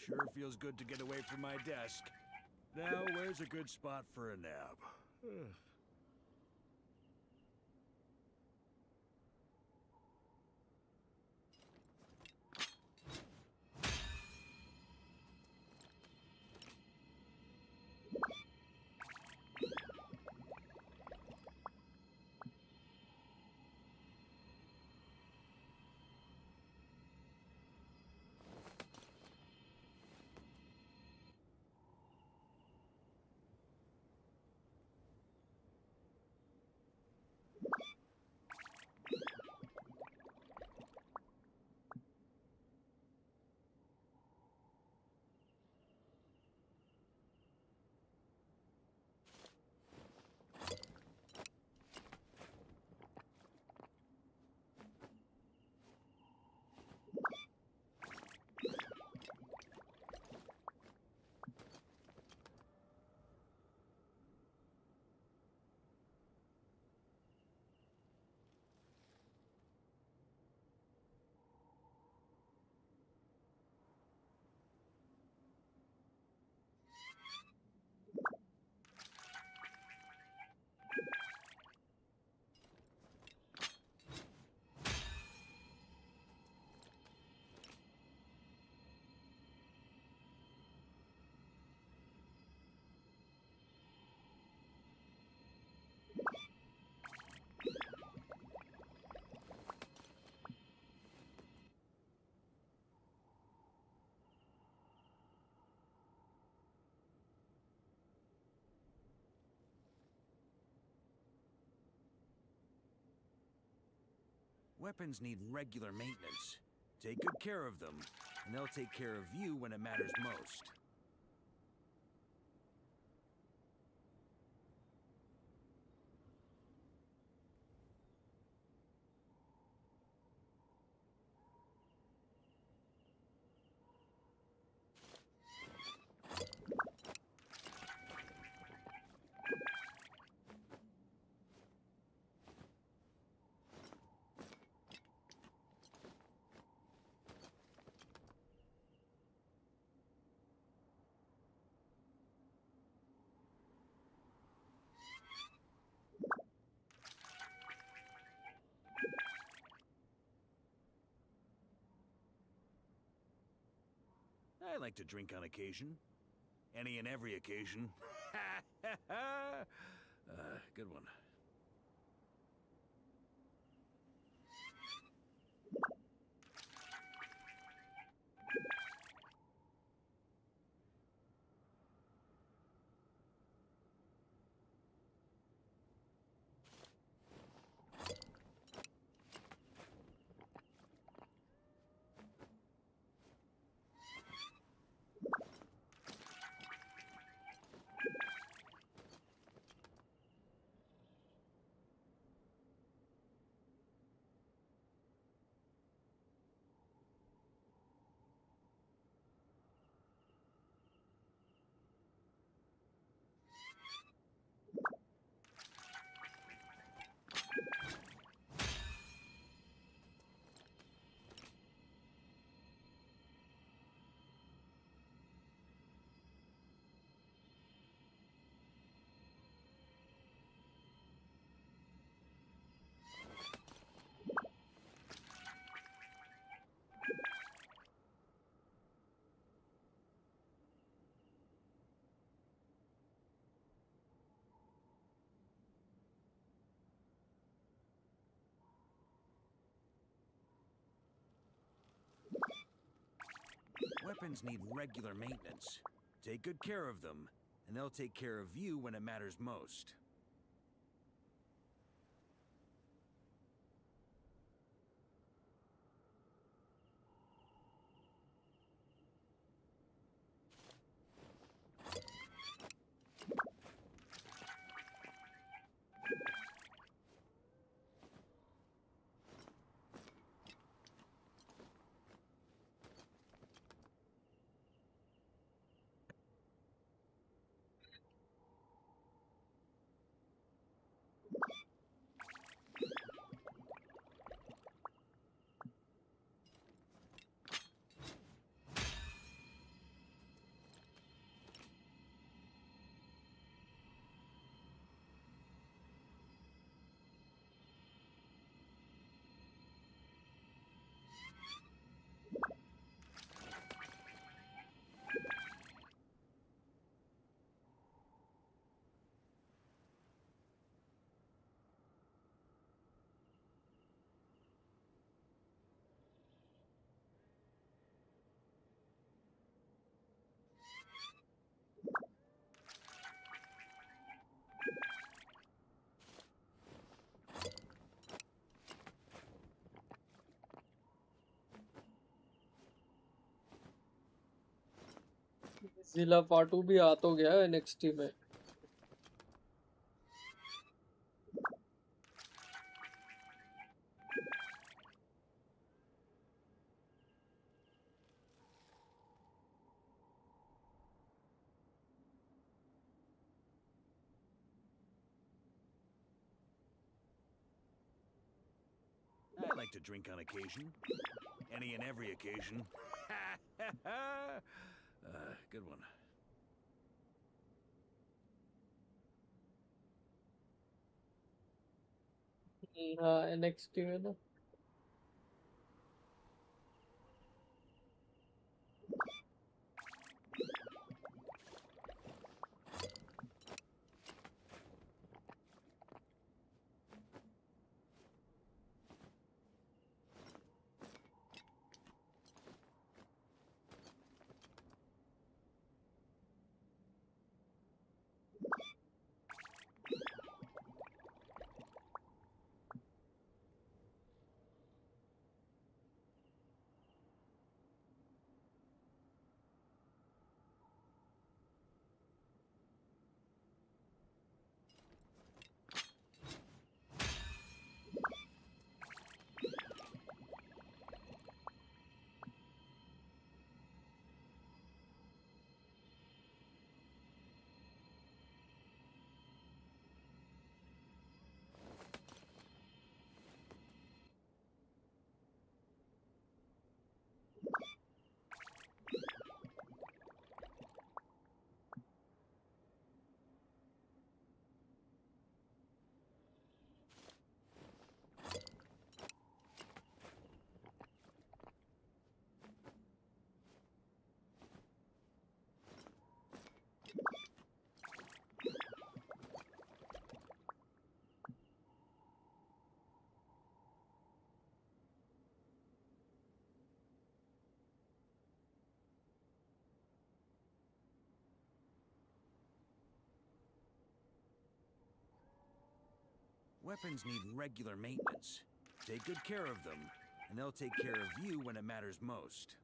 Sure feels good to get away from my desk. Now, where's a good spot for a nap? Weapons need regular maintenance. Take good care of them, and they'll take care of you when it matters most. I like to drink on occasion. Any and every occasion. Good one. Weapons need regular maintenance. Take good care of them, and they'll take care of you when it matters most. जिला फाटू भी आ तो गया NXT में. I like to drink on occasion. Any and every occasion. Good one. हाँ NXT में ना. Weapons need regular maintenance. Take good care of them, and they'll take care of you when it matters most.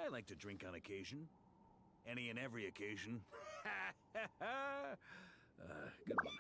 I like to drink on occasion. Any and every occasion. Good one.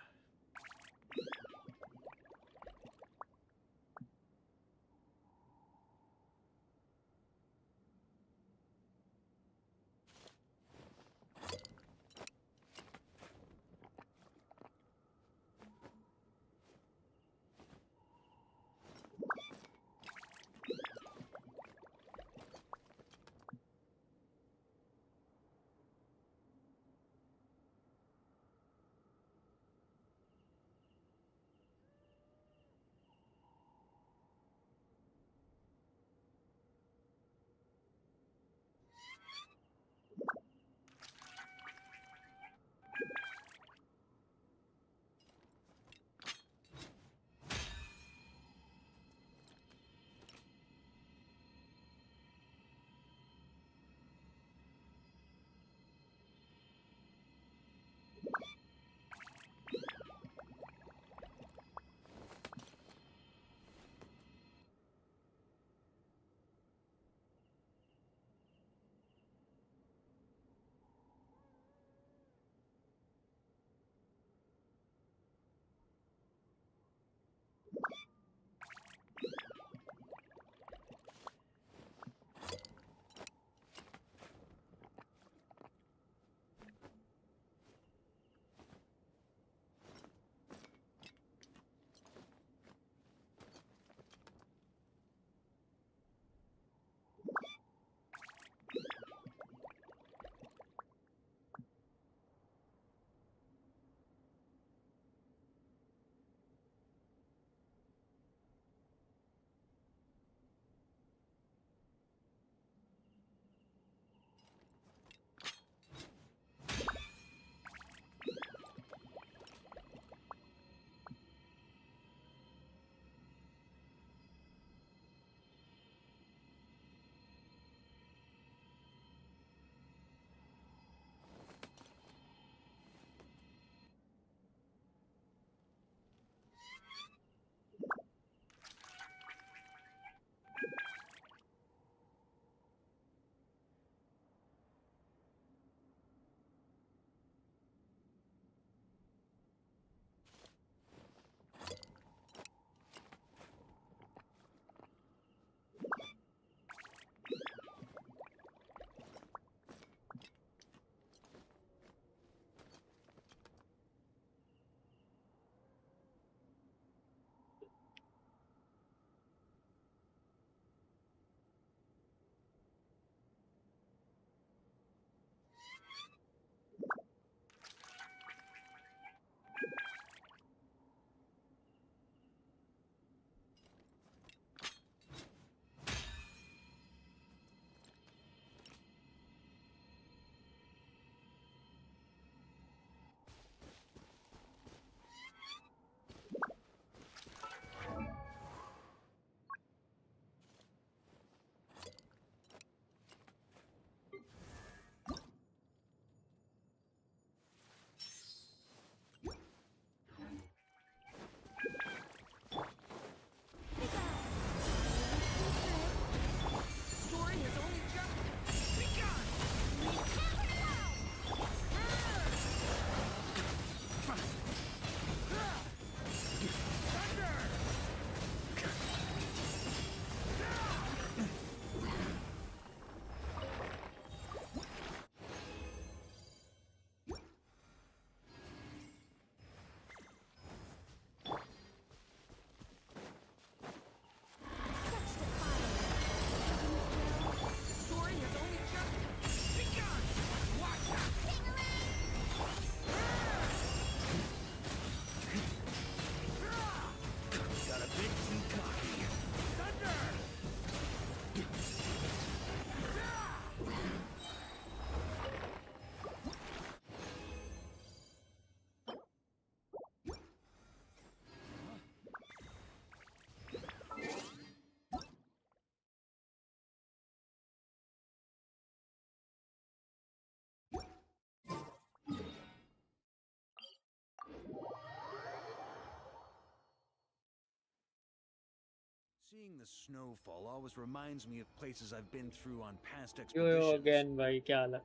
Seeing the snowfall always reminds me of places I've been through on past Yo expeditions. again भाई क्या हाल है?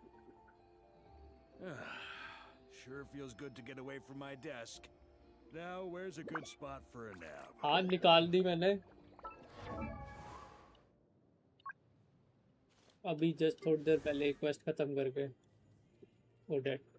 Sure feels good to get away from my desk. Now, where's a good spot for a nap? हाँ निकाल दी मैंने. अभी just थोड़ी देर पहले क्वेस्ट खत्म करके. ओडेट.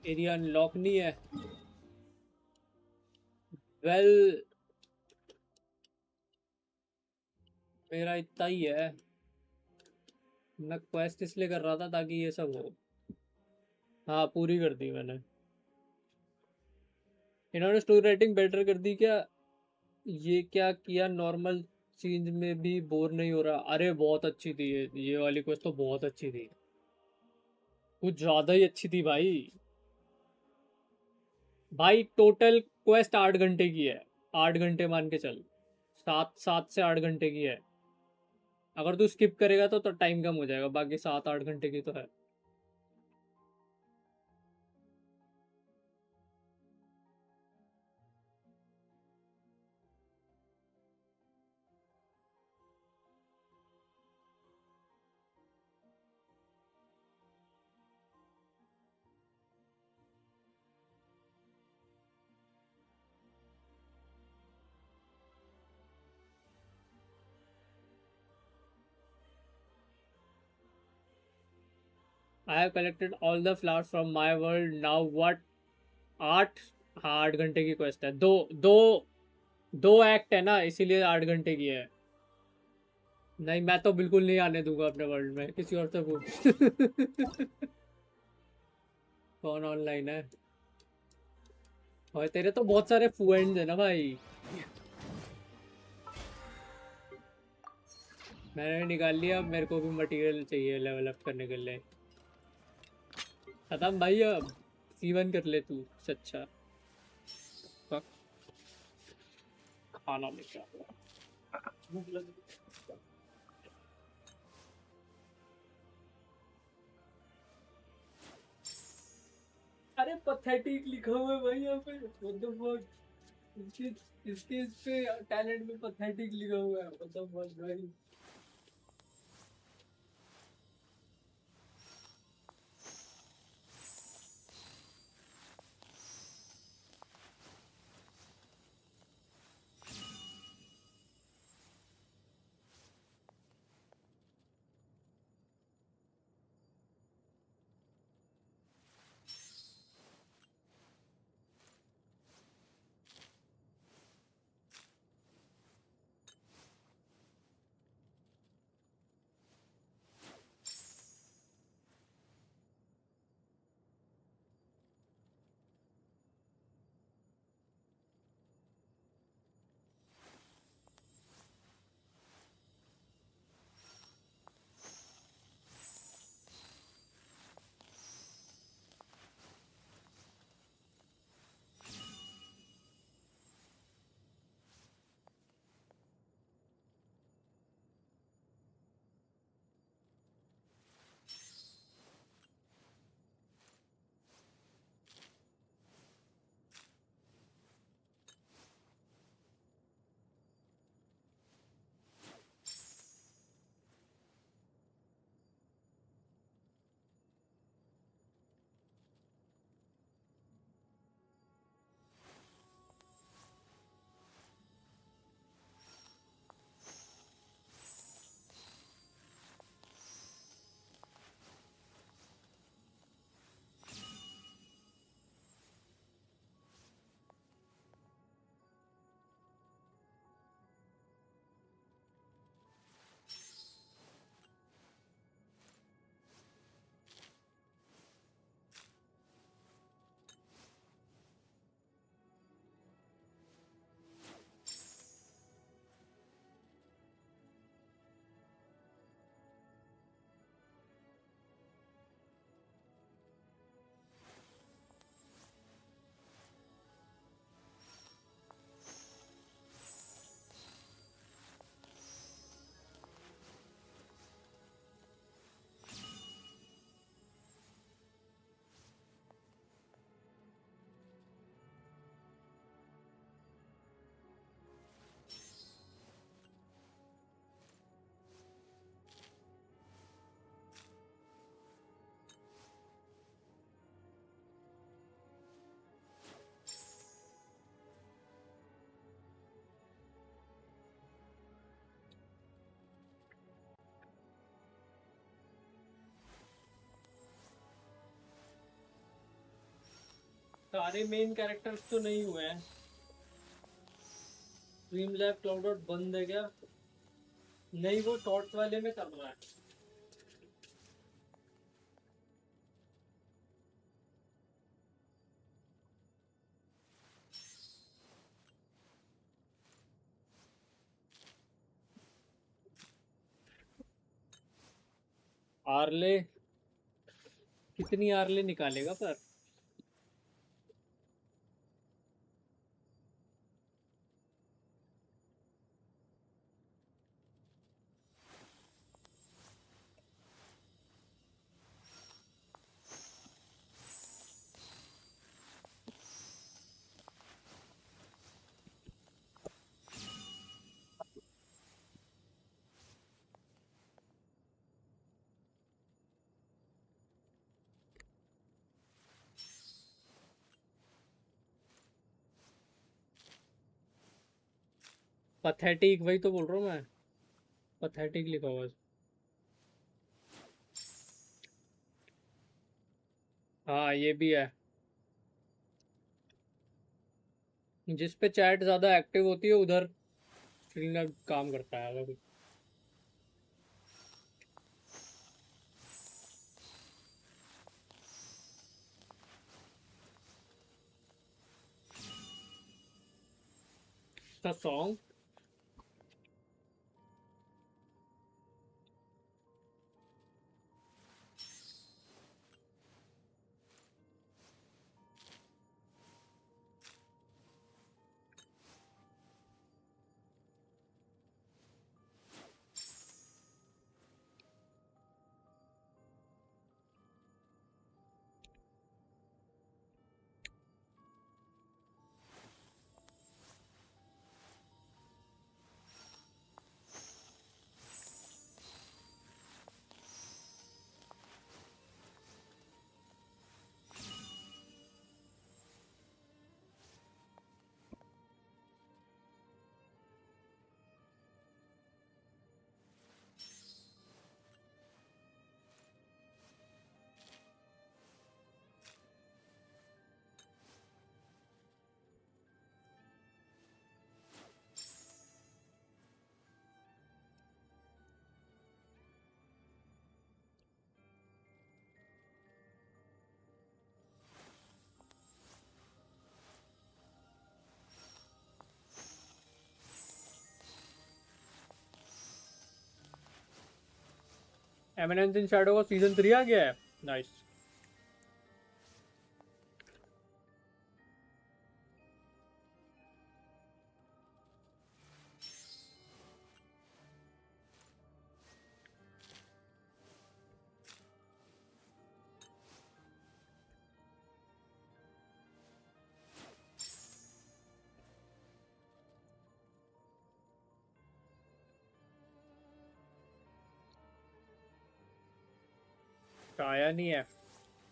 एरिया अनलॉक नहीं है. वेल मेरा इतना ही है. मैं क्वेस्ट इसलिए कर रहा था ताकि ये सब हो. हाँ पूरी कर दी मैंने. इन्होंने स्टोरी राइटिंग बेटर कर दी क्या? ये क्या किया? नॉर्मल सीन्स में भी बोर नहीं हो रहा? अरे बहुत अच्छी थी ये वाली क्वेस्ट तो बहुत अच्छी थी. कुछ ज्यादा ही अच्छी थी भाई. भाई टोटल क्वेस्ट 8 घंटे की है. 8 घंटे मान के चल. 7 से 8 घंटे की है. अगर तू स्किप करेगा तो टाइम कम हो जाएगा. बाकी 7-8 घंटे की तो है. I have collected all the flowers from my world. Now what? 8. हाँ 8 घंटे की क्वेस्ट है. दो एक्ट है ना इसीलिए 8 घंटे की है. नहीं मैं तो बिल्कुल नहीं आने दूंगा अपने वर्ल्ड में. किसी और से पूछ. कौन ऑनलाइन है? और तेरे तो बहुत सारे फ्रेंड्स है ना भाई. मैंने निकाल लिया. अब मेरे को भी मटेरियल चाहिए लेवल अप करने के लिए. खत्म भाई. अब C1 कर ले तू. अच्छा खाना लेके आ गया. अरे पथेटिक लिखा हुआ है भाई यहाँ पे. What the fuck? इसके इस पे टैलेंट में पथेटिक लिखा हुआ है. What the fuck भाई. सारे मेन कैरेक्टर्स तो नहीं हुए हैं। स्ट्रीम लैब क्लाउड आउट बंद है क्या? नहीं, वो शॉर्ट्स वाले में कर रहा है। आर्ले कितनी आर्ले निकालेगा पर? पथेटिक, वही तो बोल रहा हूँ मैं। पथेटिक लिखा हुआ है। हाँ ये भी है। जिस पे चैट ज्यादा एक्टिव होती है उधर स्ट्रीम काम करता है। अगर the song eminence in Shadow का सीजन 3 आ गया है। नाइस। आया नहीं है।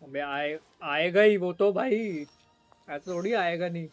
अबे आएगा ही वो तो भाई, ऐसा थोड़ी आएगा नहीं।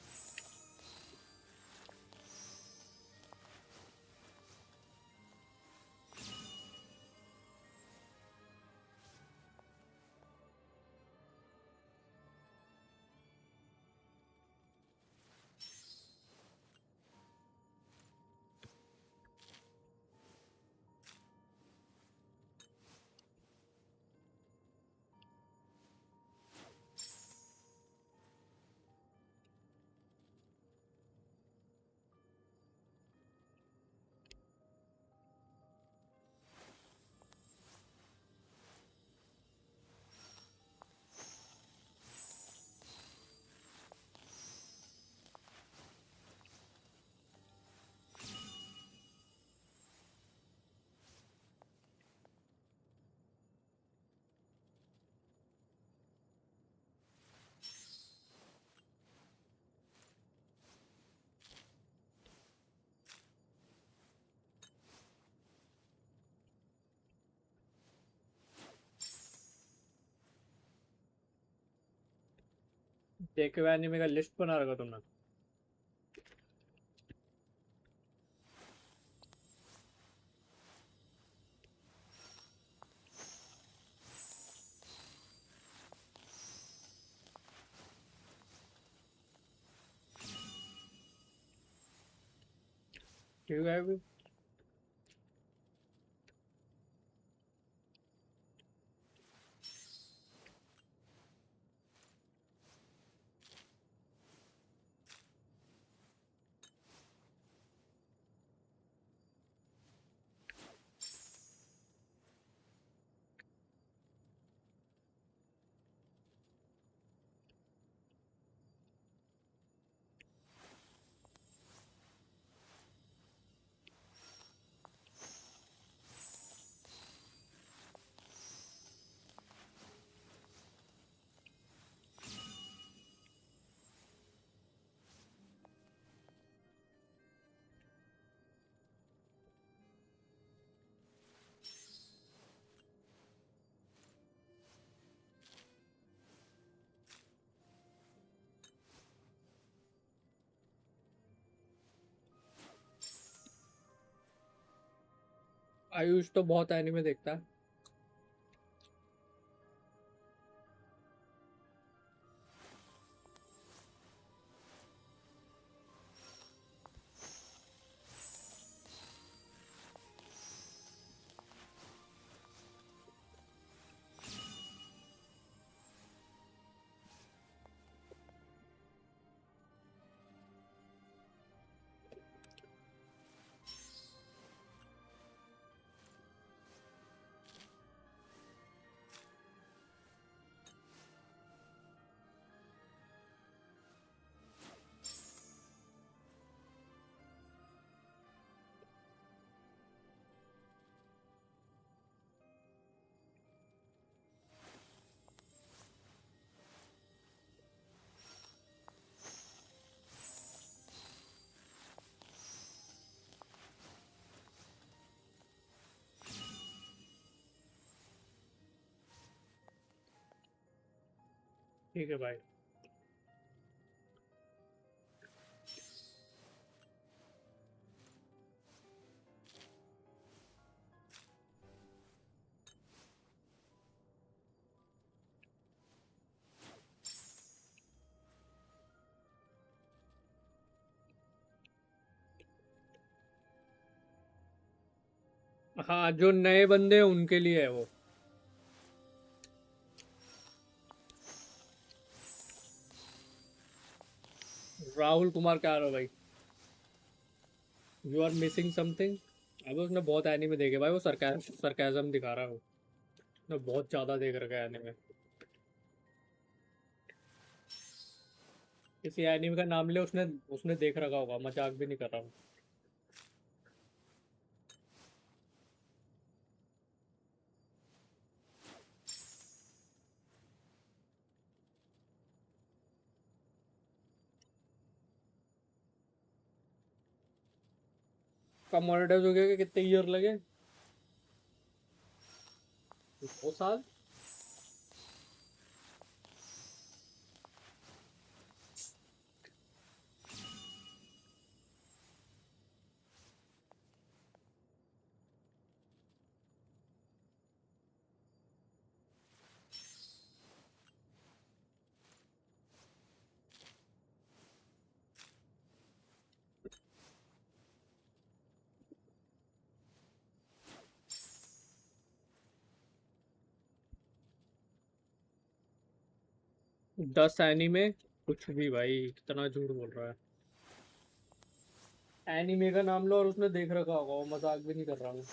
देखे हुए एनिमे का लिस्ट बना रखा तुमने? ठीक है अभी। आयुष तो बहुत एनीमे देखता है। ठीक है भाई। हाँ, जो नए बंदे हैं उनके लिए है वो। राहुल कुमार क्या रहा भाई? You are missing something. अबे उसने बहुत एनीमे देखे भाई, वो सरकाजम दिखा रहा है वो। उसने बहुत ज्यादा देख रखा है एनीमे। किसी एनीमे का नाम ले, उसने उसने देख रखा होगा, मजाक भी नहीं कर रहा हूँ। कब मोनेटाइज हो गया कि कितने ईयर लगे? 2 साल।10 एनीमे कुछ भी भाई, कितना झूठ बोल रहा है। एनीमे का नाम लो और उसने देख रखा होगा, वो मजाक भी नहीं कर रहा हूँ।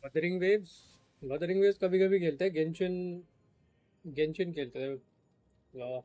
वदरिंग वेव्स कभी कभी खेलते हैं। गेंशिन गेंशिन खेलते हैं। वाह।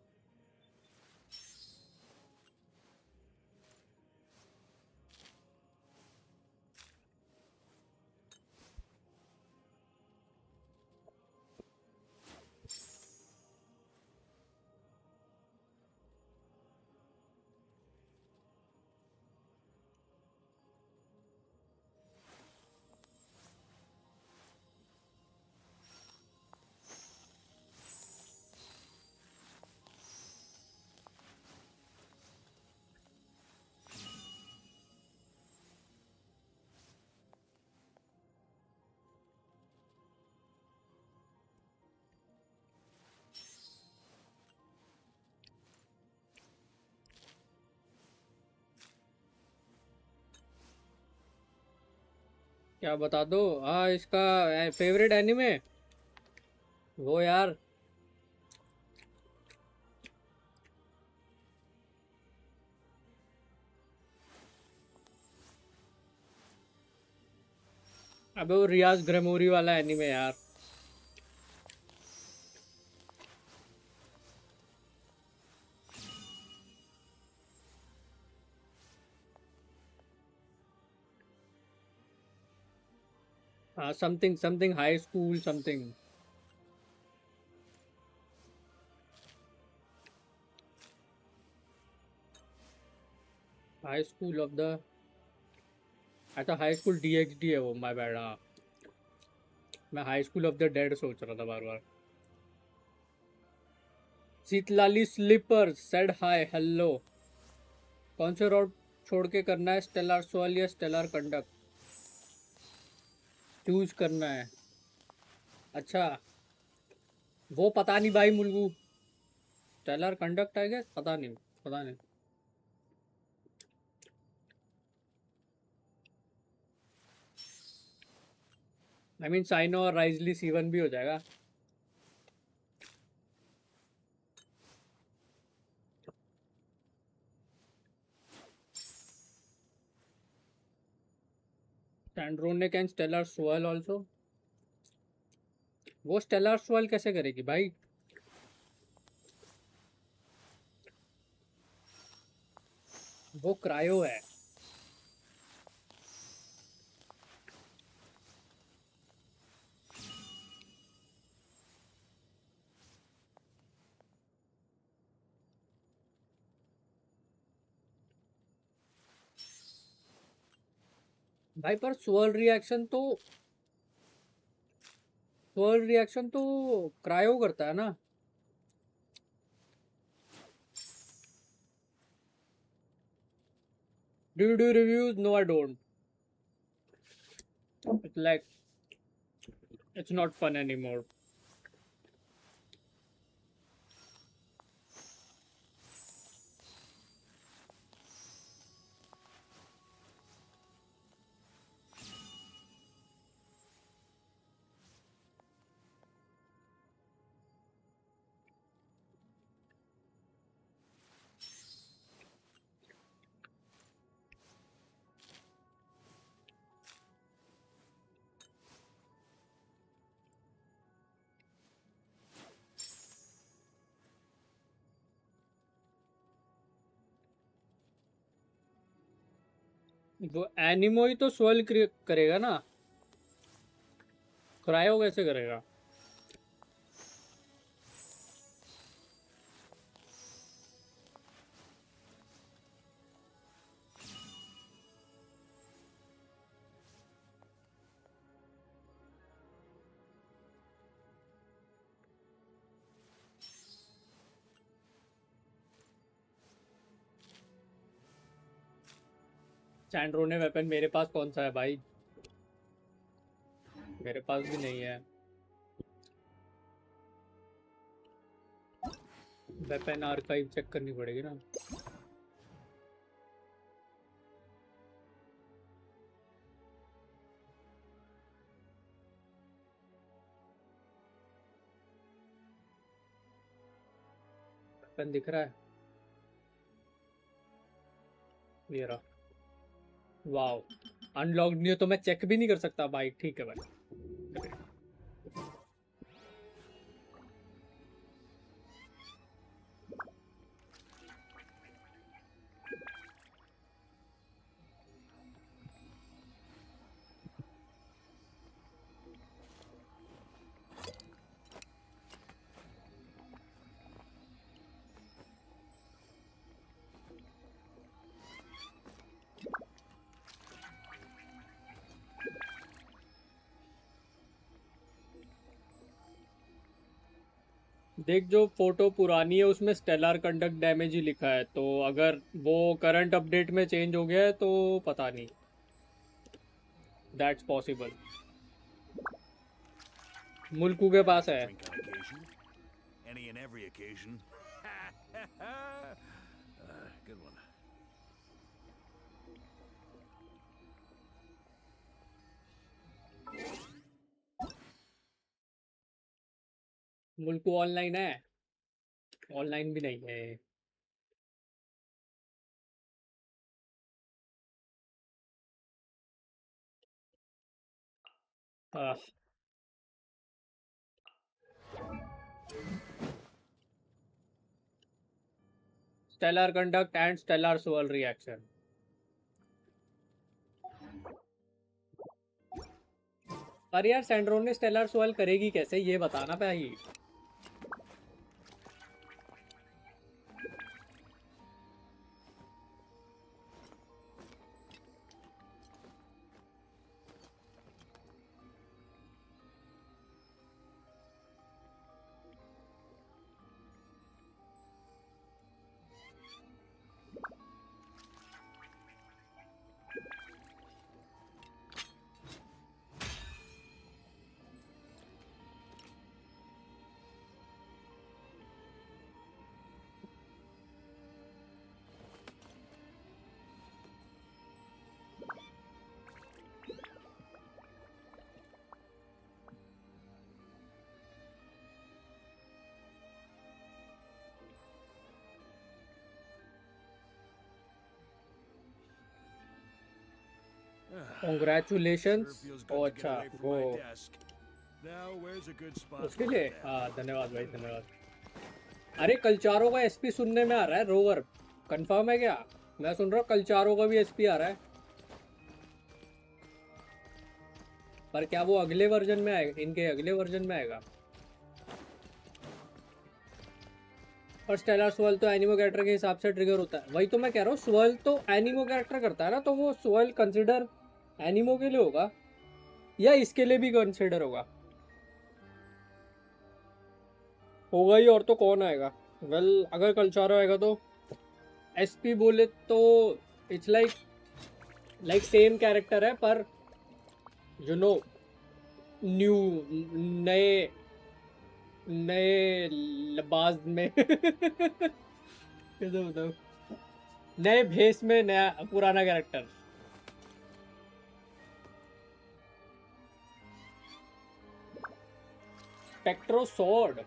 क्या बता दो? हाँ, इसका फेवरेट एनिमे वो यार, अबे वो रियाज ग्रेमोरी वाला एनिमे यार। हाँ, something something high school something. High school of the, अच्छा हाई स्कूल डीएक्सडी है वो, माय बैड। हाँ, मैं high school of the dead सोच रहा था बार बार। शीतलाली स्लीपर सेड हाय हेलो। कौन से रोड छोड़ के करना है, स्टेलर सोल या स्टेलर कंडक्ट? चूज करना है। अच्छा, वो पता नहीं भाई मुल्गू। स्टेलर कंडक्ट है क्या? पता नहीं, पता नहीं। आई मीन साइनो और राइजली C1 भी हो जाएगा। सैंड्रोने कैन स्टेलर सोल ऑल्सो। वो स्टेलर सोल कैसे करेगी भाई? वो क्रायो है। भाई पर सोल रिएक्शन तो क्रायो करता है ना। Do you do reviews? No I don't. It's like it's not fun anymore. वो एनिमो ही तो सोल करेगा ना, क्रायो कैसे करेगा? सैंड्रोने वेपन मेरे पास कौन सा है भाई? मेरे पास भी नहीं है। वेपन आर्काइव चेक करनी पड़ेगी ना। वेपन दिख रहा है, ये रहा। वाओ, अनलॉक्ड नहीं हो तो मैं चेक भी नहीं कर सकता भाई। ठीक है भाई। देख, जो फोटो पुरानी है उसमें स्टेलर कंडक्ट डैमेज ही लिखा है, तो अगर वो करंट अपडेट में चेंज हो गया है तो पता नहीं। That's possible. मुल्कू के पास है। Any and every occasion. Good one. मुल्क ऑनलाइन है, ऑनलाइन भी नहीं है। Stellar conduct and stellar swirl reaction. पर यार सैंड्रोन ने स्टेलर swirl करेगी कैसे, ये बताना भाई। Congratulations. ओ अच्छा वो उसके लिए धन्यवाद भाई, धन्यवाद। अरे कलचारों का एसपी सुनने में आ रहा है रोवर, कंफर्म है क्या? मैं सुन रहा हूँ कलचारों का भी एसपी आ रहा है, पर क्या वो अगले वर्जन में आएगा? इनके अगले वर्जन में आएगा? और स्टेलर स्वर्ल तो एनिमो कैरेक्टर के हिसाब से ट्रिगर होता है। वही तो मैं कह रहा हूँ, स्वर्ल तो एनिमो कैरेक्टर करता है ना, तो वो स्वर्ल कंसिडर एनिमो के लिए होगा या इसके लिए भी कंसिडर होगा? होगा ही, और तो कौन आएगा? वेल अगर कल्चारो आएगा तो एसपी बोले तो इट्स लाइक सेम कैरेक्टर है, पर यू नो न्यू, नए नए लिबास में कैसे बताऊं, नए भेस में नया पुराना कैरेक्टर। स्पेक्ट्रो स्वॉर्ड,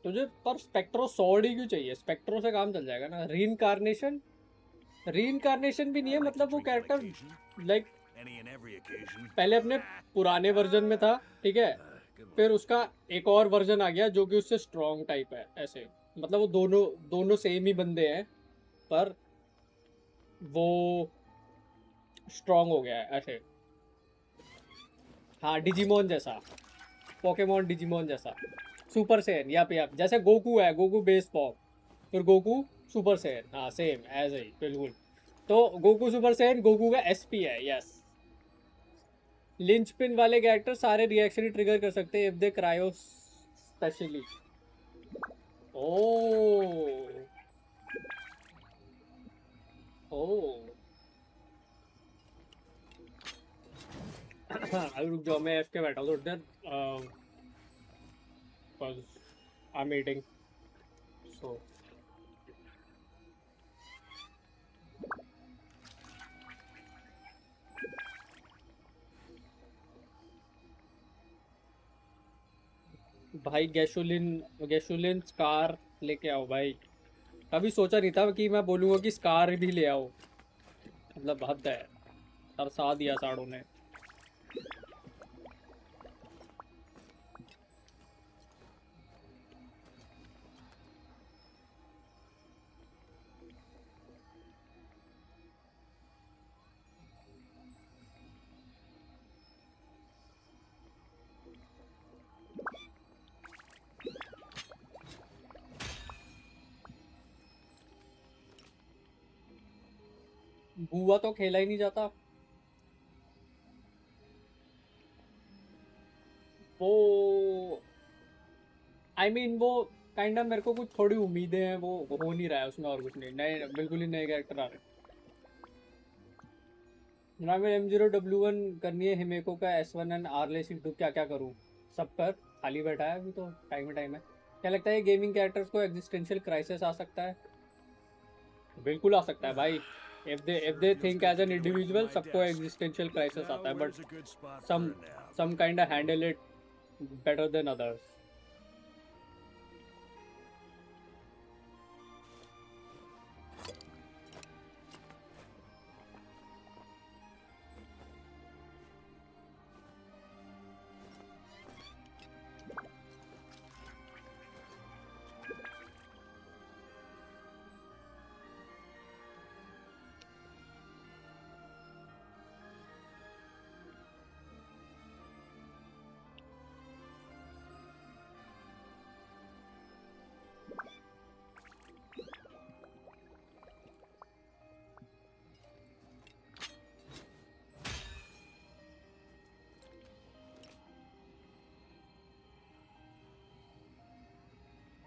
तुझे पर स्पेक्ट्रो स्वॉर्ड ही क्यों चाहिए? स्पेक्ट्रो से काम चल जाएगा ना। रीइंकार्नेशन, रीइंकार्नेशन भी नहीं है, मतलब वो कैरेक्टर लाइक पहले अपने पुराने वर्जन में था, ठीक है, फिर उसका एक और वर्जन आ गया जो कि उससे स्ट्रॉन्ग टाइप है, ऐसे मतलब वो दोनों सेम ही बंदे हैं, पर वो स्ट्रॉन्ग हो गया है ऐसे। हाँ डिजिमोन जैसा, पोकेमोन डिजिमोन जैसा, सुपर सैयन या जैसे गोकू है, गोकू बेस फॉर्म, फिर गोकू सुपर सैयन, हाँ सेम एज ही बिल्कुल। तो गोकू सुपर सैयन गोकू का एसपी है, यस। लिंच पिन वाले कैरेक्टर सारे रिएक्शन ही ट्रिगर कर सकते हैं इफ दे क्रायो स्पेशली। ओ अभी रुक जाओ, मैं एफ के बैठा हूँ थोड़ी देर, आई एम ईटिंग सो। भाई गैसोलिन स्कार लेके आओ भाई। कभी सोचा नहीं था कि मैं बोलूँगा कि स्कार भी ले आओ, मतलब हद है, तरसा दिया साड़ों ने। बुआ तो खेला ही नहीं जाता। वो आई मीन वो काइंड ऑफ मेरे को कुछ थोड़ी उम्मीदें हैं, वो हो नहीं रहा है उसमें, और कुछ नहीं, नए बिल्कुल ही नए कैरेक्टर आ रहे हैं। M0W1 करनी है, हिमेको का S1 एंड आरले सीटू, क्या क्या करूँ? सब पर खाली बैठा है अभी, तो टाइम है। क्या लगता है गेमिंग कैरेक्टर्स को एग्जिस्टेंशियल क्राइसिस आ सकता है? बिल्कुल आ सकता है भाई. If they think as an individual, सबको existential crisis आता है, but some kind of handle it better than others.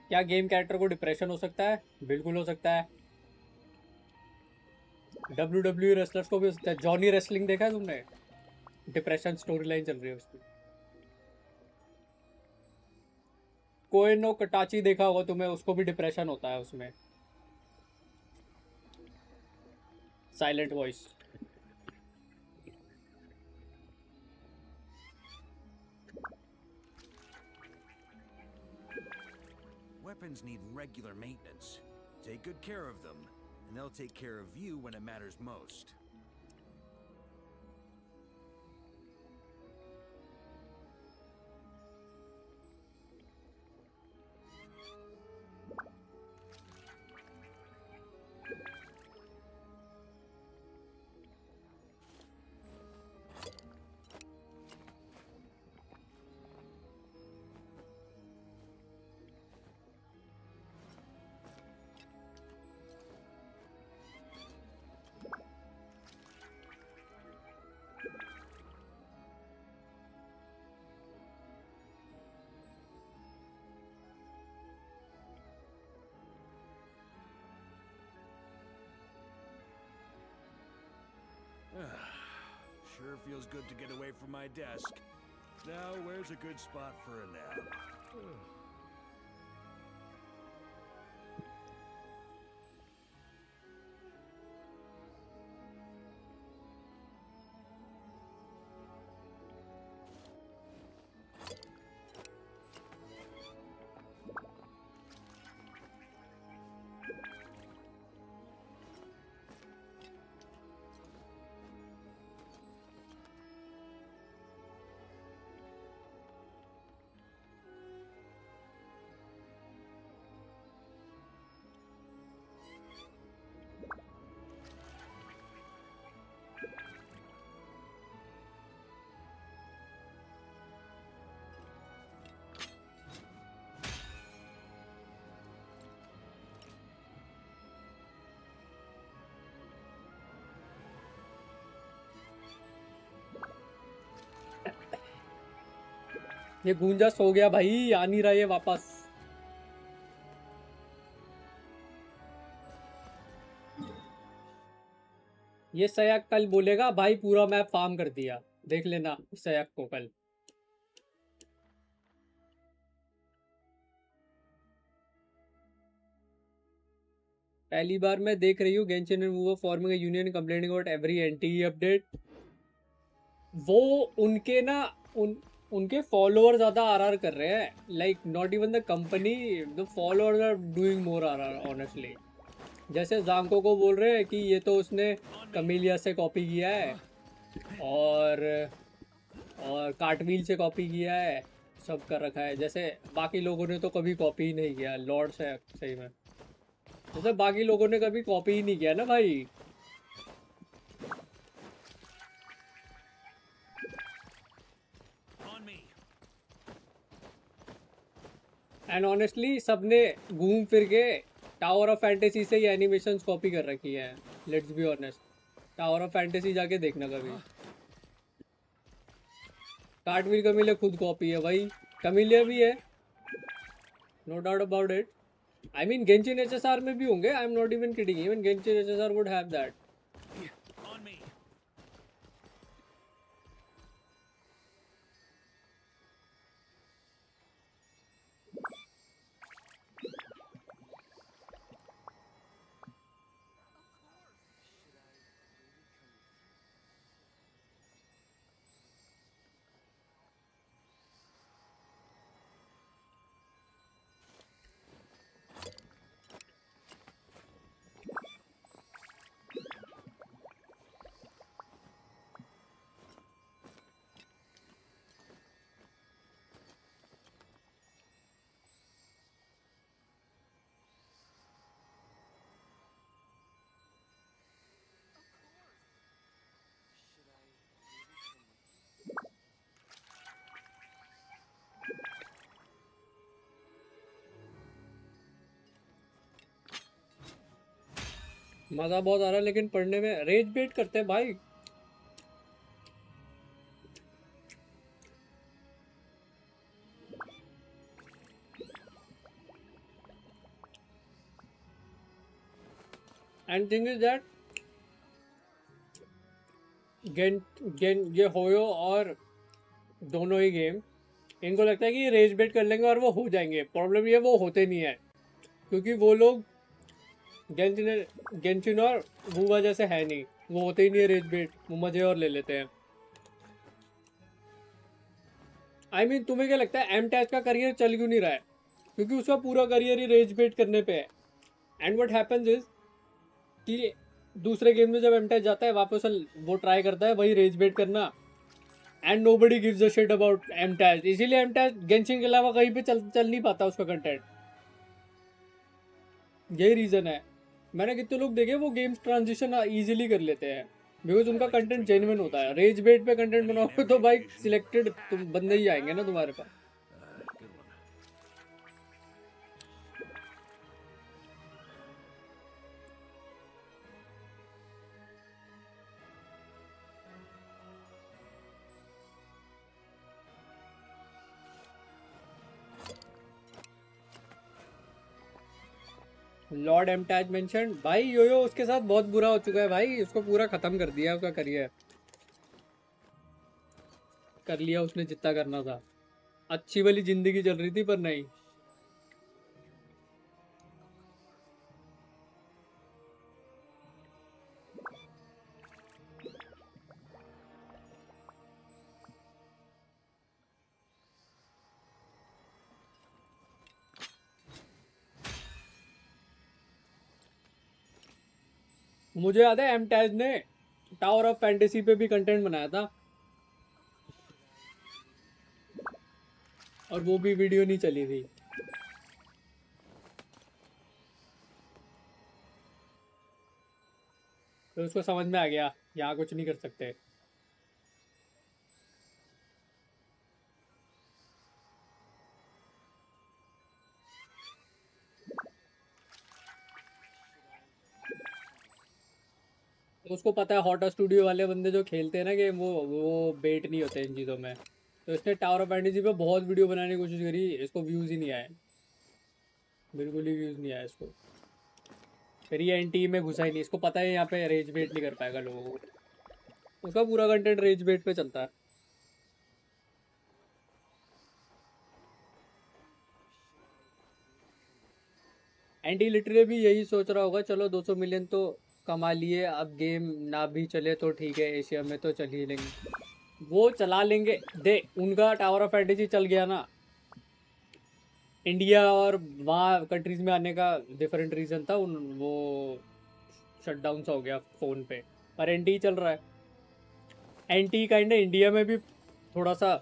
क्या गेम कैरेक्टर को डिप्रेशन हो सकता है? बिल्कुल हो सकता है. WWE रेसलर्स को भी हो सकता है. जॉनी रेसलिंग देखा है तुमने? डिप्रेशन स्टोरी लाइन चल रही है उसकी. कोई नो कटाची देखा होगा तुम्हें, उसको भी डिप्रेशन होता है उसमें. Silent voice. Weapons need regular maintenance. Take good care of them, and they'll take care of you when it matters most. Sure feels good to get away from my desk. Now, where's a good spot for a nap? ये गूंजा सो गया भाई, आ नहीं रहा ये वापस. ये सयाक कल बोलेगा भाई पूरा मैप फार्म कर दिया. देख लेना सयाक को कल. पहली बार मैं देख रही हूँ Genshin and Wuwa forming a union complaining about every anti update. वो उनके ना उनके फॉलोअर ज्यादा आरआर कर रहे हैं. Like not even the company, the followers are doing more RR honestly. जैसे जांको को बोल रहे हैं कि ये तो उसने कमीलिया से कॉपी किया है और कार्टव्हील से कॉपी किया है, सब कर रखा है. जैसे बाकी लोगों ने तो कभी कॉपी ही नहीं किया. लॉर्ड से सही में जैसे बाकी लोगों ने कभी कॉपी ही नहीं किया ना भाई. एंड ऑनेस्टली सबने घूम फिर के टावर ऑफ फैंटेसी से ही एनिमेशंस कॉपी कर रखी है. Let's be honest. Tower of fantasy जाके देखना कभी. कार्टव्हील कमीलिया खुद कॉपी है भाई. कमीलिया भी है, no doubt about it. I mean Genshin HSR में भी होंगे. I am not even kidding. Even Genshin HSR would have that. मजा बहुत आ रहा है लेकिन पढ़ने में रेज बेट करते हैं भाई। एंड थिंग इज दैट ये होयो और दोनों ही गेम इनको लगता है कि रेज बेट कर लेंगे और वो हो जाएंगे। प्रॉब्लम ये वो होते नहीं है क्योंकि वो लोग गेंशिन और वूवा जैसे है नहीं, वो होते ही नहीं है रेज बेट, वो मजे और ले लेते हैं। I mean, तुम्हें क्या लगता है एम टैच का करियर चल क्यों नहीं रहा है? क्योंकि उसका पूरा करियर ही रेज बेट करने पे है। एंड व्हाट हैपेंस इज कि दूसरे गेम में जब एम टैच जाता है वापस वो ट्राई करता है वही रेज बेट करना and nobody gives a shit about एम टैच। इसीलिए एम टैच गेंशिन के अलावा कहीं पे चल नहीं पाता उसका कंटेंट। यही रीजन है। मैंने कितने लोग देखे वो गेम्स ट्रांजिशन इजीली कर लेते हैं बिकॉज उनका कंटेंट जेन्युइन होता है। रेज बेट पे कंटेंट बनाओगे तो भाई सिलेक्टेड तुम बंदे ही आएंगे ना तुम्हारे पास। लॉर्ड एमटैज मेंशन भाई योयो उसके साथ बहुत बुरा हो चुका है भाई, उसको पूरा खत्म कर दिया उसका करियर। कर लिया उसने जितना करना था। अच्छी वाली जिंदगी चल रही थी पर नहीं। मुझे याद है एमटैज ने टावर ऑफ फैंटेसी पे भी कंटेंट बनाया था और वो भी वीडियो नहीं चली थी। तो उसको समझ में आ गया यहाँ कुछ नहीं कर सकते। तो उसको पता है हॉटर स्टूडियो वाले बंदे जो खेलते हैं ना गेम वो बेट नहीं होते इन चीज़ों में। तो इसने टावर ऑफ फैंटेसी पे बहुत वीडियो बनाने की कोशिश करी, इसको व्यूज़ ही नहीं आए, बिल्कुल ही व्यूज़ नहीं आए इसको। फिर ये एनटी में घुसा ही नहीं, इसको पता है यहाँ पे रेज बेट नहीं कर पाएगा लोगों को। उसका पूरा कंटेंट रेज बेट पे चलता है। एंटी लिटरली भी यही सोच रहा होगा चलो 200 मिलियन तो कमा लिए, अब गेम ना भी चले तो ठीक है, एशिया में तो चल ही लेंगे। वो चला लेंगे दे, उनका टावर ऑफ फैंटेसी चल गया ना। इंडिया और वहाँ कंट्रीज में आने का डिफरेंट रीज़न था, वो शट डाउन सा हो गया फ़ोन पे। पर एनटी चल रहा है। एनटी काइंड इंडिया में भी थोड़ा सा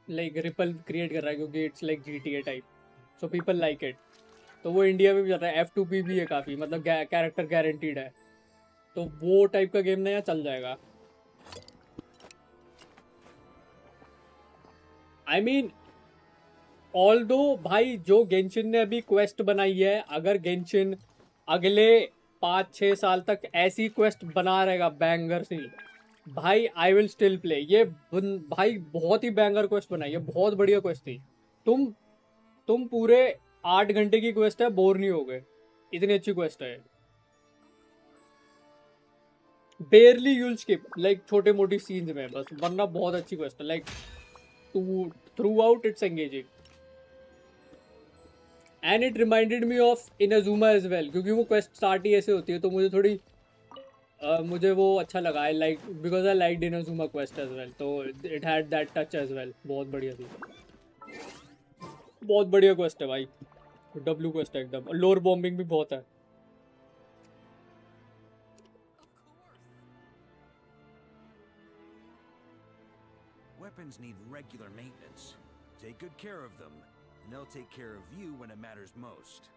लाइक रिपल क्रिएट कर रहा है क्योंकि it's like GTA type, so people like it. तो वो इंडिया में भी चल रहा है। F2P भी है काफ़ी, मतलब कैरेक्टर गारंटीड है, तो वो टाइप का गेम ना यहाँ चल जाएगा। आई मीन ऑल्दो भाई जो गेंशिन ने अभी क्वेस्ट बनाई है, अगर गेंशिन अगले 5-6 साल तक ऐसी क्वेस्ट बना रहेगा बैंगर से, भाई आई विल स्टिल प्ले। ये भाई बहुत ही बैंगर क्वेस्ट बनाई है, बहुत बढ़िया क्वेस्ट थी। तुम पूरे 8 घंटे की क्वेस्ट है, बोर नहीं हो गए, इतनी अच्छी क्वेस्ट है। बेयरली यूल स्किप, लाइक छोटे मोटी सीन्स में बस, वरना बहुत अच्छी क्वेस्ट है। Like throughout it's engaging and it reminded me of Inazuma as well, क्योंकि वो क्वेस्ट स्टार्ट ही ऐसे होती है तो मुझे थोड़ी मुझे वो अच्छा लगा। I like because I like Inazuma quest as well, तो it had that touch as well. बहुत बढ़िया थी, बहुत बढ़िया क्वेस्ट है भाई। डब्ल्यू क्वेस्ट है एकदम, लोअर बॉम्बिंग भी बहुत है। Weapons need regular maintenance. Take good care of them, and they'll take care of you when it matters most.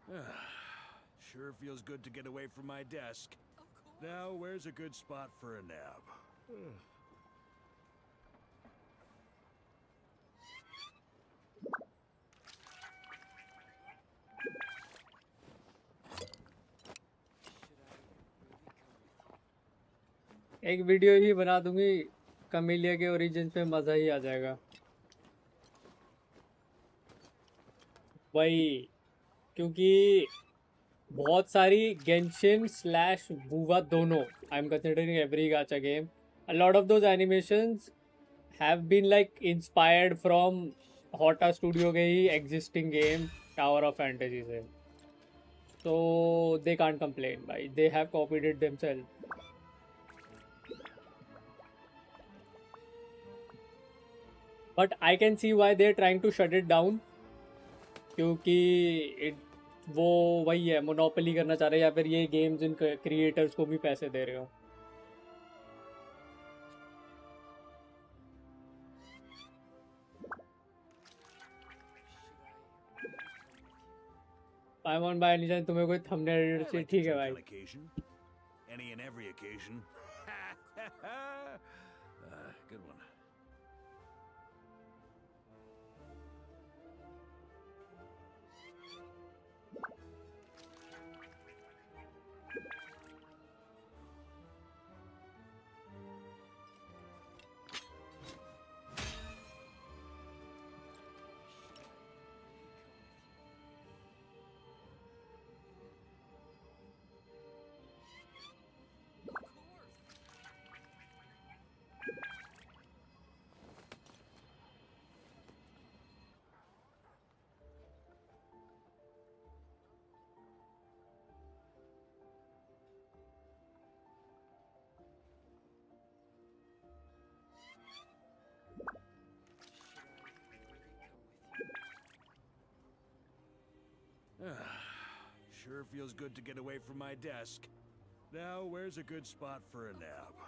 Sure feels good to get away from my desk. Now, where's a good spot for a nap? एक video ही बना दूंगी camellia के origin पे, मजा ही आ जाएगा भाई, क्योंकि बहुत सारी गेंशिन स्लैश वूवा दोनों, I am considering every gacha game, a lot of those animations have been like inspired from Hotta studio के ही existing game tower of fantasy से, so they can't complain भाई, they have copied it themselves. But I can see why they're trying to shut it down, क्योंकि वो वही है, monopoly करना चाह रहे हैं, या फिर ये गेम्स इन क्रिएटर्स को भी पैसे दे रहे हो. I want by any chance तुम्हें कोई thumbnail editor चाहिए? ठीक है भाई. Any and every occasion. Good one. Sure feels good to get away from my desk. Now, where's a good spot for a nap?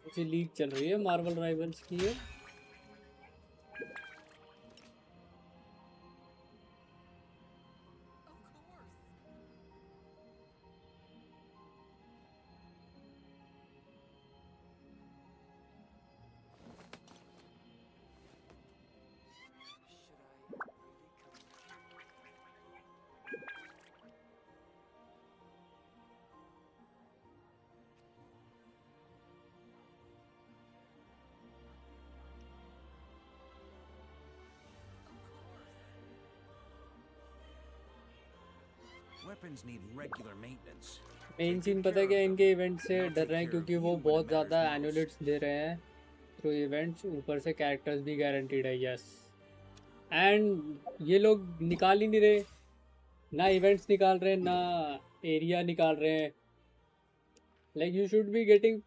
कुछ लीक चल रही है मार्वल राइवल्स की है. Weapons need regular maintenance. Main scene पता है क्या, इनके इवेंट से डर रहे हैं क्योंकि वो बहुत ज़्यादा एनुलेट्स दे रहे हैं थ्रू इवेंट्स, ऊपर से कैरेक्टर्स भी गारंटीड है. यस, एंड ये लोग निकाल ही नहीं रहे, ना इवेंट्स निकाल रहे हैं ना एरिया निकाल रहे हैं. Like you should be getting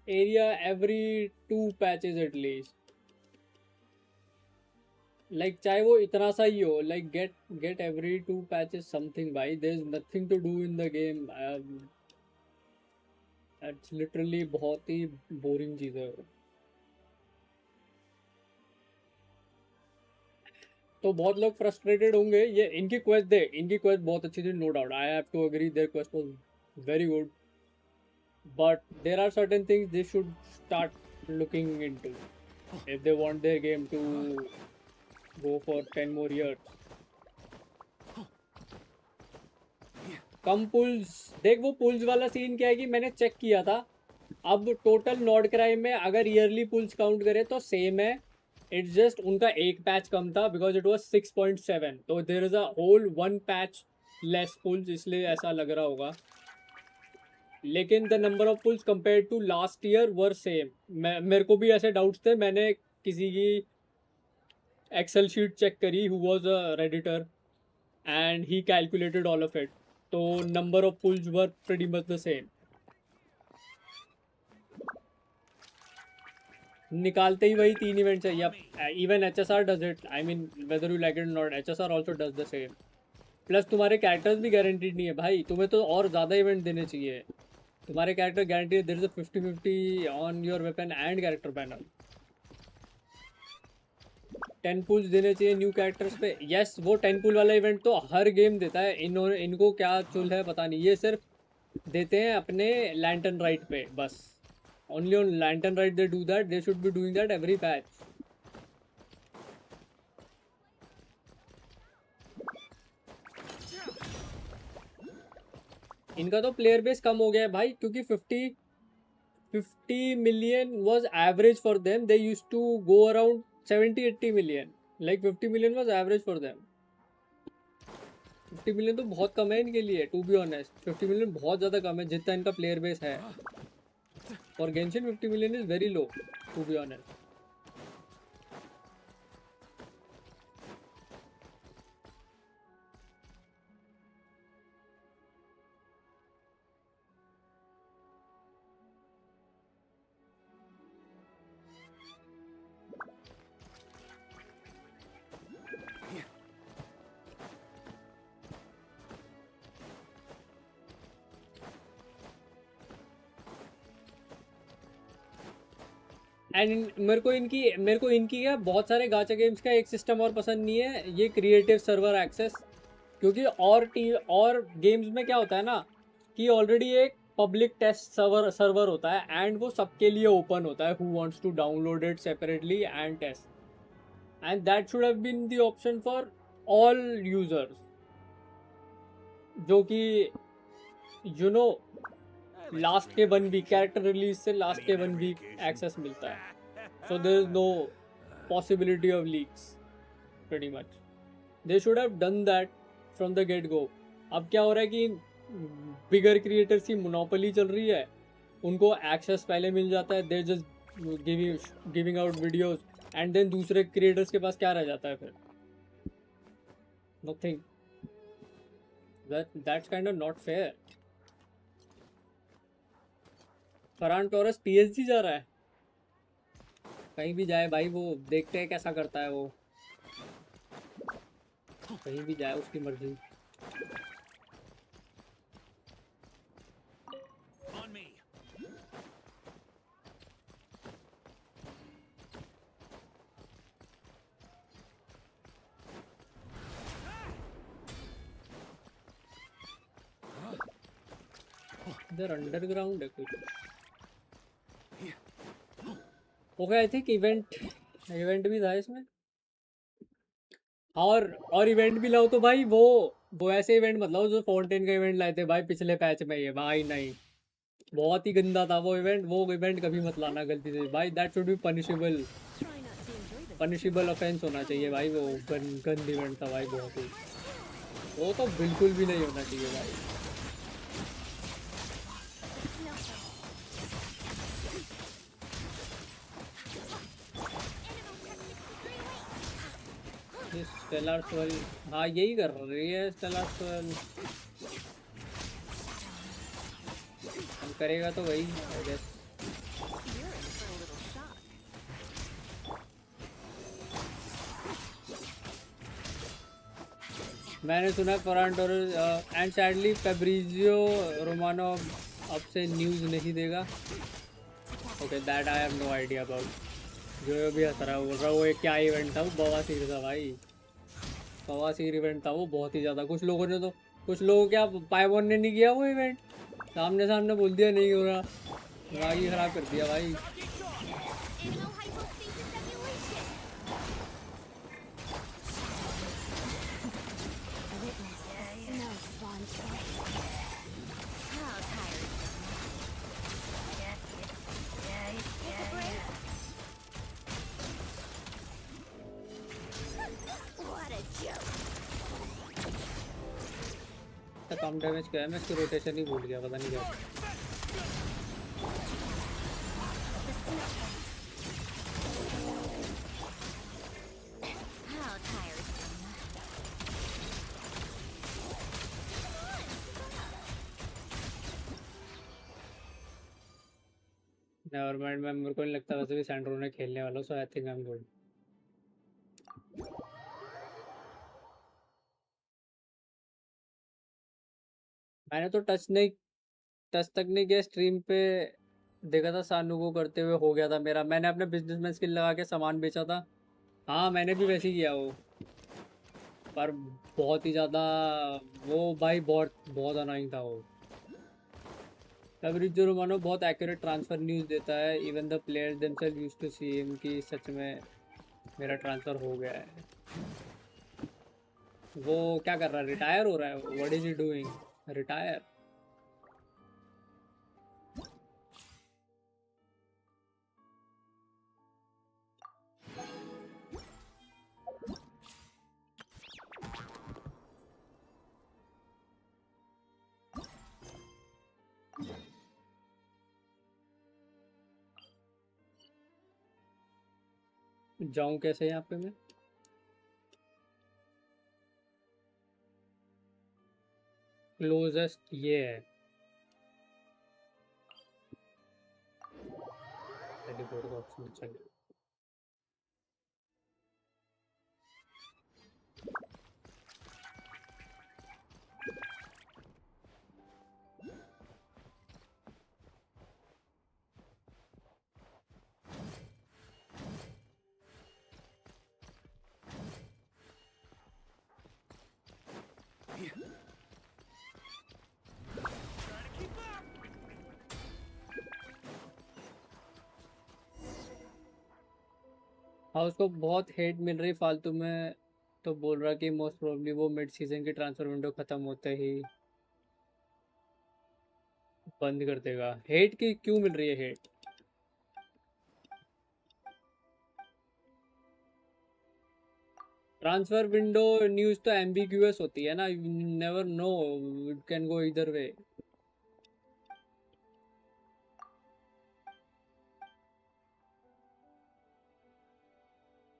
area every 2 patches at least. Like चाहे वो इतना सा ही हो, like get every 2 patches something भाई. There is nothing to do in the game. It's literally बहुत ही बोरिंग चीज़ है. तो बहुत लोग फ्रस्ट्रेटेड होंगे. ये इनकी क्वेस्ट बहुत अच्छी थी, no doubt. I have to agree, their quest was very good, but there are certain things they should start looking into if they want their game to go for 10 more years. कम pulls. देख वो pools वाला scene क्या है कि मैंने check किया था, अब टोटल नॉर्ड क्राइम में अगर ईयरली पुल्स काउंट करें तो सेम है, इट्स जस्ट उनका एक पैच कम था बिकॉज इट वाज 6.7, तो there is a whole 1 patch less pulls, इसलिए ऐसा लग रहा होगा। लेकिन the number of pulls compare to last year were same. मेरे को भी ऐसे डाउट्स थे, मैंने किसी की एक्सेल शीट चेक करी who was a redditor and he calculated all of it, तो number of pulls were pretty much the same. निकालते ही वही 3 इवेंट्स है। Yup, even HSR does it, I mean whether you like it और not, HSR also does the same. Plus तुम्हारे characters भी guaranteed नहीं है भाई, तुम्हें तो और ज़्यादा इवेंट देने चाहिए। तुम्हारे character guaranteed, there is a 50-50 on your weapon and character panel. 10 pulls देने चाहिए न्यू कैरेक्टर्स पे। यस, वो 10 पुल वाला इवेंट तो हर गेम देता है। इनको क्या चुल है पता नहीं, ये सिर्फ देते हैं अपने लैंटर्न राइट पे बस। Only on lantern right they do that. They should be doing that every patch. इनका तो प्लेयर बेस कम हो गया है भाई, क्योंकि 50 million was average for them. They used to go around 70-80 million. Like 50 million was average for them. 50 million तो बहुत कम है इनके लिए, to be honest. 50 million बहुत ज़्यादा कम है जितना इनका प्लेयर बेस है। For Genshin, 50 million is very low, to be honest. And मेरे को इनकी क्या बहुत सारे गाचा गेम्स का एक सिस्टम और पसंद नहीं है, ये क्रिएटिव सर्वर एक्सेस। क्योंकि और गेम्स में क्या होता है ना कि ऑलरेडी एक पब्लिक टेस्ट सर्वर होता है एंड वो सबके लिए ओपन होता है, who wants to download it separately and test, and that should have been the option for all users, जो कि यू नो लास्ट के 1 वीक कैरेक्टर रिलीज से लास्ट के 1 वीक एक्सेस मिलता है। So there is no possibility of leaks pretty much. They should have done that from the get go. अब क्या हो रहा है कि बिगर क्रिएटर्स की मोनोपोली चल रही है, उनको एक्सेस पहले मिल जाता है, they just giving out videos, and then दूसरे क्रिएटर्स के पास क्या रह जाता है फिर? Nothing. That's kind of not fair. Ferran Torres PSG जा रहा है, कहीं भी जाए भाई, वो देखते हैं कैसा करता है, वो कहीं भी जाए उसकी मर्जी। इधर अंडरग्राउंड है कुछ। ओके, आई थिंक इवेंट भी था इसमें। और इवेंट भी लाओ तो भाई वो ऐसे इवेंट मत लाओ जो फाउंटेन का इवेंट लाए थे भाई पिछले पैच में। ये भाई नहीं, बहुत ही गंदा था वो इवेंट। वो इवेंट कभी मत लाना गलती से भाई, that should be punishable offence होना चाहिए भाई। वो गंद इवेंट था भाई बहुत ही, वो तो बिल्कुल भी नहीं होना चाहिए भाई। स्टेलर स्वेल, हाँ यही कर रही है स्टेलर स्वेल। हम करेगा तो वही आई गेस। मैंने सुना Ferran Torres and sadly Fabrizio Romano अब से न्यूज़ नहीं देगा। Okay, that I have no idea about. जो भी हंस रहा है बोल रहा वो क्या इवेंट था, वो बवासीर था भाई, बवासीर इवेंट था वो बहुत ही ज़्यादा। कुछ लोगों क्या पाइबॉन ने नहीं किया वो इवेंट, सामने बोल दिया नहीं हो रहा, दिमाग ही ख़राब कर दिया भाई। कम डैमेज किया है, मैं इसकी रोटेशन ही भूल गया, पता नहीं क्या। How tiresome. नेवर माइंड, मैं मेरे को नहीं लगता वैसे भी सैंड्रो ने खेलने वाला, so I think I am good. मैंने तो टच तक नहीं किया स्ट्रीम पे, देखा था सानू को करते हुए, हो गया था मेरा। मैंने अपने बिजनेसमैन स्किल लगा के सामान बेचा था। हाँ मैंने भी वैसे ही किया वो, पर बहुत ही ज़्यादा वो भाई, बहुत बहुत अनोइंग था वो। फैब्रिजियो रोमानो बहुत एक्यूरेट ट्रांसफ़र न्यूज़ देता है, even the players themselves used to see him कि सच में मेरा ट्रांसफ़र हो गया है। वो क्या कर रहा है, रिटायर हो रहा है? What is he doing? Retire? जाऊं कैसे यहाँ पे मैं? क्लोजेस्ट ये है, टेलीपोर्ट का ऑप्शन। चलिए हाँ, उसको बहुत हेट मिल रही फालतू में, तो बोल रहा कि मोस्ट प्रोबेबली वो मिड सीजन की ट्रांसफर विंडो ख़त्म होते ही बंद कर देगा। हेट की क्यों मिल रही है हेट? ट्रांसफर विंडो न्यूज़ तो एम्बिग्यूअस होती है ना, you never know, it can go इधर वे।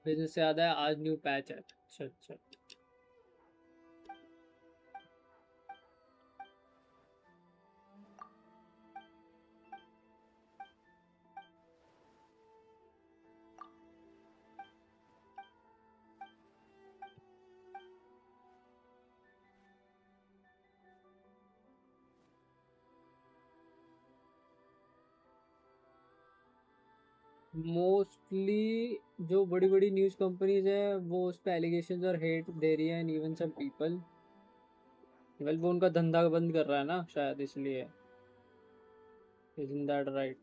बिजनेस से याद है, आज न्यू पैच है। अच्छा अच्छा। मोस्टली जो बड़ी बड़ी न्यूज़ कंपनीज है वो उस पर एलिगेशन और हेट दे रही है, and even some people, well वो उनका धंधा बंद कर रहा है ना शायद, इसलिए। Isn't that right?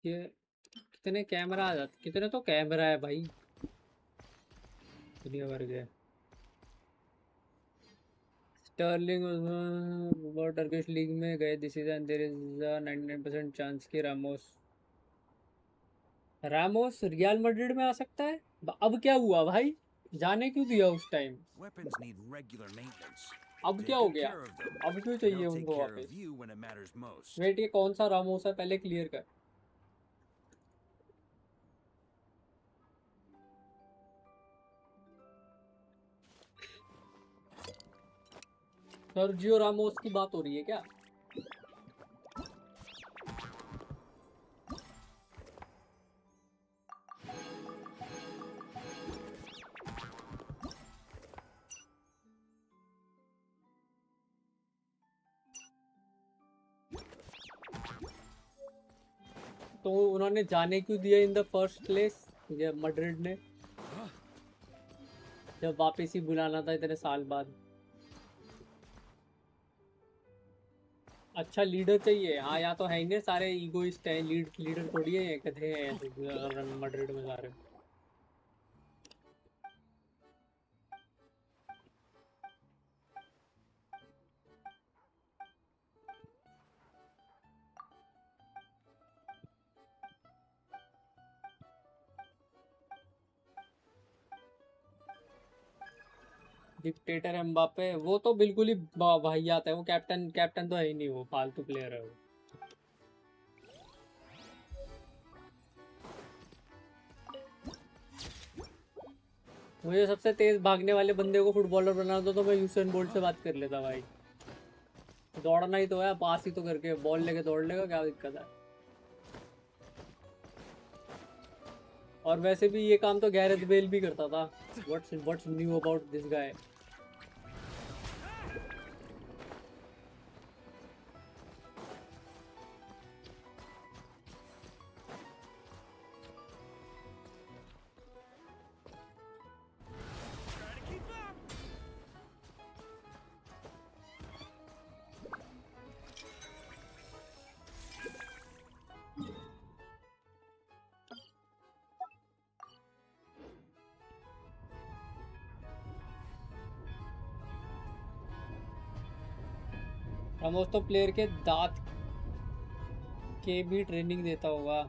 ये कितने कैमरा आ जाते, कितने तो कैमरा है भाई दुनिया भर के। स्टर्लिंग वो टर्किश लीग में गए this season, there is a 99% chance कि रामोस रियल मैड्रिड में आ सकता है। अब क्या हुआ भाई? जाने क्यों दिया उस time? Weapons need regular maintenance. अब Take क्या हो good गया? care of them. अब क्यों and चाहिए they'll take उनको care वापस? of you when it matters most. Wait, ये कौन सा रामोस है, पहले क्लियर कर। सर्जियो रामोस की बात हो रही है क्या? तो उन्होंने जाने क्यों दिया इन द फर्स्ट प्लेस? ये मैड्रिड ने जब वापस ही बुलाना था इतने साल बाद। अच्छा लीडर चाहिए। हाँ, या तो है ही नहीं, सारे ईगोइस्ट हैं, लीडर थोड़ी है, गधे हैं मैड्रिड में सारे। डिक्टेटर एम्बापे वो तो बिल्कुल ही वाहियात है। वो कैप्टन तो है ही नहीं, वो फालतू प्लेयर है वो। मुझे सबसे तेज भागने वाले बंदे को फुटबॉलर बना दो तो मैं यूसेन बोल्ट से बात कर लेता भाई। दौड़ना ही तो है, पास ही तो करके बॉल लेके दौड़ लेगा, क्या दिक्कत है? और वैसे भी ये काम तो गैरेथ बेल भी करता था। What's knew about this guy? Ramos तो प्लेयर के दांत के भी ट्रेनिंग देता होगा।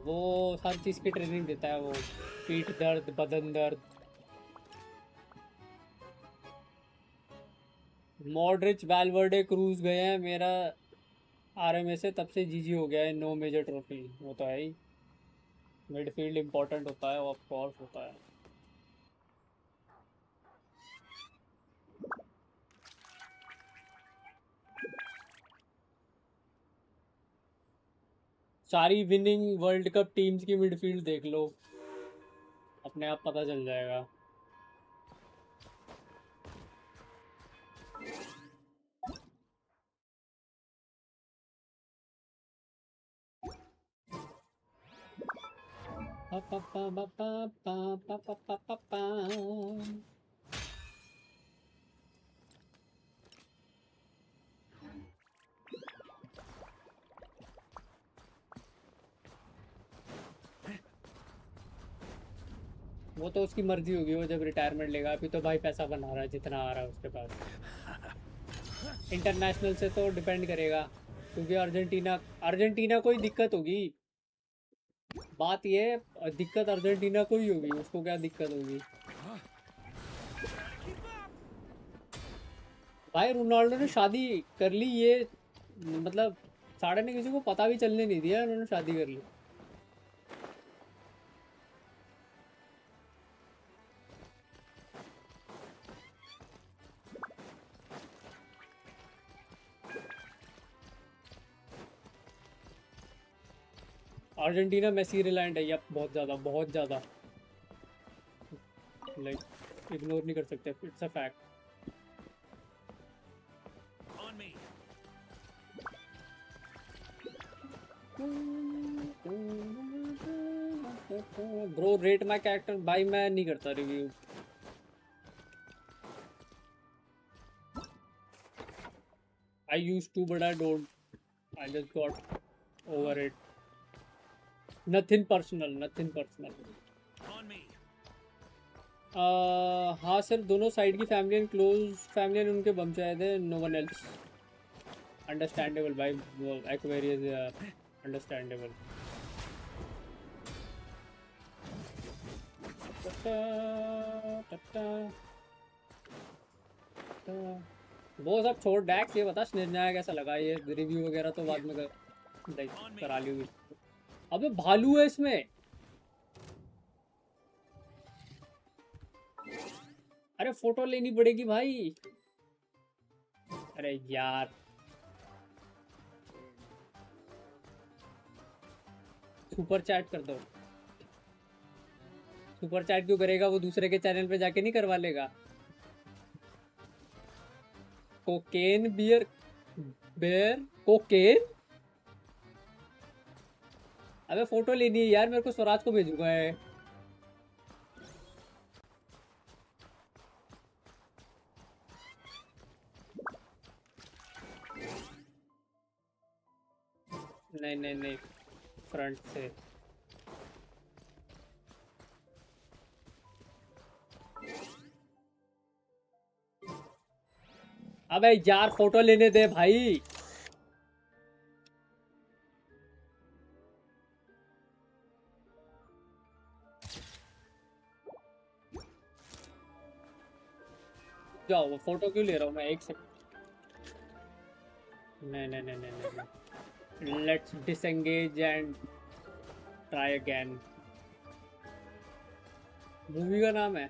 वो हर चीज की ट्रेनिंग देता है वो, पीठ दर्द, बदन दर्द। मॉडरिच, वैल्वर्डे, क्रूज गए हैं मेरा आरएमए से, तब से जीजी हो गया है। No major trophy. वो तो है ही, मिडफील्ड इंपॉर्टेंट होता है, ऑफ कोर्स होता है। सारी विनिंग वर्ल्ड कप टीम्स की मिडफील्ड देख लो, अपने आप पता चल जाएगा। वो तो उसकी मर्जी होगी, वो जब रिटायरमेंट लेगा। अभी तो भाई पैसा बना रहा है जितना आ रहा है उसके पास। इंटरनेशनल से तो डिपेंड करेगा, क्योंकि अर्जेंटीना को ही दिक्कत होगी। बात ये है, दिक्कत अर्जेंटीना को ही होगी, उसको क्या दिक्कत होगी? भाई रोनाल्डो ने शादी कर ली, ये मतलब साढ़े ने किसी को पता भी चलने नहीं दिया, उन्होंने शादी कर ली। अर्जेंटीना मेसी रिलायंट है, यप, बहुत ज़्यादा लाइक इग्नोर नहीं कर सकते, it's a fact. Bro rate my character, भाई मैं नहीं करता review. I used to but I don't, I just got over it. Nothing personal. हाँ सिर्फ दोनों साइड की family and close family and उनके बम चाहे थे, नो वन एल्स। अंडरस्टैंडेबल भाई, एक्वेरियस अंडरस्टैंडेबल। वो सब छोड़ डैक्स, ये बता स्नेहनाया कैसा लगा, ये रिव्यू वगैरह तो बाद में करा ली। अबे भालू है इसमें। अरे फोटो लेनी पड़ेगी भाई। अरे यार सुपर चैट कर दो। सुपर चैट क्यों करेगा, वो दूसरे के चैनल पे जाके नहीं करवा लेगा। Cocaine bear bear cocaine. अबे फोटो लेनी है यार, मेरे को स्वराज को भेजूंगा है। नहीं नहीं नहीं, फ्रंट से। अबे यार फोटो लेने दे भाई। जाओ, वो फोटो क्यों ले रहा हूँ मैं, एक सेकंड। नहीं नहीं नहीं नहीं नहीं, let's disengage and try again. Movie का नाम है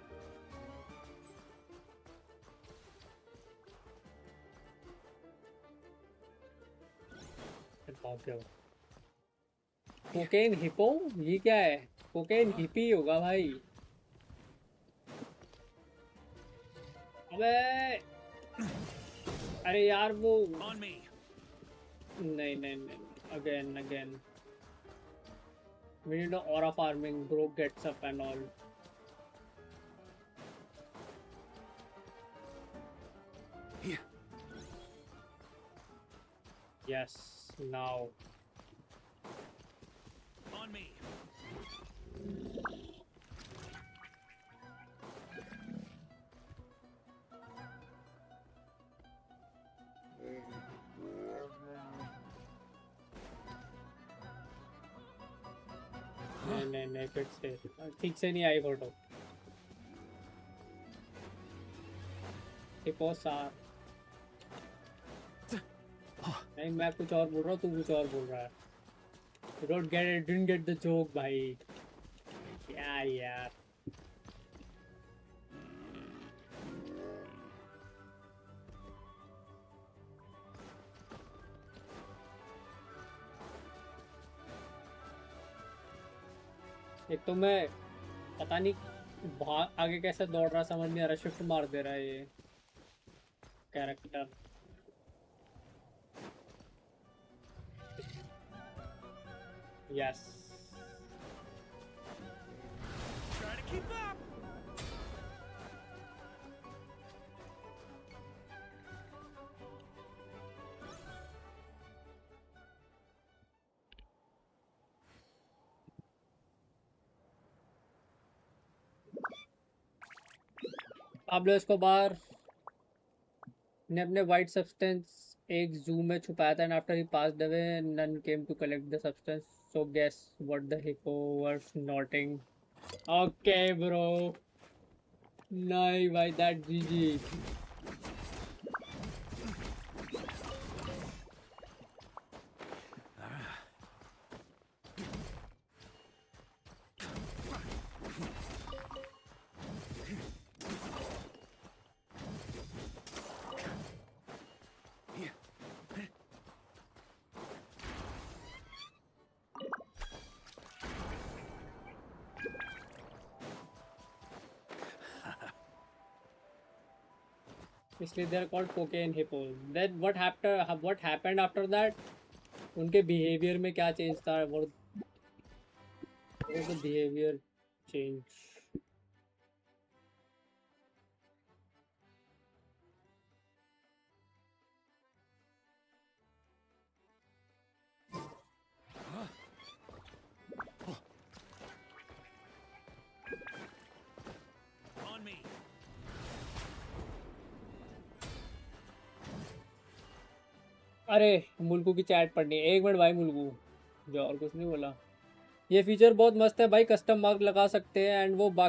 कोकेन हिपो। ये क्या है? कोकेन हिपी होगा भाई। अबे अरे यार वो नहीं नहीं नहीं, again again we need aura farming, bro gets up and all. Here. Yes, now. On me. नहीं नहीं फिर से ठीक से नहीं आई फोटो। नहीं मैं कुछ और बोल रहा हूँ, तू कुछ और बोल रहा है। You don't get it, didn't get the joke भाई। क्या यार एक तो मैं पता नहीं आगे कैसे दौड़ रहा, समझ नहीं आ रहा। शिफ्ट मार दे रहा है ये character. Yes Try to keep up. Pablo Escobar ने अपने वाइट सब्सटेंस एक जू में छुपाया था, and after he passed away none came to collect the substance, so guess what the hippo was nothing. Okay bro, नहीं भाई that GG. इसलिए they are called cocaine hippos. Then what happened after that? उनके behaviour में क्या change था? What the behaviour change? On me. अरे मुल्कू की chat पढ़नी है, एक मिनट भाई मुल्कू जो और कुछ नहीं बोला। ये फीचर बहुत मस्त है भाई, कस्टम मार्क लगा सकते हैं एंड वो बाकी